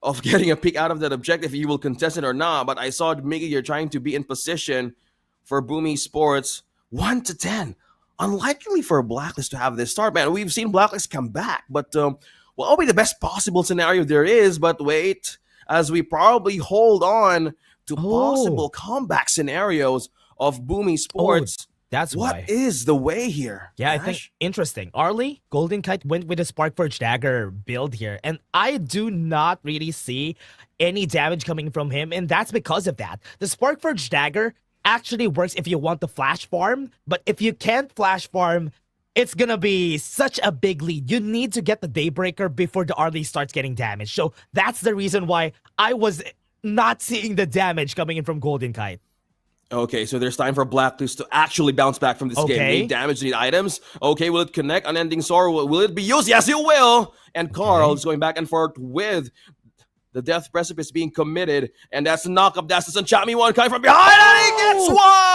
of getting a pick out of that objective, if you will contest it or not. But I saw Miggy, you're trying to be in position for Boom Esports 1 to 10. Unlikely for Blacklist to have this start, man. We've seen Blacklist come back, but what will be the best possible scenario there is? But wait, as we probably hold on to possible comeback scenarios of Boom Esports. That's what why. is the way here? Yeah, I Ash? think interesting. Arlie, Golden Kite went with a Sparkforge Dagger build here, and I do not really see any damage coming from him, and that's because of that. The Sparkforge Dagger actually works if you want to flash farm, but if you can't flash farm, it's gonna be such a big lead. You need to get the Daybreaker before the Arlie starts getting damaged. So that's the reason why I was not seeing the damage coming in from Golden Kite. Okay, so there's time for Blacklist to actually bounce back from this game. Need damage, need items. Okay, will it connect? Unending Soar, will it be used? Yes, it will! And Carl is going back and forth with the Death Precipice being committed. And that's a knock-up. That's the Sanchami one coming from behind. And he gets one!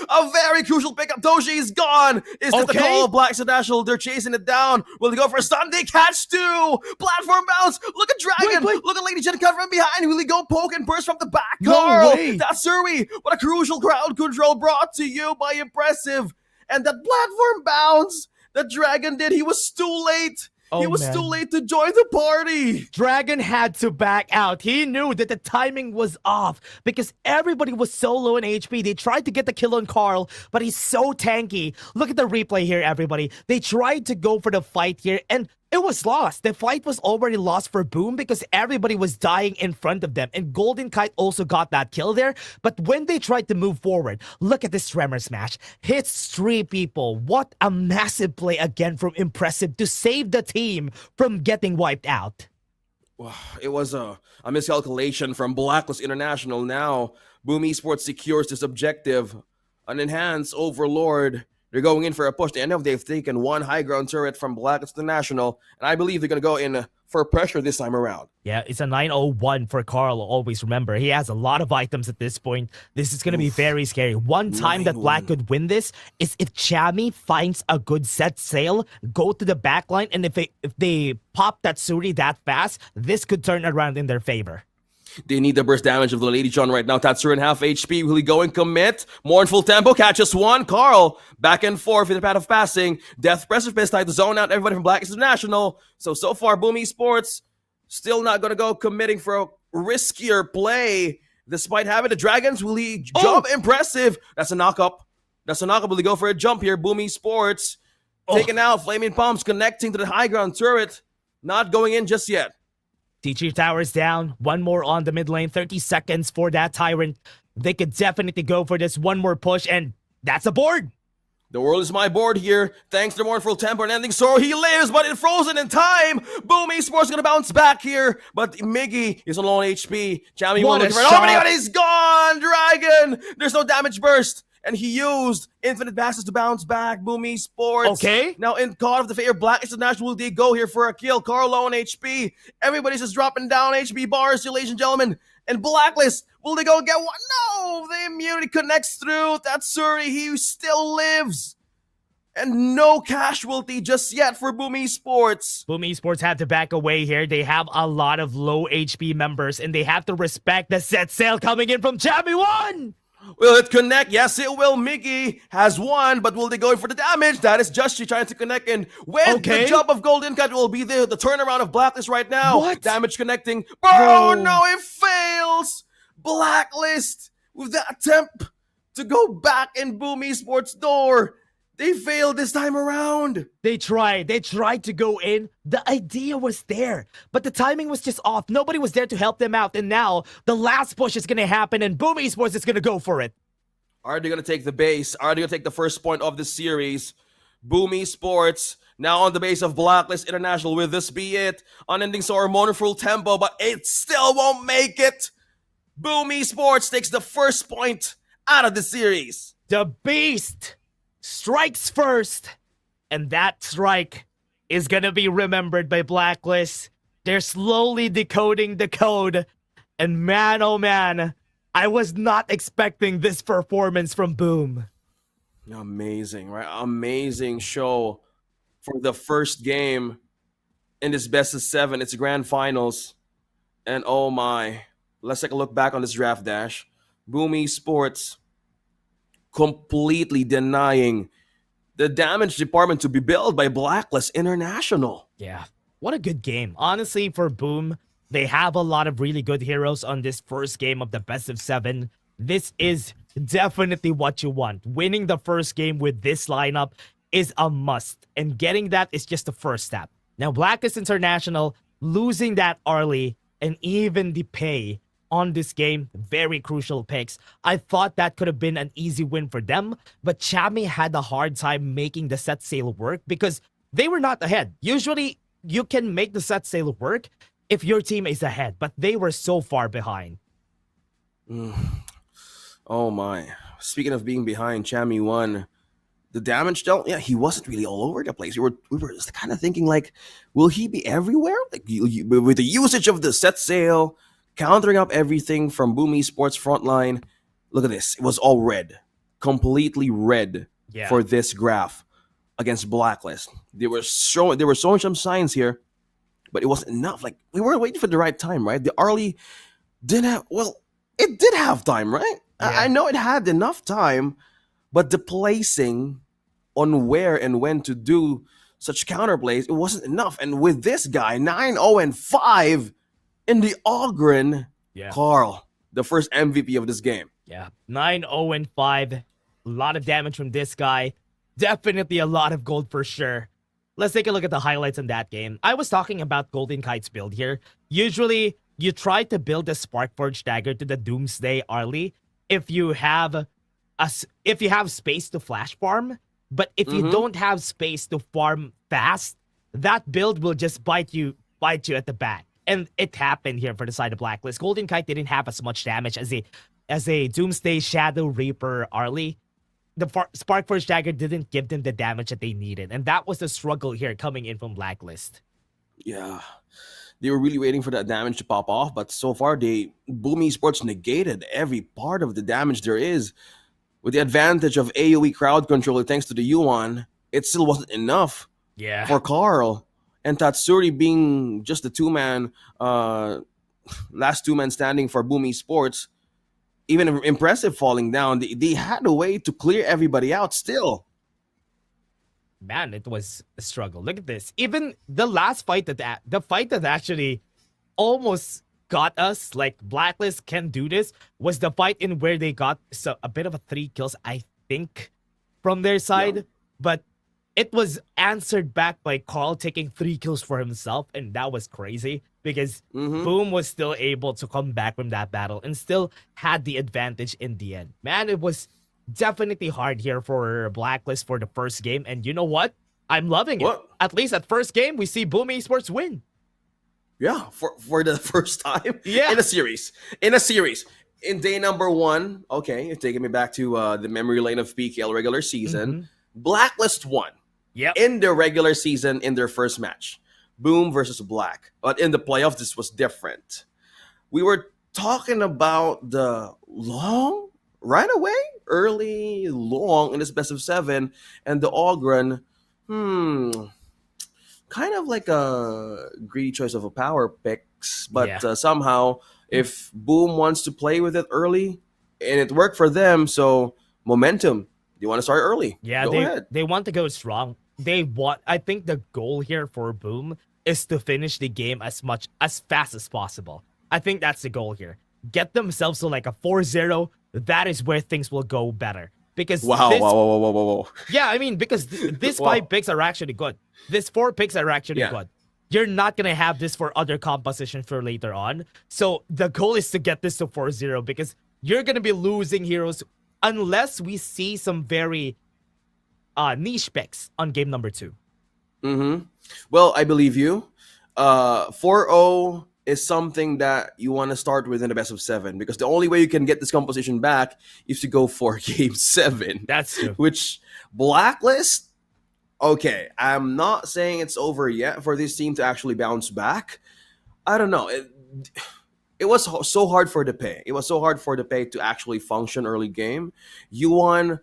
A very crucial pickup. Doji is gone. Is it the call of Blacklist International? They're chasing it down. Will they go for a stun? They catch two! Platform bounce! Look at Dragon! Look at Lady Jen coming from behind. Will he go poke and burst from the back? Carl! That's Surrey! What a crucial crowd control brought to you by Impressive. And that platform bounce that Dragon did, he was too late. He was too late to join the party. Dragon had to back out. He knew that the timing was off because everybody was so low in HP. They tried to get the kill on Carl, but he's so tanky. Look at the replay here, everybody. They tried to go for the fight here, and it was lost. The fight was already lost for Boom because everybody was dying in front of them. And Golden Kite also got that kill there. But when they tried to move forward, look at this Tremor Smash. Hits 3 people. What a massive play again from Impressive to save the team from getting wiped out. It was a miscalculation from Blacklist International. Now, Boom Esports secures this objective. An enhanced Overlord. They're going in for a push. The end of they've taken one high ground turret from Blacklist International, and I believe they're going to go in for pressure this time around. Yeah, it's a 901 for Carl. Always remember, he has a lot of items at this point. This is going to be very scary. One time that Black could win this is if Chami finds a good set sail, go to the back line, and if they pop that Suri that fast, this could turn around in their favor. They need the burst damage of the Lady John right now. Tatsura in half HP. Will he go and commit? Mournful Tempo catches one. Carl back and forth in the path of passing. Death Precipice tied the zone out. Everybody from Blacklist International. So far, Boom Esports still not going to go committing for a riskier play. Despite having the Dragons, will he jump? Impressive. That's a knock-up. Will he go for a jump here? Boom Esports taking out. Flaming Palms connecting to the high ground turret. Not going in just yet. Teacher Tower's down. One more on the mid lane. 30 seconds for that Tyrant. They could definitely go for this one more push, and that's a board. The world is my board here. Thanks to Mournful Tempo and Ending Sorrow. He lives, but it's frozen in time. Boom Esports gonna bounce back here, but Miggy is on low HP. Chami won't look for it. Oh my god, he's gone! Dragon! There's no damage burst. And he used infinite passes to bounce back. Boom Esports. Okay. Now in caught of the favor, Blacklist International, will they go here for a kill? Carl low on HP. Everybody's just dropping down HP bars here, ladies and gentlemen. And Blacklist, will they go and get one? No! The immunity connects through. That's Suri. He still lives. And no casualty just yet for Boom Esports. Boom Esports had to back away here. They have a lot of low HP members, and they have to respect the set sail coming in from Chami 1! Will it connect? Yes, it will. Mickey has won, but will they go in for the damage? That is just she trying to connect in. When the jump of Golden Cut will be the turnaround of Blacklist right now. What? Damage connecting. Oh, no, it fails. Blacklist with the attempt to go back in Boom Esports' door. They failed this time around. They tried to go in. The idea was there, but the timing was just off. Nobody was there to help them out, and now the last push is going to happen, and Boom Esports is going to go for it. Are they going to take the base? Are they going to take the first point of the series? Boom Esports now on the base of Blacklist International. Will this be it? Unending Soar, Mournful Tempo, but it still won't make it. Boom Esports takes the first point out of the series. The Beast strikes first, and that strike is gonna be remembered by Blacklist. They're slowly decoding the code, and man, oh man, I was not expecting this performance from Boom. Amazing, right? Amazing show for the first game in this best of 7. It's grand finals, and oh my, let's take a look back on this draft dash. Boom Esports completely denying the damage department to be built by Blacklist International. Yeah, what a good game. Honestly, for Boom, They have a lot of really good heroes on this first game of the best of 7. This is definitely what you want. Winning the first game with this lineup is a must, and getting that is just the first step. Now, Blacklist International losing that early and even the pay on this game, very crucial picks. I thought that could have been an easy win for them, but Chami had a hard time making the set sail work because they were not ahead. Usually, you can make the set sail work if your team is ahead, but they were so far behind. Oh my. Speaking of being behind, Chami won. The damage dealt, yeah, he wasn't really all over the place. We were just kind of thinking, like, will he be everywhere? Like, with the usage of the set sail, countering up everything from Boom Esports frontline. Look at this. It was all red. Completely red for this graph against Blacklist. They were showing some signs here, but it wasn't enough. Like, we weren't waiting for the right time, right? The early didn't have, well, it did have time, right? I know it had enough time, but the placing on where and when to do such counterplays, it wasn't enough. And with this guy, 9-0-5 in the Ogren, Carl, the first MVP of this game. Yeah, 9-0-5. A lot of damage from this guy. Definitely a lot of gold for sure. Let's take a look at the highlights in that game. I was talking about Golden Kite's build here. Usually, you try to build a Sparkforge dagger to the Doomsday early if you have space to flash farm. But if you don't have space to farm fast, that build will just bite you at the back. And it happened here for the side of Blacklist. Golden Kite didn't have as much damage as a Doomsday Shadow Reaper early. The Sparkforge dagger didn't give them the damage that they needed, and that was the struggle here coming in from Blacklist. Yeah, they were really waiting for that damage to pop off, but so far Boom Esports negated every part of the damage there is. With the advantage of AoE crowd control thanks to the Yuan, it still wasn't enough for Carl. And Tatsuri being just the last two-man standing for Boom Esports, even impressive falling down, they had a way to clear everybody out still. Man, it was a struggle. Look at this. Even the last fight the fight that actually almost got us, like Blacklist can do this, was the fight in where they got a bit of a 3 kills, I think, from their side. But it was answered back by Carl taking 3 kills for himself, and that was crazy because Boom was still able to come back from that battle and still had the advantage in the end. Man, it was definitely hard here for Blacklist for the first game, and you know what? I'm loving it. At least at first game, we see Boom Esports win. Yeah, for the first time in a series. In day number 1, okay, you're taking me back to the memory lane of PKL regular season. Blacklist won in their regular season in their first match. Boom versus Black. But in the playoffs, this was different. We were talking about the long, right away, early, long in this best of 7, and the Ogren, kind of like a greedy choice of a power picks, but somehow if Boom wants to play with it early, and it worked for them, so momentum. You want to start early? Yeah, go ahead. They want to go strong. I think the goal here for Boom is to finish the game as fast as possible. I think that's the goal here. Get themselves to like a 4-0. That is where things will go better. Because whoa. Yeah, I mean, because these 5 picks are actually good. These 4 picks are actually good. You're not going to have this for other compositions for later on. So the goal is to get this to 4-0 because you're going to be losing heroes unless we see some very niche picks on game number 2. Well, I believe you. 4-0 is something that you want to start with in the best of 7 because the only way you can get this composition back is to go for game 7. That's true. Which Blacklist, okay, I'm not saying it's over yet for this team to actually bounce back. I don't know. It was so hard for the pay. It was so hard for the pay to actually function early game. Yuan,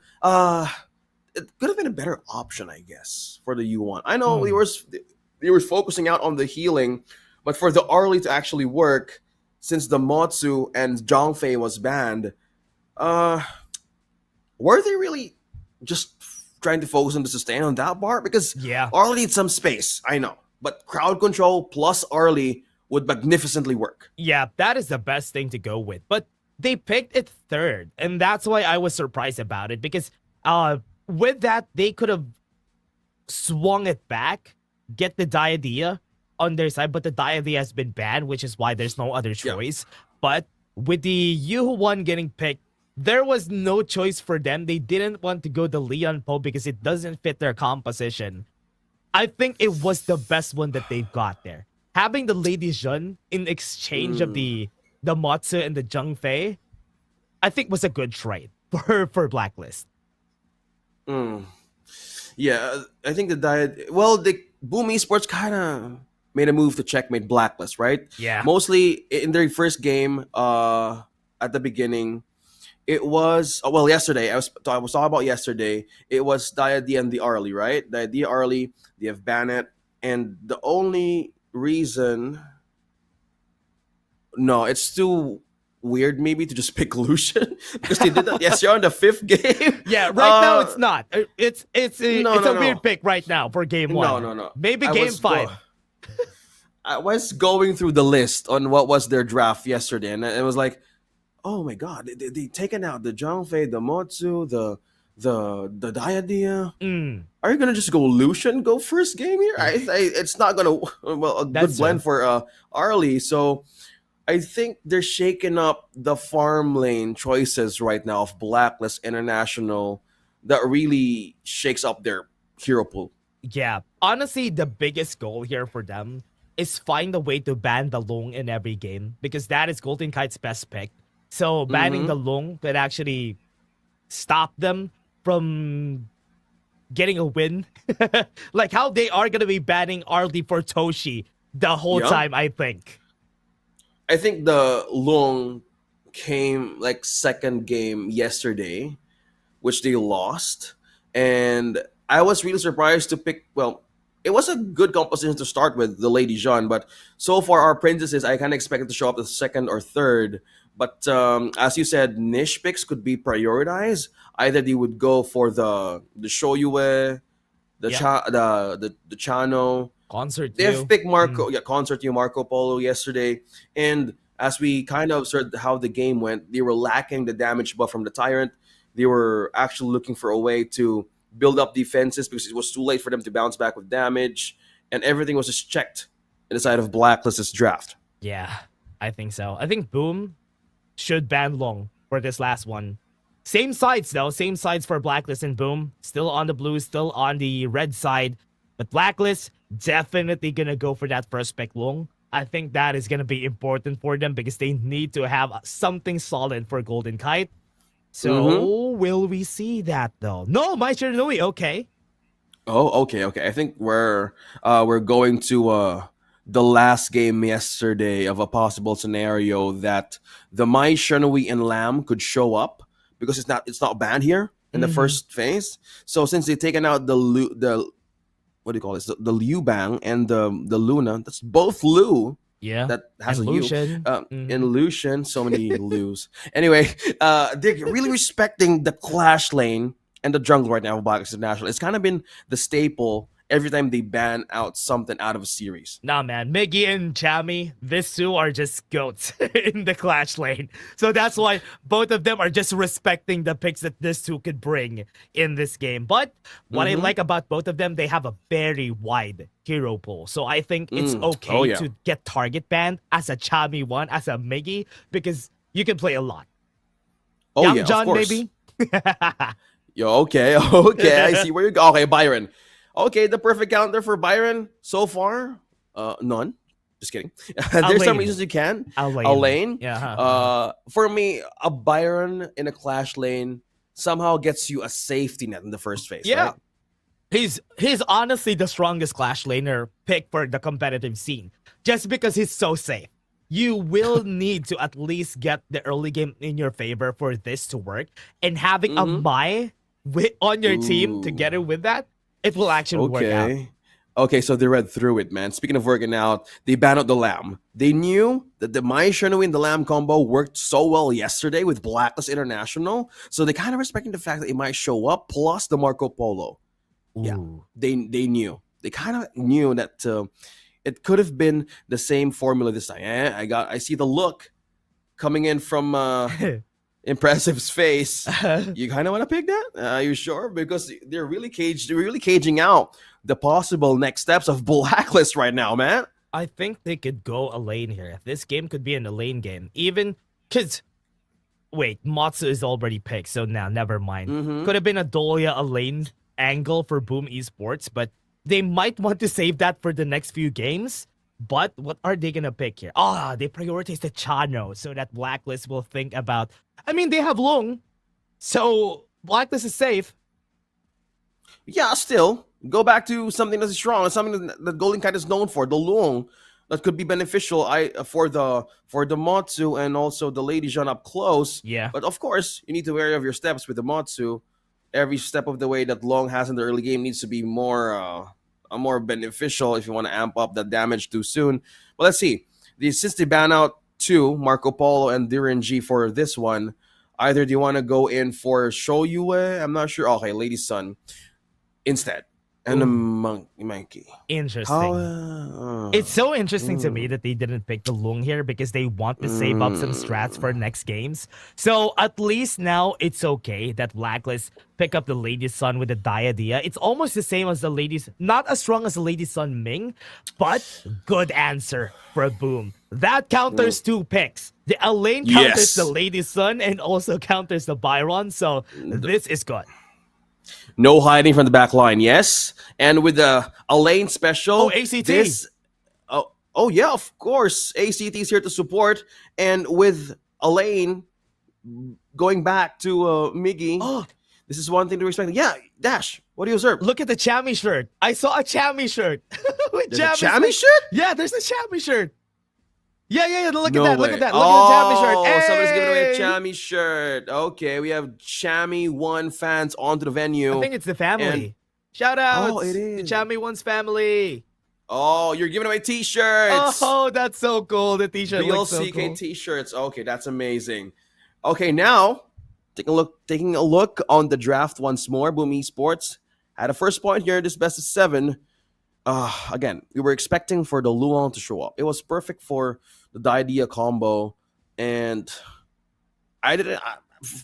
it could have been a better option, I guess, for the Yuan. I know they were focusing out on the healing, but for the early to actually work, since the Motsu and Zhongfei was banned, were they really just trying to focus on the sustain on that part? Because Arlie needs some space, I know. But crowd control plus Arlie would magnificently work. Yeah, that is the best thing to go with. But they picked it third, and that's why I was surprised about it because with that they could have swung it back, get the Diadea on their side, but the Diadea has been banned, which is why there's no other choice. But with the Yuhu one getting picked, there was no choice for them. They didn't want to go the Leon Poe because it doesn't fit their composition. I think it was the best one that they've got there. Having the Lady Jun in exchange of the Motsu and the Zheng Fei, I think was a good trade for Blacklist. Yeah, I think the diet. Well, the Boom Esports kind of made a move to checkmate Blacklist, right? Yeah. Mostly in their first game, at the beginning, it was yesterday. I was talking about yesterday. It was Diadea and the Arlie, right? Diadea Arlie, they have Bannett, and the only reason, no, it's too weird maybe to just pick Lucian because they did that yesterday on the 5th game. Yeah, right now it's not. It's a weird pick right now for game 1. No. Maybe game 5. I was going through the list on what was their draft yesterday, and it was like, oh my god, they taken out the Zhang Fei, the Motsu, the Diadea. Are you gonna just go Lucian, go first game here? It's not gonna good blend for Arlie. So I think they're shaking up the farm lane choices right now of Blacklist International that really shakes up their hero pool. Yeah, honestly, the biggest goal here for them is find a way to ban the Long in every game because that is Golden Kite's best pick. So banning the Long could actually stop them from getting a win. Like how they are going to be banning Arlie for Toshi the whole time, I think. I think the Long came like second game yesterday, which they lost. And I was really surprised to pick, it was a good composition to start with, the Lady Jean, but so far our princesses, I kind of expected to show up the second or third. But as you said, niche picks could be prioritized. Either they would go for the Shoyue, the Chano. Concert They've picked Concert You, Marco Polo yesterday. And as we kind of observed how the game went, they were lacking the damage buff from the Tyrant. They were actually looking for a way to build up defenses because it was too late for them to bounce back with damage, and everything was just checked in the side of Blacklist's draft. Yeah, I think so. I think Boom should ban Long for this last one. Same sides though, same sides for Blacklist and Boom. Still on the blue, still on the red side. But Blacklist definitely gonna go for that first pick Long. I think that is gonna be important for them because they need to have something solid for Golden Kite. So will we see that though? No, my Chernobyl, okay. Oh, okay. I think we're going to the last game yesterday of a possible scenario that the Mai Shernui and Lamb could show up because it's not banned here in the first phase. So since they've taken out the what do you call this? The Liu Bang and the Luna, that's both Lu. Yeah, that has and a Lucian. In Lucian, so many Lus. Anyway, they're really respecting the clash lane and the jungle right now of Blacklist International. It's kind of been the staple every time they ban out something out of a series. Nah, man. Miggy and Chami, these two are just goats in the clash lane. So that's why both of them are just respecting the picks that these two could bring in this game. But what I like about both of them, they have a very wide hero pool. So I think it's okay to get target banned as a Chami one, as a Miggy, because you can play a lot. Oh, yeah, John, of course. maybe? Yo, okay. I see where you go. Okay, Byron. Okay, the perfect counter for Byron so far, none. Just kidding. There's some reasons you can. Lane. Yeah. For me, a Byron in a clash lane somehow gets you a safety net in the first phase. Yeah. Right? He's honestly the strongest clash laner pick for the competitive scene. Just because he's so safe. You will need to at least get the early game in your favor for this to work. And having a Mai on your team together with that, it will actually work out. Okay, so they read through it, man. Speaking of working out, they banned out the Lamb. They knew that the Mai Shernui and the Lamb combo worked so well yesterday with Blacklist International, so they kind of respecting the fact that it might show up, plus the Marco Polo. Yeah, they knew. They kind of knew that it could have been the same formula this time. I see the look coming in from Impressive's face. You kind of want to pick that? Are you sure? Because they're really caging out the possible next steps of Blacklist right now, man. I think they could go a lane here. This game could be an a lane game. Even because, wait, Matsu is already picked, so now never mind. Could have been a Dolia a lane angle for Boom Esports, but they might want to save that for the next few games. But what are they gonna pick here? They prioritize the Chano so that Blacklist will think about. I mean, they have Long, so Blacklist is safe. Yeah, still go back to something that's strong, something that Golden Cat is known for, the Long, that could be beneficial. For the Matsu and also the Lady Jean up close. Yeah, but of course you need to vary of your steps with the Matsu. Every step of the way that Long has in the early game needs to be more beneficial if you want to amp up that damage too soon. But let's see. Since they ban out two, Marco Polo and Diren for this one, either do you want to go in for Shoyue? I'm not sure. Okay, Lady Sun instead. And a monkey. Interesting. It's so interesting to me that they didn't pick the Lung here because they want to save up some strats for next games. So at least now it's okay that Blacklist pick up the Lady's Son with the Diadea. It's almost the same as the Lady's, not as strong as the Lady's Son Ming, but good answer for Boom. That counters two picks. The Elaine counters the Lady's Son and also counters the Byron. So this is good. No hiding from the back line, yes. And with the Elaine special. A.C.T. Oh, yeah, of course. A.C.T. is here to support. And with Elaine going back to Miggy, this is one thing to respect. Yeah, Dash, what do you observe? Look at the Chammy shirt. I saw a Chammy shirt. There's a Chammy shirt? Yeah, there's a Chammy shirt. Yeah, look at that. Way. Look at that. Look at the Chammy shirt. Hey! Somebody's giving away a Chammy shirt. Okay, we have Chammy 1 fans onto the venue. I think it's the family. Shout out. Oh, it is. The Chammy 1's family. Oh, you're giving away t-shirts. Oh, that's so cool. The t-shirt looks so cool. t-shirts. Okay, that's amazing. Okay, now taking a look on the draft once more. Boom Esports had a first point here in this best of 7. Again, we were expecting for the Luong to show up. It was perfect for the Diadea combo, and I didn't.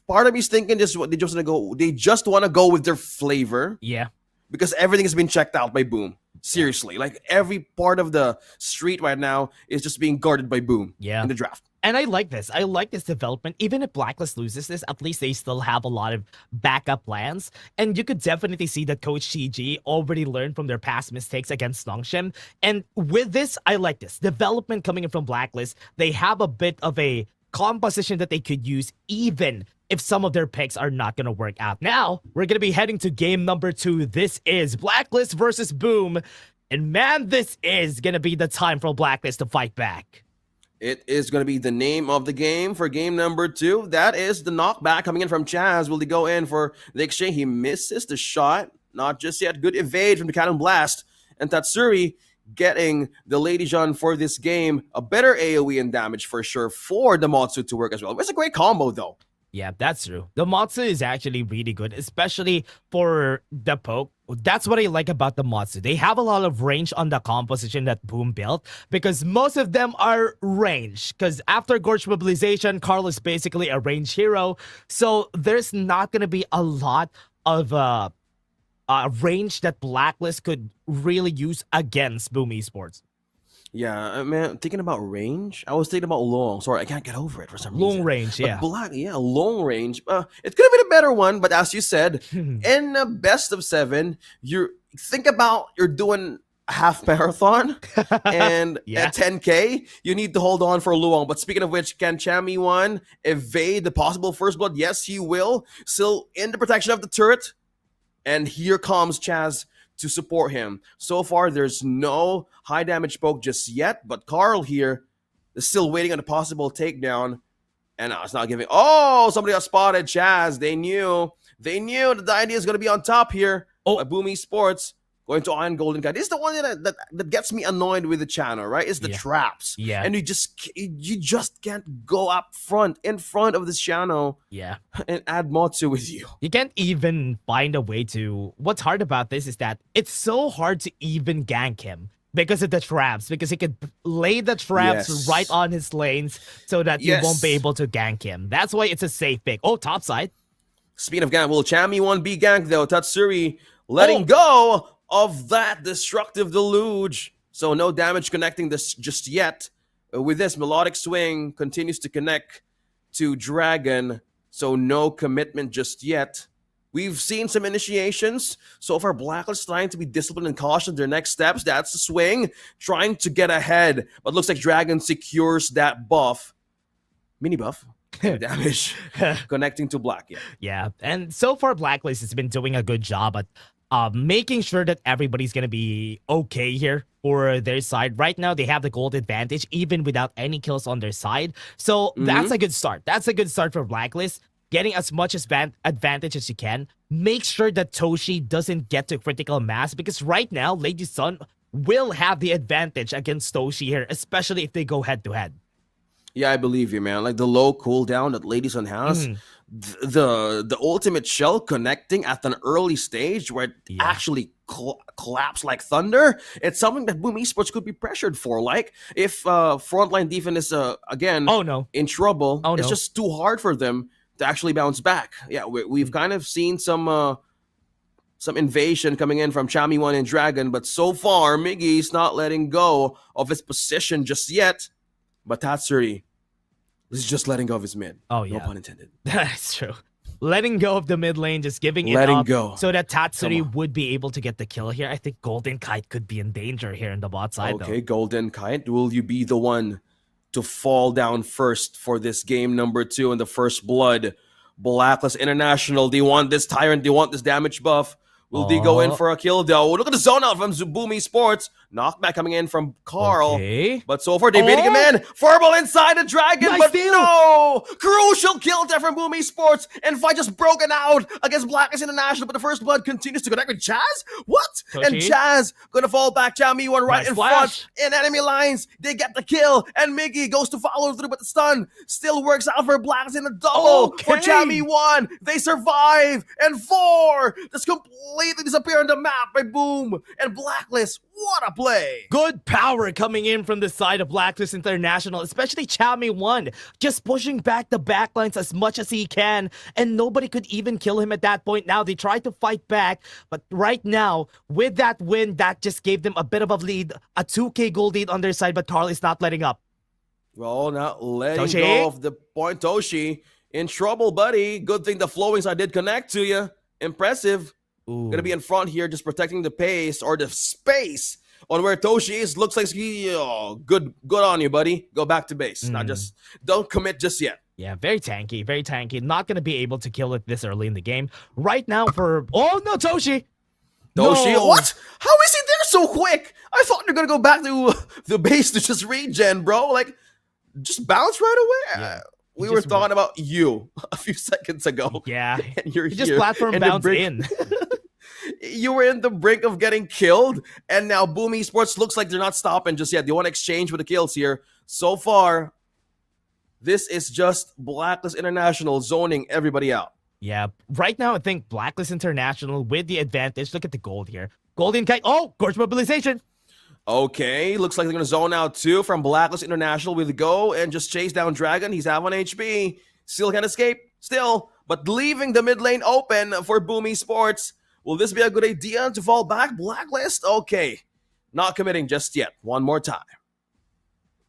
Part of me's thinking they just want to go with their flavor. Yeah, because everything has been checked out by Boom. Seriously, like every part of the street right now is just being guarded by Boom. Yeah, in the draft. And I like this. I like this development. Even if Blacklist loses this, at least they still have a lot of backup plans. And you could definitely see that Coach CG already learned from their past mistakes against Nongshim. And with this, I like this. Development coming in from Blacklist. They have a bit of a composition that they could use even if some of their picks are not going to work out. Now, we're going to be heading to game number 2. This is Blacklist versus Boom. And man, this is going to be the time for Blacklist to fight back. It is going to be the name of the game for game number 2. That is the knockback coming in from Chaz. Will he go in for the exchange? He misses the shot. Not just yet. Good evade from the Cannon Blast. And Tatsuri getting the Lady Jean for this game. A better AoE and damage for sure for the Matsu to work as well. It's a great combo though. Yeah, that's true. The Matsu is actually really good, especially for the poke. That's what I like about the Matsu. They have a lot of range on the composition that Boom built because most of them are range. Because after Gorge Mobilization, Carl is basically a range hero. So there's not going to be a lot of range that Blacklist could really use against Boom Esports. Yeah, man, thinking about range, I was thinking about long. Sorry, I can't get over it for some reason. Long range, yeah. Long range. It could have been a better one, but as you said, in a best of 7, you think about you're doing a half marathon and at 10K, you need to hold on for Luong. But speaking of which, can Chammy 1 evade the possible first blood? Yes, he will. Still in the protection of the turret. And here comes Chaz to support him. So far, there's no high damage poke just yet, but Carl here is still waiting on a possible takedown. And it's not giving. Oh, somebody got spotted. Chaz, they knew that the idea is going to be on top here. Boom Esports going to Iron Golden Guy. This is the one that gets me annoyed with the channel, right? It's the traps. Yeah. And you just can't go up front, in front of this channel. Yeah. And add Matsu with you. You can't even find a way to... What's hard about this is that it's so hard to even gank him Because of the traps, because he could lay the traps Yes. right on his lanes so that you won't be Yes. able to gank him. That's why it's a safe pick. Oh, top side. Speaking of gank, will Chami 1 be ganked though? Tatsuri letting go of that destructive deluge. So no damage connecting this just yet. With this, melodic swing continues to connect to Dragon. So no commitment just yet. We've seen some initiations. So far, Blacklist trying to be disciplined and cautious in their next steps. That's the swing, trying to get ahead. But looks like Dragon secures that buff. Mini buff. Damage connecting to Black. Yeah, and so far Blacklist has been doing a good job at making sure that everybody's gonna be okay here for their side. Right now, they have the gold advantage even without any kills on their side. So that's a good start. That's a good start for Blacklist. Getting as much advantage as you can. Make sure that Toshi doesn't get to critical mass because right now, Lady Sun will have the advantage against Toshi here, especially if they go head to head. Yeah, I believe you, man. Like the low cooldown that Lady Sun has, the ultimate shell connecting at an early stage where it actually collapsed like thunder. It's something that Boom Esports could be pressured for. Like if frontline defense is again in trouble, it's just too hard for them to actually bounce back. Yeah, we've kind of seen some invasion coming in from Chami 1 and Dragon, but so far Miggy's not letting go of his position just yet. But Tatsuri is just letting go of his mid. Oh, yeah. No pun intended. That's true. Letting go of the mid lane, just giving it Letting up go. so that Tatsuri would be able to get the kill here. I think Golden Kite could be in danger here in the bot side, Okay, Golden Kite, will you be the one to fall down first for this game number 2 in the first blood? Blacklist International, do you want this Tyrant? Do you want this damage buff? Will they go in for a kill though? Look at the zone out from Boom Esports. Knockback coming in from Carl. Okay. But so far, they're beating him in. Furball inside the Dragon, Nice but steal. no! Crucial kill there from Boom Esports. And fight just broken out against Blacklist International. But the first blood continues to connect with Chaz. What? Toshi. And Chaz gonna fall back. Chami 1 right Nice in flash. front. In enemy lines, they get the kill. And Miggy goes to follow through, but the stun still works out for Blacklist in a double. For Okay. Chami 1, they survive. And 4 just completely disappear on the map by Boom. And Blacklist, what a play. Good power coming in from the side of Blacklist International, especially Chami 1, just pushing back the backlines as much as he can, and nobody could even kill him at that point. Now they try to fight back, but right now, with that win, that just gave them a bit of a lead, a 2k gold lead on their side, but Carl is not letting up. Well, not letting Toshi? go of the point. Toshi in trouble, buddy. Good thing the flowing side did connect to you. Impressive. Gonna be in front here, just protecting the pace or the space on where Toshi is. Looks like good on you, buddy. Go back to base. Not just don't commit just yet. Yeah, very tanky, very tanky. Not going to be able to kill it this early in the game. Right now for... Oh, no, Toshi! Toshi, No. what? How is he there so quick? I thought you're gonna go back to the base to just regen, bro. Like, just bounce right away. Yeah. We were talking about you a few seconds ago. Yeah. And you're He just here platform in the bounce brink- in. You were in the brink of getting killed, and now Boom Esports looks like they're not stopping just yet. They want to exchange for the kills here. So far, this is just Blacklist International zoning everybody out. Yeah, right now I think Blacklist International with the advantage. Look at the gold here. Golden Kite. Oh, course mobilization. Okay, looks like they're going to zone out too from Blacklist International with go and just chase down Dragon. He's half on HP. Still can't escape. Still, but leaving the mid lane open for Boom Esports. Will this be a good idea to fall back? Blacklist? Okay. Not committing just yet. One more time.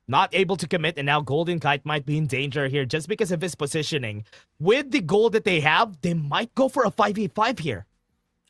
Not able to commit, and now Golden Kite might be in danger here just because of his positioning. With the gold that they have, they might go for a 5v5 here.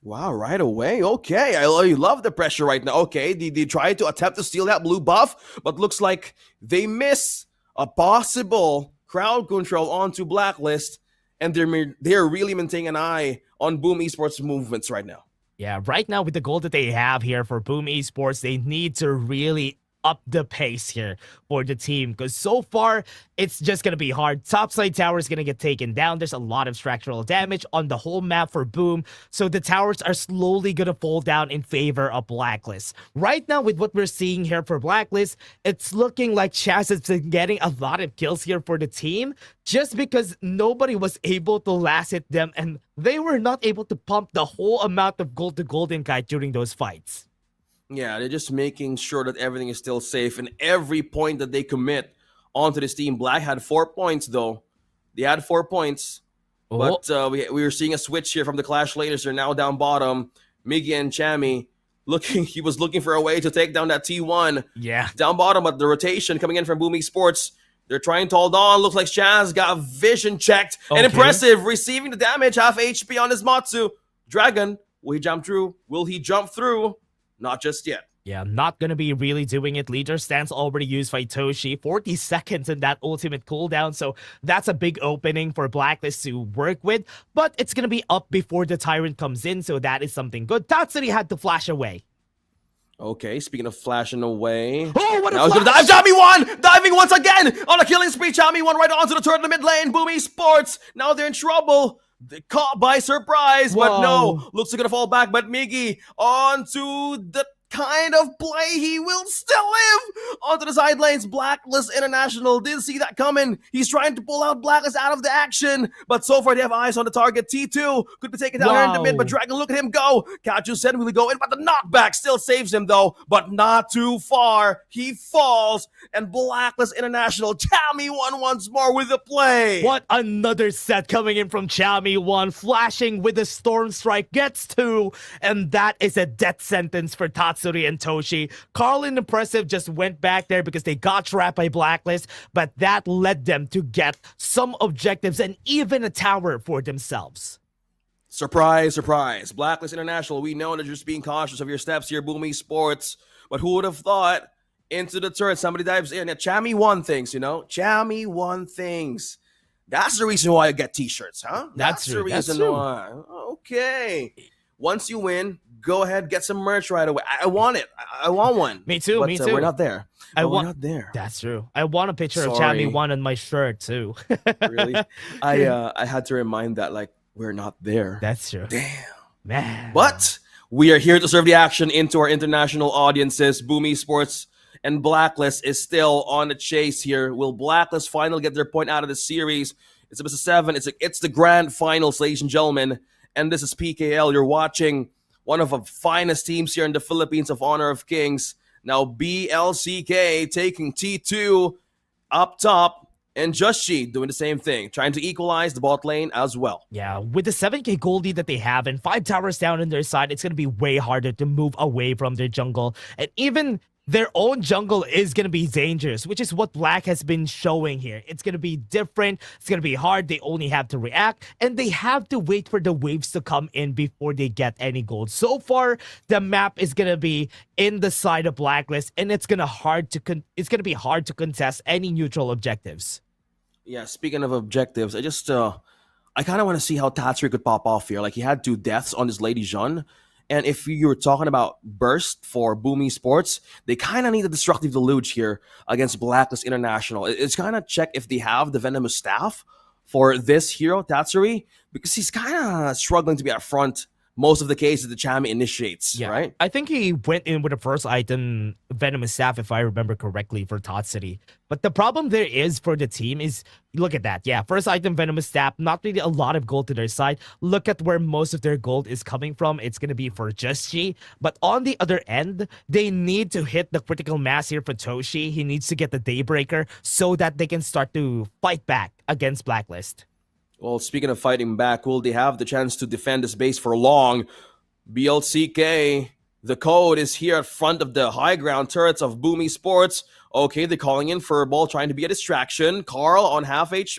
Wow, right away. Okay, I love the pressure right now. Okay, they try to attempt to steal that blue buff, but looks like they miss a possible crowd control onto Blacklist, and they're really maintaining an eye on Boom Esports movements right now. Yeah, right now with the goal that they have here for Boom Esports, they need to really up the pace here for the team because so far it's just gonna be hard. Topside tower is gonna get taken down. There's a lot of structural damage on the whole map for Boom, so the towers are slowly gonna fall down in favor of Blacklist. Right now with what we're seeing here for Blacklist, it's looking like Chaz has been getting a lot of kills here for the team just because nobody was able to last hit them and they were not able to pump the whole amount of gold to Golden Kite during those fights. Yeah, they're just making sure that everything is still safe, and every point that they commit onto this team. Black had 4 points though. They had 4 points, Oh, but we were seeing a switch here from the Clash Laners. They're now down bottom. Miggy and Chami looking. He was looking for a way to take down that T1. yeah. Down bottom, but the rotation coming in from Booming Sports. They're trying to hold on. Looks like Chaz got vision checked. And Okay. impressive, receiving the damage. Half HP on his Matsu. Dragon, will he jump through? Will he jump through? Not just yet. Yeah, not gonna be really doing it. Leader stance already used by Toshi. 40 seconds in that ultimate cooldown, so that's a big opening for Blacklist to work with. But it's gonna be up before the Tyrant comes in, so that is something good. Tatsuri had to flash away. Okay, speaking of flashing away. Oh, what a now he's gonna dive. Chami one! Diving once again on a killing spree. Chami one right onto the turret in the mid lane. Boomy Sports. Now they're in trouble. They're caught by surprise, but no. Looks like gonna fall back, but Miggy onto the kind of play. He will still live onto the side lanes. Blacklist International didn't see that coming. He's trying to pull out Blacklist out of the action, but so far they have eyes on the target. T2 could be taken down here in the mid, but Dragon, look at him go. Kachu said, will he go in? But the knockback still saves him though, but not too far. He falls, and Blacklist International, Chami won once more with the play. What another set coming in from Chami 1, flashing with the Storm Strike, gets 2, and that is a death sentence for Tatsuri and Toshi. Carl and Impressive just went back there because they got trapped by Blacklist, but that led them to get some objectives and even a tower for themselves. Surprise, surprise. Blacklist International, we know that you're just being cautious of your steps here, Boomy Sports, but who would have thought into the turret, somebody dives in. And Chami won things, you know? Chami won things. That's the reason why I get t-shirts, huh? That's the true. reason why. Okay. Once you win, go ahead, get some merch right away. I want it. I want one. Me too, but, me too. We're not there. We're not there. That's true. I want a picture of Sorry. Chami 1 on my shirt too. Really? I had to remind that, like, we're not there. That's true. Damn. Man. But we are here to serve the action into our international audiences. Boomy Sports and Blacklist is still on the chase here. Will Blacklist finally get their point out of the series? It's a best of 7. It's the grand finals, ladies and gentlemen. And this is PKL. You're watching one of the finest teams here in the Philippines of Honor of Kings. Now BLCK taking T2 up top. And Justchi doing the same thing, trying to equalize the bot lane as well. Yeah, with the 7k gold lead that they have and 5 towers down on their side, it's going to be way harder to move away from their jungle. And even their own jungle is going to be dangerous, which is what Black has been showing here. It's going to be different. It's going to be hard. They only have to react, and they have to wait for the waves to come in before they get any gold. So far, the map is going to be in the side of Blacklist, and it's going to be hard to contest any neutral objectives. Yeah, speaking of objectives, I kind of want to see how Tatsuri could pop off here. Like, he had 2 deaths on his Lady Jeanne. And if you were talking about burst for Boomy Sports, they kind of need a destructive deluge here against Blacklist International. It's kind of check if they have the venomous staff for this hero, Tatsuri, because he's kind of struggling to be up front most of the cases the Chami initiates, right? I think he went in with the first item, Venomous Staff, if I remember correctly, for Tatsuri. But the problem there is for the team is, look at that. Yeah, first item, Venomous Staff, not really a lot of gold to their side. Look at where most of their gold is coming from. It's going to be for Justchi. But on the other end, they need to hit the critical mass here for Toshi. He needs to get the Daybreaker so that they can start to fight back against Blacklist. Well, speaking of fighting back, will they have the chance to defend this base for long? BLCK, the code is here at front of the high ground turrets of Boomy Sports. Okay, they're calling in Furball, trying to be a distraction. Carl on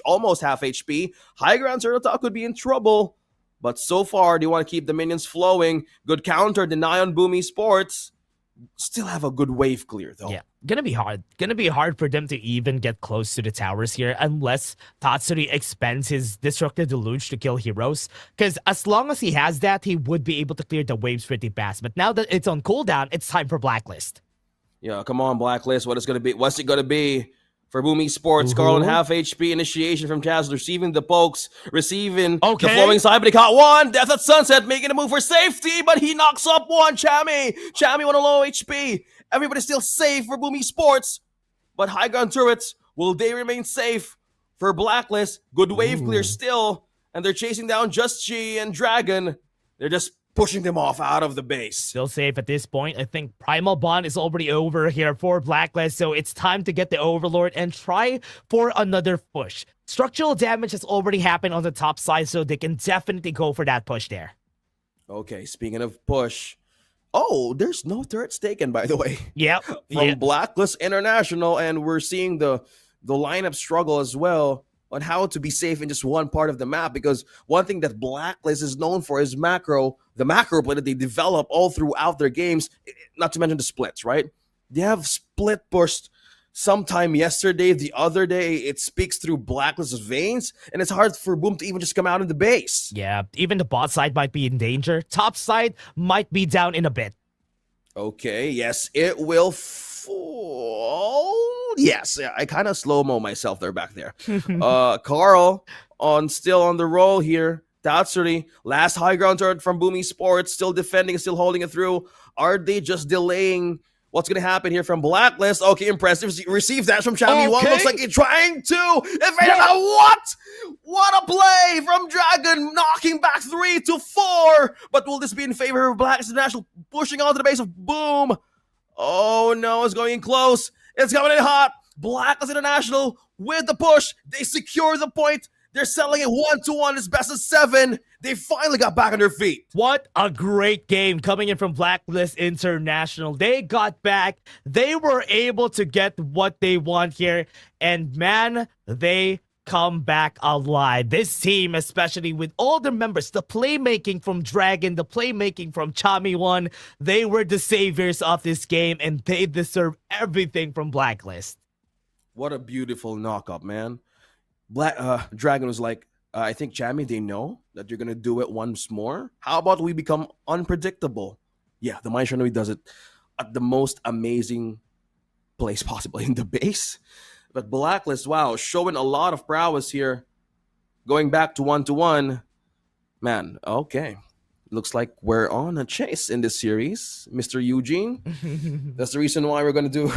almost half HP. High ground turtle could be in trouble. But so far, they want to keep the minions flowing. Good counter, deny on Boomy Sports. Still have a good wave clear, though. Yeah, gonna be hard. Gonna be hard for them to even get close to the towers here unless Tatsuri expends his Destructive Deluge to kill heroes. Because as long as he has that, he would be able to clear the waves pretty fast. But now that it's on cooldown, it's time for Blacklist. Yeah, come on, Blacklist. What's it gonna be? For Boomy Sports, Carl on half HP, initiation from Chaz, receiving the pokes, receiving the flowing side, but he caught one. Death at Sunset, making a move for safety, but he knocks up one. Chami on a low HP. Everybody's still safe for Boomy Sports, but high ground turrets, will they remain safe for Blacklist? Good wave clear still, and they're chasing down Justchi and Dragon. They're just pushing them off out of the base. Still safe at this point. I think Primal Bond is already over here for Blacklist, so it's time to get the Overlord and try for another push. Structural damage has already happened on the top side, so they can definitely go for that push there. Okay, speaking of push, oh, there's no turrets taken, by the way. Yep. From Blacklist International, and we're seeing the lineup struggle as well on how to be safe in just one part of the map, because one thing that Blacklist is known for is the macro play that they develop all throughout their games, not to mention the splits, right? They have split pushed sometime yesterday, the other day. It speaks through Blacklist's veins, and it's hard for Boom to even just come out in the base. Yeah, even the bot side might be in danger. Top side might be down in a bit. Okay, yes, it will fall. Yes, yeah, I kind of slow-mo myself there back there. Carl still on the roll here. Tatsuri, last high ground turret from Boom Esports, still defending, still holding it through. Are they just delaying what's going to happen here from Blacklist? Okay, impressive. Receive that from Chami One. Looks like he's trying to evade. What? What a play from Dragon, knocking back 3 to 4. But will this be in favor of Blacklist International, pushing onto the base of Boom? Oh no, it's going in close. It's coming in hot. Blacklist International with the push. They secure the point. They're settling it 1-1. It's best of 7. They finally got back on their feet. What a great game coming in from Blacklist International. They got back. They were able to get what they want here. And man, they come back alive. This team, especially with all the members, the playmaking from Dragon, the playmaking from Chami One, they were the saviors of this game, and they deserve everything from Blacklist. What a beautiful knock-up, man. Dragon was like, I think, Chami, they know that you're going to do it once more. How about we become unpredictable? Yeah, the Mind Shinobi does it at the most amazing place possible in the base. But Blacklist, wow, showing a lot of prowess here. Going back to 1-1. Man, okay. Looks like we're on a chase in this series, Mr. Eugene. That's the reason why we're going to do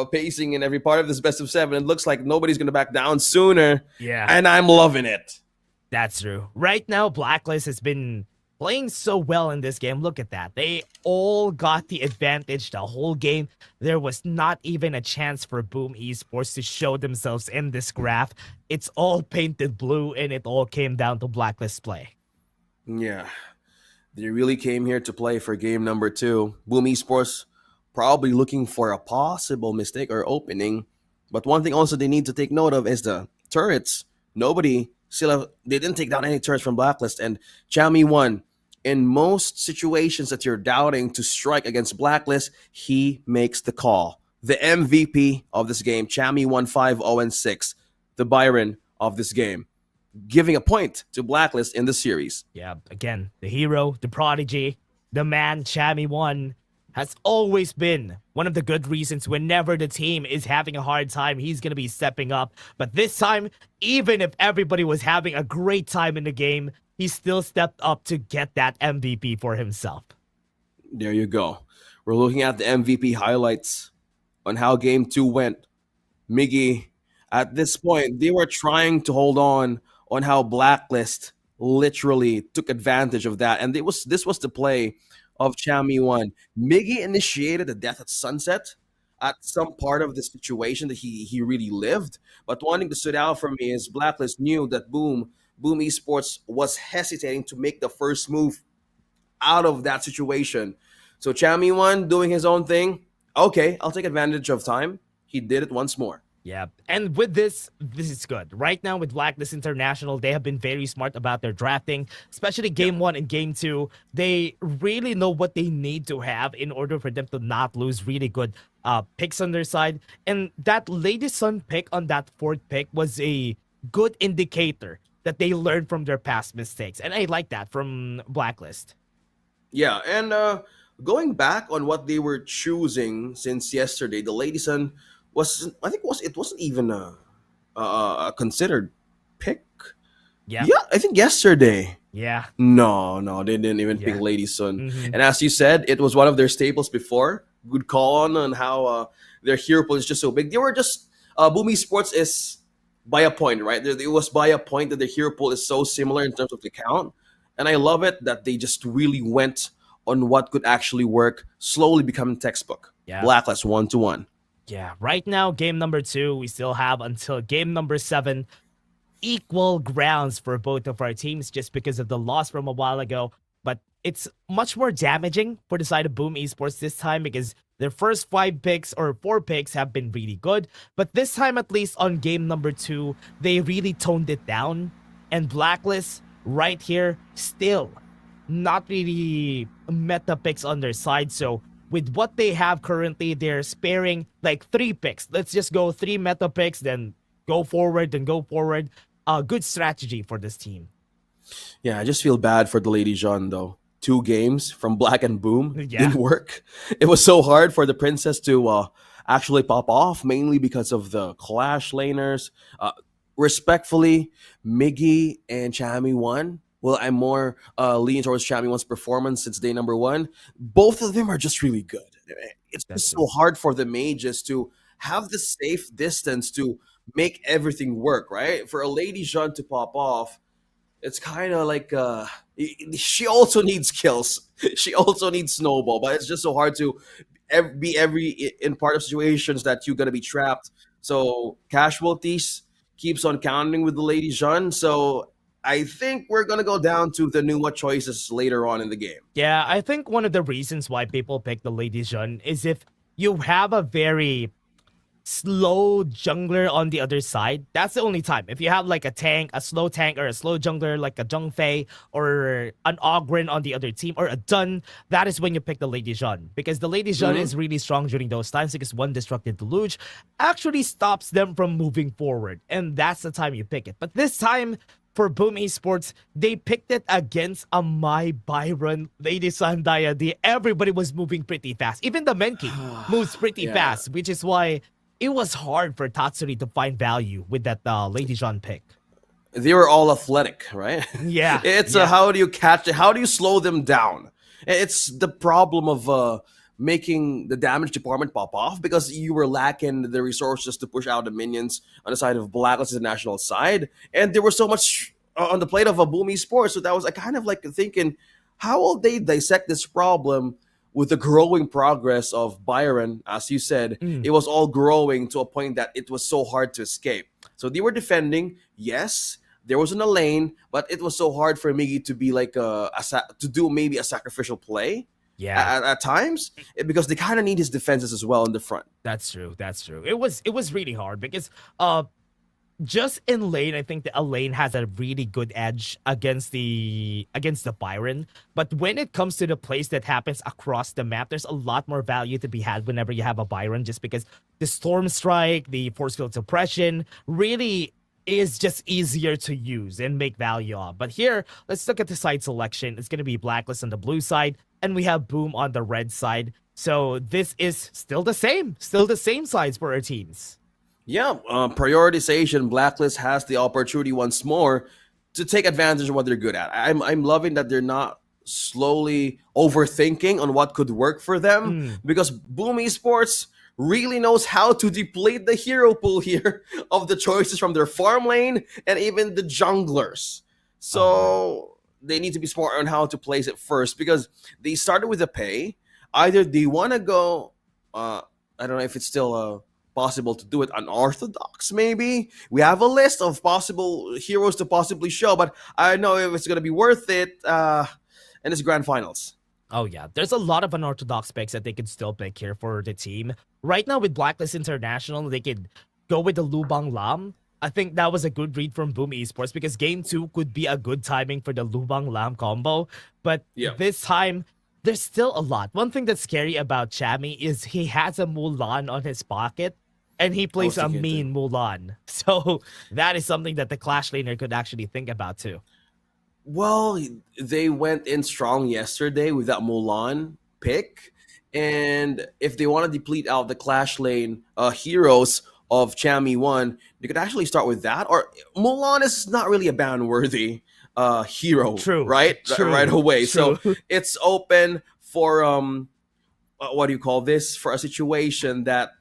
pacing in every part of this best of 7. It looks like nobody's going to back down sooner. Yeah. And I'm loving it. That's true. Right now, Blacklist has been playing so well in this game. Look at that. They all got the advantage the whole game. There was not even a chance for Boom Esports to show themselves in this graph. It's all painted blue, and it all came down to Blacklist play. Yeah. They really came here to play for game number 2. Boom Esports probably looking for a possible mistake or opening. But one thing also they need to take note of is the turrets. They didn't take down any turrets from Blacklist, and Chami One, in most situations that you're doubting to strike against Blacklist, he makes the call. The MVP of this game, Chami One 5-0-6, the Byron of this game, giving a point to Blacklist in the series. Yeah, again, the hero, the prodigy, the man, Chami One, has always been one of the good reasons whenever the team is having a hard time, he's going to be stepping up. But this time, even if everybody was having a great time in the game, he still stepped up to get that MVP for himself. There you go. We're looking at the MVP highlights on how game 2 went. Miggy, at this point, they were trying to hold on how Blacklist literally took advantage of that. And this was the play of Chami One. Miggy initiated a death at sunset at some part of the situation that he really lived. But one thing that stood out for me is Blacklist knew that Boom Esports was hesitating to make the first move out of that situation. So Chami One doing his own thing. Okay, I'll take advantage of time. He did it once more. Yeah, and with this is good. Right now with Blacklist International, they have been very smart about their drafting, especially game 1 and game 2. They really know what they need to have in order for them to not lose really good picks on their side. And that Lady Sun pick on that 4th pick was a good indicator that they learned from their past mistakes. And I like that from Blacklist. Yeah, and going back on what they were choosing since yesterday, the Lady Sun it wasn't even a considered pick. Yeah, I think yesterday. Yeah. No, they didn't even pick Lady Sun. And as you said, it was one of their staples before. Good call on how their hero pool is just so big. They were just Boom Esports is by a point, right? It was by a point that the hero pool is so similar in terms of the count. And I love it that they just really went on what could actually work, slowly becoming textbook. Yeah. Blacklist 1-1. Yeah, right now, game number 2, we still have until game number 7 equal grounds for both of our teams just because of the loss from a while ago. But it's much more damaging for the side of Boom Esports this time because their first 5 picks or 4 picks have been really good. But this time, at least on game number 2, they really toned it down. And Blacklist right here still not really meta picks on their side. So with what they have currently, they're sparing like 3 picks. Let's just go 3 meta picks, then go forward, then go forward. A good strategy for this team. Yeah, I just feel bad for the Lady Jean though. 2 games from Black and Boom Yeah. didn't work. It was so hard for the Princess to actually pop off, mainly because of the Clash laners. Respectfully, Miggy and Chami won. Well, I'm more leaning towards Chami One's performance since day number 1. Both of them are just really good. It's just so hard for the mages to have the safe distance to make everything work, right? For a Lady Jean to pop off, it's kind of like she also needs kills. She also needs snowball, but it's just so hard to be in part of situations that you're gonna be trapped. So casualties keeps on counting with the Lady Jean. So I think we're gonna go down to the Numa choices later on in the game. Yeah, I think one of the reasons why people pick the Lady Jean is if you have a very slow jungler on the other side, that's the only time. If you have like a tank, a slow tank, or a slow jungler like a Zhongfei or an Ogren on the other team, or a Dun, that is when you pick the Lady Jean. Because the Lady Jean is really strong during those times because one Destructive Deluge actually stops them from moving forward. And that's the time you pick it. But this time, for Boom Esports, they picked it against a My Byron Lady Sandaya. Everybody was moving pretty fast. Even the Menki moves pretty fast, which is why it was hard for Tatsuri to find value with that Lady Jean pick. They were all athletic, right? Yeah. It's how do you catch it? How do you slow them down? It's the problem of making the damage department pop off because you were lacking the resources to push out the minions on the side of Blacklist International side, and there was so much on the plate of a Boom Esports. So that was kind of like thinking, how will they dissect this problem? With the growing progress of Byron, as you said, it was all growing to a point that it was so hard to escape. So they were defending. Yes, there was in a lane, but it was so hard for Miggy to be like to do maybe a sacrificial play. Yeah, at times because they kind of need his defenses as well in the front. That's true. That's true. It was really hard because just in lane, I think the lane has a really good edge against the Byron. But when it comes to the plays that happens across the map, there's a lot more value to be had whenever you have a Byron, just because the Storm Strike, the Force Field Suppression really is just easier to use and make value of. But here, let's look at the side selection. It's going to be Blacklist on the blue side, and we have Boom on the red side. So this is still the same sides for our teams. Yeah, prioritization. Blacklist has the opportunity once more to take advantage of what they're good at. I'm loving that they're not slowly overthinking on what could work for them because Boom Esports really knows how to deplete the hero pool here of the choices from their farm lane and even the junglers. So they need to be smart on how to place it first because they started with a pay. Either they want to go, I don't know if it's still possible to do it unorthodox, maybe. We have a list of possible heroes to possibly show, but I don't know if it's going to be worth it in this grand finals. Oh yeah, there's a lot of unorthodox picks that they could still pick here for the team. Right now with Blacklist International, they could go with the Lubang Lam. I think that was a good read from Boom Esports because game 2 could be a good timing for the Lubang Lam combo. But this time, there's still a lot. One thing that's scary about Chami is he has a Mulan on his pocket and he plays a mean Mulan. So that is something that the Clash laner could actually think about too. Well, they went in strong yesterday with that Mulan pick. And if they want to deplete out the Clash lane heroes of Chami 1, they could actually start with that. Or Mulan is not really a ban-worthy hero, right? Right away. True. So it's open for, what do you call this? For a situation that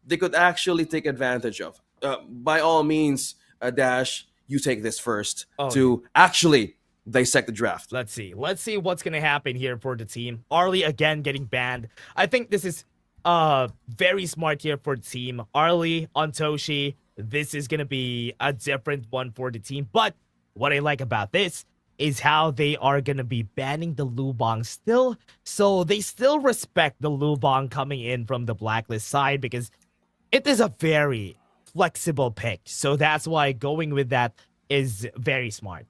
they could actually take advantage of. By all means, Dash, you take this first to actually dissect the draft. Let's see what's gonna happen here for the team. Arlie again getting banned. I think this is very smart here for the team. Arlie on Toshi. This is gonna be a different one for the team. But what I like about this is how they are gonna be banning the Lubang still. So they still respect the Lubang coming in from the Blacklist side because it is a very flexible pick. So that's why going with that is very smart.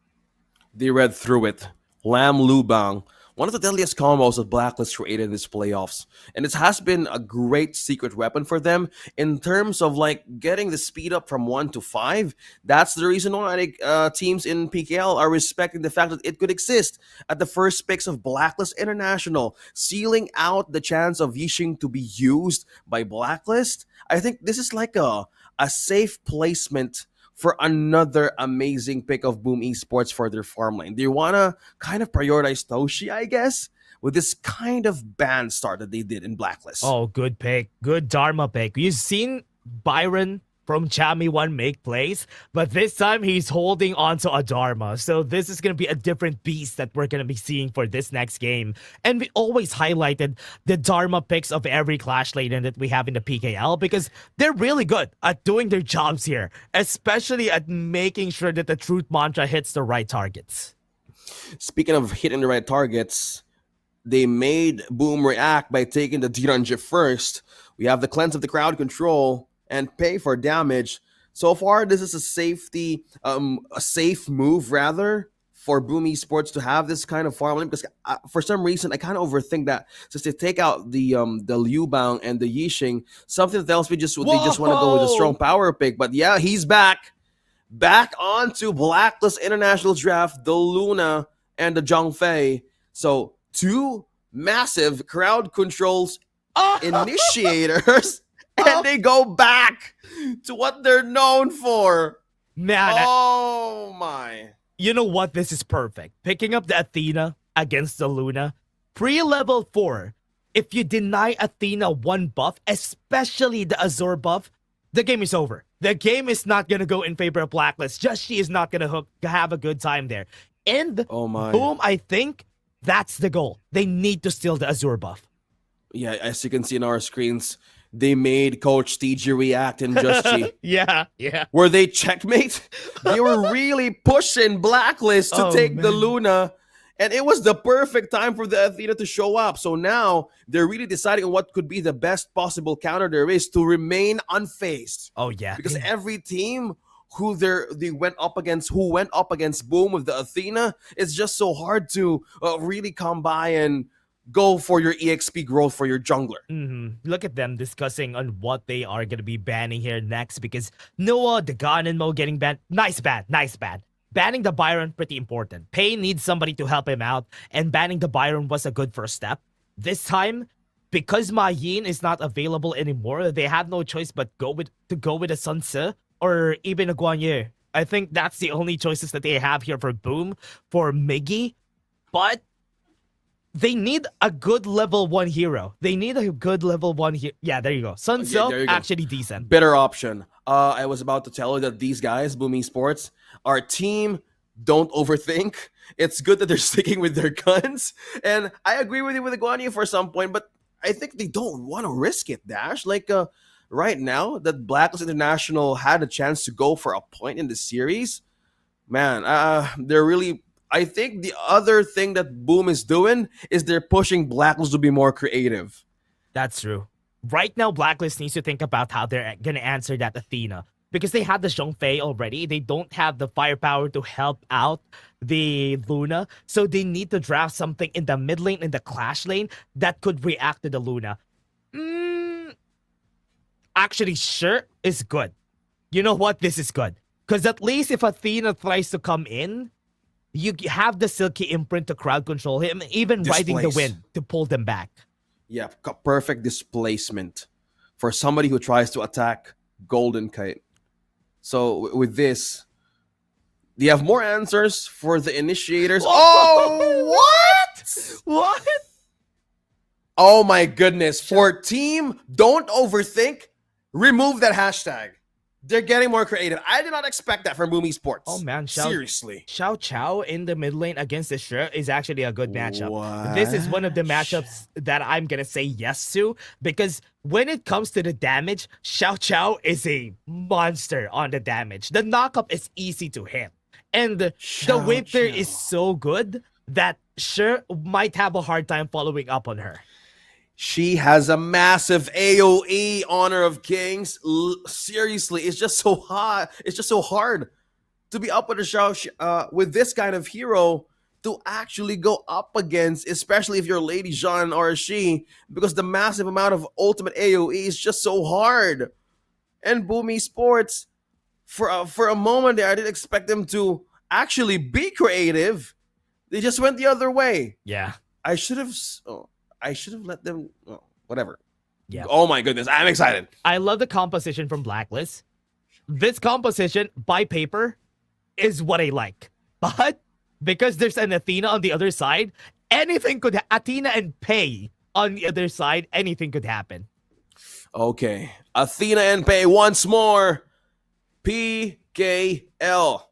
They read through it. Lam Lubang, one of the deadliest combos that Blacklist created in this playoffs. And it has been a great secret weapon for them in terms of like getting the speed up from 1 to 5. That's the reason why teams in PKL are respecting the fact that it could exist at the first picks of Blacklist International, sealing out the chance of Yixing to be used by Blacklist. I think this is like a safe placement for another amazing pick of Boom Esports for their farm lane. They want to kind of prioritize Toshi, I guess, with this kind of ban start that they did in Blacklist. Oh, good pick. Good Dharma pick. You've seen Byron from Chami 1 make plays, but this time he's holding onto a Dharma. So this is going to be a different beast that we're going to be seeing for this next game. And we always highlighted the Dharma picks of every Clash Lane that we have in the PKL because they're really good at doing their jobs here, especially at making sure that the Truth Mantra hits the right targets. Speaking of hitting the right targets, they made Boom react by taking the Diranje first. We have the Cleanse of the Crowd Control and pay for damage. So far, this is a safe move rather for Boom Esports to have this kind of farm lane because for some reason I kind of overthink that since they take out the Liu Bang and the Yixing, something tells me they just want to go with a strong power pick. But yeah, he's back onto Blacklist International draft, the Luna and the Zhangfei. So 2 massive crowd controls initiators. And they go back to what they're known for. Man, oh my. You know what? This is perfect. Picking up the Athena against the Luna. Pre-level 4, if you deny Athena 1 buff, especially the Azure buff, the game is over. The game is not going to go in favor of Blacklist. Just she is not going to have a good time there. And Boom, I think that's the goal. They need to steal the Azure buff. Yeah, as you can see in our screens, they made Coach TG react in Just Chi. yeah. Were they checkmate? They were really pushing Blacklist to take the Luna. And it was the perfect time for the Athena to show up. So now they're really deciding on what could be the best possible counter there is to remain unfazed. Oh, yeah. Because every team who went up against Boom with the Athena, it's just so hard to really come by and go for your EXP growth for your jungler. Look at them discussing on what they are going to be banning here next because Noah, the Gun and Mo getting banned. Nice ban. Banning the Byron, pretty important. Pei needs somebody to help him out, and banning the Byron was a good first step. This time, because Ma Yin is not available anymore, they have no choice but go with a Sun Ce or even a Guan Yu. I think that's the only choices that they have here for Boom, for Miggy. But they need a good level 1 hero. Yeah, there you go. Sun Ce, actually decent. Better option. I was about to tell you that these guys, Boom Esports, our team, don't overthink. It's good that they're sticking with their guns. And I agree with you with the Guan Yu for some point, but I think they don't want to risk it, Dash. Like, right now, that Blacklist International had a chance to go for a point in the series, man, they're really... I think the other thing that Boom is doing is they're pushing Blacklist to be more creative. That's true. Right now, Blacklist needs to think about how they're going to answer that Athena. Because they have the Zhongfei already. They don't have the firepower to help out the Luna. So they need to draft something in the mid lane, in the Clash lane, that could react to the Luna. Actually, sure is good. You know what? This is good. Because at least if Athena tries to come in, you have the Silky imprint to crowd control him, even riding the wind to pull them back. Yeah, perfect displacement for somebody who tries to attack Golden Kite. So with this, do you have more answers for the initiators? Oh, what? Oh my goodness. For team, don't overthink. Remove that hashtag. They're getting more creative. I did not expect that from Boom Esports. Oh man, Seriously. Xiao Chao in the mid lane against the Shi is actually a good matchup. What? This is one of the matchups that I'm gonna say yes to because when it comes to the damage, Xiao Chao is a monster on the damage. The knockup is easy to hit. And the whip there is so good that Shi might have a hard time following up on her. She has a massive AoE, Honor of Kings. Seriously, it's just so hot. It's just so hard to be up with a Xiao with this kind of hero to actually go up against, especially if you're Lady Jean or she, because the massive amount of ultimate AoE is just so hard. And Boom Esports, for a moment there, I didn't expect them to actually be creative. They just went the other way. Yeah. I should have let them. Oh, whatever. Yeah. Oh my goodness, I'm excited. I love the composition from Blacklist. This composition by paper is what I like, but because there's an Athena on the other side, anything could. Athena and Pei on the other side, anything could happen. Okay, Athena and Pei once more. PKL.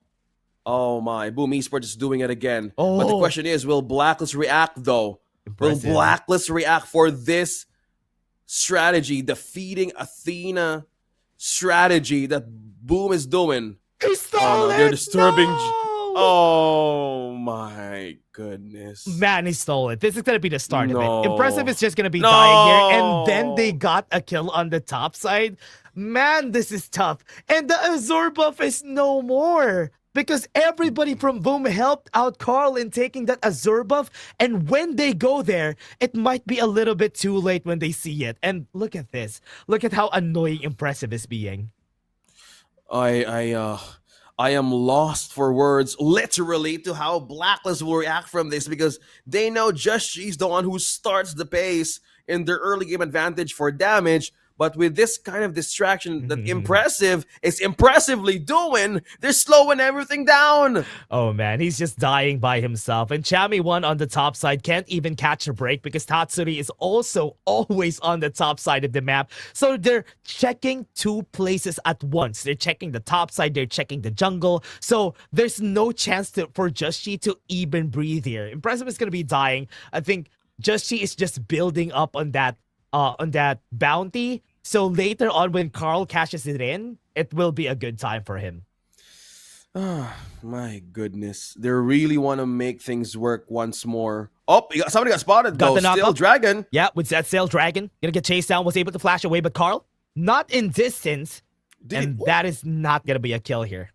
Oh my, Boom Esports is doing it again. Oh. But the question is, will Blacklist react though? Impressive. Will Blacklist react for this strategy, defeating Athena strategy that Boom is doing? Oh, no, they're disturbing. Oh my goodness. Man, he stole it. This is going to be the start of No. it. Impressive is just going to be No. dying here. And then they got a kill on the top side. Man, this is tough. And the Azure buff is no more. Because everybody from Boom helped out Carl in taking that Azure buff. And when they go there, it might be a little bit too late when they see it. And look at this. Look at how annoying Impressive is being. I am lost for words, literally, to how Blacklist will react from this because they know just she's the one who starts the pace in their early game advantage for damage. But with this kind of distraction that Impressive is impressively doing, they're slowing everything down. Oh man, he's just dying by himself. And Chami 1 on the top side can't even catch a break because Tatsuri is also always on the top side of the map. So they're checking two places at once. They're checking the top side, they're checking the jungle. So there's no chance for Just She to even breathe here. Impressive is going to be dying. I think Just She is just building up on that bounty. So later on when Carl cashes it in, it will be a good time for him. Oh, my goodness. They really want to make things work once more. Oh, somebody got spotted though. Still Dragon. Yeah, with that Sail Dragon. Gonna get chased down, was able to flash away, but Carl, not in distance. That is not gonna be a kill here.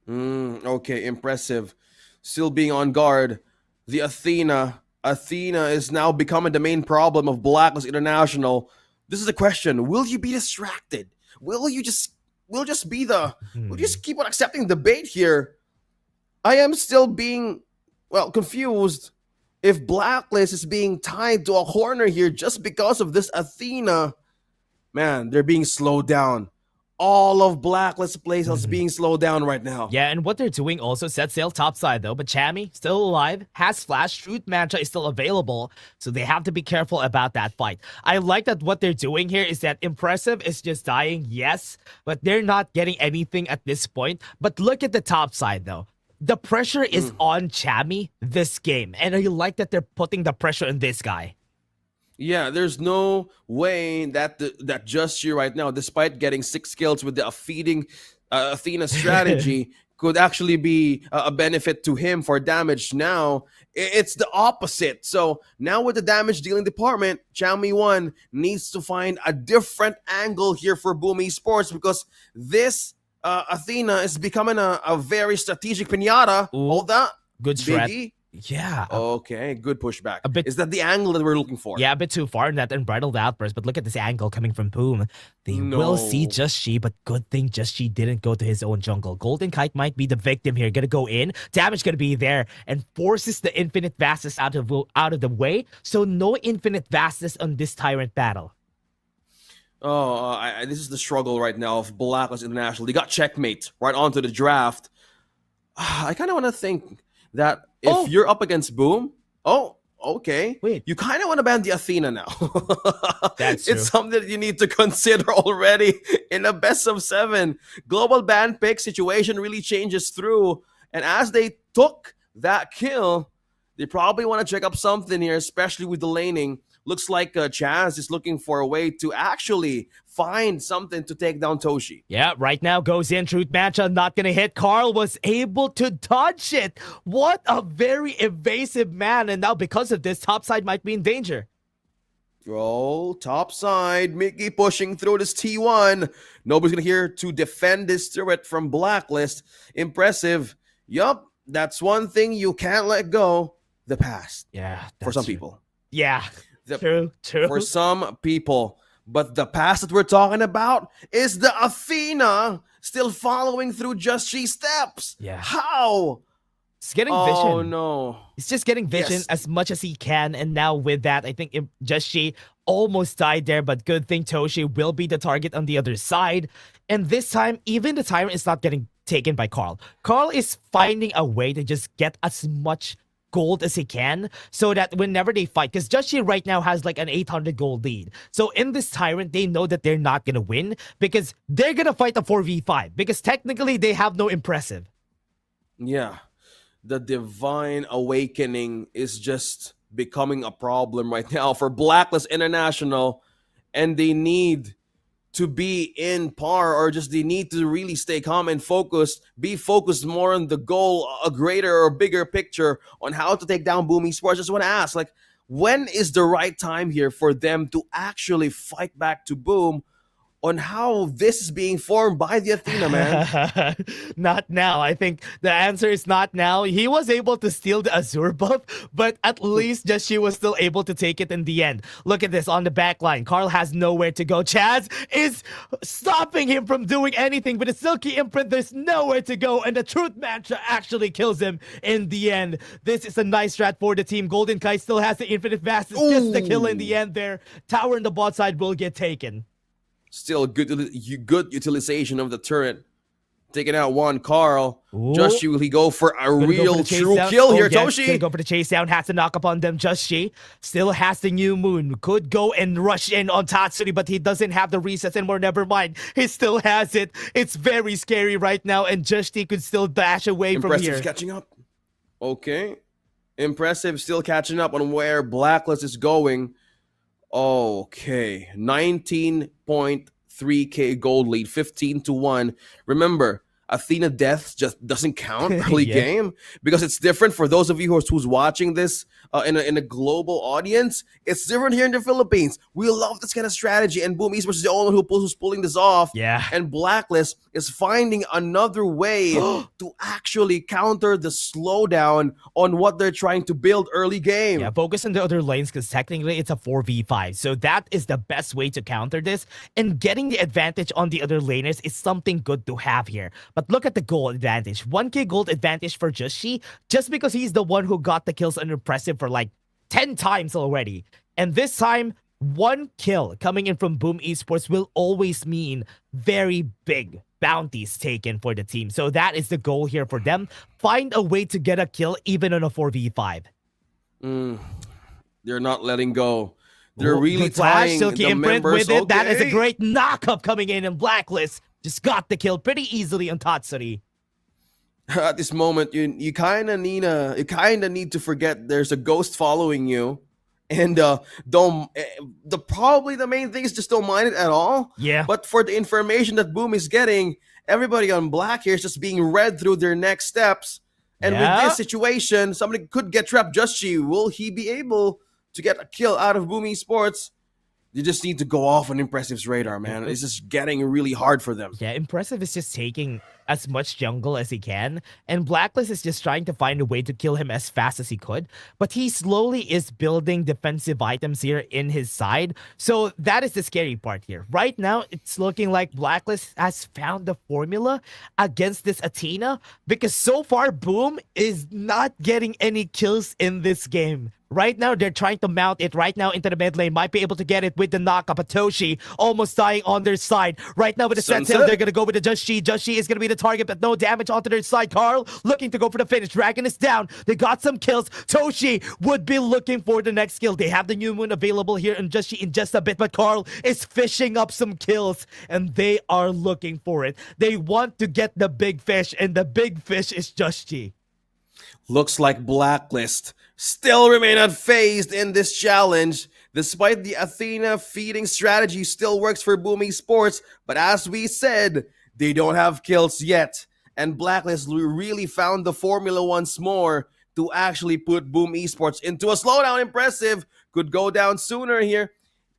Okay, Impressive. Still being on guard. The Athena is now becoming the main problem of Blacklist International. This is the question. Will you be distracted? Will you just keep on accepting the bait here? I am still being, confused if Blacklist is being tied to a corner here just because of this Athena. Man, they're being slowed down. All of Blacklist plays is being slowed down right now. Yeah, and what they're doing also sets sail topside though, but Chami still alive, has flash, Truth Mantra is still available, so they have to be careful about that fight. I like that what they're doing here is that Impressive is just dying, yes, but they're not getting anything at this point. But look at the top side though. The pressure is on Chami this game, and I like that they're putting the pressure on this guy. Yeah, there's no way that that Just She right now, despite getting 6 kills with the feeding Athena strategy, could actually be a benefit to him for damage. Now, it's the opposite. So now with the damage dealing department, Chami 1 needs to find a different angle here for Boom Esports because this Athena is becoming a very strategic pinata. Hold that. Good strat. Biggie. Yeah. Okay, good pushback. Is that the angle that we're looking for? Yeah, a bit too far in that unbridled outburst, but look at this angle coming from Boom. They will see Just She, but good thing Just She didn't go to his own jungle. Golden Kite might be the victim here. Gonna go in, damage gonna be there, and forces the Infinite Vastness out of the way, so no Infinite Vastness on this Tyrant battle. This is the struggle right now of Blacklist International. They got checkmate right onto the draft. I kind of want to think that if you're up against Boom, okay, Wait. you kind of want to ban the Athena now. That's It's something that you need to consider already in a best of 7. Global ban pick situation really changes through. And as they took that kill, they probably want to check up something here, especially with the laning. Looks like Chaz is looking for a way to actually find something to take down Toshi. Yeah, right now goes in. Truth matchup, not gonna hit. Carl was able to dodge it. What a very evasive man. And now because of this, topside might be in danger. Roll top side. Mickey pushing through this T1. Nobody's gonna here to defend this turret from Blacklist. Impressive. Yup, that's one thing you can't let go. The past. Yeah, for some people. Yeah, true. For some people. But the past that we're talking about is the Athena still following through Just She steps. Yeah. How? It's getting vision. Oh no. He's just getting vision as much as he can. And now with that, I think Just She almost died there. But good thing Toshi will be the target on the other side. And this time, even the Tyrant is not getting taken by Carl. Carl is finding a way to just get as much gold as he can so that whenever they fight, because Just She right now has like an 800 gold lead. So in this Tyrant, they know that they're not going to win because they're going to fight a 4v5 because technically they have no impressive. Yeah. The Divine Awakening is just becoming a problem right now for Blacklist International, and they need to be in par, or just they need to really stay calm and focused, be focused more on the goal, a greater or bigger picture on how to take down Boom Esports. Just want to ask, like, when is the right time here for them to actually fight back to Boom on how this is being formed by the Athena, man? Not now. I think the answer is not now. He was able to steal the Azure buff, but at least Just She was still able to take it in the end. Look at this on the back line. Carl has nowhere to go. Chaz is stopping him from doing anything, but the Silky Imprint, there's nowhere to go, and the Truth Mantra actually kills him in the end. This is a nice strat for the team. Golden Kai still has the Infinite Vast. It's just the kill in the end there. Tower in the bot side will get taken. Still good utilization of the turret. Taking out one Carl. Ooh. Just She, will he go for a Gonna real go for true down. kill here, Yes, Toshi? gonna go for the chase down. Has to knock upon them. Just She still has the new moon. Could go and rush in on Tatsuri, but he doesn't have the resets anymore. Never mind. He still has it. It's very scary right now, and Just She could still dash away from here. Impressive catching up. Okay. Impressive still catching up on where Blacklist is going. Okay. 19.3k gold lead, 15-1. Remember, Athena death just doesn't count early game because it's different for those of you who's watching this in a global audience. It's different here in the Philippines. We love this kind of strategy, and Boom Esports is the only one who's pulling this off. Yeah. And Blacklist is finding another way to actually counter the slowdown on what they're trying to build early game. Yeah, focus on the other lanes because technically it's a 4v5. So that is the best way to counter this. And getting the advantage on the other laners is something good to have here. But look at the gold advantage. 1k gold advantage for Just She, just because he's the one who got the kills on Impressive for like 10 times already. And this time, 1 kill coming in from Boom Esports will always mean very big bounties taken for the team. So that is the goal here for them. Find a way to get a kill even on a 4v5. They're not letting go. They're Ooh, really good flash, tying Silky the Imprint members. with it. That is a Okay. great knockup coming in Blacklist just got the kill pretty easily on Tatsuri. At this moment, you kind of need to forget there's a ghost following you, and probably the main thing is just don't mind it at all. Yeah. But for the information that Boom is getting, everybody on Black here is just being read through their next steps. And with this situation, somebody could get trapped. Just She, will he be able to get a kill out of Boom Esports? You just need to go off on Impressive's radar, man. It's just getting really hard for them. Yeah, Impressive is just taking as much jungle as he can, and Blacklist is just trying to find a way to kill him as fast as he could, but he slowly is building defensive items here in his side, so that is the scary part here. Right now, it's looking like Blacklist has found the formula against this Athena, because so far, Boom is not getting any kills in this game. Right now, they're trying to mount it right now into the mid lane. Might be able to get it with the knockup. Toshi almost dying on their side. Right now with the set sail, they're going to go with the Just She. Just She is going to be the target, but no damage onto their side. Carl looking to go for the finish. Dragon is down. They got some kills. Toshi would be looking for the next kill. They have the new moon available here in Just She in just a bit, but Carl is fishing up some kills, and they are looking for it. They want to get the big fish, and the big fish is Just She. Looks like Blacklist still remain unfazed in this challenge. Despite the Athena feeding strategy still works for Boom Esports, but as we said, they don't have kills yet. And Blacklist really found the formula once more to actually put Boom Esports into a slowdown. Impressive. Could go down sooner here.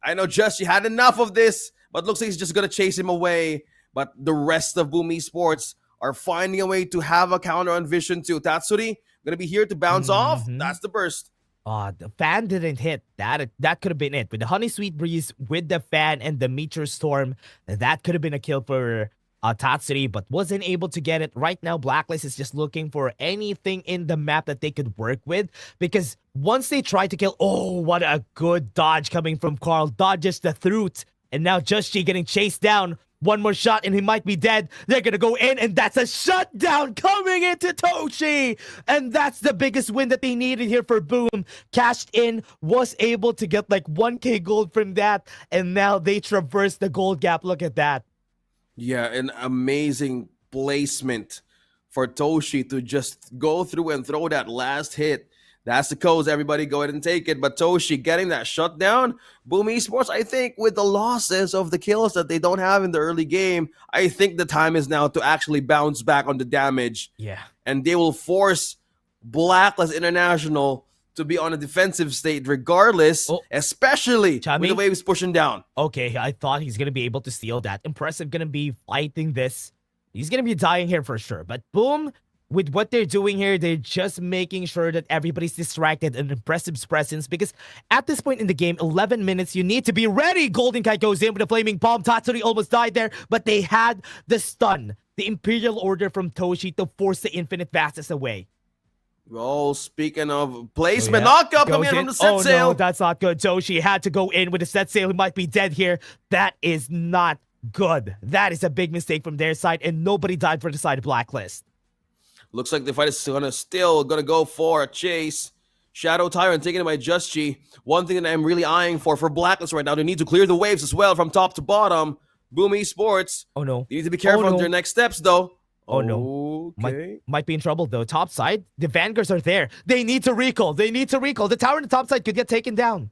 I know Just She had enough of this, but looks like he's just going to chase him away. But the rest of Boom Esports are finding a way to have a counter on Vision 2. Tatsuri going to be here to bounce off. That's the burst. The fan didn't hit. That could have been it. With the Honey Sweet Breeze, with the fan and the Meteor Storm, that could have been a kill for Tatsuri, but wasn't able to get it. Right now, Blacklist is just looking for anything in the map that they could work with, because once they try to kill, oh, what a good dodge coming from Carl. Dodges the throat, and now Just She getting chased down. One more shot and he might be dead. They're gonna go in, and that's a shutdown coming into Toshi. And that's the biggest win that they needed here for Boom. Cashed in, was able to get like 1k gold from that, and now they traverse the gold gap. Look at that. Yeah, an amazing placement for Toshi to just go through and throw that last hit. That's the code, everybody. Go ahead and take it. But Toshi getting that shutdown. Boom Esports, I think with the losses of the kills that they don't have in the early game, I think the time is now to actually bounce back on the damage. Yeah. And they will force Blacklist International to be on a defensive state regardless, especially Chami? with the way he's pushing down. Okay, I thought he's going to be able to steal that. Impressive going to be fighting this. He's going to be dying here for sure. But Boom, with what they're doing here, they're just making sure that everybody's distracted. And Impressive's presence, because at this point in the game, 11 minutes, you need to be ready. Golden Kite goes in with a flaming palm. Tatsuri almost died there, but they had the stun, the Imperial Order from Toshi to force the Infinite Vastus away. Oh, speaking of placement, knockup coming in from the set sail. No, that's not good. Toshi had to go in with the set sail. He might be dead here. That is not good. That is a big mistake from their side, and nobody died for the side of Blacklist. Looks like the fight is still gonna go for a chase. Shadow Tyrant taken by Just She. One thing that I'm really eyeing for Blacklist right now, they need to clear the waves as well from top to bottom. Boom Esports. Oh no. They need to be careful on their next steps though. Oh no. Okay. Might be in trouble though. Top side, the Vanguards are there. They need to recall. The tower on the top side could get taken down.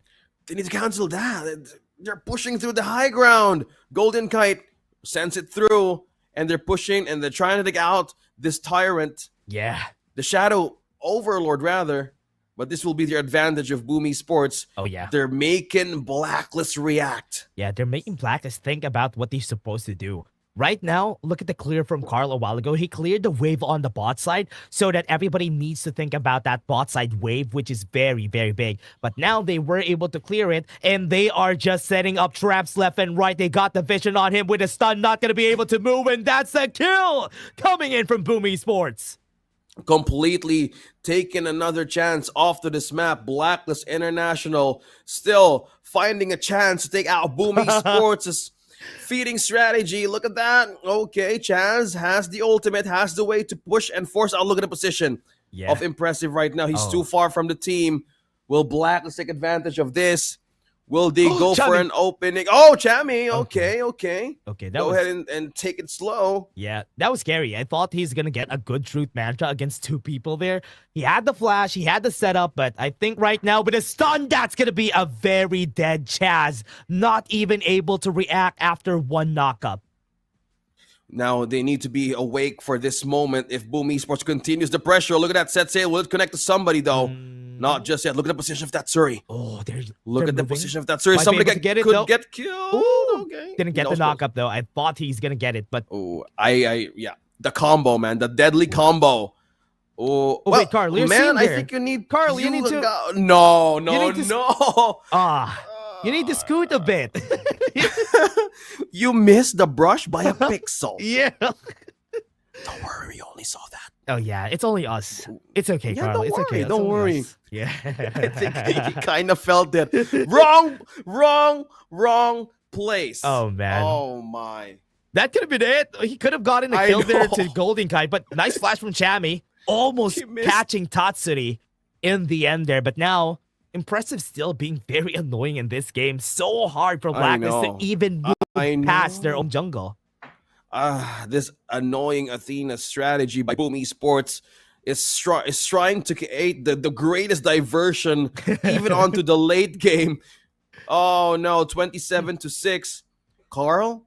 They need to cancel that. They're pushing through the high ground. Golden Kite sends it through, and they're pushing, and they're trying to take out this Tyrant. Yeah. The Shadow Overlord, rather. But this will be the advantage of Boom Esports. Oh, yeah. They're making Blacklist react. Yeah, they're making Blacklist think about what they're supposed to do. Right now, look at the clear from Carl a while ago. He cleared the wave on the bot side so that everybody needs to think about that bot side wave, which is very, very big. But now they were able to clear it, and they are just setting up traps left and right. They got the vision on him with a stun, not going to be able to move, and that's the kill coming in from Boom Esports. Completely taking another chance off to this map. Blacklist International still finding a chance to take out Boom Esports' feeding strategy. Look at that. Okay, Chaz has the ultimate, has the way to push and force out. Look at the position of Impressive right now. He's too far from the team. Will Blacklist take advantage of this? Will they go for an opening? Oh, Chami. Okay. Go ahead and take it slow. Yeah, that was scary. I thought he's going to get a good truth mantra against two people there. He had the flash, he had the setup, but I think right now with a stun, that's going to be a very dead Chaz. Not even able to react after one knockup. Now, they need to be awake for this moment if Boom Esports continues the pressure. Look at that set sail. Will it connect to somebody, though? Not just yet. Look at the position of Tatsuri. Oh, Look at the position of Tatsuri. Somebody could get killed. Ooh, okay. Didn't get the knockup, though. I thought he's going to get it, but... Oh, yeah. The combo, man. The deadly combo. Oh, well, wait, Carl, you're man, I there. think you need... Carl, you need to... No. You need to scoot a bit. You missed the brush by a pixel. Yeah. Don't worry, we only saw that. Oh yeah, it's only us. It's okay, Yeah, Carl. don't It's worry, okay. It's don't only worry. us. Yeah. I think he kind of felt it. Wrong place. Oh man. Oh my. That could have been it. He could have gotten a I kill there know. to Golden Kai, but nice flash from Chami. Almost He missed. catching Tatsuri in the end there. But now, Impressive still being very annoying in this game. So hard for I Blacklist to know. even move I past their know. own jungle. This annoying Athena strategy by Boom Esports is trying to create the greatest diversion even onto the late game. Oh no, 27-6. Carl,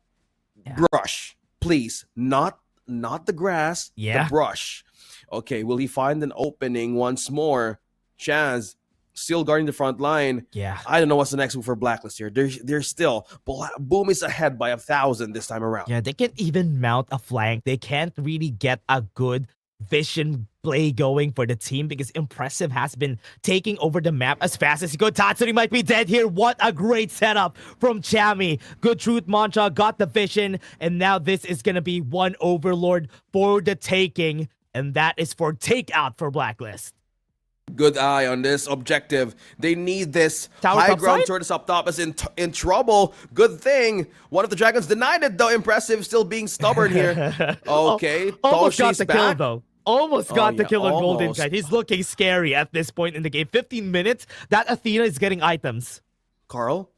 brush, please. Not the grass, Yeah. the brush. Okay, will he find an opening once more? Chaz still guarding the front line. Yeah. I don't know what's the next move for Blacklist here. They're still Boom is ahead by 1,000 this time around. Yeah, they can't even mount a flank. They can't really get a good vision play going for the team because Impressive has been taking over the map as fast as he could. Tatsuri might be dead here. What a great setup from Chami. Good truth mantra, got the vision, and now this is going to be one Overlord for the taking, and that is for takeout for Blacklist. Good eye on this objective. They need this. Tower High top ground side? Tortoise up top is in trouble. Good thing one of the dragons denied it though. Impressive, still being stubborn here. Okay, Almost got Toshi's the kill back. though. Almost got the yeah, kill on Golden almost. Knight. He's looking scary at this point in the game. 15 minutes. That Athena is getting items. Carl,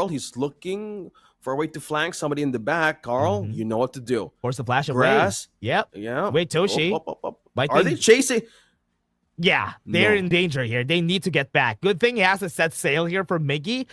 he's looking for a way to flank somebody in the back. Carl, you know what to do. Force the flash away. Grass. Yep. Yeah. Wait, Toshi. Up. Might Are be- they chasing? Yeah, they're No. in danger here. They need to get back. Good thing he has a set sail here for Miggy.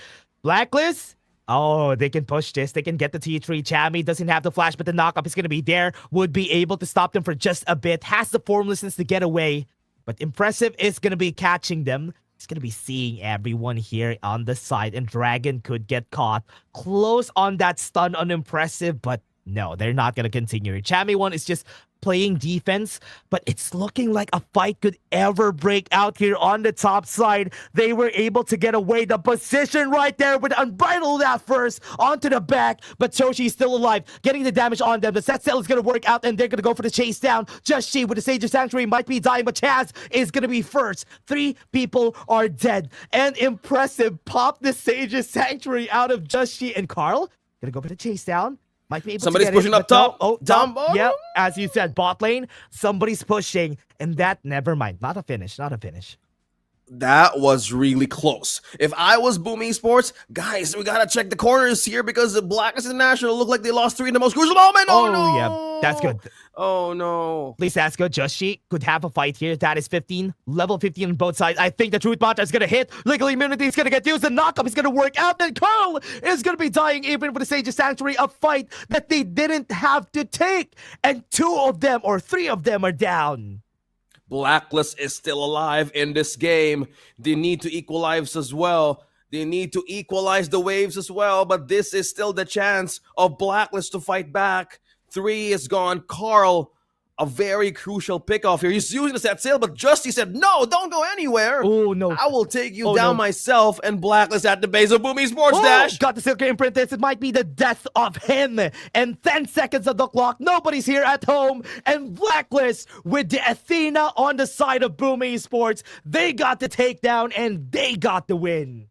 Blacklist. Oh, they can push this. They can get the T3. Chami doesn't have the flash, but the knockup is going to be there. Would be able to stop them for just a bit. Has the formlessness to get away. But Impressive is going to be catching them. He's going to be seeing everyone here on the side. And Dragon could get caught. Close on that stun on Impressive, but no, they're not going to continue. Chami one is just playing defense, but it's looking like a fight could ever break out here on the top side. They were able to get away. The position right there with Unbridled that first onto the back, but Toshi's still alive, getting the damage on them. The set sail is going to work out, and they're going to go for the chase down. Just She with the Sage of Sanctuary might be dying, but Chaz is going to be first. 3 people are dead, and Impressive popped the Sage of Sanctuary out of Just She, and Carl going to go for the chase down. Might be able Somebody's to get pushing it, up but no. top. Oh, Down top. bottom. Yep, as you said, bot lane. Somebody's pushing, and that never mind. Not a finish. Not a finish. That was really close. If I was Boom Esports, guys, we gotta check the corners here because the Blacklist International look like they lost 3 in the most crucial moment. Oh, no. Yeah, that's good. Oh no. At least that's good. Just She could have a fight here. That is 15. Level 15 on both sides. I think the Truth Mantra is gonna hit. Legal immunity is gonna get used. The knockup is gonna work out. Then Carl is gonna be dying even with the Sage of Sanctuary. A fight that they didn't have to take. And 2 of them or 3 of them are down. Blacklist is still alive in this game. They need to equalize as well. They need to equalize the waves as well, but this is still the chance of Blacklist to fight back. 3 is gone. Carl, a very crucial pickoff here. He's using the set sail, but Justy said, no, don't go anywhere. Oh, no. I will take you down myself, and Blacklist at the base of Boom Esports Dash. Got the Silk imprint. This it might be the death of him. And 10 seconds of the clock. Nobody's here at home. And Blacklist with the Athena on the side of Boom Esports. They got the takedown and they got the win.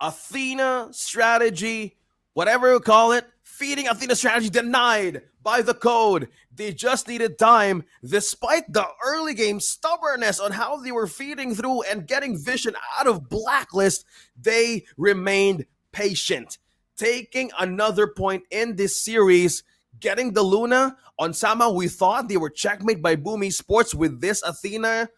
Athena strategy, whatever you call it, feeding Athena strategy denied by the code. They just needed time, despite the early game stubbornness on how they were feeding through and getting vision out of Blacklist. They remained patient, taking another point in this series, getting the Luna on Sama. We thought they were checkmate by Boom Esports with this Athena.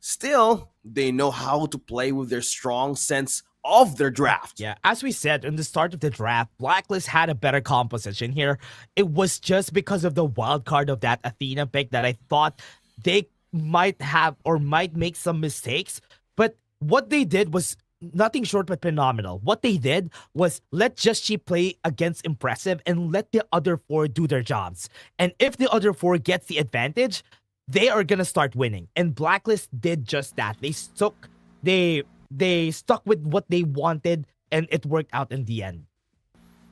Still, they know how to play with their strong sense of their draft. Yeah, as we said in the start of the draft, Blacklist had a better composition here. It was just because of the wild card of that Athena pick that I thought they might have or might make some mistakes. But what they did was nothing short but phenomenal. What they did was let Just She play against Impressive and let the other 4 do their jobs. And if the other 4 gets the advantage, they are gonna start winning. And Blacklist did just that. They stuck with what they wanted, and it worked out in the end.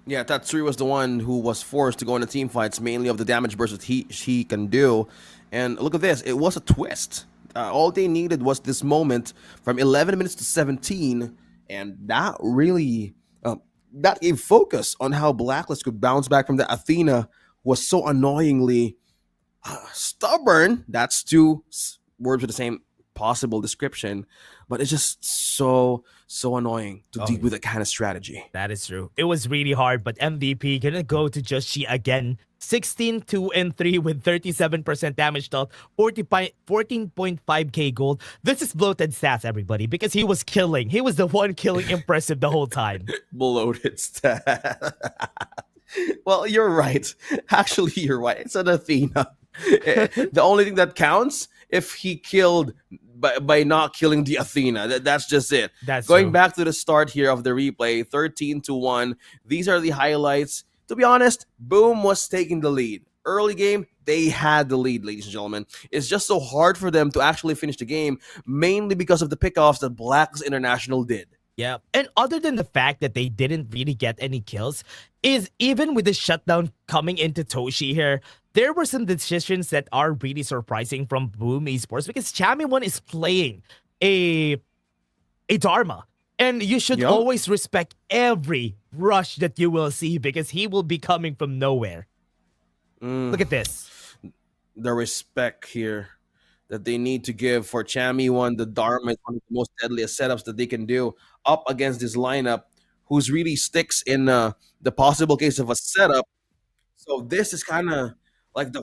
Yeah, Tatsuri was the one who was forced to go into team fights, mainly of the damage burst that he can do. And look at this, it was a twist. All they needed was this moment from 11 minutes to 17, and that really that gave focus on how Blacklist could bounce back from the Athena who was so annoyingly stubborn. That's words with the same possible description, but it's just so annoying to deal with that kind of strategy. That is true. It was really hard, but MVP gonna go to Joshi again. 16, 2, and 3 with 37% damage dealt, 14.5k gold. This is bloated stats, everybody, because he was killing. He was the one killing impressive the whole time. Bloated stat. Well, you're right. Actually, you're right. It's an Athena. The only thing that counts if he killed by not killing the Athena. That's just it. That's going true. back to the start here of the replay, 13-1. These are the highlights. To be honest, Boom was taking the lead. Early game, they had the lead, ladies and gentlemen. It's just so hard for them to actually finish the game, mainly because of the pickoffs that Blacklist International did. Yeah, and other than the fact that they didn't really get any kills, is even with the shutdown coming into Toshi here, there were some decisions that are really surprising from Boom Esports because Chami1 is playing a Dharma. And you should always respect every rush that you will see because he will be coming from nowhere. Look at this. The respect here that they need to give for Chami1. The Dharma is one of the most deadliest setups that they can do up against this lineup, who's really sticks in the possible case of a setup. So this is kind of like the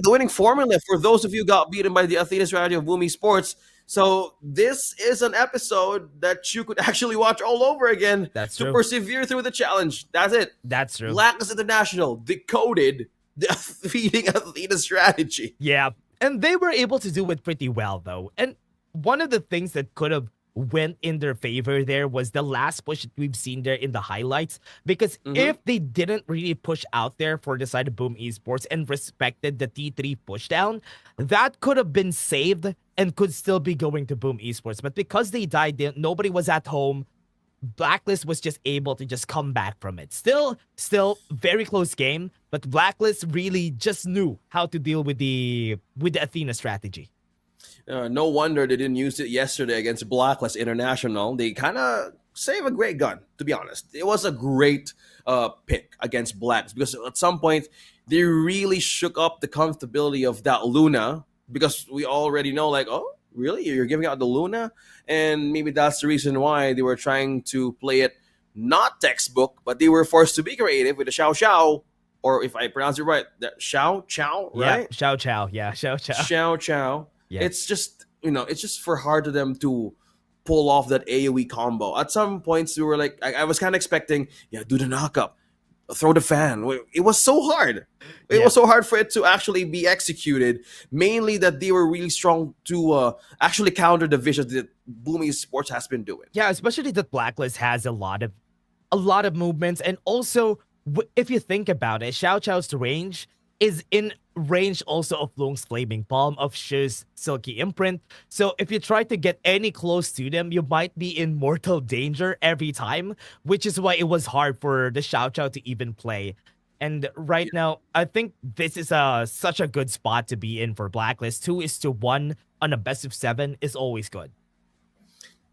winning formula for those of you who got beaten by the Athena strategy of Boom Esports. So this is an episode that you could actually watch all over again to persevere through the challenge. That's it. That's true. Blacklist International decoded the defeating Athena strategy. Yeah, and they were able to do it pretty well, though. And one of the things that could have went in their favor there was the last push that we've seen there in the highlights. Because if they didn't really push out there for the side of Boom Esports and respected the T3 pushdown, that could have been saved and could still be going to Boom Esports. But because they died, nobody was at home. Blacklist was just able to just come back from it. Still very close game, but Blacklist really just knew how to deal with the Athena strategy. No wonder they didn't use it yesterday against Blacklist International. They kind of save a great gun, to be honest. It was a great pick against Blacks because at some point they really shook up the comfortability of that Luna because we already know, like, oh, really? You're giving out the Luna? And maybe that's the reason why they were trying to play it not textbook, but they were forced to be creative with the Xiao Xiao, or if I pronounce it right, that Xiao Xiao, right? Yeah, Xiao Xiao. Yeah, Xiao Xiao. Xiao Xiao. Yeah. It's just, it's just for hard to them to pull off that AoE combo. At some points, we were like, I was kind of expecting, do the knockup, throw the fan. It was so hard. It was so hard for it to actually be executed. Mainly that they were really strong to actually counter the vision that Boom Esports has been doing. Yeah, especially that Blacklist has a lot of movements, and also if you think about it, Xiao Chao's range is in range also of Lung's Flaming Palm, of Shu's Silky Imprint. So if you try to get any close to them, you might be in mortal danger every time, which is why it was hard for the Xiao Chao to even play. And right now, I think this is such a good spot to be in for Blacklist. 2-1 on a best of 7 is always good.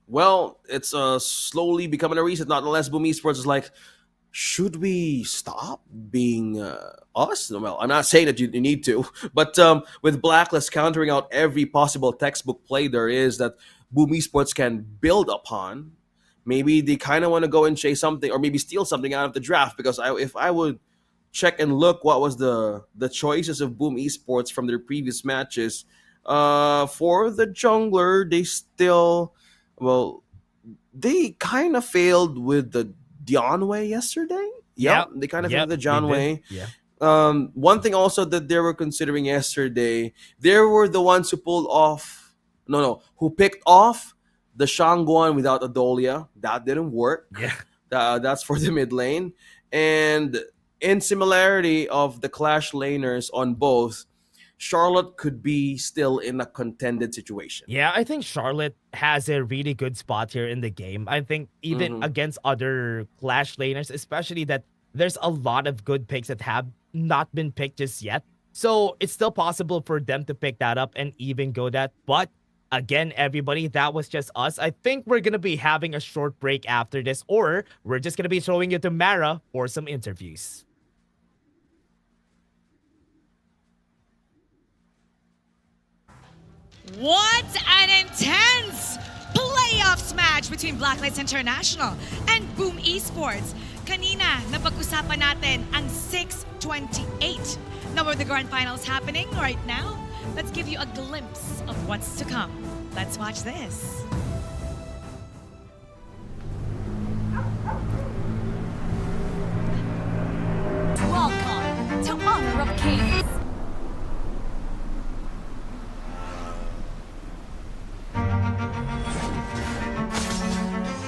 Well, it's slowly becoming a reason. Nonetheless, Boom Esports is like, should we stop being us? Well, I'm not saying that you need to, but with Blacklist countering out every possible textbook play there is that Boom Esports can build upon, maybe they kind of want to go and chase something or maybe steal something out of the draft. Because if I would check and look what was the choices of Boom Esports from their previous matches, for the jungler, they kind of failed with the Dionway yesterday. They kind of failed the Johnway. One thing also that they were considering yesterday, they were the ones who who picked off the Shangguan without Adolia. That didn't work. That's for the mid lane. And in similarity of the Clash laners on both, Charlotte could be still in a contended situation. Yeah, I think Charlotte has a really good spot here in the game. I think even against other Clash laners, especially that there's a lot of good picks that have not been picked just yet. So it's still possible for them to pick that up and even go that. But again, everybody, that was just us. I think we're going to be having a short break after this, or we're just going to be throwing you to Mara for some interviews. What an intense playoffs match between Blacklist International and Boom Esports. Kanina, napag-usapan natin ang 628. Now are the grand finals happening right now? Let's give you a glimpse of what's to come. Let's watch this. Welcome to Honor of Kings.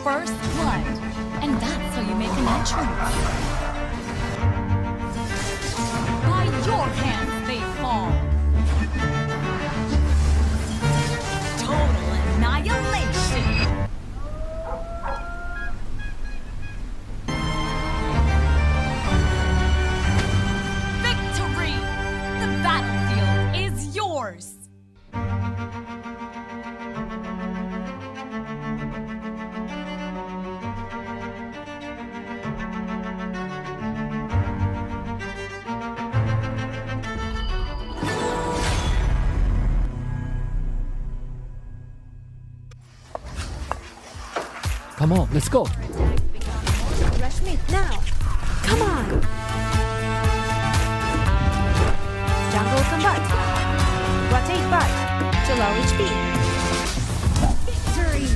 First blood, and that's how you make an entrance. By your hands they fall. Total annihilation. Victory! The battlefield is yours. Come on, let's go. Rush me now. Come on. Jungle combat. Rotate back to low HP. Victory.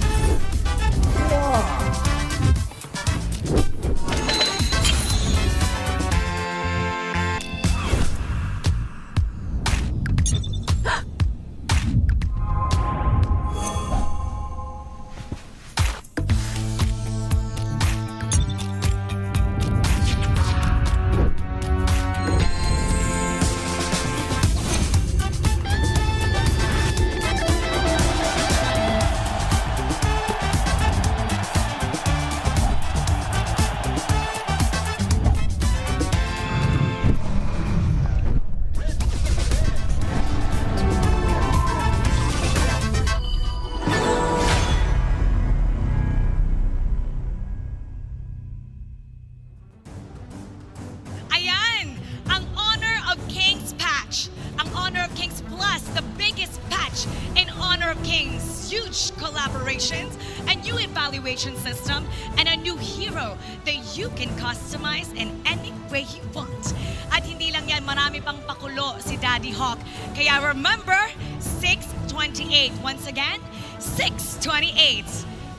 Ayan! Ang Honor of Kings patch. Ang Honor of Kings Plus, the biggest patch in Honor of Kings. Huge collaborations, a new evaluation system, and a new hero that you can customize in any way you want. At hindi lang yan, marami pang pakulo si Daddy Hawk. Kaya remember, 628. Once again, 628.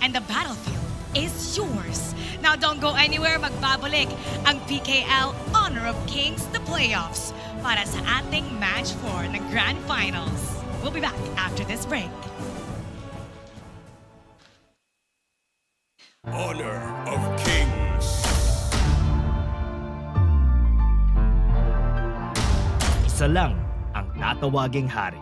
And the battlefield is yours. Now don't go anywhere, magbabalik ang PKL Honor of Kings, the playoffs, para sa ating match 4 na Grand Finals. We'll be back after this break. Honor of Kings. Isa lang ang tatawaging hari.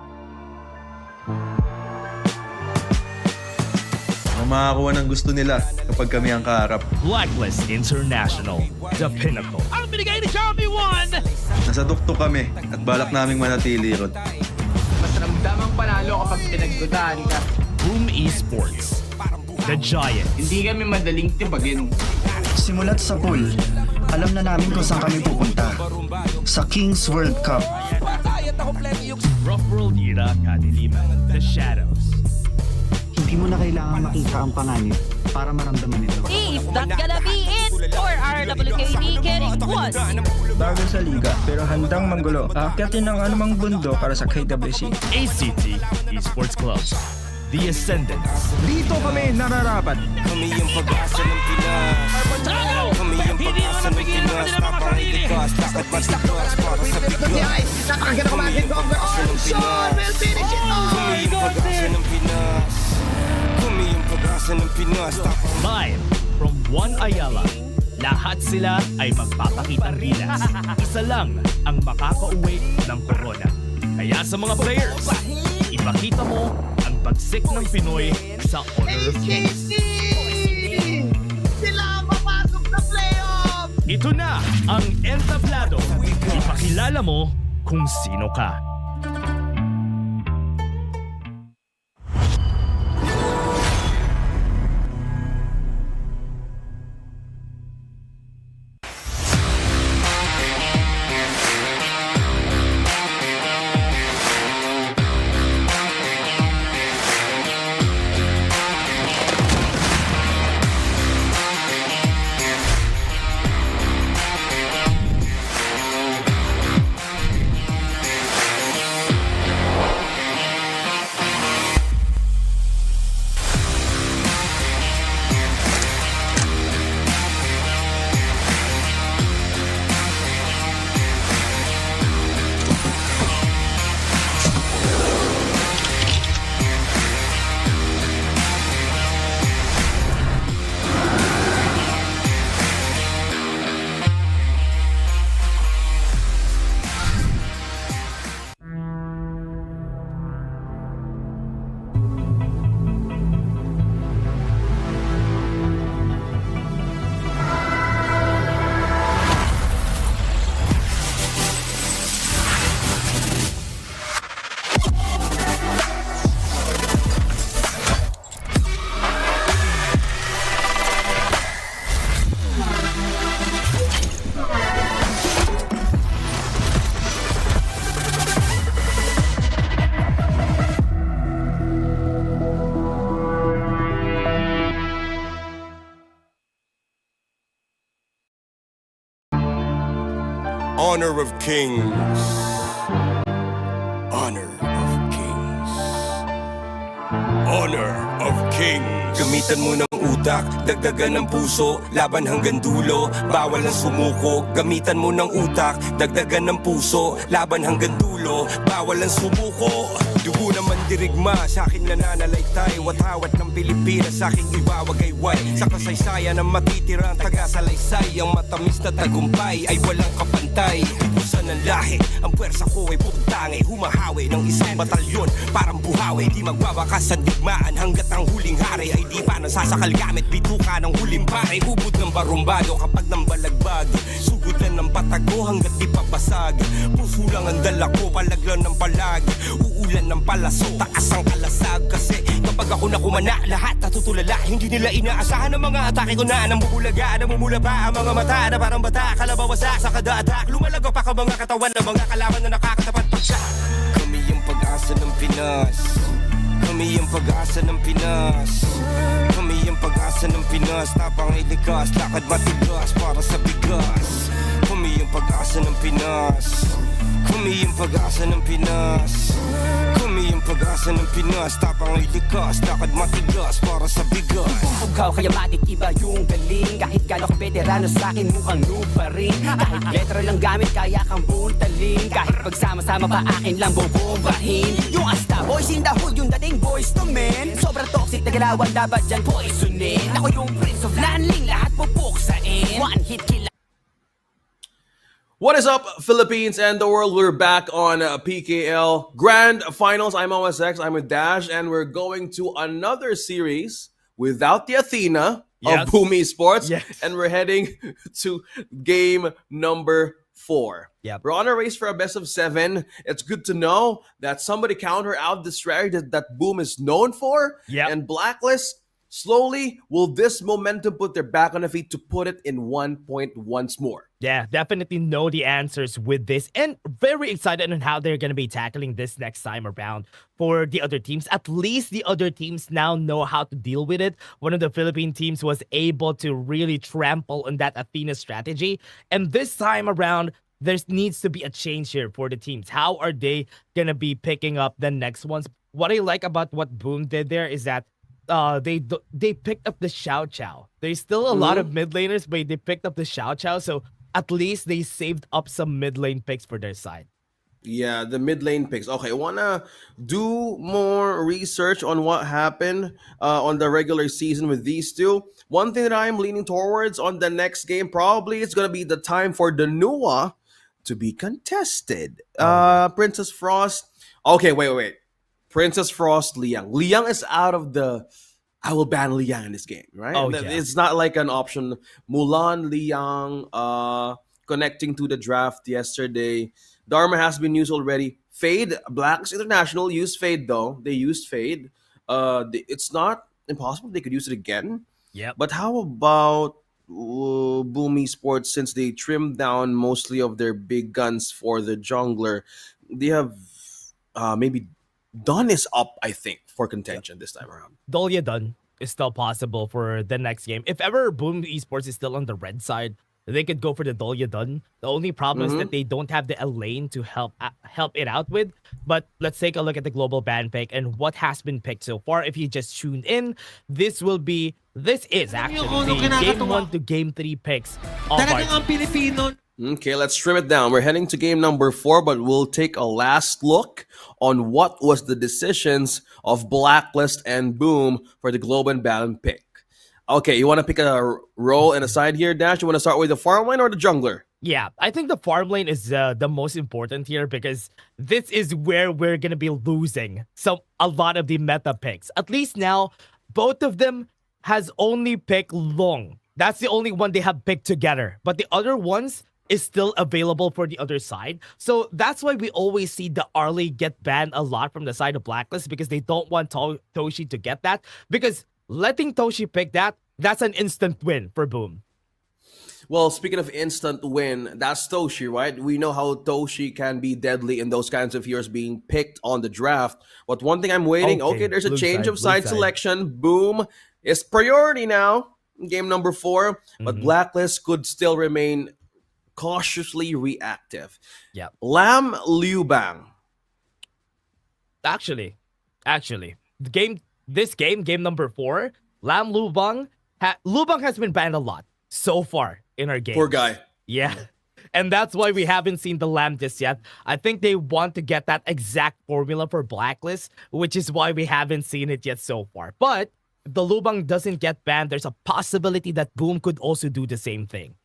Makakuha ng gusto nila kapag kami ang kaharap. Blacklist International, the pinnacle. Ang binigay ni Xiaomi 1! Nasa tuktok kami at balak naming manatili ron. Mas ramdamang panalo kapag pinagdudahan ka. Boom Esports, the giant. Hindi kami madaling tibagin. Simulat sa pool, alam na namin kung saan kami pupunta. Sa Kings World Cup. Rough World Era Kadiliman, the shadows. Hindi mo na kailangan makita ang panganib para maramdaman ito. Is that gonna be it? Or are WKD getting what? Bago sa liga, pero handang manggulo. Aakyatin ng anumang bundo para sa KWC. A.C.T. Esports Club, the Ascendants. Dito kami nararapat. Kami yung pag-asa ng Pinas. Kami yung pag-asa ng Pinas. Napakalikas, lakad matigas para sa bigas. Nakakagana kumakin ko ang Sean will finish it all. Kami yung pag-asa ng Pinas. Kami yung pag-asa ng Pinas. Live from One Ayala, lahat sila ay magpapakitang gilas. Isa lang ang makakauwi ng corona. Kaya sa mga players, ipakita mo ang pagsik ng Pinoy sa Honor of Kings. Sila ang papasok sa playoff. Ito na ang entablado. Ipakilala mo kung sino ka. Honor of kings. Honor of kings. Honor of kings. Gamitan mo ng utak, dagdagan ng puso, laban hanggang dulo, bawal ang sumuko. Gamitan mo ng utak, dagdagan ng puso, laban hanggang dulo, bawal ang sumuko. Dugo naman dirigma, sa akin nananalaytay, watawat ng Pilipinas, sa aking iwawagayway. Sa kasaysayan ng matitirang taga-salaysay, ang matamis na tagumpay ay walang kapantay. Ibusan ng lahi, ang puwersa ko ay puntangay, humahawi ng isang batalyon, parang buhawi. Di magwawakas sa digmaan hanggat ang huling hari ay di pa nasasakal gamit bituka ng huling pare. Ubod ng barumbado kapag nang balagbag, sugod lang ng patago hanggat di papasag. Puso lang ang dala ko, palaglan ng palag, uulan ng palaso, taas ang kalasag. Kasi kapag ako nakumana, lahat natutulala. Hindi nila inaasahan ang mga atake ko na namumulaga, namumula pa ang mga mata na parang bata, kalabawasak sa kada-attack. Lumalago pa ka mga katawan ng mga kalaban na nakakatapat pa siya. Kami yung pag-asa ng Pinas, kami yung pag-asa ng Pinas, kami yung pag-asa ng Pinas. Tapang ay likas, lakad matigas para sa bigas. Kami yung pag-asa ng Pinas, kami yung pag-asa ng Pinas, kami yung pag-asa ng Pinas. Tapang ay likas, lakad matigas para sa bigas. Bugaw kaya matik iba yung galing, kahit gano'ng veterano sa'kin mukhang noob pa rin. Kahit letra lang gamit kaya kang puntalin, kahit pagsama-sama pa akin lang bobombahin. Yung asta boys in the hood, yung dating boys to men, sobrang toxic na galawan dapat dyan poisonin. Ako yung Prince of Landling, lahat pupuksain. One hit kill. What is up, Philippines and the world? We're back on PKL Grand Finals. I'm OSX, I'm with Dash, and we're going to another series without the Athena of Boom Esports. And we're heading to game number 4. We're on a race for a best of 7. It's good to know that somebody counter out the strategy that Boom is known for. And Blacklist, slowly, will this momentum put their back on the feet to put it in 1 point once more? Yeah, definitely know the answers with this, and very excited on how they're going to be tackling this next time around for the other teams. At least the other teams now know how to deal with it. One of the Philippine teams was able to really trample on that Athena strategy, and this time around, there needs to be a change here for the teams. How are they going to be picking up the next ones? What I like about what Boom did there is that they picked up the Xiao Chao. There's still a lot of mid laners, but they picked up the Xiao Chao, so at least they saved up some mid lane picks for their side. Yeah, the mid lane picks. Okay, wanna do more research on what happened on the regular season with these two. One thing that I'm leaning towards on the next game, probably it's gonna be the time for the Nua to be contested. Princess Frost. Okay, wait. Princess Frost, Liang. Liang is out of the... I will ban Liang in this game, right? It's not like an option. Mulan, Liang, connecting to the draft yesterday. Dharma has been used already. Fade, Blacks International used Fade though. They used Fade. It's not impossible they could use it again. Yep. But how about Boom Esports, since they trimmed down mostly of their big guns for the jungler? They have maybe Dunn is up, I think, for contention this time around. Dolya Dunn is still possible for the next game. If ever Boom Esports is still on the red side, they could go for the Dolya Dunn. The only problem is that they don't have the Elaine to help it out with. But let's take a look at the global ban pick and what has been picked so far. If you just tuned in, this is actually the game 1 to game 3 picks of our teams. Okay, let's trim it down. We're heading to game number 4, but we'll take a last look on what was the decisions of Blacklist and Boom for the global ban pick. Okay, you want to pick a role and a side here, Dash? You want to start with the farm lane or the jungler? Yeah, I think the farm lane is the most important here because this is where we're going to be losing a lot of the meta picks. At least now, both of them has only picked Long. That's the only one they have picked together. But the other ones is still available for the other side. So that's why we always see the Arlie get banned a lot from the side of Blacklist because they don't want Toshi to get that. Because letting Toshi pick that's an instant win for Boom. Well, speaking of instant win, that's Toshi, right? We know how Toshi can be deadly in those kinds of heroes being picked on the draft. But one thing I'm waiting, okay there's a change of side selection. Boom is priority now in game number 4. But Blacklist could still remain cautiously reactive. Yeah. Lam Liu Bang. Actually, game number 4, Lam Liu Bang has been banned a lot so far in our game. Poor guy. Yeah. And that's why we haven't seen the Lam just yet. I think they want to get that exact formula for Blacklist, which is why we haven't seen it yet so far. But if the Liu Bang doesn't get banned, there's a possibility that Boom could also do the same thing.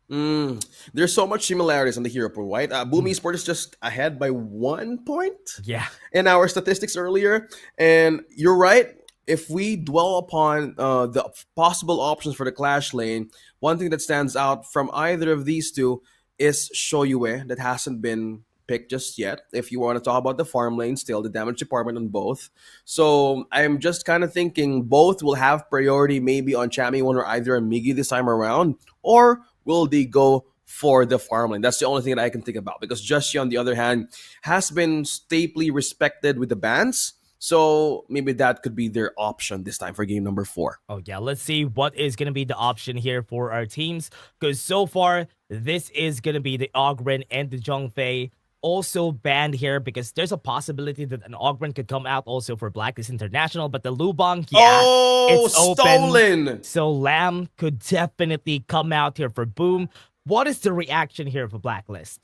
There's so much similarities on the hero pool, right? Boom Esports is just ahead by 1 point. Yeah. In our statistics earlier, and you're right. If we dwell upon the possible options for the clash lane, one thing that stands out from either of these two is Shoyue that hasn't been picked just yet. If you want to talk about the farm lane, still the damage department on both. So I'm just kind of thinking both will have priority maybe on Chami one or either a Migi this time around, or will they go for the farm lane? That's the only thing that I can think about because Joshi, on the other hand, has been stably respected with the bans. So maybe that could be their option this time for game number 4. Oh yeah, let's see what is going to be the option here for our teams. Because so far, this is going to be the Ogren and the Zhongfei also banned here because there's a possibility that an Ogren could come out also for Blacklist International. But the Liu Bang, it's stolen. Open. So Lam could definitely come out here for Boom. What is the reaction here for Blacklist?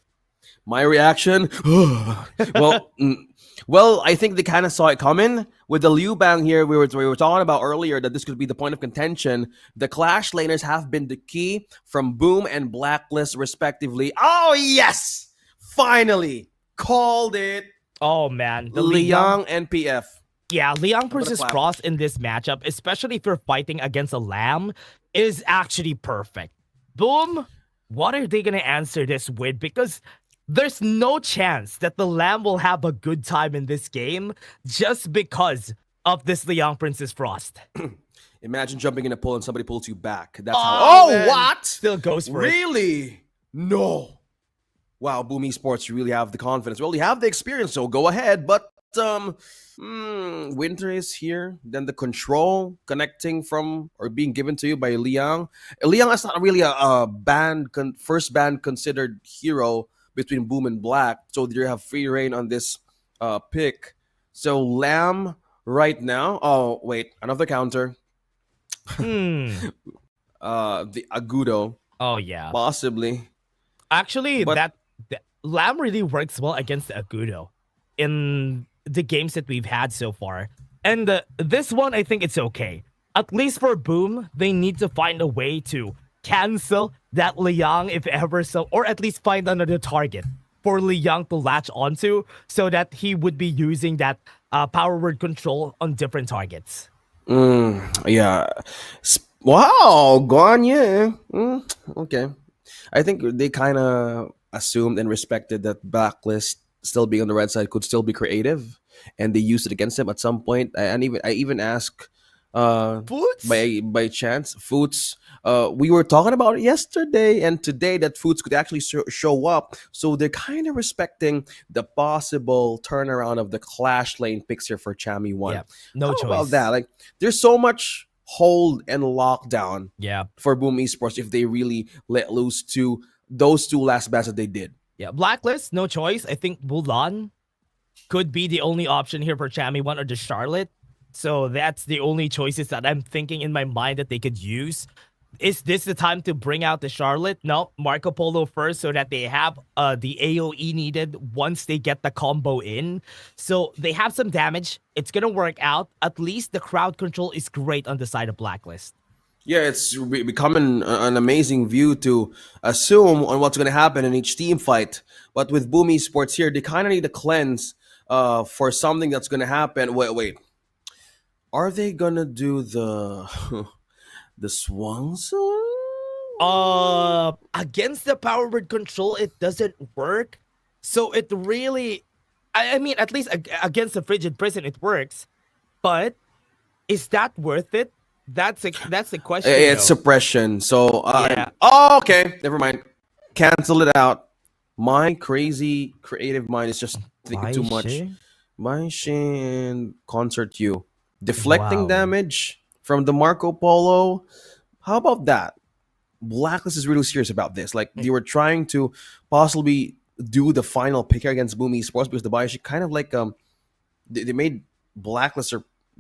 My reaction? Well, I think they kind of saw it coming. With the Liu Bang here, we were talking about earlier that this could be the point of contention. The Clash laners have been the key from Boom and Blacklist respectively. Oh, yes! Finally! Called it! Oh, man. The Liang and PF. Yeah, Liang versus Frost in this matchup, especially if you're fighting against a Lamb, is actually perfect. Boom! What are they going to answer this with? Because there's no chance that the Lamb will have a good time in this game just because of this Liang Princess Frost. Imagine jumping in a pool and somebody pulls you back. That's how. What? Still goes for it. Really? No. Wow, Boom Esports, you really have the confidence. Well, you have the experience, so go ahead. But Winter is here. Then the control connecting from or being given to you by Liang. Liang is not really a first band considered hero between Boom and Black, so they have free reign on this pick. So Lamb right now. Oh wait, another counter. The Agudo. Oh yeah, possibly. Actually, that Lamb really works well against the Agudo in the games that we've had so far. And this one, I think it's okay. At least for Boom, they need to find a way to cancel that Liang if ever so, or at least find another target for Liang to latch onto so that he would be using that power word control on different targets. Yeah. Wow, gone, yeah. Okay. I think they kind of assumed and respected that Blacklist still being on the red side could still be creative, and they used it against him at some point. And even asked Foots? by chance Foots. We were talking about it yesterday and today that Foots could actually show up. So they're kind of respecting the possible turnaround of the Clash Lane picks here for Chami One. Yeah, no How choice. about that? Like, there's so much hold and lockdown Yeah. for Boom Esports if they really let loose to those two last bats that they did. Yeah, Blacklist, no choice. I think Mulan could be the only option here for Chami One or the Charlotte. So that's the only choices that I'm thinking in my mind that they could use. Is this the time to bring out the Charlotte? No, Marco Polo first so that they have the AoE needed once they get the combo in. So they have some damage. It's going to work out. At least the crowd control is great on the side of Blacklist. Yeah, it's becoming an amazing view to assume on what's going to happen in each team fight. But with Boom Esports here, they kind of need a cleanse for something that's going to happen. Wait. Are they going to do the the Swan Song? Against the power word control, it doesn't work. So it really, I mean, at least against the Frigid Prison, it works. But is that worth it? That's the question. It's though. suppression. So, Yeah. oh, okay. Never mind. Cancel it out. My crazy creative mind is just thinking too much. Baishe? Baishe and Concert U. Deflecting Wow. damage from the Marco Polo. How about that? Blacklist is really serious about this. Like, they were trying to possibly do the final pick here against Boom Esports because the Baishe kind of like they made Blacklist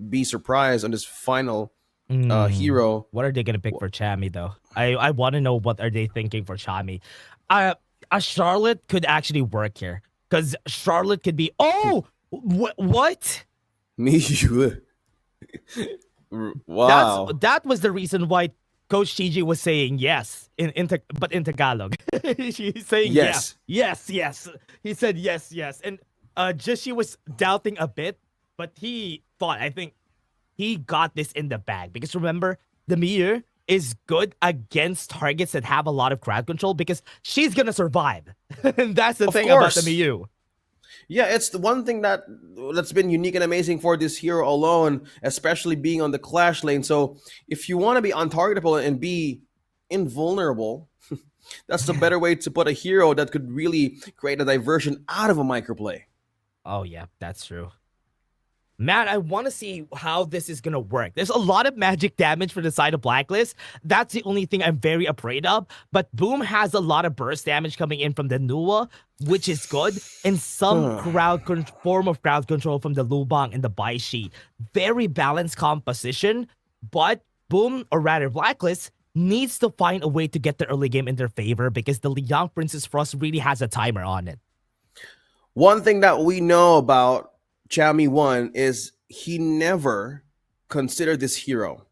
be surprised on this final hero. What are they gonna pick for Chami though? I want to know what are they thinking for Chami. A Charlotte could actually work here because Charlotte could be. Oh, what? Me, you. Wow. That was the reason why Coach TG was saying yes but in Tagalog. She's saying Yes. yes. He said yes. And Jishi was doubting a bit, but he thought, I think he got this in the bag. Because remember, the Mir is good against targets that have a lot of crowd control because she's gonna survive. And that's the thing about the Miyu. Yeah, it's the one thing that's been unique and amazing for this hero alone, especially being on the Clash lane. So if you want to be untargetable and be invulnerable, that's the better way to put a hero that could really create a diversion out of a microplay. Oh yeah, that's true. Matt, I want to see how this is going to work. There's a lot of magic damage for the side of Blacklist. That's the only thing I'm very afraid of. But Boom has a lot of burst damage coming in from the Nua, which is good. And some form of crowd control from the Lubang and the Baishi. Very balanced composition. But Boom, or rather Blacklist, needs to find a way to get the early game in their favor because the Young Princess Frost really has a timer on it. One thing that we know about Chami One is he never considered this hero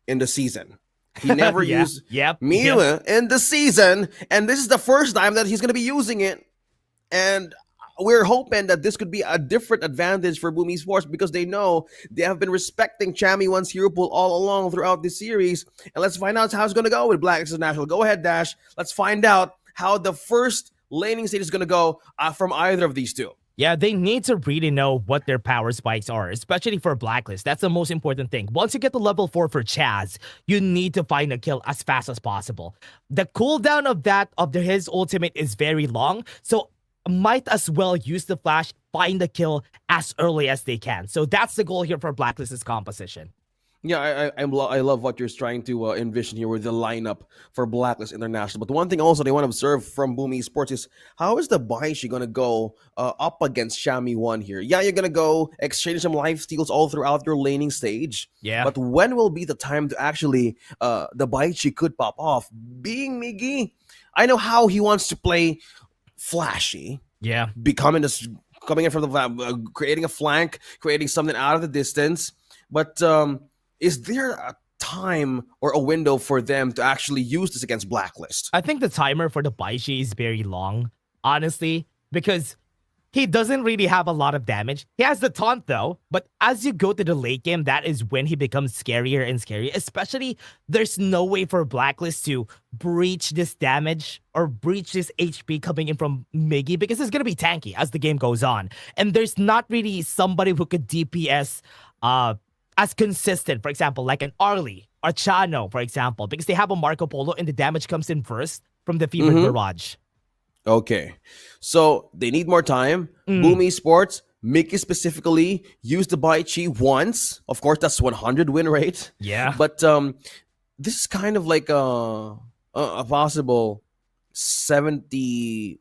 in the season. He never used Miwa in the season, and this is the first time that he's going to be using it. And we're hoping that this could be a different advantage for Boom Esports because they know they have been respecting Chami One's hero pool all along throughout this series. And let's find out how it's going to go with Blacklist International. Go ahead, Dash. Let's find out how the first laning stage is going to go from either of these two. Yeah, they need to really know what their power spikes are, especially for Blacklist. That's the most important thing. Once you get to level 4 for Chaz, you need to find a kill as fast as possible. The cooldown of his ultimate is very long, so might as well use the flash, find the kill as early as they can. So that's the goal here for Blacklist's composition. Yeah, I love what you're trying to envision here with the lineup for Blacklist International. But one thing also they want to observe from Boom Esports is how is the Baishi going to go up against Chami One here? Yeah, you're going to go exchange some life steals all throughout your laning stage. Yeah. But when will be the time to actually the Baishi could pop off? Being Miggy, I know how he wants to play flashy. Yeah. Coming in from the creating a flank, creating something out of the distance. But is there a time or a window for them to actually use this against Blacklist? I think the timer for the Baishi is very long, honestly, because he doesn't really have a lot of damage. He has the taunt though, but as you go to the late game, that is when he becomes scarier and scarier. Especially, there's no way for Blacklist to breach this damage or breach this HP coming in from Miggy because it's gonna be tanky as the game goes on. And there's not really somebody who could DPS as consistent, for example, like an Arlie or Chano, for example, because they have a Marco Polo and the damage comes in first from the Fevered Barrage. Okay, so they need more time. Boom Esports, Mickey specifically, used the Bai Chi once. Of course, that's 100 win rate. Yeah. But this is kind of like a possible 70-30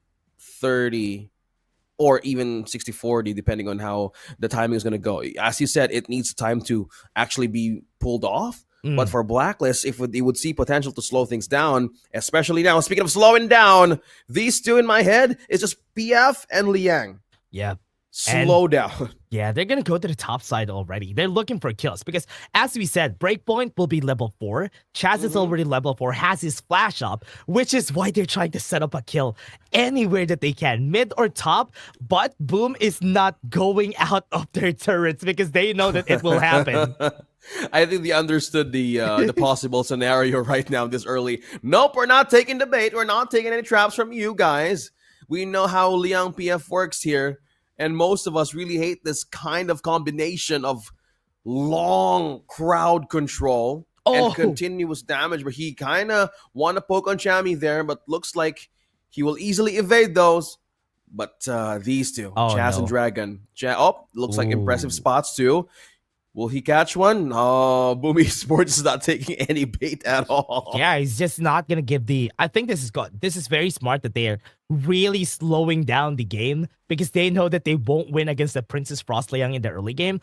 or even 60-40, depending on how the timing is going to go. As you said, it needs time to actually be pulled off. But for Blacklist, if they would see potential to slow things down, especially now, speaking of slowing down, these two in my head is just PF and Liang. Yeah. Slow down. Yeah, they're going to go to the top side already. They're looking for kills because, as we said, Breakpoint will be level 4. Chaz is already level 4, has his flash up, which is why they're trying to set up a kill anywhere that they can, mid or top. But Boom is not going out of their turrets because they know that it will happen. I think they understood the possible scenario right now this early. Nope, we're not taking the bait. We're not taking any traps from you guys. We know how Liang PF works here. And most of us really hate this kind of combination of long crowd control and continuous damage, where he kind of want to poke on Chami there, but looks like he will easily evade those. But these two, Chaz and Dragon. Looks like impressive spots too. Will he catch one? Oh, Boom Esports is not taking any bait at all. Yeah, he's just not going to give the... I think this is very smart that they're really slowing down the game because they know that they won't win against the Princess Frost Liang in the early game.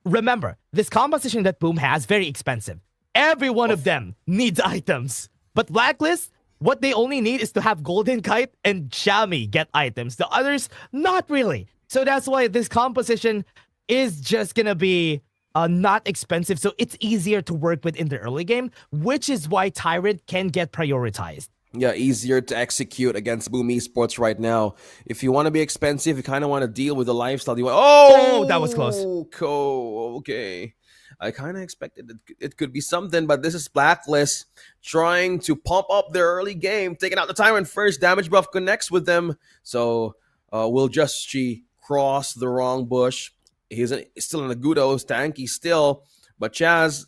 Remember, this composition that Boom has, very expensive. Every one of them needs items. But Blacklist, what they only need is to have Golden Kite and Chami get items. The others, not really. So that's why this composition is just going to be... not expensive, so it's easier to work with in the early game, which is why Tyrant can get prioritized. Yeah, easier to execute against Boom Esports right now. If you want to be expensive, you kind of want to deal with the lifestyle. You want, that was close. Okay. I kind of expected it could be something, but this is Blacklist trying to pump up their early game, taking out the Tyrant first. Damage buff connects with them. So will Just cross the wrong bush? He's still in the Gudos, tanky still. But Chaz,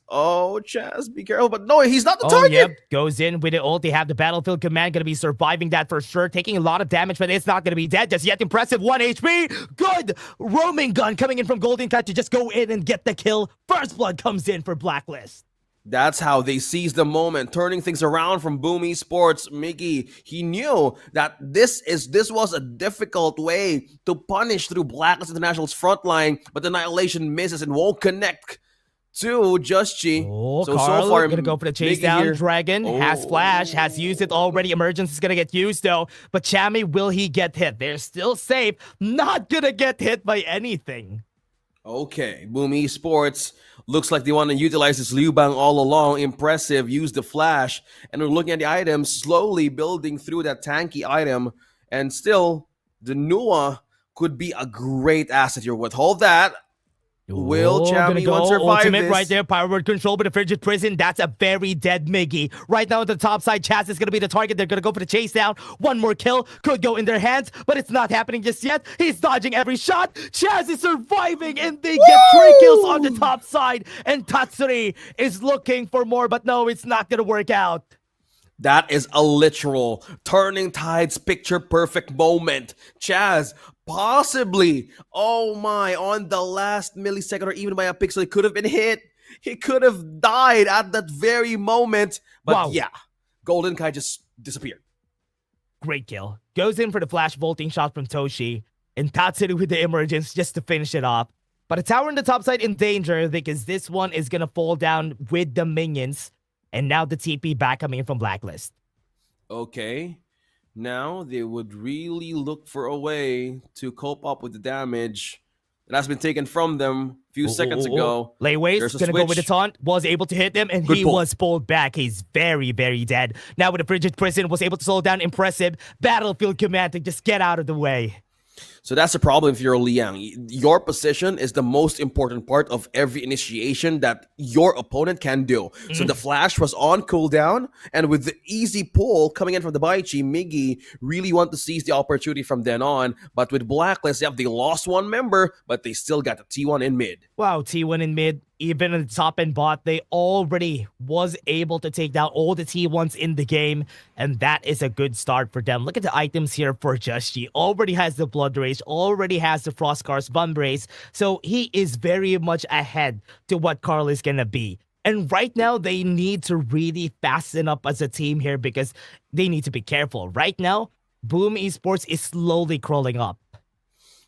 be careful. But no, he's not the target. Yep, goes in with the ult. They have the Battlefield Command, going to be surviving that for sure. Taking a lot of damage, but it's not going to be dead just yet. Impressive 1 HP. Good roaming gun coming in from Golden Cut to just go in and get the kill. First blood comes in for Blacklist. That's how they seize the moment, turning things around from Boom Esports. Mickey, he knew that this was a difficult way to punish through Blacklist International's front line, but Annihilation misses and won't connect to Just Chi. So far, gonna go for the chase down. Here. Dragon has flash, has used it already. Emergence is gonna get used though, but Chami, will he get hit? They're still safe, not gonna get hit by anything. Okay, Boom Esports looks like they want to utilize this Liu Bang all along. Impressive, use the flash, and we're looking at the items, slowly building through that tanky item, and still, the Nua could be a great asset here. Withhold that. Will Chami survive ultimate this? right there, power word control with the Frigid Prison. That's a very dead Miggy. Right now on the top side, Chaz is going to be the target. They're going to go for the chase down. One more kill could go in their hands, but it's not happening just yet. He's dodging every shot. Chaz is surviving, and they get 3 kills on the top side. And Tatsuri is looking for more, but no, it's not going to work out. That is a literal turning tides picture perfect moment. Chaz, possibly, on the last millisecond or even by a pixel, he could have been hit. He could have died at that very moment. But yeah, Golden Kai just disappeared. Great kill. Goes in for the flash vaulting shot from Toshi. And Tatsuru with the emergence just to finish it off. But a tower on the top side in danger because this one is going to fall down with the minions. And now the TP back coming in from Blacklist. Okay. Now they would really look for a way to cope up with the damage that has been taken from them a few seconds ago. Layways gonna go with the taunt, was able to hit him, and he was pulled back. He's very, very dead. Now with the Frigid Prison, was able to slow down. Impressive. Battlefield Command to just get out of the way. So that's the problem if you're Liang. Your position is the most important part of every initiation that your opponent can do. So the flash was on cooldown, and with the easy pull coming in from the Baichi, Miggy really want to seize the opportunity from then on. But with Blacklist, they lost one member, but they still got the T1 in mid. Wow, T1 in mid, even in the top and bot, they already was able to take down all the T1s in the game, and that is a good start for them. Look at the items here for Justy. Already has the Blood Rage, already has the Frostcar's Bun Brace, so he is very much ahead to what Carl is gonna be. And right now, they need to really fasten up as a team here because they need to be careful. Right now, Boom Esports is slowly crawling up.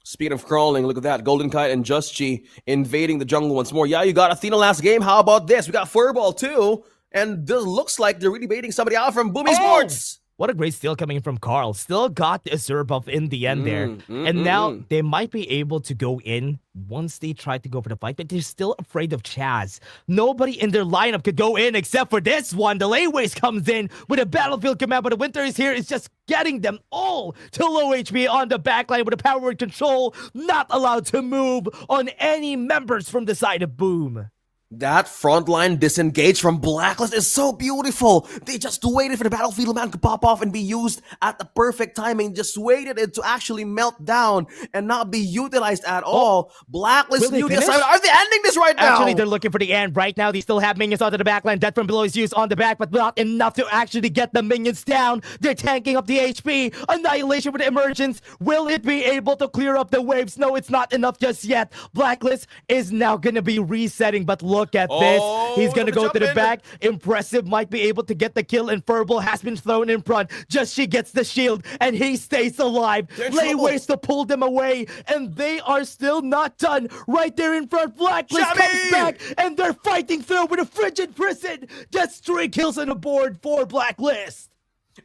Speaking of crawling, look at that. Golden Kite and Just Chi invading the jungle once more. Yeah, you got Athena last game. How about this? We got Furball too. And this looks like they're really baiting somebody out from Boom Esports. What a great steal coming in from Carl. Still got the Azure buff in the end there. And now they might be able to go in once they try to go for the fight, but they're still afraid of Chaz. Nobody in their lineup could go in except for this one. The Layways comes in with a battlefield command, but the Winter is here. It's just getting them all to low HP on the backline with a power and control. Not allowed to move on any members from the side of Boom. That frontline disengage from Blacklist is so beautiful. They just waited for the battlefield man to pop off and be used at the perfect timing. Just waited it to actually melt down and not be utilized at all. Blacklist knew the assignment. Are they ending this right now? Actually, they're looking for the end. Right now, they still have minions onto the backline. Death from below is used on the back, but not enough to actually get the minions down. They're tanking up the HP. Annihilation with the emergence. Will it be able to clear up the waves? No, it's not enough just yet. Blacklist is now going to be resetting, but look at this. He's gonna go to the back. Impressive, might be able to get the kill, and Furball has been thrown in front. Just she gets the shield, and he stays alive. Layways to pull them away, and they are still not done. Right there in front, Blacklist comes back, and they're fighting through with a frigid prison. Gets 3 kills on the board for Blacklist.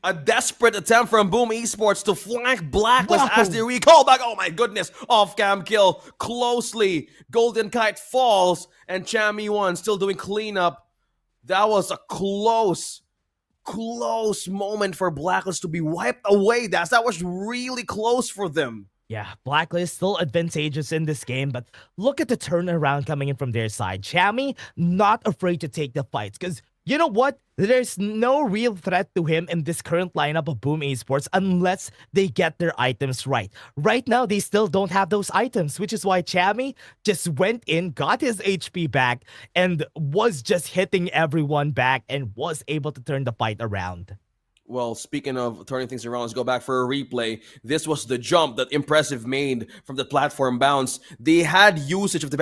A desperate attempt from Boom Esports to flank Blacklist as they recall back. Oh my goodness. Off-cam kill closely. Golden Kite falls and Chami1 still doing cleanup. That was a close moment for Blacklist to be wiped away. That was really close for them. Yeah, Blacklist still advantageous in this game, but look at the turnaround coming in from their side. Chami not afraid to take the fights because you know what? There's no real threat to him in this current lineup of Boom Esports unless they get their items right. Right now, they still don't have those items, which is why Chami just went in, got his HP back, and was just hitting everyone back and was able to turn the fight around. Well, speaking of turning things around, let's go back for a replay. This was the jump that Impressive made from the platform bounce. They had usage of the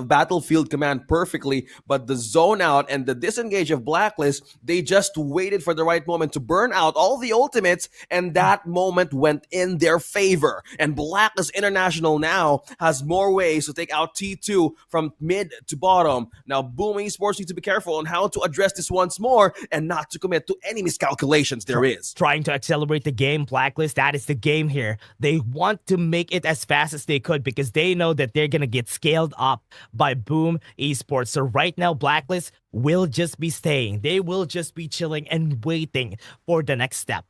battlefield command perfectly, but the zone out and the disengage of Blacklist, they just waited for the right moment to burn out all the ultimates, and that moment went in their favor. And Blacklist International now has more ways to take out T2 from mid to bottom. Now, Boom Esports needs to be careful on how to address this once more and not to commit to any miscalculations there is. Trying to accelerate the game, Blacklist, that is the game here. They want to make it as fast as they could because they know that they're going to get scaled up by Boom Esports. So right now, Blacklist will just be staying. They will just be chilling and waiting for the next step.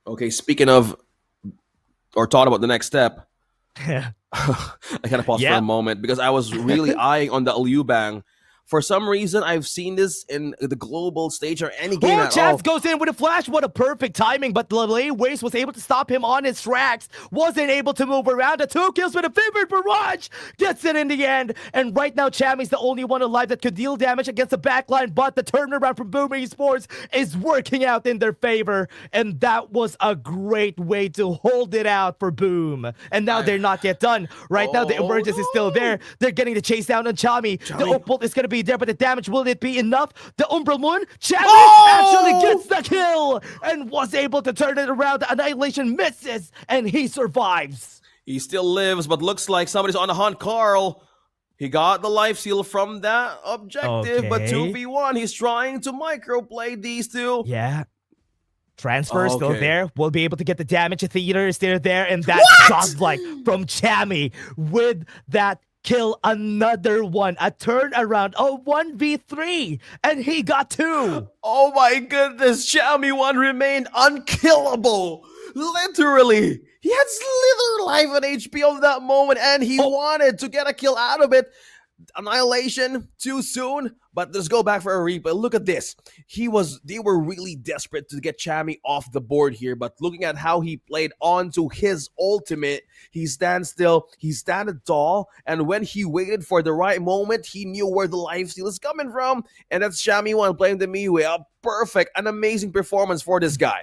Okay, speaking of, or thought about the next step, I kind of paused for a moment because I was really eyeing on the Liu Bang. For some reason, I've seen this in the global stage or any game at all. Chaz goes in with a flash. What a perfect timing. But Layways was able to stop him on his tracks. Wasn't able to move around. The 2 kills with a favorite barrage. Gets it in the end. And right now, Chami's the only one alive that could deal damage against the backline. But the turnaround from Boom Esports is working out in their favor. And that was a great way to hold it out for Boom. And now they're not yet done. Right now, the emergence is still there. They're getting the chase down on Chami. The Oak Bolt is going to be there, but the damage, will it be enough? The Umbral Moon, Chami actually gets the kill and was able to turn it around. The Annihilation misses and he survives. He still lives, but looks like somebody's on the hunt. Carl, he got the life seal from that objective, but 2v1, he's trying to microplay these two. Yeah. Transfer still there. We'll be able to get the damage. Theater is still there, and that's godlike from Chami with that kill. Another one, a turnaround, a 1v3, and he got 2. Oh my goodness, Chami1 remained unkillable. Literally, He had slither life and HP on that moment, and he wanted to get a kill out of it. Annihilation too soon, but let's go back for a replay. Look at this. They were really desperate to get Chami off the board here, but looking at how he played onto his ultimate, he stands still, he standed tall, and when he waited for the right moment, he knew where the lifesteal is coming from, and that's Chami 1 playing the Miwe. A perfect, an amazing performance for this guy.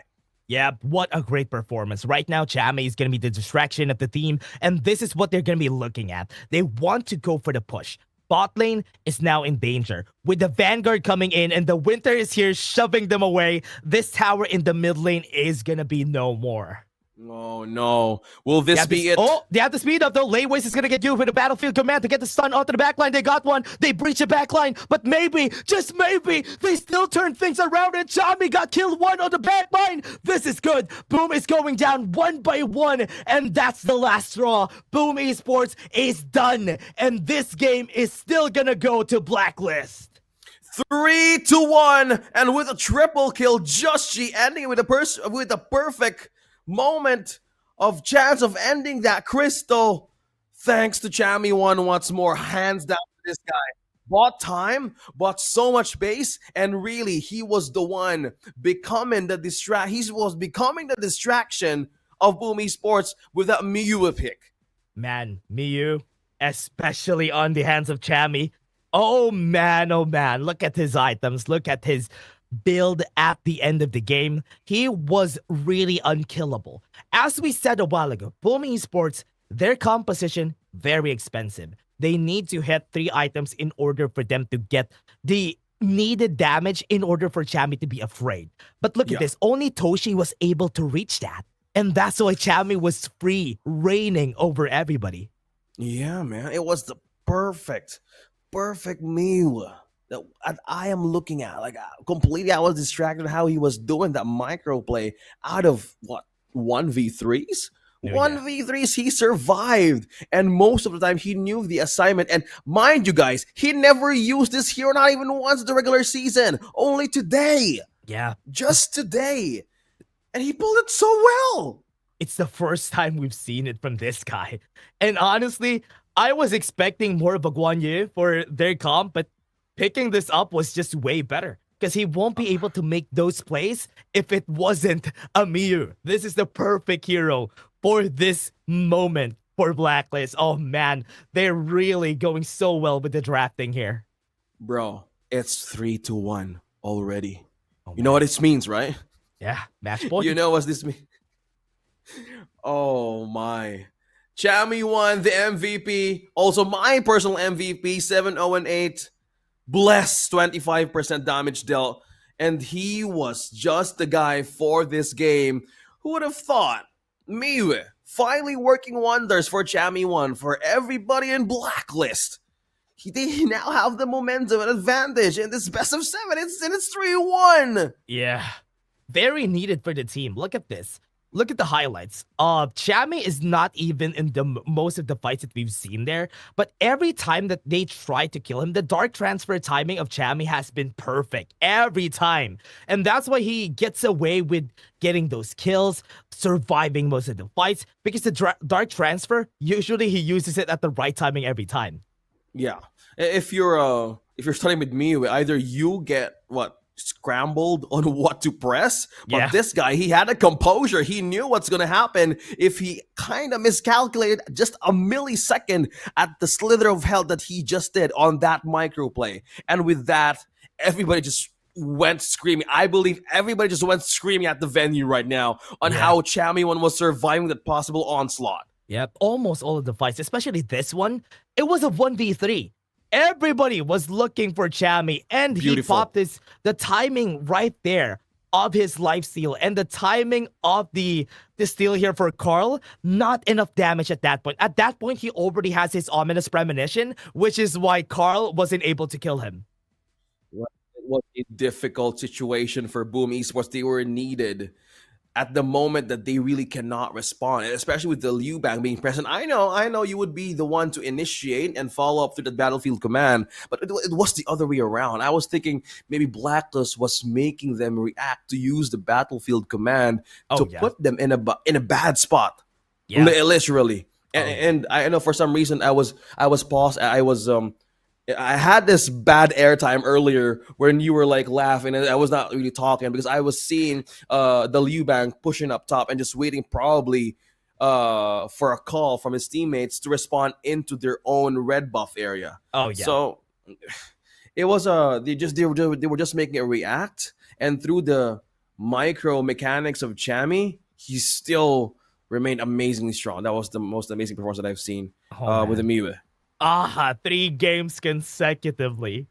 Yeah, what a great performance. Right now, Chami is going to be the distraction of the team, and this is what they're going to be looking at. They want to go for the push. Bot lane is now in danger. With the Vanguard coming in and the Winter is here shoving them away, this tower in the mid lane is going to be no more. Oh no. Will this be it? Oh, they have the speed up though. Lane Waste is going to get used with a battlefield command to get the stun onto the backline. They got one. They breach the backline. But maybe, just maybe, they still turn things around and Chami got killed one on the backline. This is good. Boom is going down one by one. And that's the last straw. Boom Esports is done. And this game is still going to go to Blacklist. 3-1. And with a triple kill, Joshi ending with a perfect moment of chance of ending that crystal. Thanks to Chami 1 once more. Hands down to this guy. Bought time, bought so much base, and really he was the one becoming the distraction of Boom Esports with that Miyu pick. Man, Miyu, especially on the hands of Chami. Oh man, look at his items, look at his build at the end of the game. He was really unkillable. As we said a while ago, Boom Esports, their composition, very expensive. They need to hit 3 items in order for them to get the needed damage in order for Chami to be afraid. But look at this, only Toshi was able to reach that. And that's why Chami was free, reigning over everybody. Yeah, man. It was the perfect Miyu that I am looking at. Like, completely I was distracted how he was doing that micro play out of what, 1v3s? 1v3s, he survived, and most of the time he knew the assignment. And mind you guys, he never used this hero, not even once in the regular season, only today. Yeah, just today, and he pulled it so well. It's the first time we've seen it from this guy, and honestly, I was expecting more of a Guan Yu for their comp, but picking this up was just way better. Because he won't be able to make those plays if it wasn't a Miyu. This is the perfect hero for this moment for Blacklist. Oh man, they're really going so well with the drafting here. Bro, it's 3-1 already. You know what this means, right? Yeah, match point. You know what this means? Oh my. Chami won the MVP. Also my personal MVP, 7-0-8. Bless 25% damage dealt, and he was just the guy for this game. Who would have thought? Miyu finally working wonders for Chami 1, for everybody in Blacklist. They now have the momentum and advantage in this best of 7. It's 3-1. Yeah, very needed for the team. Look at this. Look at the highlights. Chami is not even in the most of the fights that we've seen there, but every time that they try to kill him, the dark transfer timing of Chami has been perfect every time. And that's why he gets away with getting those kills, surviving most of the fights, because the dark transfer, usually he uses it at the right timing every time. Yeah. If you're starting with me, either you get scrambled on what to press, but this guy, he had a composure. He knew what's gonna happen if he kind of miscalculated just a millisecond at the slither of health that he just did on that micro play. And with that, everybody just went screaming. I believe everybody just went screaming at the venue right now on how Chami 1 was surviving that possible onslaught. Yep, almost all of the fights, especially this one, it was a 1v3. Everybody was looking for Chami, and he popped the timing right there of his lifesteal and the timing of the steal here for Carl. Not enough damage at that point. At that point, he already has his ominous premonition, which is why Carl wasn't able to kill him. It was a difficult situation for Boom Esports. They were needed at the moment that they really cannot respond, and especially with the Liu Bang being present. I know you would be the one to initiate and follow up through the battlefield command, but it was the other way around. I was thinking maybe Blacklist was making them react to use the battlefield command to put them in a bad spot. Yeah. Literally. And I know for some reason I was paused. I had this bad airtime earlier when you were like laughing and I was not really talking because I was seeing the Liu Bang pushing up top and just waiting probably for a call from his teammates to respond into their own red buff area. Oh yeah. So it was they were just making it react, and through the micro mechanics of Chammy, he still remained amazingly strong. That was the most amazing performance that I've seen with the Miwe. 3 games consecutively.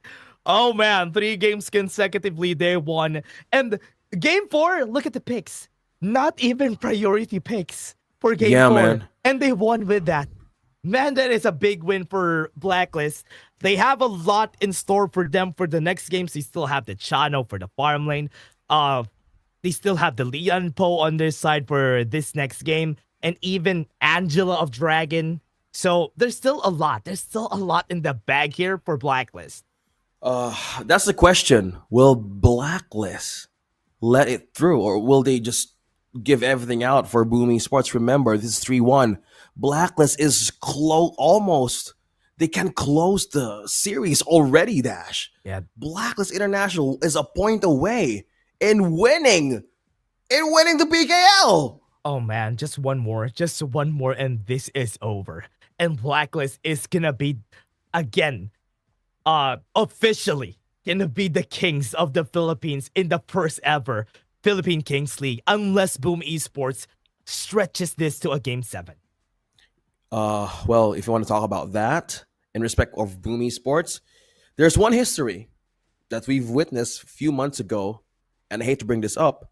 Oh man, 3 games consecutively they won. And game 4, look at the picks. Not even priority picks for game 4. Man. And they won with that. Man, that is a big win for Blacklist. They have a lot in store for them for the next games. They still have the Chano for the farm lane. They still have the Leon Po on their side for this next game. And even Angela of Dragon. So there's still a lot. There's still a lot in the bag here for Blacklist. That's the question. Will Blacklist let it through, or will they just give everything out for Booming Sports? Remember, this is 3-1. Blacklist is almost. They can close the series already, Dash. Yeah. Blacklist International is a point away in winning the PKL. Oh man, just one more, and this is over. And Blacklist is gonna be, again, officially gonna be the kings of the Philippines in the first ever Philippine Kings League, unless Boom Esports stretches this to a Game 7. Well, if you want to talk about that, in respect of Boom Esports, there's one history that we've witnessed a few months ago, and I hate to bring this up,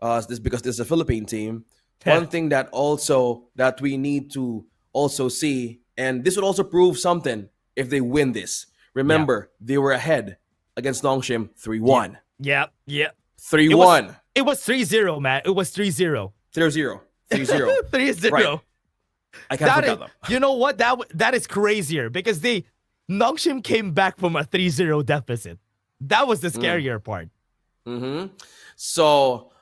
because this is a Philippine team. One thing that we need to also see, and this would also prove something if they win this. Remember, they were ahead against Longshim 3-1. Yeah. 3-1. It was 3-0, man. It was 3-0. 3-0. 3-0. 3-0. Right. I can't forget them. You know what? That is crazier because Nongshim came back from a 3-0 deficit. That was the scarier part. Mm-hmm. So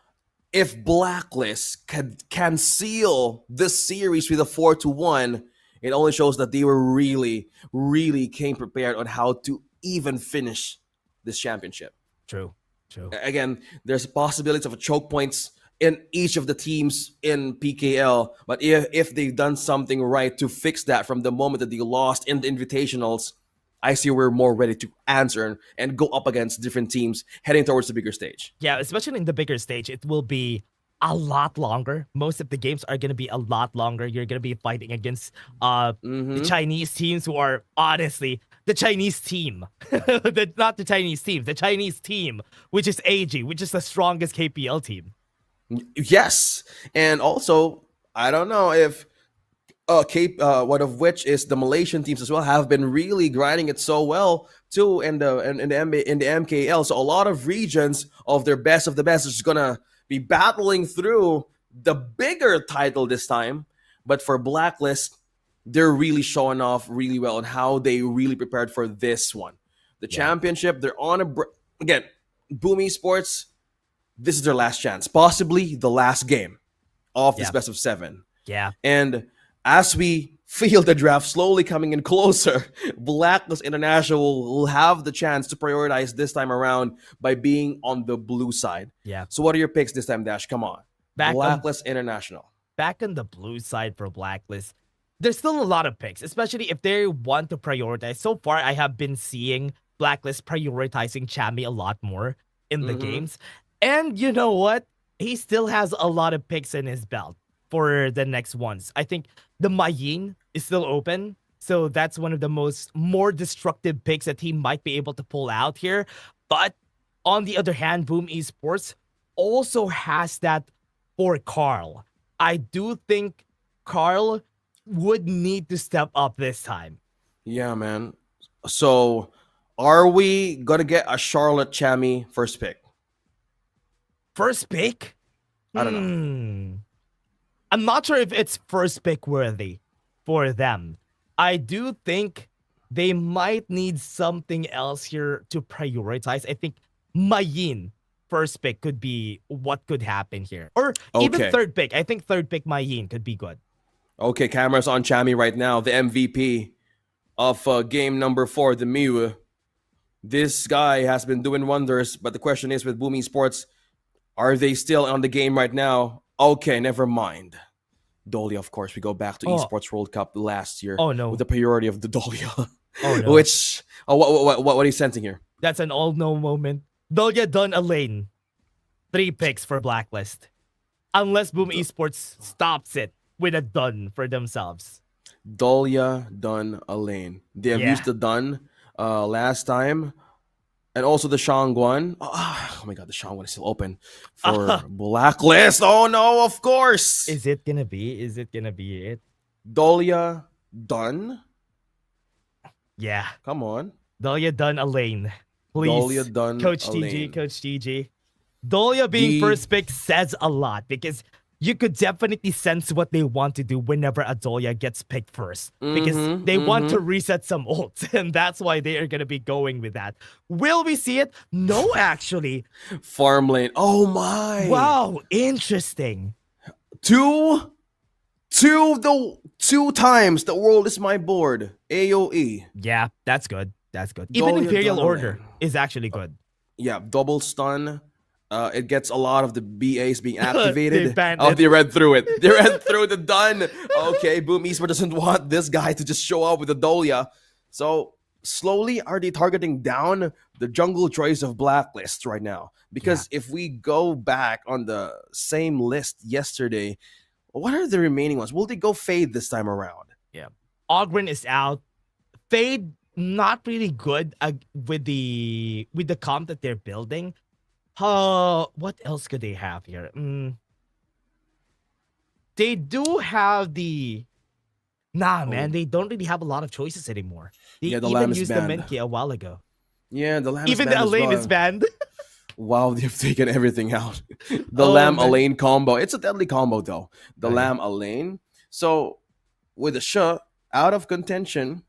if Blacklist can seal this series with a 4-1, it only shows that they were really, really came prepared on how to even finish this championship. True. Again, there's possibilities of choke points in each of the teams in PKL, but if they've done something right to fix that from the moment that they lost in the invitationals, I see we're more ready to answer and go up against different teams heading towards the bigger stage. Yeah, especially in the bigger stage, it will be a lot longer. Most of the games are going to be a lot longer. You're going to be fighting against the Chinese teams who are honestly the Chinese team. Not the Chinese team, the Chinese team, which is AG, which is the strongest KPL team. Yes. And also, I don't know if one of which is the Malaysian teams as well have been really grinding it so well too in the MKL. So a lot of regions of their best of the best is gonna be battling through the bigger title this time. But for Blacklist, they're really showing off really well on how they really prepared for this one. The championship, they're on again, Boom Esports, this is their last chance, possibly the last game of this best of 7. Yeah. And as we feel the draft slowly coming in closer, Blacklist International will have the chance to prioritize this time around by being on the blue side. Yeah. So what are your picks this time, Dash? Come on. Blacklist International. Back on the blue side for Blacklist, there's still a lot of picks, especially if they want to prioritize. So far, I have been seeing Blacklist prioritizing Chammy a lot more in the games. And you know what? He still has a lot of picks in his belt for the next ones. I think the Mayin is still open. So that's one of the more destructive picks that he might be able to pull out here. But on the other hand, Boom Esports also has that for Carl. I do think Carl would need to step up this time. Yeah, man. So are we going to get a Charlotte Chammy first pick? First pick? I don't know. I'm not sure if it's first pick worthy for them. I do think they might need something else here to prioritize. I think Mayin first pick could be what could happen here. Or even third pick. I think third pick Mayin could be good. Okay, cameras on Chami right now, the MVP of game number 4, the Miu. This guy has been doing wonders, but the question is with Boom Esports, are they still on the game right now? Okay, never mind. Dolia, of course, we go back to Esports World Cup last year with the priority of the Dolia. Oh no. Which, what are you sensing here? That's an all-no moment. Dolia done a lane. 3 picks for Blacklist. Unless Boom Esports stops it with a done for themselves. Dolia done a lane. They have used the done last time. And also the Shangguan. Oh my god, the Shangguan is still open for Blacklist. Oh no, of course. Is it gonna be? Is it gonna be it? Dolia done? Yeah. Come on. Dolia done a lane. Please. Dolia done Coach a TG, lane. Coach TG. Dolia being first pick says a lot because you could definitely sense what they want to do whenever a Dolia gets picked first. Because they want to reset some ults, and that's why they are going to be going with that. Will we see it? No, actually. Farm lane. Oh my. Wow, interesting. Two times the world is my board. AoE. Yeah, that's good. That's good. Even Dolia Imperial done a Order lane. is actually good. Yeah, double stun. It gets a lot of the BAs being activated. They read through it. They read through the done. Okay, Boom Esports doesn't want this guy to just show up with a Dolia. So slowly, are they targeting down the jungle choice of Blacklist right now? Because if we go back on the same list yesterday, what are the remaining ones? Will they go Fade this time around? Yeah. Ogren is out. Fade, not really good with the comp that they're building. What else could they have here? They do have the... Nah, man, they don't really have a lot of choices anymore. They the even Lamb is used the banned. Menki a while ago. Yeah, the Lamb Even is the banned as Elaine well. is banned. Wow, they've taken everything out. The Lamb Elaine combo. It's a deadly combo though. The Lamb Elaine. So with the Sha out of contention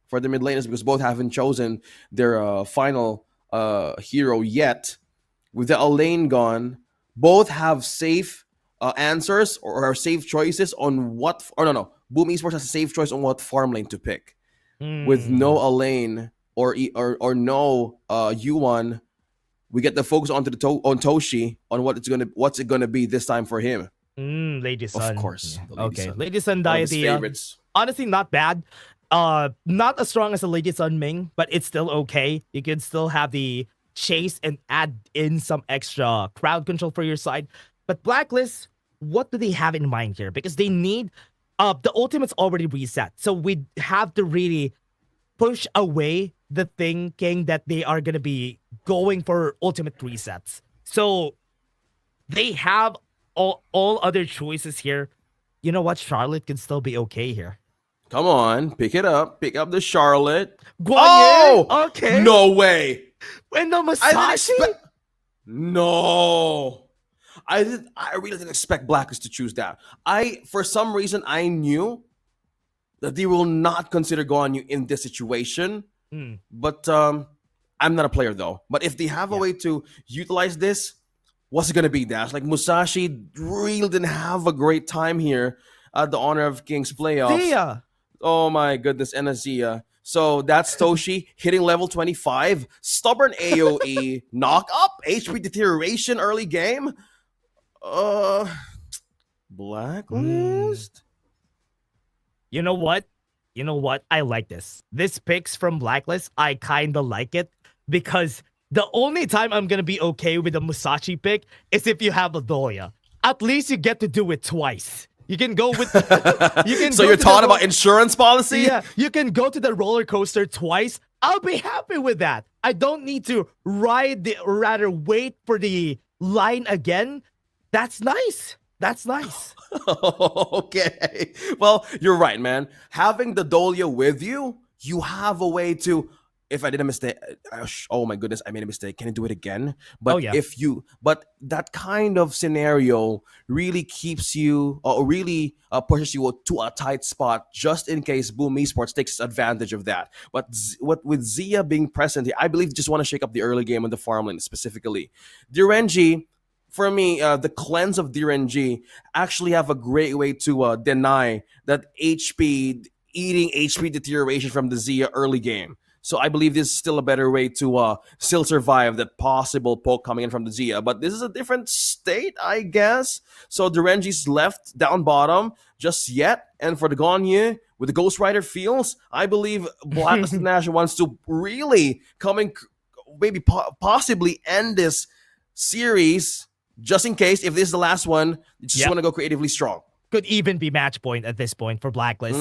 for the mid laners because both haven't chosen their final hero yet. With the Elaine gone, both have safe answers or safe choices on what. Or no. Boom Esports has a safe choice on what farm lane to pick. With no Elaine or no Yuan, we get the focus onto the on Toshi on what's it gonna be this time for him. Lady Sun. Of course. Yeah. Okay. Lady Sun One of his Deity. favorites. Honestly, not bad. Not as strong as a Lady Sun Ming, but it's still okay. You can still have the chase and add in some extra crowd control for your side. But Blacklist, what do they have in mind here? Because they need the ultimate's already reset. So we have to really push away the thinking that they are gonna be going for ultimate resets. So they have all other choices here. You know what? Charlotte can still be okay here. Come on, pick it up. Pick up the Charlotte. Oh! Okay. No way. And the Masashi? No. I really didn't expect Blacklist to choose that. For some reason, I knew that they will not consider Guanyu in this situation. But I'm not a player though. But if they have a way to utilize this, what's it gonna be, Dash? Like Musashi really didn't have a great time here at the Honor of Kings playoffs. Zia. Oh my goodness, and a Zia. So that's Toshi hitting level 25. Stubborn AoE. Knock up. HP deterioration early game. Blacklist? You know what? I like this. This picks from Blacklist, I kind of like it because the only time I'm going to be okay with a Musashi pick is if you have a Dolia. At least you get to do it twice. You can go with... So you're talking about insurance policy? Yeah, you can go to the roller coaster twice. I'll be happy with that. I don't need to wait for the line again. That's nice. That's nice. Okay. Well, you're right, man. Having the Dolia with you, you have a way to... If I did a mistake, oh my goodness, I made a mistake. Can I do it again? But but that kind of scenario really keeps you, or really pushes you to a tight spot, just in case Boom Esports takes advantage of that. But what with Zia being present here, I believe just want to shake up the early game on the farm lane specifically. The RNG, for me, the cleanse of DRNG actually have a great way to deny that eating HP deterioration from the Zia early game. So I believe this is still a better way to still survive that possible poke coming in from the Zia. But this is a different state, I guess. So the Renji's left down bottom just yet. And for the Gonye, with the Ghost Rider feels, I believe Blacklist International wants to really maybe possibly end this series just in case, if this is the last one, you just want to go creatively strong. Could even be match point at this point for Blacklist.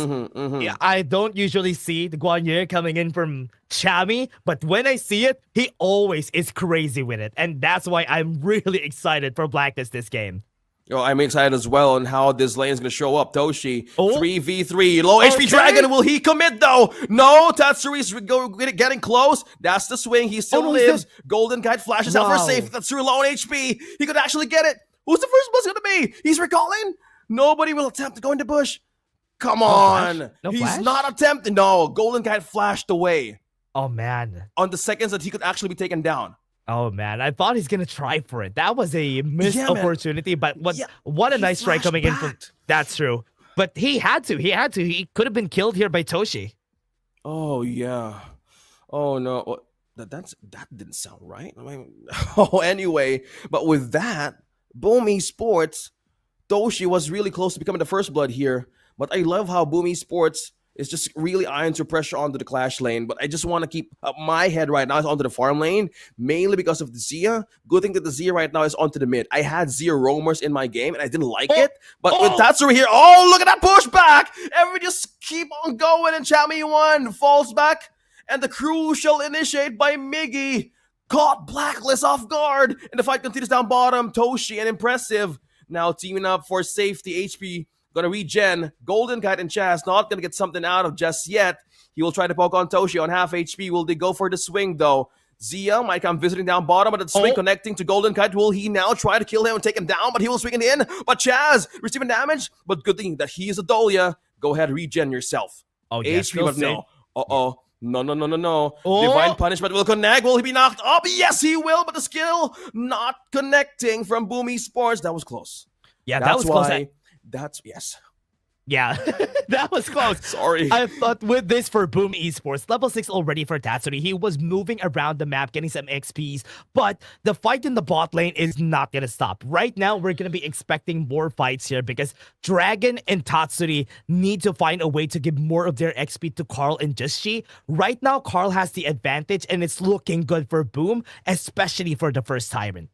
Yeah, I don't usually see the Guanyu coming in from Chami, but when I see it, he always is crazy with it. And that's why I'm really excited for Blacklist this game. Yo, I'm excited as well on how this lane is going to show up. Toshi, 3v3, low HP Dragon. Will he commit though? No, Tatsuru's getting close. That's the swing. He still lives. Golden Kite flashes out for safe. Tatsuru low on HP. He could actually get it. Who's the first boss going to be? He's recalling. Nobody will attempt to go into bush. Come on. He's not attempting. No, Golden Kite flashed away. Oh, man. On the seconds that he could actually be taken down. Oh, man. I thought he's going to try for it. That was a missed opportunity, but what a nice strike coming in from... That's true. But he had to. He could have been killed here by Toshi. Oh, yeah. Oh, no. That didn't sound right. I mean, anyway. But with that, Boom Esports... Toshi was really close to becoming the first blood here, but I love how Boom Esports is just really eyeing to pressure onto the clash lane, but I just want to keep my head right now is onto the farm lane, mainly because of the Zia. Good thing that the Zia right now is onto the mid. I had Zia roamers in my game, and I didn't like it, but with Tatsuru here, look at that pushback! Everybody just keep on going, and Chami1 falls back, and the crucial initiate by Miggy caught Blacklist off guard, and the fight continues down bottom. Toshi and Impressive now teaming up for safety. HP gonna regen. Golden Kite and Chaz not gonna get something out of just yet. He will try to poke on Toshi on half HP. Will they go for the swing though? Zia might come visiting down bottom, but the swing connecting to Golden Kite. Will he now try to kill him and take him down? But he will swing it in. But Chaz receiving damage. But good thing that he is a Dolia. Go ahead, regen yourself. Oh, yeah, HP, but no. No. Divine Punishment will connect. Will he be knocked up? Yes, he will, but the skill not connecting from Boom Esports. That was close. Yeah, that was close. Yes. Yeah, that was close. Sorry. I thought with this for Boom Esports, level 6 already for Tatsuri. He was moving around the map, getting some XPs, but the fight in the bot lane is not going to stop. Right now, we're going to be expecting more fights here because Dragon and Tatsuri need to find a way to give more of their XP to Carl and Justshi. Right now, Carl has the advantage, and it's looking good for Boom, especially for the first Tyrant.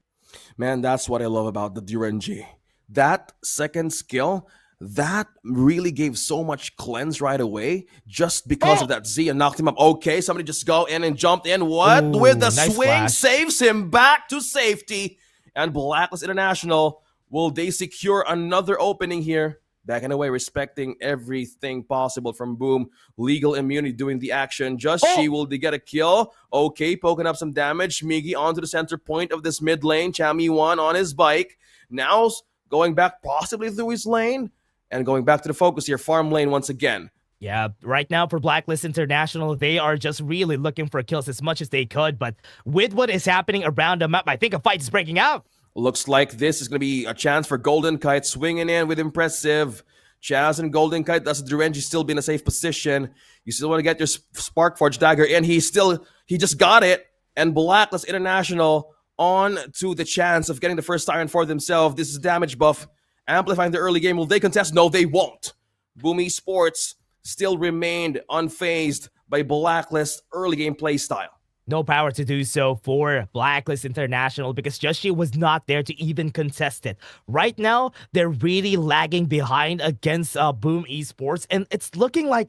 Man, that's what I love about the DRNG. That second skill... that really gave so much cleanse right away just because of that Zia knocked him up. Okay, somebody just go in and jumped in. What? With the nice swing, flash. Saves him back to safety. And Blacklist International, will they secure another opening here? Backing away, respecting everything possible from Boom. Legal immunity doing the action. Justshi, will they get a kill? Okay, poking up some damage. Miggy onto the center point of this mid lane. Chami1 on his bike. Now going back possibly through his lane. And going back to the focus here, farm lane once again. Yeah, right now for Blacklist International, they are just really looking for kills as much as they could. But with what is happening around the map, I think a fight is breaking out. Looks like this is going to be a chance for Golden Kite swinging in with Impressive. Chaz and Golden Kite, that's Durenji still be in a safe position. You still want to get your Spark Forge dagger in. He just got it. And Blacklist International on to the chance of getting the first Siren for themselves. This is damage buff. Amplifying the early game. Will they contest? No, they won't. Boom Esports still remained unfazed by Blacklist early game play style. No power to do so for Blacklist International because Justshi was not there to even contest it. Right now, they're really lagging behind against Boom Esports, and it's looking like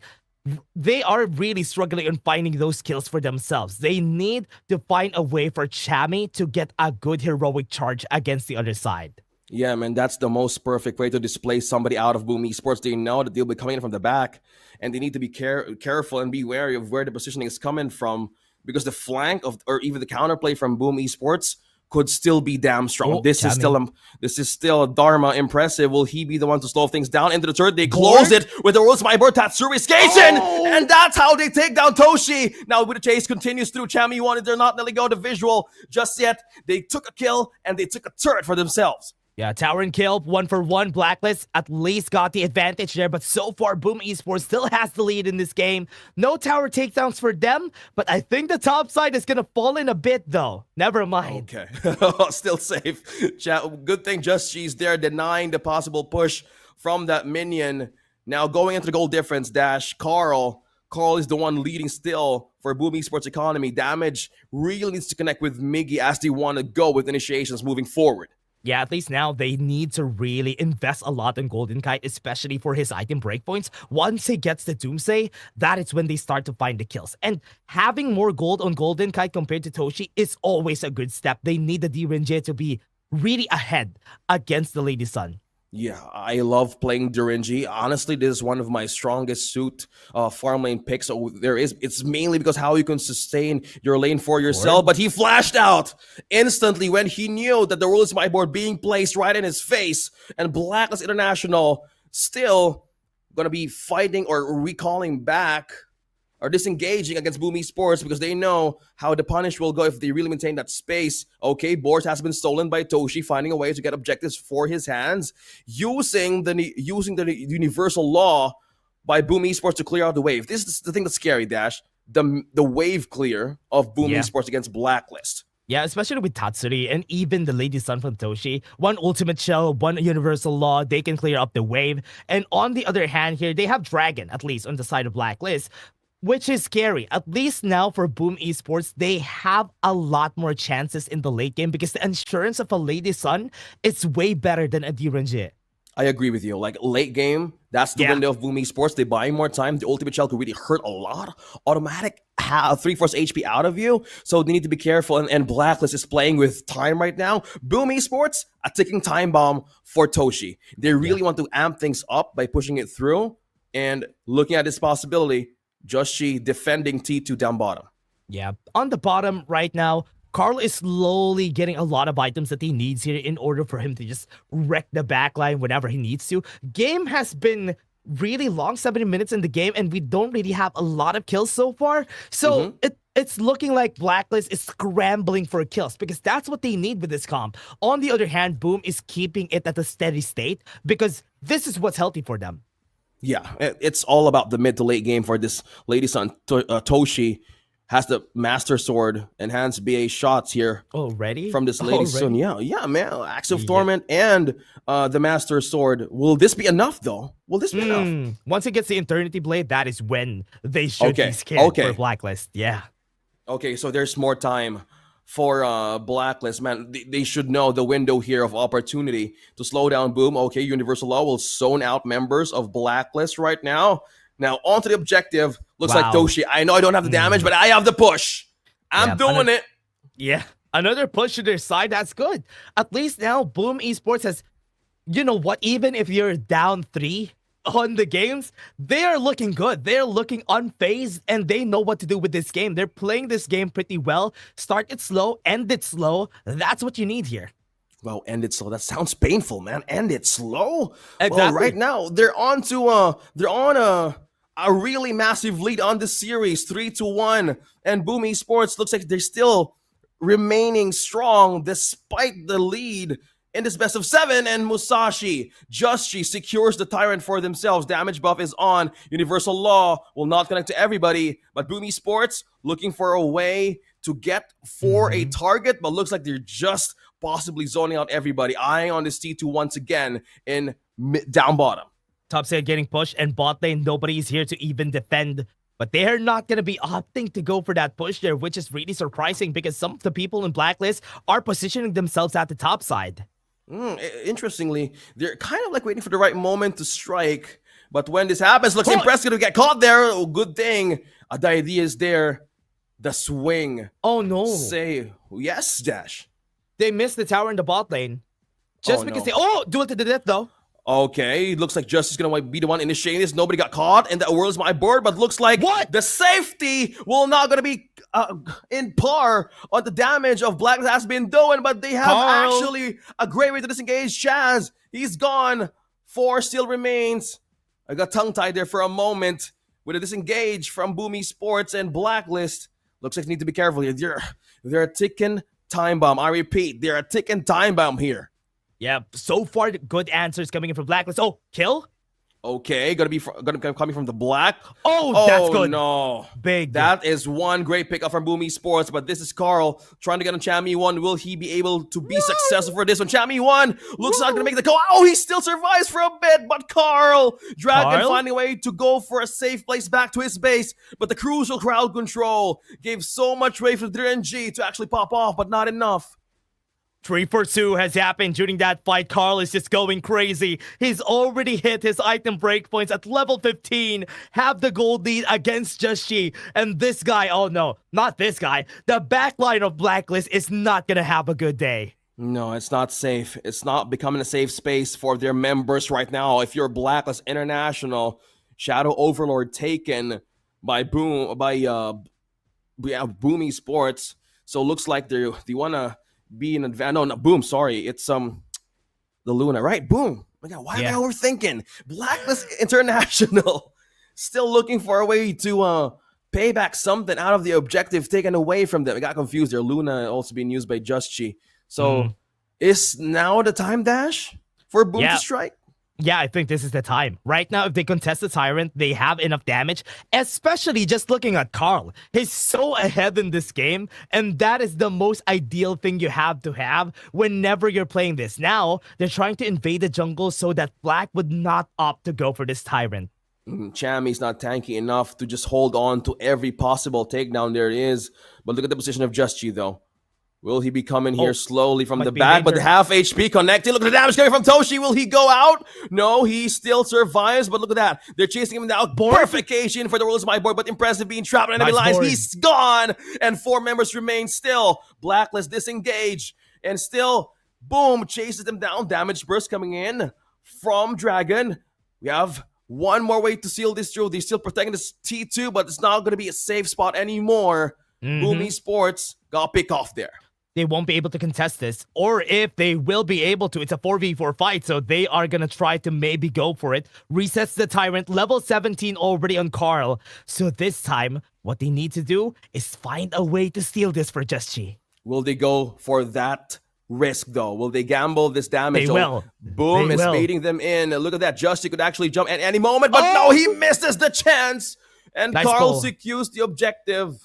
they are really struggling on finding those kills for themselves. They need to find a way for Chami to get a good heroic charge against the other side. Yeah, man, that's the most perfect way to display somebody out of Boom Esports. They know that they'll be coming in from the back, and they need to be careful and be wary of where the positioning is coming from because the flank of or even the counterplay from Boom Esports could still be damn strong. Oh, this is jamming. still Dharma impressive. Will he be the one to slow things down into the turret? They close it with the world's my board Tatsuri Skasen, and that's how they take down Toshi. Now with the chase continues through, Chami wanted, they're not letting go of the visual just yet. They took a kill and they took a turret for themselves. Yeah, tower and kill, 1-for-1. Blacklist at least got the advantage there, but so far, Boom Esports still has the lead in this game. No tower takedowns for them, but I think the top side is gonna fall in a bit though. Never mind. Okay, still safe. Good thing just she's there denying the possible push from that minion. Now going into the goal difference dash, Carl is the one leading still for Boom Esports economy. Damage really needs to connect with Miggy as they want to go with initiations moving forward. Yeah, at least now they need to really invest a lot in Golden Kite, especially for his item breakpoints. Once he gets the Doomsday, that is when they start to find the kills. And having more gold on Golden Kite compared to Toshi is always a good step. They need the Direnje to be really ahead against the Lady Sun. Yeah, I love playing Durinji. Honestly, this is one of my strongest suit farm lane picks. So it's mainly because how you can sustain your lane for yourself. But he flashed out instantly when he knew that the rule is my board being placed right in his face. And Blacklist International still gonna be fighting or recalling back or disengaging against Boom Esports because they know how the punish will go if they really maintain that space. Okay, board has been stolen by Toshi, finding a way to get objectives for his hands, using the universal law by Boom Esports to clear out the wave. This is the thing that's scary, Dash. The wave clear of Boom Esports against Blacklist. Yeah, especially with Tatsuri and even the Lady Sun from Toshi. One ultimate shell, one universal law, they can clear up the wave. And on the other hand here, they have Dragon, at least on the side of Blacklist, which is scary. At least now for Boom Esports, they have a lot more chances in the late game because the insurance of a Lady Sun is way better than a Direnje. I agree with you. Like late game, that's the window of Boom Esports. They buy more time. The ultimate shell could really hurt a lot. Automatic 3-4 HP out of you. So they need to be careful. And Blacklist is playing with time right now. Boom Esports, a ticking time bomb for Toshi. They really want to amp things up by pushing it through. And looking at this possibility, Just she defending T2 down bottom. Yeah, on the bottom right now, Carl is slowly getting a lot of items that he needs here in order for him to just wreck the backline whenever he needs to. Game has been really long, 70 minutes in the game, and we don't really have a lot of kills so far. So it's looking like Blacklist is scrambling for kills because that's what they need with this comp. On the other hand, Boom is keeping it at a steady state because this is what's healthy for them. Yeah, it's all about the mid to late game for this Lady Sun. Toshi has the Master Sword, enhanced BA shots here. Already? From this Lady Sun. Yeah, man. Axe of Torment and the Master Sword. Will this be enough, though? Will this be enough? Once it gets the Eternity Blade, that is when they should be scared for Blacklist. Yeah. Okay, so there's more time for Blacklist. Man, they should know the window here of opportunity to slow down Boom. Okay, Universal Law will zone out members of Blacklist right now. Now, on to the objective. Looks like Toshi. I know I don't have the damage, but I have the push. I'm doing it. Yeah, another push to their side. That's good. At least now, Boom Esports has, you know what, even if you're down 3 on the games, they are looking good. They're looking unfazed, and they know what to do with this game. They're playing this game pretty well. Start it slow, end it slow. That's what you need here. Well, end it slow. That sounds painful, man. End it slow. Exactly. Well, right now they're on a really massive lead on this series, 3-1, and Boom Esports looks like they're still remaining strong despite the lead in this best of 7. And Musashi Just secures the Tyrant for themselves. Damage buff is on. Universal Law will not connect to everybody, but Boom Esports looking for a way to get for a target, but looks like they're just possibly zoning out everybody. Eyeing on this T2 once again in down bottom. Top side getting pushed, and bot lane, nobody's here to even defend. But they're not going to be opting to go for that push there, which is really surprising because some of the people in Blacklist are positioning themselves at the top side. Interestingly, they're kind of like waiting for the right moment to strike. But when this happens, looks impressive to get caught there. Oh, good thing. The idea is there. The swing. Oh, no. Say, yes, Dash. They missed the tower in the bot lane. Just because they... Oh, do it to the death, though. Okay, looks like Justice is going to be the one initiating this. Nobody got caught, and that world is my board, but looks like the safety will not going to be in par on the damage of Blacklist has been doing, but they have actually a great way to disengage Chaz. He's gone. 4 still remains. I got tongue-tied there for a moment with a disengage from Boom Esports and Blacklist. Looks like you need to be careful here. They're a ticking time bomb. I repeat, they're a ticking time bomb here. Yeah, so far good answers coming in from Blacklist. Oh, kill? Okay, coming from the Black. Oh, that's good. No. Big. That is one great pickup from Boom Esports, but this is Carl trying to get on Chammy 1. Will he be able to be successful for this one? Chammy 1 looks like going to make the call. Oh, he still survives for a bit, but Carl Dragon finding a way to go for a safe place back to his base, but the crucial crowd control gave so much way for the ENG to actually pop off, but not enough. 3 for 2 has happened during that fight. Carl is just going crazy. He's already hit his item breakpoints at level 15. Have the gold lead against Joshi. And this guy, oh no, not this guy. The backline of Blacklist is not gonna have a good day. No, it's not safe. It's not becoming a safe space for their members right now. If you're Blacklist International, Shadow Overlord taken by Boom Esports. So it looks like they wanna be in advance. No, not Boom. Sorry, it's the Luna, right? Boom. Oh my God, why am I overthinking? Blacklist International still looking for a way to pay back something out of the objective taken away from them. I got confused there. Luna also being used by Justchi. So is now the time dash for Boom to strike? Yeah, I think this is the time. Right now, if they contest the Tyrant, they have enough damage, especially just looking at Carl. He's so ahead in this game, and that is the most ideal thing you have to have whenever you're playing this. Now, they're trying to invade the jungle so that Black would not opt to go for this Tyrant. Chammy's not tanky enough to just hold on to every possible takedown there is. But look at the position of Justchi, though. Will he be coming here slowly from the back? But the half HP connected. Look at the damage coming from Toshi. Will he go out? No, he still survives. But look at that. They're chasing him down. Purification for the rules of my board, but impressive being trapped in enemy lines. He's gone. And 4 members remain still. Blacklist disengaged. And still, Boom chases them down. Damage burst coming in from Dragon. We have one more way to seal this through. They're still protecting this T2, but it's not going to be a safe spot anymore. Boom Esports got a pick off there. They won't be able to contest this, or if they will be able to, it's a 4v4 fight, so they are gonna try to maybe go for it. Resets the Tyrant, level 17 already on Carl. So this time, what they need to do is find a way to steal this for Justchi. Will they go for that risk, though? Will they gamble this damage? They will. Boom is baiting them in. Look at that. Justchi could actually jump at any moment, but no, he misses the chance. And Carl secures the objective.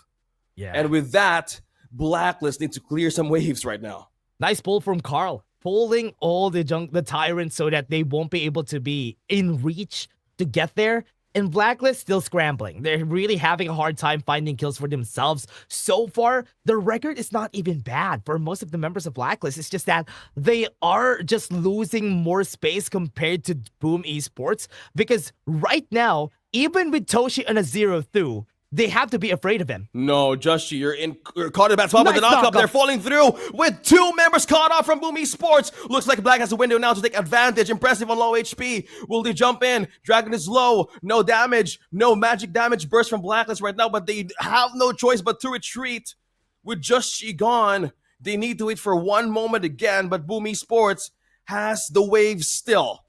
Yeah. And with that, Blacklist needs to clear some waves right now. Nice pull from Carl. Pulling all the Tyrants so that they won't be able to be in reach to get there. And Blacklist still scrambling. They're really having a hard time finding kills for themselves. So far, the record is not even bad for most of the members of Blacklist. It's just that they are just losing more space compared to Boom Esports. Because right now, even with Toshi on a 0-2, they have to be afraid of him. No, Justchi, you're caught in a bad spot with the knock-up. They're falling through with 2 members caught off from Boom Esports. Looks like Black has a window now to take advantage. Impressive on low HP. Will they jump in? Dragon is low. No damage. No magic damage burst from Blacklist right now, but they have no choice but to retreat. With Justchi gone, they need to wait for one moment again, but Boom Esports has the wave still.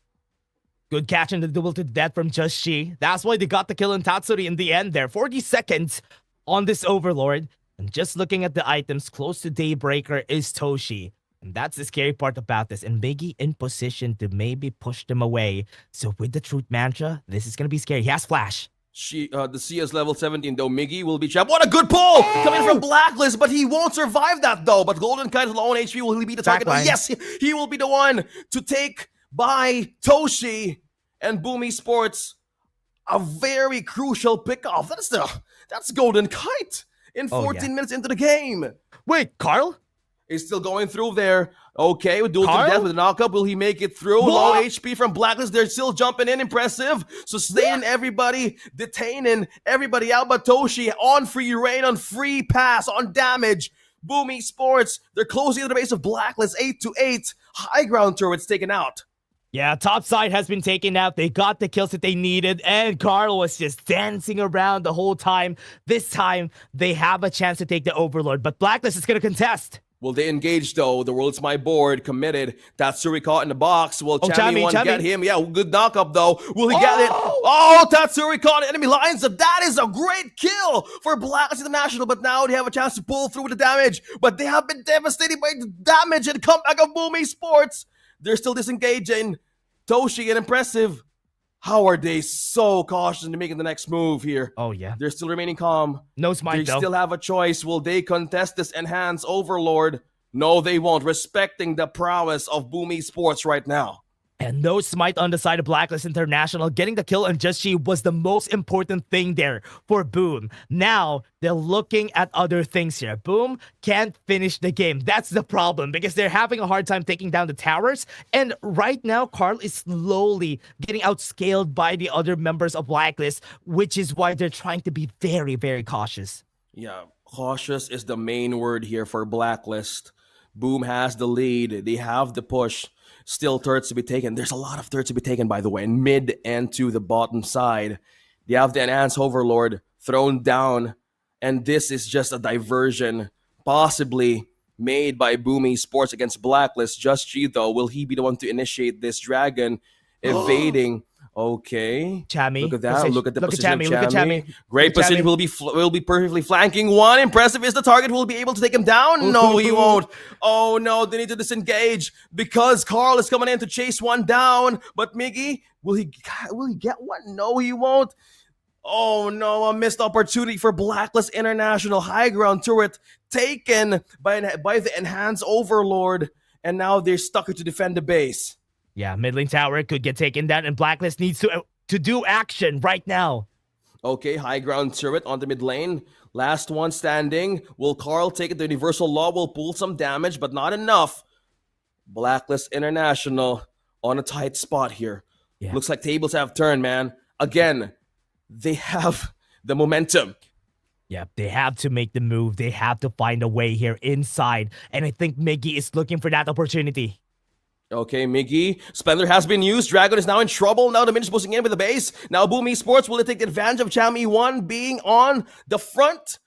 Good catch in the double to death from Justchi. That's why they got the kill on Tatsuri in the end there. 40 seconds on this Overlord. And just looking at the items, close to Daybreaker is Toshi. And that's the scary part about this. And Miggy in position to maybe push them away. So with the Truth Mantra, this is going to be scary. He has Flash. The CS level 17, though. Miggy will be trapped. What a good pull! Coming from Blacklist, but he won't survive that, though. But Golden Kite is low on HP. Will he be the target? Yes, he will be the one to take by Toshi. And Boom Esports, a very crucial pickoff. That's Golden Kite in 14 minutes into the game. Wait, Carl? He's still going through there. Okay, with duel to death with a knockup. Will he make it through? Low HP from Blacklist. They're still jumping in. Impressive. Sustaining everybody, detaining everybody out. But Toshi on free reign, on free pass, on damage. Boom Esports, they're closing to the base of Blacklist. 8-8. High ground turrets taken out. Yeah, top side has been taken out. They got the kills that they needed, and Carl was just dancing around the whole time. This time, they have a chance to take the Overlord, but Blacklist is going to contest. Will they engage though? The world's my board, committed. Tatsuri caught in the box. Will Chami one get him? Yeah, good knockup though. Will he get it? Oh, Tatsuri caught enemy lines up. That is a great kill for Blacklist International, but now they have a chance to pull through with the damage. But they have been devastated by the damage and comeback of Boom Esports. They're still disengaging. Toshi and Impressive. How are they so cautious in making the next move here? Oh, yeah. They're still remaining calm. No smite, They though. still have a choice. Will they contest this Enhanced Overlord? No, they won't. Respecting the prowess of Boom Esports right now. And no smite on the side of Blacklist International. Getting the kill on Just She was the most important thing there for Boom. Now, they're looking at other things here. Boom can't finish the game. That's the problem because they're having a hard time taking down the towers. And right now, Carl is slowly getting outscaled by the other members of Blacklist, which is why they're trying to be very, very cautious. Yeah, cautious is the main word here for Blacklist. Boom has the lead. They have the push. Still turrets to be taken. There's a lot of turrets to be taken, by the way, in mid and to the bottom side. They have the Enhanced Overlord thrown down, and this is just a diversion, possibly made by Boom Esports against Blacklist. Just G, though, will he be the one to initiate this dragon evading? Okay. Chami. Look at that. Look at the position Chami. of Look at Chami. Chami. Great Look at position. Chami. Will be perfectly flanking one. Impressive is the target. Will be able to take him down? No, he won't. Oh no, they need to disengage because Carl is coming in to chase one down. But Miggy, will he get one? No, he won't. Oh no, a missed opportunity for Blacklist International. High ground turret taken by the Enhanced Overlord, and now they're stuck to defend the base. Yeah, mid lane tower could get taken down, and Blacklist needs to do action right now. Okay, high ground turret on the mid lane. Last one standing. Will Carl take it? The Universal Law will pull some damage, but not enough. Blacklist International on a tight spot here. Yeah. Looks like tables have turned, man. Again, they have the momentum. Yeah, they have to make the move. They have to find a way here inside. And I think Miggy is looking for that opportunity. Okay, Miggy. Splendor has been used. Dragon is now in trouble. Now the Minish pushing in with the base. Now Boom Esports, will it take advantage of Chami 1 being on the front?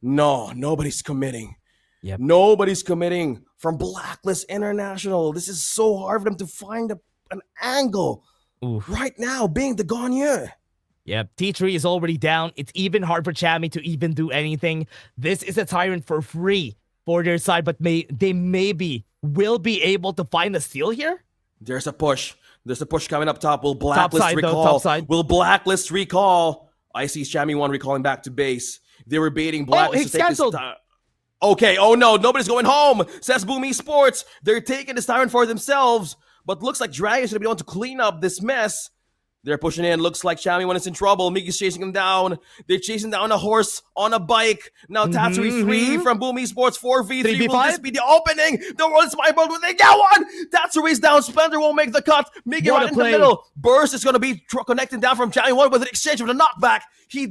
No, nobody's committing. Yep. Nobody's committing from Blacklist International. This is so hard for them to find an angle. Oof. Right now, being the Gagne. Yep, T3 is already down. It's even hard for Chami to even do anything. This is a Tyrant for free for their side, but they maybe will be able to find a steal here? There's a push. There's a push coming up top. Will Blacklist side, recall? top side. Will Blacklist recall? I see Chami 1 recalling back to base. They were baiting Blacklist it's to take canceled. this. Okay, oh no, nobody's going home, says Boom Esports. They're taking this Tyrant for themselves, but looks like Dragon's gonna be the one to clean up this mess. They're pushing in. Looks like Chami 1 is in trouble. Mickey's chasing him down. They're chasing down a horse on a bike. Now Tatsuri 3 from Boom Esports 4v3. Will this be the opening? The world is my world. Will they get one? Tatsuri's down. Splendor won't make the cut. Mickey right in the middle. Burst is going to be connecting down from Chami 1 with an exchange with a knockback. He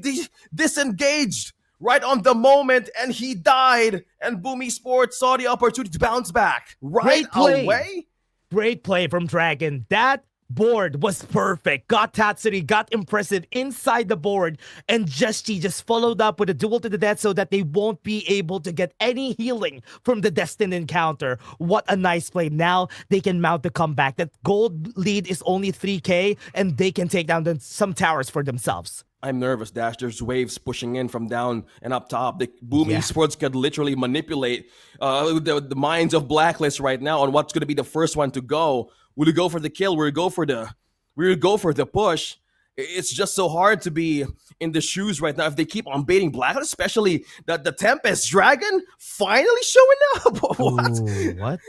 disengaged right on the moment and he died. And Boom Esports saw the opportunity to bounce back right away. Great play from Dragon. That board was perfect. Got Tatsuri, got Impressive inside the board, and Justy just followed up with a duel to the death so that they won't be able to get any healing from the destined encounter. What a nice play. Now they can mount the comeback. That gold lead is only 3k, and they can take down some towers for themselves. I'm nervous, Dash. There's waves pushing in from down and up top. The Boom Esports could literally manipulate the minds of Blacklist right now on what's going to be the first one to go. Will we go for the kill? Will we go for the push? It's just so hard to be in the shoes right now if they keep on baiting Blacklist, especially the Tempest Dragon finally showing up. What? Ooh, what?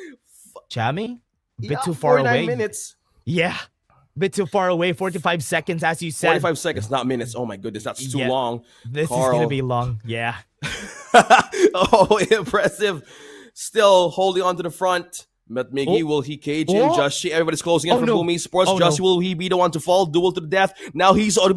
Chami? A bit too far 49 away. minutes. Yeah. Bit too far away. 45 seconds, as you said. 45 seconds, not minutes. Oh my goodness, that's too long. This is going to be long. Yeah. Oh, impressive. Still holding on to the front. But Miggy, will he cage in Oh. Joshi? Everybody's closing in Oh, for no. Boom Esports. Oh, no. Joshi, will he be the one to fall? Duel to the death. Now he's gonna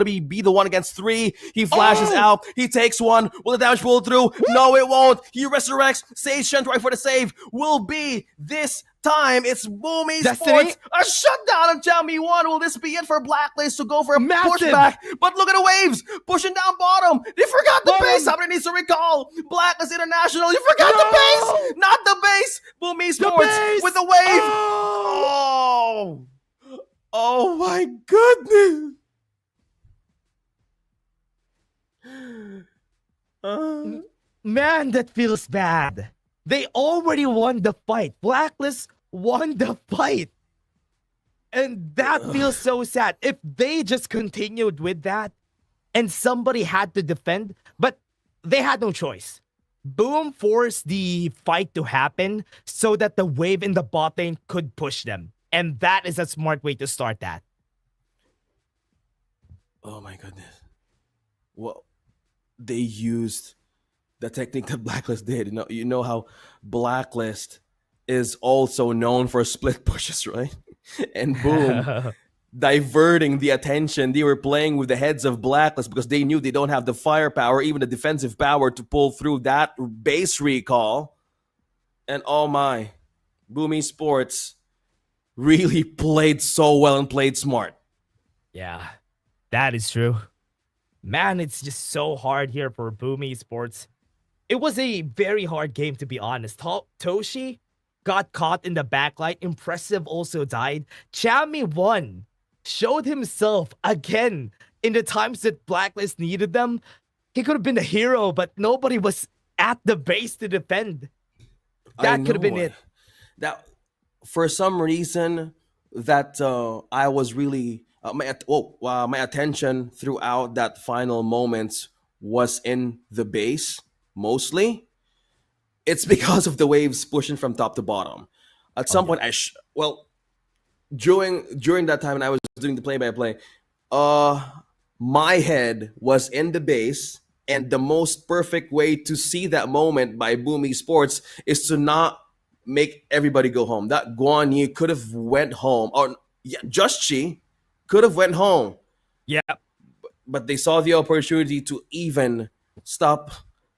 be the one against 3. He flashes out. He takes one. Will the damage pull through? No, it won't. He resurrects. Saves Shen right for the save. Will be this time. It's Boom Destiny? Esports. A shutdown on Xiaomi 1. Will this be it for Blacklist to go for a Massive. pushback? But look at the waves. Pushing down bottom. They forgot the base. Somebody needs to recall. Blacklist International. You forgot the base. Not the base. Boom Esports with the wave. Oh. Oh my goodness. Man, that feels bad. They already won the fight. Blacklist won the fight. And that feels so sad. If they just continued with that and somebody had to defend, but they had no choice. Boom forced the fight to happen so that the wave in the bot lane could push them. And that is a smart way to start that. Oh my goodness. Well, they used the technique that Blacklist did. You know how Blacklist is also known for split pushes, right? And Boom diverting the attention. They were playing with the heads of Blacklist because they knew they don't have the firepower, even the defensive power to pull through that base recall. And oh my, Boom Esports really played so well and played smart. Yeah, that is true. Man, it's just so hard here for Boom Esports. It was a very hard game, to be honest. Toshi got caught in the backlight. Impressive also died. Chami won. Showed himself again in the times that Blacklist needed them. He could have been a hero, but nobody was at the base to defend. That could have been it. That, for some reason, that I was really my attention throughout that final moments was in the base mostly. It's because of the waves pushing from top to bottom. At some point, during that time when I was doing the play-by-play, my head was in the base, and the most perfect way to see that moment by Boom Esports is to not make everybody go home. That Guan Yu could have went home, or just Chi could have went home. Yeah, but they saw the opportunity to even stop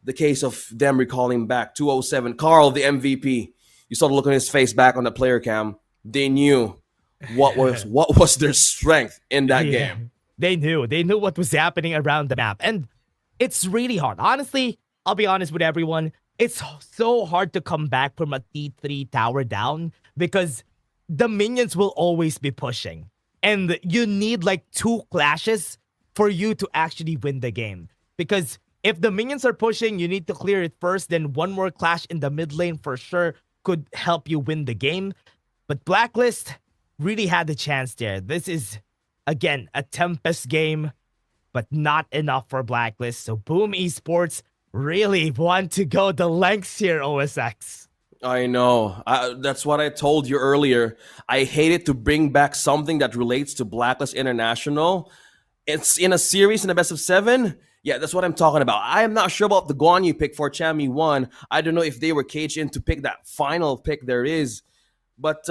the case of them recalling back 207. Carl, the MVP. You saw the look on his face back on the player cam. They knew what was their strength in that game. They knew what was happening around the map. And it's really hard. Honestly, I'll be honest with everyone. It's so hard to come back from a T3 tower down because the minions will always be pushing. And you need like 2 clashes for you to actually win the game. Because if the minions are pushing, you need to clear it first. Then one more clash in the mid lane for sure could help you win the game. But Blacklist really had the chance there. This is, again, a Tempest game, but not enough for Blacklist. So Boom Esports really want to go the lengths here, OSX. I know. That's what I told you earlier. I hated to bring back something that relates to Blacklist International. It's in a series in the best of 7. Yeah, that's what I'm talking about. I am not sure about the Guan Yu pick for Chami 1. I don't know if they were caged in to pick that final pick there is. But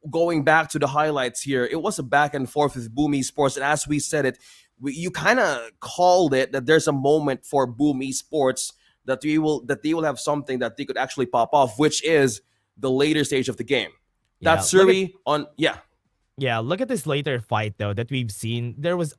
going back to the highlights here, it was a back and forth with Boom Esports. And as we said it, you kind of called it that there's a moment for Boom Esports that they will have something that they could actually pop off, which is the later stage of the game. Yeah, Tatsuri on. Yeah, look at this later fight, though, that we've seen. There was,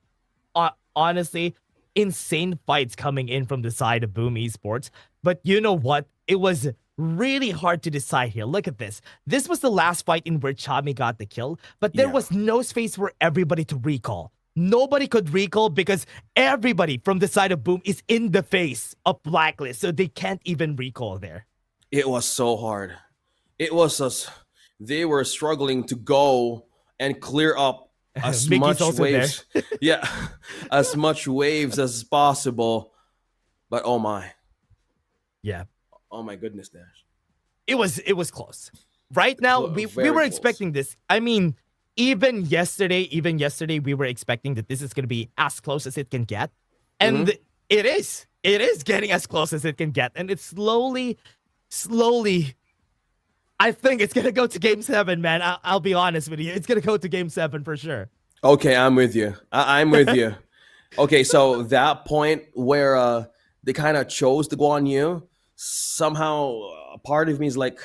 honestly, insane fights coming in from the side of Boom Esports. But you know what? It was really hard to decide here. Look at this. This was the last fight in where Chami got the kill, but there was no space for everybody to recall. Nobody could recall because everybody from the side of Boom is in the face of Blacklist, so they can't even recall there. It was so hard. It was they were struggling to go and clear up as much waves. As much waves as possible. But oh my. Yeah. Oh my goodness, Dash. It was close. Right now, we were expecting this. I mean, even yesterday, we were expecting that this is going to be as close as it can get. And it is getting as close as it can get. And it's slowly I think it's gonna go to Game 7, man. I'll be honest with you. It's gonna go to Game 7 for sure. Okay, I'm with you. I'm with you. Okay, so that point where they kind of chose to go on you, somehow a part of me is like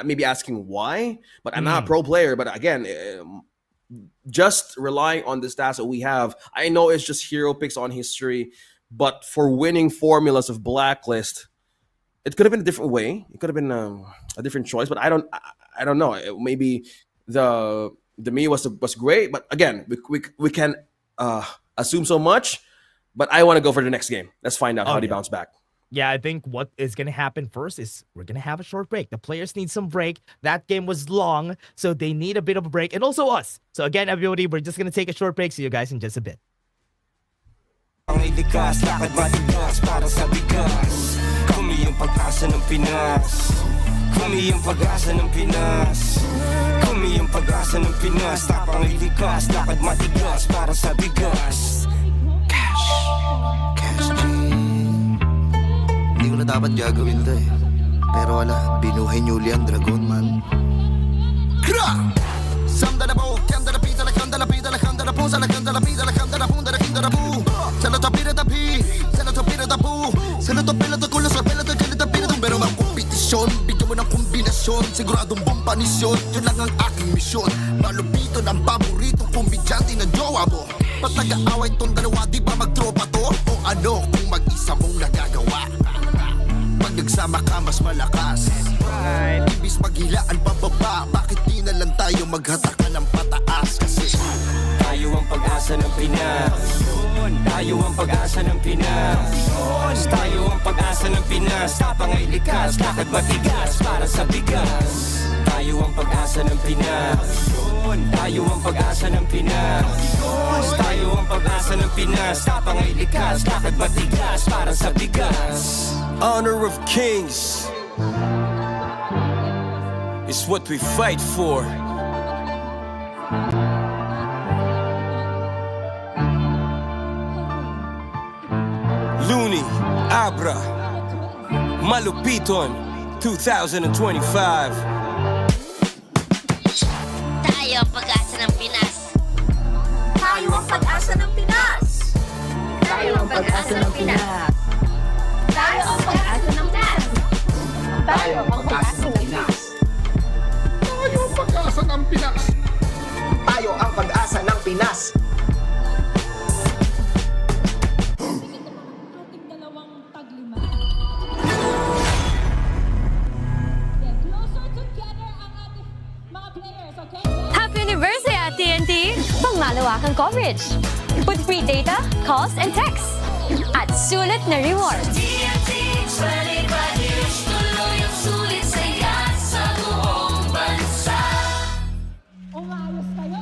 maybe asking why, but I'm not a pro player. But again, just relying on the stats that we have, I know it's just hero picks on history, but for winning formulas of Blacklist, it could have been a different way. It could have been a different choice, but I don't know. Maybe the me was great, but again, we can assume so much. But I want to go for the next game. Let's find out how they bounce back. Yeah, I think what is going to happen first is we're going to have a short break. The players need some break. That game was long, so they need a bit of a break. And also us. So again, everybody, we're just going to take a short break. See you guys in just a bit. Likas, lakad matigas para sa bigas. Kami yung pag-asa ng Pinas. Kami yung pag-asa ng Pinas. Kami yung pag-asa ng Pinas. Tapang likas, lakad matigas para sa bigas. Cash G. Hindi ko na dapat gagawin to eh. Pero wala, binuhay niyo uli ang dragon, man. Kra! Samda na po, kanda na pita, lakanda na pita, lakanda na po, sa lakanda na pita, lakanda na po, lakanda na po. Sa lato pira da pi, sa lato pira da po, sa lato pila da kulo, sa pila da kalita pira da. Pero ang kompetisyon, bigyan mo ng kombinasyon, siguradong bumpanisyon, yun lang ang aking misyon. Malupito ng paboritong kombidyante ng jowa mo. Pag nag-aaway tong dalawa, di ba magtropa to? O ano kung mag-isa mong nagagawa? Pag nagsama ka, mas malakas. Ibis maghilaan pababa, bakit di na lang tayo maghatakan ng pataas? Kasi tayo ang pag-asa ng Pinas. Tayo ang pag-asa ng Pinas. Tayo ang pag-asa ng Pinas. Tapang ay likas, lakad matigas para sa bigas. Tayo ang pag-asa ng Pinas. Tayo ang pag-asa ng Pinas. Tayo ang pag-asa ng Pinas. Tapang ay likas, lakad matigas para sa bigas. Honor of kings is what we fight for. Looney, Abra, Malupiton, 2025. Tayo ang pag-asa ng Pinas. Tayo ang pag-asa ng Pinas. Tayo ang pag-asa ng Pinas. Tayo ang pag-asa ng Pinas. Tayo ang pag-asa ng Pinas. Tayo ang pag-asa ng Pinas. Tayo ang pag-asa ng Pinas. Happy anniversary at TNT! Pangmalawakang coverage. With free data, calls, and texts. At sulit na reward. TNT 25 years, tuloy ang sulit saya sa buong bansa. Umayos kayo.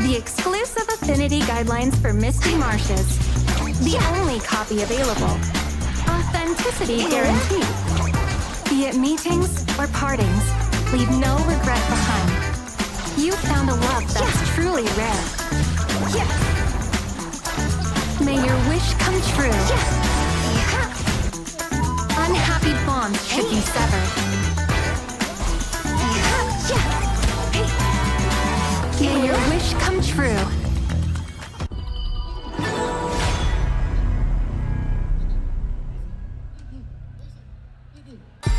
The exclusive affinity guidelines for Misty Marshes. The only copy available. Authenticity guaranteed. Be it meetings or partings, leave no regret behind. You found a love that's truly rare. May your wish come true. Unhappy bonds should be severed. May your wish come true.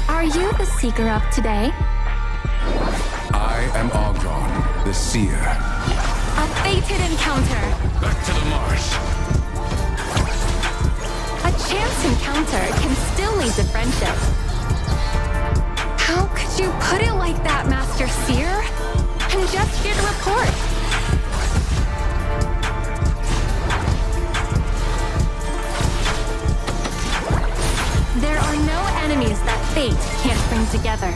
Are you the seeker of today? I am Ogron, the seer. A fated encounter. Back to the marsh. A chance encounter can still lead to friendship. How could you put it like that, Master Seer? I'm just here to report. There are no enemies that fate can't bring together.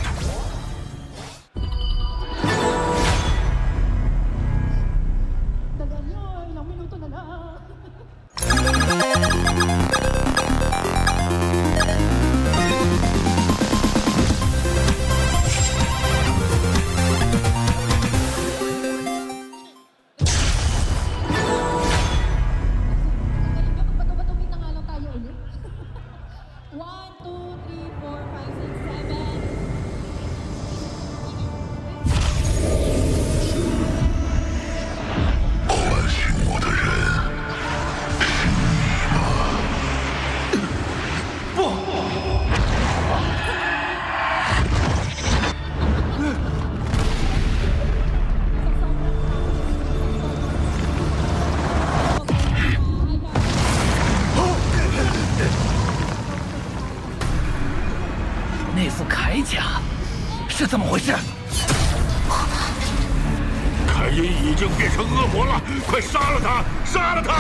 凯因已经变成恶魔了，快杀了他！杀了他！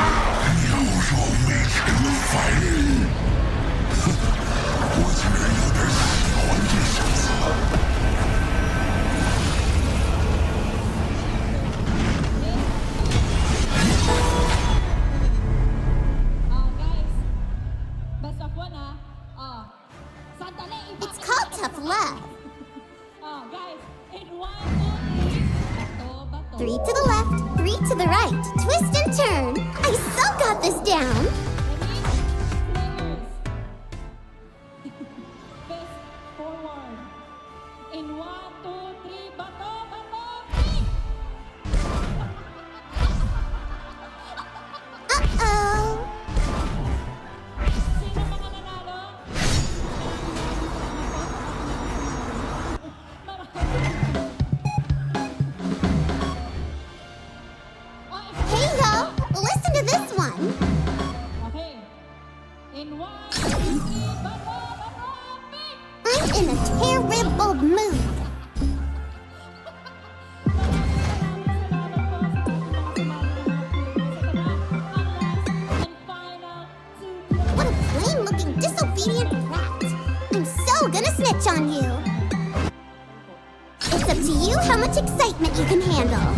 妖若没成凡人，我竟然有点喜欢这小子。It's called tough love. 3 to the left, 3 to the right. Twist and turn. I so got this down. Uh-oh. Hey yo, listen to this one. I'm in a terrible mood. What a plain-looking, disobedient brat. I'm so gonna snitch on you. It's up to you how much excitement you can handle.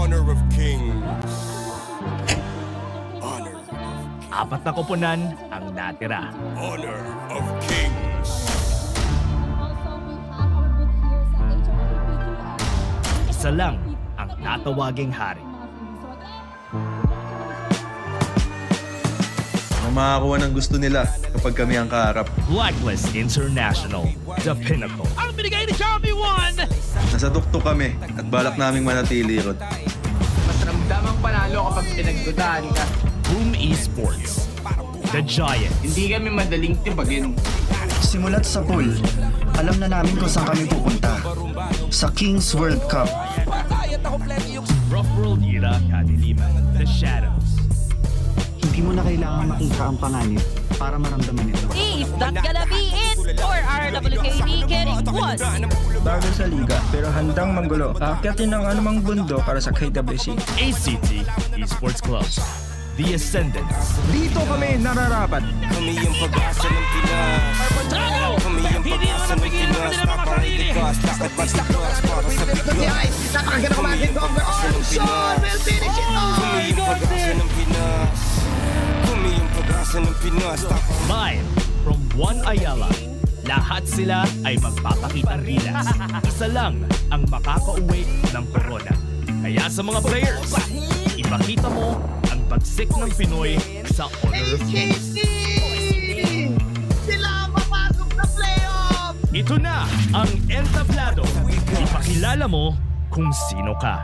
Honor of Kings. Honor. Apat na koponan ang natira. Honor of Kings. Isa lang ang tatawaging hari. Ang makakuha ng gusto nila kapag kami ang kaharap. Blacklist International, the pinnacle. Ang binigay ni Xiaomi 1! Nasa tuktok kami at balak naming manatili ron. Mas ramdamang panalo kapag pinagdudahan ka. Boom Esports, the giant. Hindi kami madaling tibagin. Simulat sa pool, alam na namin kung saan kami pupunta. Sa Kings World Cup. Rough World Era Kadiliman, the shadows. Hindi mo na kailangan makita ang panganib para maramdaman ito. Is that gonna be it? Or are WKD getting one? Bago sa liga, pero handang manggulo. Aakyatin ng anumang bundo para sa KWC. A.C.T. Esports Club, the Ascendants. Dito kami nararapat. Kami yung pag-asa ng Pinas. Kami yung pag-asa ng Pinas, tapang ay likas, lakad matigas para sa bigas. Kami yung pag-asa ng Pinas, kami yung pag-asa ng Pinas, kami yung pag-asa ng Pinas. Live from Juan Ayala, lahat sila ay magpapakitang gilas. Isa lang ang makakauwi ng corona. Kaya sa mga players, ipakita mo ang pagsik ng Pinoy sa Honor of Kings. Sila ang papasok sa playoff! Ito na ang entablado. Ipakilala mo kung sino ka.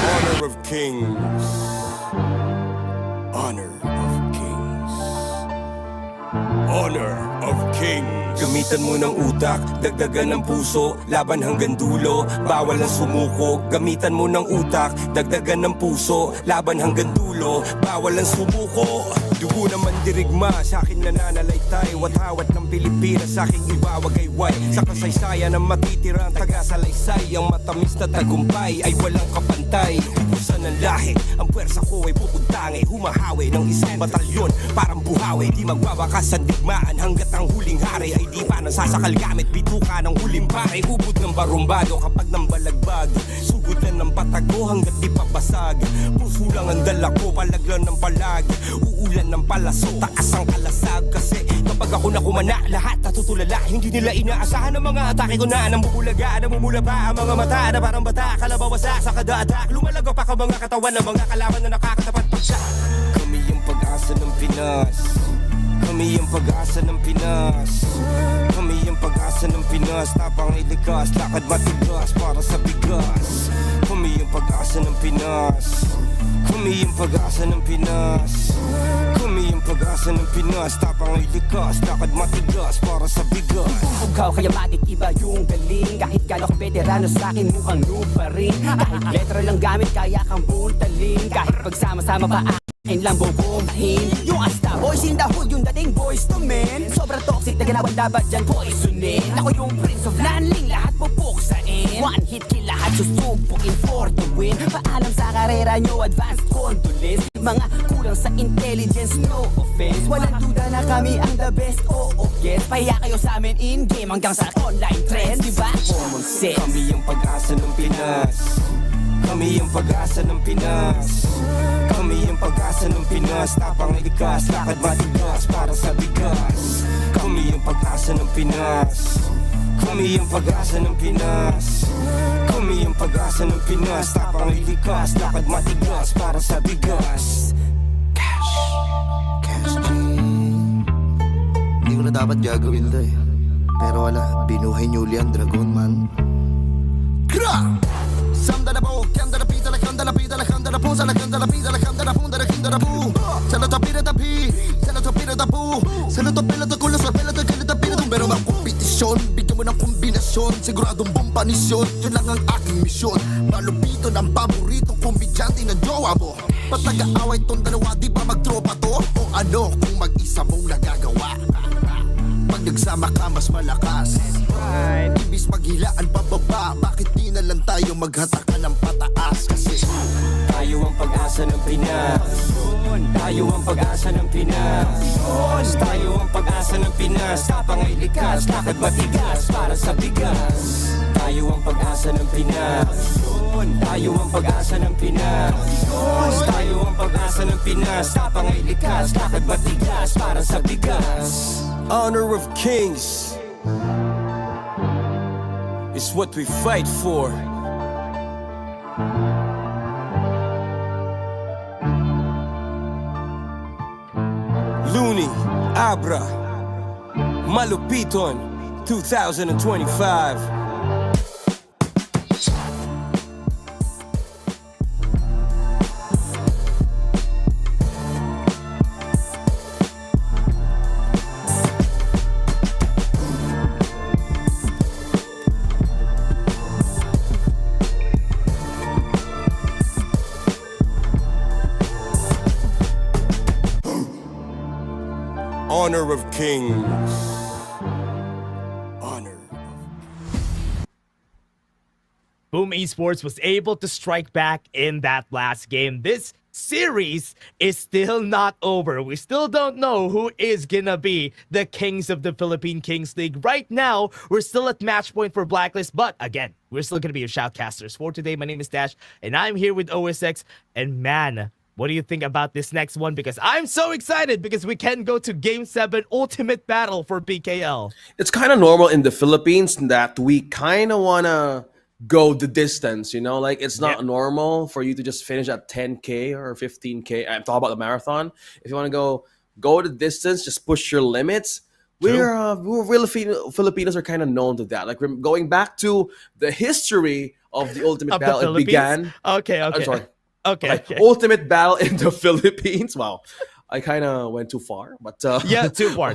Honor of Kings. Honor of Kings. Honor of Kings. Gamitan mo ng utak, dagdagan ng puso, laban hanggang dulo, bawal ang sumuko. Gamitan mo ng utak, dagdagan ng puso, laban hanggang dulo, bawal ang sumuko. Dugo naman dirigma, sa akin nananalaytay, watawat ng Pilipinas, sa aking iwawagayway. Sa kasaysayan ng matitirang taga-salaysay, ang matamis na tagumpay ay walang kapantay. Ubusan ng lahi, ang puwersa ko ay bukod tangi, humahawi ng isang batalyon, parang buhawi. Di magwawakas ang digmaan hanggat ang huling hari ay di pa nasasakal gamit bituka ng huling pare. Hubod ng barumbado kapag nang balagbag, sugod na ng patago hanggat di pabasag. Puso lang ang dala ko, palaglan ng palag, uulan ng palaso, taas ang kalasag. Kasi kapag ako nakumana, lahat natutulala. Hindi nila inaasahan ang mga atake ko na namumulaga, namumula pa ang mga mata na parang bata, kalabawasak sa kada-atak. Lumalago pa ka mga katawan ng mga kalaban na nakakatapat pa siya. Kami yung pag-asa ng Pinas, kami yung pag-asa ng Pinas, kami yung pag-asa ng Pinas, tapang ay likas, lakad matigas para sa bigas. Kami yung pag-asa ng Pinas, kami yung pag-asa ng Pinas, kami yung pag-asa ng Pinas, tapang ay likas, lakad matigas para sa bigas. Ikaw kaya matik iba yung galing, kahit gano'ng veterano sa akin mukhang noob pa rin. Kahit letra lang gamit kaya kang puntalin, kahit pagsama-sama pa akin lang bubombahin. Yung Asta Boys in the hood, yung dating boys to men, sobrang toxic na ganawan dapat dyan poisonin. Ako yung Prince of Landing, lahat pupuksain, one hit kill lahat susubukin for the win. Paalam sa karera nyo, advanced condolence. Mga kulang sa intelligence, no offense. Walang duda na kami ang the best, oo yes. Pahiya kayo sa amin in-game hanggang sa online trend, diba? Common sense. Kami yung pag-asa ng Pinas, kami yung pag-asa ng Pinas, kami yung pag-asa ng Pinas, tapang ay likas, lakad matigas para sa bigas. Kami yung pag-asa ng Pinas, kami yung pag-asa ng Pinas, kami yung pag-asa ng Pinas, tapang ay likas, lakad matigas para sa bigas. Cash G. Hindi ko na dapat gagawin to eh, pero wala, binuhay niyo uli ang dragon man. Kra! Samda na po, kanda na pita, la kanda na pita, la kanda na pusa, la kanda na pita, la kanda na punda, la kinda na pu. Sa lo tapira tapi, sa lo tapira tapu, sa lo tapira ta kulo, sa pela ta kila tapira tum. Pero ang kompetisyon, bigyan mo ng kombinasyon, siguradong bombanisyon, yun lang ang aking misyon. Malupito ng paboritong kombidyante ng jowa mo. Ba't nag-aaway tong dalawa, di ba magtropa to? O ano kung mag-isa mong nagagawa? Pag nagsama ka mas malakas, ibis maghilaan pababa, bakit di na lang tayo maghatakan ng pataas? Kasi tayo ang pag-asa ng Pinas, tayo ang pag-asa ng Pinas, tayo ang pag-asa ng Pinas, tapang ay likas, lakad matigas para sa bigas. Tayo ang pag-asa ng Pinas, tayo ang pag-asa ng Pinas, tayo ang pag-asa ng Pinas, tapang ay likas, lakad matigas para sa bigas. Honor of Kings is what we fight for. Looney, Abra, Malupiton, 2025. Honor of Kings. Honor. Boom Esports was able to strike back in that last game. This series is still not over. We still don't know who is gonna be the kings of the Philippine Kings League. Right now, we're still at match point for Blacklist, but again, we're still gonna be your shoutcasters. For today, my name is Dash, and I'm here with OSX, and man, what do you think about this next one? Because I'm so excited because we can go to Game 7 Ultimate Battle for PKL. It's kind of normal in the Philippines that we kind of want to go the distance, you know? Like, it's not normal for you to just finish at 10K or 15K. I'm talking about the marathon. If you want to go the distance, just push your limits. We're Filipinos are kind of known to that. Like, we're going back to the history of the Ultimate Battle. It began. Okay. I'm sorry. Okay. Ultimate Battle in the Philippines. Wow. I kind of went too far, but yeah, too far.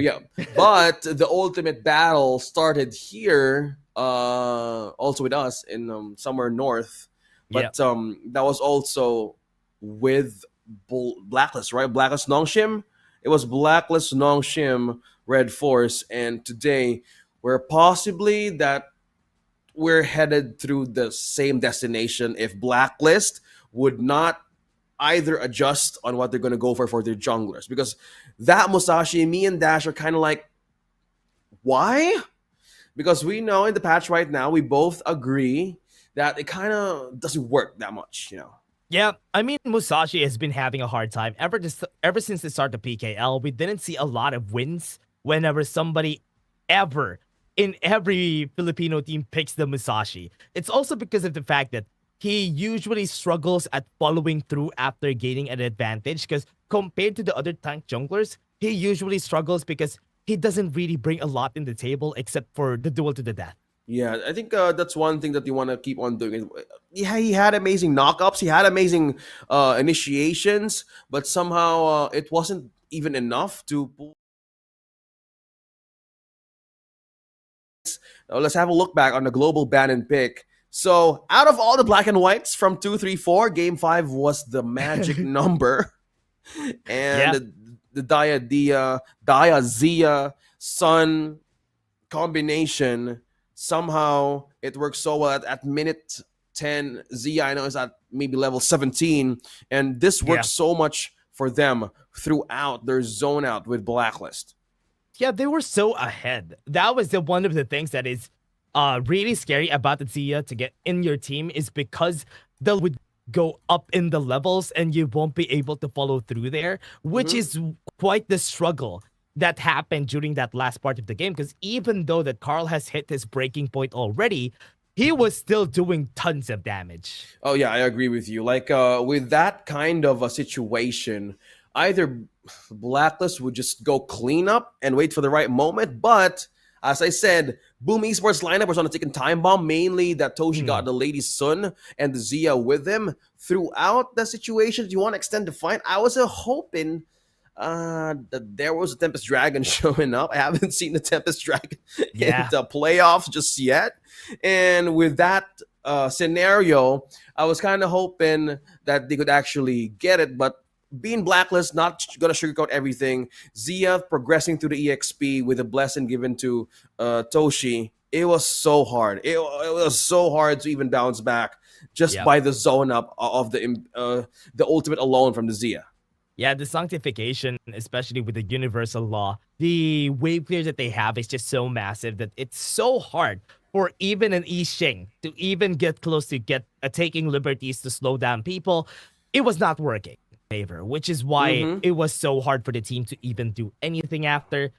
Yeah, but the Ultimate Battle started here, also with us in somewhere north. But that was also with Blacklist, right? Blacklist Nongshim. It was Blacklist Nongshim Red Force, and today we're headed through the same destination if Blacklist would not either adjust on what they're going to go for their junglers. Because that Musashi, me and Dash are kind of like, why? Because we know in the patch right now, we both agree that it kind of doesn't work that much, you know? Yeah, I mean, Musashi has been having a hard time. Ever since the start of PKL, we didn't see a lot of wins whenever somebody ever in every Filipino team picks the Musashi. It's also because of the fact that he usually struggles at following through after gaining an advantage, because compared to the other tank junglers, he usually struggles because he doesn't really bring a lot in the table except for the duel to the death. Yeah, I think that's one thing that you want to keep on doing. Yeah, he had amazing knockups, he had amazing initiations, but somehow it wasn't even enough to pull. Let's have a look back on the global ban and pick. So, out of all the black and whites from 2, 3, 4, Game 5 was the magic number. And the Dia Zia Sun combination, somehow it works so well. At minute 10, Zia, I know, is at maybe level 17. And this works so much for them throughout their zone out with Blacklist. Yeah, they were so ahead. That was one of the things that is really scary about the Zia to get in your team, is because they would go up in the levels and you won't be able to follow through there, which is quite the struggle that happened during that last part of the game. Because even though that Carl has hit his breaking point already, he was still doing tons of damage. Oh yeah, I agree with you. Like with that kind of a situation, either Blacklist would just go clean up and wait for the right moment, but as I said, Boom Esports lineup was on a ticking time bomb, mainly that Toshi got the Lady Sun and the Zia with him throughout the situation. Do you want to extend the fight? I was hoping that there was a Tempest Dragon showing up. I haven't seen the Tempest Dragon in the playoffs just yet. And with that scenario, I was kind of hoping that they could actually get it, but being Blacklist, not gonna sugarcoat everything. Zia progressing through the EXP with a blessing given to Toshi. It was so hard. It was so hard to even bounce back just by the zone up of the ultimate alone from the Zia. Yeah, the sanctification, especially with the universal law, the wave clear that they have is just so massive that it's so hard for even an Yixing to even get close to taking liberties to slow down people. It was not working. Favor, which is why it was so hard for the team to even do anything after.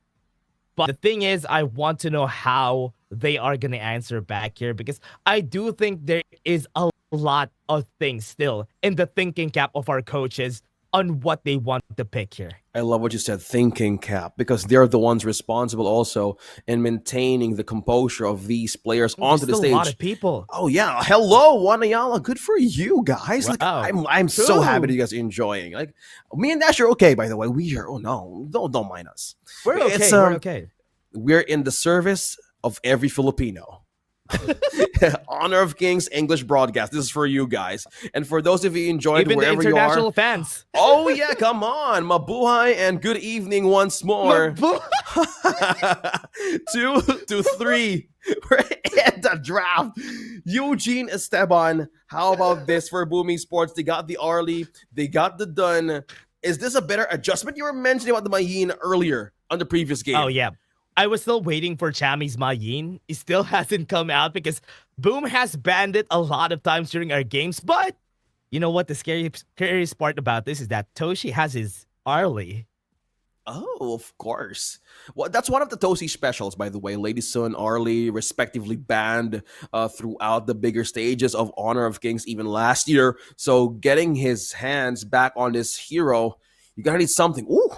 But the thing is, I want to know how they are going to answer back here, because I do think there is a lot of things still in the thinking cap of our coaches on what they want to pick here. I love what you said, thinking cap, because they're the ones responsible also in maintaining the composure of these players onto the There's stage. a lot of people. Oh yeah, hello, Juan Ayala. Good for you guys. Like, Wow. I'm so happy True. that you guys are enjoying. Like me and Dash are okay, by the way. We are. Oh no, don't mind us. We're okay. It's, We're okay. We're in the service of every Filipino. Honor of Kings English broadcast. This is for you guys, and for those of you enjoyed Even the wherever you international are. fans. Oh yeah, come on, mabuhay and good evening once more. 2 to 3. We're at the draft. Eugene Esteban. How about this for Booming Sports? They got the Arlie. They got the Dun. Is this a better adjustment? You were mentioning about the Mayin earlier on the previous game. Oh yeah. I was still waiting for Chami's Mayin. It still hasn't come out because Boom has banned it a lot of times during our games. But you know what? The scariest part about this is that Toshi has his Arlie. Oh, of course. Well, that's one of the Toshi specials, by the way. Lady Sun, Arlie, respectively banned throughout the bigger stages of Honor of Kings even last year. So getting his hands back on this hero, you gotta need something. Ooh,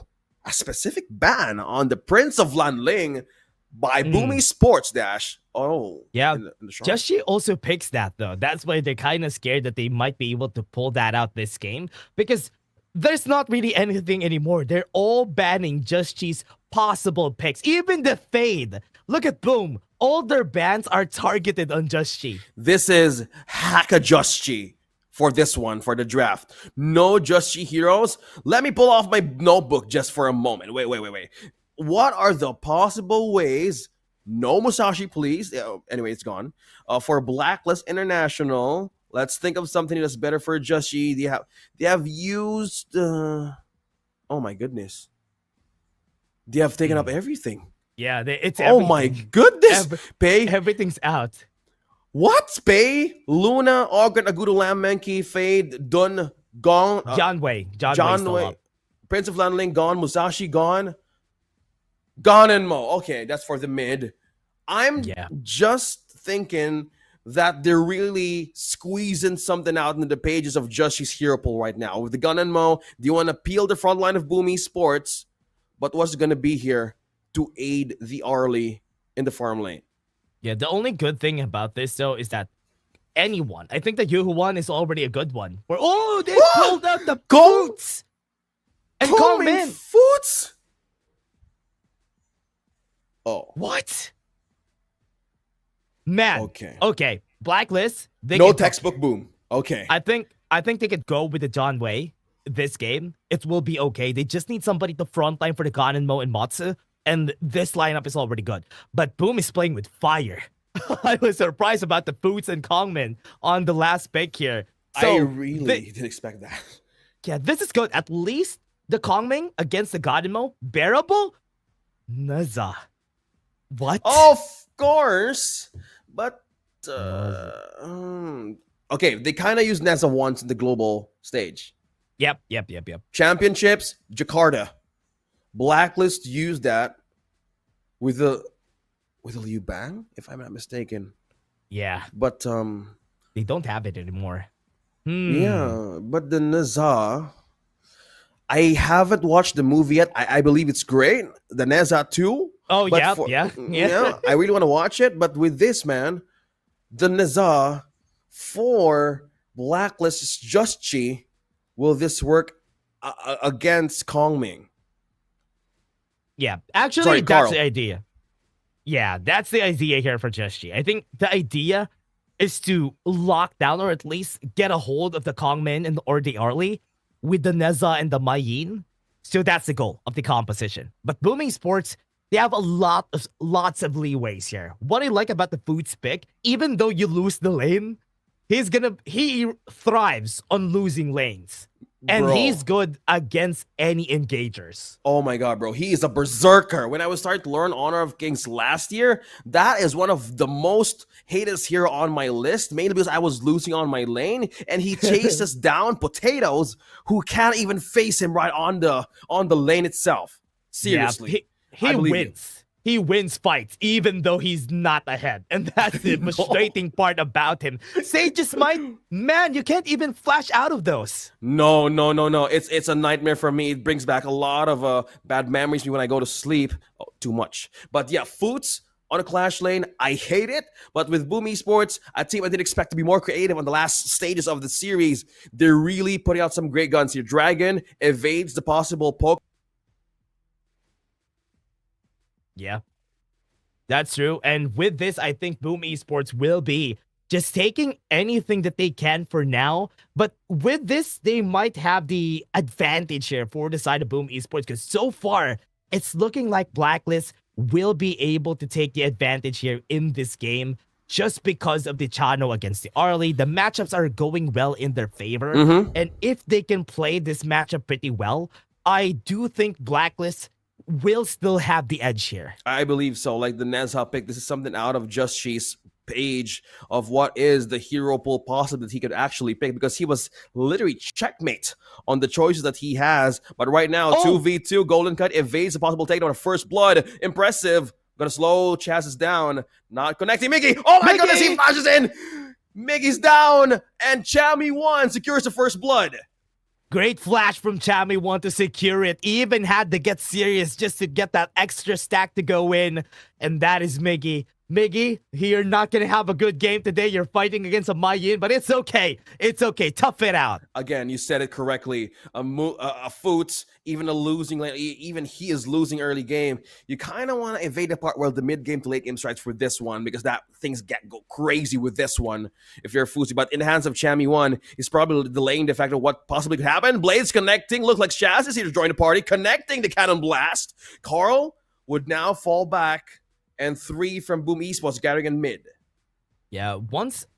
a specific ban on the Prince of Lanling by Booming Sports Dash. Oh, yeah. in the shop. Joshi also picks that though. That's why they're kind of scared that they might be able to pull that out this game because there's not really anything anymore. They're all banning Josh's possible picks, even the Fade. Look at Boom. All their bans are targeted on Joshi. This is Haka Joshi. For this one, for the draft. No Just heroes. Let me pull off my notebook just for a moment. Wait. What are the possible ways? No Musashi, please. Anyway, it's gone. For Blacklist International, let's think of something that's better for Joshi. They have used... oh my goodness. They have taken up everything. Yeah, it's oh everything. my goodness. Everything's out. What? Pei, Luna, Ogren, Agudo, Lammenki, Fade, Dun, Gone. John Wei. John Wei. Prince of Lanling, gone. Musashi, gone. Gone and Mo. Okay, that's for the mid. I'm just thinking that they're really squeezing something out in the pages of Joshi's hero pool right now. With the Gun and Mo, do you want to peel the front line of Boomy Sports? But what's going to be here to aid the Arlie in the farm lane? Yeah, the only good thing about this, though, is that anyone, I think the Yuhu one is already a good one. Where, they pulled out the Boots! And Kongmin! Foots? Oh. What? Man. Okay. Blacklist. No textbook Boom. Okay. I think they could go with the John Wei this game. It will be okay. They just need somebody to frontline for the Ganenmo and Matsu. And this lineup is already good. But Boom is playing with fire. I was surprised about the Foots and Kongmin on the last pick here. So I really didn't expect that. Yeah, this is good. At least the Kongmin against the Ganenmo, bearable? Naza. What? Of course. But, okay, they kind of use Neza once in the global stage. Yep. Championships, Jakarta. Blacklist used that with the Liu Bang, if I'm not mistaken. Yeah. But they don't have it anymore. Yeah, but the Neza, I haven't watched the movie yet. I believe it's great. The Neza 2. Oh, but yeah. I really want to watch it. But with this, man, the Neza for Blacklist Just Chi, will this work against Kongming? Yeah, actually, Sorry, that's Carl. the idea. Yeah, that's the idea here for Just Chi. I think the idea is to lock down or at least get a hold of the Kongmin or the Arlie with the Neza and the Mayin. So that's the goal of the composition. But Booming Sports, they have lots of leeways here. What I like about the Foods pick, even though you lose the lane, he thrives on losing lanes. And he's good against any engagers. Oh my god, bro. He is a berserker. When I was starting to learn Honor of Kings last year, that is one of the most hated hero on my list, mainly because I was losing on my lane, and he chases down potatoes who can't even face him right on the lane itself. Seriously. Yeah, he wins. he wins fights even though he's not ahead. And that's the frustrating part about him. Sage's Might, man, you can't even flash out of those. No. It's a nightmare for me. It brings back a lot of bad memories when I go to sleep. Oh, too much. But yeah, Foots on a Clash lane, I hate it. But with Boom Esports, a team I didn't expect to be more creative on the last stages of the series, they're really putting out some great guns here. Dragon evades the possible poke. Yeah, that's true. And with this, I think Boom Esports will be just taking anything that they can for now. But with this, they might have the advantage here for the side of Boom Esports, because so far, it's looking like Blacklist will be able to take the advantage here in this game just because of the Chano against the Arlie. The matchups are going well in their favor. And if they can play this matchup pretty well, I do think Blacklist will still have the edge here. I believe so. Like the Nezha pick, this is something out of Just She's page of what is the hero pool possible that he could actually pick, because he was literally checkmate on the choices that he has. But right now, 2v2, Golden Cut evades a possible takedown of First Blood. Impressive. Gonna slow Chaz's down. Not connecting Miggy. Oh my goodness, he flashes in. Miggy's down. And Chami1 secures the First Blood. Great flash from Chami1 to secure it. Even had to get serious just to get that extra stack to go in. And that is Miggy. Miggy, you're not going to have a good game today. You're fighting against a Mayin, but it's okay. It's okay. Tough it out. Again, you said it correctly. A Foots, even a losing lane, even he is losing early game. You kind of want to evade the part where the mid game to late game strikes for this one, because that things go crazy with this one if you're a Footsy. But in the hands of Chami1, he's probably delaying the fact of what possibly could happen. Blades connecting. Look like Shaz is here to join the party, connecting the Cannon Blast. Carl would now fall back. And 3 from Boom Esports gathering in mid. Yeah,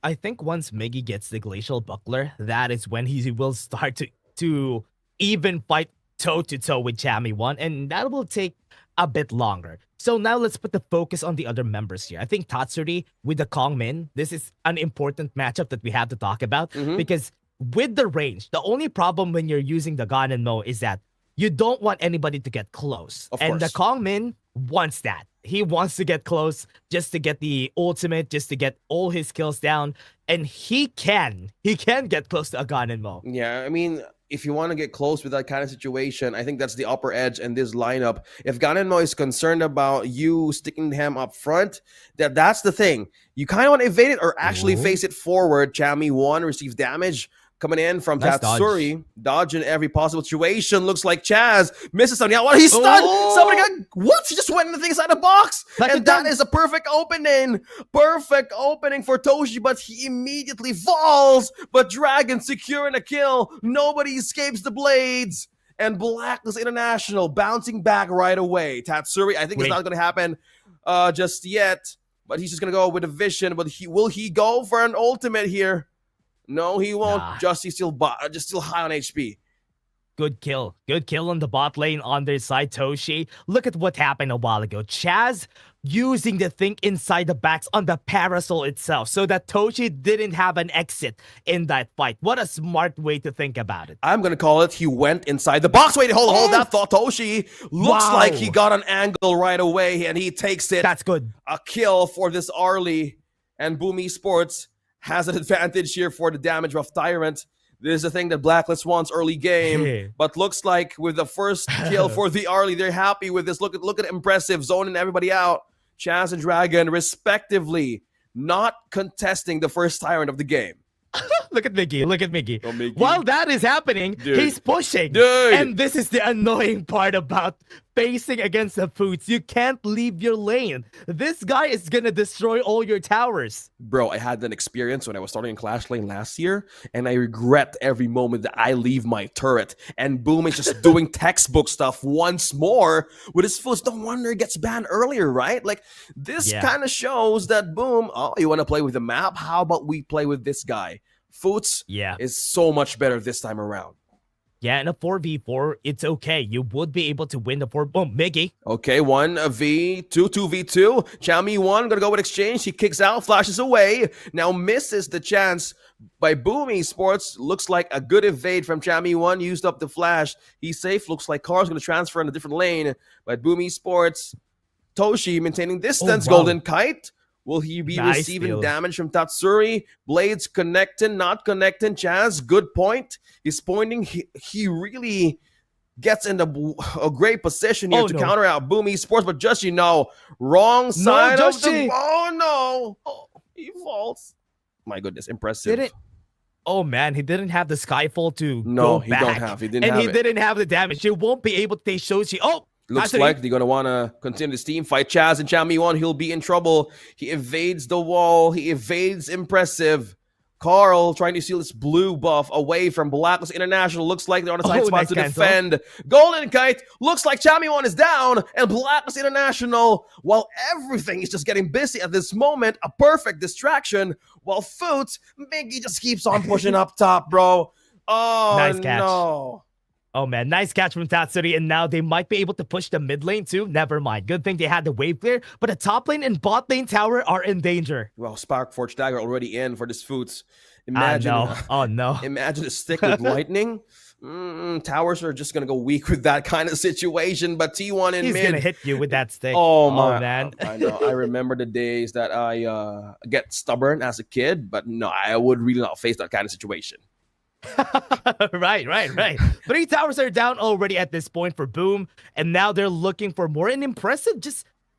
I think once Miggy gets the Glacial Buckler, that is when he will start to even fight toe-to-toe with Chami1, and that will take a bit longer. So now let's put the focus on the other members here. I think Tatsuri with the Kong Min, this is an important matchup that we have to talk about, because with the range, the only problem when you're using the Ganon Mo is that you don't want anybody to get close. And the Kong Min wants that. He wants to get close just to get the ultimate, just to get all his kills down. And he can get close to a Ganon Mo. Yeah, I mean, if you want to get close with that kind of situation, I think that's the upper edge in this lineup. If Ganon Mo is concerned about you sticking him up front, that's the thing. You kind of want to evade it or actually face it forward. Chami1 receives damage coming in from Tatsuri. Dodge in every possible situation. Looks like Chaz misses something. What? He's stunned. Somebody got... What? He just went in the thing inside the box. And that is a perfect opening. Perfect opening for Toshi, but he immediately falls. But Dragon securing a kill. Nobody escapes the blades. And Blacklist International bouncing back right away. Tatsuri, I think it's not going to happen just yet. But he's just going to go with a vision. But will he go for an ultimate here? No, he won't. He's still high on HP. Good kill. Good kill on the bot lane on their side, Toshi. Look at what happened a while ago. Chaz using the thing inside the backs on the parasol itself so that Toshi didn't have an exit in that fight. What a smart way to think about it. I'm going to call it he went inside the box. Wait, hold that thought. Toshi looks like he got an angle right away and he takes it. That's good. A kill for this Arlie, and Boom Esports has an advantage here for the damage of Tyrant. This is the thing that Blacklist wants early game. But looks like with the first kill for the Arlie, they're happy with this. Look at impressive, zoning everybody out. Chaz and Dragon, respectively, not contesting the first Tyrant of the game. Look at Miggy. Look at Miggy. Oh, Miggy. While that is happening, he's pushing. And this is the annoying part about facing against the Foots. You can't leave your lane. This guy is going to destroy all your towers. Bro, I had an experience when I was starting in Clash Lane last year, and I regret every moment that I leave my turret. And Boom is just doing textbook stuff once more with his Foots. No wonder he gets banned earlier, right? Like, this kind of shows that Boom, you want to play with the map? How about we play with this guy? Foots is so much better this time around. Yeah, in a 4v4, it's okay. You would be able to win the 4. Boom, Miggy. Okay, 1v2, 2v2. Chami1 gonna go with exchange. He kicks out, flashes away. Now misses the chance by Boom Esports. Looks like a good evade from Chami1. Used up the flash. He's safe. Looks like Carl's gonna transfer in a different lane. But Boom Esports Toshi maintaining distance. Oh, wow. Golden Kite. Will he be Nice receiving steal. damage from Tatsuri? Blades connecting, not connecting. Chaz, good point. He's pointing. He really gets in a great position here to no. counter out Boom Esports, but just wrong side of the. Joshi. Oh no! He falls. My goodness, impressive. Did it? Oh man, he didn't have the Skyfall to No, go he back. don't have. He didn't and have he it. didn't have the damage. He won't be able to take Shoshi. Oh, Looks Tatsuri. like they're going to want to continue this team fight. Chaz and Chami1, he'll be in trouble. He evades the wall. He evades impressive. Carl trying to steal this blue buff away from Blacklist International. Looks like they're on a tight spot nice to cancel. defend. Golden Kite looks like Chami1 is down. And Blacklist International, while everything is just getting busy at this moment, a perfect distraction. While Foot, Miggy just keeps on pushing up top, bro. Oh, Nice catch. no. Oh man, nice catch from Tatsuri, and now they might be able to push the mid lane too. Never mind. Good thing they had the wave clear, but the top lane and bot lane tower are in danger. Well, Spark Forge Dagger already in for this Foots. Imagine, Oh no. Imagine a stick with lightning. Towers are just gonna go weak with that kind of situation. But T1 in He's mid, gonna hit you with that stick. Oh my man. I know. I remember the days that I get stubborn as a kid, but no, I would really not face that kind of situation. Right. 3 towers are down already at this point for Boom, and now they're looking for more. And impressive,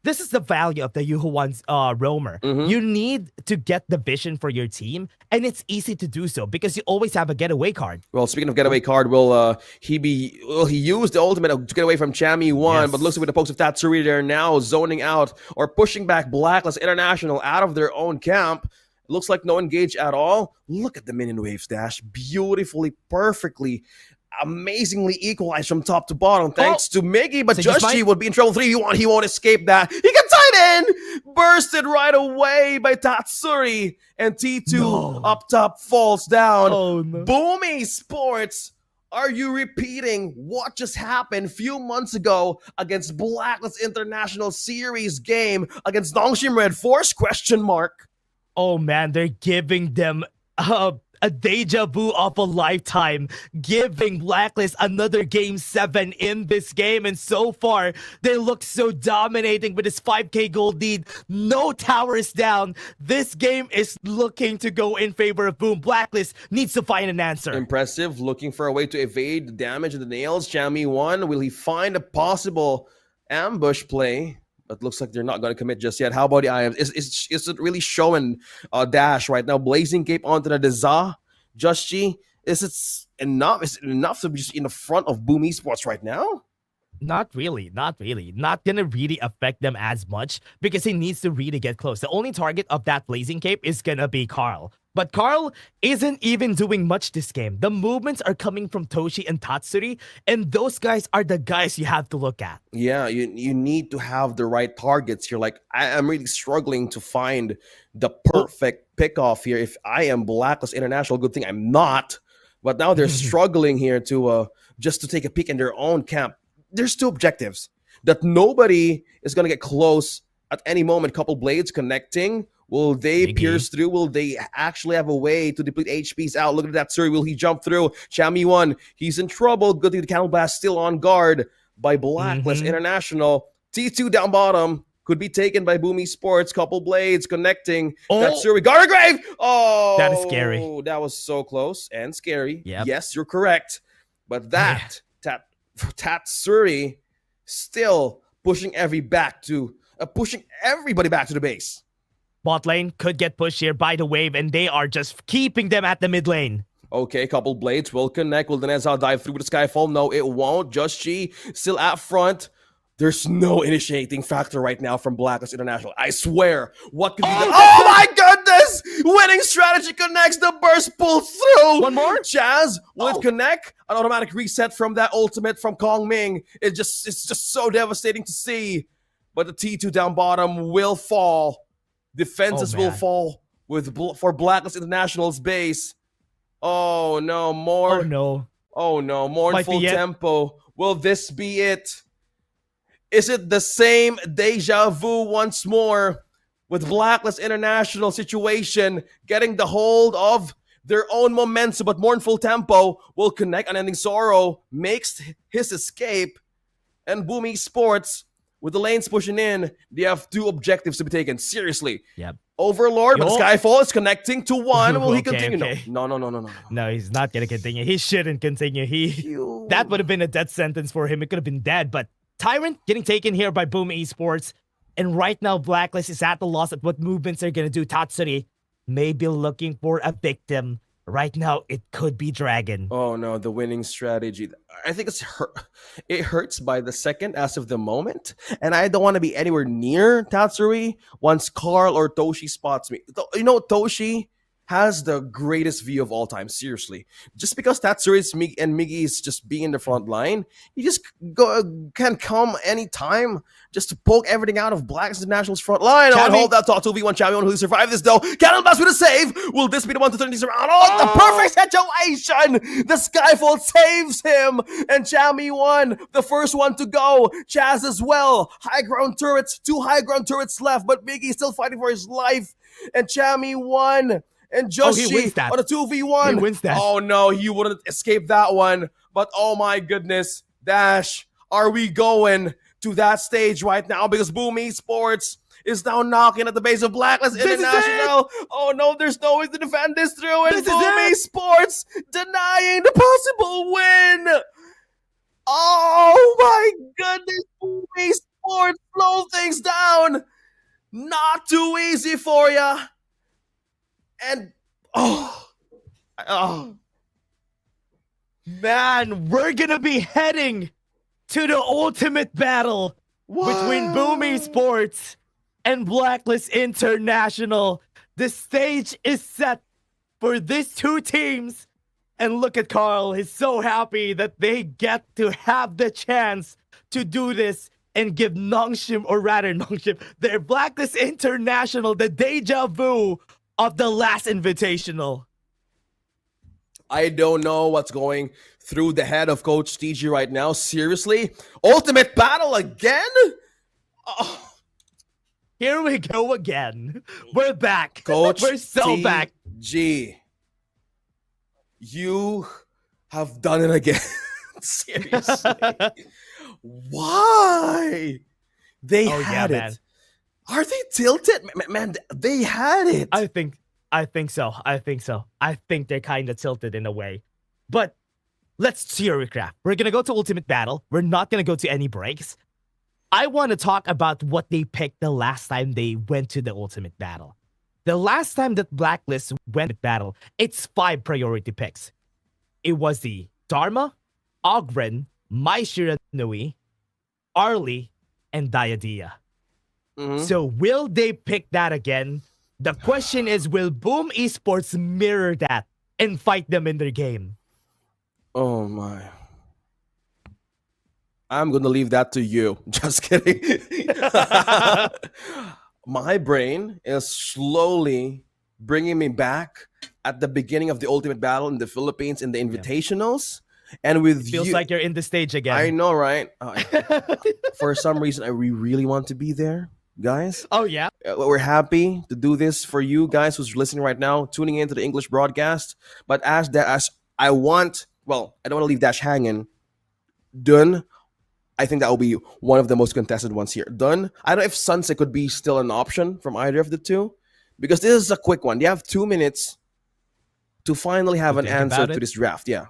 this is the value of the Yuhuwan's roamer. You need to get the vision for your team, and it's easy to do so because you always have a getaway card. Well, speaking of getaway card, will he used the ultimate to get away from Chami1, Yes. but looks like with the pokes of Tatsuri, they're now zoning out or pushing back Blacklist International out of their own camp. Looks like no engage at all. Look at the minion wave dash. Beautifully, perfectly, amazingly equalized from top to bottom. Thanks to Miggy, but So Joshi would be in trouble. 3v1. He won't escape that. He gets tied in. Bursted right away by Tatsuri. And T2 up top falls down. Oh, no. Boom Esports. Are you repeating what just happened few months ago against Blacklist International Series game against Dongshim Red Force? ? Oh man, they're giving them a deja vu of a lifetime, giving Blacklist another game 7 in this game, and so far they look so dominating with this 5k gold lead. No towers down. This game is looking to go in favor of Boom. Blacklist needs to find an answer. Impressive, looking for a way to evade the damage of the nails. Chami1, will he find a possible ambush play? But looks like they're not going to commit just yet. How about the IMs? Is it really showing dash right now? Blazing Cape onto the Deza. Just G. Is it enough? Is it enough to be just in the front of Boom Esports right now? Not really. Not gonna really affect them as much because he needs to really get close. The only target of that Blazing Cape is gonna be Carl. But Carl isn't even doing much this game. The movements are coming from Toshi and Tatsuri, and those guys are the guys you have to look at. Yeah, you need to have the right targets here. Like, I'm really struggling to find the perfect pick-off here. If I am Blacklist International, good thing I'm not. But now they're struggling here to just to take a peek in their own camp. There's 2 objectives. That nobody is going to get close at any moment. Couple blades connecting. Will they pierce through? Will they actually have a way to deplete HPs out? Look at that, Suri. Will he jump through? Chami1, he's in trouble. Good thing the Cannibal Blast still on guard by Blacklist International. T2 down bottom. Could be taken by Boom Esports. Couple blades connecting. That's Suri. Gargrave! Oh! That is scary. That was so close and scary. Yep. Yes, you're correct. But that, Tatsuri, still pushing pushing everybody back to the base. Bot lane could get pushed here by the wave, and they are just keeping them at the mid lane. Okay, couple blades will connect. Will Daneza dive through with the Skyfall? No, it won't. Just G still at front. There's no initiating factor right now from Blacklist International. I swear. What could be the... Oh my goodness! Winning strategy connects. The burst pulls through. One more? Chaz will it connect? An automatic reset from that ultimate from Kong Ming. It's just so devastating to see. But the T2 down bottom will fall. Defenses will fall for Blacklist International's base. Oh no, more. Oh no. Oh no, mournful tempo. Will this be it? Is it the same deja vu once more with Blacklist International situation getting the hold of their own momentum, but mournful tempo will connect. Unending Sorrow makes his escape, and Boom Esports With the lanes pushing in, they have two objectives to be taken seriously. Yep. Overlord, but Yo. Skyfall is connecting to one. Will he Okay, continue? okay. No. No, he's not gonna continue. He shouldn't continue. That would have been a death sentence for him. It could have been dead. But Tyrant getting taken here by Boom Esports. And right now, Blacklist is at the loss at what movements they're gonna do. Tatsuri may be looking for a victim. Right now, it could be Dragon. Oh no, the winning strategy. I think it hurts by the second as of the moment. And I don't want to be anywhere near Tatsuri once Carl or Toshi spots me. You know, Toshi has the greatest view of all time, seriously. Just because Tatsuri and Miggy is just being in the front line, he just can come anytime just to poke everything out of Blacklist International's front line. Oh, and hold that thought, 2v1 champion who survived this though. Cannon Blast with a save. Will this be the one to turn this around? Oh, the perfect situation! The Skyfall saves him! And Chammy won, the first one to go. Chaz as well. High ground turrets, 2 high ground turrets left, but Miggy still fighting for his life. And Chammy won. And Joshi on a 2v1. He wins that. Oh no, he wouldn't escape that one. But oh my goodness, Dash, are we going to that stage right now? Because Boom Esports is now knocking at the base of Blacklist International. Oh no, there's no way to defend this through. And Boom Esports denying the possible win. Oh my goodness, Boom Esports slow things down. Not too easy for ya. And man, we're gonna be heading to the ultimate battle between Boom Esports and Blacklist International. The stage is set for these two teams. And look at Carl, he's so happy that they get to have the chance to do this and give Nongshim, or rather Nongshim, their Blacklist International the deja vu of the last invitational. I don't know what's going through the head of Coach TG right now. Seriously? Ultimate battle again? Oh. Here we go again. We're back. Coach We're so back. TG. You have done it again. Seriously. Why? They had it. Man. Are they tilted? Man, they had it. I think so. I think they're kind of tilted in a way. But let's choreograph. We're going to go to Ultimate Battle. We're not going to go to any breaks. I want to talk about what they picked the last time they went to the Ultimate Battle. The last time that Blacklist went to battle, it's 5 priority picks. It was the Dharma, Ogren, Mai Shiranui, Arlie, and Diadia. So will they pick that again? The question is, will Boom Esports mirror that and fight them in their game? Oh my. I'm going to leave that to you. Just kidding. My brain is slowly bringing me back at the beginning of the Ultimate Battle in the Philippines in the Invitationals. And with Feels like you're in the stage again. I know, right? For some reason, I really want to be there. Guys. Oh, yeah. We're happy to do this for you guys who's listening right now, tuning into the English broadcast. But as I don't want to leave Dash hanging. Dun, I think that will be one of the most contested ones here. Dun, I don't know if Sunset could be still an option from either of the two, because this is a quick one. You have 2 minutes to finally have an answer to this draft. Yeah.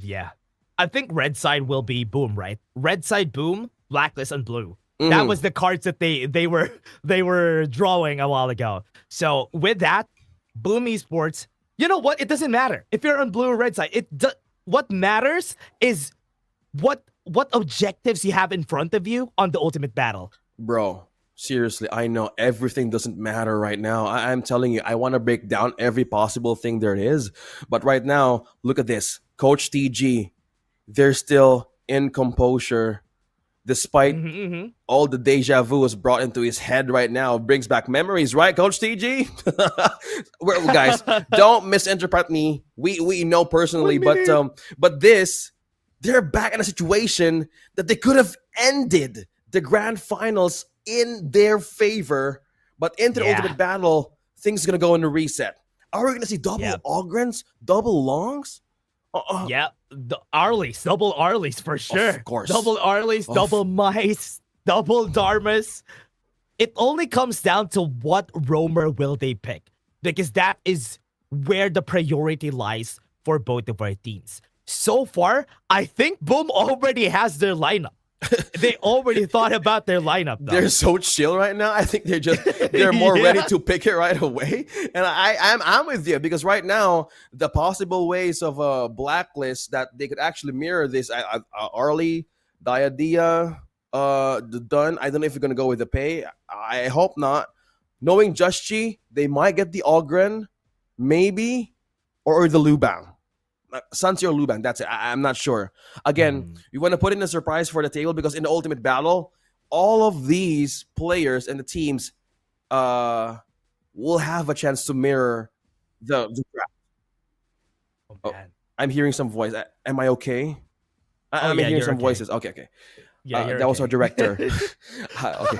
Yeah. I think red side will be Boom, right? Red side Boom, Blacklist, and Blue. That was the cards that they were drawing a while ago. So with that, Boom Esports, you know what? It doesn't matter if you're on blue or red side. What matters is what objectives you have in front of you on the Ultimate Battle. Bro, seriously, I know everything doesn't matter right now. I'm telling you, I want to break down every possible thing there is. But right now, look at this. Coach TG, they're still in composure. Despite all the deja vu is brought into his head right now, brings back memories, right, Coach TG? Guys, don't misinterpret me. We know personally, but they're back in a situation that they could have ended the grand finals in their favor, but into the Ultimate Battle, things are gonna go into reset. Are we gonna see double Ogrens, double Longs? Yeah, the Arlies, double Arlies for sure. Of course. Double Arlies, double Mice, double Dharmas. It only comes down to what roamer will they pick, because that is where the priority lies for both of our teams. So far, I think Boom already has their lineup. They already thought about their lineup, though. They're so chill right now. I think they're more ready to pick it right away. And I'm with you, because right now the possible ways of a Blacklist that they could actually mirror this, Arlie, Diadia, the Dunn. I don't know if you're gonna go with the Pay. I hope not. Knowing Just-Chi, they might get the Ogren, maybe, or the Lubang. Sansi or Lubang, that's it. I'm not sure. Again, we want to put in a surprise for the table, because in the ultimate battle, all of these players and the teams will have a chance to mirror the draft. Oh, man. I'm hearing some voice. Am I okay? I'm hearing some voices. Okay. Yeah, that was our director. Okay.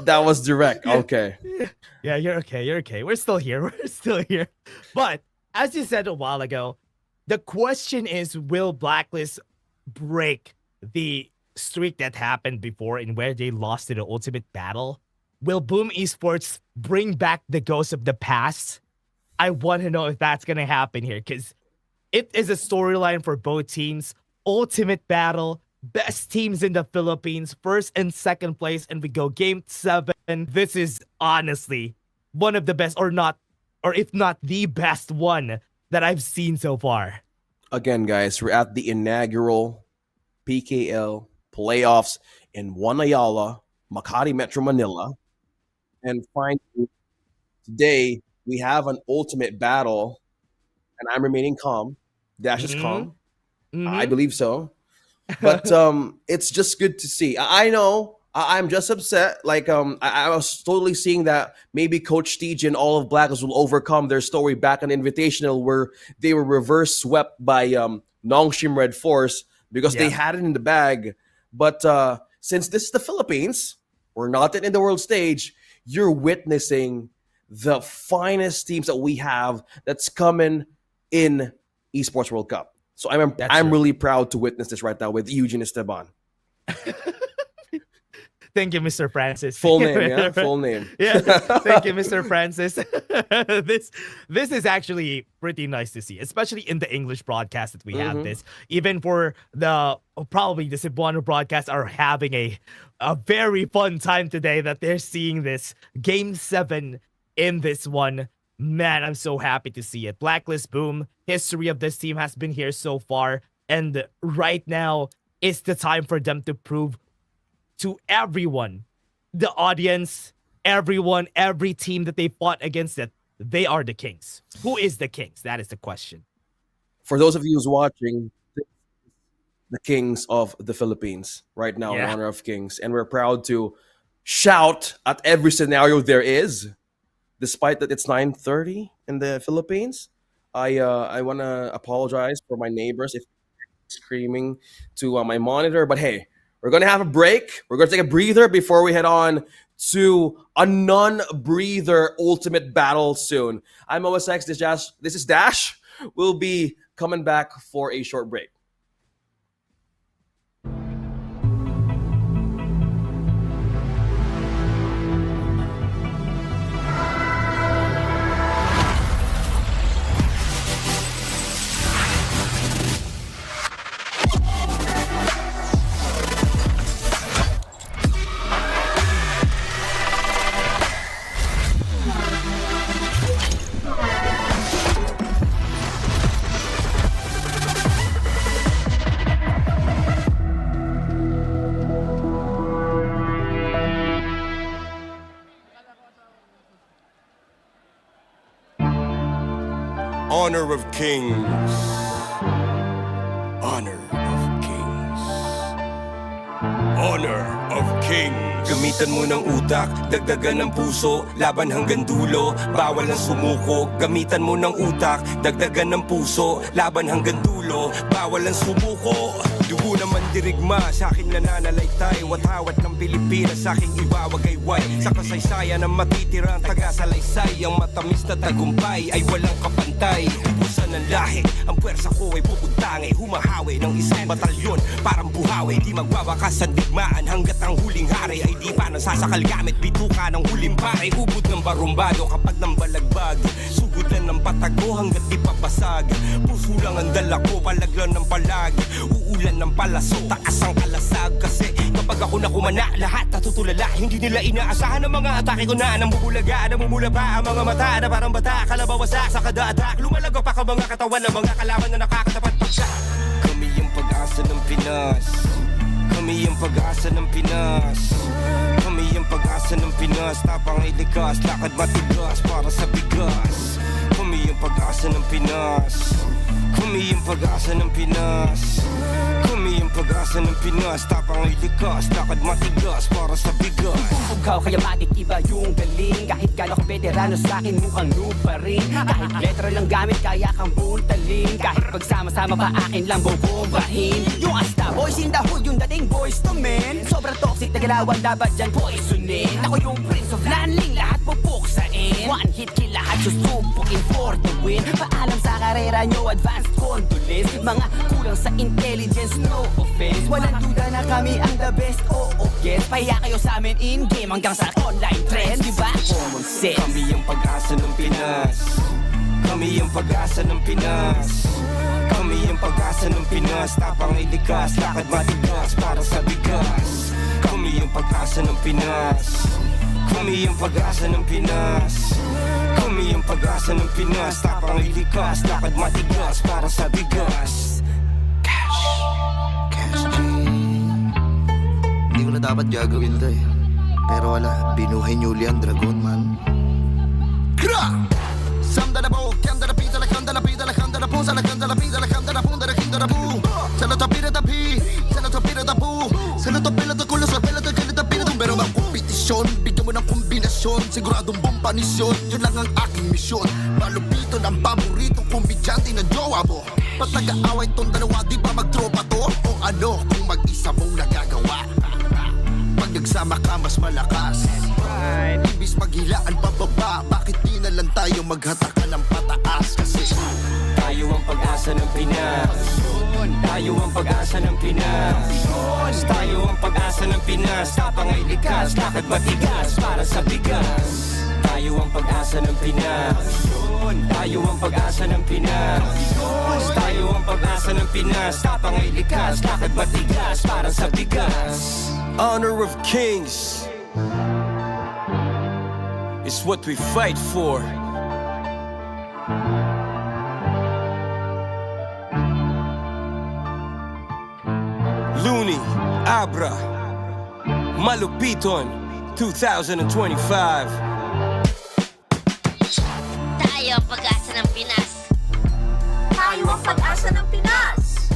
That was direct. Okay. Yeah, you're okay. We're still here. But as you said a while ago, the question is, will Blacklist break the streak that happened before and where they lost to the ultimate battle? Will Boom Esports bring back the ghosts of the past? I want to know if that's going to happen here, because it is a storyline for both teams. Ultimate battle, best teams in the Philippines, first and second place, and we go game 7. This is honestly one of the best, or if not the best one that I've seen so far. Again, guys, we're at the inaugural PKL playoffs in Ayala, Makati, Metro Manila. And finally, today, we have an ultimate battle, and I'm remaining calm. Dash is calm. I believe so. But it's just good to see. I know I'm just upset. Like I was totally seeing that maybe Coach Tej and all of Blacklist will overcome their story back on Invitational, where they were reverse swept by Nongshim Red Force, because they had it in the bag. But since this is the Philippines, we're not in the world stage, you're witnessing the finest teams that we have that's coming in Esports World Cup. So I'm really proud to witness this right now with Eugene Esteban. Thank you, Mr. Francis. Full name, yeah? Full name. Yeah. Thank you, Mr. Francis. This is actually pretty nice to see, especially in the English broadcast that we have this. Even for probably the Cebuano broadcast are having a very fun time today that they're seeing this Game 7 in this one. Man, I'm so happy to see it. Blacklist Boom, history of this team has been here so far, and right now is the time for them to prove to everyone, the audience, everyone, every team that they fought against, that they are the Kings. Who is the Kings? That is the question. For those of you who's watching, the Kings of the Philippines right now in honor of Kings, and we're proud to shout at every scenario there is. Despite that it's 9:30 in the Philippines, I want to apologize for my neighbors if screaming to my monitor. But hey, we're going to have a break. We're going to take a breather before we head on to a non-breather ultimate battle soon. I'm OSX. This is Dash. We'll be coming back for a short break. Honor of Kings. Honor of Kings. Honor of Kings. Gamitan mo ng utak, dagdagan ng puso, laban hanggang dulo, bawal ang sumuko. Gamitan mo ng utak, dagdagan ng puso, laban hanggang dulo, bawal ang sumuko. Dugo naman dirigma, sa akin nananalaytay, watawat ng Pilipinas, sa aking ibawagayway. Sa kasaysayan ng matitirang taga-salaysay, ang matamis na tagumpay ay walang kapantay. Pusan Laban ng lahi, ang pwersa ko ay pupuntangi. Humahawi ng isang batalyon, parang buhawi. Di magwawakas sa digmaan hanggat ang huling hari ay di pa nasasakal gamit bituka ng huling pare. Ubod ng barumbado kapag nang balagbag, sugutan ng patago hanggat di papasag. Puso lang ang dala ko, palaglan ng palag. Uulan ng palaso, taas ang kalasag. Kasi kapag ako nakumana, lahat natutulala. Hindi nila inaasahan ang mga atake ko na namumulaga, namumula pa ang mga mata na parang bata. Kalabawasak sa kada attack, lumalago pa ka mga katawan ng mga kalaban na nakakatapat pa siya. Kami yung pag-asa ng Pinas, kami yung pag-asa ng Pinas, kami yung pag-asa ng Pinas. Tapang ay likas, lakad matigas para sa bigas. Kami yung pag-asa ng Pinas, kami yung pag-asa ng Pinas, kami yung pag-asa ng Pinas. Tapang ay likas, lakad matigas para sa bigas. Ikaw kaya matik iba yung galing. Kahit kala ko veterano sa'kin mukhang noob pa rin. Kahit letra lang gamit kaya kang buntalin. Kahit pagsama-sama pa akin lang bobombahin. Yung Asta boys in the hood, yung dating boys to men. Sobrang toxic na galawan, dapat dyan poisonin. Ako yung prince of landing, lahat pupuksain. One hit kill, lahat susubukin for the win. Paalam sa karera nyo, advanced condolence. Mga kulang sa intelligence, no offense. Walang duda na kami ang the best, oo guess. Pahiya kayo sa amin in-game hanggang sa online trend, diba? Common sense. Kami yung pag-asa ng Pinas, kami yung pag-asa ng Pinas, kami yung pag-asa ng Pinas. Tapang ay likas, lakad matigas para sa bigas. Kami yung pag-asa ng Pinas, kami yung pag-asa ng Pinas, kami yung pag-asa ng Pinas. Tapang ay likas, lakad matigas para sa bigas. Cash G. Hindi ko na dapat gagawin to eh. Pero wala, binuhay ni Julian Dragon man. Kra! Samda na po, kanda na pita, lakanda na pita, lakanda na po, sa lakanda na pita, lakanda na po, darakinda na po. Sa natapira tapi, sa natapira tapu, sa natapira ta kulo, sa pila ta kalita pila. Pero ang kompetisyon, bigyan mo ng kombinasyon, siguradong bombanisyon, yun lang ang aking misyon. Malupito ng paboritong kombidyante ng jowa mo. Ba't nag-aaway tong dalawa, di ba magtropa to? O ano, kung mag-isa mong nagagawa? Pag nagsama ka mas malakas, ibis maghilaan pababa. Bakit di na lang tayo maghatakan ng pataas? Kasi tayo ang pag-asa ng Pinas, tayo ang pag-asa ng Pinas, tayo ang pag-asa ng Pinas. Tapang ay likas, lakad matigas para sa bigas. Tayo ang pag-asa ng Pinas, tayo ang pag-asa ng Pinas, tayo ang pag-asa ng Pinas. Tapang ay likas, lakad matigas para sa bigas. Honor of kings is what we fight for. Looney, Abra, Malupiton, 2025. Tayo ang pag-asa ng Pinas. Tayo ang pag-asa ng Pinas.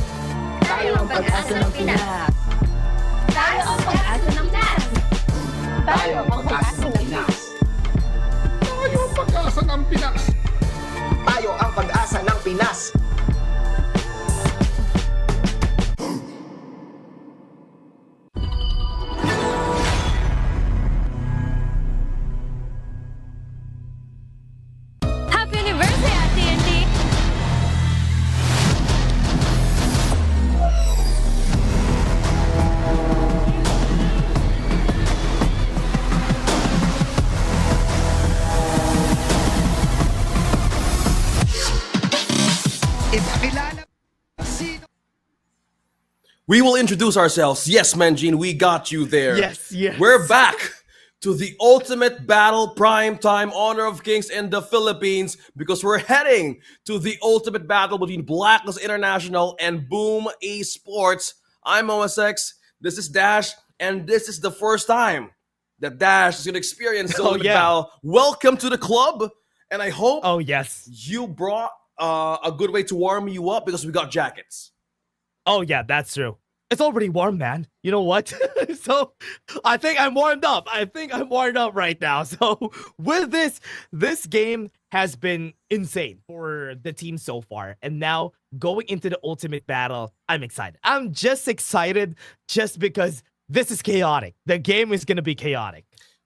Tayo ang pag-asa ng Pinas. Tayo ang pag-asa ng Pinas. Tayo ang pag-asa ng Pinas. Tayo ang pag-asa ng Pinas. Tayo ang pag-asa ng Pinas. Happy anniversary, A.C.T! We will introduce ourselves. Yes, Manjin, we got you there. Yes, yes. We're back to the ultimate battle, primetime Honor of Kings in the Philippines, because we're heading to the ultimate battle between Blacklist International and Boom Esports. I'm OSX, this is Dash, and this is the first time that Dash is going to experience the ultimate battle. Welcome to the club, and I hope you brought a good way to warm you up because we got jackets. Oh, yeah, that's true. It's already warm, man. You know what? So I think I'm warmed up. Right now. So with this game has been insane for the team so far. And now going into the ultimate battle, I'm excited. I'm just excited just because this is chaotic. The game is going to be chaotic.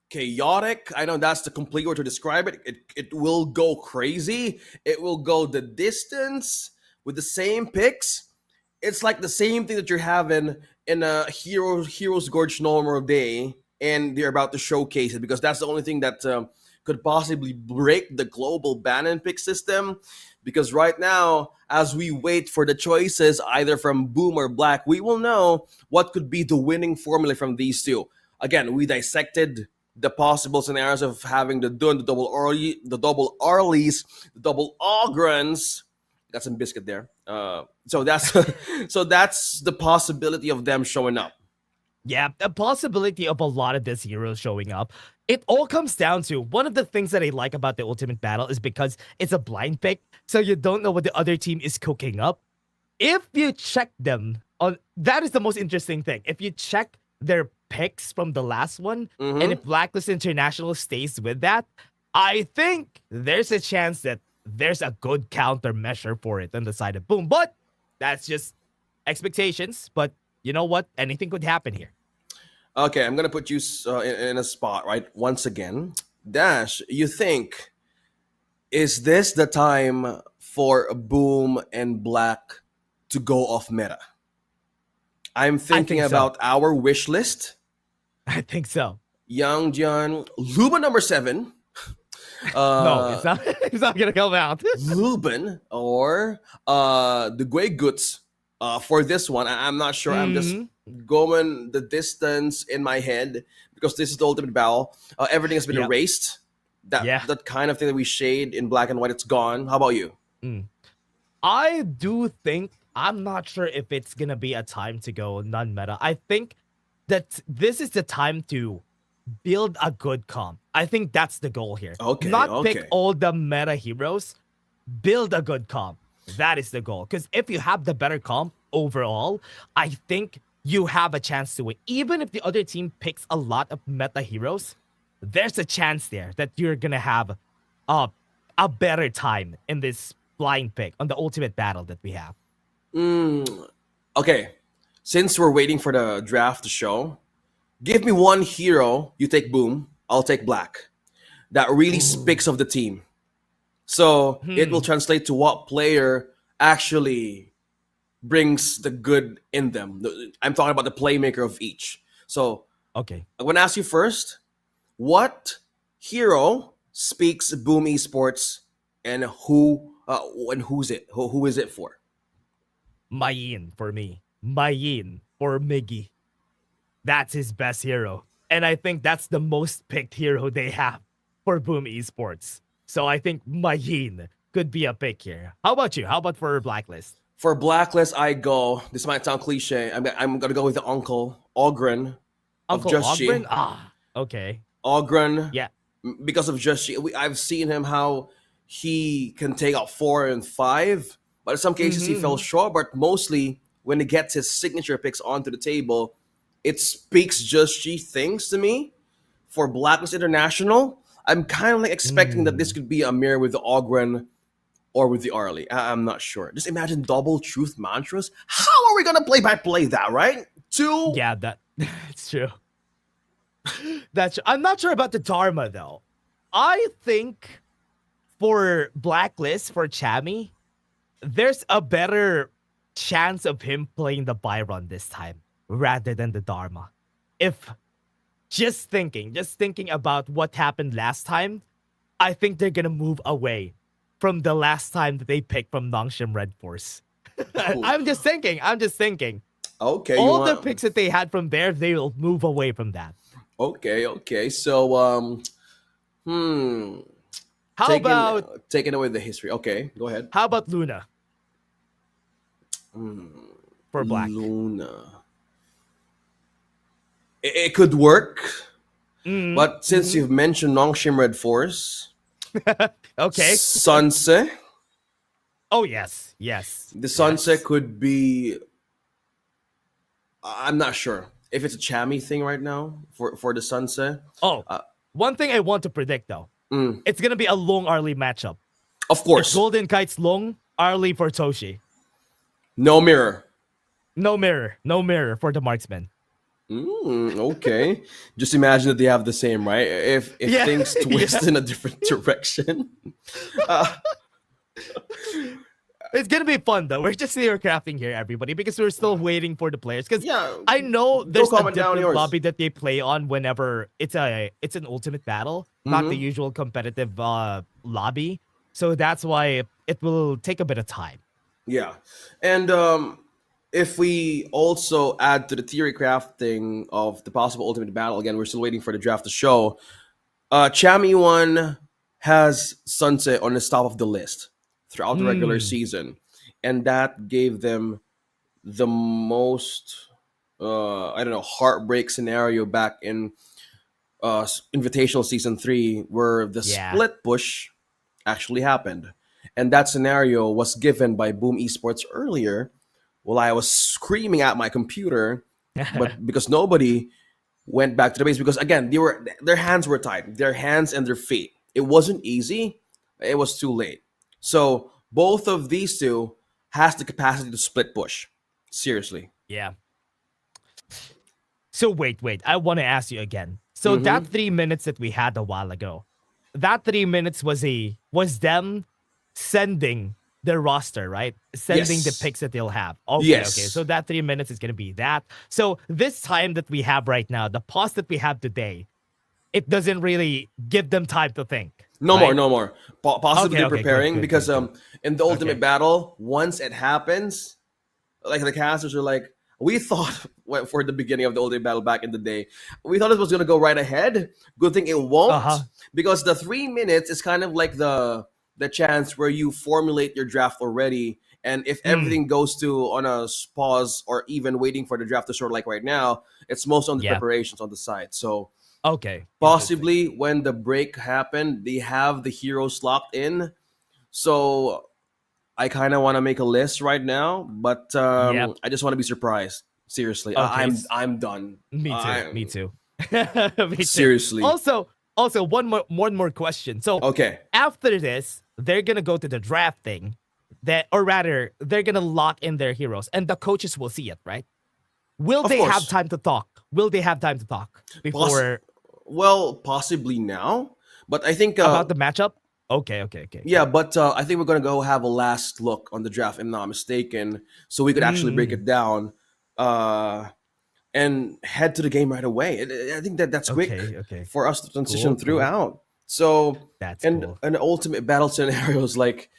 chaotic. I know that's the complete word to describe it. It will go crazy. It will go the distance with the same picks. It's like the same thing that you're having in a Heroes Gorge normal day, and they're about to showcase it because that's the only thing that could possibly break the global ban and pick system. Because right now, as we wait for the choices either from Boom or Black, we will know what could be the winning formula from these two. Again, we dissected the possible scenarios of having the Dun, the double Arlie, the double Arlies, the double Ogrons. Got some biscuit there. So that's so that's the possibility of them showing up. Yeah, the possibility of a lot of these heroes showing up. It all comes down to one of the things that I like about the Ultimate Battle is because it's a blind pick, so you don't know what the other team is cooking up. If you check them on, that is the most interesting thing. If you check their picks from the last one, and if Blacklist International stays with that, I think there's a chance that there's a good countermeasure for it on the side of Boom. But that's just expectations. But you know what? Anything could happen here. Okay, I'm gonna put you in a spot, right? Once again, Dash, you think is this the time for Boom and Black to go off meta? I'm thinking about our wish list. I think so. Young John, Luba number 7. No, it's not. It's not gonna come out. Lubin or the Grey Goods for this one. I'm not sure. I'm just going the distance in my head because this is the Ultimate Battle. Everything has been erased. That kind of thing that we shade in black and white, it's gone. How about you? I do think, I'm not sure if it's gonna be a time to go non-meta. I think that this is the time to build a good comp. I think that's the goal here. Not pick all the meta heroes. Build a good comp. That is the goal. Because if you have the better comp overall, I think you have a chance to win. Even if the other team picks a lot of meta heroes, there's a chance there that you're gonna have a better time in this blind pick on the Ultimate Battle that we have. Okay, since we're waiting for the draft to show, give me one hero. You take Boom, I'll take Black. That really speaks of the team. So it will translate to what player actually brings the good in them. I'm talking about the playmaker of each. So okay, I'm gonna ask you first, what hero speaks Boom Esports, and who's it? Who is it for? Mayin for me. Mayin for Miggy. That's his best hero. And I think that's the most picked hero they have for Boom Esports. So I think Mayin could be a pick here. How about you? How about for Blacklist? For Blacklist, I go, this might sound cliche, I'm going to go with the Uncle, Ogren. Uncle Ogren? Okay. Ogren. Yeah. Because of Just I've seen him how he can take out 4 and 5, but in some cases he fell short. But mostly when he gets his signature picks onto the table, it speaks Just things to me. For Blacklist International, I'm kind of like expecting that this could be a mirror with the Ogren or with the Arlie. I'm not sure. Just imagine double truth mantras. How are we gonna play by play that, right? 2. Yeah, that's true. I'm not sure about the Dharma though. I think for Blacklist, for Chami, there's a better chance of him playing the Byron this time rather than the Dharma. If just thinking about what happened last time, I think they're gonna move away from the last time that they picked from Nongshim Red Force. I'm just thinking. Okay. All the picks that they had from there, they will move away from that. Okay. So, How about taking away the history? Okay, go ahead. How about Luna? For Black. Luna. It could work, but since you've mentioned Nongshim Red Force, okay, Sunset. Oh yes. The Sunset could be. I'm not sure if it's a Chami thing right now for the Sunset. One thing I want to predict though, it's gonna be a Long Arlie matchup. Of course, it's Golden Kites Long, Arlie for Toshi. No mirror for the marksman. Okay. Just imagine that they have the same, right? If Yeah, things twist yeah. in a different direction. Uh, It's gonna be fun though. We're just theory crafting here, everybody, because we're still waiting for the players. Because yeah, I know go there's a comment down different yours. lobby that they play on whenever it's an ultimate battle, not the Mm-hmm. usual competitive lobby. So that's why it will take a bit of time. Yeah, and if we also add to the theory crafting of the possible ultimate battle, again, we're still waiting for the draft to show. Chami one has Sunset on the top of the list throughout the regular Hmm. season, and that gave them the most I don't know heartbreak scenario back in Invitational Season 3, where the Yeah. split push actually happened. And that scenario was given by Boom Esports earlier while I was screaming at my computer, but because nobody went back to the base, because again, their hands were tied, their hands and their feet. It wasn't easy. It was too late. So both of these two has the capacity to split push. Seriously. Yeah. So wait. I want to ask you again. So that Mm-hmm. 3 minutes that we had a while ago, that 3 minutes was them sending the roster, right? Sending the Yes. picks that they'll have. Okay. So Yes. that 3 minutes is gonna be that. So this time that we have right now, the pause that we have today, it doesn't really give them time to think, No more, right? no more. Possibly Okay. Good. preparing Good. because Good. Good. in the Okay. ultimate battle, once it happens, like the casters are like, we thought for the beginning of the ultimate battle back in the day, we thought it was gonna go right ahead. Good thing it Uh won't, huh. because the 3 minutes is kind of like the chance where you formulate your draft already. And if Mm. everything goes to on a pause or even waiting for the draft to sort like right now, it's most on the Yeah. preparations on the side. So Okay. Interesting. possibly when the break happened, they have the heroes locked in. So I kind of want to make a list right now, but Yep. I just want to be surprised. Seriously, Okay. I'm done. Me too. I Me too. Me too. seriously. Also, one more question. So Okay. after this, they're gonna go to the draft thing, that or rather, they're gonna lock in their heroes, and the coaches will see it, right? Will Of they have course. time to talk? Will they have time to talk Poss- before well, possibly now, but I think about the matchup? Okay. yeah, but I think we're gonna go have a last look on the draft, if I'm not mistaken, so we could actually break Mm, it down. Uh, and head to the game right away. I think that's quick okay. for us to transition Cool. throughout. So, That's and cool. an ultimate battle scenario is like,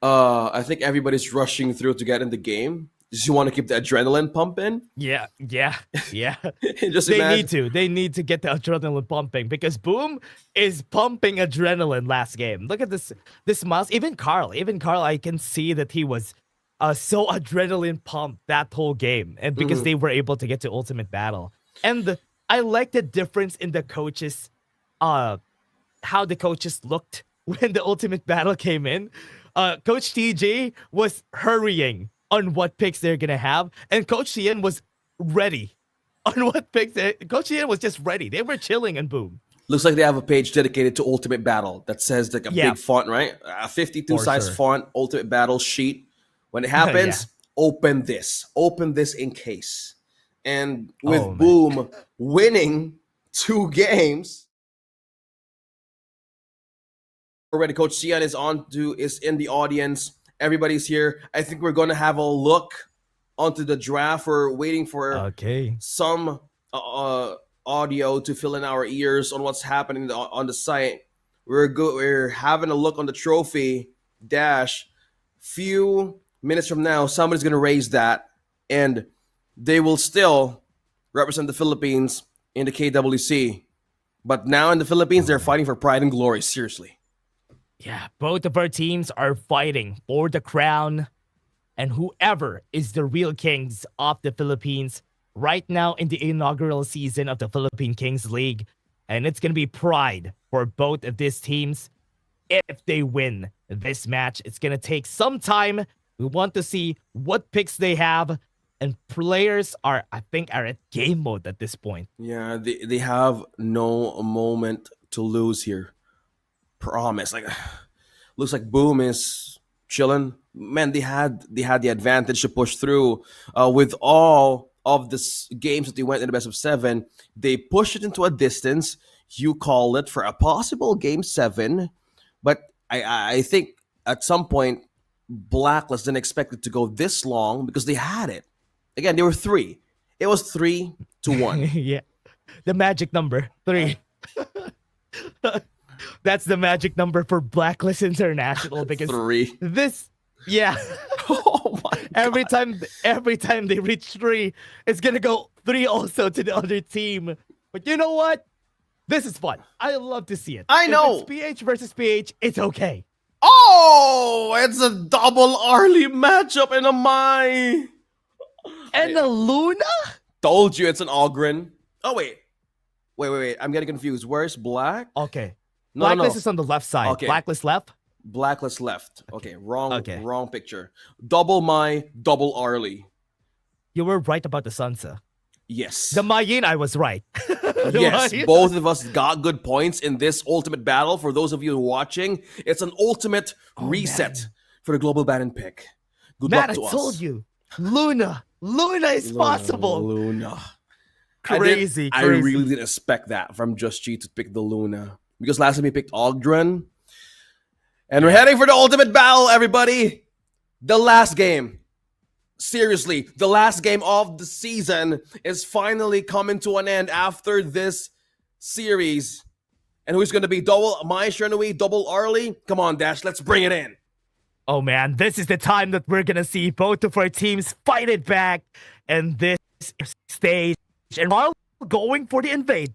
I think everybody's rushing through to get in the game. Just you want to keep the adrenaline pumping. Yeah. Just They need imagine. to. They need to get the adrenaline pumping because Boom is pumping adrenaline last game. Look at this Miles. Even Carl, I can see that he was so adrenaline pumped that whole game. And because Mhm. they were able to get to ultimate battle. And I like the difference in the coaches, uh how the coaches looked when the ultimate battle came in. Coach TJ was hurrying on what picks they're gonna have, and Coach Ian was ready on what picks. Coach Ian was just ready. They were chilling and boom. Looks like they have a page dedicated to Ultimate Battle that says like a Yeah, big font, right? A 52 for size sure. font, Ultimate Battle sheet. When it Yeah. happens, open this in case. And Oh with man. Boom winning 2 games, already Coach Cian is in the audience. Everybody's here. I think we're gonna have a look onto the draft. We're waiting for Okay. some audio to fill in our ears on what's happening on the site. We're having a look on the trophy dash. Few minutes from now, somebody's gonna raise that, and they will still represent the Philippines in the KWC. But now in the Philippines, Oh they're man. fighting for pride and glory. Seriously. Yeah, both of our teams are fighting for the crown, and whoever is the real kings of the Philippines right now in the inaugural season of the Philippine Kings League. And it's going to be pride for both of these teams if they win this match. It's going to take some time. We want to see what picks they have. And players I think, are at game mode at this point. Yeah, they have no moment to lose here. Promise. Like looks like Boom is chilling. Man, they had the advantage to push through with all of the games that they went in the best of 7, they push it into a distance. You call it for a possible game 7, but I think at some point Blacklist didn't expect it to go this long because they had it. Again, they were 3. It was 3-1. Yeah, the magic number 3. That's the magic number for Blacklist International because 3. This, yeah. Oh my God. Every time they reach 3, it's gonna go 3 also to the other team. But you know what? This is fun. I love to see it. I know. If it's PH versus PH, it's okay. Oh, it's a double Arlie matchup in a Mai. And a Luna? Told you it's an Ogren. Oh, wait. I'm getting confused. Where's Black? Okay. No, Blacklist is on the left side. Okay. Blacklist left? Blacklist left. Okay, wrong picture. Double Mai, double Arlie. You were right about the Sansa. Yes. The Mayin, I was right. Yes, both of us got good points in this ultimate battle. For those of you watching, it's an ultimate reset for the global ban pick. Good luck to us. I told you. Luna is possible. Luna. Crazy. I really didn't expect that from Just G to pick the Luna. Because last time he picked Ogdren. And we're heading for the ultimate battle, everybody. The last game. Seriously, the last game of the season is finally coming to an end after this series. And who's going to be double Mai Shernui, double Arlie? Come on, Dash, let's bring it in. Oh man, this is the time that we're going to see both of our teams fight it back. And this stage, and Carl going for the invade.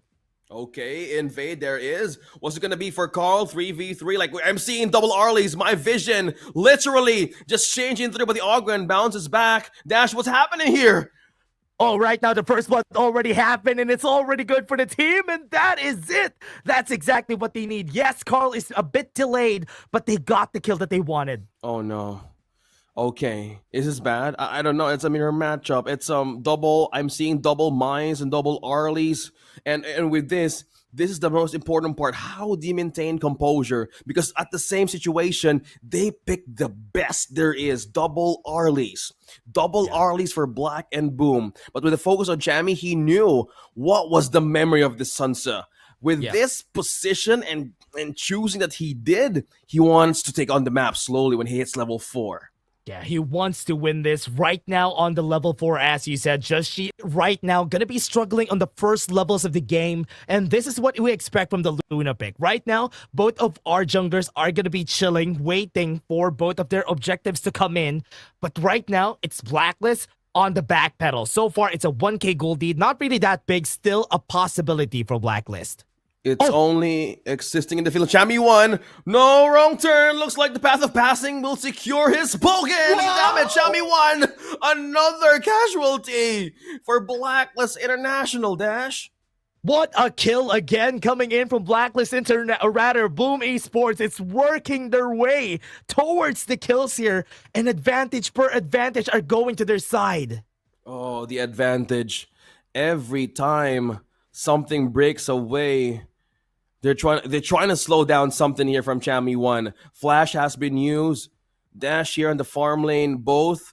Okay, invade there is. What's it gonna be for Carl? 3v3. Like, I'm seeing double Arlies. My vision literally just changing through, but the Ogren bounces back. Dash, what's happening here? Oh, right now the first one already happened and it's already good for the team, and that is it. That's exactly what they need. Yes, Carl is a bit delayed, but they got the kill that they wanted. Oh no. Okay, is this bad? I don't know. It's a mirror matchup. It's double. I'm seeing double Mines and double Arlies, and with this is the most important part. How do you maintain composure? Because at the same situation, they picked the best there is. Double Arlies, Arlies for Black and Boom. But with the focus on Jamie, he knew what was the memory of the Sansa. With this position and choosing that he did, he wants to take on the map slowly when he hits level 4. Yeah, he wants to win this right now on the level 4, as you said. She right now gonna be struggling on the first levels of the game, and this is what we expect from the Luna pick. Right now, both of our junglers are gonna be chilling, waiting for both of their objectives to come in. But right now, it's Blacklist on the back pedal. So far, it's a 1k gold lead. Not really that big, still a possibility for Blacklist. It's only existing in the field. Chami won. No, wrong turn. Looks like the path of passing will secure his Bogan. Damn it, Chami won. Another casualty for Blacklist International, Dash. What a kill again coming in from Blacklist International, or rather Boom Esports. It's working their way towards the kills here, and advantage per advantage are going to their side. Oh, the advantage. Every time something breaks away, they're trying to slow down something here from Chami 1. Flash has been used. Dash here in the farm lane. Both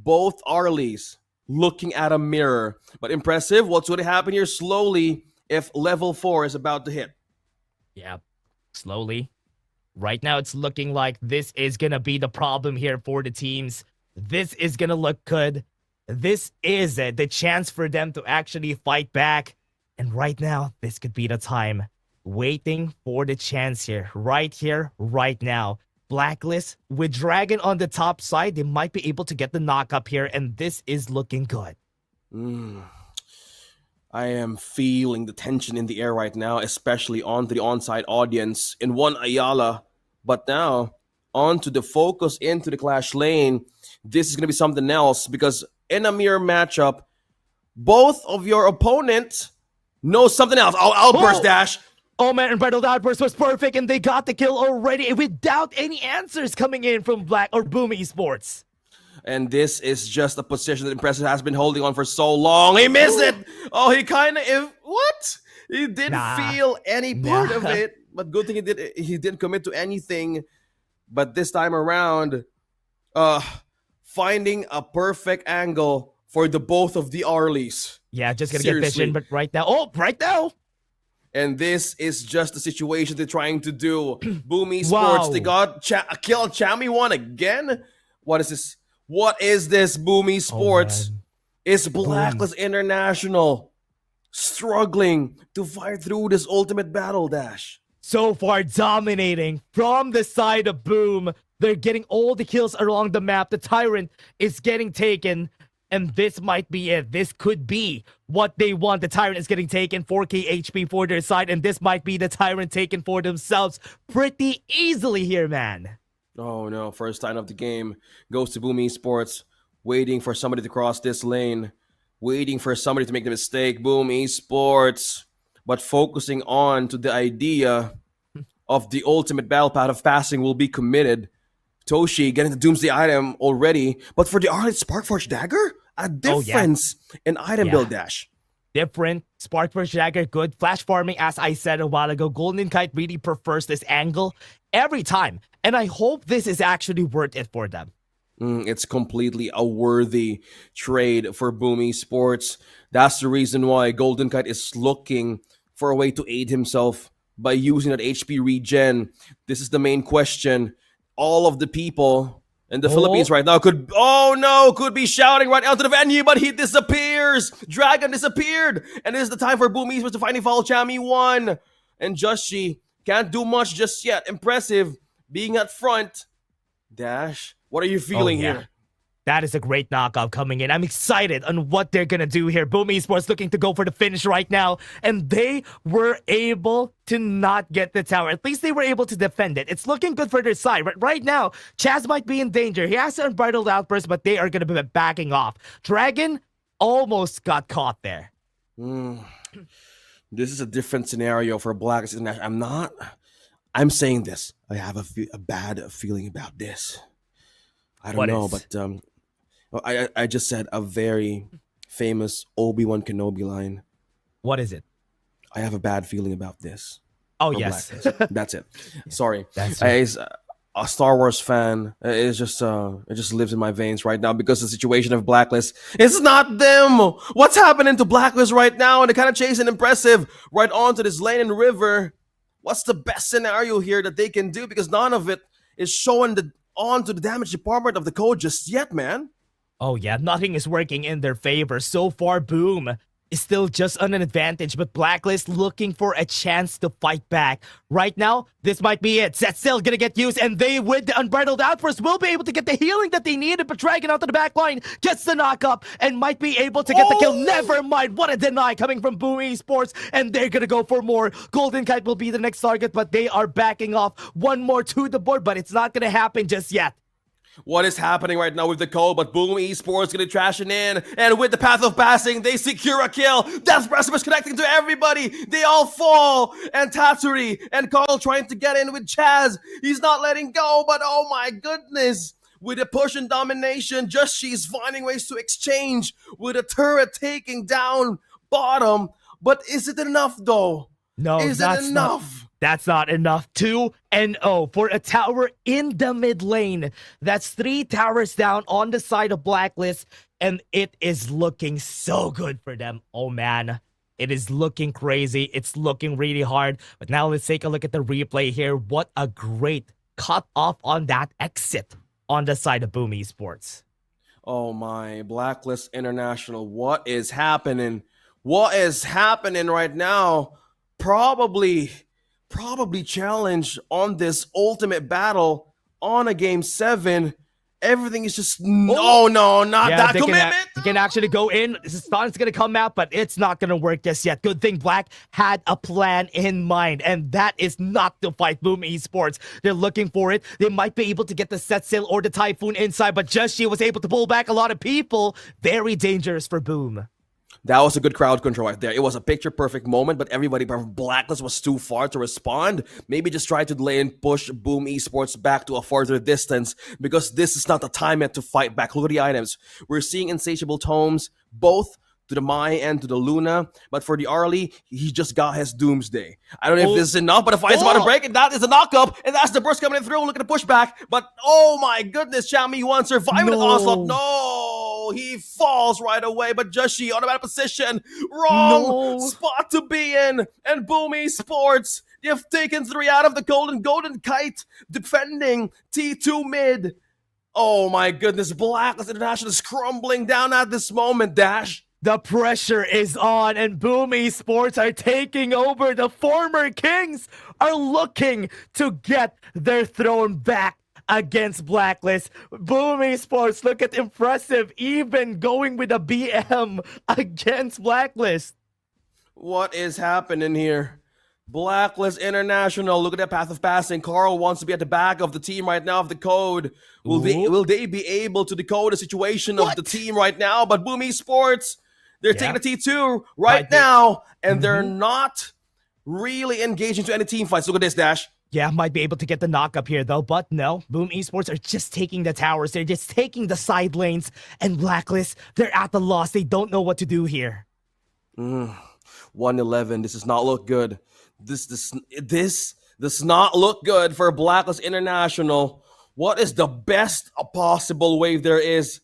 Arlies looking at a mirror. But impressive. What's going to happen here slowly if level 4 is about to hit? Yeah, slowly. Right now, it's looking like this is going to be the problem here for the teams. This is going to look good. This is the chance for them to actually fight back. And right now, this could be the time. Waiting for the chance here, right now. Blacklist with Dragon on the top side, they might be able to get the knock up here, and this is looking good. I am feeling the tension in the air right now, especially onto the onside audience in one Ayala. But now, onto the focus into the clash lane. This is going to be something else, because in a mirror matchup, both of your opponents know something else. Outburst, Dash. Oh man, Unbridled Outburst was perfect, and they got the kill already without any answers coming in from Boom Esports. And this is just a position that Impressive has been holding on for so long. He missed it. Oh, he kind of what? He didn't feel any part of it. But good thing he didn't commit to anything. But this time around, finding a perfect angle for the both of the Arlies. Yeah, just gonna Seriously. get vision, but right now. And this is just the situation they're trying to do. Boom Esports, Wow. they got killed Chami 1 again. What is this? What is this, Boom Esports? It's Blacklist International struggling to fight through this ultimate battle, Dash. So far dominating from the side of Boom. They're getting all the kills along the map. The Tyrant is getting taken. And this might be it. This could be what they want. The Tyrant is getting taken, 4k HP for their side, and this might be the Tyrant taken for themselves pretty easily here, man. Oh no, first time of the game goes to Boom Esports, waiting for somebody to cross this lane, waiting for somebody to make the mistake. Boom Esports, but focusing on to the idea of the ultimate battle path of passing will be committed. Toshi getting the Doomsday item already, but for the Arlit Sparkforge Dagger, a difference in item build, Dash. Different. Sparkforge Dagger, good. Flash farming, as I said a while ago. Golden Kite really prefers this angle every time. And I hope this is actually worth it for them. It's completely a worthy trade for Boom Esports. That's the reason why Golden Kite is looking for a way to aid himself by using that HP regen. This is the main question. All of the people in the Philippines right now could be shouting right out to the venue, but he disappears. Dragon disappeared, and it is the time for Boom Esports to finally follow Chami 1. And Joshi can't do much just yet. Impressive being at front. Dash, what are you feeling here? That is a great knockout coming in. I'm excited on what they're going to do here. Boom Esports looking to go for the finish right now. And they were able to not get the tower. At least they were able to defend it. It's looking good for their side. But right now, Chaz might be in danger. He has an unbridled outburst, but they are going to be backing off. Dragon almost got caught there. This is a different scenario for Blacklist International. I'm saying this. I have a bad feeling about this. I don't know, but I just said a very famous Obi-Wan Kenobi line. What is it? I have a bad feeling about this. Oh, yes. That's it. Sorry. That's As a Star Wars fan, it just lives in my veins right now because the situation of Blacklist, it's not them. What's happening to Blacklist right now? And they're kind of chasing Impressive right onto this lane and river. What's the best scenario here that they can do? Because none of it is showing onto the damage department of the code just yet, man. Oh yeah, nothing is working in their favor. So far, Boom is still just on an advantage, but Blacklist looking for a chance to fight back. Right now, this might be it. That's still gonna get used, and they, with the unbridled outburst, will be able to get the healing that they needed, but Dragon out to the back line gets the knock up and might be able to get the kill. Never mind, what a deny coming from Boom Esports, and they're gonna go for more. Golden Kite will be the next target, but they are backing off. One more to the board, but it's not gonna happen just yet. What is happening right now with the code? But Boom Esports gonna trash it in, and with the path of passing, they secure a kill. That's Precipice connecting to everybody. They all fall, and Tatsuri and Carl trying to get in with Chaz. He's not letting go, but oh my goodness. With a push and domination, just she's finding ways to exchange with a turret taking down bottom. But is it enough though? No, is it enough? That's not enough. 2-0 for a tower in the mid lane. That's 3 towers down on the side of Blacklist, and it is looking so good for them. Oh man, it is looking crazy. It's looking really hard. But now let's take a look at the replay here. What a great cut off on that exit on the side of Boom Esports. Oh my, Blacklist International, what is happening? What is happening right now? Probably challenge on this ultimate battle on a game 7. Everything is just not that commitment. They can actually go in. This is going to come out, but it's not going to work just yet. Good thing Black had a plan in mind, and that is not to fight Boom Esports. They're looking for it. They might be able to get the set sail or the Typhoon inside, but just she was able to pull back a lot of people. Very dangerous for Boom. That was a good crowd control right there. It was a picture-perfect moment, but everybody from Blacklist was too far to respond. Maybe just try to delay and push Boom Esports back to a further distance, because this is not the time yet to fight back. Look at the items. We're seeing Insatiable Tomes, both to the Mai and to the Luna. But for the Arlie, he just got his Doomsday. I don't know if this is enough, but the fight's about to break, and that is a knockup, and that's the burst coming through. Look at the pushback, but oh my goodness, Chami Yuan surviving the onslaught. No, he falls right away, but Joshi on a bad position. Wrong spot to be in, and Boom Esports, they've taken 3 out of the golden kite, defending T2 mid. Oh my goodness, Blacklist International is crumbling down at this moment, Dash. The pressure is on, and Boom Esports are taking over. The former Kings are looking to get their throne back against Blacklist. Boom Esports, look at impressive, even going with a BM against Blacklist. What is happening here? Blacklist International, look at that path of passing. Carl wants to be at the back of the team right now of the code. Will they be able to decode the situation of the team right now? But Boom Esports, they're taking the T2 right now, and they're not really engaging to any team fights. Look at this, Dash. Yeah, might be able to get the knock up here though, but no. Boom Esports are just taking the towers. They're just taking the side lanes, and Blacklist, they're at the loss. They don't know what to do here. 1-11. This does not look good. This does not look good for Blacklist International. What is the best possible wave there is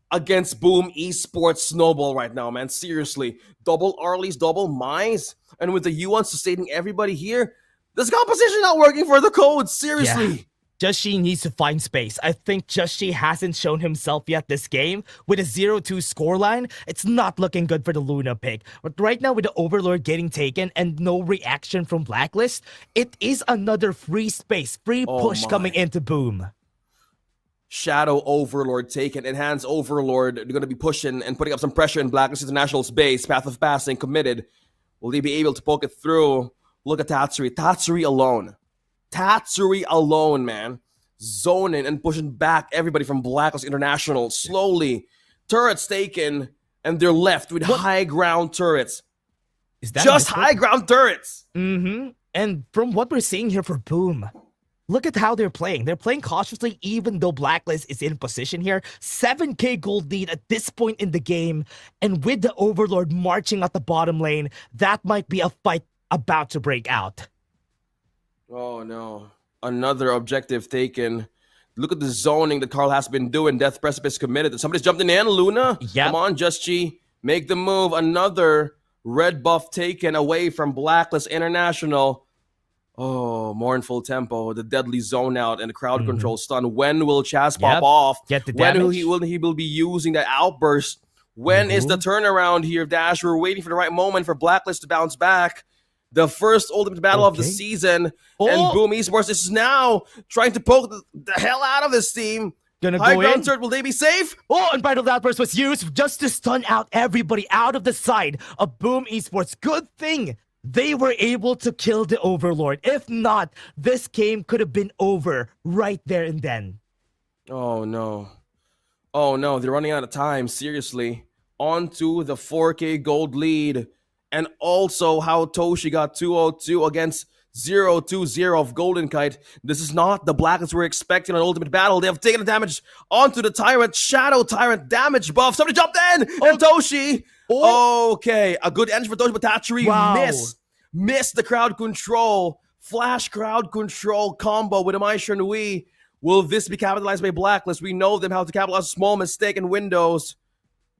against Boom Esports Snowball right now, man? Seriously. Double Arlies, double Mize, and with the Yuan sustaining everybody here, this composition not working for the code. Seriously. Yeah. Joshi needs to find space. I think Joshi hasn't shown himself yet this game. With a 0-2 scoreline, it's not looking good for the Luna pick. But right now, with the Overlord getting taken and no reaction from Blacklist, it is another free space, free push coming into Boom. Shadow Overlord taken, Enhanced Overlord, they're going to be pushing and putting up some pressure in Blacklist International's base. Path of Passing committed. Will they be able to poke it through? Look at Tatsuri. Tatsuri alone, man. Zoning and pushing back everybody from Blacklist International. Slowly. Turrets taken, and they're left with high ground turrets. Is that just high ground turrets? And from what we're seeing here for Boom, look at how they're playing. They're playing cautiously, even though Blacklist is in position here. 7k gold lead at this point in the game. And with the Overlord marching at the bottom lane, that might be a fight about to break out. Oh no. Another objective taken. Look at the zoning that Carl has been doing. Death Precipice committed. Somebody's jumped in. Luna. Yep. Come on, Just Chi. Make the move. Another red buff taken away from Blacklist International. Oh, mournful tempo. The deadly zone out and the crowd control stun. When will Chaz pop off? Get the when damage. he will be using that outburst? When is the turnaround here, Dash? We're waiting for the right moment for Blacklist to bounce back. The first ultimate battle of the season. And Boom Esports is now trying to poke the hell out of this team. Gonna High go ground in. turret, will they be safe? And Vital Outburst was used just to stun out everybody out of the side of Boom Esports. Good thing they were able to kill the Overlord. If not, this game could have been over right there and then. Oh no. Oh no, they're running out of time. Seriously. On to the 4k gold lead. And also how Toshi got 202 against 0-2-0 of Golden Kite. This is not the Blacklist we're expecting on Ultimate Battle. They have taken the damage onto the Tyrant. Shadow Tyrant damage buff. Somebody jumped in! And Toshi! Okay, a good engine for Toshi, but Tatsuri missed the crowd control. Flash crowd control combo with a Maisha Nui. Will this be capitalized by Blacklist? We know them how to capitalize a small mistake in Windows.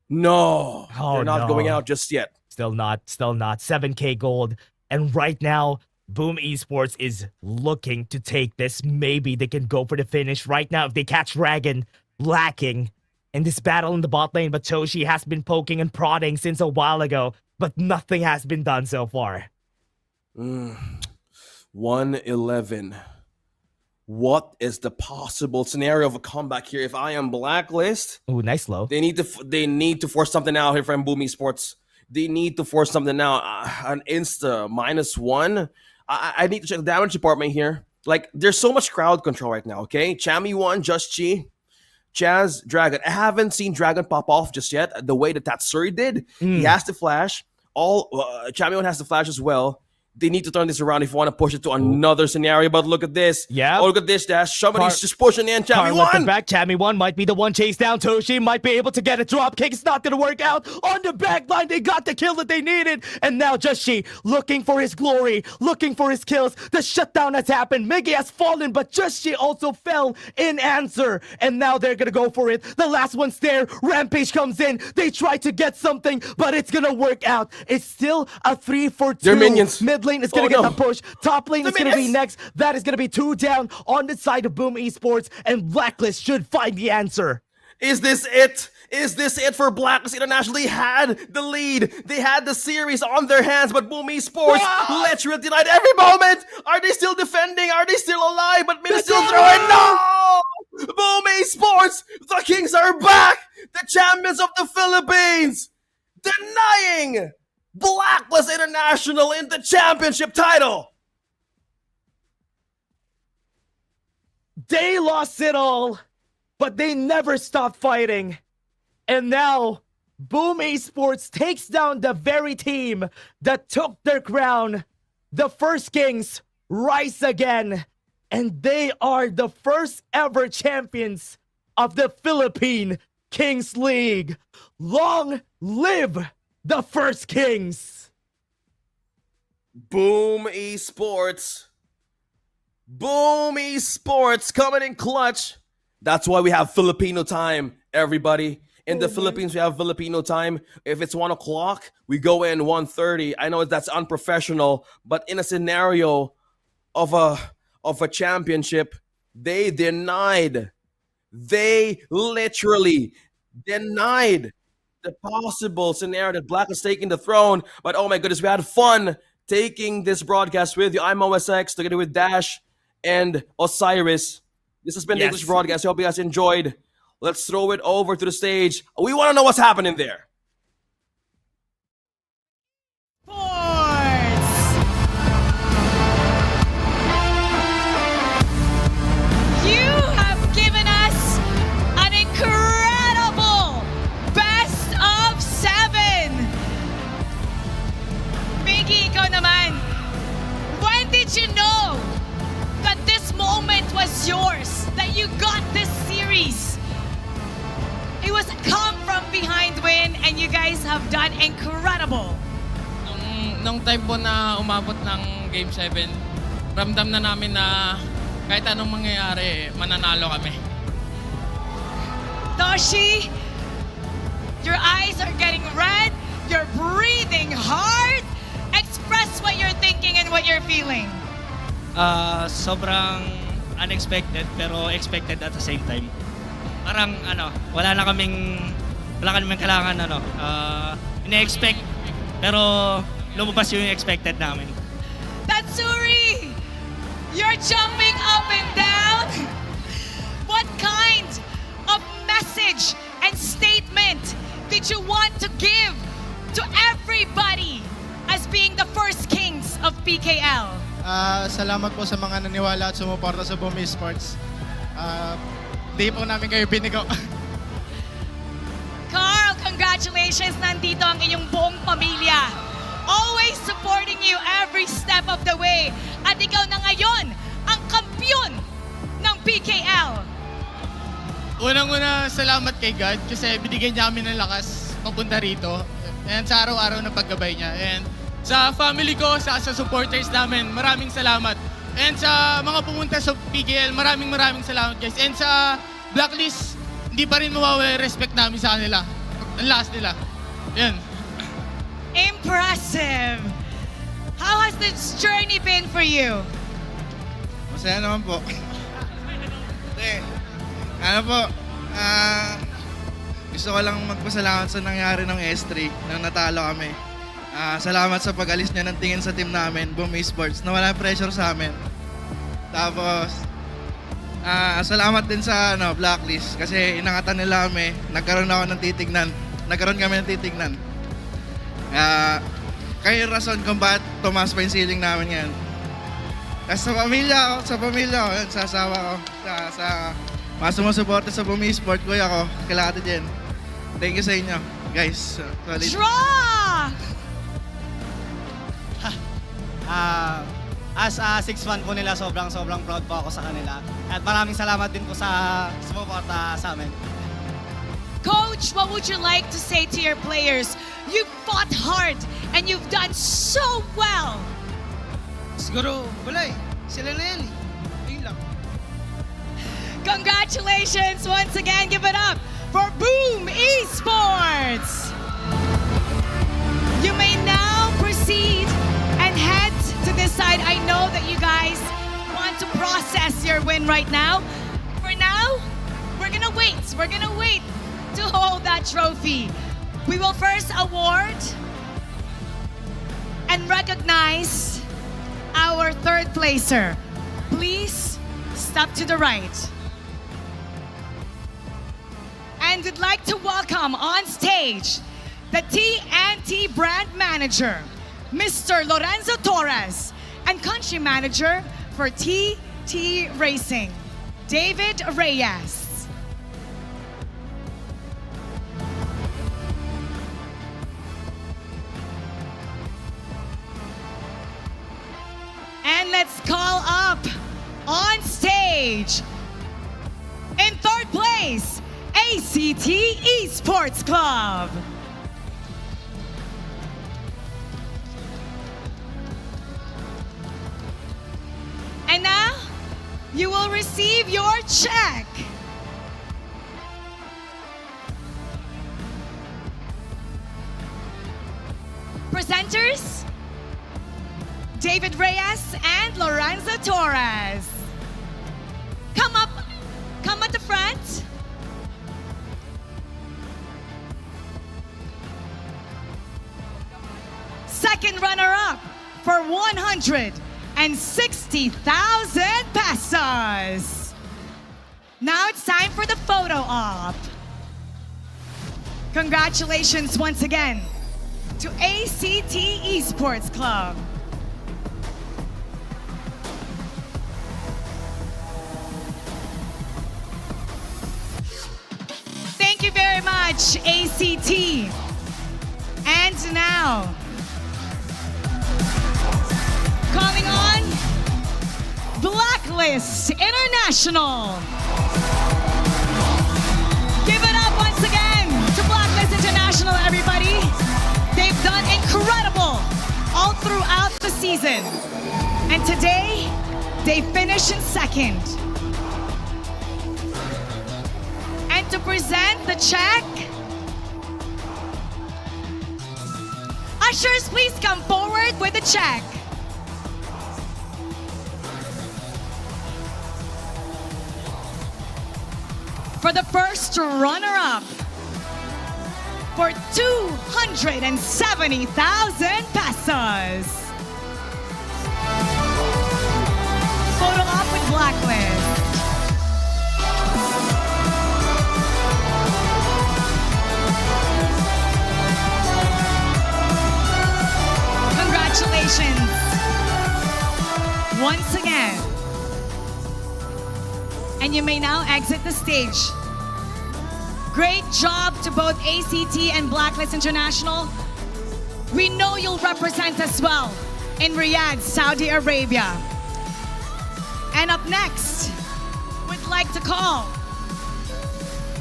No, they're not going out just yet. Still not. 7k gold. And right now, Boom Esports is looking to take this. Maybe they can go for the finish right now if they catch Dragon lacking in this battle in the bot lane. But Toshi has been poking and prodding since a while ago, but nothing has been done so far. 1-11. What is the possible scenario of a comeback here? If I am Blacklist, nice low. They need to force something out here from Boom Esports. They need to force something out. An insta -1. I need to check the damage department here. Like, there's so much crowd control right now, okay? Chami won, Just Chi, Chaz, Dragon. I haven't seen Dragon pop off just yet the way that Tatsuri did. He has to flash. Chami won has to flash as well. They need to turn this around if you want to push it to another scenario. But look at this. Yeah. Oh, look at this, Dash. Somebody's just pushing in. Chammy Carl with the won. back. Chammy one might be the one chase down. Toshi might be able to get a drop kick. It's not going to work out. On the back line, they got the kill that they needed. And now Joshi looking for his glory, looking for his kills. The shutdown has happened. Miggy has fallen, but Joshi also fell in answer. And now they're going to go for it. The last one's there. Rampage comes in. They try to get something, but it's going to work out. It's still a 3-for-2. They're minions. Mid lane is going to get the push. Top lane The is going to be minions. next. That is going to be 2 down on the side of Boom Esports, and Blacklist should find the answer. Is this it? Is this it for Blacklist International? They had the lead. They had the series on their hands, but Boom Esports literally denied every moment. Are they still defending? Are they still alive? But maybe still throwing. No! Boom Esports! The Kings are back! The champions of the Philippines! Denying Blacklist International in the championship title! They lost it all, but they never stopped fighting. And now, Boom Esports takes down the very team that took their crown. The First Kings rise again, and they are the first ever champions of the Philippine Kings League. Long live the First Kings! Boom Esports. Boom Esports coming in clutch. That's why we have Filipino time, everybody. In the Philippines, we have Filipino time. If it's 1 o'clock, we go in 1:30. I know that's unprofessional, but in a scenario of a championship, they literally denied the possible scenario that Black is taking the throne. But oh my goodness, we had fun taking this broadcast with you. I'm OSX together with Dash and Osiris. This has been the English broadcast. I hope you guys enjoyed. Let's throw it over to the stage. We want to know what's happening there. You have given us an incredible best of 7. Miggy, ikaw naman. When did you know that this moment was yours? That you got this series? It was a come from behind win and you guys have done incredible. Nung time po na umabot ng Game 7, ramdam na namin na kahit anong mangyayari, mananalo kami. Toshi, your eyes are getting red, you're breathing hard. Express what you're thinking and what you're feeling. Sobrang unexpected pero expected at the same time. Parang wala kaming kailangan ine-expect pero lumabas yung expected namin. Tatsuri, you're jumping up and down. What kind of message and statement did you want to give to everybody as being the first kings of PKL? Salamat po sa mga naniwala at sumuporta sa Boom Esports. Di po namin kayo binigo. Carl, congratulations! Nandito ang inyong buong pamilya. Always supporting you every step of the way. At ikaw na ngayon ang kampiyon ng PKL. Unang-una, salamat kay God kasi binigyan niya kami ng lakas papunta rito. And sa araw-araw na paggabay niya. And sa family ko, sa supporters namin, maraming salamat. And sa mga pumunta sa PKL, maraming salamat guys. And sa Blacklist, hindi pa rin mawawala respect namin sa kanila. Ang last nila. Yan. Impressive! How has this journey been for you? Masaya naman po. Gusto ko lang magpasalamat sa nangyari ng S3 nang natalo kami. Salamat sa pag-alis niya ng tingin sa team namin, Boom Esports, na wala pressure sa amin. Tapos, salamat din sa Blacklist kasi inangatan nila kami, nagkaroon kami ng titignan. Kayo yung rason kung bakit tumaas pa yung ceiling namin ngayon. Tapos sa pamilya ko, sa asawa ko, sa mga sumusuporta sa Boom Esports, kuya ko, kalahati din. Thank you sa inyo, guys. Solid. Draw! As a 6 fan po nila, sobrang proud po ako sa kanila. At maraming salamat din po sa sumuporta sa amin. Coach, what would you like to say to your players? You fought hard and you've done so well. Siguro, wala eh. Sila na yan eh. Ayun lang. Congratulations once again. Give it up for Boom Esports. You may now proceed and head to this side. I know that you guys want to process your win right now. For now, we're gonna wait. We're gonna wait to hold that trophy. We will first award and recognize our third placer. Please step to the right. And we'd like to welcome on stage the TNT brand manager, Mr. Lorenzo Torres, and country manager for TT Racing, David Reyes. And let's call up on stage, in third place, A.C.T. Esports Club. And now, you will receive your check. Presenters, David Reyes and Lorenzo Torres. Come at the front. Second runner-up for 160,000 pesos. Now it's time for the photo op. Congratulations once again to A.C.T. Esports Club. Thank you very much, A.C.T. And now, calling on Blacklist International. Give it up once again to Blacklist International, everybody. They've done incredible all throughout the season. And today, they finish in second. And to present the check, ushers, please come forward with the check. For the first runner-up, for 270,000 pesos. Photo op with Blacklist. Congratulations once again. And you may now exit the stage. Great job to both A.C.T. and Blacklist International. We know you'll represent us well in Riyadh, Saudi Arabia. And up next, we'd like to call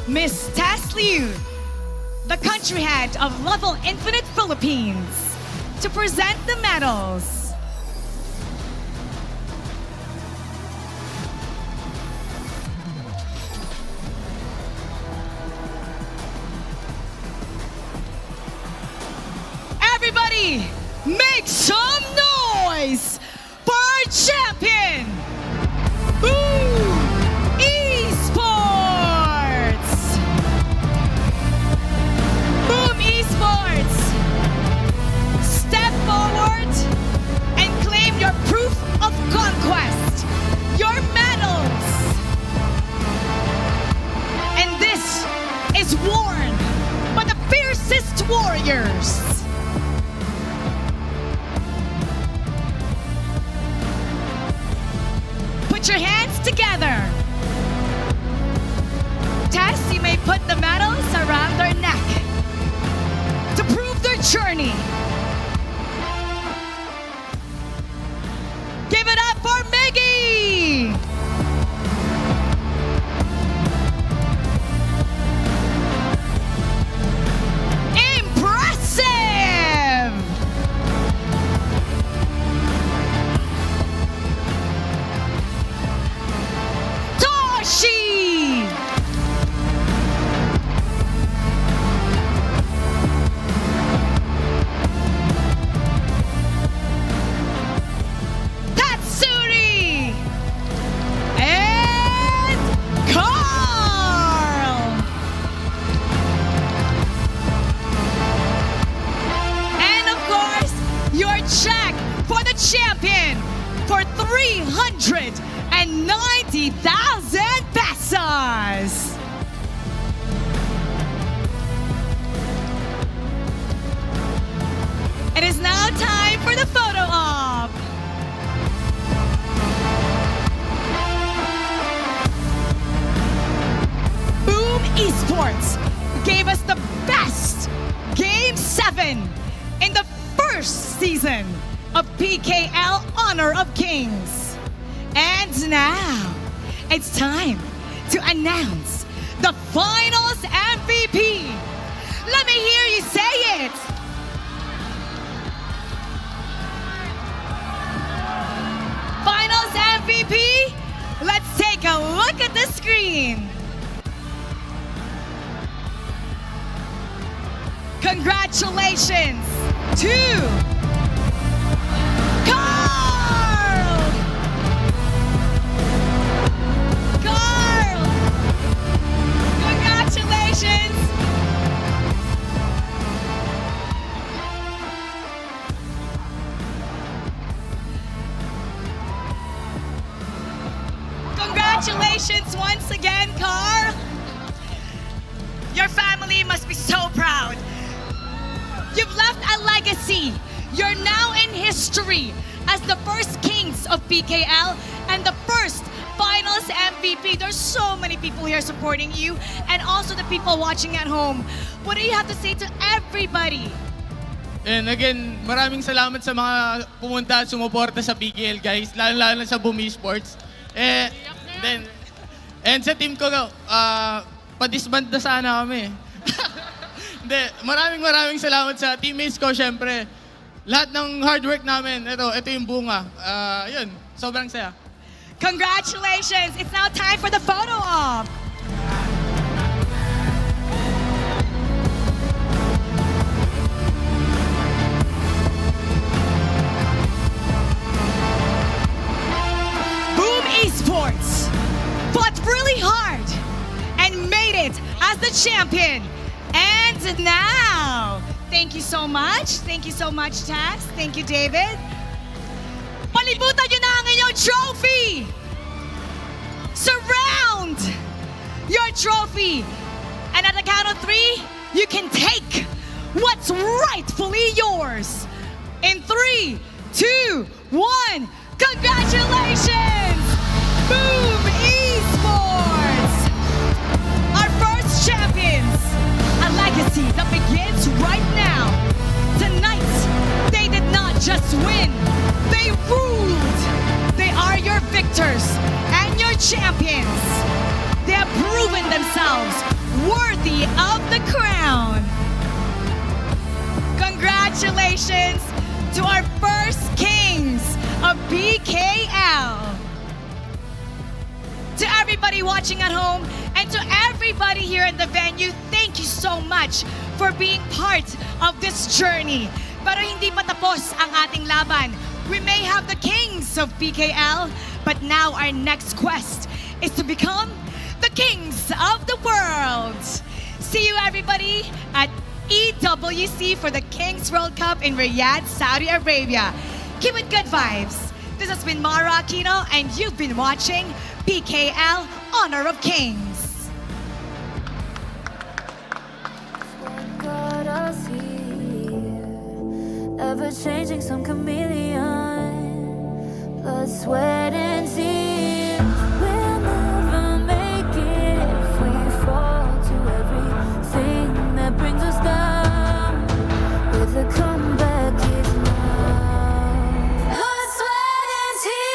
Miss Tess Liu, the country head of Level Infinite Philippines, to present the medals. Everybody, make some noise for our champion, Boom Esports! Boom Esports, step forward and claim your proof of conquest, your medals. And this is worn by the fiercest warriors. Put your hands together. Tess, you may put the medals around their neck to prove their journey. Give it up for Miggy! Impressive! Toshi! Tatsuri! And Carl! And of course, your check for the champion for 390,000 pesos! It is now time for the photo op. Boom Esports gave us the best Game 7 in the first season of PKL Honor of Kings. And now, it's time to announce the finals MVP. Let me hear you say it. Finals MVP? Let's take a look at the screen. Congratulations to Carl! Carl! Congratulations! Congratulations once again, Carl! Your family must be so proud. You've left a legacy. You're now in history as the first Kings of PKL and the first Finals MVP. There's so many people here supporting you and also the people watching at home. What do you have to say to everybody? And again, maraming salamat sa mga pumunta at sumuporta sa PKL, guys. Lalo-lalo sa Boom Esports. And sa team ko, padisband na sana kami. Hindi, maraming salamat sa teammates ko, syempre. Lahat ng hard work namin, ito yung bunga. Yun, sobrang saya. Congratulations! It's now time for the photo op. Boom Esports fought really hard and made it as the champion. And now, thank you so much. Thank you so much, Taz. Thank you, David. Palibutan nyo na ang inyong trophy! Surround your trophy! And at the count of 3, you can take what's rightfully yours. In 3, 2, 1, congratulations! Boom Esports! Our first champions! A legacy that begins right now. Tonight, they did not just win, they ruled. They are your victors and your champions. They have proven themselves worthy of the crown. Congratulations to our first Kings of PKL. To everybody watching at home and to everybody here in the venue, thank you so much for being part of this journey. Pero hindi pa tapos ang ating laban. We may have the Kings of PKL, but now our next quest is to become the Kings of the World. See you everybody at EWC for the Kings World Cup in Riyadh, Saudi Arabia. Keep it good vibes. This has been Mara Aquino and you've been watching PKL Honor of Kings. Got us here, ever changing, some chameleon, blood, sweat, and tears. We'll never make it if we fall to everything that brings us down. With a comeback is now. Blood, sweat, and tears.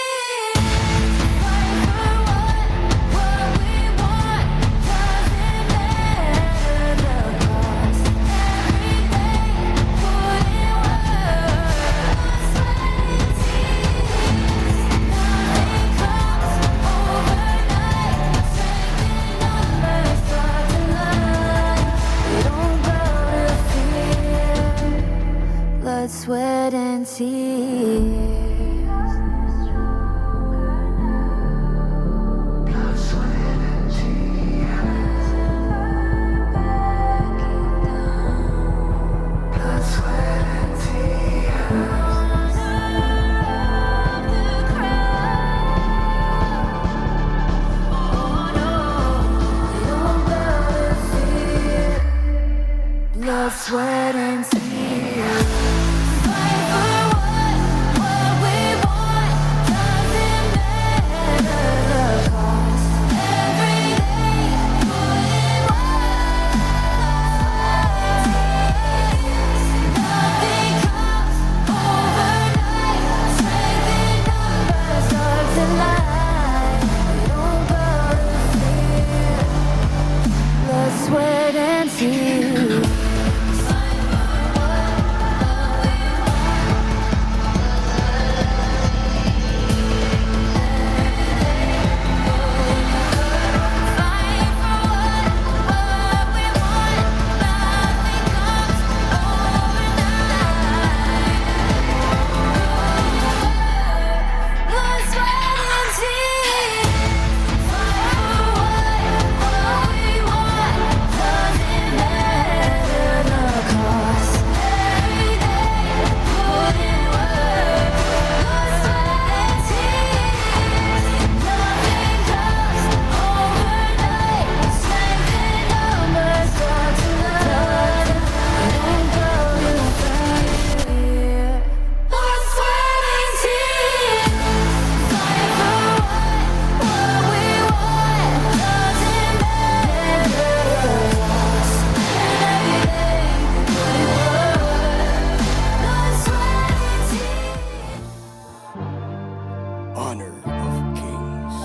Honor of Kings.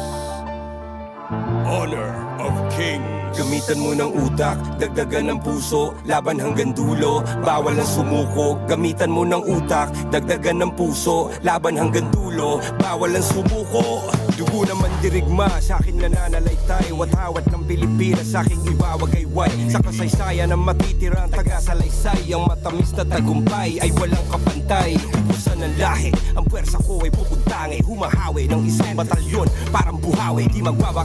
Honor of Kings. Gamitan mo ng utak, dagdagan ng puso, laban hanggang dulo, bawal ang sumuko. Gamitan mo ng utak, dagdagan ng puso, laban hanggang dulo, bawal ang sumuko. Dugo naman dirigma, sa akin nananalaytay, watawat ng Pilipinas, sa aking iwawagayway. Sa kasaysayan ng matitirang taga-salaysay, ang matamis na tagumpay ay walang kapantay. Ubusan ng lahi, ang pwersa ko ay pupuntangi, humahawi ng isang batalyon, parang buhawi, di magwawa.